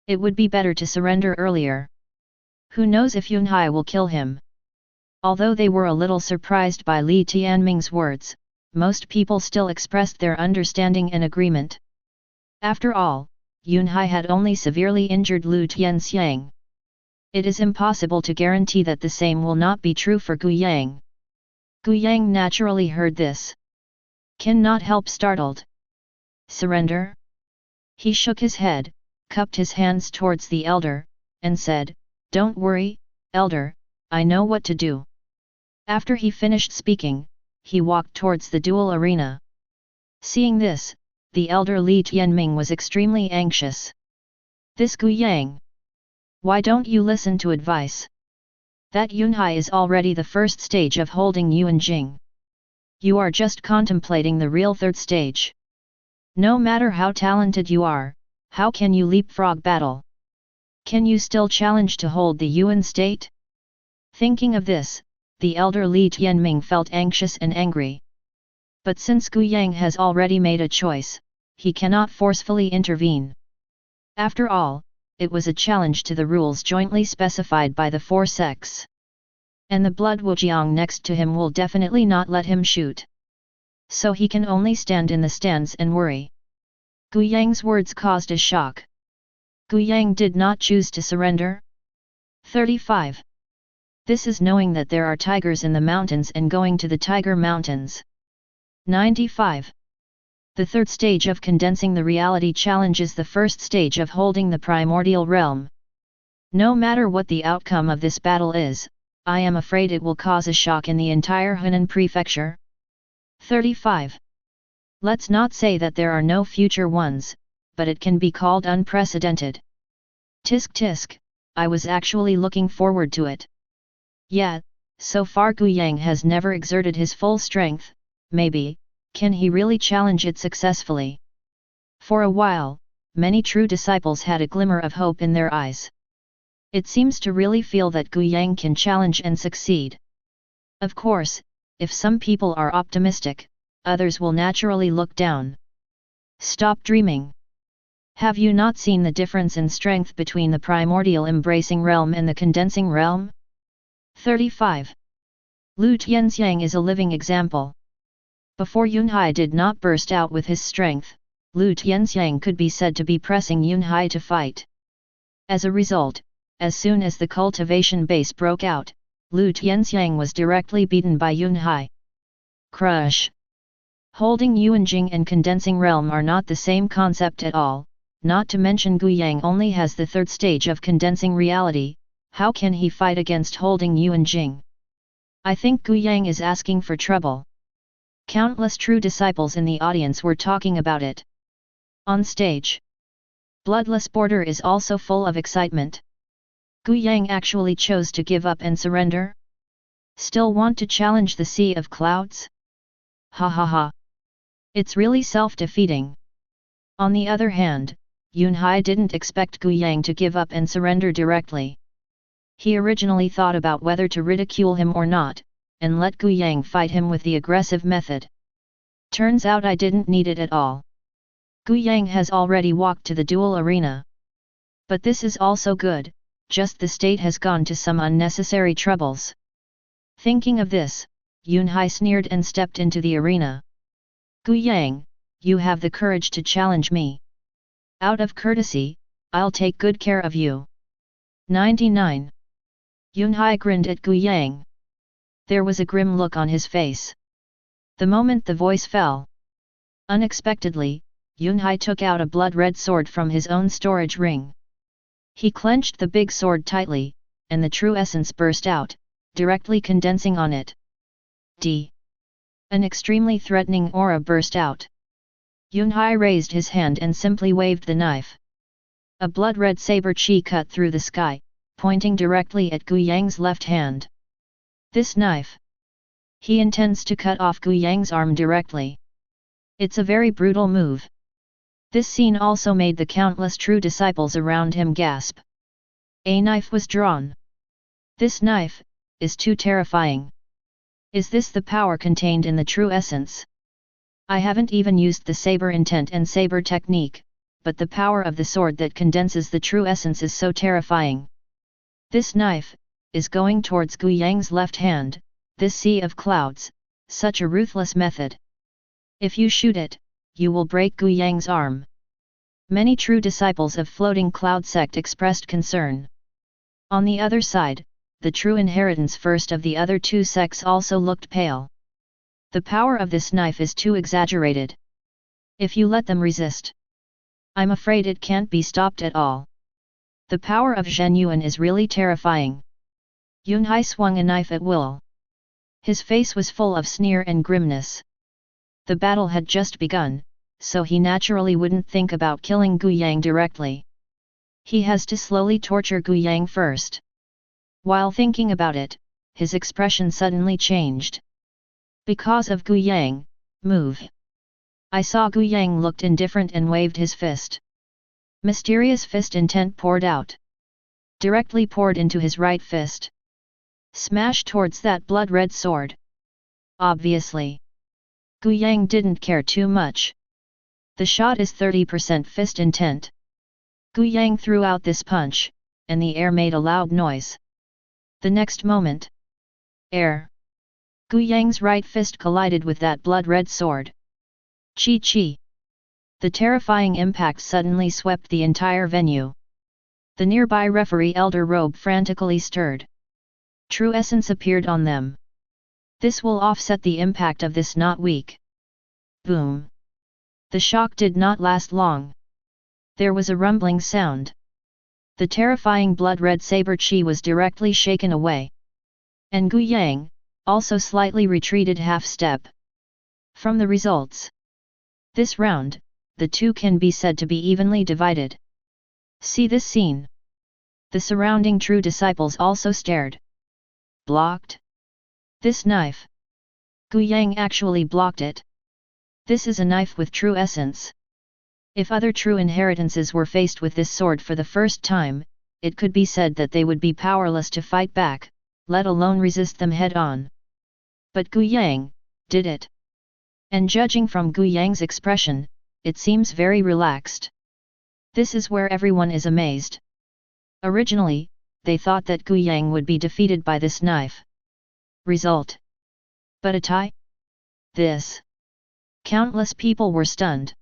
A: It would be better to surrender earlier. Who knows if Yunhai will kill him? Although they were a little surprised by Li Tianming's words, most people still expressed their understanding and agreement. After all, Yunhai had only severely injured Lu Tianxiang. It is impossible to guarantee that the same will not be true for Gu Yang. Gu Yang naturally heard this. Cannot help startled. Surrender? He shook his head, cupped his hands towards the elder, and said, Don't worry, elder, I know what to do. After he finished speaking, he walked towards the duel arena. Seeing this, the elder Li Tianming was extremely anxious. This Gu Yang. Why don't you listen to advice? That Yunhai is already the first stage of holding Yuanjing. You are just contemplating the real third stage. No matter how talented you are, how can you leapfrog battle? Can you still challenge to hold the Yuan state? Thinking of this, the elder Li Tianming felt anxious and angry. But since Gu Yang has already made a choice, he cannot forcefully intervene. After all, it was a challenge to the rules jointly specified by the four sects. And the blood Wujiang next to him will definitely not let him shoot. So he can only stand in the stands and worry. Gu Yang's words caused a shock. Gu Yang did not choose to surrender? 35. This is knowing that there are tigers in the mountains and going to the Tiger Mountains. 95. The third stage of condensing the reality challenges the first stage of holding the primordial realm. No matter what the outcome of this battle is, I am afraid it will cause a shock in the entire Hunan prefecture. 35. Let's not say that there are no future ones, but it can be called unprecedented. Tisk tisk, I was actually looking forward to it. Yet, so far Gu Yang has never exerted his full strength. Maybe, can he really challenge it successfully? For a while, many true disciples had a glimmer of hope in their eyes. It seems to really feel that Gu Yang can challenge and succeed. Of course, if some people are optimistic, others will naturally look down. Stop dreaming. Have you not seen the difference in strength between the primordial embracing realm and the condensing realm? 35. Lu Tianxiang is a living example. Before Yunhai did not burst out with his strength, Lu Tianxiang could be said to be pressing Yunhai to fight. As a result, as soon as the cultivation base broke out, Lu Tianxiang was directly beaten by Yunhai. Crush. Holding Yuanjing and condensing realm are not the same concept at all, not to mention Gu Yang only has the third stage of condensing reality. How can he fight against holding Yuanjing? I think Gu Yang is asking for trouble. Countless true disciples in the audience were talking about it. On stage, Bloodless Border is also full of excitement. Gu Yang actually chose to give up and surrender? Still want to challenge the Sea of Clouds? Ha ha ha. It's really self-defeating. On the other hand, Yunhai didn't expect Gu Yang to give up and surrender directly. He originally thought about whether to ridicule him or not, and let Gu Yang fight him with the aggressive method. Turns out I didn't need it at all. Gu Yang has already walked to the duel arena. But this is also good, just the state has gone to some unnecessary troubles. Thinking of this, Yunhai sneered and stepped into the arena. Gu Yang, you have the courage to challenge me. Out of courtesy, I'll take good care of you. 99. Yunhai grinned at Gu Yang. There was a grim look on his face. The moment the voice fell, unexpectedly, Yunhai took out a blood-red sword from his own storage ring. He clenched the big sword tightly, and the true essence burst out, directly condensing on it. An extremely threatening aura burst out. Yunhai raised his hand and simply waved the knife. A blood-red saber chi cut through the sky, pointing directly at Gu Yang's left hand. This knife. He intends to cut off Gu Yang's arm directly. It's a very brutal move. This scene also made the countless true disciples around him gasp. A knife was drawn. This knife is too terrifying. Is this the power contained in the true essence? I haven't even used the saber intent and saber technique, but the power of the sword that condenses the true essence is so terrifying. This knife is going towards Gu Yang's left hand, this sea of clouds, such a ruthless method. If you shoot it, you will break Gu Yang's arm. Many true disciples of Floating Cloud sect expressed concern. On the other side, the true inheritance first of the other two sects also looked pale. The power of this knife is too exaggerated. If you let them resist, I'm afraid it can't be stopped at all. The power of Zhen Yuan is really terrifying. Yunhai swung a knife at will. His face was full of sneer and grimness. The battle had just begun, so he naturally wouldn't think about killing Gu Yang directly. He has to slowly torture Gu Yang first. While thinking about it, his expression suddenly changed. Because of Gu Yang, move. I saw Gu Yang looked indifferent and waved his fist. Mysterious fist intent poured out. Directly poured into his right fist. Smash towards that blood-red sword. Obviously. Gu Yang didn't care too much. The shot is 30% fist intent. Gu Yang threw out this punch, and the air made a loud noise. The next moment, air. Gu Yang's right fist collided with that blood-red sword. Chi chi. The terrifying impact suddenly swept the entire venue. The nearby referee elder robe frantically stirred. True essence appeared on them. This will offset the impact of this not weak. Boom. The shock did not last long. There was a rumbling sound. The terrifying blood-red saber chi was directly shaken away. And Gu Yang, also slightly retreated half-step. From the results this round, the two can be said to be evenly divided. See this scene. The surrounding true disciples also stared. Blocked? This knife. Gu Yang actually blocked it. This is a knife with true essence. If other true inheritances were faced with this sword for the first time, it could be said that they would be powerless to fight back, let alone resist them head-on. But Gu Yang did it. And judging from Gu Yang's expression, it seems very relaxed. This is where everyone is amazed. Originally, they thought that Gu Yang would be defeated by this knife. Result. But a tie? This. Countless people were stunned.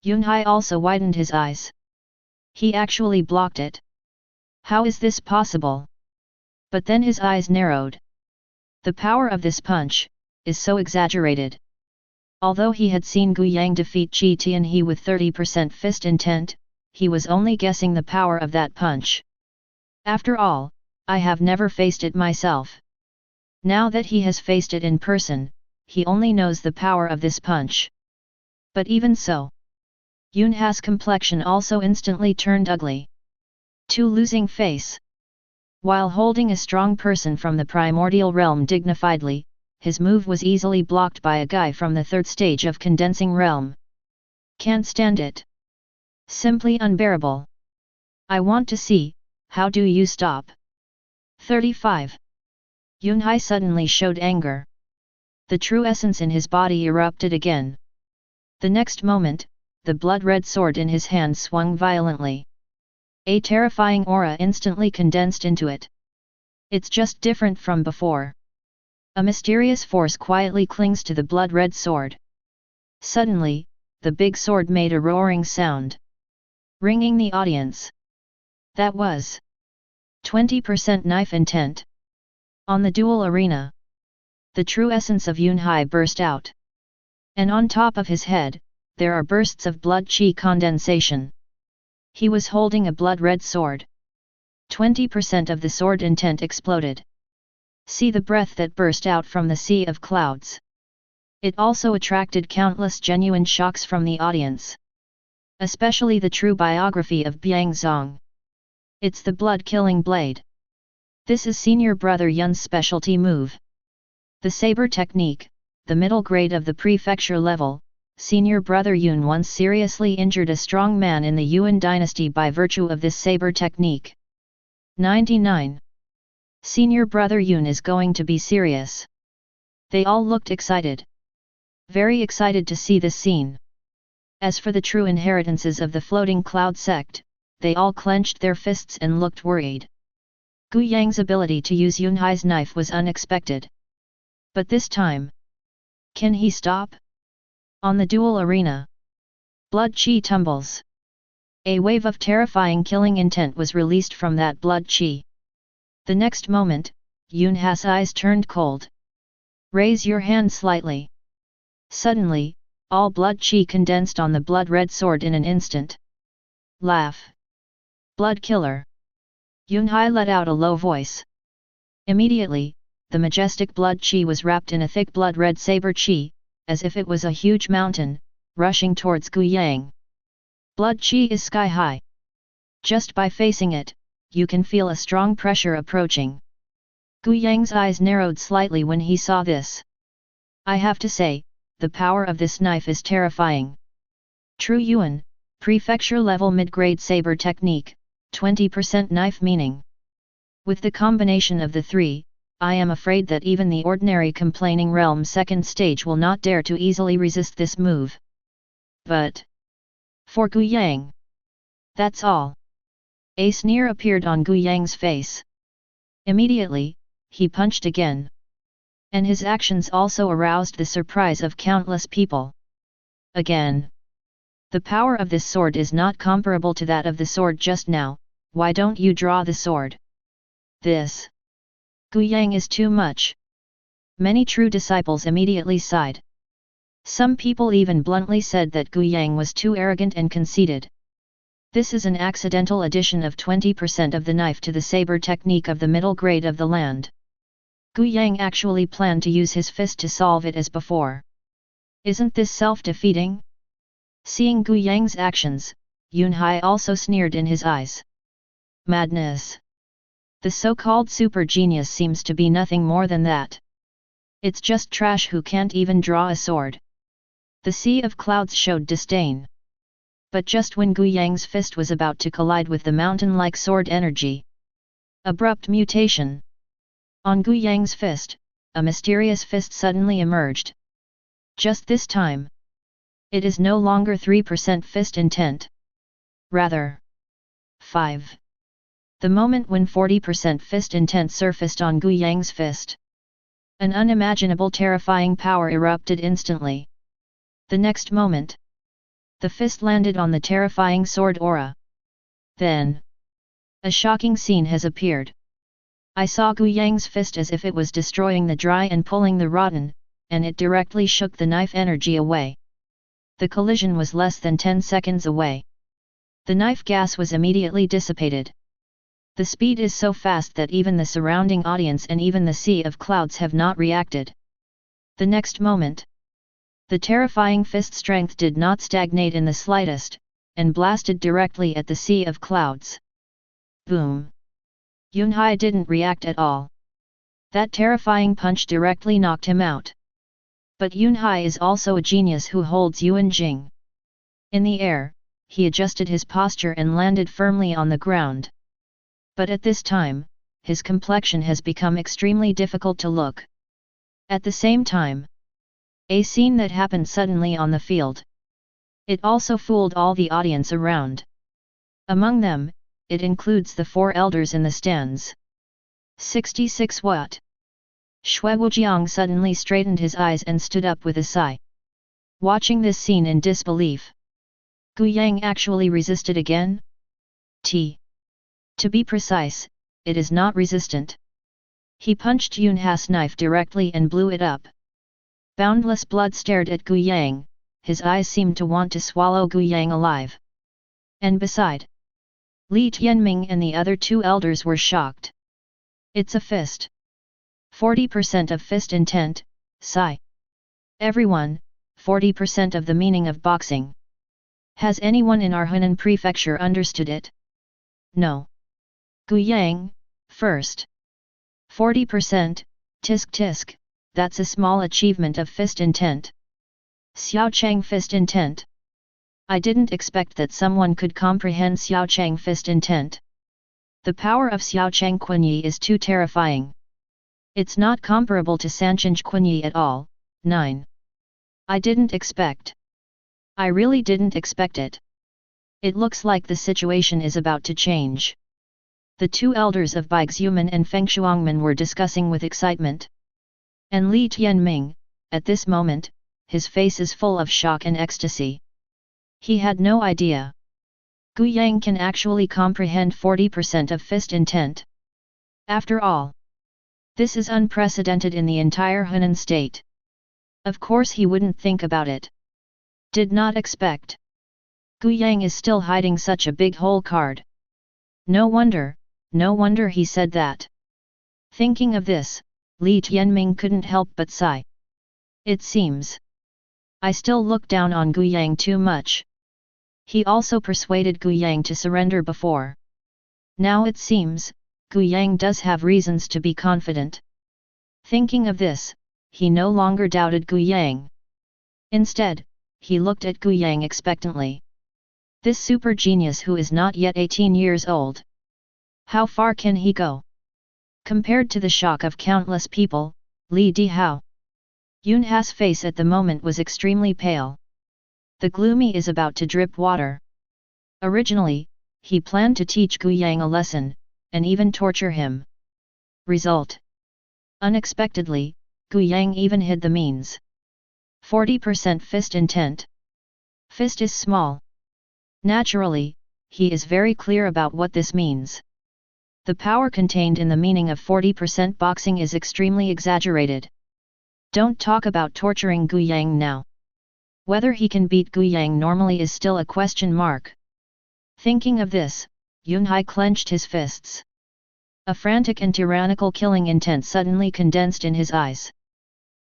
A: Yunhai also widened his eyes. He actually blocked it. How is this possible? But then his eyes narrowed. The power of this punch is so exaggerated. Although he had seen Gu Yang defeat Qi Tianhe with 30% fist intent, he was only guessing the power of that punch. After all, I have never faced it myself. Now that he has faced it in person, he only knows the power of this punch. But even so, Yunha's complexion also instantly turned ugly. To losing face. While holding a strong person from the primordial realm dignifiedly, his move was easily blocked by a guy from the third stage of condensing realm. Can't stand it. Simply unbearable. I want to see, how do you stop? 35. Yunhai suddenly showed anger. The true essence in his body erupted again. The next moment, the blood-red sword in his hand swung violently. A terrifying aura instantly condensed into it. It's just different from before. A mysterious force quietly clings to the blood-red sword. Suddenly, the big sword made a roaring sound, ringing the audience. That was 20% knife intent. On the duel arena, the true essence of Yunhai burst out. And on top of his head, there are bursts of blood chi condensation. He was holding a blood-red sword. 20% of the sword intent exploded. See the breath that burst out from the sea of clouds. It also attracted countless genuine shocks from the audience. Especially the true biography of Biangzong. It's the blood-killing blade. This is senior brother Yun's specialty move. The saber technique, the middle grade of the prefecture level. Senior brother Yun once seriously injured a strong man in the Yuan dynasty by virtue of this saber technique. 99. Senior brother Yun is going to be serious. They all looked excited. Very excited to see this scene. As for the true inheritances of the floating cloud sect, they all clenched their fists and looked worried. Gu Yang's ability to use Yunhai's knife was unexpected. But this time, can he stop? On the duel arena, blood chi tumbles. A wave of terrifying killing intent was released from that blood chi. The next moment, Yunha's eyes turned cold. Raise your hand slightly. Suddenly, all blood chi condensed on the blood-red sword in an instant. Laugh. Blood killer. Yunhai let out a low voice. Immediately, the majestic blood chi was wrapped in a thick blood-red saber chi, as if it was a huge mountain, rushing towards Gu Yang. Blood chi is sky high. Just by facing it, you can feel a strong pressure approaching. Gu Yang's eyes narrowed slightly when he saw this. I have to say, the power of this knife is terrifying. True Yuan, prefecture level mid-grade saber technique, 20% knife meaning. With the combination of the three, I am afraid that even the ordinary complaining realm second stage will not dare to easily resist this move. But for Gu Yang, that's all. A sneer appeared on Gu Yang's face. Immediately, he punched again. And his actions also aroused the surprise of countless people. Again. The power of this sword is not comparable to that of the sword just now, why don't you draw the sword? This Gu Yang is too much. Many true disciples immediately sighed. Some people even bluntly said that Gu Yang was too arrogant and conceited. This is an accidental addition of 20% of the knife to the saber technique of the middle grade of the land. Gu Yang actually planned to use his fist to solve it as before. Isn't this self-defeating? Seeing Gu Yang's actions, Yunhai also sneered in his eyes. Madness! The so-called super genius seems to be nothing more than that. It's just trash who can't even draw a sword. The sea of clouds showed disdain. But just when Gu Yang's fist was about to collide with the mountain-like sword energy. Abrupt mutation. On Gu Yang's fist, a mysterious fist suddenly emerged. Just this time. It is no longer 3% fist intent. Rather. 5. The moment when 40% fist intent surfaced on Gu Yang's fist. An unimaginable terrifying power erupted instantly. The next moment. The fist landed on the terrifying sword aura. Then. A shocking scene has appeared. I saw Gu Yang's fist as if it was destroying the dry and pulling the rotten, and it directly shook the knife energy away. The collision was less than 10 seconds away. The knife gas was immediately dissipated. The speed is so fast that even the surrounding audience and even the sea of clouds have not reacted. The next moment. The terrifying fist strength did not stagnate in the slightest, and blasted directly at the sea of clouds. Boom! Yunhai didn't react at all. That terrifying punch directly knocked him out. But Yunhai is also a genius who holds Yuan Jing. In the air, he adjusted his posture and landed firmly on the ground. But at this time, his complexion has become extremely difficult to look. At the same time, a scene that happened suddenly on the field. It also fooled all the audience around. Among them, it includes the 4 elders in the stands. 66 What? Shui Wujiang suddenly straightened his eyes and stood up with a sigh. Watching this scene in disbelief. Gu Yang actually resisted again? To be precise, it is not resistant. He punched Yunhai's knife directly and blew it up. Boundless blood stared at Gu Yang, his eyes seemed to want to swallow Gu Yang alive. And beside, Li Tianming and the other 2 elders were shocked. It's a fist. 40% of fist intent, sigh. Everyone, 40% of the meaning of boxing. Has anyone in our Hunan prefecture understood it? No. Gu Yang, first. 40%, tisk tisk, that's a small achievement of fist intent. Xiaochang fist intent. I didn't expect that someone could comprehend Xiaochang fist intent. The power of Xiaochang Kunyi is too terrifying. It's not comparable to Sancheng Kunyi at all. 9. I didn't expect. I really didn't expect it. It looks like the situation is about to change. The 2 elders of Baixiumen and Fengshuangmen were discussing with excitement. And Li Tianming, at this moment, his face is full of shock and ecstasy. He had no idea. Gu Yang can actually comprehend 40% of fist intent. After all, this is unprecedented in the entire Hunan state. Of course he wouldn't think about it. Did not expect. Gu Yang is still hiding such a big hole card. No wonder he said that. Thinking of this, Li Tianming couldn't help but sigh. It seems. I still look down on Gu Yang too much. He also persuaded Gu Yang to surrender before. Now it seems, Gu Yang does have reasons to be confident. Thinking of this, he no longer doubted Gu Yang. Instead, he looked at Gu Yang expectantly. This super genius who is not yet 18 years old. How far can he go? Compared to the shock of countless people, Li Dihao Yunha's face at the moment was extremely pale. The gloomy is about to drip water. Originally, he planned to teach Gu Yang a lesson, and even torture him. Result. Unexpectedly, Gu Yang even hid the means. 40% fist intent. Fist is small. Naturally, he is very clear about what this means. The power contained in the meaning of 40% boxing is extremely exaggerated. Don't talk about torturing Gu Yang now. Whether he can beat Gu Yang normally is still a question mark. Thinking of this, Yunhai clenched his fists. A frantic and tyrannical killing intent suddenly condensed in his eyes.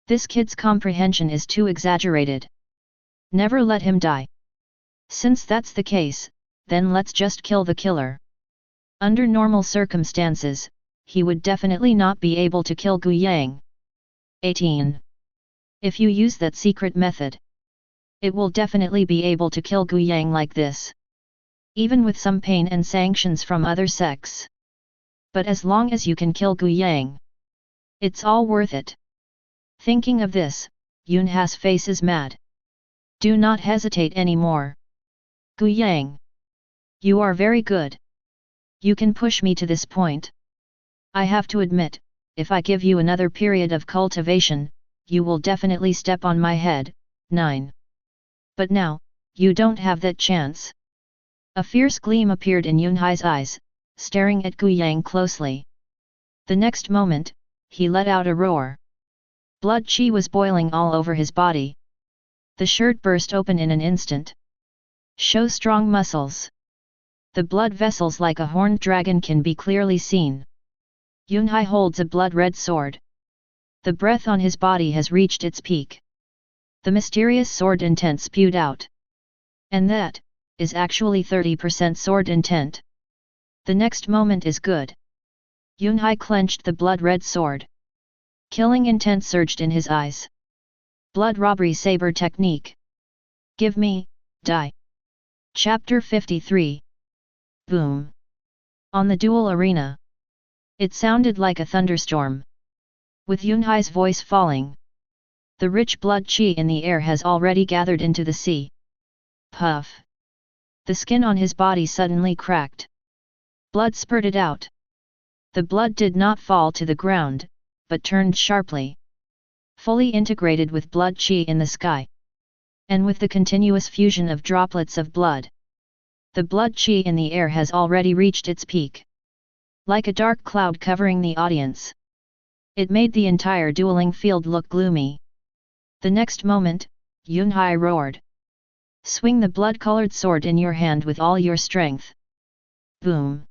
A: This kid's comprehension is too exaggerated. Never let him die. Since that's the case, then let's just kill the killer. Under normal circumstances, he would definitely not be able to kill Gu Yang. 18. If you use that secret method, it will definitely be able to kill Gu Yang like this. Even with some pain and sanctions from other sects. But as long as you can kill Gu Yang, it's all worth it. Thinking of this, Yunha's face is mad. Do not hesitate anymore. Gu Yang, you are very good. You can push me to this point. I have to admit, if I give you another period of cultivation, you will definitely step on my head. 9. But now, you don't have that chance. A fierce gleam appeared in Yunhai's eyes, staring at Gu Yang closely. The next moment, he let out a roar. Blood qi was boiling all over his body. The shirt burst open in an instant. Show strong muscles. The blood vessels like a horned dragon can be clearly seen. Yunhai holds a blood-red sword. The breath on his body has reached its peak. The mysterious sword intent spewed out. And that is actually 30% sword intent. The next moment is good. Yunhai clenched the blood-red sword. Killing intent surged in his eyes. Blood robbery saber technique. Give me, die. Chapter 53. Boom. On the duel arena. It sounded like a thunderstorm. With Yunhai's voice falling. The rich blood qi in the air has already gathered into the sea. Puff. The skin on his body suddenly cracked. Blood spurted out. The blood did not fall to the ground, but turned sharply. Fully integrated with blood qi in the sky. And with the continuous fusion of droplets of blood. The blood qi in the air has already reached its peak. Like a dark cloud covering the audience. It made the entire dueling field look gloomy. The next moment, Yunhai roared. Swing the blood-colored sword in your hand with all your strength. Boom.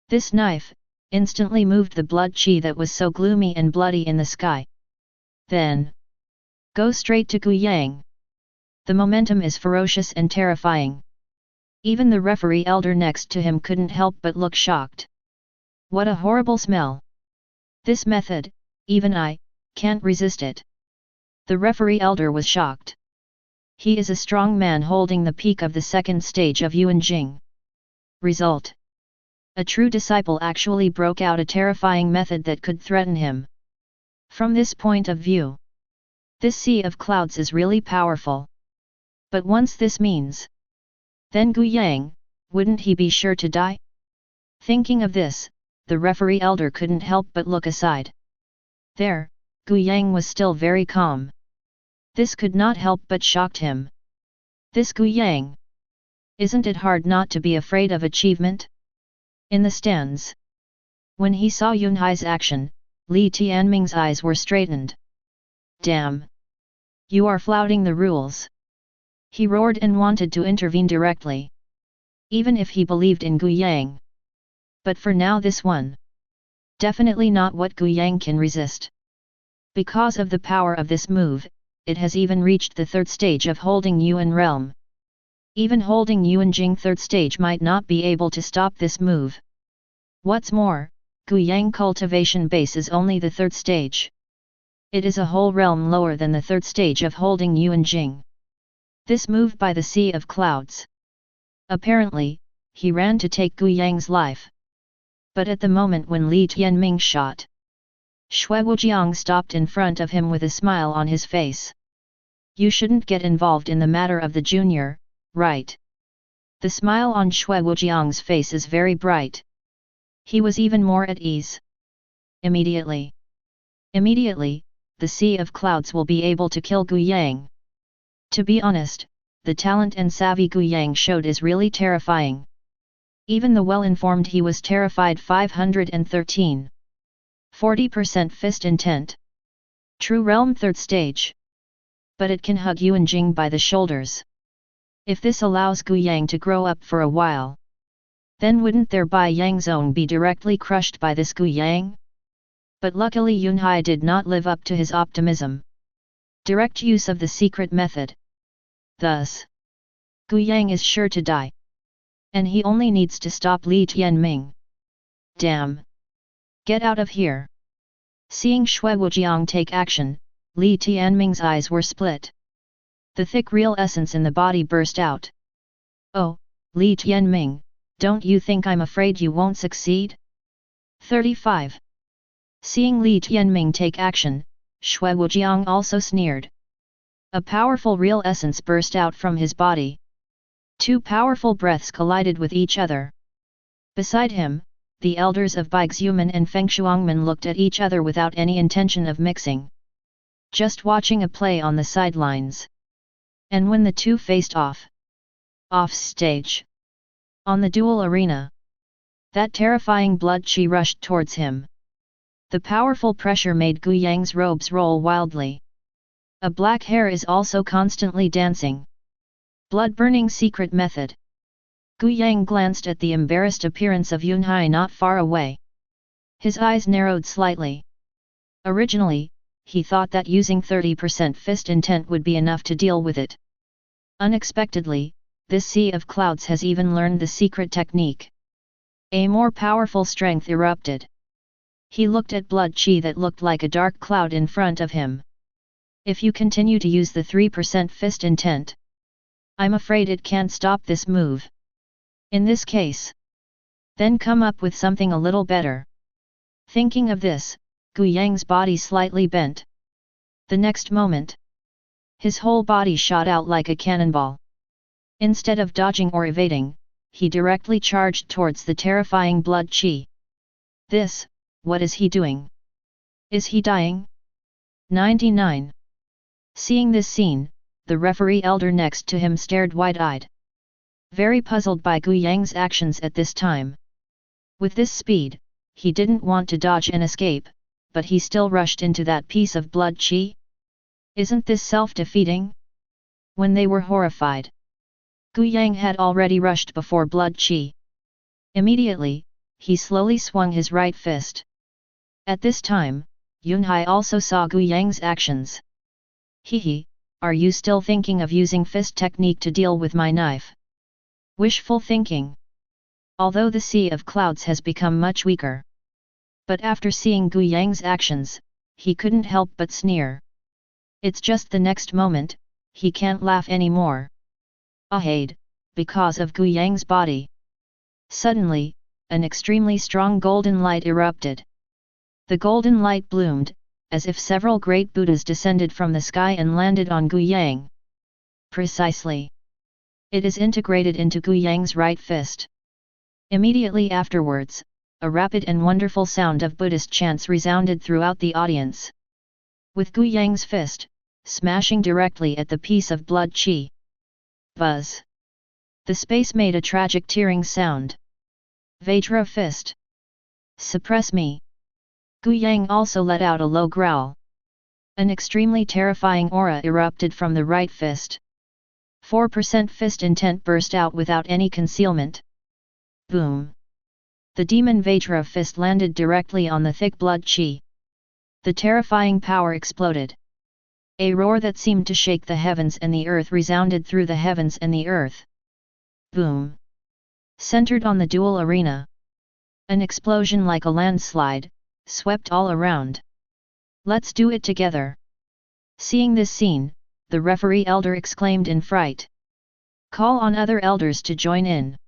A: This knife instantly moved the blood qi that was so gloomy and bloody in the sky. Then, go straight to Gu Yang. The momentum is ferocious and terrifying. Even the referee elder next to him couldn't help but look shocked. What a horrible smell! This method, even I, can't resist it. The referee elder was shocked. He is a strong man holding the peak of the second stage of Yuanjing. Result. A true disciple actually broke out a terrifying method that could threaten him. From this point of view, this sea of clouds is really powerful. But once this means, then Gu Yang, wouldn't he be sure to die? Thinking of this, the referee elder couldn't help but look aside. There, Gu Yang was still very calm. This could not help but shocked him. This Gu Yang. Isn't it hard not to be afraid of achievement? In the stands. When he saw Yunhai's action, Li Tianming's eyes were straightened. Damn! You are flouting the rules. He roared and wanted to intervene directly. Even if he believed in Gu Yang. But for now this one. Definitely not what Gu Yang can resist. Because of the power of this move, it has even reached the third stage of holding Yuan realm. Even holding Yuanjing third stage might not be able to stop this move. What's more, Gu Yang cultivation base is only the third stage. It is a whole realm lower than the third stage of holding Yuanjing. This move by the sea of clouds. Apparently, he ran to take Gu Yang's life. But at the moment when Li Tianming shot, Shui Wujiang stopped in front of him with a smile on his face. You shouldn't get involved in the matter of the junior, right? The smile on Shui Wujiang's face is very bright. He was even more at ease. Immediately, the Sea of Clouds will be able to kill Gu Yang. To be honest, the talent and savvy Gu Yang showed is really terrifying. Even the well-informed he was terrified. 513. 40% fist intent. True realm 3rd stage. But it can hug Yuan Jing by the shoulders. If this allows Gu Yang to grow up for a while, then wouldn't their Bai Yang zone be directly crushed by this Gu Yang? But luckily Yunhai did not live up to his optimism. Direct use of the secret method. Thus, Gu Yang is sure to die. And he only needs to stop Li Tianming. Damn! Get out of here! Seeing Shui Wujiang take action, Li Tianming's eyes were split. The thick real essence in the body burst out. Oh, Li Tianming, don't you think I'm afraid you won't succeed? 35. Seeing Li Tianming take action, Shui Wujiang also sneered. A powerful real essence burst out from his body. 2 powerful breaths collided with each other. Beside him, the elders of Baixuman and Fengshuangmen looked at each other without any intention of mixing. Just watching a play on the sidelines. And when the two faced off stage, on the duel arena, that terrifying blood qi rushed towards him. The powerful pressure made Gu Yang's robes roll wildly. A black hair is also constantly dancing. Blood-burning secret method. Gu Yang glanced at the embarrassed appearance of Yunhai not far away. His eyes narrowed slightly. Originally, he thought that using 30% fist intent would be enough to deal with it. Unexpectedly, this Sea of Clouds has even learned the secret technique. A more powerful strength erupted. He looked at blood qi that looked like a dark cloud in front of him. If you continue to use the 3% fist intent, I'm afraid it can't stop this move. In this case, then come up with something a little better. Thinking of this, Gu Yang's body slightly bent. The next moment, his whole body shot out like a cannonball. Instead of dodging or evading, he directly charged towards the terrifying blood qi. This, what is he doing? Is he dying? 99. Seeing this scene, the referee elder next to him stared wide-eyed. Very puzzled by Gu Yang's actions at this time. With this speed, he didn't want to dodge and escape, but he still rushed into that piece of blood qi. Isn't this self-defeating? When they were horrified, Gu Yang had already rushed before blood qi. Immediately, he slowly swung his right fist. At this time, Yunhai also saw Gu Yang's actions. Hehe, are you still thinking of using fist technique to deal with my knife? Wishful thinking. Although the Sea of Clouds has become much weaker. But after seeing Gu Yang's actions, he couldn't help but sneer. It's just the next moment, he can't laugh anymore. Ahade, because of Gu Yang's body. Suddenly, an extremely strong golden light erupted. The golden light bloomed, as if several great Buddhas descended from the sky and landed on Gu Yang. Precisely. It is integrated into Gu Yang's right fist. Immediately afterwards, a rapid and wonderful sound of Buddhist chants resounded throughout the audience. With Gu Yang's fist, smashing directly at the piece of blood qi. Buzz. The space made a tragic tearing sound. Vajra fist. Suppress me. Gu Yang also let out a low growl. An extremely terrifying aura erupted from the right fist. 4% fist intent burst out without any concealment. Boom! The demon Vajra fist landed directly on the thick blood qi. The terrifying power exploded. A roar that seemed to shake the heavens and the earth resounded through the heavens and the earth. Boom! Centered on the duel arena. An explosion like a landslide, swept all around. Let's do it together. Seeing this scene, the referee elder exclaimed in fright. Call on other elders to join in.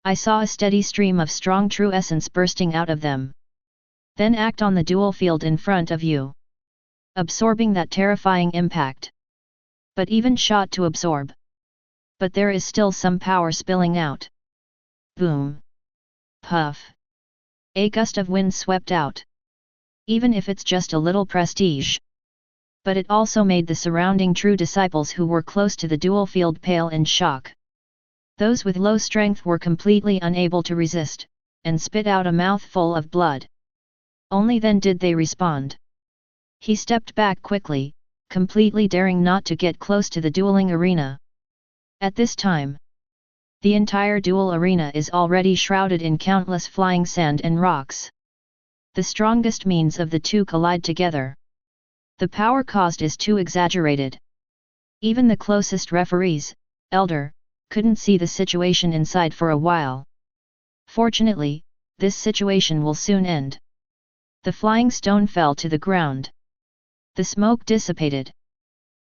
A: I saw a steady stream of strong true essence bursting out of them. Then act on the dual field in front of you, absorbing that terrifying impact. But even shot to absorb. But there is still some power spilling out. Boom. Puff. A gust of wind swept out. Even if it's just a little prestige. But it also made the surrounding true disciples who were close to the dual field pale in shock. Those with low strength were completely unable to resist, and spit out a mouthful of blood. Only then did they respond. He stepped back quickly, completely daring not to get close to the dueling arena. At this time, the entire duel arena is already shrouded in countless flying sand and rocks. The strongest means of the two collide together. The power caused is too exaggerated. Even the closest referees, elder, couldn't see the situation inside for a while. Fortunately, this situation will soon end. The flying stone fell to the ground. The smoke dissipated.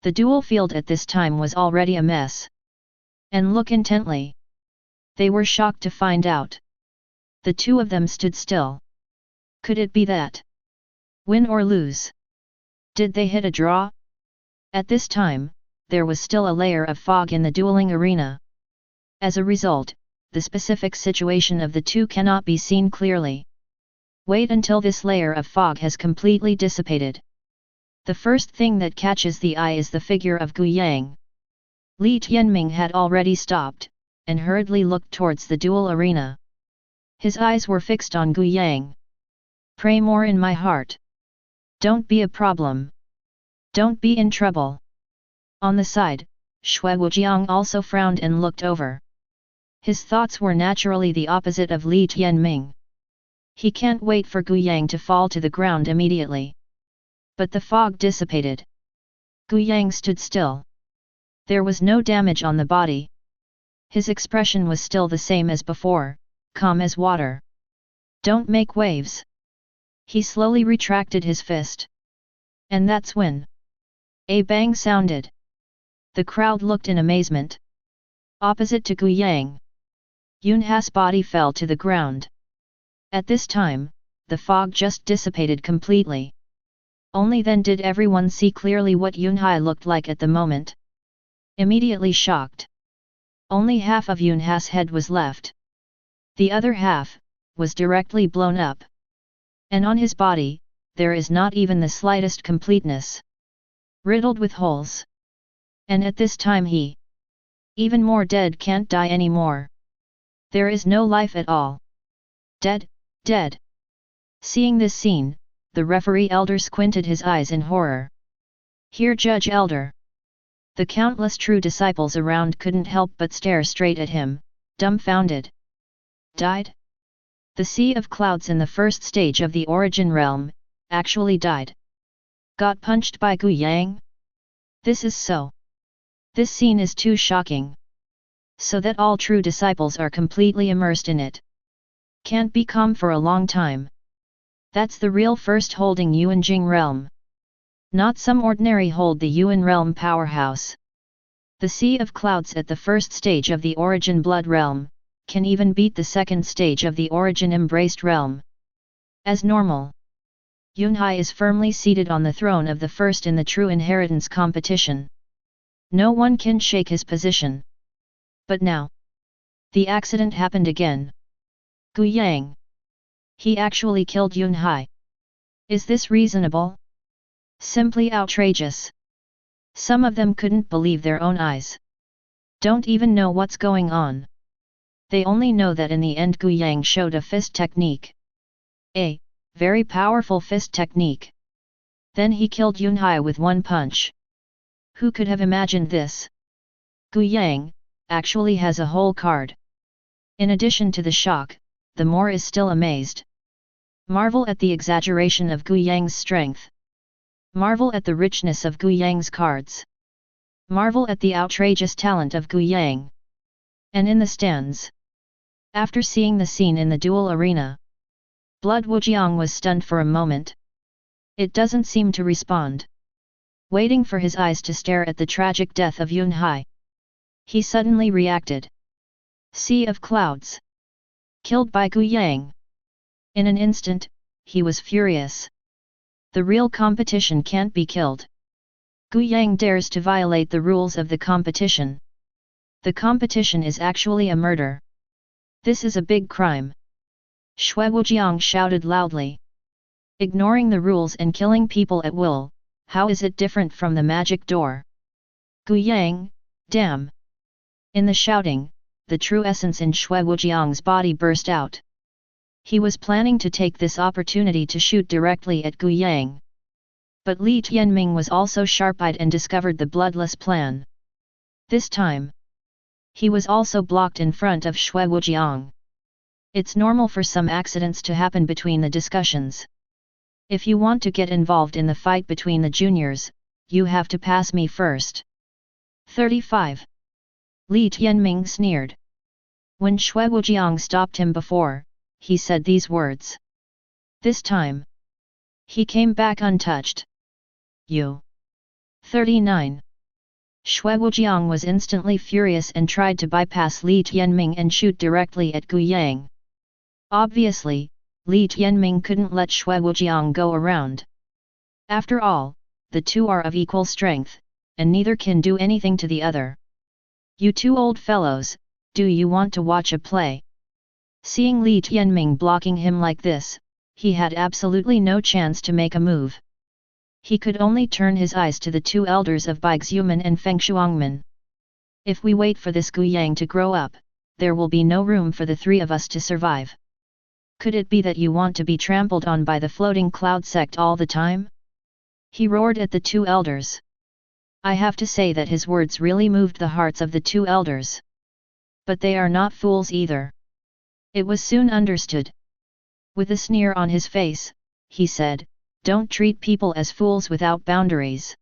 A: The dual field at this time was already a mess. And look intently. They were shocked to find out. The two of them stood still. Could it be that? Win or lose? Did they hit a draw? At this time, there was still a layer of fog in the dueling arena. As a result, the specific situation of the two cannot be seen clearly. Wait until this layer of fog has completely dissipated. The first thing that catches the eye is the figure of Gu Yang. Li Tianming had already stopped, and hurriedly looked towards the duel arena. His eyes were fixed on Gu Yang. Pray more in my heart. Don't be a problem. Don't be in trouble. On the side, Shui Wujiang also frowned and looked over. His thoughts were naturally the opposite of Li Tianming. He can't wait for Gu Yang to fall to the ground immediately. But the fog dissipated. Gu Yang stood still. There was no damage on the body. His expression was still the same as before, calm as water. Don't make waves. He slowly retracted his fist. And that's when a bang sounded. The crowd looked in amazement. Opposite to Gu Yang, Yunha's body fell to the ground. At this time, the fog just dissipated completely. Only then did everyone see clearly what Yunhai looked like at the moment. Immediately shocked. Only half of Yunha's head was left. The other half was directly blown up. And on his body, there is not even the slightest completeness. Riddled with holes. And at this time he, even more dead, can't die anymore. There is no life at all. Dead, dead. Seeing this scene, the referee elder squinted his eyes in horror. Here, Judge Elder. The countless true disciples around couldn't help but stare straight at him, dumbfounded. Died? The sea of clouds in the first stage of the origin realm, actually died. Got punched by Gu Yang? This is so. This scene is too shocking. So that all true disciples are completely immersed in it. Can't be calm for a long time. That's the real first holding Yuan Jing realm. Not some ordinary hold, the Yuan realm powerhouse. The sea of clouds at the first stage of the origin blood realm, can even beat the second stage of the origin embraced realm. As normal, Yunhai is firmly seated on the throne of the first in the true inheritance competition. No one can shake his position. But now, the accident happened again. Gu Yang. He actually killed Yunhai. Is this reasonable? Simply outrageous. Some of them couldn't believe their own eyes. Don't even know what's going on. They only know that in the end Gu Yang showed a fist technique. A very powerful fist technique. Then he killed Yunhai with one punch. Who could have imagined this? Gu Yang actually has a whole card. In addition to the shock, the more is still amazed. Marvel at the exaggeration of Gu Yang's strength. Marvel at the richness of Gu Yang's cards. Marvel at the outrageous talent of Gu Yang. And in the stands. After seeing the scene in the duel arena, Blood Wujiang was stunned for a moment. It doesn't seem to respond. Waiting for his eyes to stare at the tragic death of Yunhai, he suddenly reacted. Sea of clouds. Killed by Gu Yang. In an instant, he was furious. The real competition can't be killed. Gu Yang dares to violate the rules of the competition. The competition is actually a murder. This is a big crime. Shui Wujiang shouted loudly. Ignoring the rules and killing people at will, how is it different from the magic door? Gu Yang, damn! In the shouting, the true essence in Shui Wujiang's body burst out. He was planning to take this opportunity to shoot directly at Gu Yang. But Li Tianming was also sharp-eyed and discovered the bloodless plan. This time, he was also blocked in front of Shui Wujiang. It's normal for some accidents to happen between the discussions. If you want to get involved in the fight between the juniors, you have to pass me first. 35. Li Tianming sneered. When Shui Wujiang stopped him before, he said these words. This time, he came back untouched. You. 39. Shui Wujiang was instantly furious and tried to bypass Li Tianming and shoot directly at Gu Yang. Obviously, Li Tianming couldn't let Shui Wujiang go around. After all, the two are of equal strength, and neither can do anything to the other. You two old fellows, do you want to watch a play? Seeing Li Tianming blocking him like this, he had absolutely no chance to make a move. He could only turn his eyes to the two elders of Baixuman and Fengshuangmen. If we wait for this Gu Yang to grow up, there will be no room for the three of us to survive. Could it be that you want to be trampled on by the floating cloud sect all the time? He roared at the two elders. I have to say that his words really moved the hearts of the two elders. But they are not fools either. It was soon understood. With a sneer on his face, he said, don't treat people as fools without boundaries.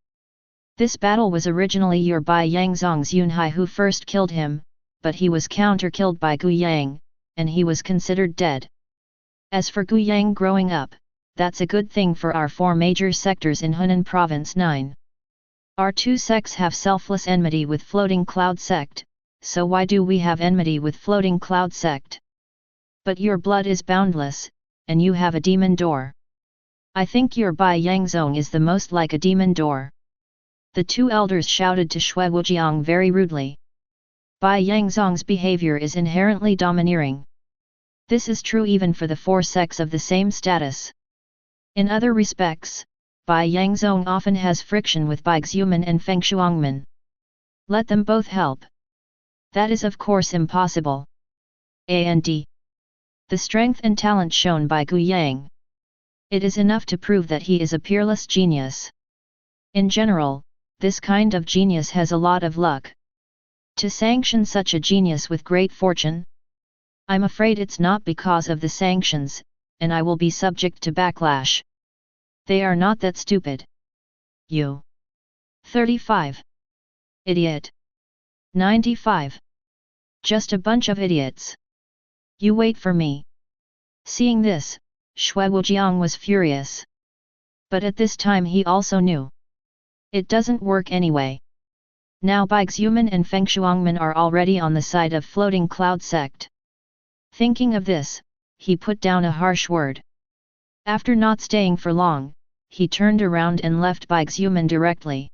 A: This battle was originally your Bai Yangzong's Yunhai who first killed him, but he was counter-killed by Gu Yang, and he was considered dead. As for Gu Yang growing up, that's a good thing for our four major sectors in Hunan Province 9. Our two sects have selfless enmity with Floating Cloud Sect, so why do we have enmity with Floating Cloud Sect? But your blood is boundless, and you have a demon door. I think your Bai Yangzong is the most like a demon door. The two elders shouted to Shui Wujiang very rudely. Bai Yangzong's behavior is inherently domineering. This is true even for the four sects of the same status. In other respects, Bai Yangzong often has friction with Baixuman and Fengshuangmen. Let them both help. That is of course impossible. And the strength and talent shown by Gu Yang. It is enough to prove that he is a peerless genius. In general, this kind of genius has a lot of luck. To sanction such a genius with great fortune? I'm afraid it's not because of the sanctions, and I will be subject to backlash. They are not that stupid. You. 35. Idiot. 95. Just a bunch of idiots. You wait for me. Seeing this, Shui Wujiang was furious. But at this time he also knew. It doesn't work anyway. Now Baixuman and Fengshuangmen are already on the side of Floating Cloud Sect. Thinking of this, he put down a harsh word. After not staying for long, he turned around and left Baixuman directly.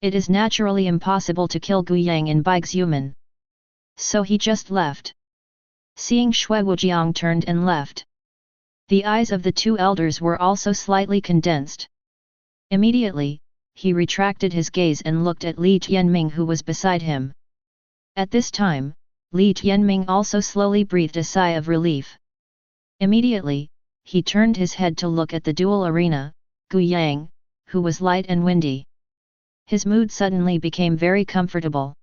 A: It is naturally impossible to kill Gu Yang in Baixuman. So he just left. Seeing Shui Wujiang turned and left, the eyes of the two elders were also slightly condensed. Immediately, he retracted his gaze and looked at Li Tianming who was beside him. At this time, Li Tianming also slowly breathed a sigh of relief. Immediately, he turned his head to look at the dual arena, Gu Yang, who was light and windy. His mood suddenly became very comfortable.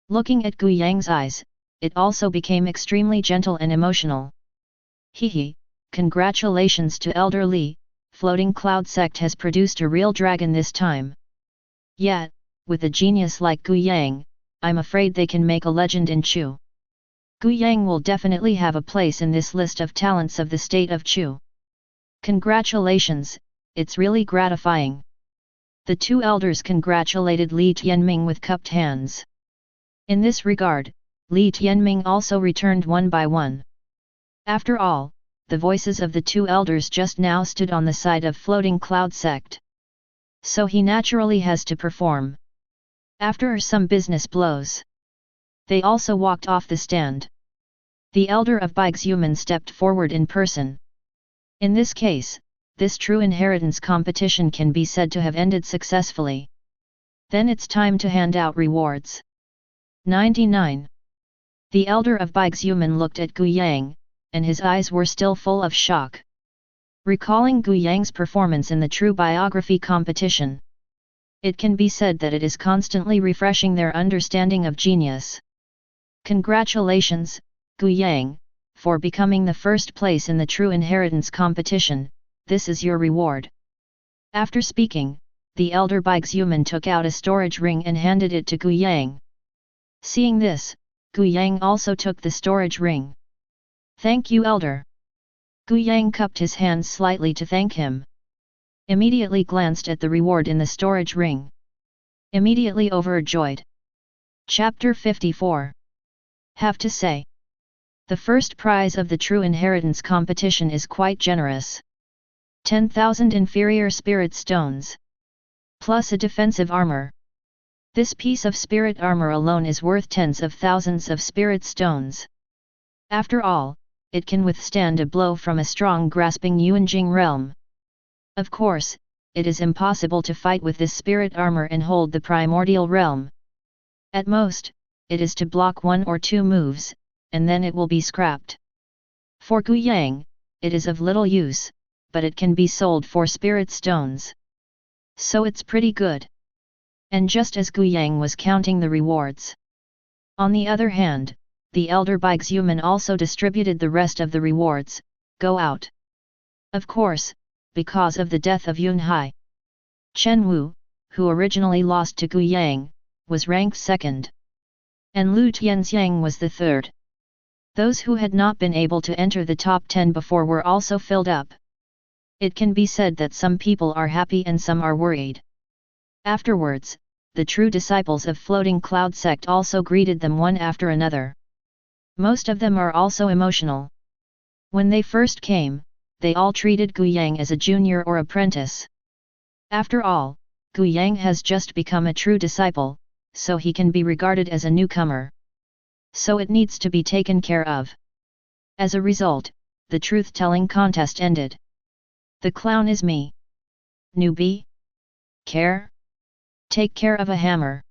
A: Looking at Gu Yang's eyes, it also became extremely gentle and emotional. Hehe. Congratulations to Elder Li, Floating Cloud Sect has produced a real dragon this time. Yet, with a genius like Gu Yang, I'm afraid they can make a legend in Chu. Gu Yang will definitely have a place in this list of talents of the state of Chu. Congratulations, it's really gratifying. The two elders congratulated Li Tianming with cupped hands. In this regard, Li Tianming also returned one by one. After all, the voices of the two elders just now stood on the side of floating cloud sect. So he naturally has to perform. After some business blows, they also walked off the stand. The elder of Bygzhuman stepped forward in person. In this case, this true inheritance competition can be said to have ended successfully. Then it's time to hand out rewards. 99. The elder of Bygzhuman looked at Gu Yang, and his eyes were still full of shock. Recalling Gu Yang's performance in the true biography competition, it can be said that it is constantly refreshing their understanding of genius. Congratulations, Gu Yang, for becoming the first place in the true inheritance competition. This is your reward. After speaking, the elder Bygzhuman took out a storage ring and handed it to Gu Yang. Seeing this, Gu Yang also took the storage ring. Thank you, elder. Gu Yang cupped his hands slightly to thank him. Immediately glanced at the reward in the storage ring. Immediately overjoyed. Chapter 54. Have to say, the first prize of the true inheritance competition is quite generous. 10,000 inferior spirit stones. Plus a defensive armor. This piece of spirit armor alone is worth tens of thousands of spirit stones. After all, it can withstand a blow from a strong grasping Yuanjing realm. Of course, it is impossible to fight with this spirit armor and hold the primordial realm. At most, it is to block 1 or 2 moves, and then it will be scrapped. For Gu Yang, it is of little use, but it can be sold for spirit stones. So it's pretty good. And just as Gu Yang was counting the rewards. On the other hand, the elder Bygzhuman also distributed the rest of the rewards. Go out. Of course, because of the death of Yun Hai. Chen Wu, who originally lost to Gu Yang, was ranked second. And Lu Tianxiang was the third. Those who had not been able to enter the top 10 before were also filled up. It can be said that some people are happy and some are worried. Afterwards, the true disciples of Floating Cloud Sect also greeted them one after another. Most of them are also emotional. When they first came, they all treated Gu Yang as a junior or apprentice. After all, Gu Yang has just become a true disciple, so he can be regarded as a newcomer. So it needs to be taken care of. As a result, the truth-telling contest ended. The clown is me. Newbie? Care? Take care of a hammer.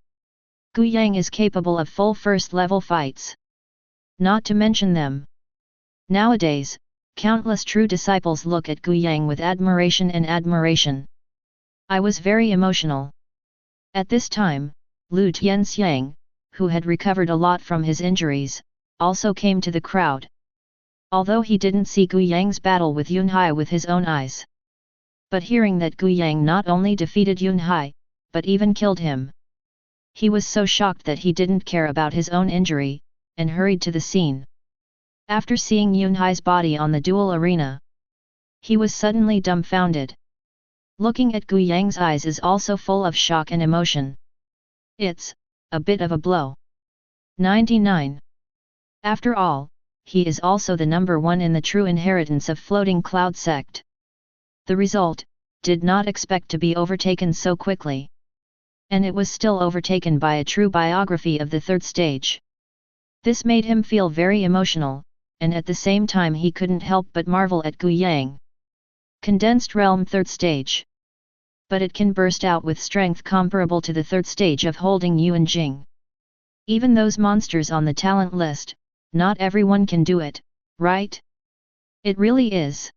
A: Gu Yang is capable of full first-level fights. Not to mention them. Nowadays, countless true disciples look at Gu Yang with admiration. I was very emotional. At this time, Lu Tianxiang, who had recovered a lot from his injuries, also came to the crowd. Although he didn't see Gu Yang's battle with Yun Hai with his own eyes. But hearing that Gu Yang not only defeated Yun Hai, but even killed him. He was so shocked that he didn't care about his own injury, and hurried to the scene. After seeing Yun Hai's body on the duel arena, he was suddenly dumbfounded. Looking at Gu Yang's eyes is also full of shock and emotion. It's a bit of a blow. 99. After all, he is also the number 1 in the true inheritance of Floating Cloud Sect. The result, did not expect to be overtaken so quickly. And it was still overtaken by a true biography of the 3rd stage. This made him feel very emotional, and at the same time he couldn't help but marvel at Gu Yang. Condensed Realm 3rd stage. But it can burst out with strength comparable to the 3rd stage of holding Yuanjing. Even those monsters on the talent list, not everyone can do it, right? It really is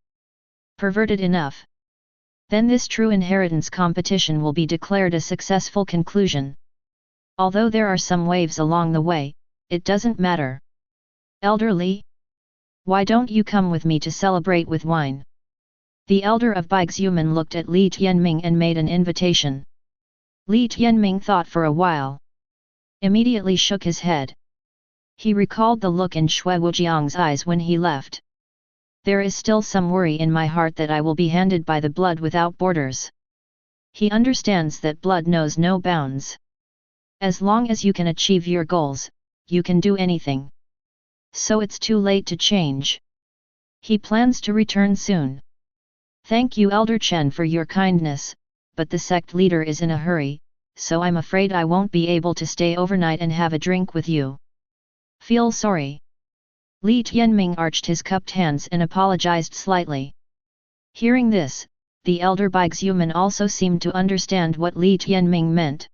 A: perverted enough. Then this true inheritance competition will be declared a successful conclusion. Although there are some waves along the way, it doesn't matter. Elder Li? Why don't you come with me to celebrate with wine? The elder of Bygzhuman looked at Li Tianming and made an invitation. Li Tianming thought for a while. Immediately shook his head. He recalled the look in Shui Wujiang's eyes when he left. There is still some worry in my heart that I will be handed by the blood without borders. He understands that blood knows no bounds. As long as you can achieve your goals, you can do anything. So it's too late to change. He plans to return soon. Thank you Elder Chen for your kindness, but the sect leader is in a hurry, so I'm afraid I won't be able to stay overnight and have a drink with you. Feel sorry. Li Tianming arched his cupped hands and apologized slightly. Hearing this, the elder Baixiuman also seemed to understand what Li Tianming meant.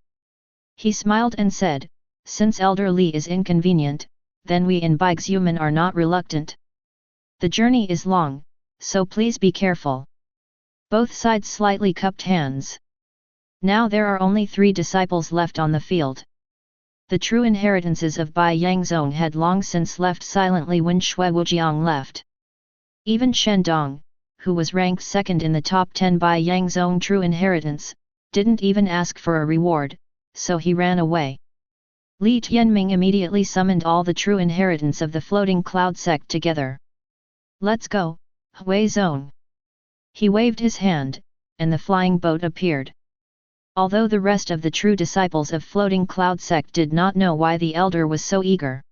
A: He smiled and said, since Elder Li is inconvenient, then we in Baixiuman are not reluctant. The journey is long, so please be careful. Both sides slightly cupped hands. Now there are only 3 disciples left on the field. The true inheritances of Bai Yangzong had long since left silently when Shui Wujiang left. Even Shen Dong, who was ranked second in the top 10 Bai Yangzong true inheritance, didn't even ask for a reward, so he ran away. Li Tianming immediately summoned all the true inheritance of the floating cloud sect together. Let's go, Hui Zong. He waved his hand, and the flying boat appeared. Although the rest of the true disciples of floating cloud sect did not know why the elder was so eager,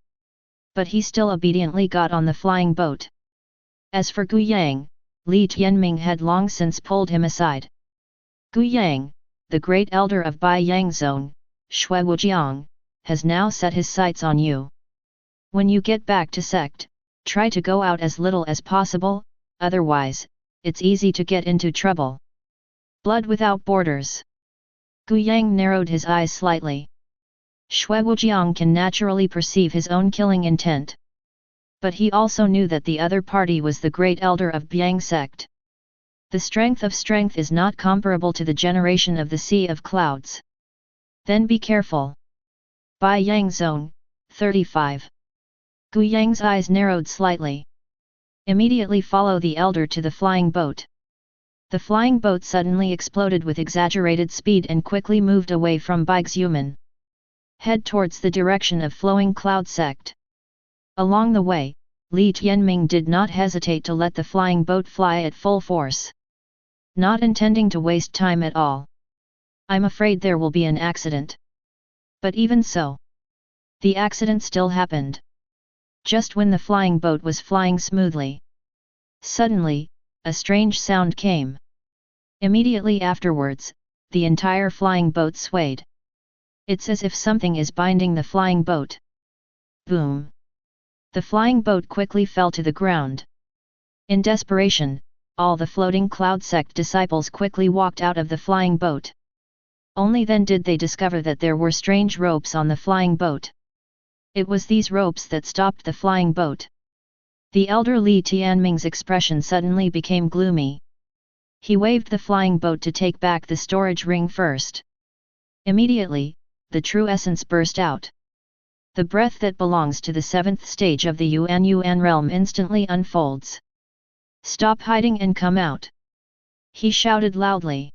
A: but he still obediently got on the flying boat. As for Gu Yang, Li Tianming had long since pulled him aside. Gu Yang, the great elder of Bai Yangzong, Shui Wujiang, has now set his sights on you. When you get back to sect, try to go out as little as possible, otherwise, it's easy to get into trouble. Blood without borders. Gu Yang narrowed his eyes slightly. Shui Wujiang can naturally perceive his own killing intent. But he also knew that the other party was the great elder of Biang sect. The strength of strength is not comparable to the generation of the Sea of Clouds. Then be careful. Bai Yangzong, 35. Gu Yang's eyes narrowed slightly. Immediately follow the elder to the flying boat. The flying boat suddenly exploded with exaggerated speed and quickly moved away from Baixiuman. Head towards the direction of flowing cloud sect. Along the way, Li Tianming did not hesitate to let the flying boat fly at full force. Not intending to waste time at all. I'm afraid there will be an accident. But even so, the accident still happened. Just when the flying boat was flying smoothly, suddenly, a strange sound came. Immediately afterwards, the entire flying boat swayed. It's as if something is binding the flying boat. Boom! The flying boat quickly fell to the ground. In desperation, all the floating cloud sect disciples quickly walked out of the flying boat. Only then did they discover that there were strange ropes on the flying boat. It was these ropes that stopped the flying boat. The elder Li Tianming's expression suddenly became gloomy. He waved the flying boat to take back the storage ring first. Immediately, the true essence burst out. The breath that belongs to the 7th stage of the Yuan realm instantly unfolds. Stop hiding and come out! He shouted loudly.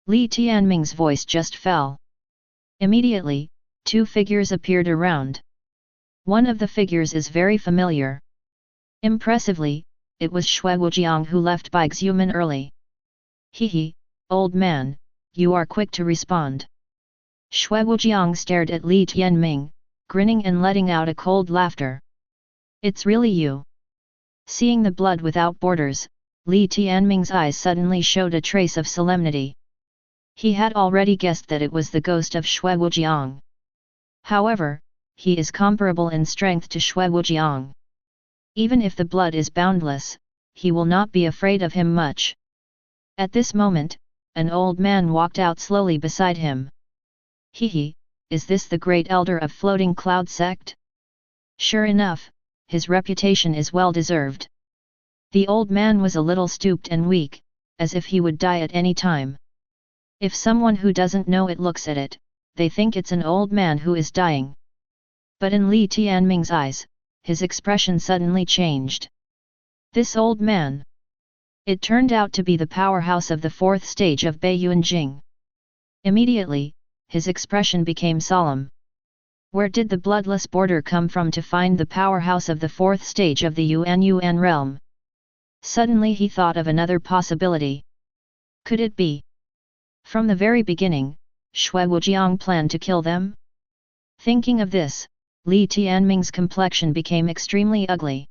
A: Li Tianming's voice just fell. Immediately, 2 figures appeared around. One of the figures is very familiar. Impressively, it was Shui Wujiang who left Baixiuman early. Hehe, old man, you are quick to respond. Shui Wujiang stared at Li Tianming, grinning and letting out a cold laughter. It's really you. Seeing the blood without borders, Li Tianming's eyes suddenly showed a trace of solemnity. He had already guessed that it was the ghost of Shui Wujiang. However, he is comparable in strength to Shui Wujiang. Even if the blood is boundless, he will not be afraid of him much. At this moment, an old man walked out slowly beside him. Hehe, is this the great elder of floating cloud sect? Sure enough, his reputation is well deserved. The old man was a little stooped and weak, as if he would die at any time. If someone who doesn't know it looks at it, they think it's an old man who is dying. But in Li Tianming's eyes, his expression suddenly changed. This old man. It turned out to be the powerhouse of the 4th stage of Beiyuanjing. Immediately, his expression became solemn. Where did the bloodless border come from to find the powerhouse of the 4th stage of the Yuan realm? Suddenly he thought of another possibility. Could it be? From the very beginning, Shui Wujiang planned to kill them? Thinking of this, Li Tianming's complexion became extremely ugly.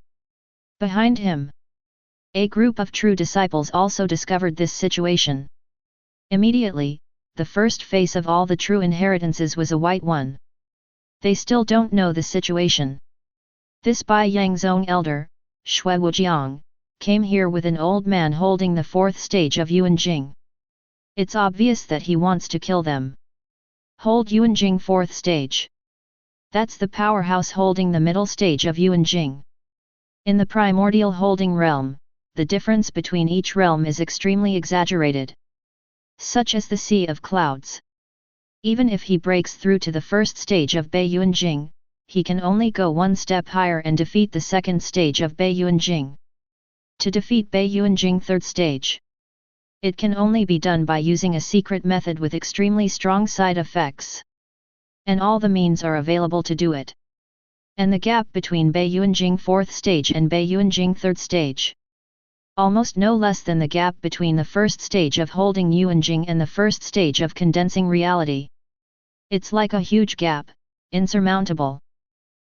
A: Behind him, A group of true disciples also discovered this situation. Immediately, the first face of all the true inheritances was a white one. They still don't know the situation. This Bai Yangzong elder, Shui Wujiang, came here with an old man holding the fourth stage of Yuanjing. It's obvious that he wants to kill them. Hold Yuanjing fourth stage. That's the powerhouse holding the middle stage of Yuanjing. In the primordial holding realm, the difference between each realm is extremely exaggerated. Such as the sea of clouds. Even if he breaks through to the first stage of Bei Yuanjing, he can only go one step higher and defeat the second stage of Bei Yuanjing. To defeat Bei Yuanjing third stage, it can only be done by using a secret method with extremely strong side effects. And all the means are available to do it. And the gap between Bei Yuanjing fourth stage and Bei Yuanjing third stage, almost no less than the gap between the first stage of holding Yuanjing and the first stage of condensing reality. It's like a huge gap, insurmountable.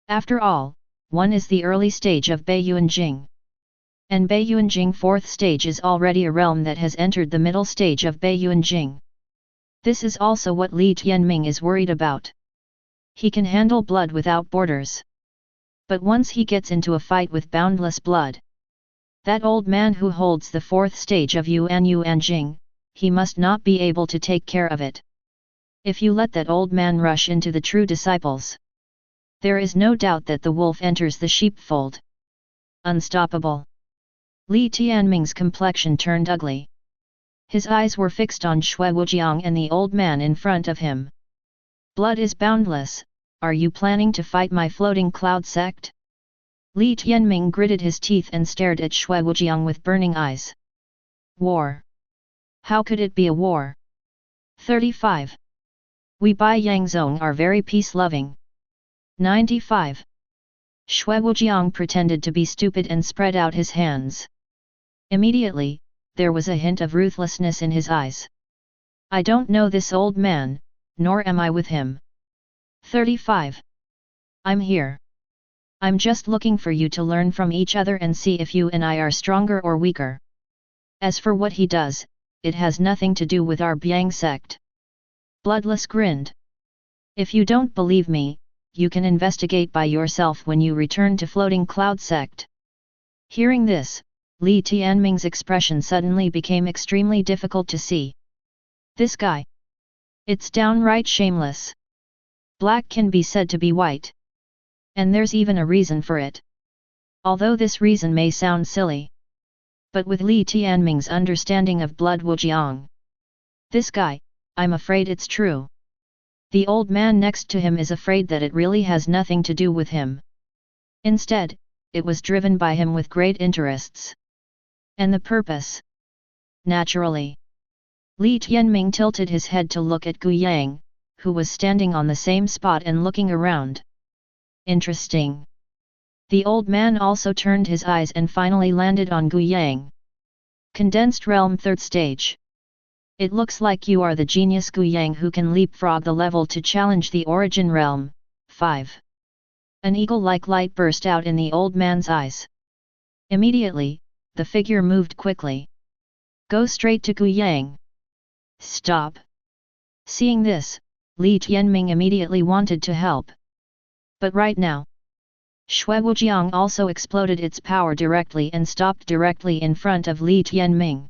A: After all, one is the early stage of Bei Yuanjing. And Bei Yuanjing fourth stage is already a realm that has entered the middle stage of Bei Yuanjing. This is also what Li Tianming is worried about. He can handle blood without borders. But once he gets into a fight with boundless blood, that old man who holds the fourth stage of Yuanjing, he must not be able to take care of it. If you let that old man rush into the true disciples, there is no doubt that the wolf enters the sheepfold. Unstoppable. Li Tianming's complexion turned ugly. His eyes were fixed on Shui Wujiang and the old man in front of him. Blood is boundless, are you planning to fight my floating cloud sect? Li Tianming gritted his teeth and stared at Shui Wujiang with burning eyes. War. How could it be a war? 35. We Bai Yangzong are very peace-loving. 95. Shui Wujiang pretended to be stupid and spread out his hands. Immediately, there was a hint of ruthlessness in his eyes. I don't know this old man, nor am I with him. 35. I'm here. I'm just looking for you to learn from each other and see if you and I are stronger or weaker. As for what he does, it has nothing to do with our Biang sect. Bloodless grinned. If you don't believe me, you can investigate by yourself when you return to Floating Cloud sect. Hearing this, Li Tianming's expression suddenly became extremely difficult to see. This guy. It's downright shameless. Black can be said to be white. And there's even a reason for it. Although this reason may sound silly. But with Li Tianming's understanding of blood Wujiang, this guy, I'm afraid it's true. The old man next to him is afraid that it really has nothing to do with him. Instead, it was driven by him with great interests. And the purpose? Naturally. Li Tianming tilted his head to look at Gu Yang, who was standing on the same spot and looking around. Interesting. The old man also turned his eyes and finally landed on Gu Yang. Condensed Realm third stage. It looks like you are the genius Gu Yang who can leapfrog the level to challenge the origin realm. 5. An eagle-like light burst out in the old man's eyes. Immediately, the figure moved quickly. Go straight to Gu Yang. Stop. Seeing this, Li Tianming immediately wanted to help. But right now, Shui Wujiang also exploded its power directly and stopped directly in front of Li Tianming.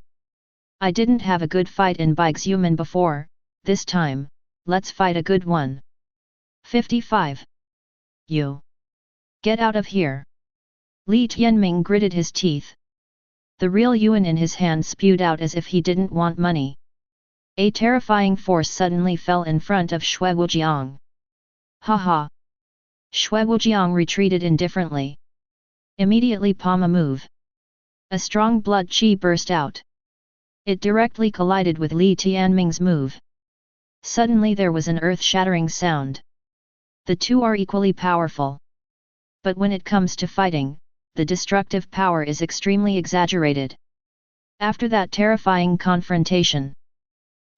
A: I didn't have a good fight in Baixiumen before, this time, let's fight a good one. 55. You. Get out of here. Li Tianming gritted his teeth. The real yuan in his hand spewed out as if he didn't want money. A terrifying force suddenly fell in front of Shui Wujiang. Ha ha. Shui Wujiang retreated indifferently. Immediately palm a move. A strong blood qi burst out. It directly collided with Li Tianming's move. Suddenly there was an earth-shattering sound. The two are equally powerful. But when it comes to fighting, the destructive power is extremely exaggerated. After that terrifying confrontation,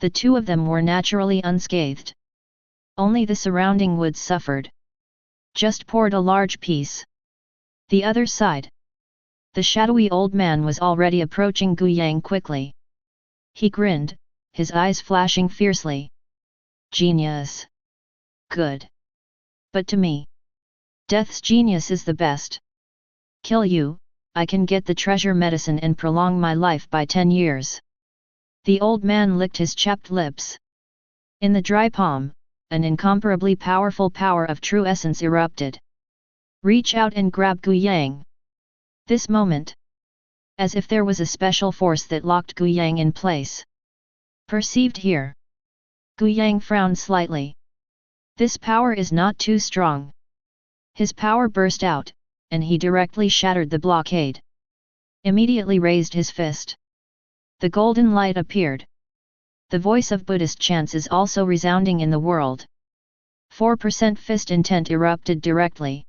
A: the two of them were naturally unscathed. Only the surrounding woods suffered. Just poured a large piece. The other side. The shadowy old man was already approaching Gu Yang quickly. He grinned, his eyes flashing fiercely. Genius. Good. But to me, death's genius is the best. Kill you, I can get the treasure medicine and prolong my life by 10 years. The old man licked his chapped lips. In the dry palm, an incomparably powerful power of true essence erupted. Reach out and grab Gu Yang. This moment, as if there was a special force that locked Gu Yang in place. Perceived here. Gu Yang frowned slightly. This power is not too strong. His power burst out, and he directly shattered the blockade. Immediately raised his fist. The golden light appeared. The voice of Buddhist chants is also resounding in the world. 4% fist intent erupted directly.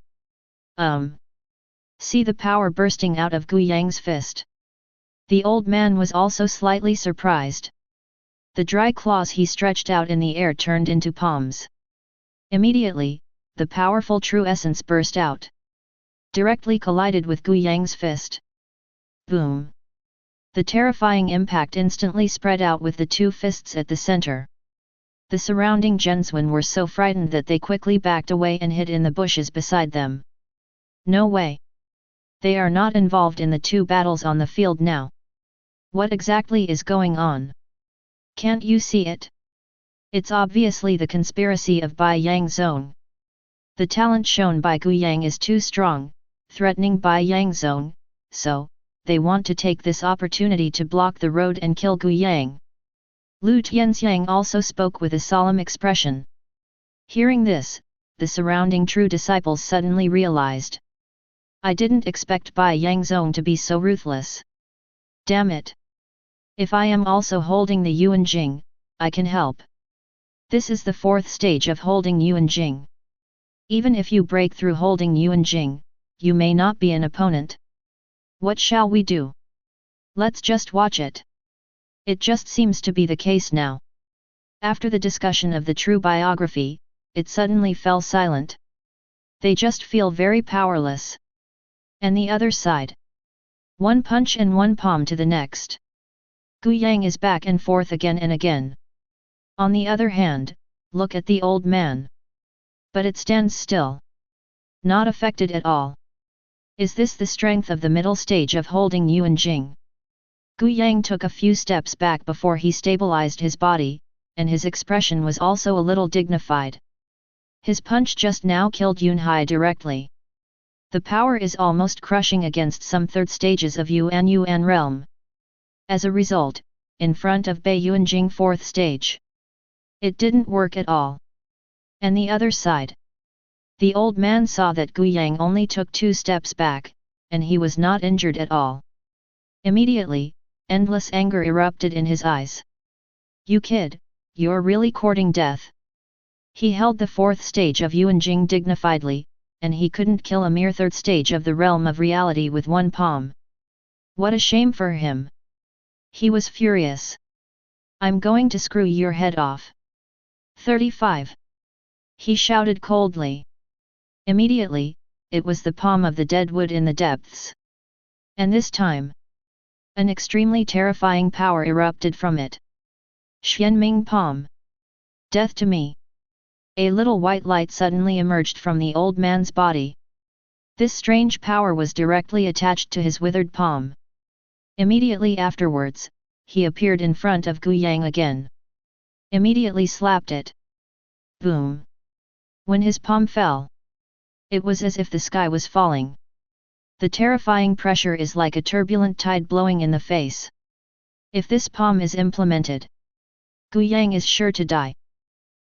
A: See the power bursting out of Gu Yang's fist. The old man was also slightly surprised. The dry claws he stretched out in the air turned into palms. Immediately, the powerful true essence burst out. Directly collided with Gu Yang's fist. Boom! The terrifying impact instantly spread out with the two fists at the center. The surrounding Genswen were so frightened that they quickly backed away and hid in the bushes beside them. No way! They are not involved in the two battles on the field now. What exactly is going on? Can't you see it? It's obviously the conspiracy of Bai Yang Zone. The talent shown by Gu Yang is too strong, threatening Bai Yang Zone, so, they want to take this opportunity to block the road and kill Gu Yang. Lu Tianxiang also spoke with a solemn expression. Hearing this, the surrounding true disciples suddenly realized. I didn't expect Bai Yang Zone to be so ruthless. Damn it! If I am also holding the Yuan Jing, I can help. This is the 4th stage of holding Yuan Jing. Even if you break through holding Yuan Jing, you may not be an opponent. What shall we do? Let's just watch it. It just seems to be the case now. After the discussion of the true biography, it suddenly fell silent. They just feel very powerless. And the other side. One punch and one palm to the next. Gu Yang is back and forth again and again. On the other hand, look at the old man. But it stands still. Not affected at all. Is this the strength of the middle stage of holding Yuan Jing? Gu Yang took a few steps back before he stabilized his body, and his expression was also a little dignified. His punch just now killed Yun Hai directly. The power is almost crushing against some 3rd stages of Yuan realm. As a result, in front of Bei Yuan Jing 4th stage. It didn't work at all. And the other side. The old man saw that Gu Yang only took 2 steps back, and he was not injured at all. Immediately, endless anger erupted in his eyes. You kid, you're really courting death. He held the 4th stage of Yuan Jing dignifiedly, and he couldn't kill a mere 3rd stage of the realm of reality with one palm. What a shame for him. He was furious. I'm going to screw your head off. 35. He shouted coldly. Immediately, it was the palm of the dead wood in the depths. And this time, an extremely terrifying power erupted from it. Xianming palm. Death to me. A little white light suddenly emerged from the old man's body. This strange power was directly attached to his withered palm. Immediately afterwards, he appeared in front of Gu Yang again. Immediately slapped it. Boom! When his palm fell, it was as if the sky was falling. The terrifying pressure is like a turbulent tide blowing in the face. If this palm is implemented, Gu Yang is sure to die.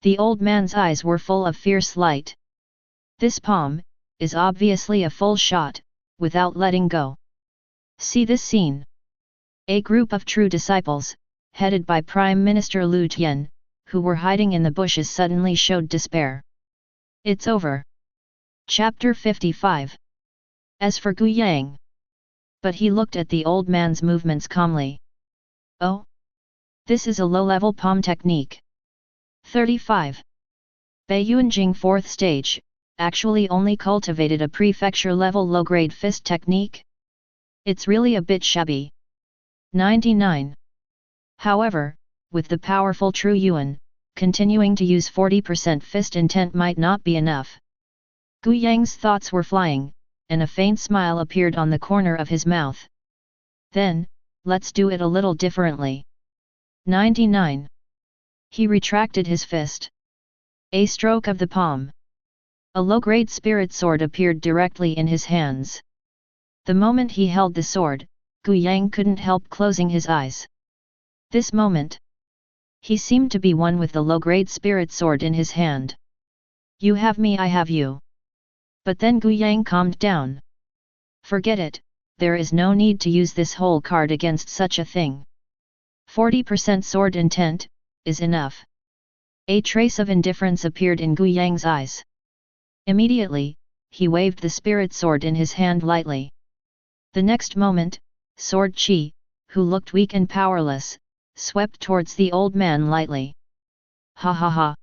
A: The old man's eyes were full of fierce light. This palm is obviously a full shot, without letting go. See this scene. A group of true disciples, headed by Prime Minister Lu Tian, who were hiding in the bushes suddenly showed despair. It's over. Chapter 55. As for Gu Yang. But he looked at the old man's movements calmly. Oh? This is a low-level palm technique. 35. Bei Yuanjing 4th stage, actually only cultivated a prefecture-level low-grade fist technique? It's really a bit shabby. 99. However, with the powerful True Yuan, continuing to use 40% fist intent might not be enough. Gu Yang's thoughts were flying, and a faint smile appeared on the corner of his mouth. Then, let's do it a little differently. 99. He retracted his fist. A stroke of the palm. A low-grade spirit sword appeared directly in his hands. The moment he held the sword, Gu Yang couldn't help closing his eyes. This moment, he seemed to be one with the low-grade spirit sword in his hand. You have me, I have you. But then Gu Yang calmed down. Forget it, there is no need to use this whole card against such a thing. 40% sword intent is enough. A trace of indifference appeared in Gu Yang's eyes. Immediately, he waved the spirit sword in his hand lightly. The next moment, Sword Chi, who looked weak and powerless, swept towards the old man lightly. Ha ha ha.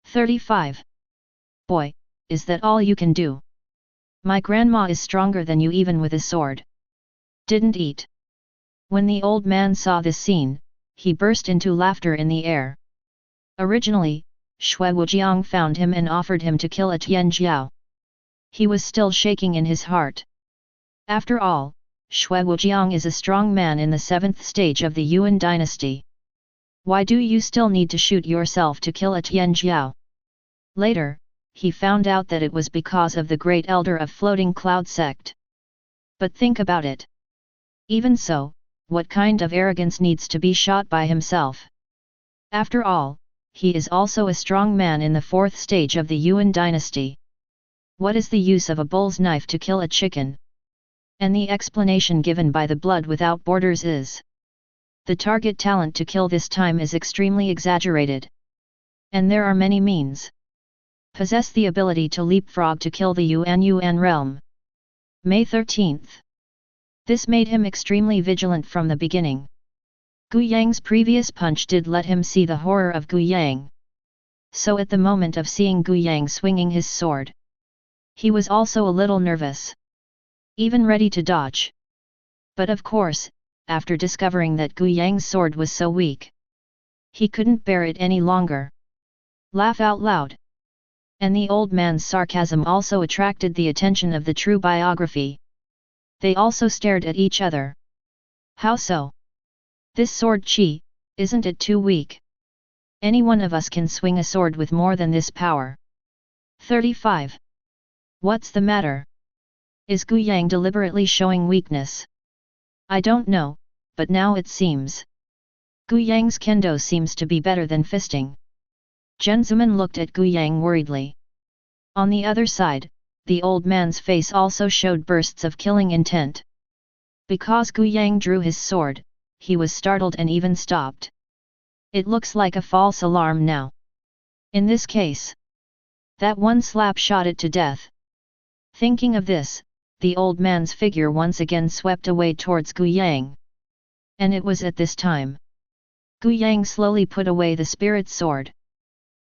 A: 35. Boy, is that all you can do? My grandma is stronger than you even with a sword. Didn't eat. When the old man saw this scene, he burst into laughter in the air. Originally, Shui Wujiang found him and offered him to kill a Tian Jiao. He was still shaking in his heart. After all, Shui Wujiang is a strong man in the 7th stage of the Yuan dynasty. Why do you still need to shoot yourself to kill a Tian Jiao? Later, he found out that it was because of the great elder of Floating Cloud sect. But think about it. Even so, what kind of arrogance needs to be shot by himself? After all, he is also a strong man in the 4th stage of the Yuan dynasty. What is the use of a bull's knife to kill a chicken? And the explanation given by the Blood Without Borders is: the target talent to kill this time is extremely exaggerated. And there are many means. Possess the ability to leapfrog to kill the Yuan realm. May 13th. This made him extremely vigilant from the beginning. Gu Yang's previous punch did let him see the horror of Gu Yang. So at the moment of seeing Gu Yang swinging his sword, he was also a little nervous. Even ready to dodge. But of course, after discovering that Gu Yang's sword was so weak, he couldn't bear it any longer. Laugh out loud. And the old man's sarcasm also attracted the attention of the true biography. They also stared at each other. How so? This sword chi, isn't it too weak? Any one of us can swing a sword with more than this power. 35. What's the matter? Is Gu Yang deliberately showing weakness? I don't know, but now it seems. Gu Yang's kendo seems to be better than fisting. Zhen Zuman looked at Gu Yang worriedly. On the other side, the old man's face also showed bursts of killing intent. Because Gu Yang drew his sword, he was startled and even stopped. It looks like a false alarm now. In this case, that one slap shot it to death. Thinking of this, the old man's figure once again swept away towards Gu Yang. And it was at this time Gu Yang slowly put away the spirit sword.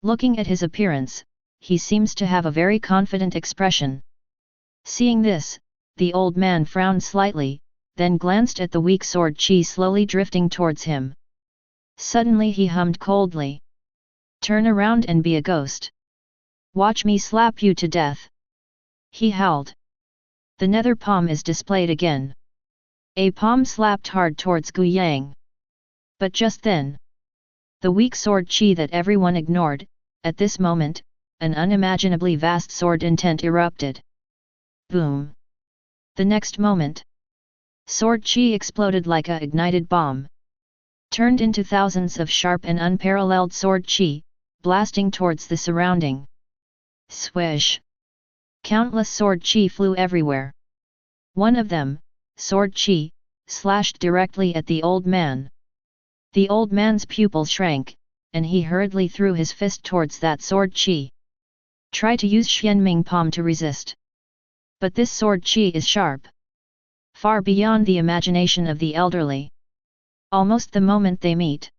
A: Looking at his appearance, he seems to have a very confident expression. Seeing this, the old man frowned slightly, then glanced at the weak sword chi slowly drifting towards him. Suddenly he hummed coldly. Turn around and be a ghost. Watch me slap you to death. He howled. The nether palm is displayed again. A palm slapped hard towards Gu Yang. But just then, the weak sword chi that everyone ignored, at this moment, an unimaginably vast sword intent erupted. Boom! The next moment, sword chi exploded like a ignited bomb. Turned into thousands of sharp and unparalleled sword chi, blasting towards the surrounding. Swish! Countless sword chi flew everywhere. One of them, sword chi, slashed directly at the old man. The old man's pupil shrank, and he hurriedly threw his fist towards that sword chi. Try to use Xianming palm to resist. But this sword chi is sharp. Far beyond the imagination of the elderly. Almost the moment they meet.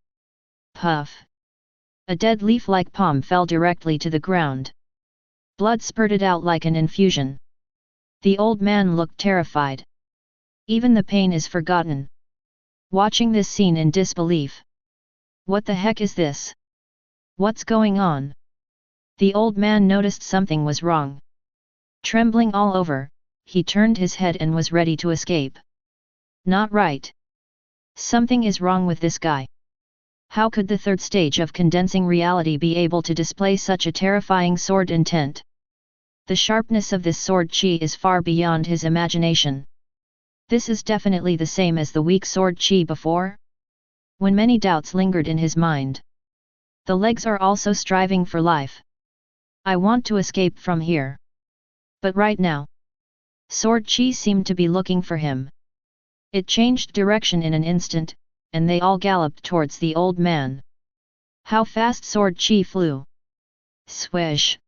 A: Puff! A dead leaf-like palm fell directly to the ground. Blood spurted out like an infusion. The old man looked terrified. Even the pain is forgotten. Watching this scene in disbelief. What the heck is this? What's going on? The old man noticed something was wrong. Trembling all over, he turned his head and was ready to escape. Not right. Something is wrong with this guy. How could the third stage of condensing reality be able to display such a terrifying sword intent? The sharpness of this sword chi is far beyond his imagination. This is definitely the same as the weak sword chi before? When many doubts lingered in his mind. The legs are also striving for life. I want to escape from here. But right now, sword chi seemed to be looking for him. It changed direction in an instant, and they all galloped towards the old man. How fast sword chi flew! Swish!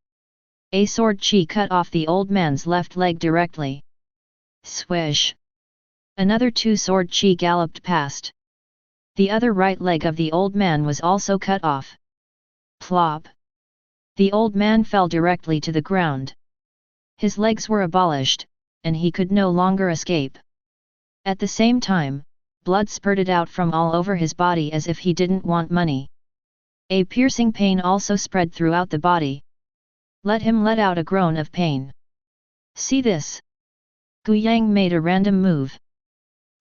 A: A sword chi cut off the old man's left leg directly. Swish! Another two sword chi galloped past. The other right leg of the old man was also cut off. Plop! The old man fell directly to the ground. His legs were abolished, and he could no longer escape. At the same time, blood spurted out from all over his body as if he didn't want money. A piercing pain also spread throughout the body. Let him let out a groan of pain. See this! Gu Yang made a random move.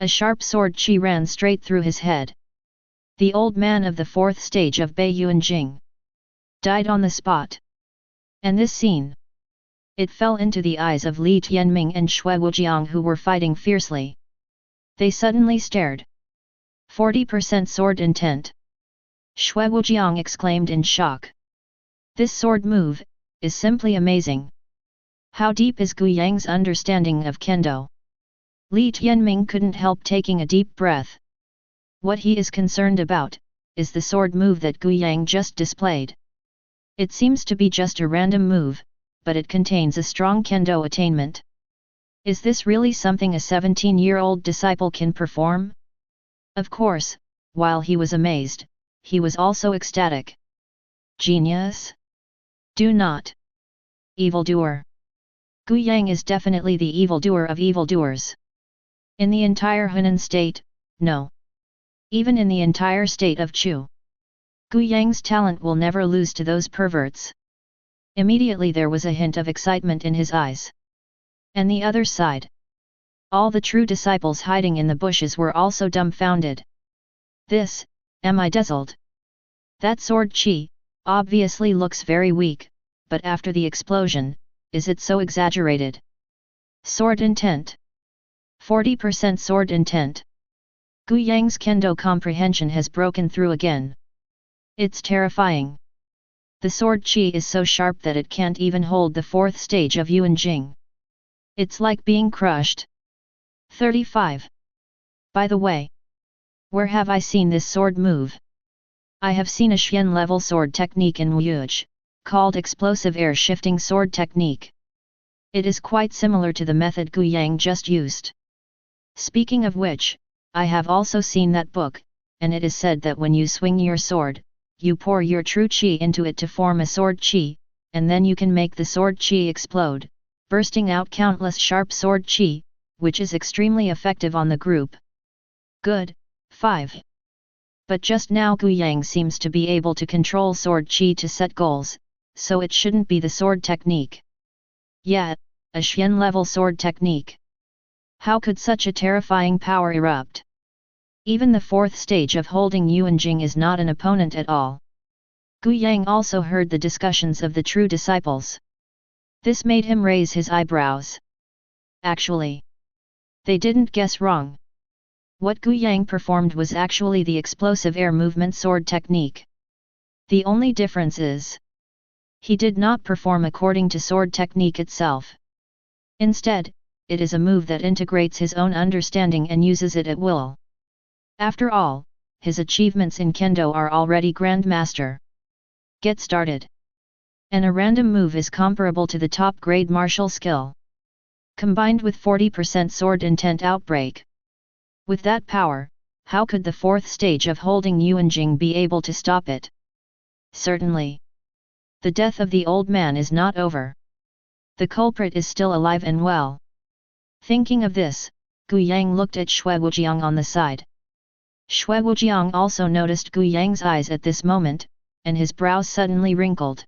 A: A sharp sword chi ran straight through his head. The old man of the fourth stage of Bei Yuanjing died on the spot. And this scene? It fell into the eyes of Li Tianming and Xue Wujiang, who were fighting fiercely. They suddenly stared. 40% sword intent. Xue Wujiang exclaimed in shock. This sword move is simply amazing. How deep is Gu Yang's understanding of Kendo? Li Tianming couldn't help taking a deep breath. What he is concerned about is the sword move that Gu Yang just displayed. It seems to be just a random move, but it contains a strong Kendo attainment. Is this really something a 17-year-old disciple can perform? Of course, while he was amazed, he was also ecstatic. Genius? Do not. Evildoer. Gu Yang is definitely the evildoer of evildoers. In the entire Hunan state, no. Even in the entire state of Chu, Gu Yang's talent will never lose to those perverts. Immediately there was a hint of excitement in his eyes. And the other side. All the true disciples hiding in the bushes were also dumbfounded. This, am I dazzled? That sword chi, obviously looks very weak, but after the explosion, is it so exaggerated? Sword intent. 40% sword intent. Gu Yang's Kendo comprehension has broken through again. It's terrifying. The sword chi is so sharp that it can't even hold the fourth stage of Yuanjing. It's like being crushed. 35. By the way, where have I seen this sword move? I have seen a Xian level sword technique in Wuyuj, called explosive air shifting sword technique. It is quite similar to the method Gu Yang just used. Speaking of which, I have also seen that book, and it is said that when you swing your sword, you pour your true chi into it to form a sword chi, and then you can make the sword chi explode, bursting out countless sharp sword chi, which is extremely effective on the group. Good. 5. But just now Gu Yang seems to be able to control sword chi to set goals, so it shouldn't be the sword technique. Yeah, a Xian level sword technique. How could such a terrifying power erupt? Even the fourth stage of holding Yuanjing is not an opponent at all. Gu Yang also heard the discussions of the true disciples. This made him raise his eyebrows. Actually, they didn't guess wrong. What Gu Yang performed was actually the explosive air movement sword technique. The only difference is, he did not perform according to sword technique itself. Instead, it is a move that integrates his own understanding and uses it at will. After all, his achievements in Kendo are already Grandmaster. Get started. And a random move is comparable to the top-grade martial skill. Combined with 40% sword intent outbreak. With that power, how could the fourth stage of holding Yuanjing be able to stop it? Certainly. The death of the old man is not over. The culprit is still alive and well. Thinking of this, Gu Yang looked at Xue Wujiang on the side. Xue Wujiang also noticed Gu Yang's eyes at this moment, and his brows suddenly wrinkled.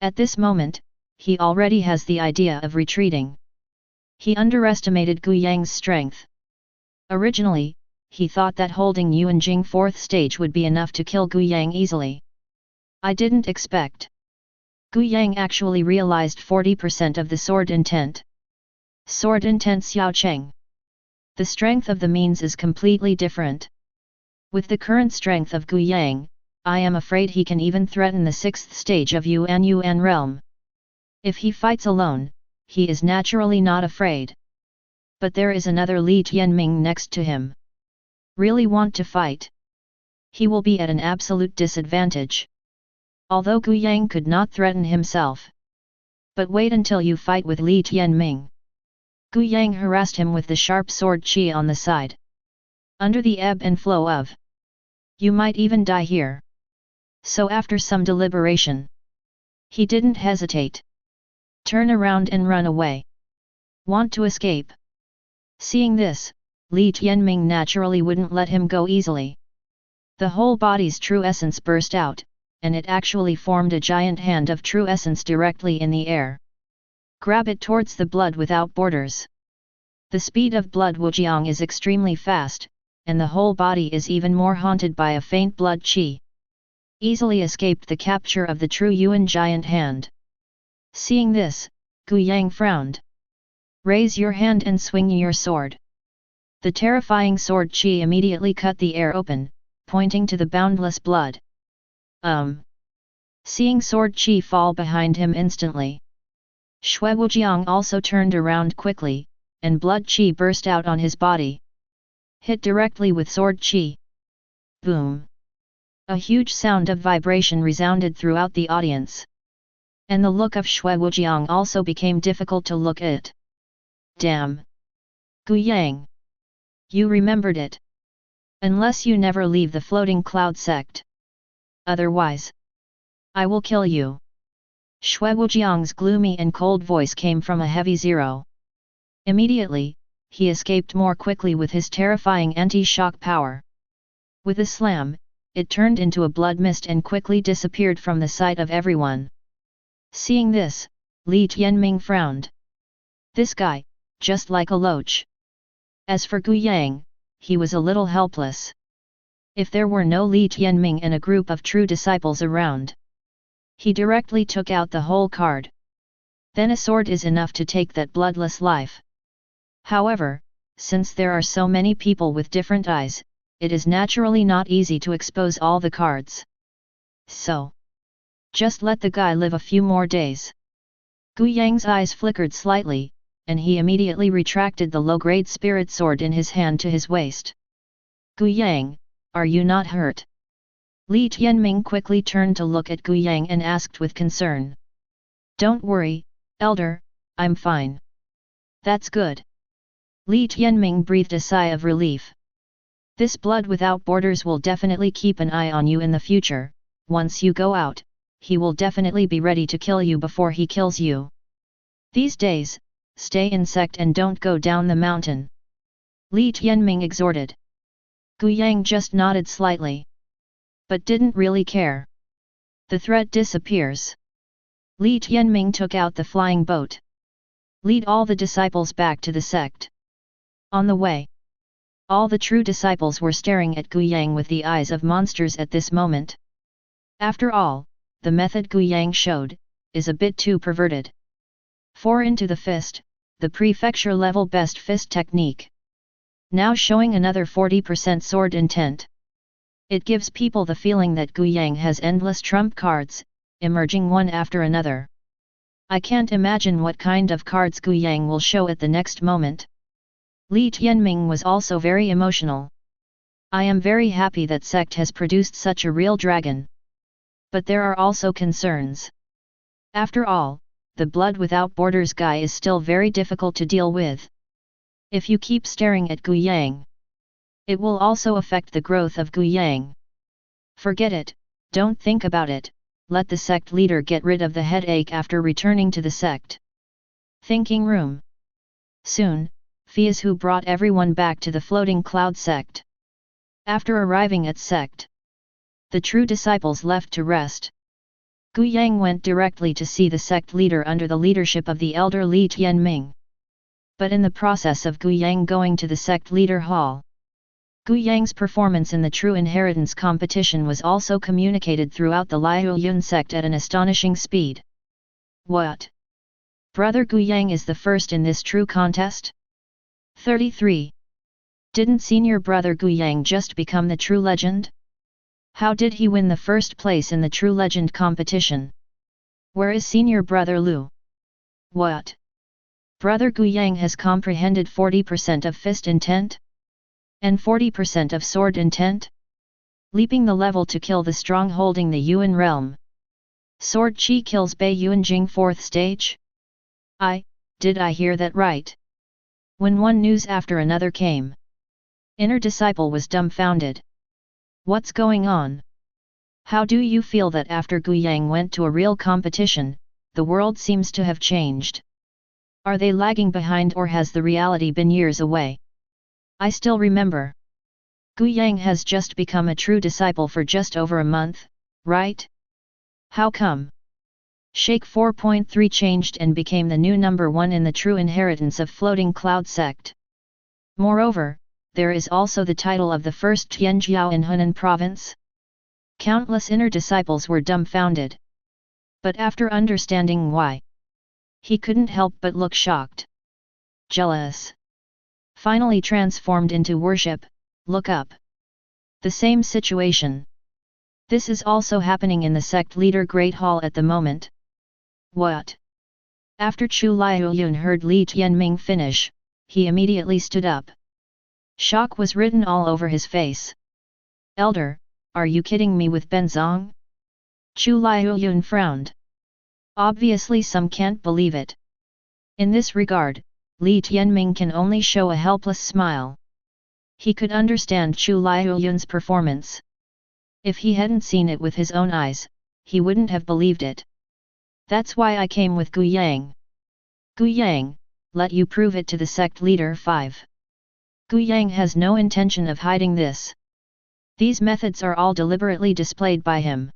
A: At this moment, he already has the idea of retreating. He underestimated Gu Yang's strength. Originally, he thought that holding Yuanjing 4th stage would be enough to kill Gu Yang easily. I didn't expect. Gu Yang actually realized 40% of the sword intent. Sword intent Xiao Cheng. The strength of the means is completely different. With the current strength of Gu Yang, I am afraid he can even threaten the 6th stage of Yuan realm. If he fights alone, he is naturally not afraid. But there is another Li Tianming next to him. Really want to fight? He will be at an absolute disadvantage. Although Gu Yang could not threaten himself. But wait until you fight with Li Tianming. Gu Yang harassed him with the sharp sword qi on the side. Under the ebb and flow of. You might even die here. So after some deliberation, he didn't hesitate. Turn around and run away. Want to escape? Seeing this, Li Tianming naturally wouldn't let him go easily. The whole body's true essence burst out, and it actually formed a giant hand of true essence directly in the air. Grab it towards the blood without borders. The speed of blood Wujiang is extremely fast, and the whole body is even more haunted by a faint blood qi. Easily escaped the capture of the true Yuan giant hand. Seeing this, Gu Yang frowned. Raise your hand and swing your sword. The terrifying sword qi immediately cut the air open, pointing to the boundless blood. Seeing sword qi fall behind him instantly. Xue Wujiang also turned around quickly, and blood qi burst out on his body. Hit directly with sword qi. Boom! A huge sound of vibration resounded throughout the audience. And the look of Xue Wujiang also became difficult to look at. Damn! Gu Yang! You remembered it. Unless you never leave the floating cloud sect. Otherwise, I will kill you. Xue Wujiang's gloomy and cold voice came from a heavy zero. Immediately, he escaped more quickly with his terrifying anti-shock power. With a slam, it turned into a blood mist and quickly disappeared from the sight of everyone. Seeing this, Li Tianming frowned. This guy, just like a loach. As for Gu Yang, he was a little helpless. If there were no Li Tianming and a group of true disciples around, he directly took out the whole card. Then a sword is enough to take that bloodless life. However, since there are so many people with different eyes, it is naturally not easy to expose all the cards. So, just let the guy live a few more days. Gu Yang's eyes flickered slightly, and he immediately retracted the low-grade spirit sword in his hand to his waist. Gu Yang, are you not hurt? Li Tianming quickly turned to look at Gu Yang and asked with concern. Don't worry, elder, I'm fine. That's good. Li Tianming breathed a sigh of relief. This blood without borders will definitely keep an eye on you in the future. Once you go out, he will definitely be ready to kill you before he kills you. These days, stay in sect and don't go down the mountain. Li Tianming exhorted. Gu Yang just nodded slightly, but didn't really care. The threat disappears. Li Tianming took out the flying boat. Lead all the disciples back to the sect. On the way, all the true disciples were staring at Gu Yang with the eyes of monsters at this moment. After all, the method Gu Yang showed is a bit too perverted. 4 into the fist, the prefecture level best fist technique. Now showing another 40% sword intent. It gives people the feeling that Gu Yang has endless trump cards, emerging one after another. I can't imagine what kind of cards Gu Yang will show at the next moment. Li Tianming was also very emotional. I am very happy that sect has produced such a real dragon. But there are also concerns. After all, the blood without borders guy is still very difficult to deal with. If you keep staring at Gu Yang, it will also affect the growth of Gu Yang. Forget it, don't think about it, let the sect leader get rid of the headache after returning to the sect. Thinking room. Soon, Fias who brought everyone back to the floating cloud sect. After arriving at sect, the true disciples left to rest. Gu Yang went directly to see the sect leader under the leadership of the elder Li Tianming. But in the process of Gu Yang going to the sect leader hall, Gu Yang's performance in the true inheritance competition was also communicated throughout the Liu Yun sect at an astonishing speed. What? Brother Gu Yang is the first in this true contest? 33. Didn't senior brother Gu Yang just become the true legend? How did he win the first place in the true legend competition? Where is senior brother Lu? What? Brother Gu Yang has comprehended 40% of fist intent? And 40% of sword intent? Leaping the level to kill the strong holding the Yuan realm. Sword Chi kills Bei Yuanjing 4th stage? Did I hear that right? When one news after another came, inner disciple was dumbfounded. What's going on? How do you feel that after Gu Yang went to a real competition, the world seems to have changed? Are they lagging behind or has the reality been years away? I still remember. Gu Yang has just become a true disciple for just over a month, right? How come? Shake 4.3 changed and became the new number 1 in the true inheritance of floating cloud sect. Moreover, there is also the title of the first Tianjiao in Hunan province. Countless inner disciples were dumbfounded. But after understanding why, he couldn't help but look shocked. Jealous. Finally transformed into worship, look up. The same situation. This is also happening in the sect leader Great Hall at the moment. What? After Chu Liuyun heard Li Tianming finish, he immediately stood up. Shock was written all over his face. Elder, are you kidding me with Benzong? Chu Liuyun frowned. Obviously some can't believe it. In this regard, Li Tianming can only show a helpless smile. He could understand Chu Liuyun's performance. If he hadn't seen it with his own eyes, he wouldn't have believed it. That's why I came with Gu Yang. Gu Yang, let you prove it to the sect leader 5. Gu Yang has no intention of hiding this. These methods are all deliberately displayed by him.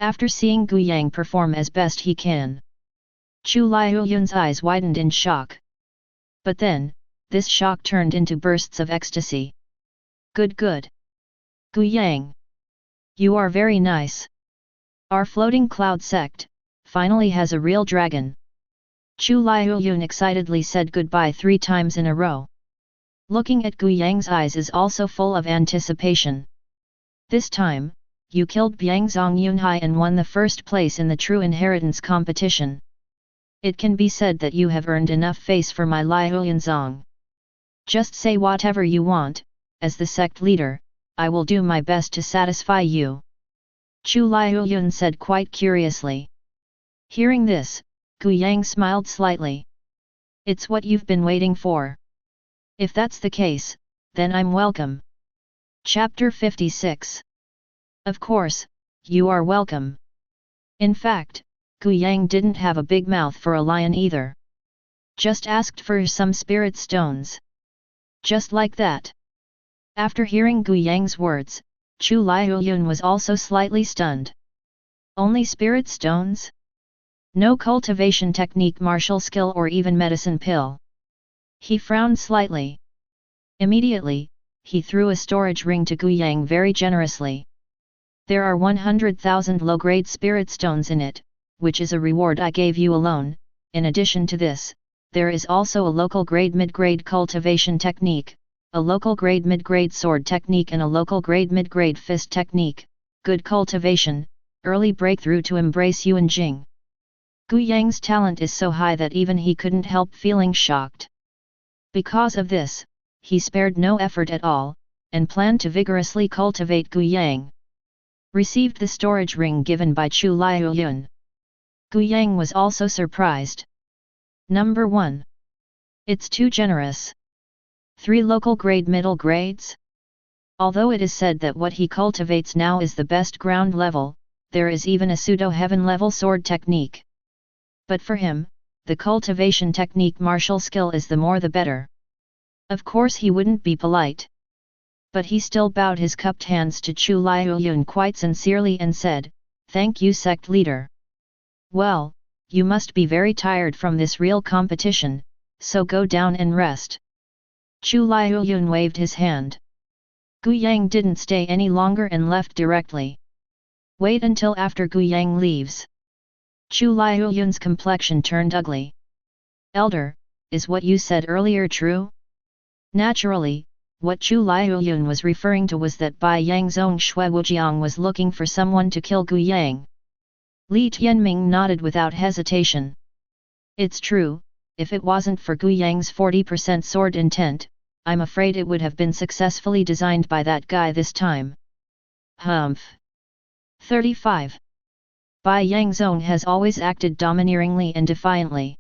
A: After seeing Gu Yang perform as best he can, Chu Liuyun's eyes widened in shock. But then, this shock turned into bursts of ecstasy. Good. Gu Yang. You are very nice. Our floating cloud sect finally has a real dragon. Chu Liuyun excitedly said goodbye 3 times in a row. Looking at Gu Yang's eyes is also full of anticipation. This time, you killed Biangzong Yunhai and won the first place in the true inheritance competition. It can be said that you have earned enough face for my Liuyunzong. Just say whatever you want, as the sect leader, I will do my best to satisfy you. Chu Liuyun said quite curiously. Hearing this, Gu Yang smiled slightly. It's what you've been waiting for. If that's the case, then I'm welcome. Chapter 56. Of course, you are welcome. In fact, Gu Yang didn't have a big mouth for a lion either. Just asked for some spirit stones. Just like that. After hearing Gu Yang's words, Chu Liuyun was also slightly stunned. Only spirit stones? No cultivation technique, martial skill or even medicine pill. He frowned slightly. Immediately, he threw a storage ring to Gu Yang very generously. There are 100,000 low-grade spirit stones in it, which is a reward I gave you alone. In addition to this, there is also a local grade mid-grade cultivation technique, a local grade mid-grade sword technique and a local grade mid-grade fist technique, good cultivation, early breakthrough to embrace Yuanjing. Gu Yang's talent is so high that even he couldn't help feeling shocked. Because of this, he spared no effort at all, and planned to vigorously cultivate Gu Yang. Received the storage ring given by Chu Liuyun. Gu Yang was also surprised. Number 1. It's too generous. 3 local grade middle grades? Although it is said that what he cultivates now is the best ground level, there is even a pseudo-heaven level sword technique. But for him, the cultivation technique martial skill is the more the better. Of course he wouldn't be polite. But he still bowed his cupped hands to Chu Liuyun quite sincerely and said, "Thank you, sect leader. Well, you must be very tired from this real competition, so go down and rest." Chu Liuyun waved his hand. Gu Yang didn't stay any longer and left directly. "Wait until after Gu Yang leaves." Chu Liuyun's complexion turned ugly. "Elder, is what you said earlier true?" Naturally, what Chu Liuyun was referring to was that Bai Yang's own Shui Wujiang was looking for someone to kill Gu Yang. Li Tianming nodded without hesitation. "It's true, if it wasn't for Gu Yang's 40% sword intent, I'm afraid it would have been successfully designed by that guy this time." Humph. 35. Bai Yang's own has always acted domineeringly and defiantly.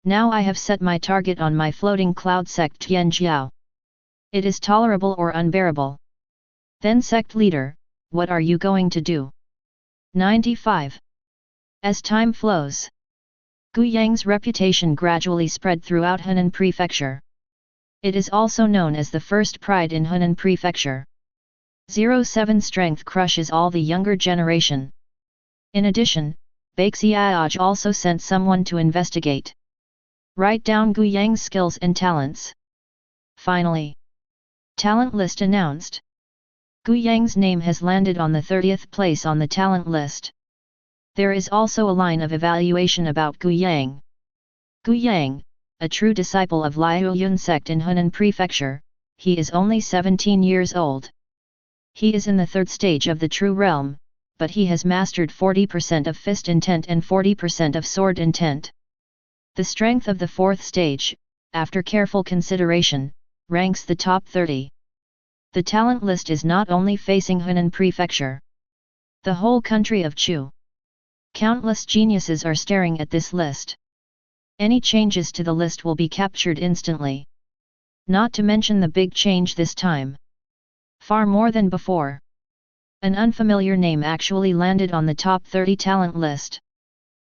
A: Now I have set my target on my floating cloud sect Tianjiao. It is tolerable or unbearable. Then sect leader, what are you going to do? 95. As time flows, Gu Yang's reputation gradually spread throughout Henan Prefecture. It is also known as the first pride in Henan Prefecture. 07 strength crushes all the younger generation. In addition, Baixiaoj also sent someone to investigate. Write down Gu Yang's skills and talents. Finally, talent list announced. Gu Yang's name has landed on the 30th place on the talent list. There is also a line of evaluation about Gu Yang. Gu Yang, a true disciple of Liuyun sect in Henan Prefecture, he is only 17 years old. He is in the third stage of the true realm, but he has mastered 40% of fist intent and 40% of sword intent. The strength of the fourth stage, after careful consideration, ranks the top 30. The talent list is not only facing Henan Prefecture. The whole country of Chu. Countless geniuses are staring at this list. Any changes to the list will be captured instantly. Not to mention the big change this time. Far more than before. An unfamiliar name actually landed on the top 30 talent list.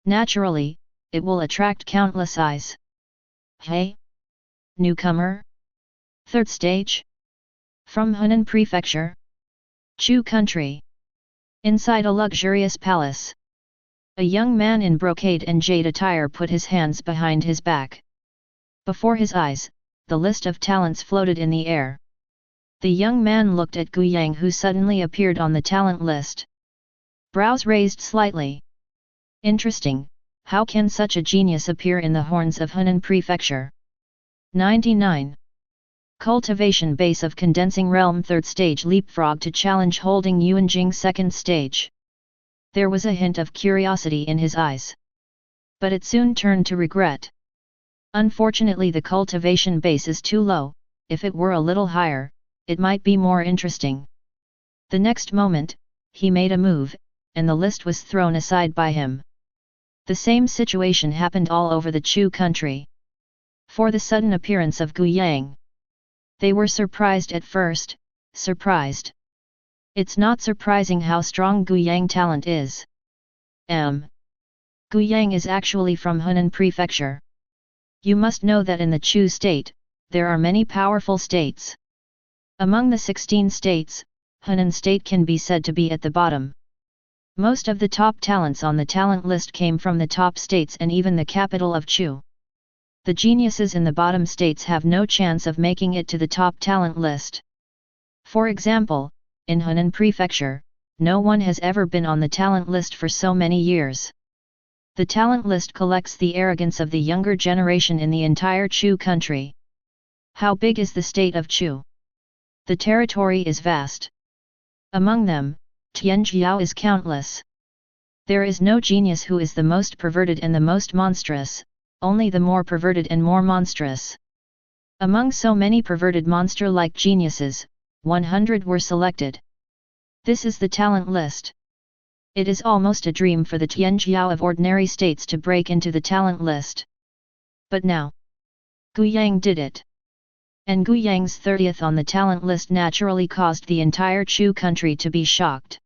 A: Naturally, it will attract countless eyes. Hey? Newcomer? Third stage? From Henan Prefecture? Chu country. Inside a luxurious palace. A young man in brocade and jade attire put his hands behind his back. Before his eyes, the list of talents floated in the air. The young man looked at Gu Yang, who suddenly appeared on the talent list. Brows raised slightly. Interesting, how can such a genius appear in the horns of Henan Prefecture? 99. Cultivation base of condensing realm third stage leapfrog to challenge holding Yuanjing second stage. There was a hint of curiosity in his eyes. But it soon turned to regret. Unfortunately, the cultivation base is too low. If it were a little higher, it might be more interesting. The next moment, he made a move, and the list was thrown aside by him. The same situation happened all over the Chu country. For the sudden appearance of Gu Yang, they were surprised at first, surprised. It's not surprising how strong Gu Yang talent is. Gu Yang is actually from Henan Prefecture. You must know that in the Chu state, there are many powerful states. Among the 16 states, Henan state can be said to be at the bottom. Most of the top talents on the talent list came from the top states and even the capital of Chu. The geniuses in the bottom states have no chance of making it to the top talent list. For example, in Henan Prefecture, no one has ever been on the talent list for so many years. The talent list collects the arrogance of the younger generation in the entire Chu country. How big is the state of Chu? The territory is vast. Among them, Tianjiao is countless. There is no genius who is the most perverted and the most monstrous, only the more perverted and more monstrous. Among so many perverted monster-like geniuses, 100 were selected. This is the talent list. It is almost a dream for the Tianjiao of ordinary states to break into the talent list. But now, Gu Yang did it. And Gu Yang's 30th on the talent list naturally caused the entire Chu country to be shocked.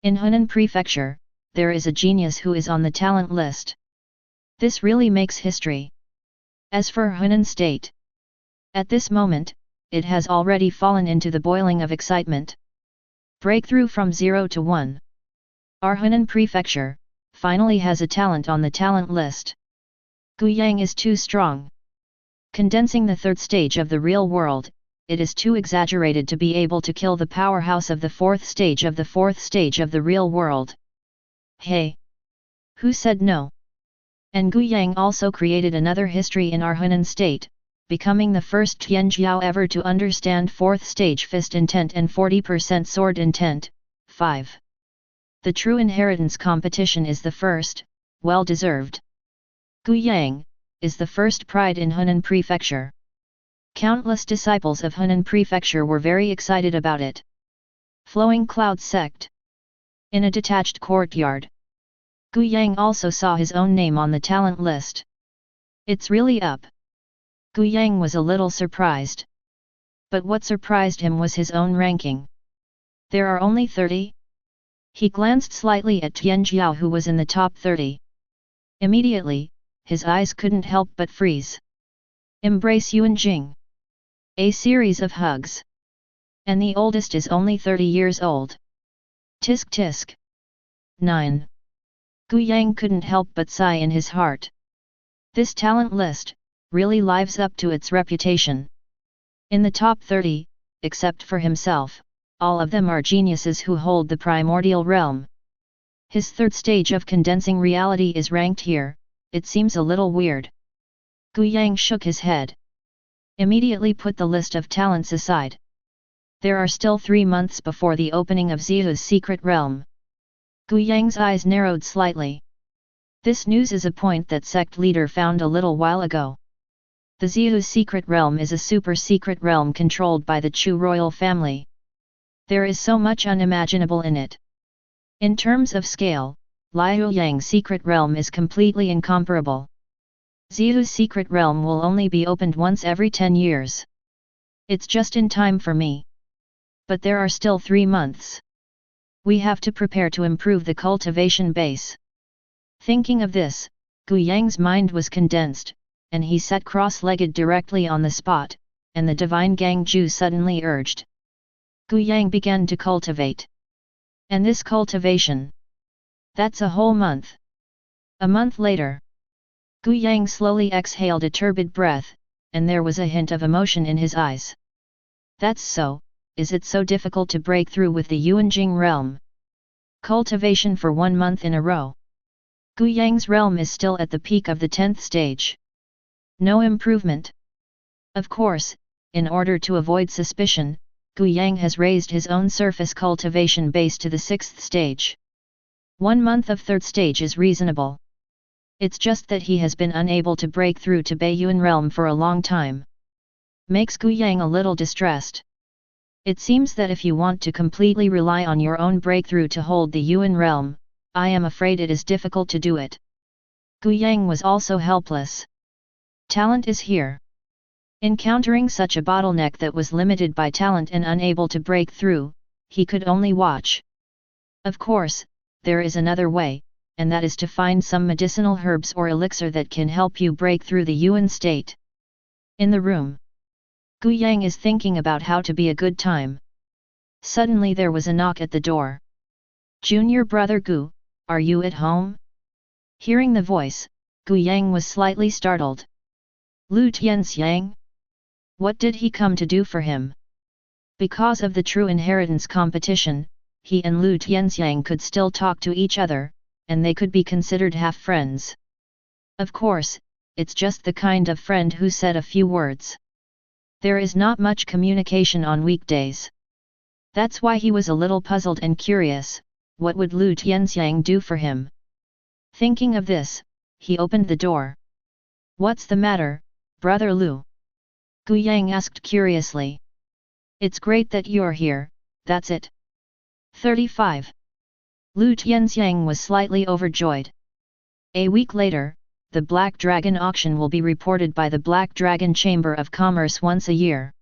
A: In Henan Prefecture, there is a genius who is on the talent list. This really makes history. As for Henan State, At this moment, it has already fallen into the boiling of excitement. Breakthrough from 0 to 1. Our Hunan Prefecture finally has a talent on the talent list. Gu Yang is too strong. Condensing the third stage of the real world, it is too exaggerated to be able to kill the powerhouse of the fourth stage of the real world. Hey! Who said no? And Gu Yang also created another history in our Hunan state, becoming the first Tianjiao ever to understand fourth stage fist intent and 40% sword intent. 5. The true inheritance competition is the first, well deserved. Gu Yang is the first pride in Hunan Prefecture. Countless disciples of Hunan Prefecture were very excited about it. Flowing Cloud Sect. In a detached courtyard, Gu Yang also saw his own name on the talent list. It's really up. Gu Yang was a little surprised. But what surprised him was his own ranking. There are only 30? He glanced slightly at Tianjiao, who was in the top 30. Immediately, his eyes couldn't help but freeze. Embrace Yuanjing. A series of hugs. And the oldest is only 30 years old. Tisk tisk. 9. Gu Yang couldn't help but sigh in his heart. This talent list really lives up to its reputation. In the top 30, except for himself, all of them are geniuses who hold the primordial realm. His third stage of condensing reality is ranked here. It seems a little weird. Gu Yang shook his head. Immediately put the list of talents aside. There are still 3 months before the opening of Zihu's secret realm. Gu Yang's eyes narrowed slightly. This news is a point that sect leader found a little while ago. The Zihu's secret realm is a super secret realm controlled by the Chu royal family. There is so much unimaginable in it. In terms of scale, Liu Yang's secret realm is completely incomparable. Zihu's secret realm will only be opened once every 10 years. It's just in time for me. But there are still 3 months. We have to prepare to improve the cultivation base. Thinking of this, Gu Yang's mind was condensed, and he sat cross-legged directly on the spot, and the divine Gangju suddenly urged. Gu Yang began to cultivate. And this cultivation. That's a whole month. A month later. Gu Yang slowly exhaled a turbid breath, and there was a hint of emotion in his eyes. That's so, is it so difficult to break through with the Yuanjing realm? Cultivation for 1 month in a row. Gu Yang's realm is still at the peak of the 10th stage. No improvement. Of course, in order to avoid suspicion, Gu Yang has raised his own surface cultivation base to the 6th stage. 1 month of 3rd stage is reasonable. It's just that he has been unable to break through to Beiyuan realm for a long time. Makes Gu Yang a little distressed. It seems that if you want to completely rely on your own breakthrough to hold the Yuan realm, I am afraid it is difficult to do it. Gu Yang was also helpless. Talent is here. Encountering such a bottleneck that was limited by talent and unable to break through, he could only watch. Of course, there is another way, and that is to find some medicinal herbs or elixir that can help you break through the Yuan state. In the room, Gu Yang is thinking about how to be a good time. Suddenly there was a knock at the door. Junior brother Gu, are you at home? Hearing the voice, Gu Yang was slightly startled. Lu Tianxiang? What did he come to do for him? Because of the true inheritance competition, he and Lu Tianxiang could still talk to each other, and they could be considered half-friends. Of course, it's just the kind of friend who said a few words. There is not much communication on weekdays. That's why he was a little puzzled and curious, what would Lu Tianxiang do for him? Thinking of this, he opened the door. What's the matter, brother Lu? Gu Yang asked curiously. It's great that you're here, that's it. 35. Lu Tianxiang was slightly overjoyed. A week later, the Black Dragon auction will be reported by the Black Dragon Chamber of Commerce once a year.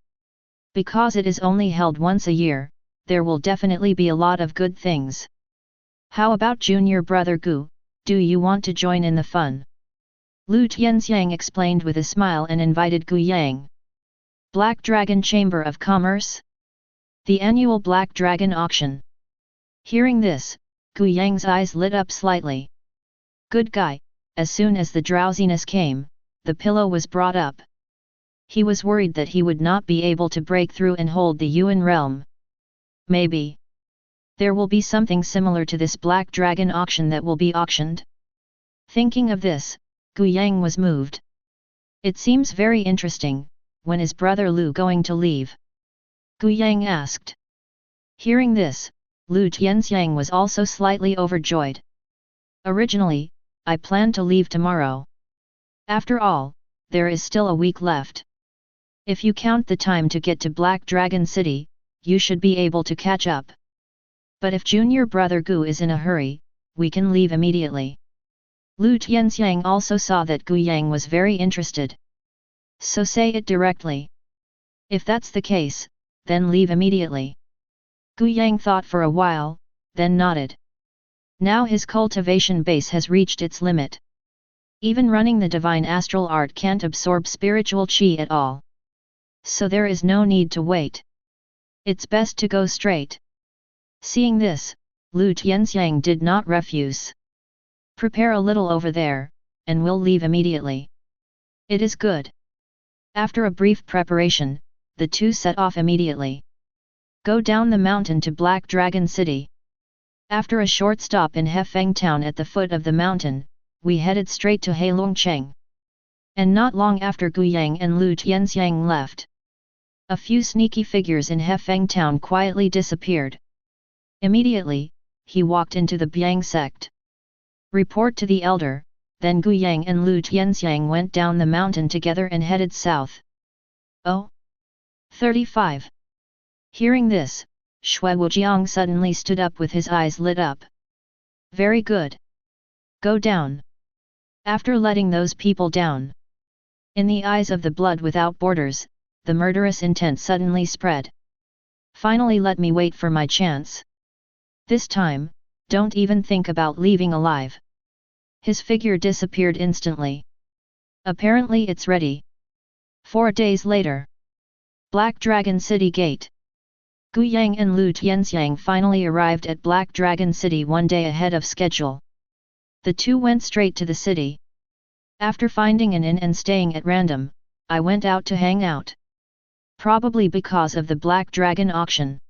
A: Because it is only held once a year, there will definitely be a lot of good things. How about junior brother Gu, do you want to join in the fun? Lu Tianxiang explained with a smile and invited Gu Yang. Black Dragon Chamber of Commerce? The annual Black Dragon auction. Hearing this, Gu Yang's eyes lit up slightly. Good guy, as soon as the drowsiness came, the pillow was brought up. He was worried that he would not be able to break through and hold the Yuan realm. Maybe there will be something similar to this Black Dragon auction that will be auctioned. Thinking of this, Gu Yang was moved. It seems very interesting. When is brother Lu going to leave? Gu Yang asked. Hearing this, Lu Tianxiang was also slightly overjoyed. Originally, I planned to leave tomorrow. After all, there is still a week left. If you count the time to get to Black Dragon City, you should be able to catch up. But if junior brother Gu is in a hurry, we can leave immediately. Lu Tianxiang also saw that Gu Yang was very interested. So say it directly. If that's the case, then leave immediately. Gu Yang thought for a while, then nodded. Now his cultivation base has reached its limit. Even running the divine astral art can't absorb spiritual qi at all. So there is no need to wait. It's best to go straight. Seeing this, Lu Tianxiang did not refuse. Prepare a little over there, and we'll leave immediately. It is good. After a brief preparation, the two set off immediately. Go down the mountain to Black Dragon City. After a short stop in Hefeng town at the foot of the mountain, we headed straight to Heilongcheng. And not long after Gu Yang and Lu Tianxiang left, a few sneaky figures in Hefeng town quietly disappeared. Immediately, he walked into the Biang sect. Report to the elder. Then Gu Yang and Lu Tianxiang went down the mountain together and headed south. Oh! 35. Hearing this, Shui Wujiang suddenly stood up with his eyes lit up. Very good. Go down. After letting those people down, in the eyes of the blood without borders, the murderous intent suddenly spread. Finally let me wait for my chance. This time, don't even think about leaving alive. His figure disappeared instantly. Apparently it's ready. 4 days later. Black Dragon City Gate. Gu Yang and Lu Tianxiang finally arrived at Black Dragon City 1 day ahead of schedule. The two went straight to the city. After finding an inn and staying at random, I went out to hang out. Probably because of the Black Dragon auction.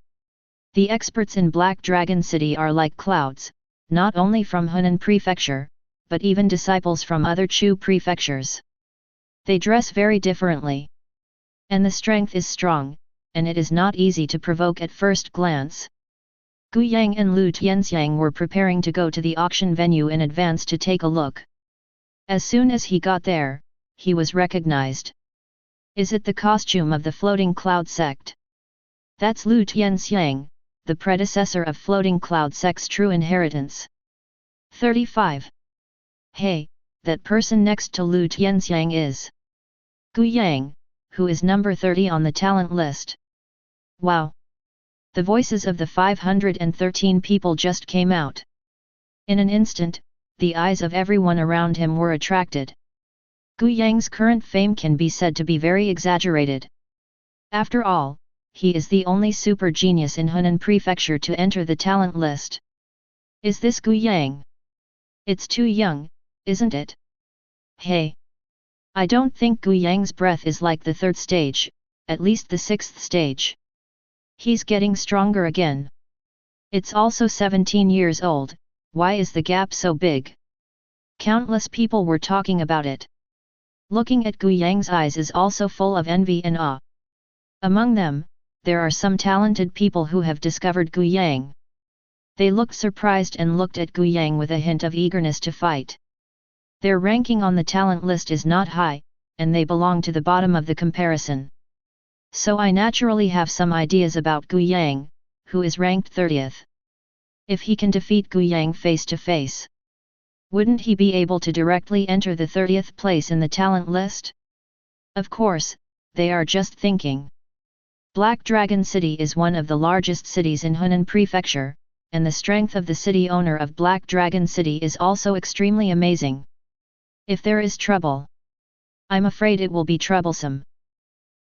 A: The experts in Black Dragon City are like clouds, not only from Hunan Prefecture, but even disciples from other Chu prefectures. They dress very differently. And the strength is strong, and it is not easy to provoke at first glance. Gu Yang and Lu Tianxiang were preparing to go to the auction venue in advance to take a look. As soon as he got there, he was recognized. Is it the costume of the Floating Cloud sect? That's Lu Tianxiang, the predecessor of Floating Cloud sect's true inheritance. 35. Hey, that person next to Lu Tianxiang is Gu Yang, who is number 30 on the talent list. Wow! The voices of the 513 people just came out. In an instant, the eyes of everyone around him were attracted. Gu Yang's current fame can be said to be very exaggerated. After all, he is the only super genius in Hunan Prefecture to enter the talent list. Is this Gu Yang? It's too young, isn't it? Hey! I don't think Gu Yang's breath is like the 3rd stage, at least the 6th stage. He's getting stronger again. It's also 17 years old, why is the gap so big? Countless people were talking about it. Looking at Gu Yang's eyes is also full of envy and awe. Among them, there are some talented people who have discovered Gu Yang. They looked surprised and looked at Gu Yang with a hint of eagerness to fight. Their ranking on the talent list is not high, and they belong to the bottom of the comparison. So I naturally have some ideas about Gu Yang, who is ranked 30th. If he can defeat Gu Yang face to face, wouldn't he be able to directly enter the 30th place in the talent list? Of course, they are just thinking. Black Dragon City is one of the largest cities in Hunan Prefecture, and the strength of the city owner of Black Dragon City is also extremely amazing. If there is trouble, I'm afraid it will be troublesome.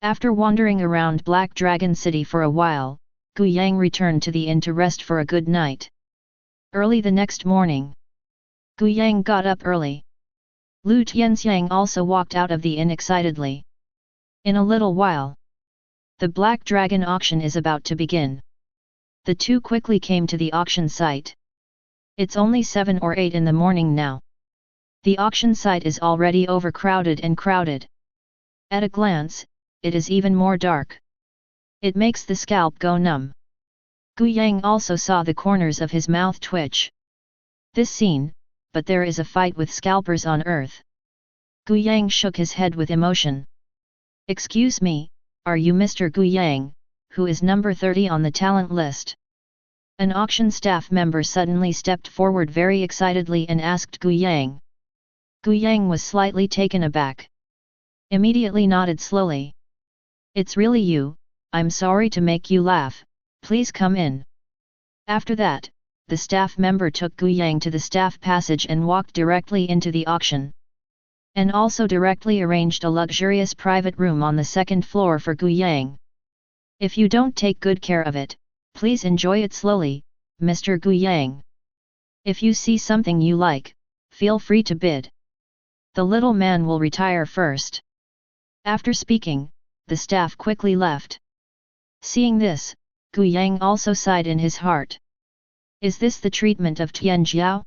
A: After wandering around Black Dragon City for a while, Gu Yang returned to the inn to rest for a good night. Early the next morning, Gu Yang got up early. Lu Tianxiang also walked out of the inn excitedly. In a little while, the Black Dragon auction is about to begin. The two quickly came to the auction site. It's only 7 or 8 in the morning now. The auction site is already overcrowded and crowded. At a glance, it is even more dark. It makes the scalp go numb. Gu Yang also saw the corners of his mouth twitch. This scene, but there is a fight with scalpers on earth. Gu Yang shook his head with emotion. Excuse me, are you Mr. Gu Yang, who is number 30 on the talent list? An auction staff member suddenly stepped forward very excitedly and asked Gu Yang. Gu Yang was slightly taken aback. Immediately nodded slowly. It's really you, I'm sorry to make you laugh, please come in. After that, the staff member took Gu Yang to the staff passage and walked directly into the auction. And also directly arranged a luxurious private room on the second floor for Gu Yang. If you don't take good care of it, please enjoy it slowly, Mr. Gu Yang. If you see something you like, feel free to bid. The little man will retire first. After speaking, the staff quickly left. Seeing this, Gu Yang also sighed in his heart. Is this the treatment of Tianjiao?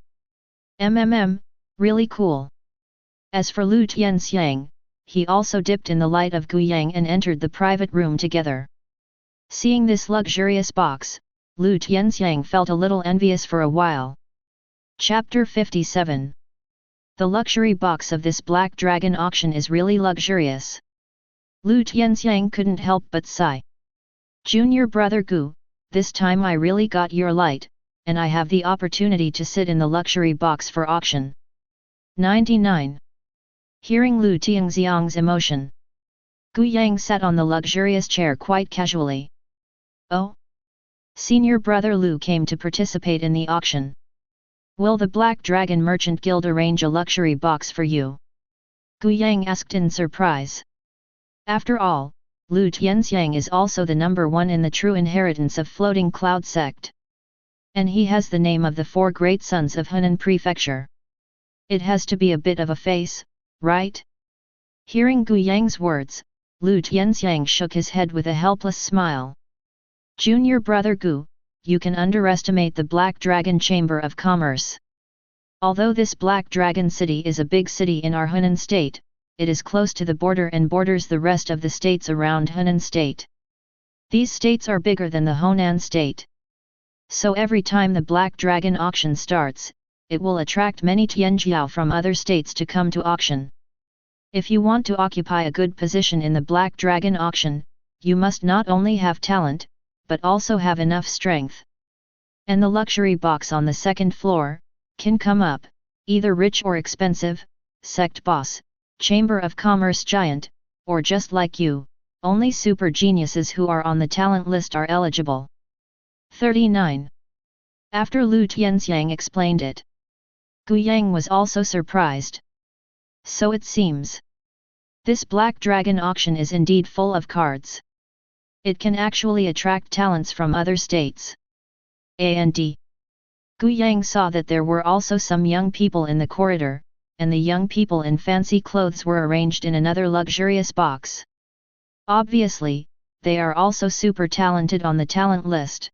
A: Really cool. As for Lu Tianxiang, he also dipped in the light of Gu Yang and entered the private room together. Seeing this luxurious box, Lu Tianxiang felt a little envious for a while. Chapter 57. The luxury box of this Black Dragon auction is really luxurious. Lu Tianxiang couldn't help but sigh. Junior brother Gu, this time I really got your light, and I have the opportunity to sit in the luxury box for auction. 99. Hearing Lu Tianxiang's emotion, Gu Yang sat on the luxurious chair quite casually. Oh? Senior brother Lu came to participate in the auction. Will the Black Dragon Merchant Guild arrange a luxury box for you? Gu Yang asked in surprise. After all, Lu Tianxiang is also the number 1 in the true inheritance of Floating Cloud sect. And he has the name of the 4 great sons of Henan Prefecture. It has to be a bit of a face, right? Hearing Gu Yang's words, Lu Tianxiang shook his head with a helpless smile. Junior brother Gu, you can underestimate the Black Dragon Chamber of Commerce. Although this Black Dragon City is a big city in our Henan state, it is close to the border and borders the rest of the states around Henan state. These states are bigger than the Honan state. So every time the Black Dragon auction starts, it will attract many Tianjiao from other states to come to auction. If you want to occupy a good position in the Black Dragon auction, you must not only have talent, but also have enough strength. And the luxury box on the second floor can come up, either rich or expensive, sect boss, Chamber of Commerce giant, or just like you, only super geniuses who are on the talent list are eligible. 39. After Lu Tianxiang explained it, Gu Yang was also surprised. So it seems. This Black Dragon auction is indeed full of cards. It can actually attract talents from other states. And Gu Yang saw that there were also some young people in the corridor, and the young people in fancy clothes were arranged in another luxurious box. Obviously, they are also super talented on the talent list.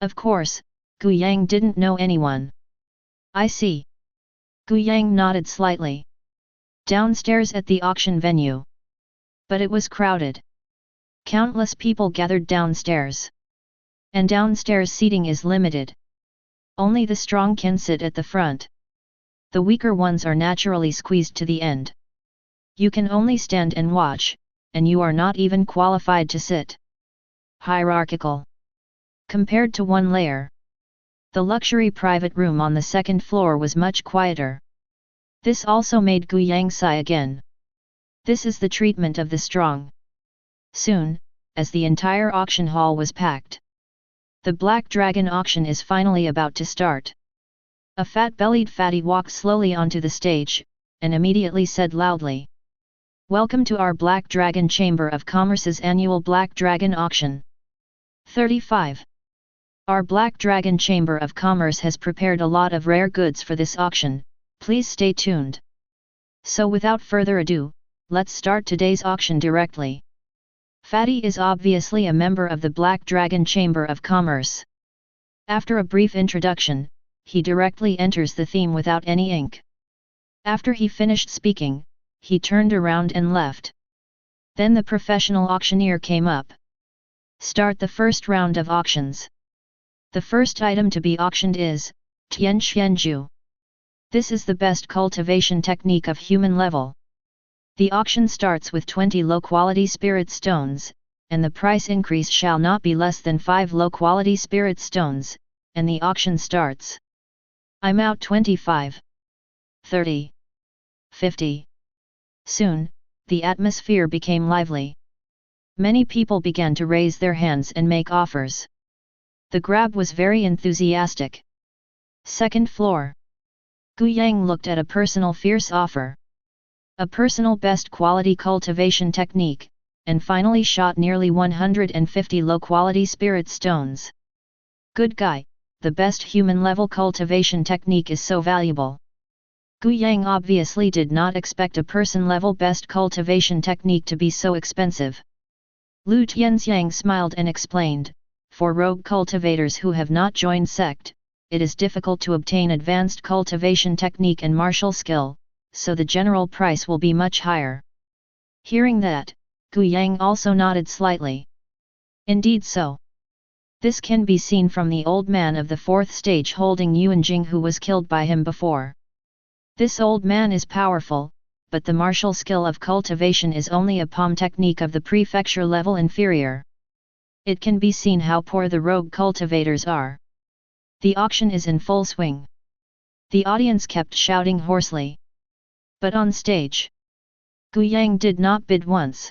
A: Of course, Gu Yang didn't know anyone. I see. Gu Yang nodded slightly. Downstairs at the auction venue. But it was crowded. Countless people gathered downstairs. And downstairs seating is limited. Only the strong can sit at the front. The weaker ones are naturally squeezed to the end. You can only stand and watch, and you are not even qualified to sit. Hierarchical. Compared to one layer, the luxury private room on the second floor was much quieter. This also made Gu Yang sigh again. This is the treatment of the strong. Soon, as the entire auction hall was packed, the Black Dragon auction is finally about to start. A fat-bellied fatty walked slowly onto the stage, and immediately said loudly, Welcome to our Black Dragon Chamber of Commerce's annual Black Dragon Auction. 35. Our Black Dragon Chamber of Commerce has prepared a lot of rare goods for this auction, please stay tuned. So without further ado, let's start today's auction directly. Fatty is obviously a member of the Black Dragon Chamber of Commerce. After a brief introduction, he directly enters the theme without any ink. After he finished speaking, he turned around and left. Then the professional auctioneer came up. Start the first round of auctions. The first item to be auctioned is Tian Xianju. This is the best cultivation technique of human level. The auction starts with 20 low-quality spirit stones, and the price increase shall not be less than 5 low-quality spirit stones, and the auction starts. I'm out 25. 30. 50. Soon, the atmosphere became lively. Many people began to raise their hands and make offers. The grab was very enthusiastic. Second floor. Gu Yang looked at a personal fierce offer. A personal best quality cultivation technique, and finally shot nearly 150 low-quality spirit stones. Good guy, the best human-level cultivation technique is so valuable. Gu Yang obviously did not expect a person-level best cultivation technique to be so expensive. Lu Tianxiang smiled and explained, for rogue cultivators who have not joined sect, it is difficult to obtain advanced cultivation technique and martial skill, so the general price will be much higher. Hearing that, Gu Yang also nodded slightly. Indeed so. This can be seen from the old man of the fourth stage holding Yuanjing who was killed by him before. This old man is powerful, but the martial skill of cultivation is only a palm technique of the prefecture level inferior. It can be seen how poor the rogue cultivators are. The auction is in full swing. The audience kept shouting hoarsely. But on stage, Gu Yang did not bid once.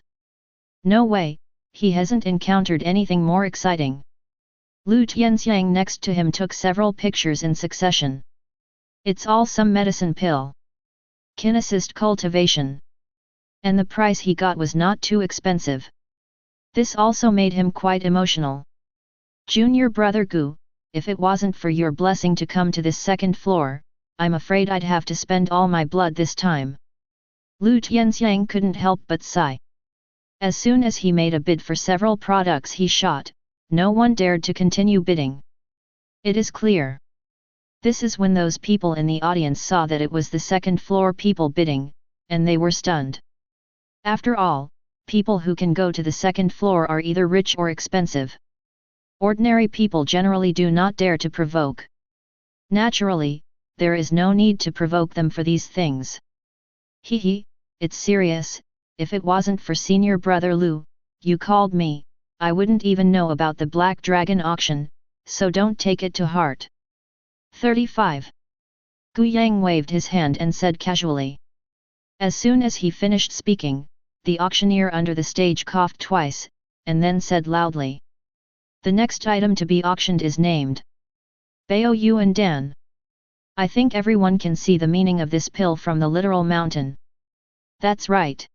A: No way, he hasn't encountered anything more exciting. Lu Tianxiang next to him took several pictures in succession. It's all some medicine pill. Kinesist cultivation. And the price he got was not too expensive. This also made him quite emotional. Junior brother Gu, if it wasn't for your blessing to come to this second floor, I'm afraid I'd have to spend all my blood this time. Lu Tianxiang couldn't help but sigh. As soon as he made a bid for several products he shot, no one dared to continue bidding. It is clear. This is when those people in the audience saw that it was the second floor people bidding, and they were stunned. After all, people who can go to the second floor are either rich or expensive. Ordinary people generally do not dare to provoke. Naturally, there is no need to provoke them for these things. Hehe, it's serious, if it wasn't for senior brother Lu, you called me, I wouldn't even know about the Black Dragon auction, so don't take it to heart. 35. Gu Yang waved his hand and said casually. As soon as he finished speaking, the auctioneer under the stage coughed twice, and then said loudly. The next item to be auctioned is named Bao Yuan Dan. I think everyone can see the meaning of this pill from the literal mountain. That's right.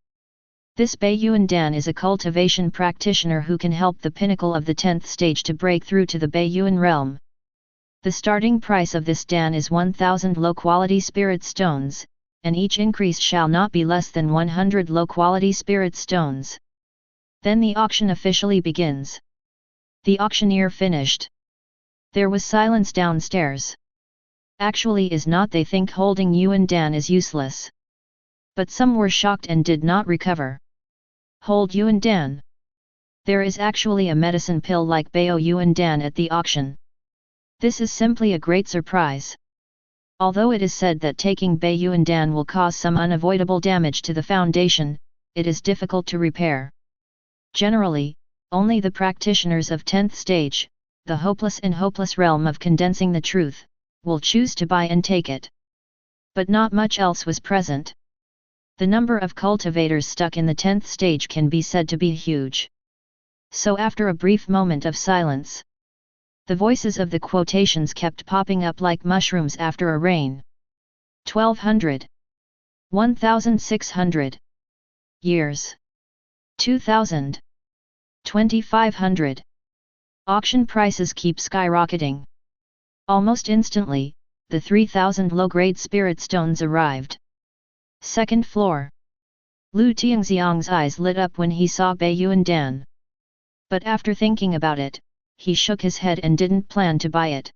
A: This Bei Yuan Dan is a cultivation practitioner who can help the pinnacle of the 10th stage to break through to the Bei Yuan realm. The starting price of this Dan is 1000 low-quality spirit stones, and each increase shall not be less than 100 low-quality spirit stones. Then the auction officially begins. The auctioneer finished. There was silence downstairs. Actually is not they think holding Yuan Dan is useless. But some were shocked and did not recover. Hold Yuan Dan. There is actually a medicine pill like Bao Yuan Dan at the auction. This is simply a great surprise. Although it is said that taking Bei Yuan Dan will cause some unavoidable damage to the foundation, it is difficult to repair. Generally, only the practitioners of 10th stage, the hopeless and hopeless realm of condensing the truth, will choose to buy and take it. But not much else was present. The number of cultivators stuck in the 10th stage can be said to be huge. So after a brief moment of silence, the voices of the quotations kept popping up like mushrooms after a rain. 1200. 1600. years. 2000. 2500. Auction prices keep skyrocketing. Almost instantly, the 3000 low-grade spirit stones arrived. Second floor. Lu Tianxiang's eyes lit up when he saw Bai Yuandan. But after thinking about it, he shook his head and didn't plan to buy it.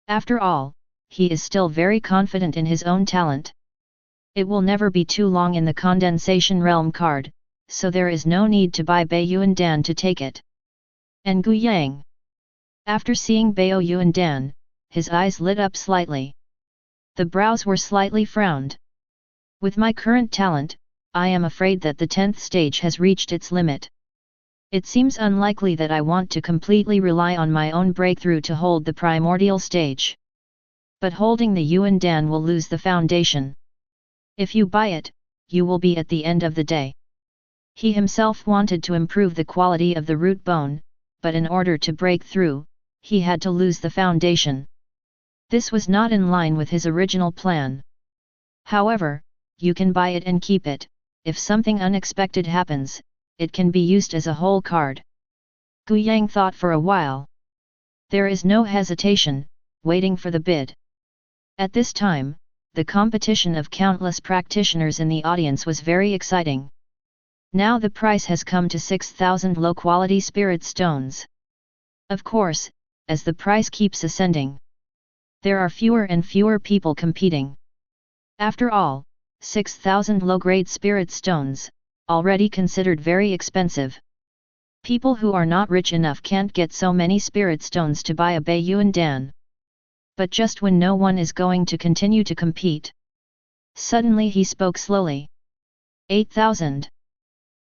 A: After all, he is still very confident in his own talent. It will never be too long in the condensation realm card, so there is no need to buy Bai Yuandan to take it. And Gu Yang. After seeing Bai Yuandan, his eyes lit up slightly. The brows were slightly frowned. With my current talent, I am afraid that the 10th stage has reached its limit. It seems unlikely that I want to completely rely on my own breakthrough to hold the primordial stage. But holding the Yuandan will lose the foundation. If you buy it, you will be at the end of the day. He himself wanted to improve the quality of the root bone, but in order to break through, he had to lose the foundation. This was not in line with his original plan. However, you can buy it and keep it. If something unexpected happens, it can be used as a whole card. Gu Yang thought for a while. There is no hesitation, waiting for the bid. At this time, the competition of countless practitioners in the audience was very exciting. Now the price has come to 6,000 low-quality spirit stones. Of course, as the price keeps ascending, there are fewer and fewer people competing. After all, 6,000 low-grade spirit stones, already considered very expensive. People who are not rich enough can't get so many spirit stones to buy a Bai Yuandan. But just when no one is going to continue to compete, suddenly he spoke slowly. 8,000.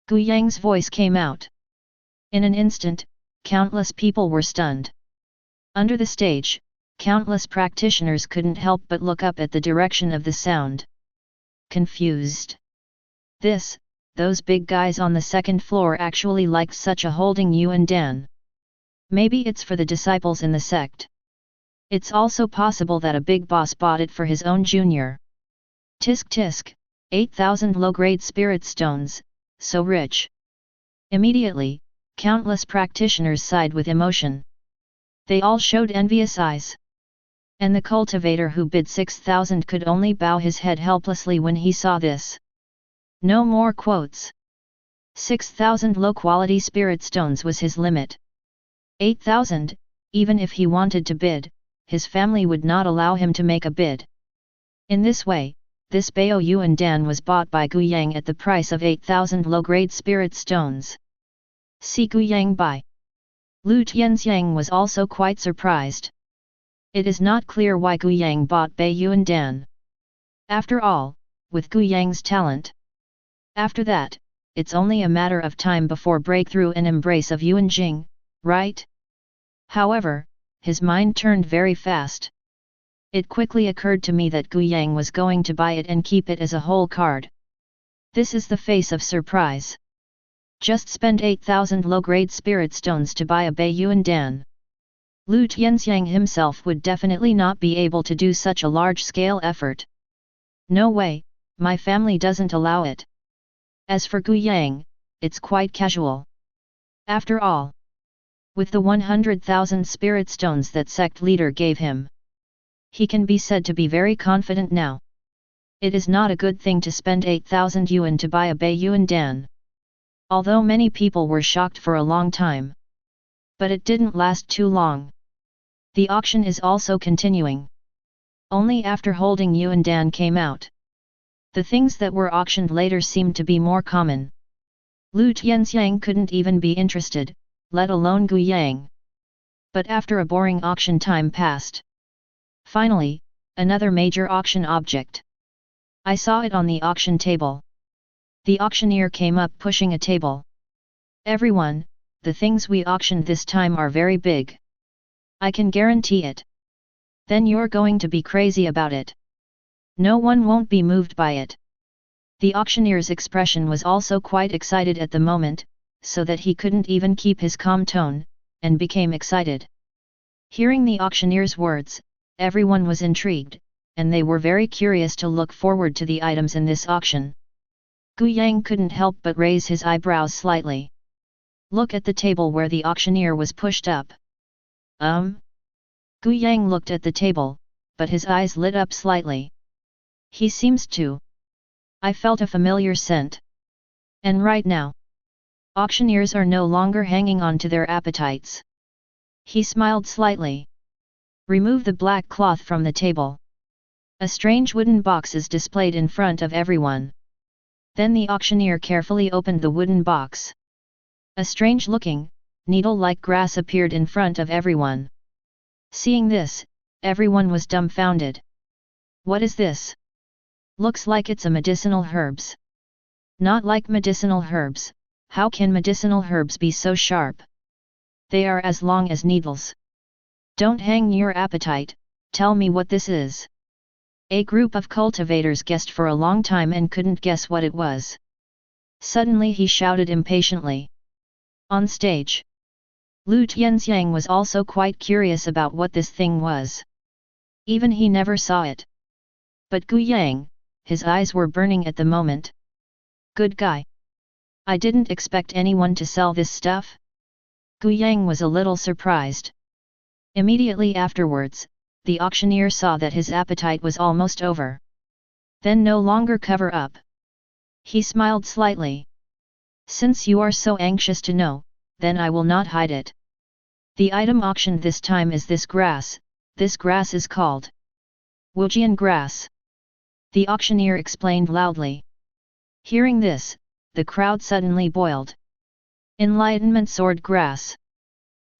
A: Gu Yang's voice came out. In an instant, countless people were stunned. Under the stage, countless practitioners couldn't help but look up at the direction of the sound. Confused. Those big guys on the second floor actually liked such a holding Yuandan. Maybe it's for the disciples in the sect. It's also possible that a big boss bought it for his own junior. Tisk tisk, 8,000 low-grade spirit stones, so rich. Immediately, countless practitioners sighed with emotion. They all showed envious eyes. And the cultivator who bid 6,000 could only bow his head helplessly when he saw this. No more quotes. 6,000 low-quality spirit stones was his limit. 8,000, even if he wanted to bid, his family would not allow him to make a bid. In this way, this Bai Yuandan was bought by Gu Yang at the price of 8,000 low-grade spirit stones. See Gu Yang buy. Lu Tianxiang was also quite surprised. It is not clear why Gu Yang bought Bai Yuandan. After all, with Gu Yang's talent. After that, it's only a matter of time before breakthrough and embrace of infringing, right? However, his mind turned very fast. It quickly occurred to me that Gu Yang was going to buy it and keep it as a whole card. This is the face of surprise. Just spend 8,000 low-grade spirit stones to buy a Bai Yuandan. Lu Tianxiang himself would definitely not be able to do such a large-scale effort. No way, my family doesn't allow it. As for Gu Yang, it's quite casual. After all, with the 100,000 spirit stones that sect leader gave him, he can be said to be very confident now. It is not a good thing to spend 8,000 yuan to buy a Bai Yuandan. Although many people were shocked for a long time. But it didn't last too long. The auction is also continuing. Only after holding Yuandan came out. The things that were auctioned later seemed to be more common. Lu Tianxiang couldn't even be interested, let alone Gu Yang. But after a boring auction time passed. Finally, another major auction object. I saw it on the auction table. The auctioneer came up pushing a table. Everyone, the things we auctioned this time are very big. I can guarantee it. Then you're going to be crazy about it. No one won't be moved by it. The auctioneer's expression was also quite excited at the moment, so that he couldn't even keep his calm tone, and became excited. Hearing the auctioneer's words, everyone was intrigued, and they were very curious to look forward to the items in this auction. Gu Yang couldn't help but raise his eyebrows slightly. Look at the table where the auctioneer was pushed up. Gu Yang looked at the table, but his eyes lit up slightly. He seems to. I felt a familiar scent. And right now, auctioneers are no longer hanging on to their appetites. He smiled slightly. Remove the black cloth from the table. A strange wooden box is displayed in front of everyone. Then the auctioneer carefully opened the wooden box. A strange-looking, needle-like grass appeared in front of everyone. Seeing this, everyone was dumbfounded. What is this? Looks like it's a medicinal herbs. Not like medicinal herbs. How can medicinal herbs be so sharp? They are as long as needles. Don't hang your appetite, tell me what this is. A group of cultivators guessed for a long time and couldn't guess what it was. Suddenly he shouted impatiently. On stage, Lu Tianxiang was also quite curious about what this thing was. Even he never saw it. But Gu Yang, his eyes were burning at the moment. Good guy. I didn't expect anyone to sell this stuff. Gu Yang was a little surprised. Immediately afterwards, the auctioneer saw that his appetite was almost over. Then no longer cover up. He smiled slightly. Since you are so anxious to know, then I will not hide it. The item auctioned this time is this grass is called Wujian grass. The auctioneer explained loudly. Hearing this, the crowd suddenly boiled. Enlightenment sword grass.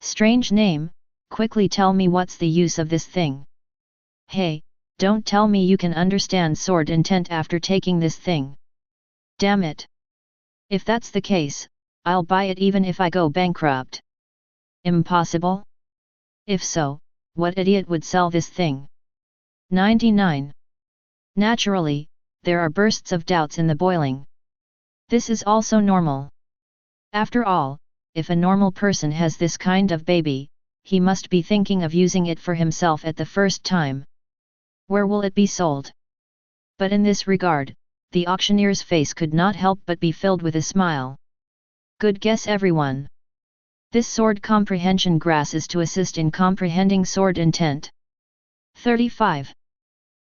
A: Strange name, quickly tell me what's the use of this thing. Hey, don't tell me you can understand sword intent after taking this thing. Damn it. If that's the case, I'll buy it even if I go bankrupt. Impossible? If so, what idiot would sell this thing? 99. Naturally, there are bursts of doubts in the boiling. This is also normal. After all, if a normal person has this kind of baby, he must be thinking of using it for himself at the first time. Where will it be sold? But in this regard, the auctioneer's face could not help but be filled with a smile. Good guess everyone. This sword comprehension grass is to assist in comprehending sword intent. 35.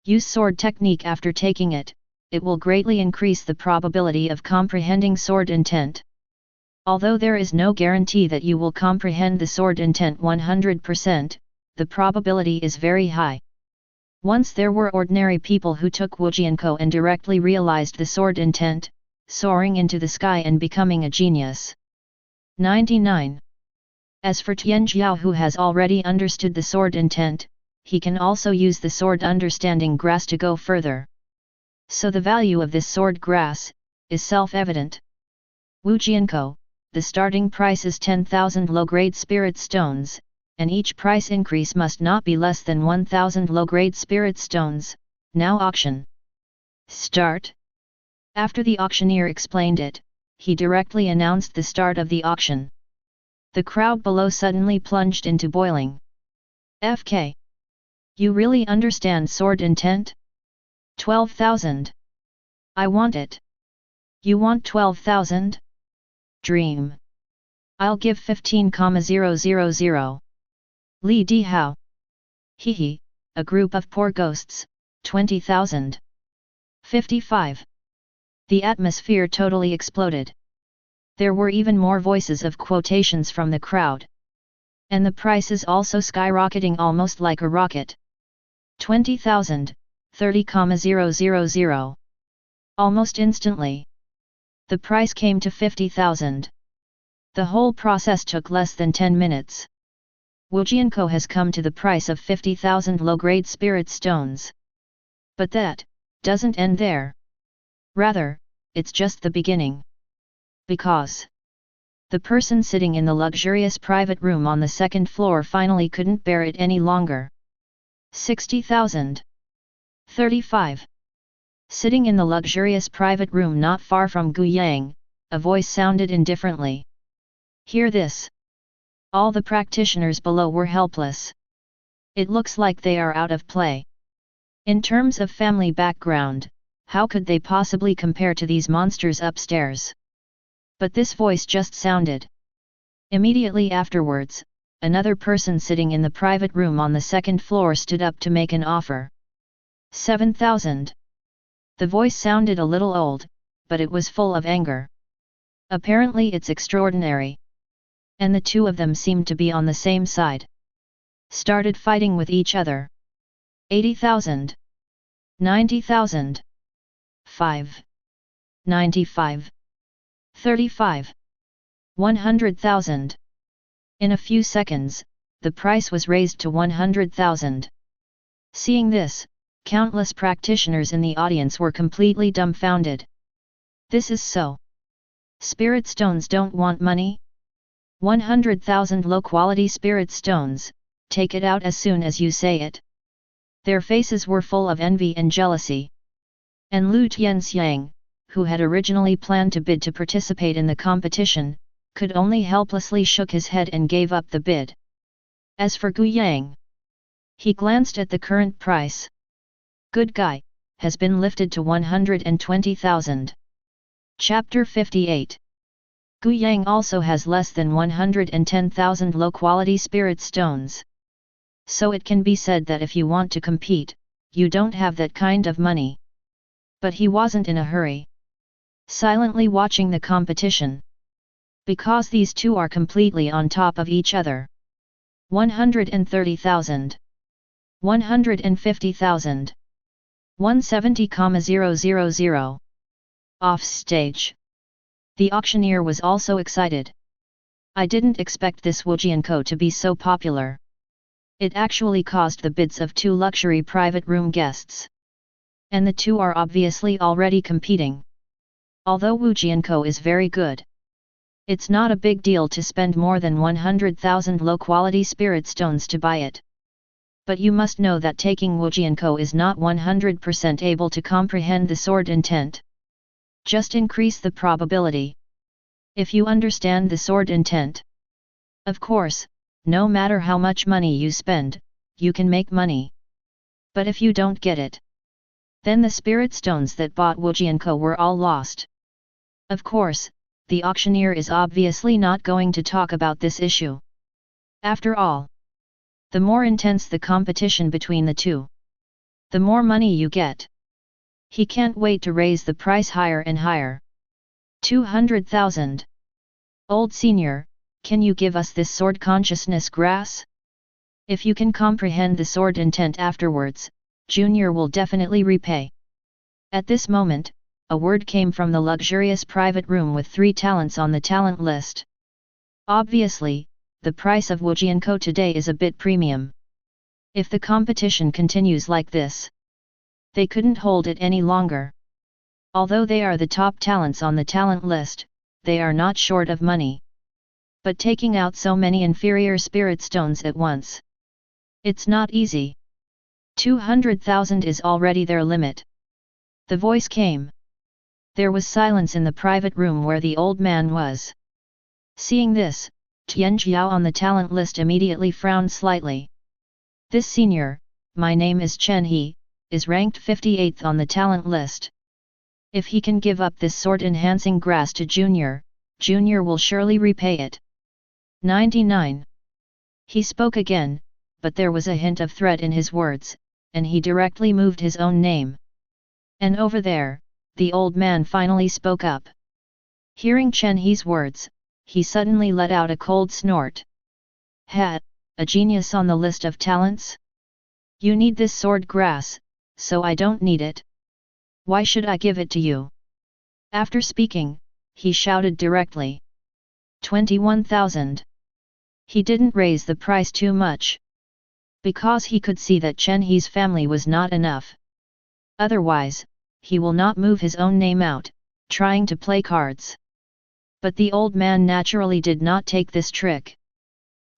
A: Use sword technique after taking it, it will greatly increase the probability of comprehending sword intent. Although there is no guarantee that you will comprehend the sword intent 100%, the probability is very high. Once there were ordinary people who took Wujianko and directly realized the sword intent, soaring into the sky and becoming a genius. 99. As for Tianjiao who has already understood the sword intent, he can also use the sword understanding grass to go further. So the value of this sword grass is self-evident. Wujianko, the starting price is 10,000 low-grade spirit stones, and each price increase must not be less than 1,000 low-grade spirit stones. Now auction. Start. After the auctioneer explained it, he directly announced the start of the auction. The crowd below suddenly plunged into boiling. FK. You really understand sword intent? 12,000. I want it. You want 12,000? Dream. I'll give 15,000. Li Di Hao. Hehe, a group of poor ghosts, 20,000. 55. The atmosphere totally exploded. There were even more voices of quotations from the crowd. And the price is also skyrocketing almost like a rocket. 20,000, 30,000. Almost instantly, the price came to 50,000. The whole process took less than 10 minutes. Wujianko has come to the price of 50,000 low-grade spirit stones. But that doesn't end there. Rather, it's just the beginning. Because the person sitting in the luxurious private room on the second floor finally couldn't bear it any longer. 60,000. 35. Sitting in the luxurious private room not far from Gu Yang, a voice sounded indifferently. Hear this. All the practitioners below were helpless. It looks like they are out of play. In terms of family background, how could they possibly compare to these monsters upstairs? But this voice just sounded. Immediately afterwards, another person sitting in the private room on the second floor stood up to make an offer. 7,000. The voice sounded a little old, but it was full of anger. Apparently it's extraordinary. And the two of them seemed to be on the same side. Started fighting with each other. 80,000. 90,000. 5. 95. 35. 100,000. In a few seconds, the price was raised to 100,000. Seeing this, countless practitioners in the audience were completely dumbfounded. This is so. Spirit stones don't want money? 100,000 low-quality spirit stones, take it out as soon as you say it. Their faces were full of envy and jealousy. And Lu Tianxiang, who had originally planned to bid to participate in the competition, could only helplessly shook his head and gave up the bid. As for Gu Yang, he glanced at the current price. Good guy, has been lifted to 120,000. Chapter 58. Gu Yang also has less than 110,000 low-quality spirit stones. So it can be said that if you want to compete, you don't have that kind of money. But he wasn't in a hurry. Silently watching the competition. Because these two are completely on top of each other. 130,000. 150,000. 170,000. Off stage. The auctioneer was also excited. I didn't expect this Wujianko to be so popular. It actually caused the bids of two luxury private room guests. And the two are obviously already competing. Although Wujianko is very good, it's not a big deal to spend more than 100,000 low-quality spirit stones to buy it. But you must know that taking Wujianko is not 100% able to comprehend the sword intent. Just increase the probability. If you understand the sword intent. Of course, no matter how much money you spend, you can make money. But if you don't get it, then the spirit stones that bought Wujianko were all lost. Of course, the auctioneer is obviously not going to talk about this issue. After all, the more intense the competition between the two, the more money you get. He can't wait to raise the price higher and higher. 200,000. Old senior, can you give us this sword consciousness grass? If you can comprehend the sword intent afterwards, Junior will definitely repay. At this moment, a word came from the luxurious private room with 3 talents on the talent list. Obviously, the price of Wujianko today is a bit premium. If the competition continues like this, they couldn't hold it any longer. Although they are the top talents on the talent list, they are not short of money. But taking out so many inferior spirit stones at once, it's not easy. 200,000 is already their limit. The voice came. There was silence in the private room where the old man was. Seeing this, Tian Jiao on the talent list immediately frowned slightly. This senior, my name is Chen He, is ranked 58th on the talent list. If he can give up this sword-enhancing grass to Junior, Junior will surely repay it. 99. He spoke again, but there was a hint of threat in his words, and he directly moved his own name. And over there, the old man finally spoke up. Hearing Chen He's words, he suddenly let out a cold snort. Ha! A genius on the list of talents? You need this sword grass, so I don't need it. Why should I give it to you? After speaking, he shouted directly. 21,000. He didn't raise the price too much. Because he could see that Chen He's family was not enough. Otherwise, he will not move his own name out, trying to play cards. But the old man naturally did not take this trick.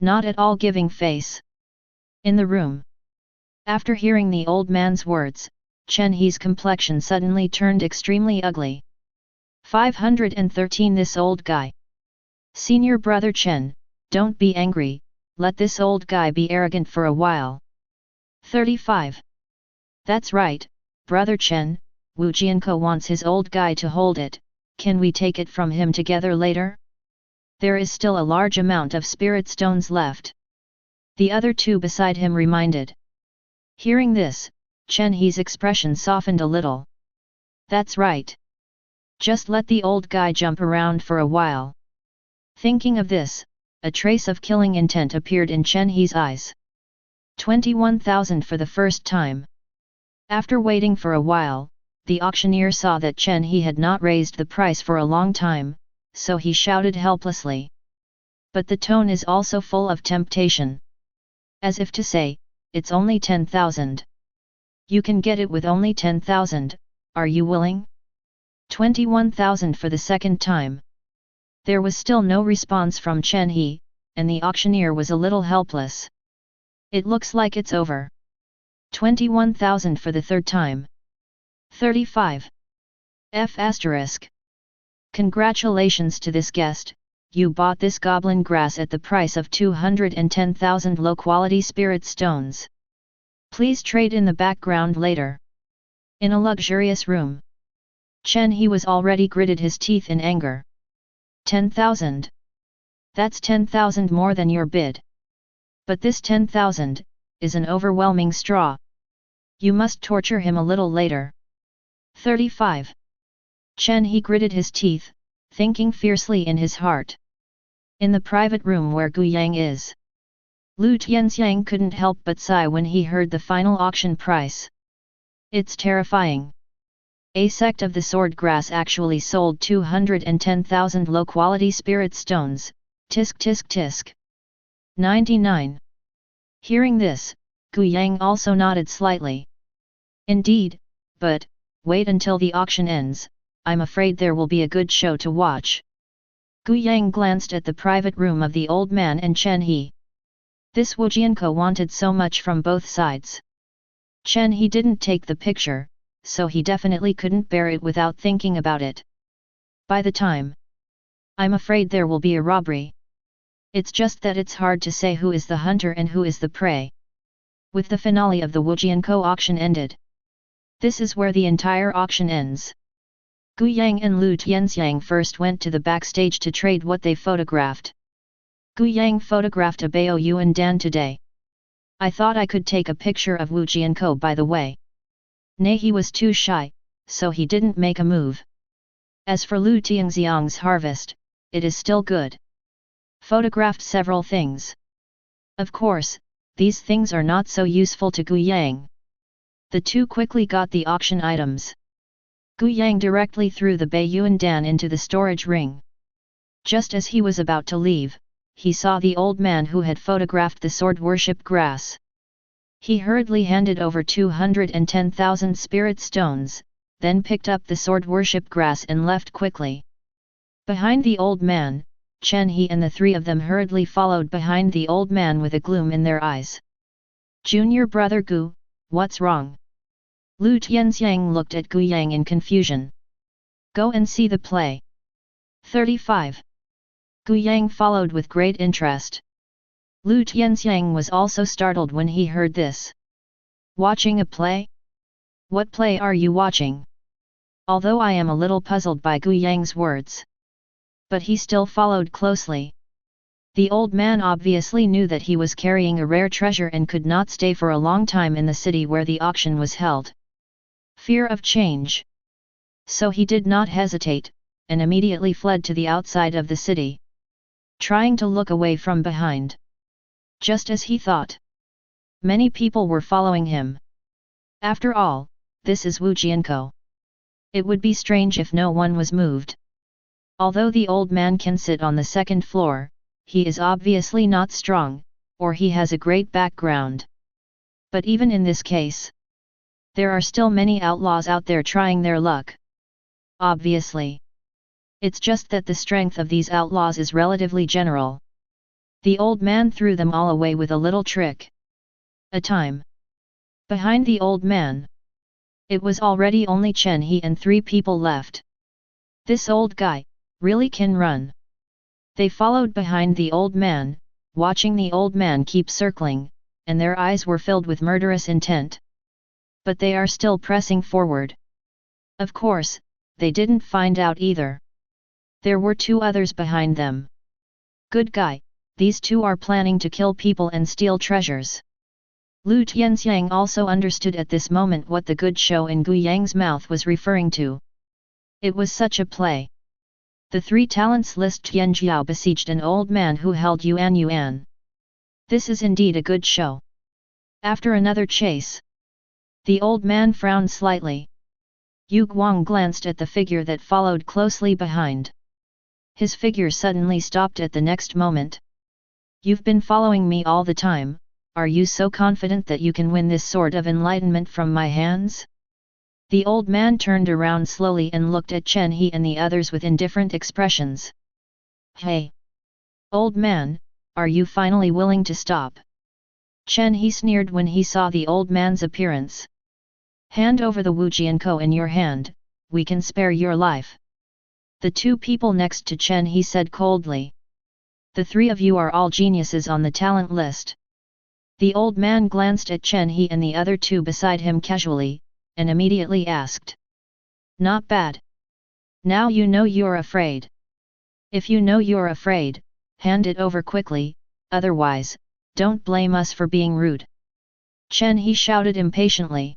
A: Not at all giving face. In the room. After hearing the old man's words, Chen He's complexion suddenly turned extremely ugly. 513. This old guy. Senior brother Chen, don't be angry, let this old guy be arrogant for a while. 35. That's right, brother Chen, Wu Jianko wants his old guy to hold it, can we take it from him together later? There is still a large amount of spirit stones left. The other two beside him reminded. Hearing this, Chen He's expression softened a little. That's right. Just let the old guy jump around for a while. Thinking of this, a trace of killing intent appeared in Chen He's eyes. 21,000 for the first time. After waiting for a while, the auctioneer saw that Chen He had not raised the price for a long time, so he shouted helplessly. But the tone is also full of temptation. As if to say, it's only 10,000. You can get it with only 10,000, are you willing? 21,000 for the second time. There was still no response from Chen He, and the auctioneer was a little helpless. It looks like it's over. 21,000 for the third time. 35. F***. Congratulations to this guest, you bought this goblin grass at the price of 210,000 low-quality spirit stones. Please trade in the background later. In a luxurious room. Chen He was already gritted his teeth in anger. 10,000. That's 10,000 more than your bid. But this 10,000 is an overwhelming straw. You must torture him a little later. 35. Chen He gritted his teeth, thinking fiercely in his heart. In the private room where Gu Yang is, Lu Tianxiang couldn't help but sigh when he heard the final auction price. It's terrifying. A sect of the sword grass actually sold 210,000 low-quality spirit stones, tisk tisk tisk. 99. Hearing this, Gu Yang also nodded slightly. Indeed, but, wait until the auction ends, I'm afraid there will be a good show to watch. Gu Yang glanced at the private room of the old man and Chen He. This Wu Jianko wanted so much from both sides. Chen He didn't take the picture, so he definitely couldn't bear it without thinking about it. By the time, I'm afraid there will be a robbery. It's just that it's hard to say who is the hunter and who is the prey. With the finale of the Wu Jianko auction ended. This is where the entire auction ends. Gu Yang and Lu Tianxiang first went to the backstage to trade what they photographed. Gu Yang photographed a Bao Yuan Dan today. I thought I could take a picture of Wu Jianko by the way. Nay, he was too shy, so he didn't make a move. As for Lu Tianxiang's harvest, it is still good. Photographed several things. Of course, these things are not so useful to Gu Yang. The two quickly got the auction items. Gu Yang directly threw the Bei Yuan Dan into the storage ring. Just as he was about to leave, he saw the old man who had photographed the sword worship grass. He hurriedly handed over 210,000 spirit stones, then picked up the sword worship grass and left quickly. Behind the old man, Chen He and the three of them hurriedly followed behind the old man with a gloom in their eyes. Junior brother Gu, what's wrong? Lu Tianxiang looked at Gu Yang in confusion. Go and see the play. 35. Gu Yang followed with great interest. Lu Tianxiang was also startled when he heard this. Watching a play? What play are you watching? Although I am a little puzzled by Gu Yang's words. But he still followed closely. The old man obviously knew that he was carrying a rare treasure and could not stay for a long time in the city where the auction was held. Fear of change. So he did not hesitate, and immediately fled to the outside of the city. Trying to look away from behind. Just as he thought. Many people were following him. After all, this is Wu Jianko. It would be strange if no one was moved. Although the old man can sit on the second floor, he is obviously not strong, or he has a great background. But even in this case, there are still many outlaws out there trying their luck. Obviously. It's just that the strength of these outlaws is relatively general. The old man threw them all away with a little trick. A time. Behind the old man. It was already only Chen He and 3 people left. This old guy really can run. They followed behind the old man, watching the old man keep circling, and their eyes were filled with murderous intent. But they are still pressing forward. Of course, they didn't find out either. There were two others behind them. Good guy, these two are planning to kill people and steal treasures. Lu Tianxiang also understood at this moment what the good show in Gu Yang's mouth was referring to. It was such a play. The three talents list Tianjiao besieged an old man who held Yuan. This is indeed a good show. After another chase, the old man frowned slightly. Yu Guang glanced at the figure that followed closely behind. His figure suddenly stopped at the next moment. You've been following me all the time, are you so confident that you can win this sword of enlightenment from my hands? The old man turned around slowly and looked at Chen He and the others with indifferent expressions. Hey! Old man, are you finally willing to stop? Chen He sneered when he saw the old man's appearance. Hand over the Wujiankou in your hand, we can spare your life. The two people next to Chen He said coldly. The three of you are all geniuses on the talent list. The old man glanced at Chen He and the other two beside him casually, and immediately asked. Not bad. Now you know you're afraid. If you know you're afraid, hand it over quickly, otherwise, don't blame us for being rude. Chen He shouted impatiently.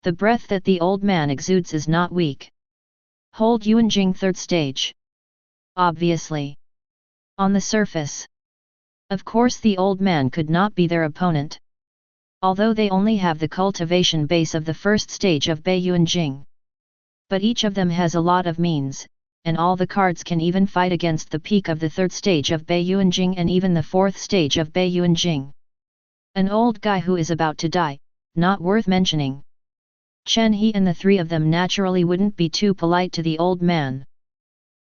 A: The breath that the old man exudes is not weak. Hold Yuanjing third stage. Obviously. On the surface. Of course the old man could not be their opponent. Although they only have the cultivation base of the first stage of Bei Yuanjing. But each of them has a lot of means, and all the cards can even fight against the peak of the third stage of Bei Yuanjing and even the fourth stage of Bei Yuanjing. An old guy who is about to die, not worth mentioning. Chen He and the three of them naturally wouldn't be too polite to the old man.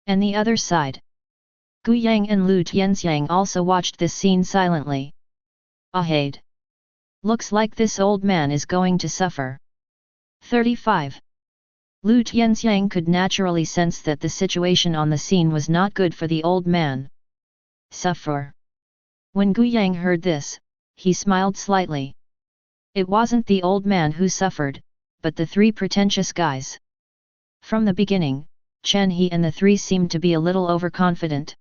A: And the other side. Gu Yang and Lu Tianxiang also watched this scene silently. Ahade. Looks like this old man is going to suffer. 35. Lu Tianxiang could naturally sense that the situation on the scene was not good for the old man. Suffer. When Gu Yang heard this, he smiled slightly. It wasn't the old man who suffered, but the three pretentious guys. From the beginning, Chen He and the three seemed to be a little overconfident.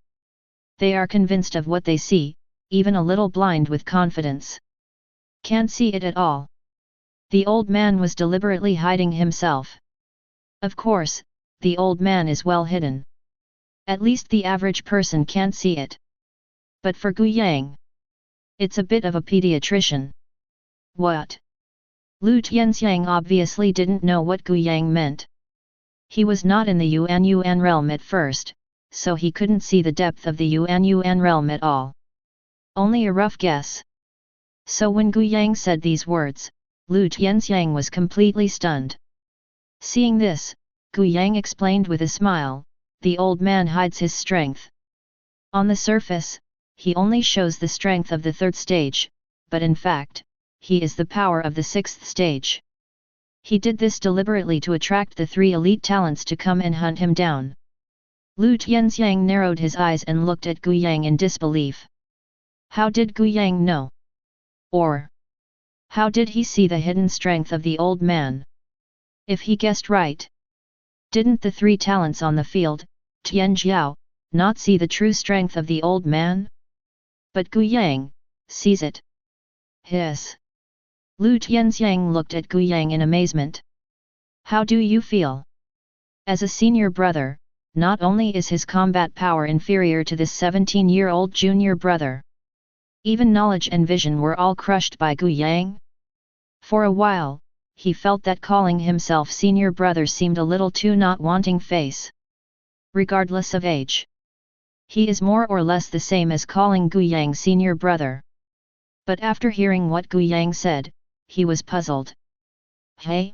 A: They are convinced of what they see, even a little blind with confidence. Can't see it at all. The old man was deliberately hiding himself. Of course, the old man is well hidden. At least the average person can't see it. But for Gu Yang, it's a bit of a pediatrician. What? Lu Tianxiang obviously didn't know what Gu Yang meant. He was not in the Yuan realm at first, so he couldn't see the depth of the Yuan realm at all. Only a rough guess. So when Gu Yang said these words, Lu Tianxiang was completely stunned. Seeing this, Gu Yang explained with a smile, the old man hides his strength. On the surface, he only shows the strength of the third stage, but in fact, he is the power of the sixth stage. He did this deliberately to attract the three elite talents to come and hunt him down. Lu Tianxiang narrowed his eyes and looked at Gu Yang in disbelief. How did Gu Yang know? Or, how did he see the hidden strength of the old man? If he guessed right, didn't the three talents on the field, Tianjiao, not see the true strength of the old man? But Gu Yang sees it. Hiss. Lu Tianxiang looked at Gu Yang in amazement. How do you feel? As a senior brother, not only is his combat power inferior to this 17-year-old junior brother, even knowledge and vision were all crushed by Gu Yang. For a while, he felt that calling himself senior brother seemed a little too not wanting face. Regardless of age, he is more or less the same as calling Gu Yang senior brother. But after hearing what Gu Yang said, he was puzzled. Hey?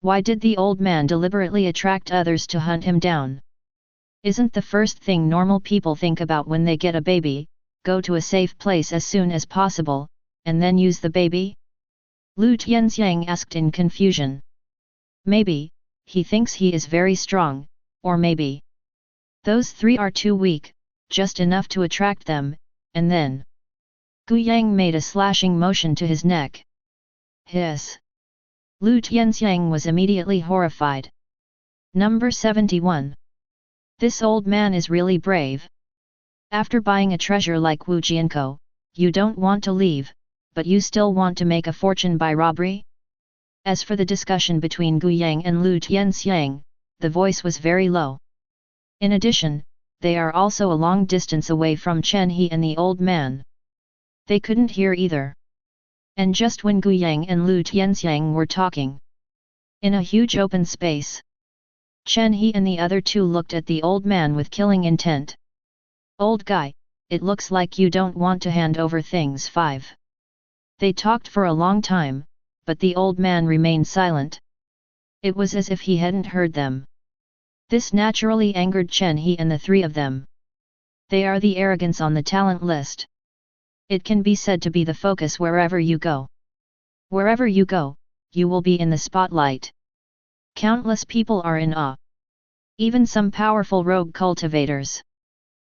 A: Why did the old man deliberately attract others to hunt him down? Isn't the first thing normal people think about when they get a baby, go to a safe place as soon as possible, and then use the baby? Lu Tianxiang asked in confusion. Maybe, he thinks he is very strong, or maybe those three are too weak, just enough to attract them, and then Gu Yang made a slashing motion to his neck. Hiss! Lu Tianxiang was immediately horrified. Number 71. This old man is really brave. After buying a treasure like Wu Jianko, you don't want to leave, but you still want to make a fortune by robbery? As for the discussion between Gu Yang and Lu Tianxiang, the voice was very low. In addition, they are also a long distance away from Chen He and the old man. They couldn't hear either. And just when Gu Yang and Lu Tianxiang were talking, in a huge open space, Chen He and the other two looked at the old man with killing intent. Old guy, it looks like you don't want to hand over things. 5. They talked for a long time, but the old man remained silent. It was as if he hadn't heard them. This naturally angered Chen He and the three of them. They are the arrogance on the talent list. It can be said to be the focus wherever you go. Wherever you go, you will be in the spotlight. Countless people are in awe. Even some powerful rogue cultivators.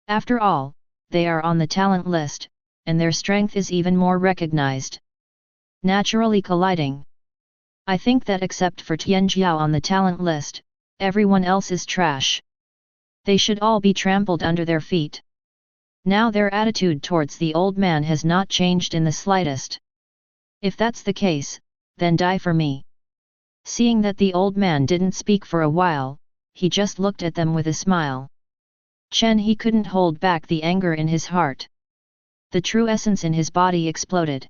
A: After all, they are on the talent list, and their strength is even more recognized. Naturally colliding. I think that except for Tianjiao on the talent list, everyone else is trash. They should all be trampled under their feet. Now their attitude towards the old man has not changed in the slightest. If that's the case, then die for me. Seeing that the old man didn't speak for a while, he just looked at them with a smile. Chen He couldn't hold back the anger in his heart. The true essence in his body exploded.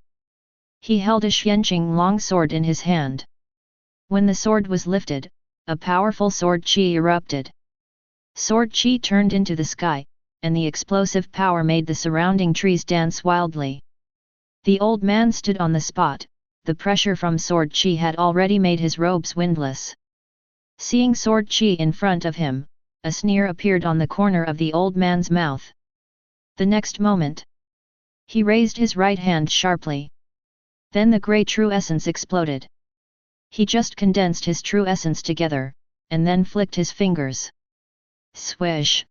A: He held a Xianqing long sword in his hand. When the sword was lifted, a powerful sword qi erupted. Sword qi turned into the sky, and the explosive power made the surrounding trees dance wildly. The old man stood on the spot. The pressure from sword qi had already made his robes windless. Seeing sword qi in front of him, a sneer appeared on the corner of the old man's mouth. The next moment, he raised his right hand sharply. Then the grey true essence exploded. He just condensed his true essence together, and then flicked his fingers. Swish!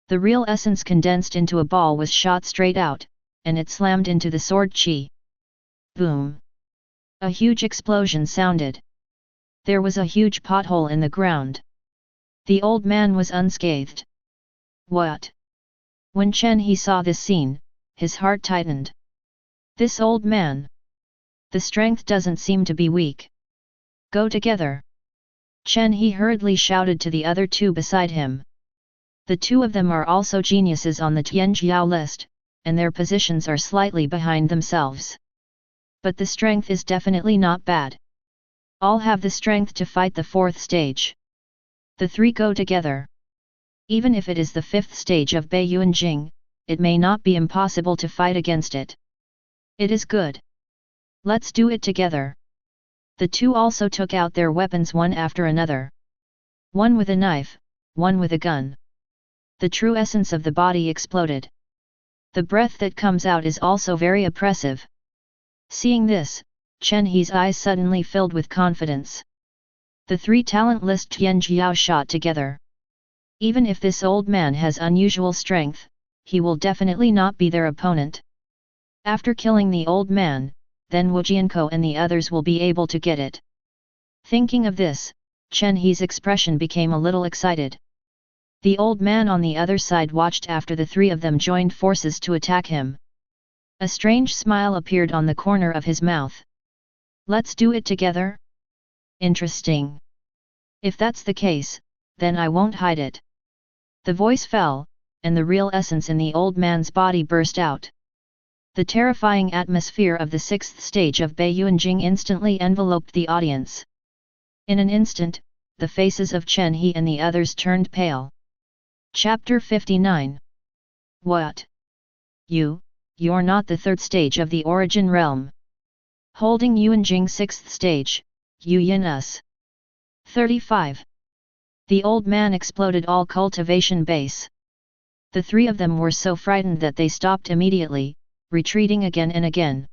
A: The real essence condensed into a ball was shot straight out, and it slammed into the sword qi. Boom! A huge explosion sounded. There was a huge pothole in the ground. The old man was unscathed. What? When Chen He saw this scene, his heart tightened. This old man. The strength doesn't seem to be weak. Go together. Chen He hurriedly shouted to the other two beside him. The two of them are also geniuses on the Tianjiao list, and their positions are slightly behind themselves. But the strength is definitely not bad. All have the strength to fight the 4th stage. The three go together. Even if it is the 5th stage of Bei Yuanjing, it may not be impossible to fight against it. It is good. Let's do it together. The two also took out their weapons one after another. One with a knife, one with a gun. The true essence of the body exploded. The breath that comes out is also very oppressive. Seeing this, Chen He's eyes suddenly filled with confidence. The three talent list Tianjiao shot together. Even if this old man has unusual strength, he will definitely not be their opponent. After killing the old man, then Wu Jianko and the others will be able to get it. Thinking of this, Chen He's expression became a little excited. The old man on the other side watched after the three of them joined forces to attack him. A strange smile appeared on the corner of his mouth. Let's do it together? Interesting. If that's the case, then I won't hide it. The voice fell, and the real essence in the old man's body burst out. The terrifying atmosphere of the 6th stage of Bei Yuanjing instantly enveloped the audience. In an instant, the faces of Chen He and the others turned pale. Chapter 59. What? You're not the 3rd stage of the origin realm. Holding Yuanjing 6th stage, you yin us. 35. The old man exploded all cultivation base. The three of them were so frightened that they stopped immediately, retreating again and again.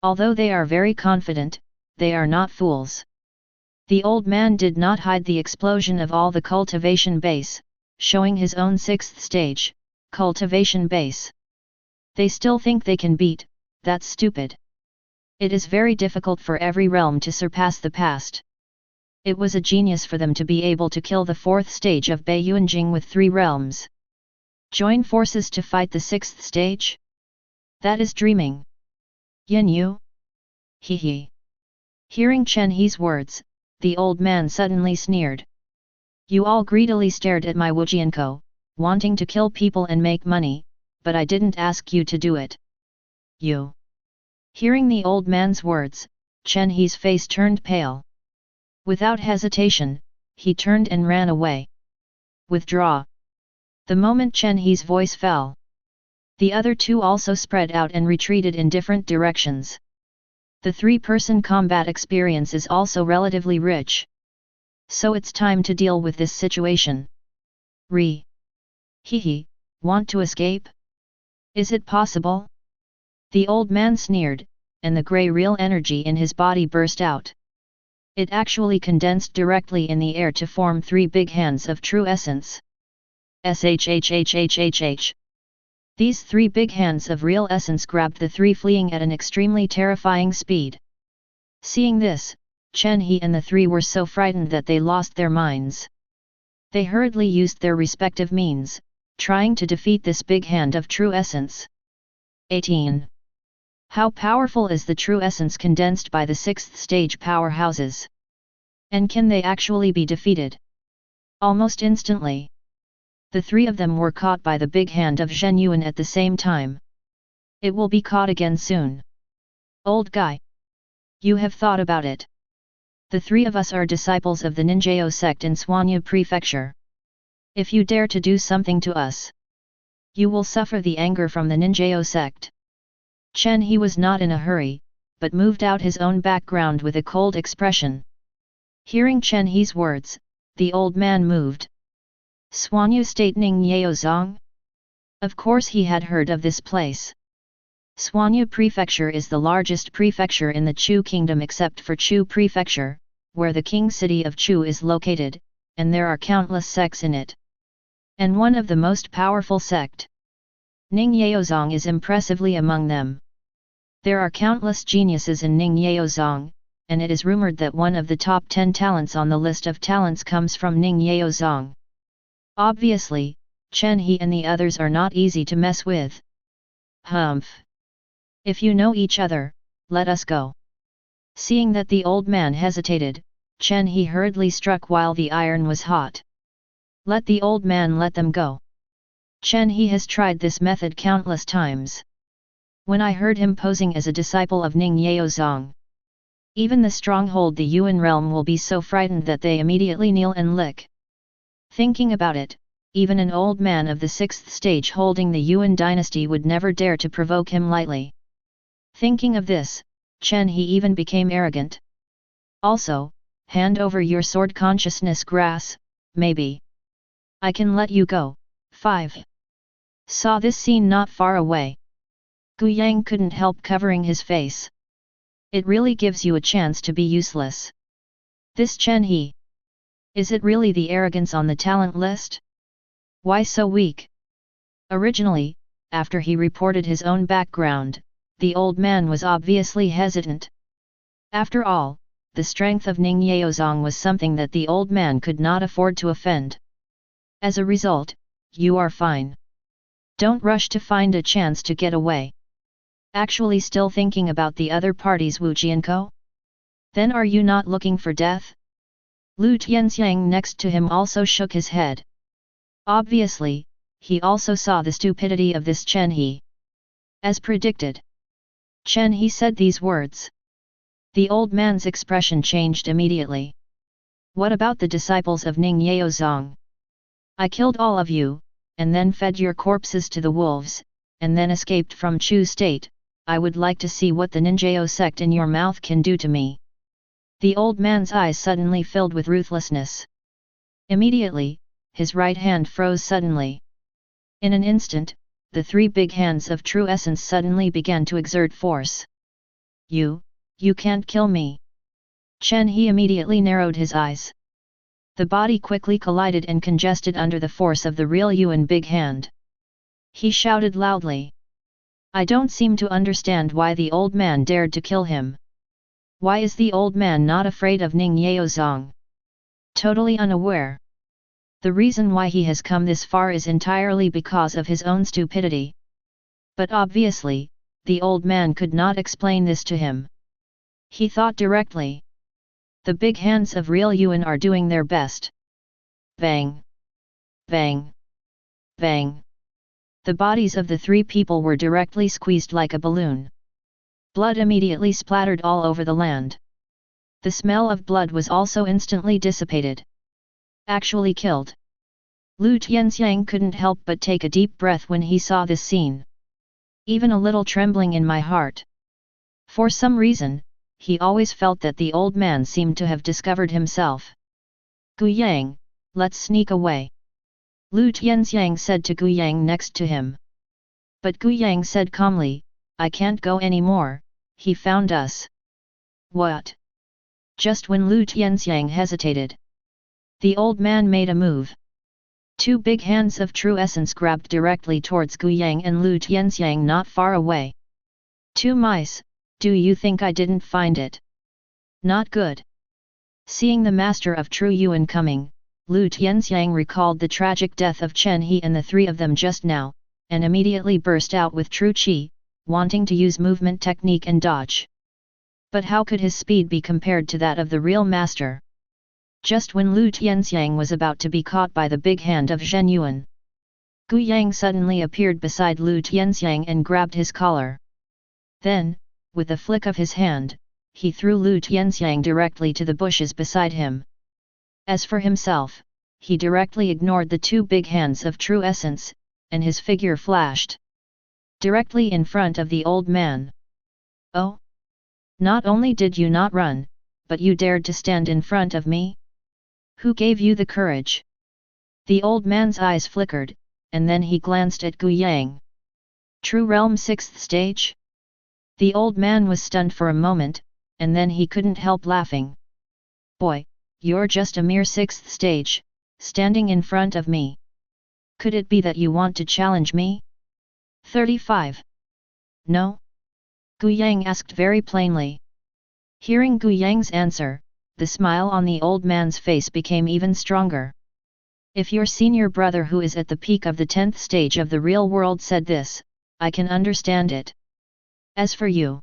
A: Although they are very confident, they are not fools. The old man did not hide the explosion of all the cultivation base, showing his own 6th stage, cultivation base. They still think they can beat, that's stupid. It is very difficult for every realm to surpass the past. It was a genius for them to be able to kill the 4th stage of Beiyuanjing with 3 realms. Join forces to fight the 6th stage? That is dreaming. Yin Yu? He he. Hearing Chen He's words, the old man suddenly sneered. You all greedily stared at my Wujianko, wanting to kill people and make money, but I didn't ask you to do it. You. Hearing the old man's words, Chen He's face turned pale. Without hesitation, he turned and ran away. Withdraw. The moment Chen He's voice fell, the other 2 also spread out and retreated in different directions. The 3-person combat experience is also relatively rich. So it's time to deal with this situation. Hee hee, want to escape? Is it possible? The old man sneered, and the grey real energy in his body burst out. It actually condensed directly in the air to form 3 big hands of true essence. SHHHHHH. These 3 big hands of real essence grabbed the 3 fleeing at an extremely terrifying speed. Seeing this, Chen He and the 3 were so frightened that they lost their minds. They hurriedly used their respective means, trying to defeat this big hand of true essence. 18. How powerful is the true essence condensed by the 6th stage powerhouses? And can they actually be defeated? Almost instantly, the 3 of them were caught by the big hand of Zhen Yuan at the same time. It will be caught again soon. Old guy. You have thought about it. The 3 of us are disciples of the Ninjao sect in Suanyu Prefecture. If you dare to do something to us, you will suffer the anger from the Ninjao sect. Chen He was not in a hurry, but moved out his own background with a cold expression. Hearing Chen He's words, the old man moved. Suanyu State Ning Yaozong? Of course he had heard of this place. Suanyu Prefecture is the largest prefecture in the Chu Kingdom except for Chu Prefecture, where the king city of Chu is located, and there are countless sects in it. And one of the most powerful sect, Ning Yaozong, is impressively among them. There are countless geniuses in Ning Yaozong, and it is rumored that one of the top 10 talents on the list of talents comes from Ning Yaozong. Obviously, Chen He and the others are not easy to mess with. Humph. If you know each other, let us go. Seeing that the old man hesitated, Chen He hurriedly struck while the iron was hot. Let the old man let them go. Chen He has tried this method countless times. When I heard him posing as a disciple of Ning Yaozong, even the stronghold the Yuan realm will be so frightened that they immediately kneel and lick. Thinking about it, even an old man of the 6th stage holding the Yuan dynasty would never dare to provoke him lightly. Thinking of this, Chen He even became arrogant. Also, hand over your sword consciousness grass, maybe. I can let you go. 5. Saw this scene not far away. Gu Yang couldn't help covering his face. It really gives you a chance to be useless. This Chen He. Is it really the arrogance on the talent list? Why so weak? Originally, after he reported his own background, the old man was obviously hesitant. After all, the strength of Ning Yaozong was something that the old man could not afford to offend. As a result, you are fine. Don't rush to find a chance to get away. Actually still thinking about the other party's Wu Jianko? Then are you not looking for death? Lu Tianxiang next to him also shook his head. Obviously, he also saw the stupidity of this Chen He. As predicted, Chen He said these words. The old man's expression changed immediately. What about the disciples of Ning Yaozong? I killed all of you, and then fed your corpses to the wolves, and then escaped from Chu State. I would like to see what the Ninjao sect in your mouth can do to me. The old man's eyes suddenly filled with ruthlessness. Immediately, his right hand froze suddenly. In an instant, the 3 big hands of true essence suddenly began to exert force. You can't kill me. Chen He immediately narrowed his eyes. The body quickly collided and congested under the force of the real Yuan big hand. He shouted loudly. I don't seem to understand why the old man dared to kill him. Why is the old man not afraid of Ning Yaozong? totally unaware. The reason why he has come this far is entirely because of his own stupidity. But obviously, the old man could not explain this to him. He thought directly. The big hands of real Yuan are doing their best. Bang! Bang! Bang! The bodies of the three people were directly squeezed like a balloon. Blood immediately splattered all over the land. The smell of blood was also instantly dissipated. Actually killed. Lu Tianxiang couldn't help but take a deep breath when he saw this scene. Even a little trembling in my heart. For some reason, he always felt that the old man seemed to have discovered himself. Gu Yang, let's sneak away. Lu Tianxiang said to Gu Yang next to him. But Gu Yang said calmly, I can't go anymore, he found us. What? Just when Lu Tianxiang hesitated, the old man made a move. Two big hands of true essence grabbed directly towards Gu Yang and Lu Tianxiang not far away. Two mice, do you think I didn't find it? Not good. Seeing the master of true Yuan coming, Lu Tianxiang recalled the tragic death of Chen He and the three of them just now, and immediately burst out with true qi, wanting to use movement technique and dodge. But how could his speed be compared to that of the real master? Just when Lu Tianxiang was about to be caught by the big hand of Zhen Yuan, Gu Yang suddenly appeared beside Lu Tianxiang and grabbed his collar. Then, with a flick of his hand, he threw Lu Tianxiang directly to the bushes beside him. As for himself, he directly ignored the two big hands of true essence, and his figure flashed directly in front of the old man. Oh! Not only did you not run, but you dared to stand in front of me? Who gave you the courage? The old man's eyes flickered, and then he glanced at Gu Yang. True Realm 6th stage? The old man was stunned for a moment, and then he couldn't help laughing. Boy, you're just a mere 6th stage, standing in front of me. Could it be that you want to challenge me? 35. No? Gu Yang asked very plainly. Hearing Gu Yang's answer, the smile on the old man's face became even stronger. If your senior brother who is at the peak of the 10th stage of the real world said this, I can understand it. As for you,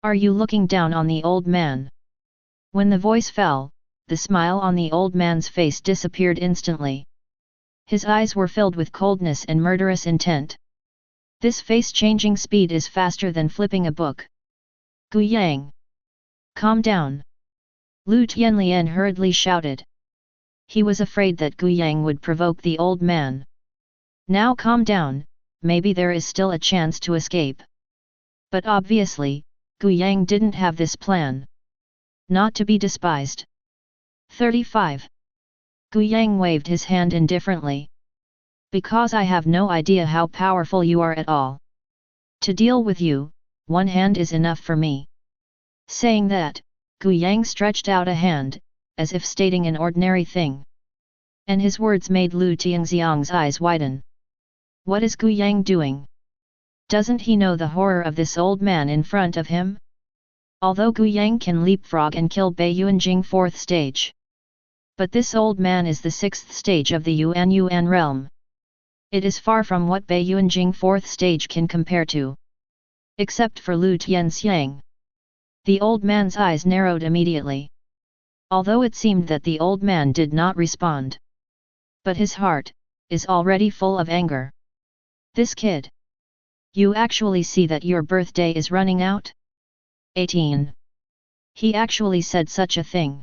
A: are you looking down on the old man? When the voice fell, the smile on the old man's face disappeared instantly. His eyes were filled with coldness and murderous intent. This face-changing speed is faster than flipping a book. Gu Yang! Calm down! Lu Tianlian hurriedly shouted. He was afraid that Gu Yang would provoke the old man. Now calm down, maybe there is still a chance to escape. But obviously, Gu Yang didn't have this plan. Not to be despised. 35. Gu Yang waved his hand indifferently. Because I have no idea how powerful you are at all. To deal with you, one hand is enough for me. Saying that, Gu Yang stretched out a hand, as if stating an ordinary thing. And his words made Lu Tianxiang's eyes widen. What is Gu Yang doing? Doesn't he know the horror of this old man in front of him? Although Gu Yang can leapfrog and kill Bei Yuanjing 4th stage. But this old man is the 6th stage of the Yuan realm. It is far from what Bei Yuanjing 4th stage can compare to. Except for Lu Tianxiang. The old man's eyes narrowed immediately. Although it seemed that the old man did not respond. But his heart is already full of anger. This kid. You actually see that your birthday is running out? 18. He actually said such a thing.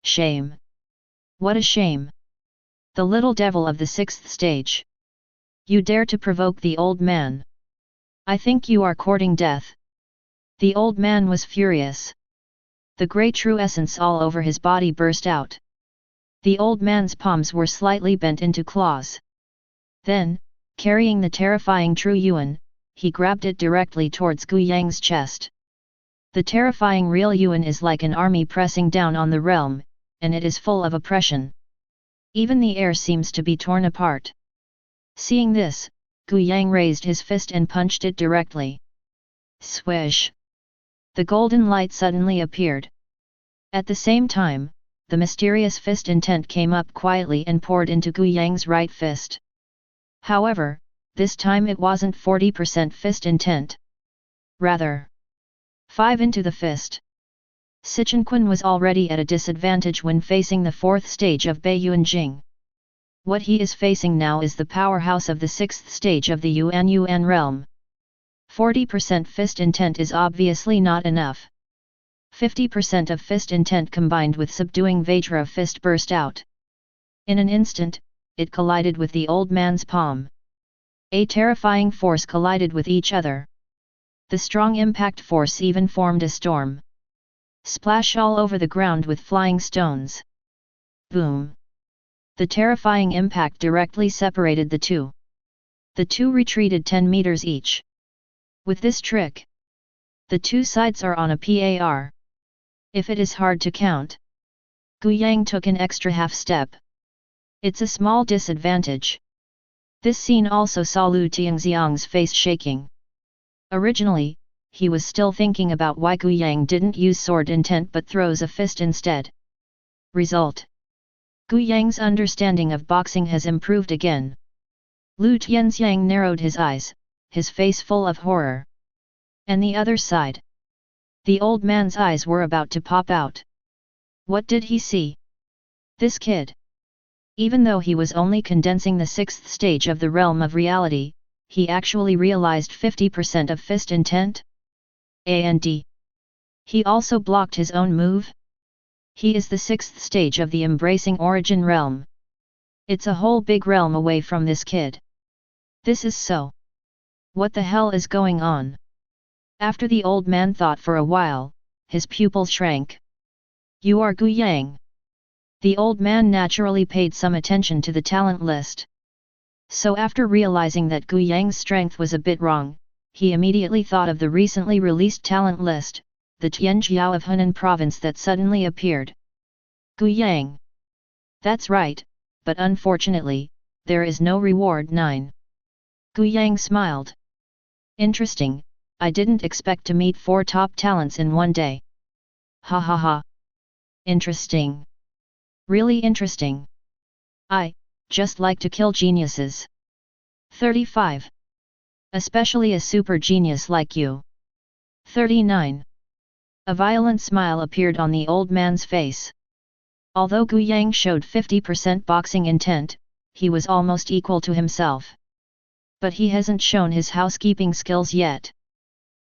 A: Shame. What a shame. The little devil of the 6th stage. You dare to provoke the old man. I think you are courting death. The old man was furious. The grey true essence all over his body burst out. The old man's palms were slightly bent into claws. Then, carrying the terrifying true Yuan, he grabbed it directly towards Gu Yang's chest. The terrifying real Yuan is like an army pressing down on the realm, and it is full of oppression. Even the air seems to be torn apart. Seeing this, Gu Yang raised his fist and punched it directly. Swish! The golden light suddenly appeared. At the same time, the mysterious fist intent came up quietly and poured into Gu Yang's right fist. However, this time it wasn't 40% fist intent. Rather, 5 into the fist. Sichuan was already at a disadvantage when facing the 4th stage of Beiyuanjing. What he is facing now is the powerhouse of the 6th stage of the Yuan realm. 40% fist intent is obviously not enough. 50% of fist intent combined with subduing Vajra fist burst out. In an instant, it collided with the old man's palm. A terrifying force collided with each other. The strong impact force even formed a storm. Splash all over the ground with flying stones. Boom! The terrifying impact directly separated the two. The two retreated 10 meters each. With this trick, the two sides are on a par. If it is hard to count, Gu Yang took an extra half step. It's a small disadvantage. This scene also saw Lu Tianxiang's face shaking. Originally, he was still thinking about why Gu Yang didn't use sword intent but throws a fist instead. Result: Gu Yang's understanding of boxing has improved again. Lu Tianxiang narrowed his eyes, his face full of horror. And the other side. The old man's eyes were about to pop out. What did he see? This kid. Even though he was only condensing the 6th stage of the realm of reality, he actually realized 50% of fist intent? And he also blocked his own move? He is the 6th stage of the embracing origin realm. It's a whole big realm away from this kid. This is so. What the hell is going on? After the old man thought for a while, his pupils shrank. You are Gu Yang. The old man naturally paid some attention to the talent list. So after realizing that Gu Yang's strength was a bit wrong, he immediately thought of the recently released talent list, the Tianjiao of Hunan province that suddenly appeared. Gu Yang. That's right, but unfortunately, there is no reward 9. Gu Yang smiled. Interesting, I didn't expect to meet 4 top talents in one day. Ha ha ha. Interesting. Really interesting. I just like to kill geniuses. 35. Especially a super genius like you. 39. A violent smile appeared on the old man's face. Although Gu Yang showed 50% boxing intent, he was almost equal to himself. But he hasn't shown his housekeeping skills yet.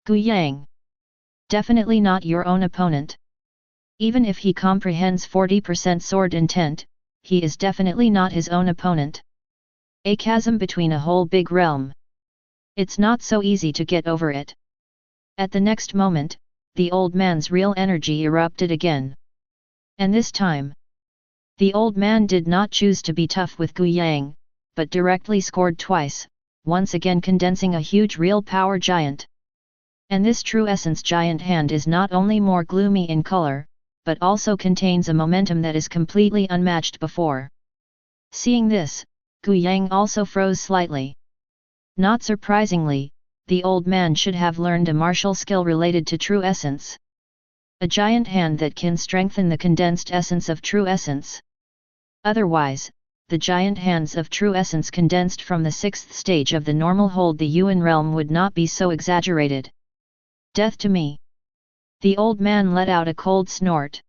A: Gu Yang. Definitely not your own opponent. Even if he comprehends 40% sword intent, he is definitely not his own opponent. A chasm between a whole big realm. It's not so easy to get over it. At the next moment, the old man's real energy erupted again. And this time, the old man did not choose to be tough with Gu Yang, but directly scored twice, once again condensing a huge real power giant. And this true essence giant hand is not only more gloomy in color, but also contains a momentum that is completely unmatched before. Seeing this, Gu Yang also froze slightly. Not surprisingly, the old man should have learned a martial skill related to true essence. A giant hand that can strengthen the condensed essence of true essence. Otherwise, the giant hands of true essence condensed from the 6th stage of the normal hold the Yuan realm would not be so exaggerated. Death to me. The old man let out a cold snort.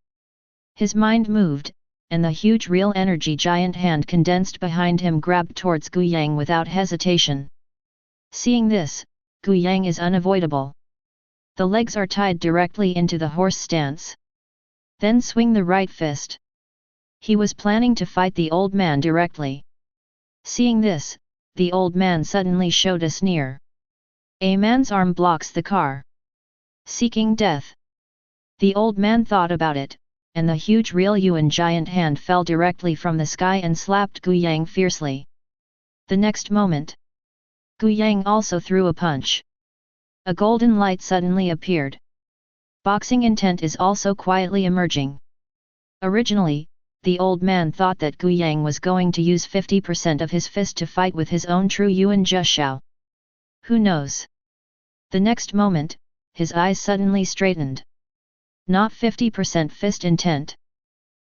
A: His mind moved, and the huge real energy giant hand condensed behind him grabbed towards Gu Yang without hesitation. Seeing this, Gu Yang is unavoidable. The legs are tied directly into the horse stance. Then swing the right fist. He was planning to fight the old man directly. Seeing this, the old man suddenly showed a sneer. A man's arm blocks the car. Seeking death. The old man thought about it, and the huge real Yuan giant hand fell directly from the sky and slapped Gu Yang fiercely. The next moment, Gu Yang also threw a punch. A golden light suddenly appeared. Boxing intent is also quietly emerging. Originally, the old man thought that Gu Yang was going to use 50% of his fist to fight with his own true Yuan Zheshao. Who knows? The next moment, his eyes suddenly straightened. Not 50% fist intent.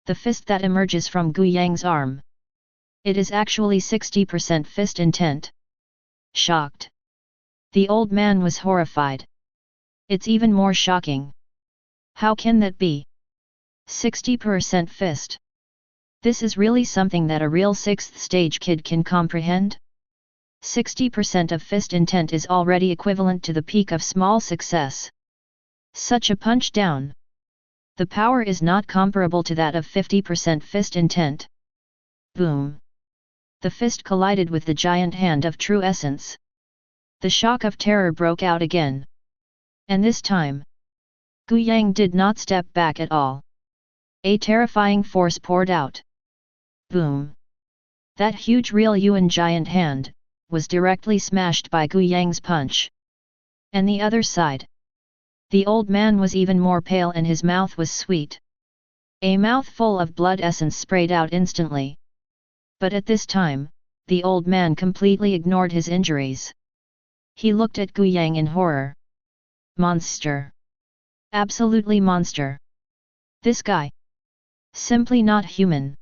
A: The fist that emerges from Gu Yang's arm. It is actually 60% fist intent. Shocked. The old man was horrified. It's even more shocking. How can that be? 60% fist. This is really something that a real 6th stage kid can comprehend? 60% of fist intent is already equivalent to the peak of small success. Such a punch down. The power is not comparable to that of 50% fist intent. Boom. The fist collided with the giant hand of true essence. The shock of terror broke out again. And this time, Gu Yang did not step back at all. A terrifying force poured out. Boom. That huge real Yuan giant hand was directly smashed by Gu Yang's punch. And the other side. The old man was even more pale and his mouth was sweet. A mouthful of blood essence sprayed out instantly. But at this time, the old man completely ignored his injuries. He looked at Gu Yang in horror. Monster. Absolutely monster. This guy. Simply not human.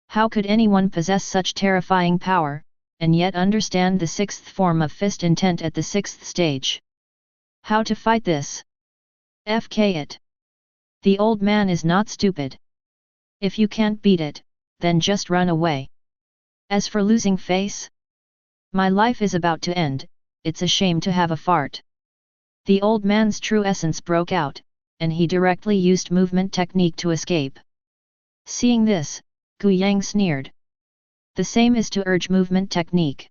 A: How could anyone possess such terrifying power, and yet understand the 6th form of fist intent at the 6th stage? How to fight this? FK it. The old man is not stupid. If you can't beat it, then just run away. As for losing face? My life is about to end, it's a shame to have a fart. The old man's true essence broke out, and he directly used movement technique to escape. Seeing this, Gu Yang sneered. The same is to urge movement technique.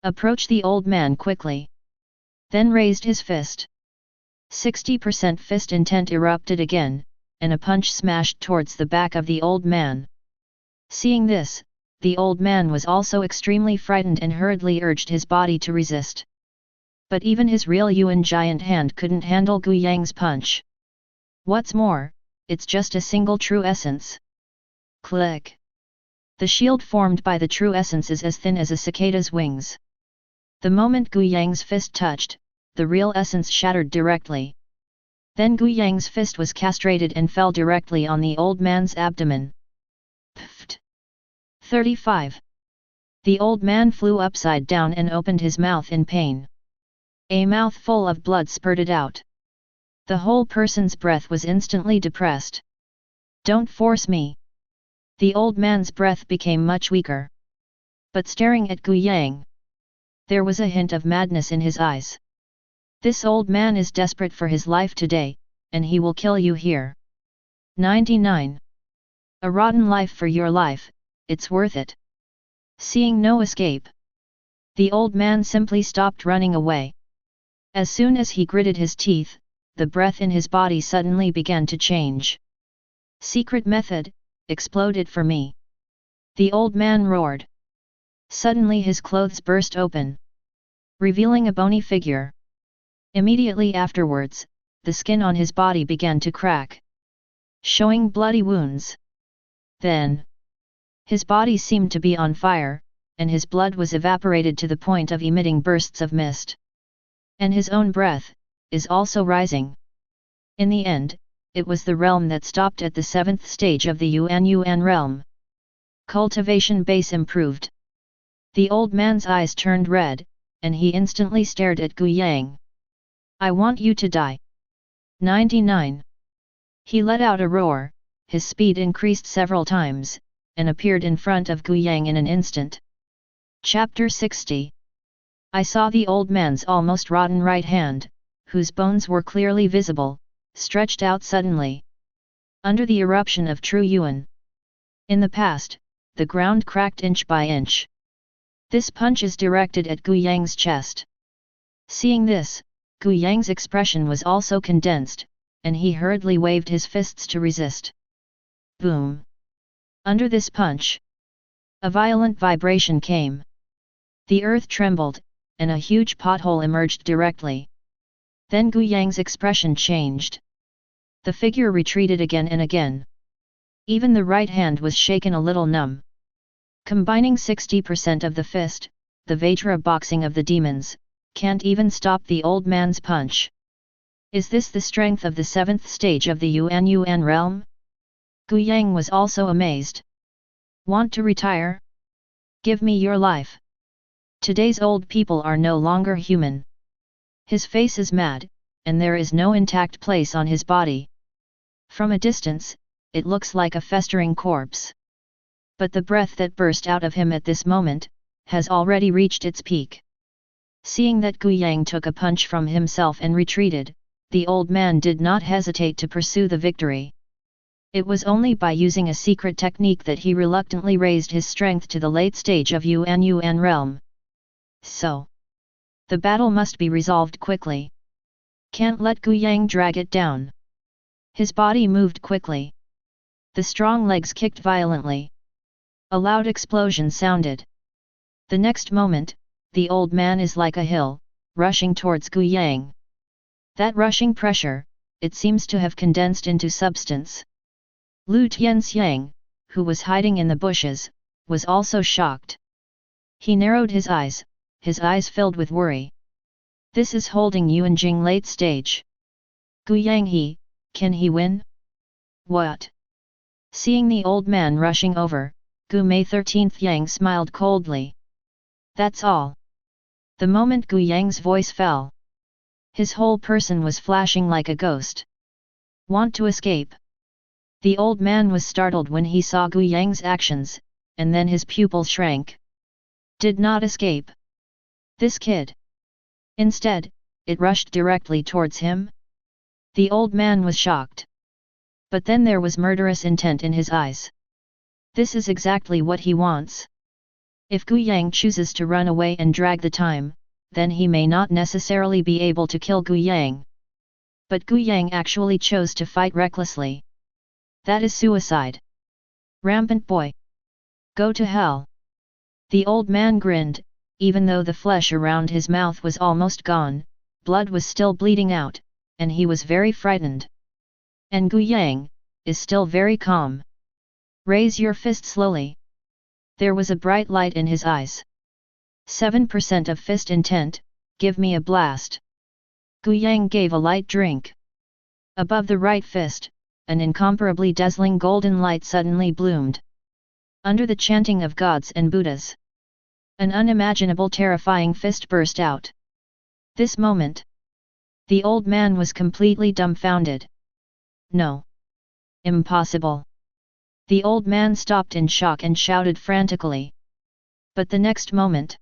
A: Approach the old man quickly. Then raised his fist. 60% fist intent erupted again, and a punch smashed towards the back of the old man. Seeing this, the old man was also extremely frightened and hurriedly urged his body to resist. But even his real Yuan giant hand couldn't handle Gu Yang's punch. What's more, it's just a single true essence. Click. The shield formed by the true essence is as thin as a cicada's wings. The moment Gu Yang's fist touched, the real essence shattered directly. Then Gu Yang's fist was castrated and fell directly on the old man's abdomen. Pfft. 35. The old man flew upside down and opened his mouth in pain. A mouthful of blood spurted out. The whole person's breath was instantly depressed. Don't force me. The old man's breath became much weaker. But staring at Gu Yang, there was a hint of madness in his eyes. This old man is desperate for his life today, and he will kill you here. 99. A rotten life for your life, it's worth it. Seeing no escape, the old man simply stopped running away. As soon as he gritted his teeth, the breath in his body suddenly began to change. Secret method, exploded for me. The old man roared. Suddenly his clothes burst open, revealing a bony figure. Immediately afterwards, the skin on his body began to crack, showing bloody wounds. Then, his body seemed to be on fire, and his blood was evaporated to the point of emitting bursts of mist. And his own breath is also rising. In the end, it was the realm that stopped at the 7th stage of the Yuan realm. Cultivation base improved. The old man's eyes turned red, and he instantly stared at Gu Yang. I want you to die. 99. He let out a roar, his speed increased several times, and appeared in front of Gu Yang in an instant. Chapter 60. I saw the old man's almost rotten right hand, whose bones were clearly visible, stretched out suddenly. Under the eruption of true Yuan. In the past, the ground cracked inch by inch. This punch is directed at Gu Yang's chest. Seeing this, Gu Yang's expression was also condensed, and he hurriedly waved his fists to resist. Boom! Under this punch, a violent vibration came. The earth trembled, and a huge pothole emerged directly. Then Gu Yang's expression changed. The figure retreated again and again. Even the right hand was shaken a little numb. Combining 60% of the fist, the Vajra boxing of the demons, can't even stop the old man's punch. Is this the strength of the 7th stage of the Yuan realm? Gu Yang was also amazed. Want to retire? Give me your life. Today's old people are no longer human. His face is mad, and there is no intact place on his body. From a distance, it looks like a festering corpse. But the breath that burst out of him at this moment, has already reached its peak. Seeing that Gu Yang took a punch from himself and retreated, the old man did not hesitate to pursue the victory. It was only by using a secret technique that he reluctantly raised his strength to the late stage of Yuan realm. So, the battle must be resolved quickly. Can't let Gu Yang drag it down. His body moved quickly. The strong legs kicked violently. A loud explosion sounded. The next moment, the old man is like a hill, rushing towards Gu Yang. That rushing pressure, it seems to have condensed into substance. Lu Tianxiang, who was hiding in the bushes, was also shocked. He narrowed his eyes filled with worry. This is holding Yuanjing late stage. Gu Yang can he win? What? Seeing the old man rushing over, Gu Mei 13th Yang smiled coldly. That's all. The moment Gu Yang's voice fell, his whole person was flashing like a ghost. Want to escape? The old man was startled when he saw Gu Yang's actions, and then his pupil shrank. Did not escape. This kid. Instead, it rushed directly towards him. The old man was shocked. But then there was murderous intent in his eyes. This is exactly what he wants. If Gu Yang chooses to run away and drag the time, then he may not necessarily be able to kill Gu Yang. But Gu Yang actually chose to fight recklessly. That is suicide. Rampant boy. Go to hell. The old man grinned, even though the flesh around his mouth was almost gone, blood was still bleeding out, and he was very frightened. And Gu Yang is still very calm. Raise your fist slowly. There was a bright light in his eyes. 7% of fist intent, give me a blast. Gu Yang gave a light drink. Above the right fist, an incomparably dazzling golden light suddenly bloomed. Under the chanting of gods and Buddhas, an unimaginable terrifying fist burst out. This moment, the old man was completely dumbfounded. No. Impossible. The old man stopped in shock and shouted frantically. But the next moment,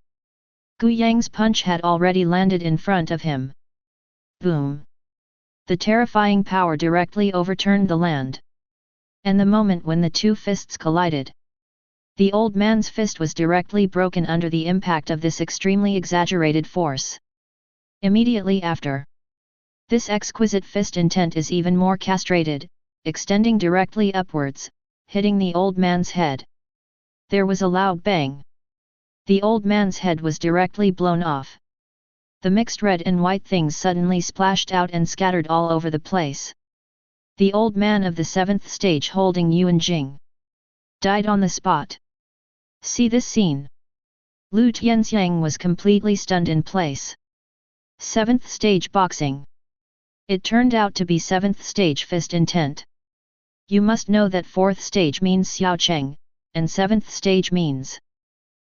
A: Gu Yang's punch had already landed in front of him. Boom! The terrifying power directly overturned the land. And the moment when the two fists collided, the old man's fist was directly broken under the impact of this extremely exaggerated force. Immediately after, this exquisite fist intent is even more castrated, extending directly upwards, hitting the old man's head. There was a loud bang. The old man's head was directly blown off. The mixed red and white things suddenly splashed out and scattered all over the place. The old man of the 7th stage holding Yuanjing died on the spot. See this scene. Lu Tianxiang was completely stunned in place. 7th stage boxing. It turned out to be 7th stage fist intent. You must know that 4th stage means Xiao Cheng, and 7th stage means.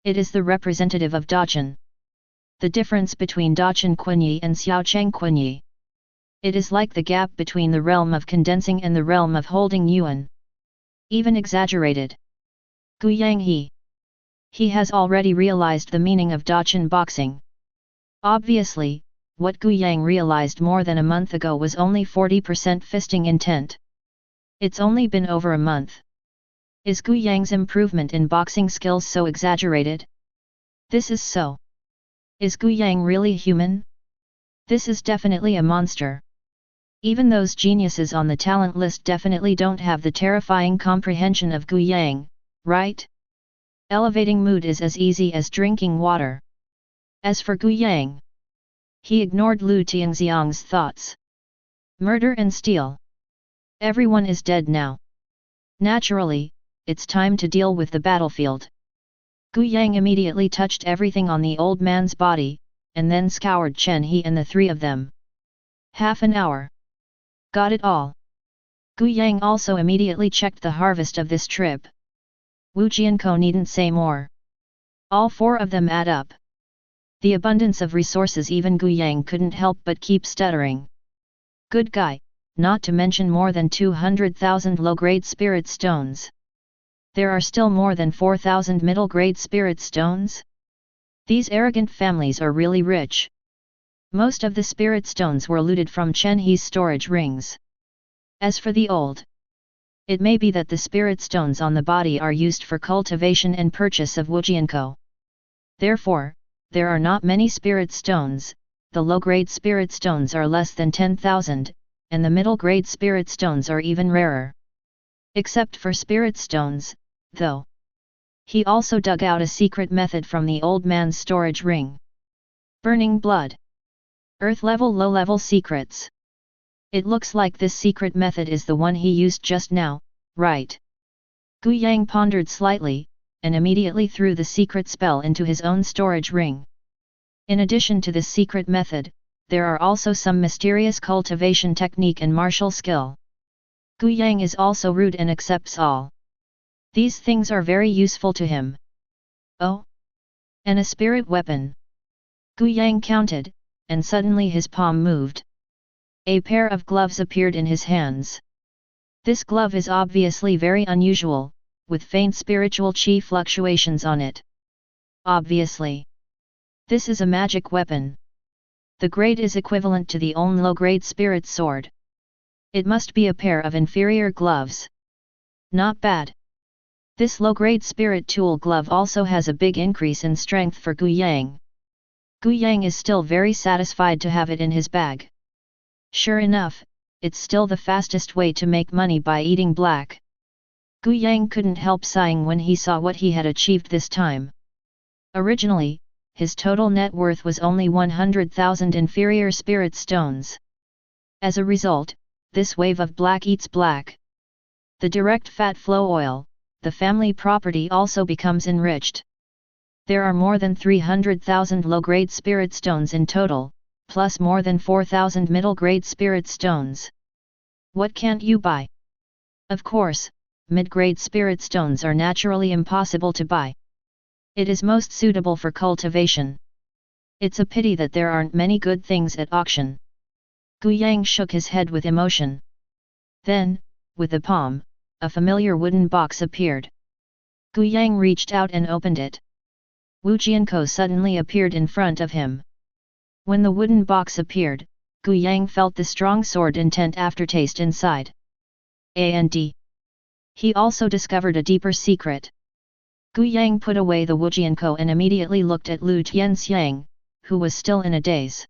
A: It is the representative of Dacheng. The difference between Dacheng Kunyi and Xiao Cheng Kunyi. It is like the gap between the realm of condensing and the realm of holding Yuan. Even exaggerated. Gu Yang He has already realized the meaning of Dacheng boxing. Obviously, what Gu Yang realized more than a month ago was only 40% fisting intent. It's only been over a month. Is Gu Yang's improvement in boxing skills so exaggerated? This is so. Is Gu Yang really human? This is definitely a monster. Even those geniuses on the talent list definitely don't have the terrifying comprehension of Gu Yang, right? Elevating mood is as easy as drinking water. As for Gu Yang, he ignored Lu Tianxiang's thoughts. Murder and steal. Everyone is dead now. Naturally, it's time to deal with the battlefield. Gu Yang immediately touched everything on the old man's body, and then scoured Chen He and the three of them. Half an hour. Got it all. Gu Yang also immediately checked the harvest of this trip. Wu Jianko needn't say more. All four of them add up. The abundance of resources, even Gu Yang couldn't help but keep stuttering. Good guy, not to mention more than 200,000 low-grade spirit stones. There are still more than 4,000 middle-grade spirit stones? These arrogant families are really rich. Most of the spirit stones were looted from Chen He's storage rings. As for the old, it may be that the spirit stones on the body are used for cultivation and purchase of Wujianko. Therefore, there are not many spirit stones, the low-grade spirit stones are less than 10,000, and the middle-grade spirit stones are even rarer. Except for spirit stones, though. He also dug out a secret method from the old man's storage ring. Burning blood. Earth-level low-level secrets. It looks like this secret method is the one he used just now, right? Gu Yang pondered slightly, and immediately threw the secret spell into his own storage ring. In addition to this secret method, there are also some mysterious cultivation technique and martial skill. Gu Yang is also rude and accepts all. These things are very useful to him. Oh? And a spirit weapon. Gu Yang counted, and suddenly his palm moved. A pair of gloves appeared in his hands. This glove is obviously very unusual, with faint spiritual chi fluctuations on it. Obviously. This is a magic weapon. The grade is equivalent to the own low-grade spirit sword. It must be a pair of inferior gloves. Not bad. This low-grade spirit tool glove also has a big increase in strength for Gu Yang. Gu Yang is still very satisfied to have it in his bag. Sure enough, it's still the fastest way to make money by eating black. Gu Yang couldn't help sighing when he saw what he had achieved this time. Originally, his total net worth was only 100,000 inferior spirit stones. As a result, this wave of black eats black. The direct fat flow oil, the family property, also becomes enriched. There are more than 300,000 low-grade spirit stones in total, plus more than 4,000 middle-grade spirit stones. What can't you buy? Of course, mid-grade spirit stones are naturally impossible to buy. It is most suitable for cultivation. It's a pity that there aren't many good things at auction. Gu Yang shook his head with emotion. Then, with the palm, a familiar wooden box appeared. Gu Yang reached out and opened it. Wu Jianko suddenly appeared in front of him. When the wooden box appeared, Gu Yang felt the strong sword intent aftertaste inside. And he also discovered a deeper secret. Gu Yang put away the Wu Jianko and immediately looked at Lu Tianxiang, who was still in a daze.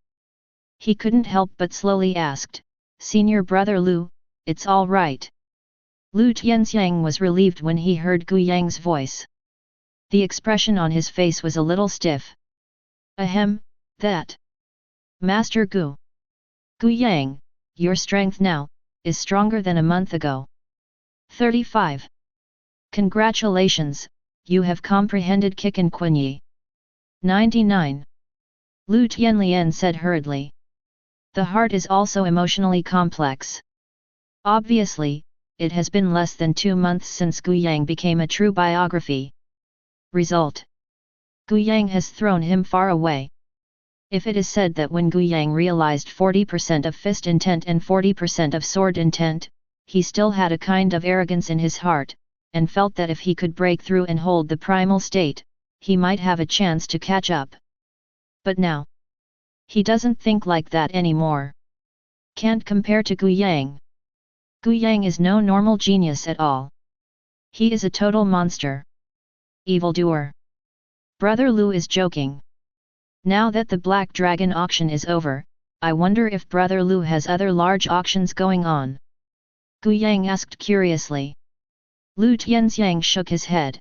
A: He couldn't help but slowly asked, "Senior brother Lu, it's all right." Lu Tianxiang was relieved when he heard Gu Yang's voice. The expression on his face was a little stiff. Ahem, that. Master Gu. Gu Yang, your strength now is stronger than a month ago. 35. Congratulations, you have comprehended Kikan Kunyi. 99. Lu Tianlian said hurriedly. The heart is also emotionally complex. Obviously, it has been less than 2 months since Gu Yang became a true biography. Result. Gu Yang has thrown him far away. If it is said that when Gu Yang realized 40% of fist intent and 40% of sword intent, he still had a kind of arrogance in his heart, and felt that if he could break through and hold the primal state, he might have a chance to catch up. But now, he doesn't think like that anymore. Can't compare to Gu Yang. Gu Yang is no normal genius at all. He is a total monster. Evildoer. Brother Lu is joking. Now that the Black Dragon auction is over, I wonder if Brother Lu has other large auctions going on. Gu Yang asked curiously. Lu Tianxiang shook his head.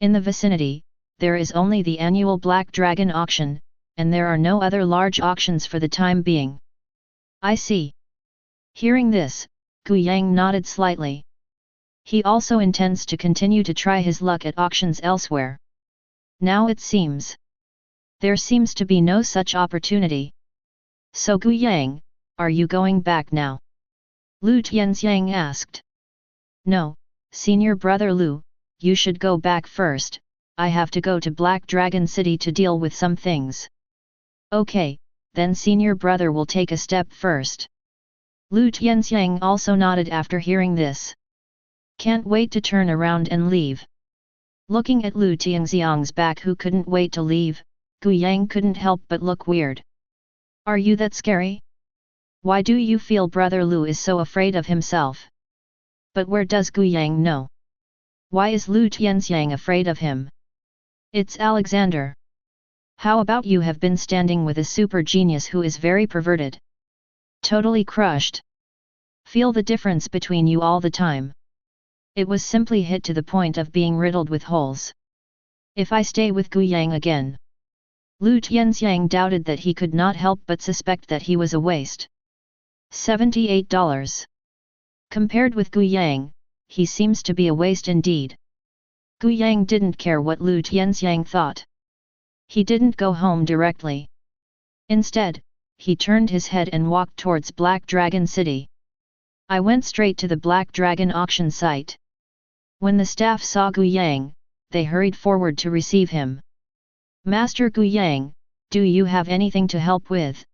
A: In the vicinity, there is only the annual Black Dragon auction, and there are no other large auctions for the time being. I see. Hearing this, Gu Yang nodded slightly. He also intends to continue to try his luck at auctions elsewhere. Now it seems. There seems to be no such opportunity. So Gu Yang, are you going back now? Lu Tianxiang asked. No, senior brother Lu, you should go back first, I have to go to Black Dragon City to deal with some things. Okay, then senior brother will take a step first. Lu Tianxiang also nodded after hearing this. Can't wait to turn around and leave. Looking at Lu Tianxiang's back who couldn't wait to leave, Gu Yang couldn't help but look weird. Are you that scary? Why do you feel brother Lu is so afraid of himself? But where does Gu Yang know? Why is Lu Tianxiang afraid of him? It's Alexander. How about you have been standing with a super genius who is very perverted? Totally crushed. Feel the difference between you all the time. It was simply hit to the point of being riddled with holes. If I stay with Gu Yang again. Lu Tianxiang doubted that he could not help but suspect that he was a waste. $78. Compared with Gu Yang, he seems to be a waste indeed. Gu Yang didn't care what Lu Tianxiang thought. He didn't go home directly. Instead, he turned his head and walked towards Black Dragon City. I went straight to the Black Dragon auction site. When the staff saw Gu Yang, they hurried forward to receive him. Master Gu Yang, do you have anything to help with?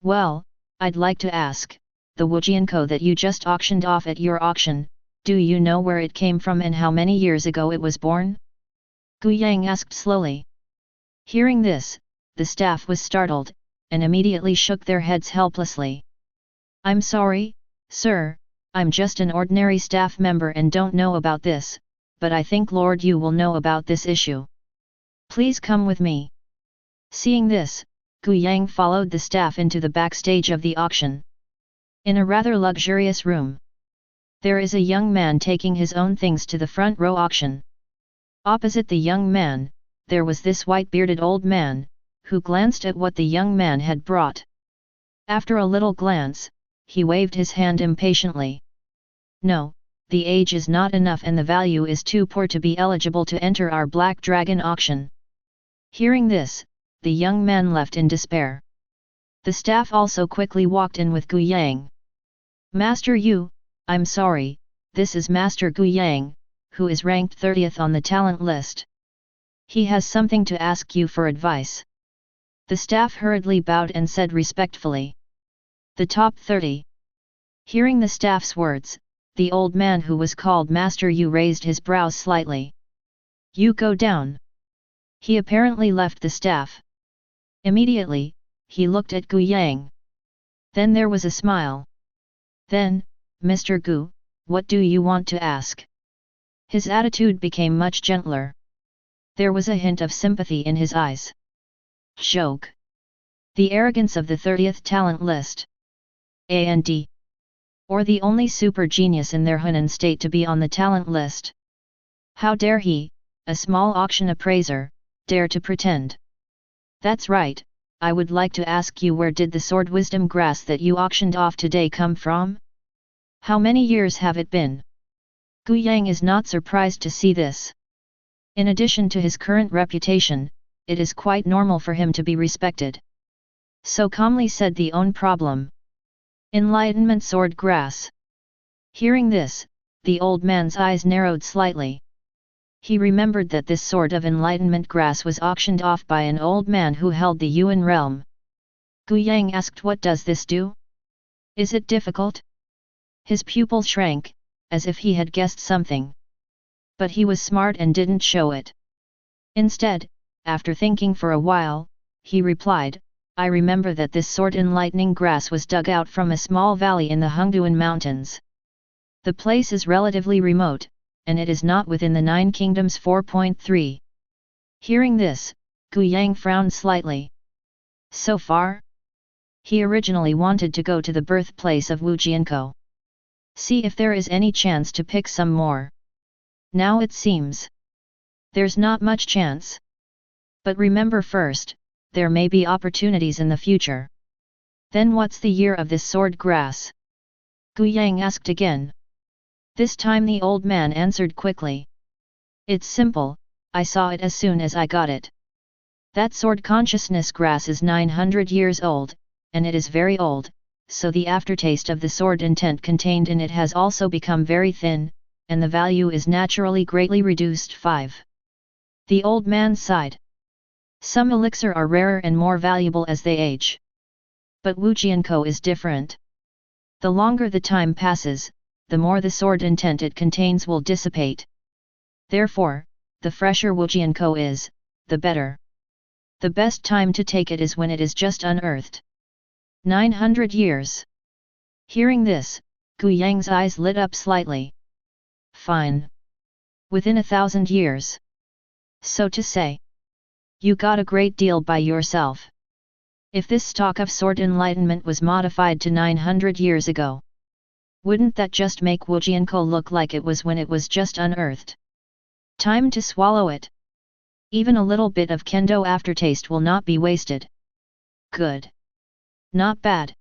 A: Well, I'd like to ask, the Wujianko that you just auctioned off at your auction, do you know where it came from and how many years ago it was born? Gu Yang asked slowly. Hearing this, the staff was startled, and immediately shook their heads helplessly. I'm sorry, sir, I'm just an ordinary staff member and don't know about this, but I think Lord Yu will know about this issue. Please come with me. Seeing this, Gu Yang followed the staff into the backstage of the auction. In a rather luxurious room, there is a young man taking his own things to the front row auction. Opposite the young man, there was this white-bearded old man, who glanced at what the young man had brought. After a little glance, he waved his hand impatiently. No, the age is not enough and the value is too poor to be eligible to enter our Black Dragon auction. Hearing this, the young man left in despair. The staff also quickly walked in with Gu Yang. Master Yu, I'm sorry, this is Master Gu Yang, who is ranked 30th on the talent list. He has something to ask you for advice. The staff hurriedly bowed and said respectfully. The top 30. Hearing the staff's words, the old man who was called Master Yu raised his brows slightly. You go down. He apparently left the staff. Immediately, he looked at Gu Yang. Then there was a smile. Then, Mr. Gu, what do you want to ask? His attitude became much gentler. There was a hint of sympathy in his eyes. Joke. The arrogance of the 30th talent list. And or the only super genius in their Hunan state to be on the talent list. How dare he, a small auction appraiser, dare to pretend? That's right, I would like to ask you, where did the sword wisdom grass that you auctioned off today come from? How many years have it been? Gu Yang is not surprised to see this. In addition to his current reputation, it is quite normal for him to be respected. So calmly said the own problem. Enlightenment sword grass. Hearing this, the old man's eyes narrowed slightly. He remembered that this sword of enlightenment grass was auctioned off by an old man who held the Yuan realm. Gu Yang asked, what does this do? Is it difficult? His pupil shrank, as if he had guessed something. But he was smart and didn't show it. Instead, after thinking for a while, he replied, I remember that this sword enlightening grass was dug out from a small valley in the Hengduan Mountains. The place is relatively remote, and it is not within the 9 Kingdoms 4.3. Hearing this, Gu Yang frowned slightly. So far? He originally wanted to go to the birthplace of Wu Jianko. See if there is any chance to pick some more. Now it seems there's not much chance. But remember first, there may be opportunities in the future. Then what's the year of this sword grass? Gu Yang asked again. This time the old man answered quickly. It's simple, I saw it as soon as I got it. That sword consciousness grass is 900 years old, and it is very old, so the aftertaste of the sword intent contained in it has also become very thin, and the value is naturally greatly reduced. 5. The old man sighed. Some elixir are rarer and more valuable as they age. But Wujianko is different. The longer the time passes, the more the sword intent it contains will dissipate. Therefore, the fresher Wujianko is, the better. The best time to take it is when it is just unearthed. 900 years. Hearing this, Gu Yang's eyes lit up slightly. Fine. Within 1,000 years. So to say. You got a great deal by yourself. If this stock of sword enlightenment was modified to 900 years ago, wouldn't that just make Wujianko look like it was when it was just unearthed? Time to swallow it. Even a little bit of kendo aftertaste will not be wasted. Good. Not bad.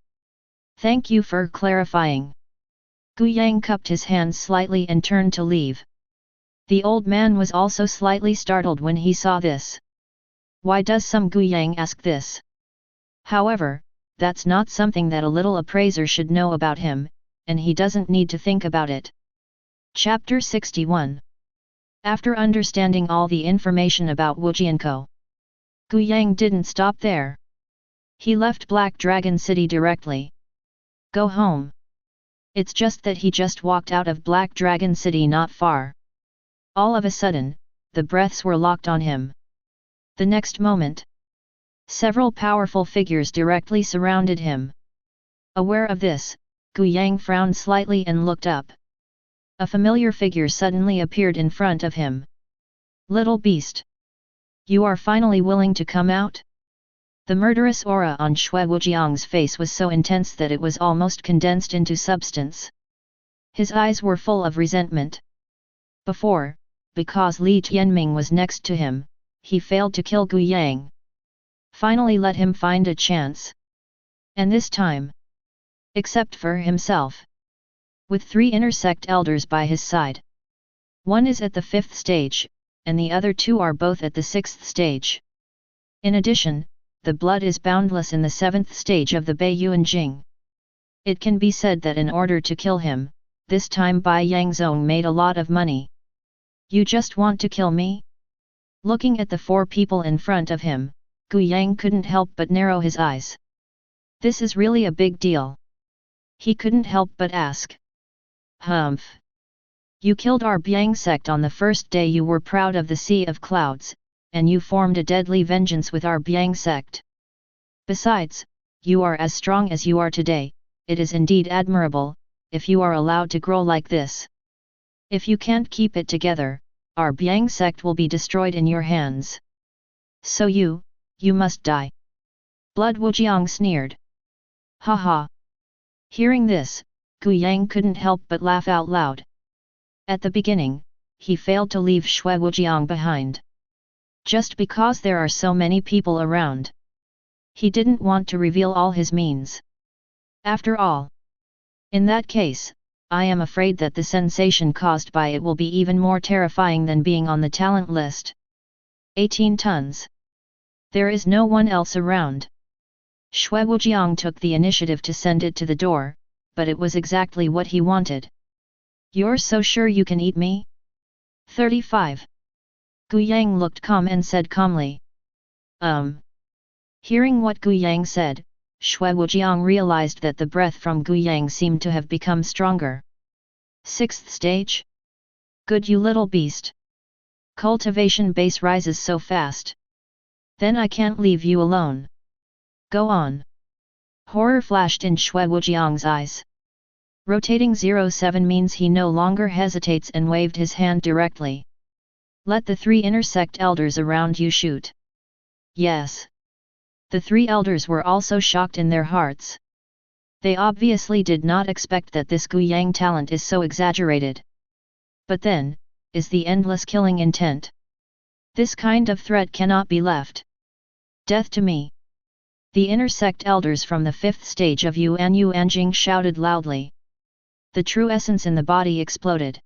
A: Thank you for clarifying. Gu Yang cupped his hands slightly and turned to leave. The old man was also slightly startled when he saw this. Why does some Gu Yang ask this? However, that's not something that a little appraiser should know about him, and he doesn't need to think about it. Chapter 61. After understanding all the information about Wujianko, Gu Yang didn't stop there. He left Black Dragon City directly. Go home. It's just that he just walked out of Black Dragon City not far. All of a sudden, the breaths were locked on him. The next moment, several powerful figures directly surrounded him. Aware of this, Gu Yang frowned slightly and looked up. A familiar figure suddenly appeared in front of him. Little beast! You are finally willing to come out? The murderous aura on Shui Wujiang's face was so intense that it was almost condensed into substance. His eyes were full of resentment. Before, because Li Tianming was next to him, he failed to kill Gu Yang. Finally let him find a chance. And this time, except for himself, with 3 inner sect elders by his side. One is at the 5th stage, and the other 2 are both at the 6th stage. In addition, the blood is boundless in the 7th stage of the Bei Yuan Jing. It can be said that in order to kill him, this time Bai Yangzong made a lot of money. You just want to kill me? Looking at the 4 people in front of him, Gu Yang couldn't help but narrow his eyes. This is really a big deal. He couldn't help but ask. Humph. You killed our Biang sect on the first day you were proud of the Sea of Clouds, and you formed a deadly vengeance with our Biang sect. Besides, you are as strong as you are today. It is indeed admirable, if you are allowed to grow like this. If you can't keep it together, our Biang sect will be destroyed in your hands. So you must die. Blood Wujiang sneered. Ha ha. Hearing this, Gu Yang couldn't help but laugh out loud. At the beginning, he failed to leave Shui Wujiang behind. Just because there are so many people around. He didn't want to reveal all his means. After all, in that case, I am afraid that the sensation caused by it will be even more terrifying than being on the talent list. 18 tons. There is no one else around. Shui Wujiang took the initiative to send it to the door, but it was exactly what he wanted. You're so sure you can eat me? 35. Gu Yang looked calm and said calmly. Hearing what Gu Yang said, Shui Wujiang realized that the breath from Gu Yang seemed to have become stronger. 6th stage? Good you little beast. Cultivation base rises so fast. Then I can't leave you alone. Go on. Horror flashed in Shui Wujiang's eyes. Rotating 07 means he no longer hesitates and waved his hand directly. Let the 3 inner sect elders around you shoot. Yes. The 3 elders were also shocked in their hearts. They obviously did not expect that this Gu Yang talent is so exaggerated. But then, is the endless killing intent. This kind of threat cannot be left. Death to me. The inner sect elders from the 5th stage of Yuan Yuanjing shouted loudly. The true essence in the body exploded.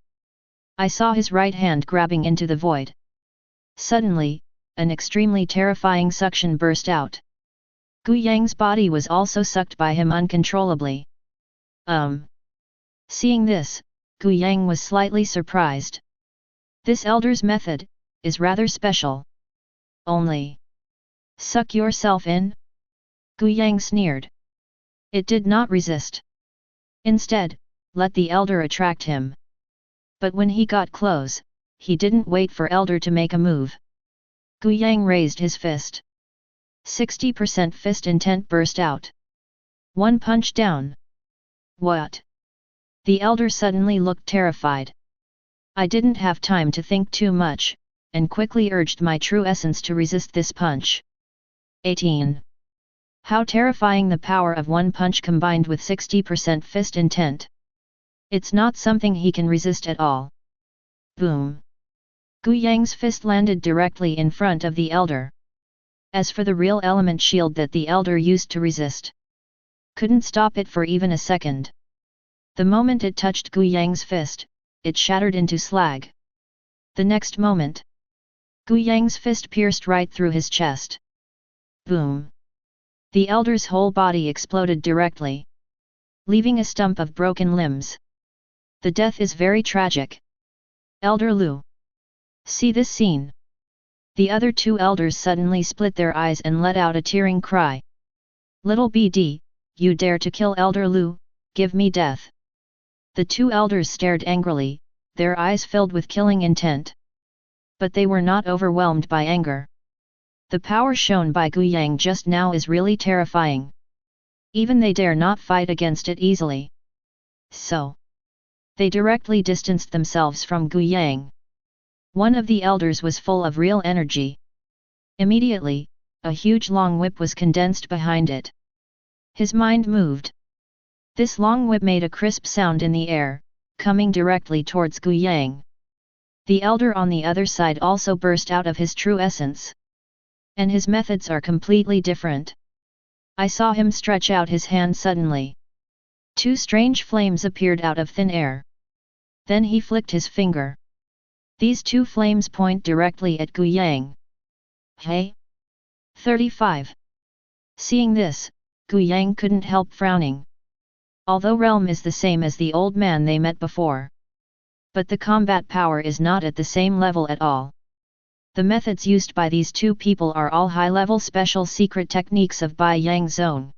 A: I saw his right hand grabbing into the void. Suddenly, an extremely terrifying suction burst out. Gu Yang's body was also sucked by him uncontrollably. Seeing this, Gu Yang was slightly surprised. This elder's method is rather special. Only suck yourself in? Gu Yang sneered. It did not resist. Instead, let the elder attract him. But when he got close, he didn't wait for elder to make a move. Gu Yang raised his fist. 60% fist intent burst out. One punch down. What? The elder suddenly looked terrified. I didn't have time to think too much, and quickly urged my true essence to resist this punch. 18. How terrifying the power of one punch combined with 60% fist intent. It's not something he can resist at all. Boom. Gu Yang's fist landed directly in front of the elder. As for the real element shield that the elder used to resist, couldn't stop it for even a second. The moment it touched Gu Yang's fist, it shattered into slag. The next moment, Gu Yang's fist pierced right through his chest. Boom! The elder's whole body exploded directly, leaving a stump of broken limbs. The death is very tragic. Elder Lu. See this scene. The other two elders suddenly split their eyes and let out a tearing cry. Little BD, you dare to kill Elder Lu, give me death. The two elders stared angrily, their eyes filled with killing intent. But they were not overwhelmed by anger. The power shown by Gu Yang just now is really terrifying. Even they dare not fight against it easily. So, they directly distanced themselves from Gu Yang. One of the elders was full of real energy. Immediately, a huge long whip was condensed behind it. His mind moved. This long whip made a crisp sound in the air, coming directly towards Gu Yang. The elder on the other side also burst out of his true essence. And his methods are completely different. I saw him stretch out his hand suddenly. Two strange flames appeared out of thin air. Then he flicked his finger. These two flames point directly at Gu Yang. Hey? 35. Seeing this, Gu Yang couldn't help frowning. Although realm is the same as the old man they met before. But the combat power is not at the same level at all. The methods used by these two people are all high-level special secret techniques of Bai Yang Zone.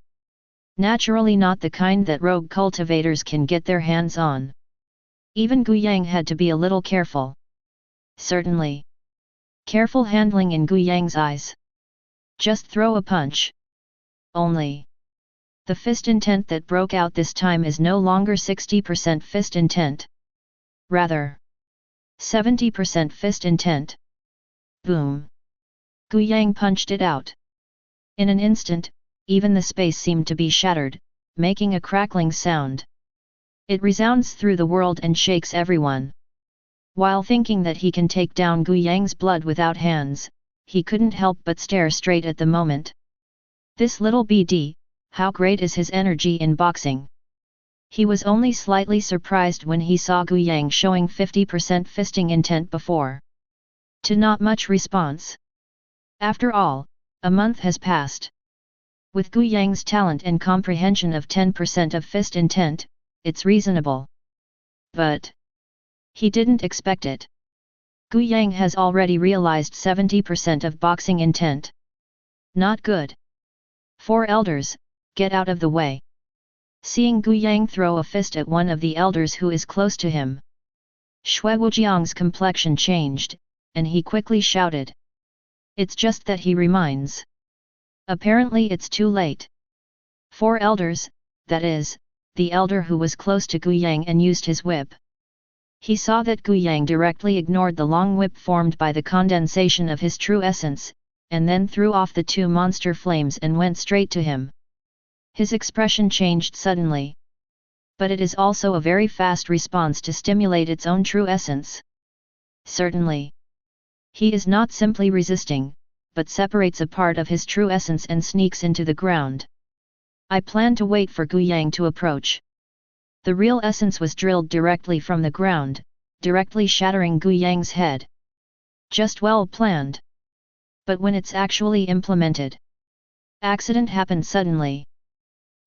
A: Naturally not the kind that rogue cultivators can get their hands on. Even Gu Yang had to be a little careful. Certainly. Careful handling in Gu Yang's eyes. Just throw a punch. Only. The fist intent that broke out this time is no longer 60% fist intent. Rather, 70% fist intent. Boom! Gu Yang punched it out. In an instant, even the space seemed to be shattered, making a crackling sound. It resounds through the world and shakes everyone. While thinking that he can take down Gu Yang's blood without hands, he couldn't help but stare straight at the moment. This little BD, how great is his energy in boxing? He was only slightly surprised when he saw Gu Yang showing 50% fisting intent before. To not much response. After all, a month has passed. With Gu Yang's talent and comprehension of 10% of fist intent, it's reasonable. But he didn't expect it. Gu Yang has already realized 70% of boxing intent. Not good. 4 elders, get out of the way. Seeing Gu Yang throw a fist at one of the elders who is close to him, Shui Wujiang's complexion changed, and he quickly shouted. It's just that he reminds. Apparently it's too late. 4 elders, that is, the elder who was close to Gu Yang and used his whip. He saw that Gu Yang directly ignored the long whip formed by the condensation of his true essence, and then threw off the 2 monster flames and went straight to him. His expression changed suddenly. But it is also a very fast response to stimulate its own true essence. Certainly. He is not simply resisting, but separates a part of his true essence and sneaks into the ground. I plan to wait for Gu Yang to approach. The real essence was drilled directly from the ground, directly shattering Gu Yang's head. Just well planned. But when it's actually implemented, Accident happened suddenly.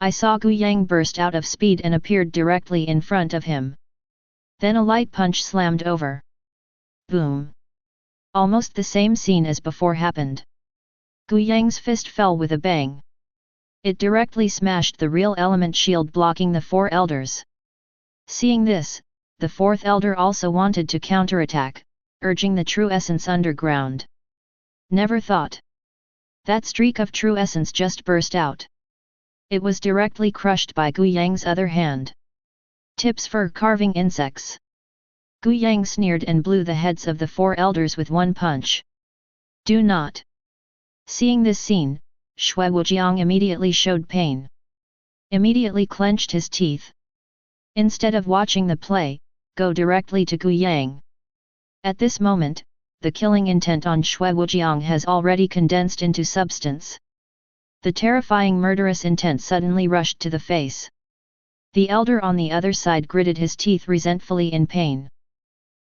A: I saw Gu Yang burst out of speed and appeared directly in front of him. Then a light punch slammed over. Boom! Almost the same scene as before happened. Gu Yang's fist fell with a bang. It directly smashed the real element shield blocking the four elders. Seeing this, the fourth elder also wanted to counterattack, urging the true essence underground. Never thought. That streak of true essence just burst out. It was directly crushed by Gu Yang's other hand. Tips for carving insects. Gu Yang sneered and blew the heads of the four elders with one punch. Do not. Seeing this scene, Shui Wujiang immediately showed pain. Immediately clenched his teeth. Instead of watching the play, go directly to Gu Yang. At this moment, the killing intent on Shui Wujiang has already condensed into substance. The terrifying murderous intent suddenly rushed to the face. The elder on the other side gritted his teeth resentfully in pain.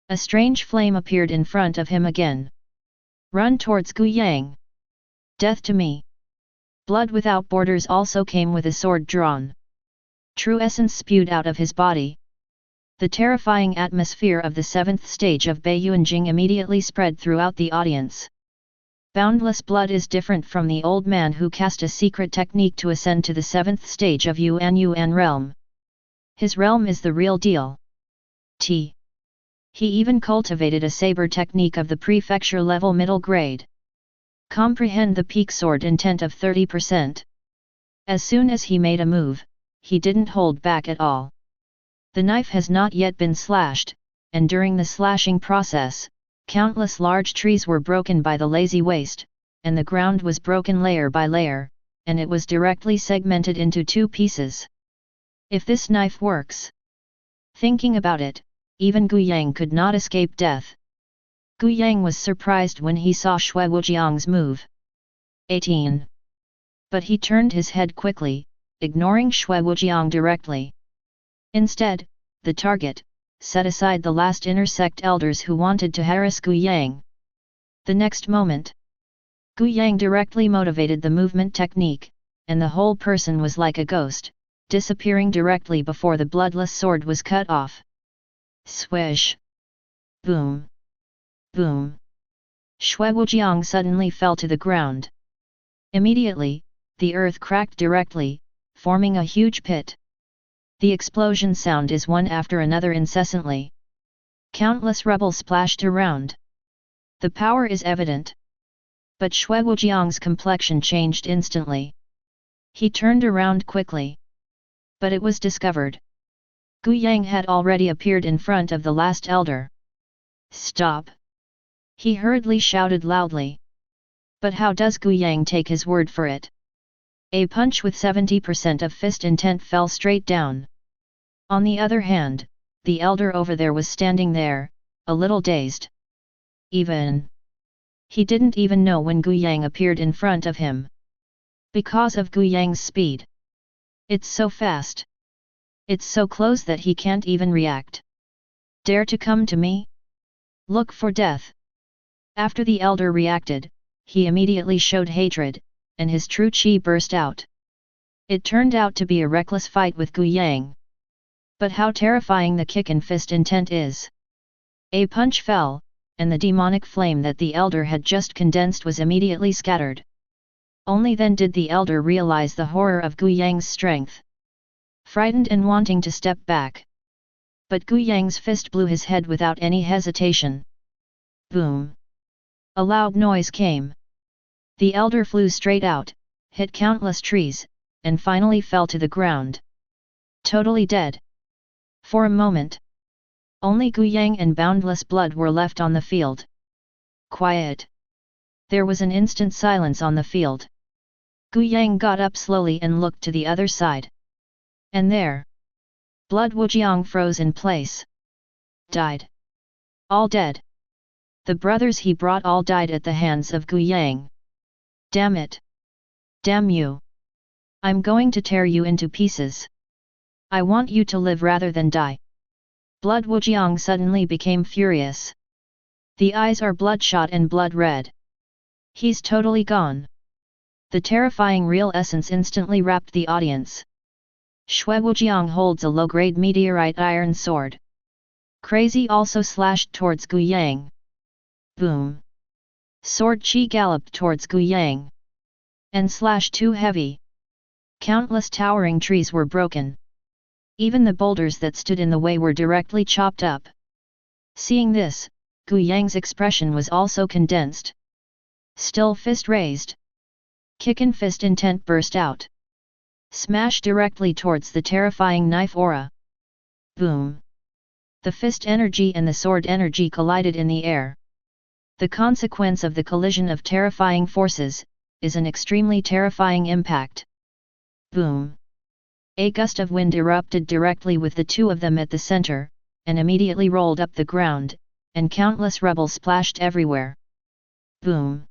A: A strange flame appeared in front of him again. Run towards Gu Yang. Death to me. Blood without borders also came with a sword drawn. True essence spewed out of his body. The terrifying atmosphere of the seventh stage of Beiyuanjing immediately spread throughout the audience. Boundless blood is different from the old man who cast a secret technique to ascend to the seventh stage of Yuan realm. His realm is the real deal. He even cultivated a saber technique of the prefecture level middle grade. Comprehend the peak sword intent of 30%. As soon as he made a move, he didn't hold back at all. The knife has not yet been slashed, and during the slashing process, countless large trees were broken by the lazy waste, and the ground was broken layer by layer, and it was directly segmented into two pieces. If this knife works. Thinking about it, even Gu Yang could not escape death. Gu Yang was surprised when he saw Shui Wujiang's move. 18. But he turned his head quickly, ignoring Shui Wujiang directly. Instead, the target, set aside the last inner sect elders who wanted to harass Gu Yang. The next moment, Gu Yang directly motivated the movement technique, and the whole person was like a ghost, disappearing directly before the bloodless sword was cut off. Swish! Boom! Boom! Shui Wujiang suddenly fell to the ground. Immediately, the earth cracked directly, forming a huge pit. The explosion sound is one after another incessantly. Countless rubble splashed around. The power is evident. But Shui Wujiang's complexion changed instantly. He turned around quickly. But it was discovered. Gu Yang had already appeared in front of the last elder. Stop! He hurriedly shouted loudly. But how does Gu Yang take his word for it? A punch with 70% of fist intent fell straight down. On the other hand, the elder over there was standing there, a little dazed. He didn't even know when Gu Yang appeared in front of him. Because of Gu Yang's speed. It's so fast. It's so close that he can't even react. Dare to come to me? Look for death. After the elder reacted, he immediately showed hatred, and his true chi burst out. It turned out to be a reckless fight with Gu Yang. But how terrifying the kick and fist intent is. A punch fell, and the demonic flame that the elder had just condensed was immediately scattered. Only then did the elder realize the horror of Gu Yang's strength. Frightened and wanting to step back. But Gu Yang's fist blew his head without any hesitation. Boom! A loud noise came. The elder flew straight out, hit countless trees, and finally fell to the ground. Totally dead. For a moment, only Gu Yang and boundless blood were left on the field. Quiet. There was an instant silence on the field. Gu Yang got up slowly and looked to the other side. And there, Blood Wujiang froze in place. Died. All dead. The brothers he brought all died at the hands of Gu Yang. Damn it! Damn you! I'm going to tear you into pieces. I want you to live rather than die. Blood Wujiang suddenly became furious. The eyes are bloodshot and blood red. He's totally gone. The terrifying real essence instantly wrapped the audience. Xue Wujiang holds a low-grade meteorite iron sword. Crazy also slashed towards Gu Yang. Boom! Sword chi galloped towards Gu Yang. And slash too heavy. Countless towering trees were broken. Even the boulders that stood in the way were directly chopped up. Seeing this, Gu Yang's expression was also condensed. Still fist raised. Kick and fist intent burst out. Smash directly towards the terrifying knife aura. Boom! The fist energy and the sword energy collided in the air. The consequence of the collision of terrifying forces is an extremely terrifying impact. Boom! A gust of wind erupted directly with the two of them at the center, and immediately rolled up the ground, and countless rubble splashed everywhere. Boom!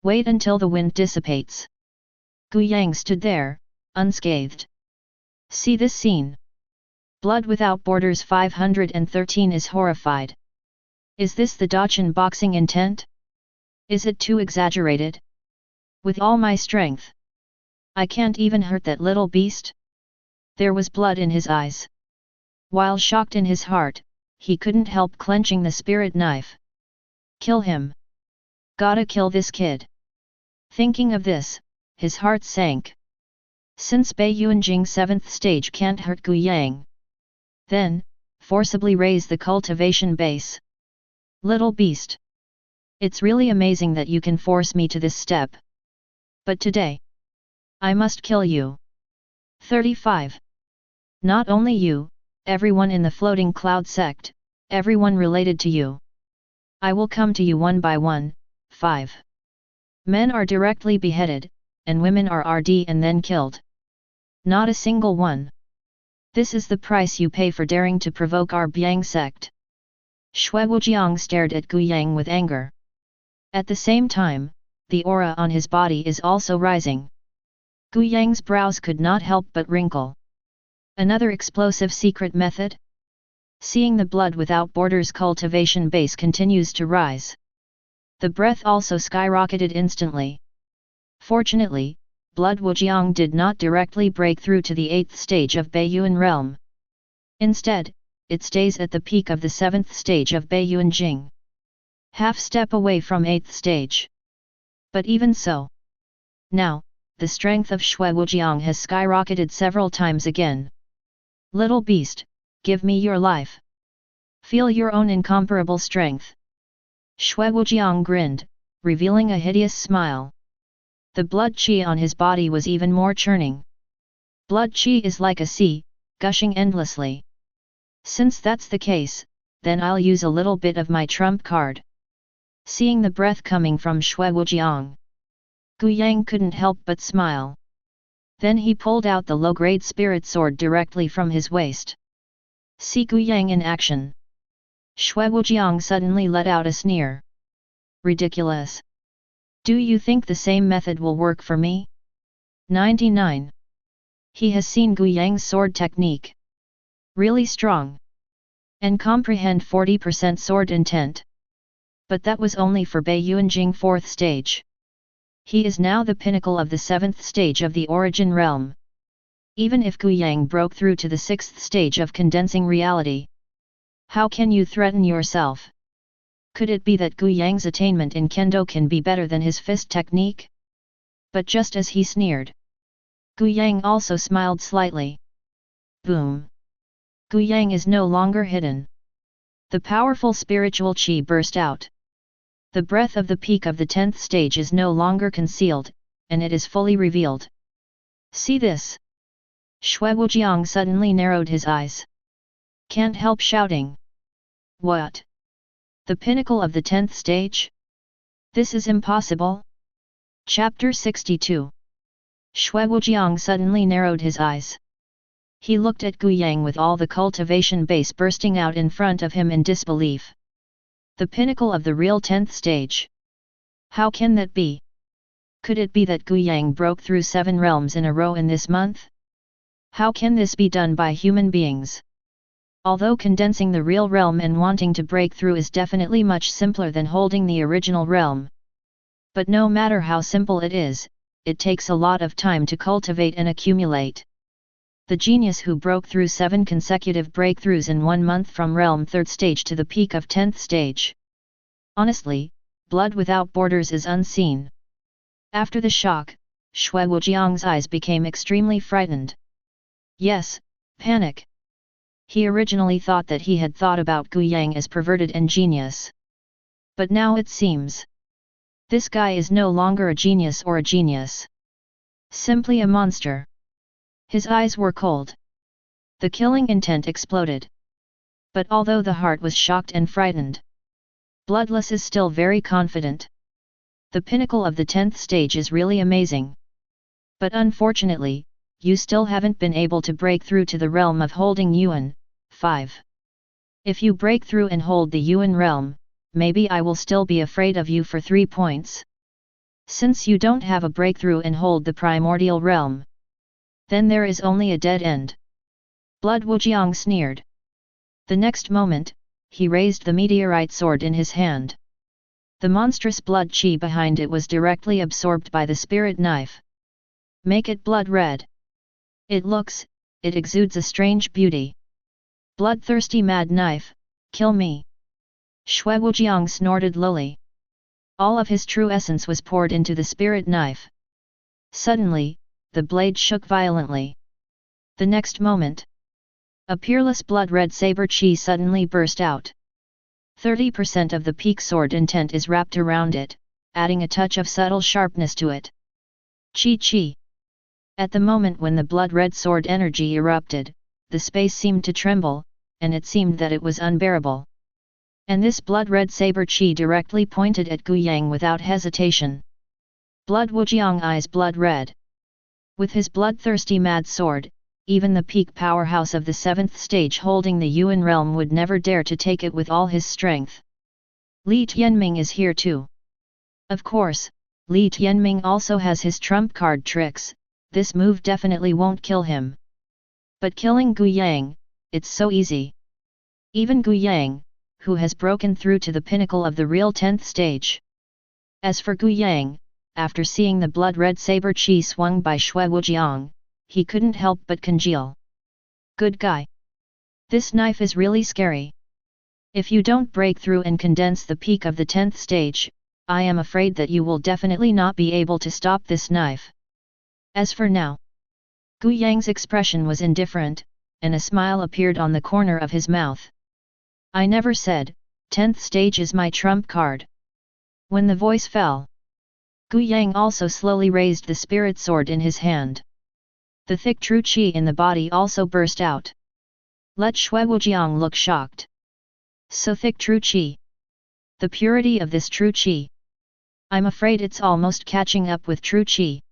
A: Wait until the wind dissipates. Gu Yang stood there, unscathed. See this scene. Blood Without Borders 513 is horrified. Is this the Dachan boxing intent? Is it too exaggerated? With all my strength, I can't even hurt that little beast? There was blood in his eyes. While shocked in his heart, he couldn't help clenching the spirit knife. Kill him. Gotta kill this kid. Thinking of this, his heart sank. Since Bei Yuanjing 7th stage can't hurt Gu Yang, then, forcibly raise the cultivation base. Little beast. It's really amazing that you can force me to this step. But today, I must kill you. 35. Not only you, everyone in the floating cloud sect, everyone related to you. I will come to you one by one. 5. Men are directly beheaded, and women are RD and then killed. Not a single one. This is the price you pay for daring to provoke our Biang sect. Xue Wujiang stared at Gu Yang with anger. At the same time, the aura on his body is also rising. Gu Yang's brows could not help but wrinkle. Another explosive secret method? Seeing the Blood Without Borders cultivation base continues to rise. The breath also skyrocketed instantly. Fortunately, Blood Wujiang did not directly break through to the 8th stage of Beiyuan realm. Instead, it stays at the peak of the 7th stage of Beiyuan Jing. Half step away from 8th stage. But even so, now, the strength of Xue Wujiang has skyrocketed several times again. Little beast, give me your life. Feel your own incomparable strength. Xue Wujiang grinned, revealing a hideous smile. The blood qi on his body was even more churning. Blood qi is like a sea, gushing endlessly. Since that's the case, then I'll use a little bit of my trump card. Seeing the breath coming from Xue Wujiang, Gu Yang couldn't help but smile. Then he pulled out the low-grade spirit sword directly from his waist. See Gu Yang in action. Xue Wujiang suddenly let out a sneer. Ridiculous. Do you think the same method will work for me? 99. He has seen Gu Yang's sword technique. Really strong. And comprehend 40% sword intent. But that was only for Bei Yuanjing 4th stage. He is now the pinnacle of the 7th stage of the origin realm. Even if Gu Yang broke through to the 6th stage of condensing reality, how can you threaten yourself? Could it be that Gu Yang's attainment in Kendo can be better than his fist technique? But just as he sneered, Gu Yang also smiled slightly. Boom! Gu Yang is no longer hidden. The powerful spiritual qi burst out. The breath of the peak of the 10th stage is no longer concealed, and it is fully revealed. See this! Xue Wujiang suddenly narrowed his eyes. Can't help shouting. What? The pinnacle of the 10th stage? This is impossible. Chapter 62. Xue Wujiang suddenly narrowed his eyes. He looked at Gu Yang with all the cultivation base bursting out in front of him in disbelief. The pinnacle of the real 10th stage. How can that be? Could it be that Gu Yang broke through 7 realms in a row in this month? How can this be done by human beings? Although condensing the real realm and wanting to break through is definitely much simpler than holding the original realm. But no matter how simple it is, it takes a lot of time to cultivate and accumulate. The genius who broke through 7 consecutive breakthroughs in 1 month from realm 3rd stage to the peak of 10th stage. Honestly, blood without borders is unseen. After the shock, Xue Wujiang's eyes became extremely frightened. Yes, panic. He originally thought that he had thought about Gu Yang as perverted and genius. But now it seems this guy is no longer a genius or a genius. Simply a monster. His eyes were cold. The killing intent exploded. But although the heart was shocked and frightened, Bloodless is still very confident. The pinnacle of the 10th stage is really amazing. But unfortunately, you still haven't been able to break through to the realm of holding Yuan. 5. If you break through and hold the Yuan realm, maybe I will still be afraid of you for 3 points. Since you don't have a breakthrough and hold the primordial realm, then there is only a dead end. Blood Wujiang sneered. The next moment, he raised the meteorite sword in his hand. The monstrous blood chi behind it was directly absorbed by the spirit knife. Make it blood red. It exudes a strange beauty. Bloodthirsty mad knife, kill me. Xue Wujiang snorted lowly. All of his true essence was poured into the spirit knife. Suddenly, the blade shook violently. The next moment, a peerless blood-red saber chi suddenly burst out. 30% of the peak sword intent is wrapped around it, adding a touch of subtle sharpness to it. Chi. At the moment when the blood-red sword energy erupted, the space seemed to tremble, and it seemed that it was unbearable. And this blood-red saber chi directly pointed at Gu Yang without hesitation. Blood Wujiang eyes blood-red. With his bloodthirsty mad sword, even the peak powerhouse of the 7th stage holding the Yuan realm would never dare to take it with all his strength. Li Tianming is here too. Of course, Li Tianming also has his trump card tricks. This move definitely won't kill him. But killing Gu Yang, it's so easy. Even Gu Yang, who has broken through to the pinnacle of the real 10th stage. As for Gu Yang, after seeing the blood-red saber chi swung by Xue Wujiang, he couldn't help but congeal. Good guy. This knife is really scary. If you don't break through and condense the peak of the 10th stage, I am afraid that you will definitely not be able to stop this knife. As for now, Gu Yang's expression was indifferent, and a smile appeared on the corner of his mouth. I never said, 10th stage is my trump card. When the voice fell, Gu Yang also slowly raised the spirit sword in his hand. The thick true chi in the body also burst out. Let Xue Wujiang look shocked. So thick true chi. The purity of this true chi. I'm afraid it's almost catching up with true chi.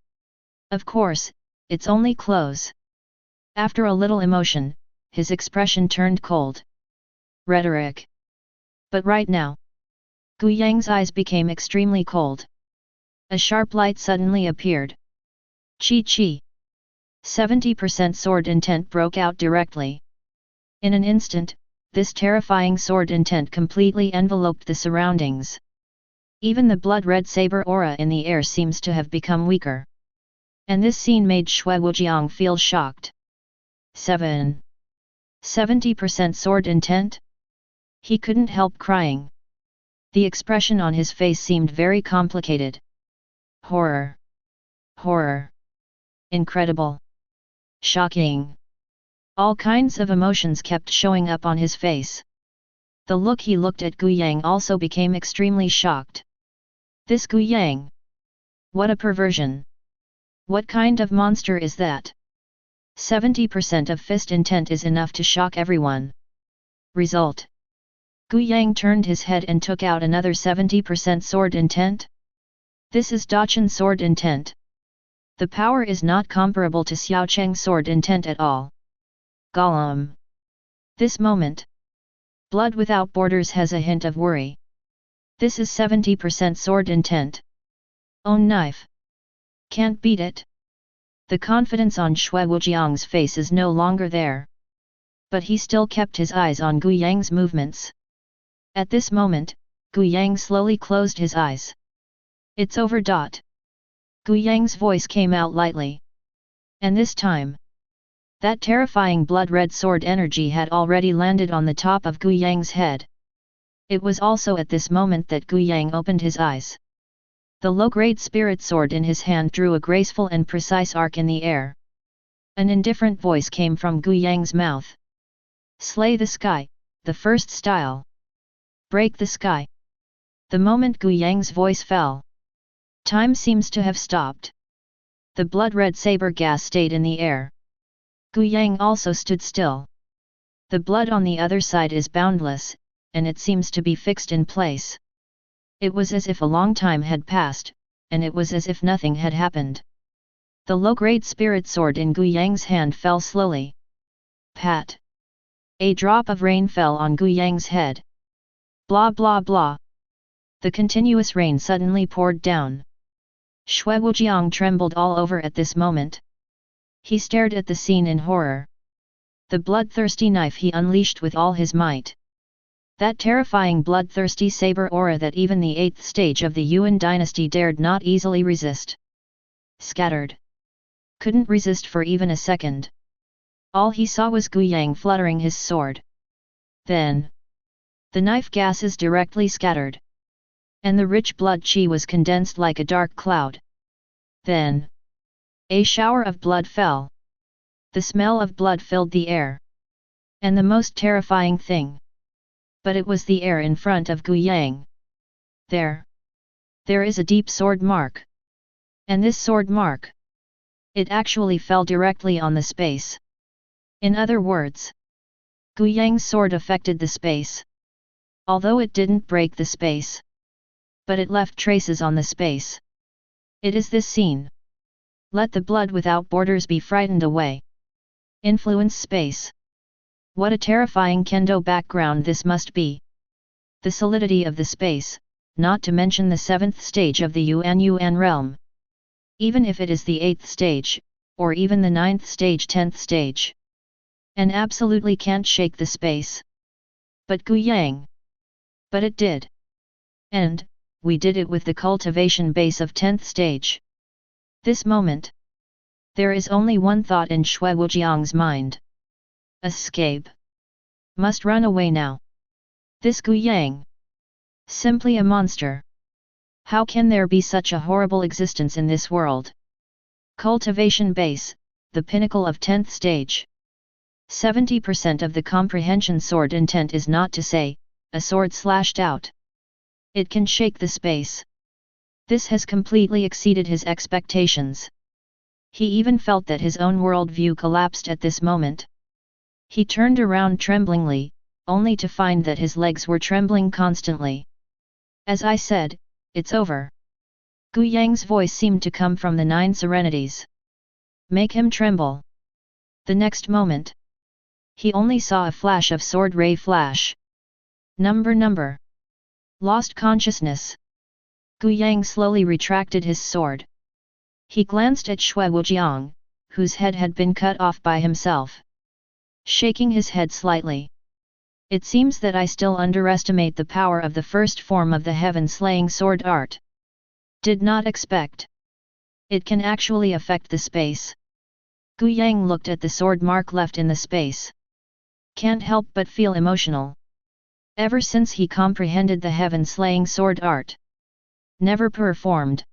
A: Of course, it's only clothes. After a little emotion, his expression turned cold. Rhetoric. But right now, Gu Yang's eyes became extremely cold. A sharp light suddenly appeared. Chi. 70% sword intent broke out directly. In an instant, this terrifying sword intent completely enveloped the surroundings. Even the blood-red saber aura in the air seems to have become weaker. And this scene made Xue Wujiang feel shocked. 70% sword intent? He couldn't help crying. The expression on his face seemed very complicated. Horror. Incredible. Shocking. All kinds of emotions kept showing up on his face. The look he looked at Gu Yang also became extremely shocked. This Gu Yang? What a perversion! What kind of monster is that? 70% of fist intent is enough to shock everyone. Result. Gu Yang turned his head and took out another 70% sword intent. This is Dacheng sword intent. The power is not comparable to Xiaocheng sword intent at all. Gollum. This moment, Blood Without Borders has a hint of worry. This is 70% sword intent. Own knife. Can't beat it. The confidence on Xue Wujiang's face is no longer there. But he still kept his eyes on Gu Yang's movements. At this moment, Gu Yang slowly closed his eyes. It's over. Gu Yang's voice came out lightly. And this time, that terrifying blood-red sword energy had already landed on the top of Gu Yang's head. It was also at this moment that Gu Yang opened his eyes. The low-grade spirit sword in his hand drew a graceful and precise arc in the air. An indifferent voice came from Gu Yang's mouth. Slay the sky, the first style. Break the sky. The moment Gu Yang's voice fell, time seems to have stopped. The blood-red saber gas stayed in the air. Gu Yang also stood still. The blood on the other side is boundless, and it seems to be fixed in place. It was as if a long time had passed, and it was as if nothing had happened. The low-grade spirit sword in Gu Yang's hand fell slowly. Pat! A drop of rain fell on Gu Yang's head. Blah blah blah. The continuous rain suddenly poured down. Xue Wujiang trembled all over at this moment. He stared at the scene in horror. The bloodthirsty knife he unleashed with all his might. That terrifying bloodthirsty saber aura that even the 8th stage of the Yuan dynasty dared not easily resist. Scattered. Couldn't resist for even a second. All he saw was Gu Yang fluttering his sword. Then, the knife gases directly scattered. And the rich blood qi was condensed like a dark cloud. Then, a shower of blood fell. The smell of blood filled the air. And the most terrifying thing. But it was the air in front of Gu Yang. There is a deep sword mark. And this sword mark, it actually fell directly on the space. In other words, Gu Yang's sword affected the space. Although it didn't break the space, but it left traces on the space. It is this scene. Let the blood without borders be frightened away. Influence space. What a terrifying kendo background this must be. The solidity of the space, not to mention the 7th stage of the Yuan realm. Even if it is the 8th stage, or even the 9th stage 10th stage. And absolutely can't shake the space. But Gu Yang. But it did. And, we did it with the cultivation base of 10th stage. This moment. There is only one thought in Xue Wujiang's mind. Escape. Must run away now. This Gu Yang. Simply a monster. How can there be such a horrible existence in this world? Cultivation base, the pinnacle of 10th stage. 70% of the comprehension sword intent is not to say, a sword slashed out. It can shake the space. This has completely exceeded his expectations. He even felt that his own worldview collapsed at this moment. He turned around tremblingly, only to find that his legs were trembling constantly. As I said, it's over. Gu Yang's voice seemed to come from the 9 serenities. Make him tremble. The next moment, he only saw a flash of sword ray flash. Number. Lost consciousness. Gu Yang slowly retracted his sword. He glanced at Xue Wujiang, whose head had been cut off by himself. Shaking his head slightly. It seems that I still underestimate the power of the first form of the heaven-slaying sword art. Did not expect. It can actually affect the space. Gu Yang looked at the sword mark left in the space. Can't help but feel emotional. Ever since he comprehended the heaven-slaying sword art. Never performed.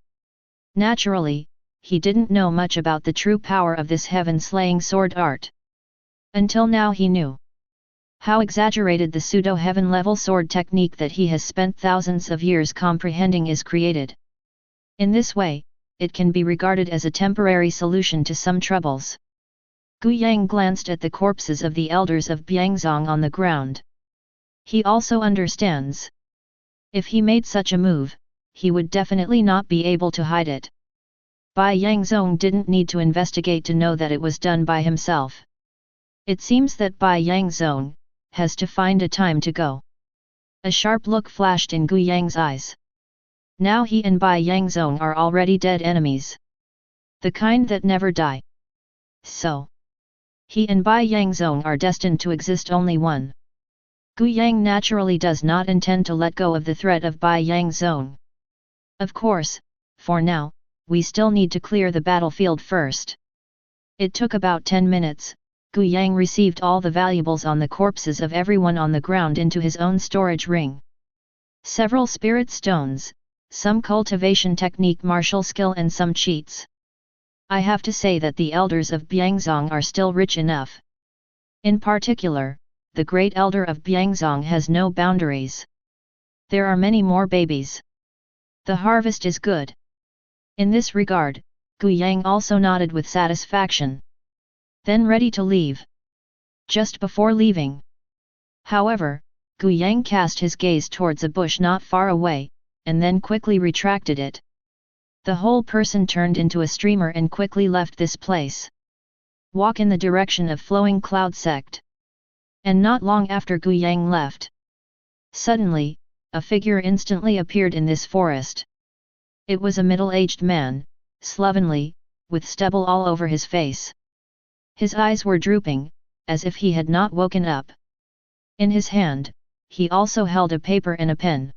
A: Naturally, he didn't know much about the true power of this heaven-slaying sword art. Until now he knew. How exaggerated the pseudo-heaven level sword technique that he has spent thousands of years comprehending is created. In this way, it can be regarded as a temporary solution to some troubles. Gu Yang glanced at the corpses of the elders of Biangzong on the ground. He also understands. If he made such a move, he would definitely not be able to hide it. Bai Yangzong didn't need to investigate to know that it was done by himself. It seems that Bai Yangzong has to find a time to go. A sharp look flashed in Gu Yang's eyes. Now he and Bai Yangzong are already dead enemies. The kind that never die. So, he and Bai Yangzong are destined to exist only one. Gu Yang naturally does not intend to let go of the threat of Bai Yangzong. Of course, for now, we still need to clear the battlefield first. It took about 10 minutes, Gu Yang received all the valuables on the corpses of everyone on the ground into his own storage ring. Several spirit stones, some cultivation technique, martial skill and some cheats. I have to say that the elders of Biangzong are still rich enough. In particular, the great elder of Biangzong has no boundaries. There are many more babies. The harvest is good. In this regard, Gu Yang also nodded with satisfaction. Then ready to leave. Just before leaving, however, Gu Yang cast his gaze towards a bush not far away, and then quickly retracted it. The whole person turned into a streamer and quickly left this place. Walk in the direction of flowing cloud sect. And not long after Gu Yang left, suddenly, a figure instantly appeared in this forest. It was a middle-aged man, slovenly, with stubble all over his face. His eyes were drooping, as if he had not woken up. In his hand, he also held a paper and a pen.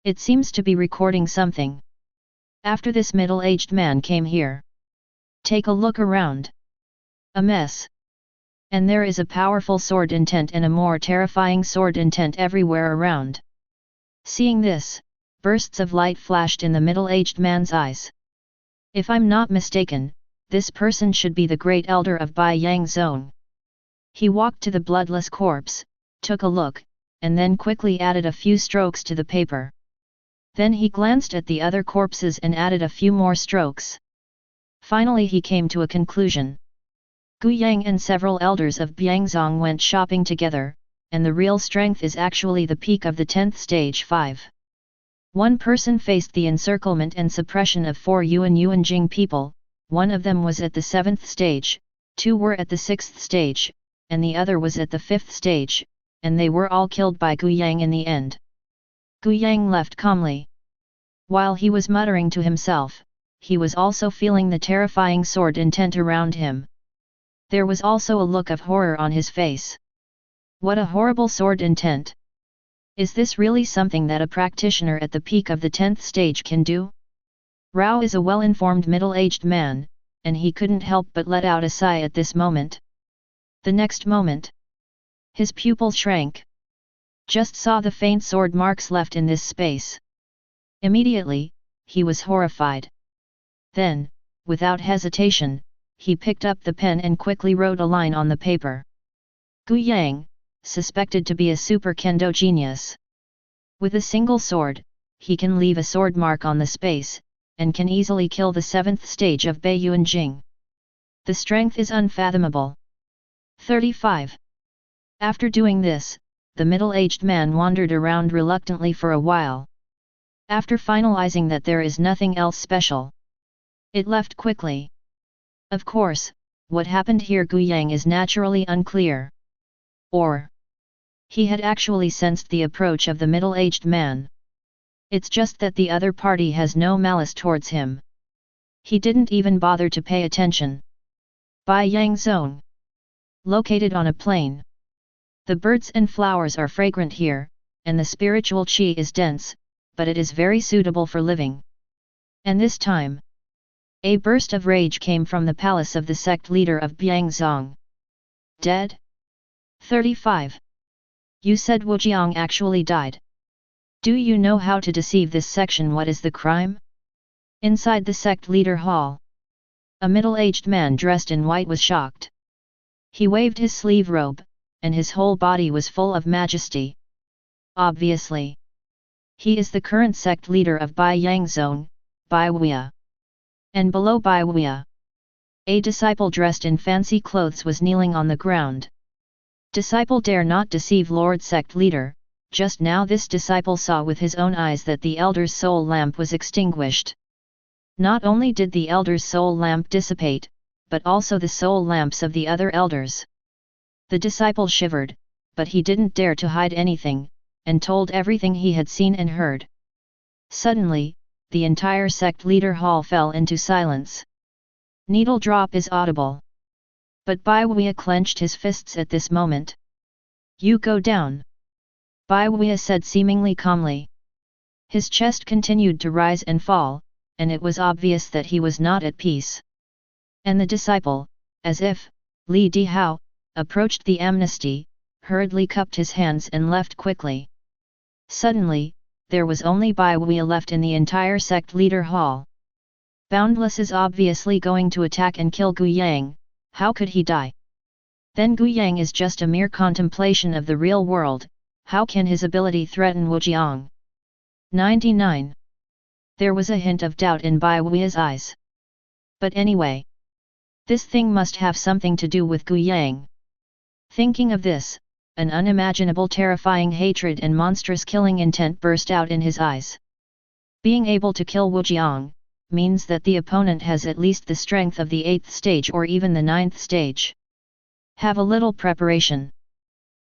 A: It seems to be recording something. After this middle-aged man came here. Take a look around. A mess. And there is a powerful sword intent and a more terrifying sword intent everywhere around. Seeing this, bursts of light flashed in the middle-aged man's eyes. If I'm not mistaken, this person should be the great elder of Bai Yang Zone. He walked to the bloodless corpse, took a look, and then quickly added a few strokes to the paper. Then he glanced at the other corpses and added a few more strokes. Finally he came to a conclusion. Gu Yang and several elders of Biangzong went shopping together, and the real strength is actually the peak of the 10th stage 5. One person faced the encirclement and suppression of 4 Yuan Jing people, one of them was at the 7th stage, 2 were at the 6th stage, and the other was at the 5th stage, and they were all killed by Gu Yang in the end. Gu Yang left calmly. While he was muttering to himself, he was also feeling the terrifying sword intent around him. There was also a look of horror on his face. What a horrible sword intent! Is this really something that a practitioner at the peak of the 10th stage can do? Rao is a well-informed middle-aged man, and he couldn't help but let out a sigh at this moment. The next moment, his pupils shrank. Just saw the faint sword marks left in this space. Immediately, he was horrified. Then, without hesitation, he picked up the pen and quickly wrote a line on the paper. Gu Yang, suspected to be a super kendo genius. With a single sword, he can leave a sword mark on the space, and can easily kill the 7th stage of Bai Yuan Jing. The strength is unfathomable. 35. After doing this, the middle-aged man wandered around reluctantly for a while. After finalizing that there is nothing else special, it left quickly. Of course, what happened here Gu Yang is naturally unclear. Or he had actually sensed the approach of the middle-aged man. It's just that the other party has no malice towards him. He didn't even bother to pay attention. Bai Yang Zone. Located on a plain. The birds and flowers are fragrant here, and the spiritual qi is dense, but it is very suitable for living. And this time, a burst of rage came from the palace of the sect leader of Biangzong. Dead? 35. You said Wu Jiang actually died. Do you know how to deceive this section? What is the crime? Inside the sect leader hall, a middle-aged man dressed in white was shocked. He waved his sleeve robe, and his whole body was full of majesty. Obviously, he is the current sect leader of Bai Yang Zone, Bai Wuya. And below Bai Wuya, a disciple dressed in fancy clothes was kneeling on the ground. Disciple dare not deceive Lord Sect Leader. Just now this disciple saw with his own eyes that the elder's soul lamp was extinguished. Not only did the elder's soul lamp dissipate, but also the soul lamps of the other elders. The disciple shivered, but he didn't dare to hide anything, and told everything he had seen and heard. Suddenly, the entire sect leader hall fell into silence. Needle drop is audible. But Bai Wuya clenched his fists at this moment. You go down. Bai Wuya said seemingly calmly. His chest continued to rise and fall, and it was obvious that he was not at peace. And the disciple, as if, Li Dihao, approached the amnesty, hurriedly cupped his hands and left quickly. Suddenly, there was only Bai Wei left in the entire sect leader hall. Boundless is obviously going to attack and kill Gu Yang, how could he die? Then Gu Yang is just a mere contemplation of the real world, how can his ability threaten Wu Jiang? 99. There was a hint of doubt in Bai Wei's eyes. But anyway, this thing must have something to do with Gu Yang. Thinking of this, an unimaginable terrifying hatred and monstrous killing intent burst out in his eyes. Being able to kill Wu Jiang means that the opponent has at least the strength of the 8th stage or even the 9th stage. Have a little preparation.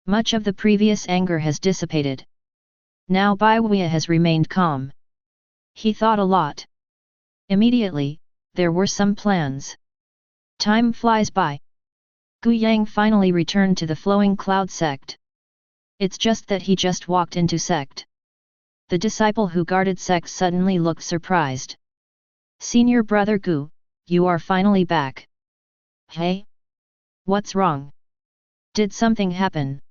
A: Much of the previous anger has dissipated. Now Bai Wei has remained calm. He thought a lot. Immediately, there were some plans. Time flies by. Gu Yang finally returned to the flowing cloud sect. It's just that he just walked into sect. The disciple who guarded sect suddenly looked surprised. Senior brother Gu, you are finally back. Hey? What's wrong? Did something happen?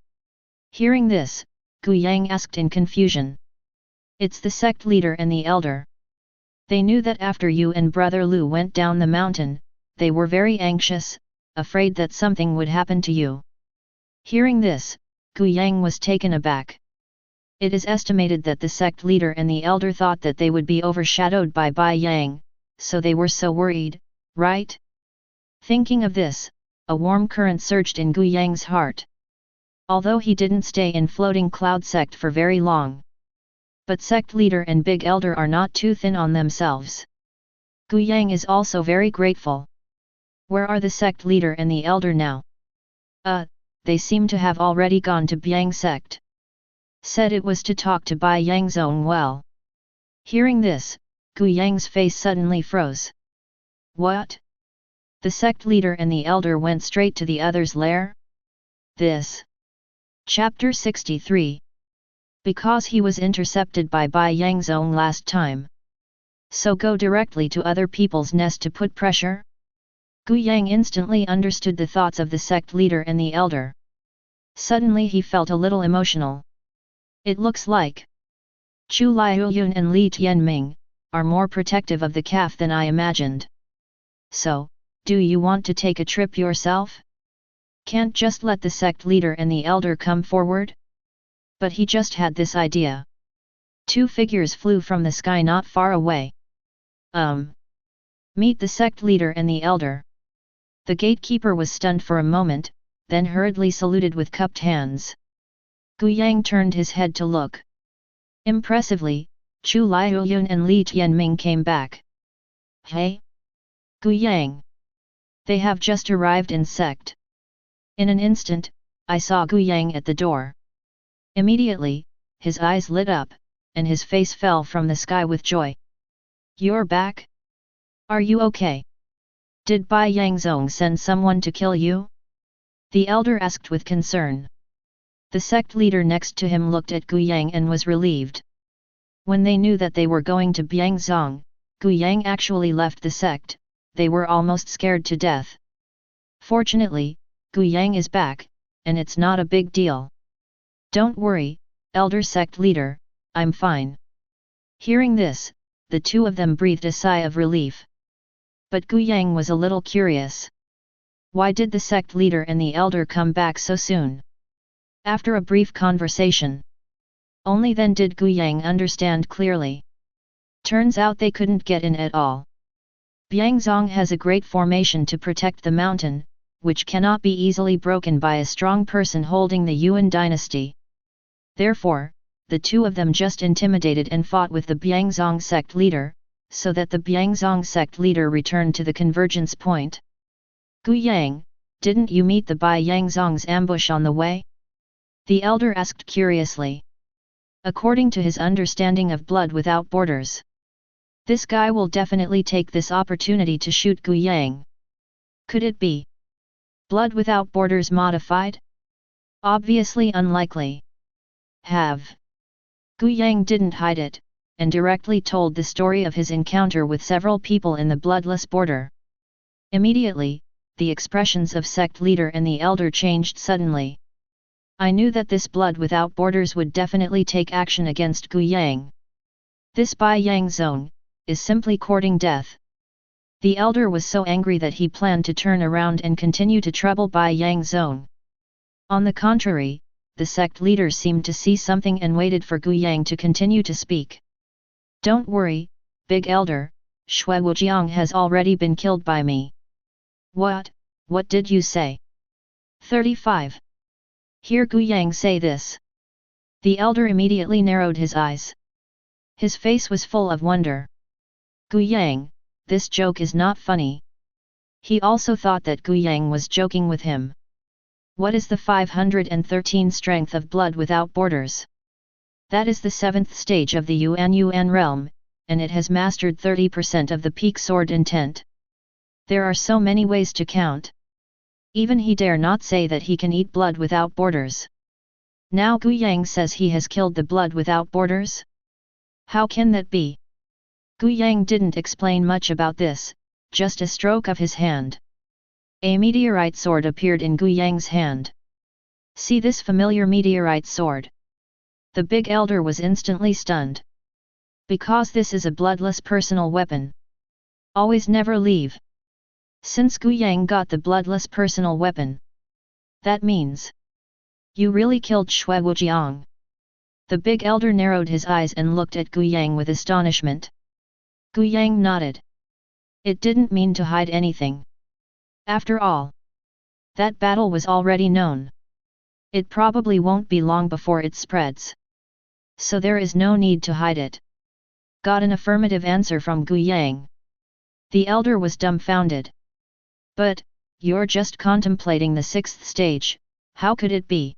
A: Hearing this, Gu Yang asked in confusion. It's the sect leader and the elder. They knew that after you and brother Lu went down the mountain, they were very anxious, afraid that something would happen to you. Hearing this, Gu Yang was taken aback. It is estimated that the sect leader and the elder thought that they would be overshadowed by Bai Yang, so they were so worried, right? Thinking of this, a warm current surged in Gu Yang's heart. Although he didn't stay in floating cloud sect for very long. But sect leader and big elder are not too thin on themselves. Gu Yang is also very grateful. Where are the sect leader and the elder now? They seem to have already gone to Biang sect. Said it was to talk to Bai Yang's own well. Hearing this, Gu Yang's face suddenly froze. What? The sect leader and the elder went straight to the other's lair? This. Chapter 63. Because he was intercepted by Bai Yang's own last time. So go directly to other people's nest to put pressure? Gu Yang instantly understood the thoughts of the sect leader and the elder. Suddenly he felt a little emotional. It looks like Chu Liuyun and Li Tianming are more protective of the calf than I imagined. So, do you want to take a trip yourself? Can't just let the sect leader and the elder come forward? But he just had this idea. Two figures flew from the sky not far away. Meet the sect leader and the elder. The gatekeeper was stunned for a moment, then hurriedly saluted with cupped hands. Gu Yang turned his head to look. Impressively, Chu Liuyun and Li Tianming came back. Hey? Gu Yang. They have just arrived in sect. In an instant, I saw Gu Yang at the door. Immediately, his eyes lit up, and his face fell from the sky with joy. You're back? Are you okay? Did Bai Yangzong send someone to kill you? The elder asked with concern. The sect leader next to him looked at Gu Yang and was relieved. When they knew that they were going to Biangzong, Gu Yang actually left the sect, they were almost scared to death. Fortunately, Gu Yang is back, and it's not a big deal. Don't worry, elder sect leader, I'm fine. Hearing this, the two of them breathed a sigh of relief. But Gu Yang was a little curious. Why did the sect leader and the elder come back so soon? After a brief conversation. Only then did Gu Yang understand clearly. Turns out they couldn't get in at all. Biangzong has a great formation to protect the mountain, which cannot be easily broken by a strong person holding the Yuan dynasty. Therefore, the two of them just intimidated and fought with the Biangzong sect leader, so that the Biangzong sect leader returned to the convergence point. Gu Yang, didn't you meet the Bai Yangzong's ambush on the way? The elder asked curiously. According to his understanding of blood without borders, this guy will definitely take this opportunity to shoot Gu Yang. Could it be blood without borders modified? Obviously unlikely. Gu Yang didn't hide it, and directly told the story of his encounter with several people in the bloodless border. Immediately, the expressions of sect leader and the elder changed suddenly. I knew that this blood without borders would definitely take action against Gu Yang. This Bai Yang zone is simply courting death. The elder was so angry that he planned to turn around and continue to trouble Bai Yang zone. On the contrary, the sect leader seemed to see something and waited for Gu Yang to continue to speak. Don't worry, big elder, Shui Wujiang has already been killed by me. What did you say? 35. Hear Gu Yang say this. The elder immediately narrowed his eyes. His face was full of wonder. Gu Yang, this joke is not funny. He also thought that Gu Yang was joking with him. What is the 513 strength of blood without borders? That is the 7th stage of the Yuan realm, and it has mastered 30% of the peak sword intent. There are so many ways to count. Even he dare not say that he can eat blood without borders. Now Gu Yang says he has killed the blood without borders? How can that be? Gu Yang didn't explain much about this, just a stroke of his hand. A meteorite sword appeared in Gu Yang's hand. See this familiar meteorite sword? The big elder was instantly stunned. Because this is a bloodless personal weapon. Always never leave. Since Gu Yang got the bloodless personal weapon. That means. You really killed Shui Wujiang. The big elder narrowed his eyes and looked at Gu Yang with astonishment. Gu Yang nodded. It didn't mean to hide anything. After all, that battle was already known. It probably won't be long before it spreads. So there is no need to hide it. Got an affirmative answer from Gu Yang. The elder was dumbfounded. But, you're just contemplating the 6th stage, how could it be?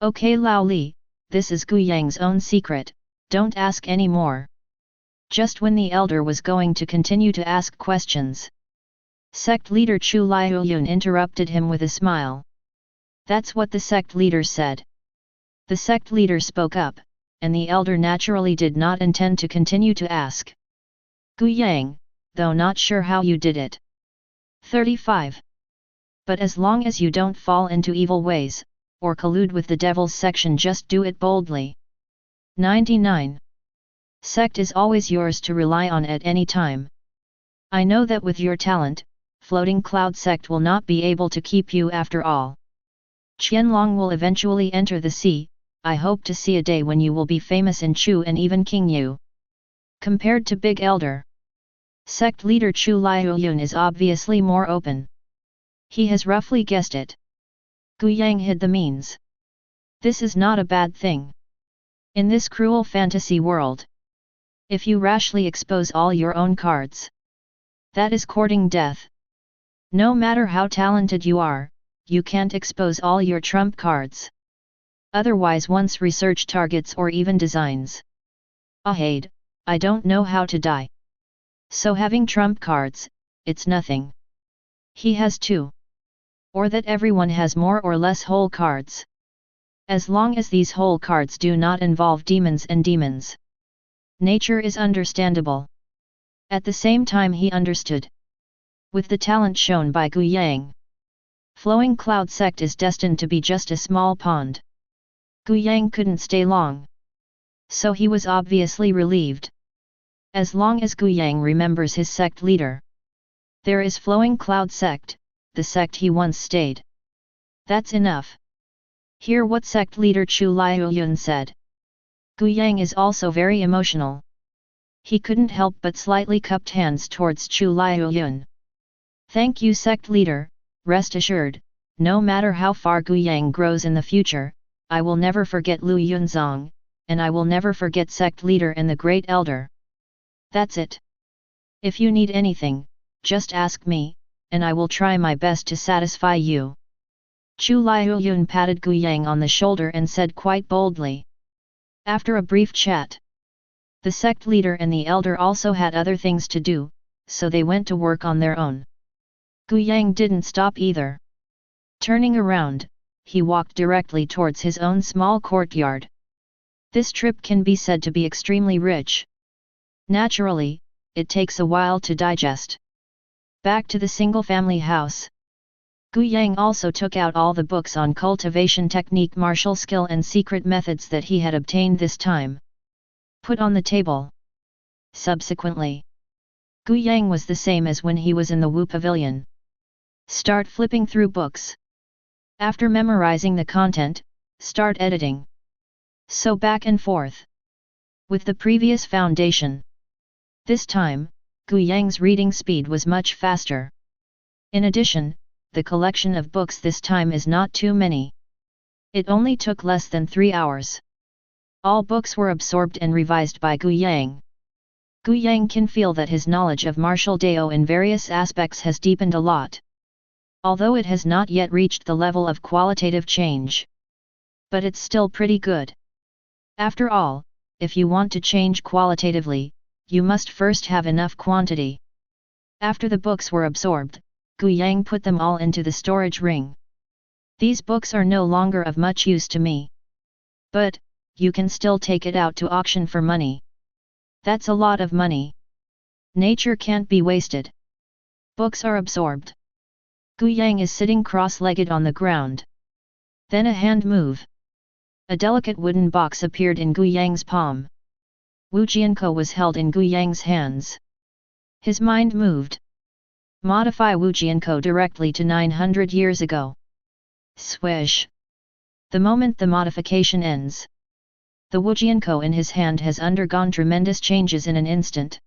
A: Okay Lao Li, this is Gu Yang's own secret, don't ask any more. Just when the elder was going to continue to ask questions, sect leader Chu Liuyun interrupted him with a smile. That's what the sect leader said. The sect leader spoke up, and the elder naturally did not intend to continue to ask. Gu Yang, though not sure how you did it. 35. But as long as you don't fall into evil ways, or collude with the devil's section, just do it boldly. 99. Sect is always yours to rely on at any time. I know that with your talent, floating cloud sect will not be able to keep you after all. Qianlong will eventually enter the sea. I hope to see a day when you will be famous in Chu and even King Yu. Compared to Big Elder, sect leader Chu Liuyun is obviously more open. He has roughly guessed it. Gu Yang hid the means. This is not a bad thing. In this cruel fantasy world, if you rashly expose all your own cards, that is courting death. No matter how talented you are, you can't expose all your trump cards. Otherwise one's research targets or even designs. Ahade, I don't know how to die. So having trump cards, it's nothing. He has two. Or that everyone has more or less whole cards. As long as these whole cards do not involve demons and demons. Nature is understandable. At the same time he understood. With the talent shown by Gu Yang, flowing cloud sect is destined to be just a small pond. Gu Yang couldn't stay long. So he was obviously relieved. As long as Gu Yang remembers his sect leader. There is flowing cloud sect, the sect he once stayed. That's enough. Hear what sect leader Chu Liuyun said. Gu Yang is also very emotional. He couldn't help but slightly cupped hands towards Chu Liuyun. Thank you sect leader, rest assured, no matter how far Gu Yang grows in the future, I will never forget Lu Yunzong, and I will never forget sect leader and the great elder. That's it. If you need anything, just ask me, and I will try my best to satisfy you. Chu Liuyun patted Gu Yang on the shoulder and said quite boldly. After a brief chat, the sect leader and the elder also had other things to do, so they went to work on their own. Gu Yang didn't stop either. Turning around, he walked directly towards his own small courtyard. This trip can be said to be extremely rich. Naturally, it takes a while to digest. Back to the single-family house. Gu Yang also took out all the books on cultivation technique, martial skill and secret methods that he had obtained this time. Put on the table. Subsequently, Gu Yang was the same as when he was in the Wu Pavilion. Start flipping through books. After memorizing the content, start editing. So back and forth. With the previous foundation. This time, Gu Yang's reading speed was much faster. In addition, the collection of books this time is not too many. It only took less than 3 hours. All books were absorbed and revised by Gu Yang. Gu Yang can feel that his knowledge of martial Dao in various aspects has deepened a lot. Although it has not yet reached the level of qualitative change. But it's still pretty good. After all, if you want to change qualitatively, you must first have enough quantity. After the books were absorbed, Gu Yang put them all into the storage ring. These books are no longer of much use to me. But, you can still take it out to auction for money. That's a lot of money. Nature can't be wasted. Books are absorbed. Gu Yang is sitting cross-legged on the ground. Then a hand move. A delicate wooden box appeared in Gu Yang's palm. Wu Jianko was held in Gu Yang's hands. His mind moved. Modify Wu Jianko directly to 900 years ago. Swish. The moment the modification ends, the Wu Jianko in his hand has undergone tremendous changes in an instant.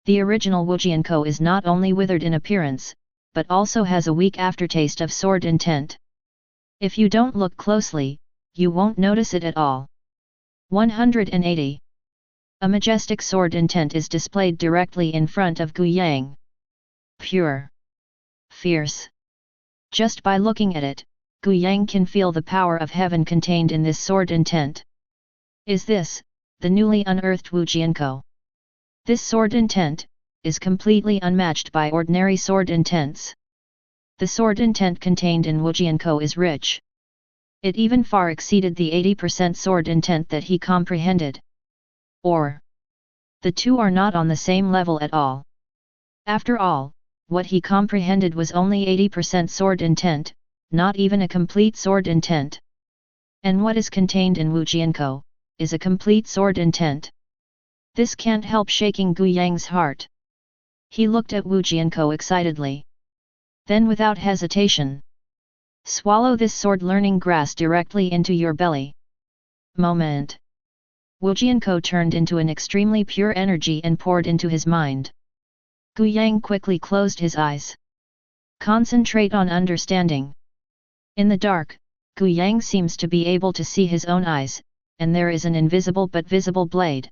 A: The original Wu Jianko is not only withered in appearance, but also has a weak aftertaste of sword intent. If you don't look closely, you won't notice it at all. 180. A majestic sword intent is displayed directly in front of Gu Yang. Pure. Fierce. Just by looking at it, Gu Yang can feel the power of heaven contained in this sword intent. Is this, the newly unearthed Wu Jianko? This sword intent, is completely unmatched by ordinary sword intents. The sword intent contained in Wu Jianko is rich. It even far exceeded the 80% sword intent that he comprehended. Or, the two are not on the same level at all. After all, what he comprehended was only 80% sword intent, not even a complete sword intent. And what is contained in Wu Jianko, is a complete sword intent. This can't help shaking Gu Yang's heart. He looked at Wu Jianko excitedly. Then without hesitation. Swallow this sword learning grass directly into your belly. Moment. Wu Jianko turned into an extremely pure energy and poured into his mind. Gu Yang quickly closed his eyes. Concentrate on understanding. In the dark, Gu Yang seems to be able to see his own eyes, and there is an invisible but visible blade.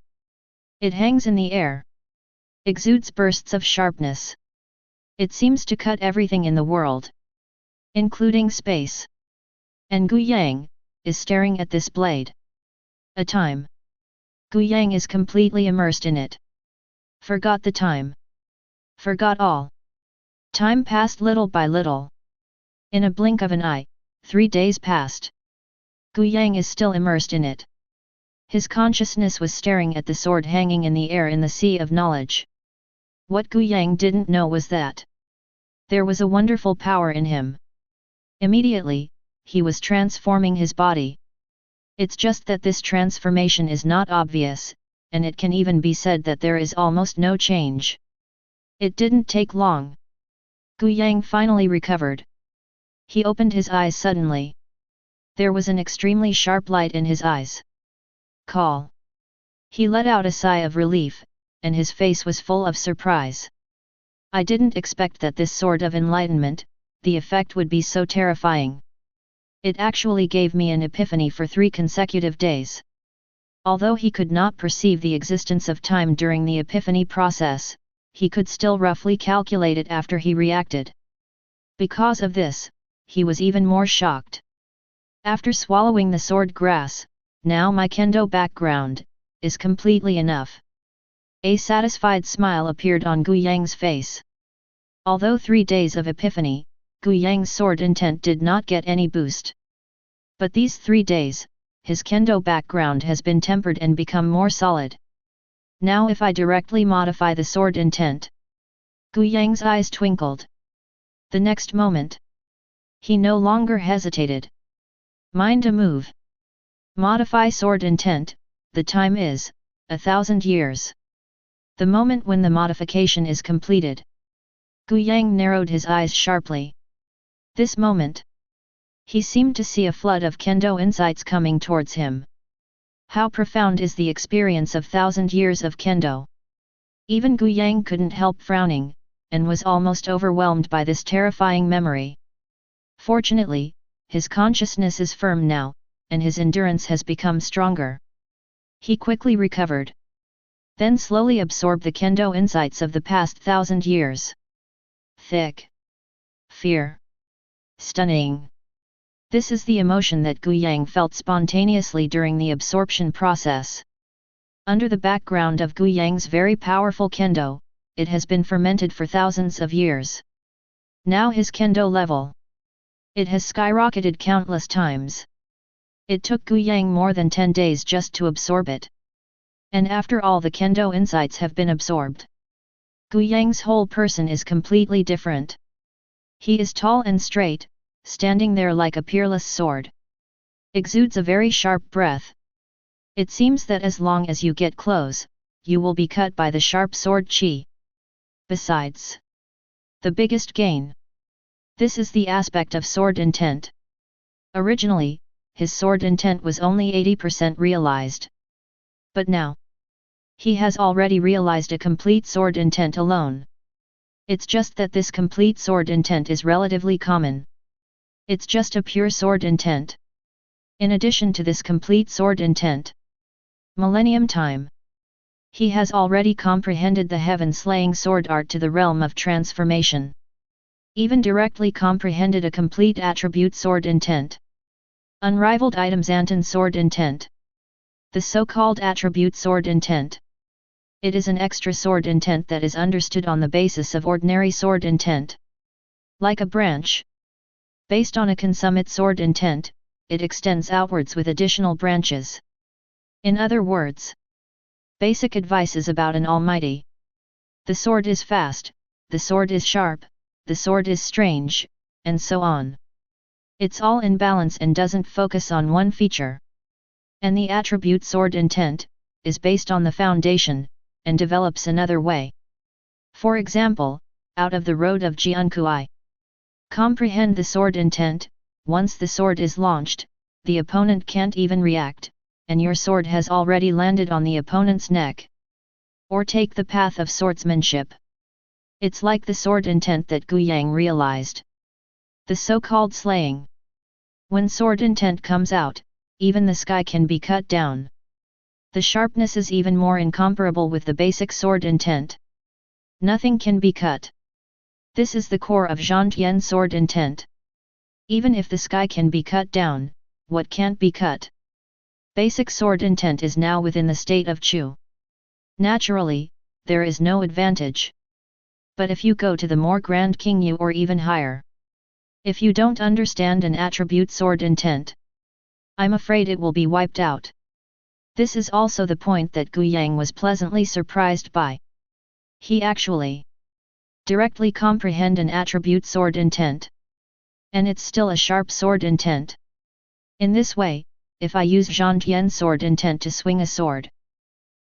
A: It hangs in the air. Exudes bursts of sharpness. It seems to cut everything in the world, including space. And Gu Yang is staring at this blade. A time. Gu Yang is completely immersed in it. Forgot the time. Forgot all. Time passed little by little. In a blink of an eye, 3 days passed. Gu Yang is still immersed in it. His consciousness was staring at the sword hanging in the air in the sea of knowledge. What Gu Yang didn't know was that there was a wonderful power in him. Immediately, he was transforming his body. It's just that this transformation is not obvious, and it can even be said that there is almost no change. It didn't take long. Gu Yang finally recovered. He opened his eyes suddenly. There was an extremely sharp light in his eyes. Call. He let out a sigh of relief, and his face was full of surprise. I didn't expect that this sort of enlightenment, the effect would be so terrifying. It actually gave me an epiphany for 3 consecutive days. Although he could not perceive the existence of time during the epiphany process, he could still roughly calculate it after he reacted. Because of this, he was even more shocked. After swallowing the sword grass, now my kendo background is completely enough. A satisfied smile appeared on Gu Yang's face. Although 3 days of epiphany, Gu Yang's sword intent did not get any boost. But these 3 days, his kendo background has been tempered and become more solid. Now if I directly modify the sword intent. Gu Yang's eyes twinkled. The next moment, he no longer hesitated. Mind a move. Modify sword intent, the time is 1,000 years. The moment when the modification is completed. Gu Yang narrowed his eyes sharply. This moment, he seemed to see a flood of kendo insights coming towards him. How profound is the experience of 1,000 years of kendo? Even Gu Yang couldn't help frowning, and was almost overwhelmed by this terrifying memory. Fortunately, his consciousness is firm now, and his endurance has become stronger. He quickly recovered. Then slowly absorbed the kendo insights of the past 1,000 years. Thick. Fear. Stunning. This is the emotion that Gu Yang felt spontaneously during the absorption process. Under the background of Gu Yang's very powerful kendo, it has been fermented for thousands of years. Now his kendo level. It has skyrocketed countless times. It took Gu Yang more than 10 days just to absorb it. And after all the kendo insights have been absorbed, Gu Yang's whole person is completely different. He is tall and straight, standing there like a peerless sword. Exudes a very sharp breath. It seems that as long as you get close, you will be cut by the sharp sword chi. Besides, the biggest gain. This is the aspect of sword intent. Originally, his sword intent was only 80% realized. But now, he has already realized a complete sword intent alone. It's just that this complete sword intent is relatively common. It's just a pure sword intent. In addition to this complete sword intent, millennium time, he has already comprehended the heaven-slaying sword art to the realm of transformation. Even directly comprehended a complete attribute sword intent. Unrivaled items Anton sword intent. The so-called attribute sword intent. It is an extra sword intent that is understood on the basis of ordinary sword intent. Like a branch. Based on a consummate sword intent, it extends outwards with additional branches. In other words, basic advice is about an almighty. The sword is fast, the sword is sharp, the sword is strange, and so on. It's all in balance and doesn't focus on one feature. And the attribute sword intent is based on the foundation, and develops another way. For example, out of the road of Jiankui. Comprehend the sword intent. Once the sword is launched, the opponent can't even react, and your sword has already landed on the opponent's neck. Or take the path of swordsmanship. It's like the sword intent that Gu Yang realized. The so-called slaying. When sword intent comes out, even the sky can be cut down. The sharpness is even more incomparable with the basic sword intent. Nothing can be cut. This is the core of Zhantian sword intent. Even if the sky can be cut down, what can't be cut? Basic sword intent is now within the state of Chu. Naturally, there is no advantage. But if you go to the more grand Qingyu or even higher, if you don't understand an attribute sword intent, I'm afraid it will be wiped out. This is also the point that Gu Yang was pleasantly surprised by. He actually directly comprehend an attribute sword intent. And it's still a sharp sword intent. In this way, if I use Zhantian sword intent to swing a sword,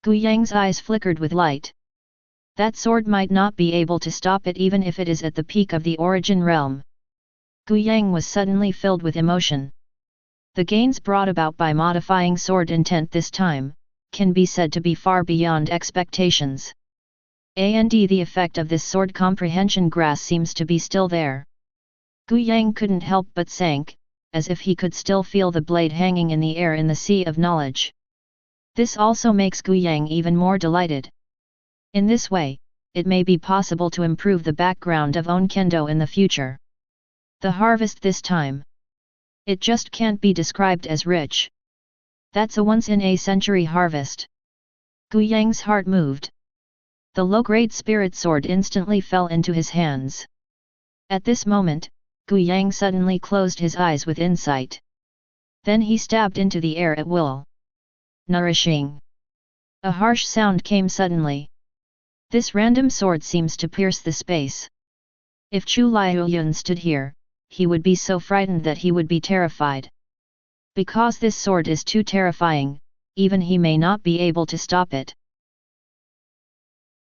A: Gu Yang's eyes flickered with light. That sword might not be able to stop it even if it is at the peak of the origin realm. Gu Yang was suddenly filled with emotion. The gains brought about by modifying sword intent this time, can be said to be far beyond expectations. And the effect of this sword comprehension grass seems to be still there. Gu Yang couldn't help but sank, as if he could still feel the blade hanging in the air in the sea of knowledge. This also makes Gu Yang even more delighted. In this way, it may be possible to improve the background of own kendo in the future. The harvest this time. It just can't be described as rich. That's a once-in-a-century harvest. Gu Yang's heart moved. The low-grade spirit sword instantly fell into his hands. At this moment, Gu Yang suddenly closed his eyes with insight. Then he stabbed into the air at will. Nourishing. A harsh sound came suddenly. This random sword seems to pierce the space. If Chu Liuyun stood here, he would be so frightened that he would be terrified. Because this sword is too terrifying, even he may not be able to stop it.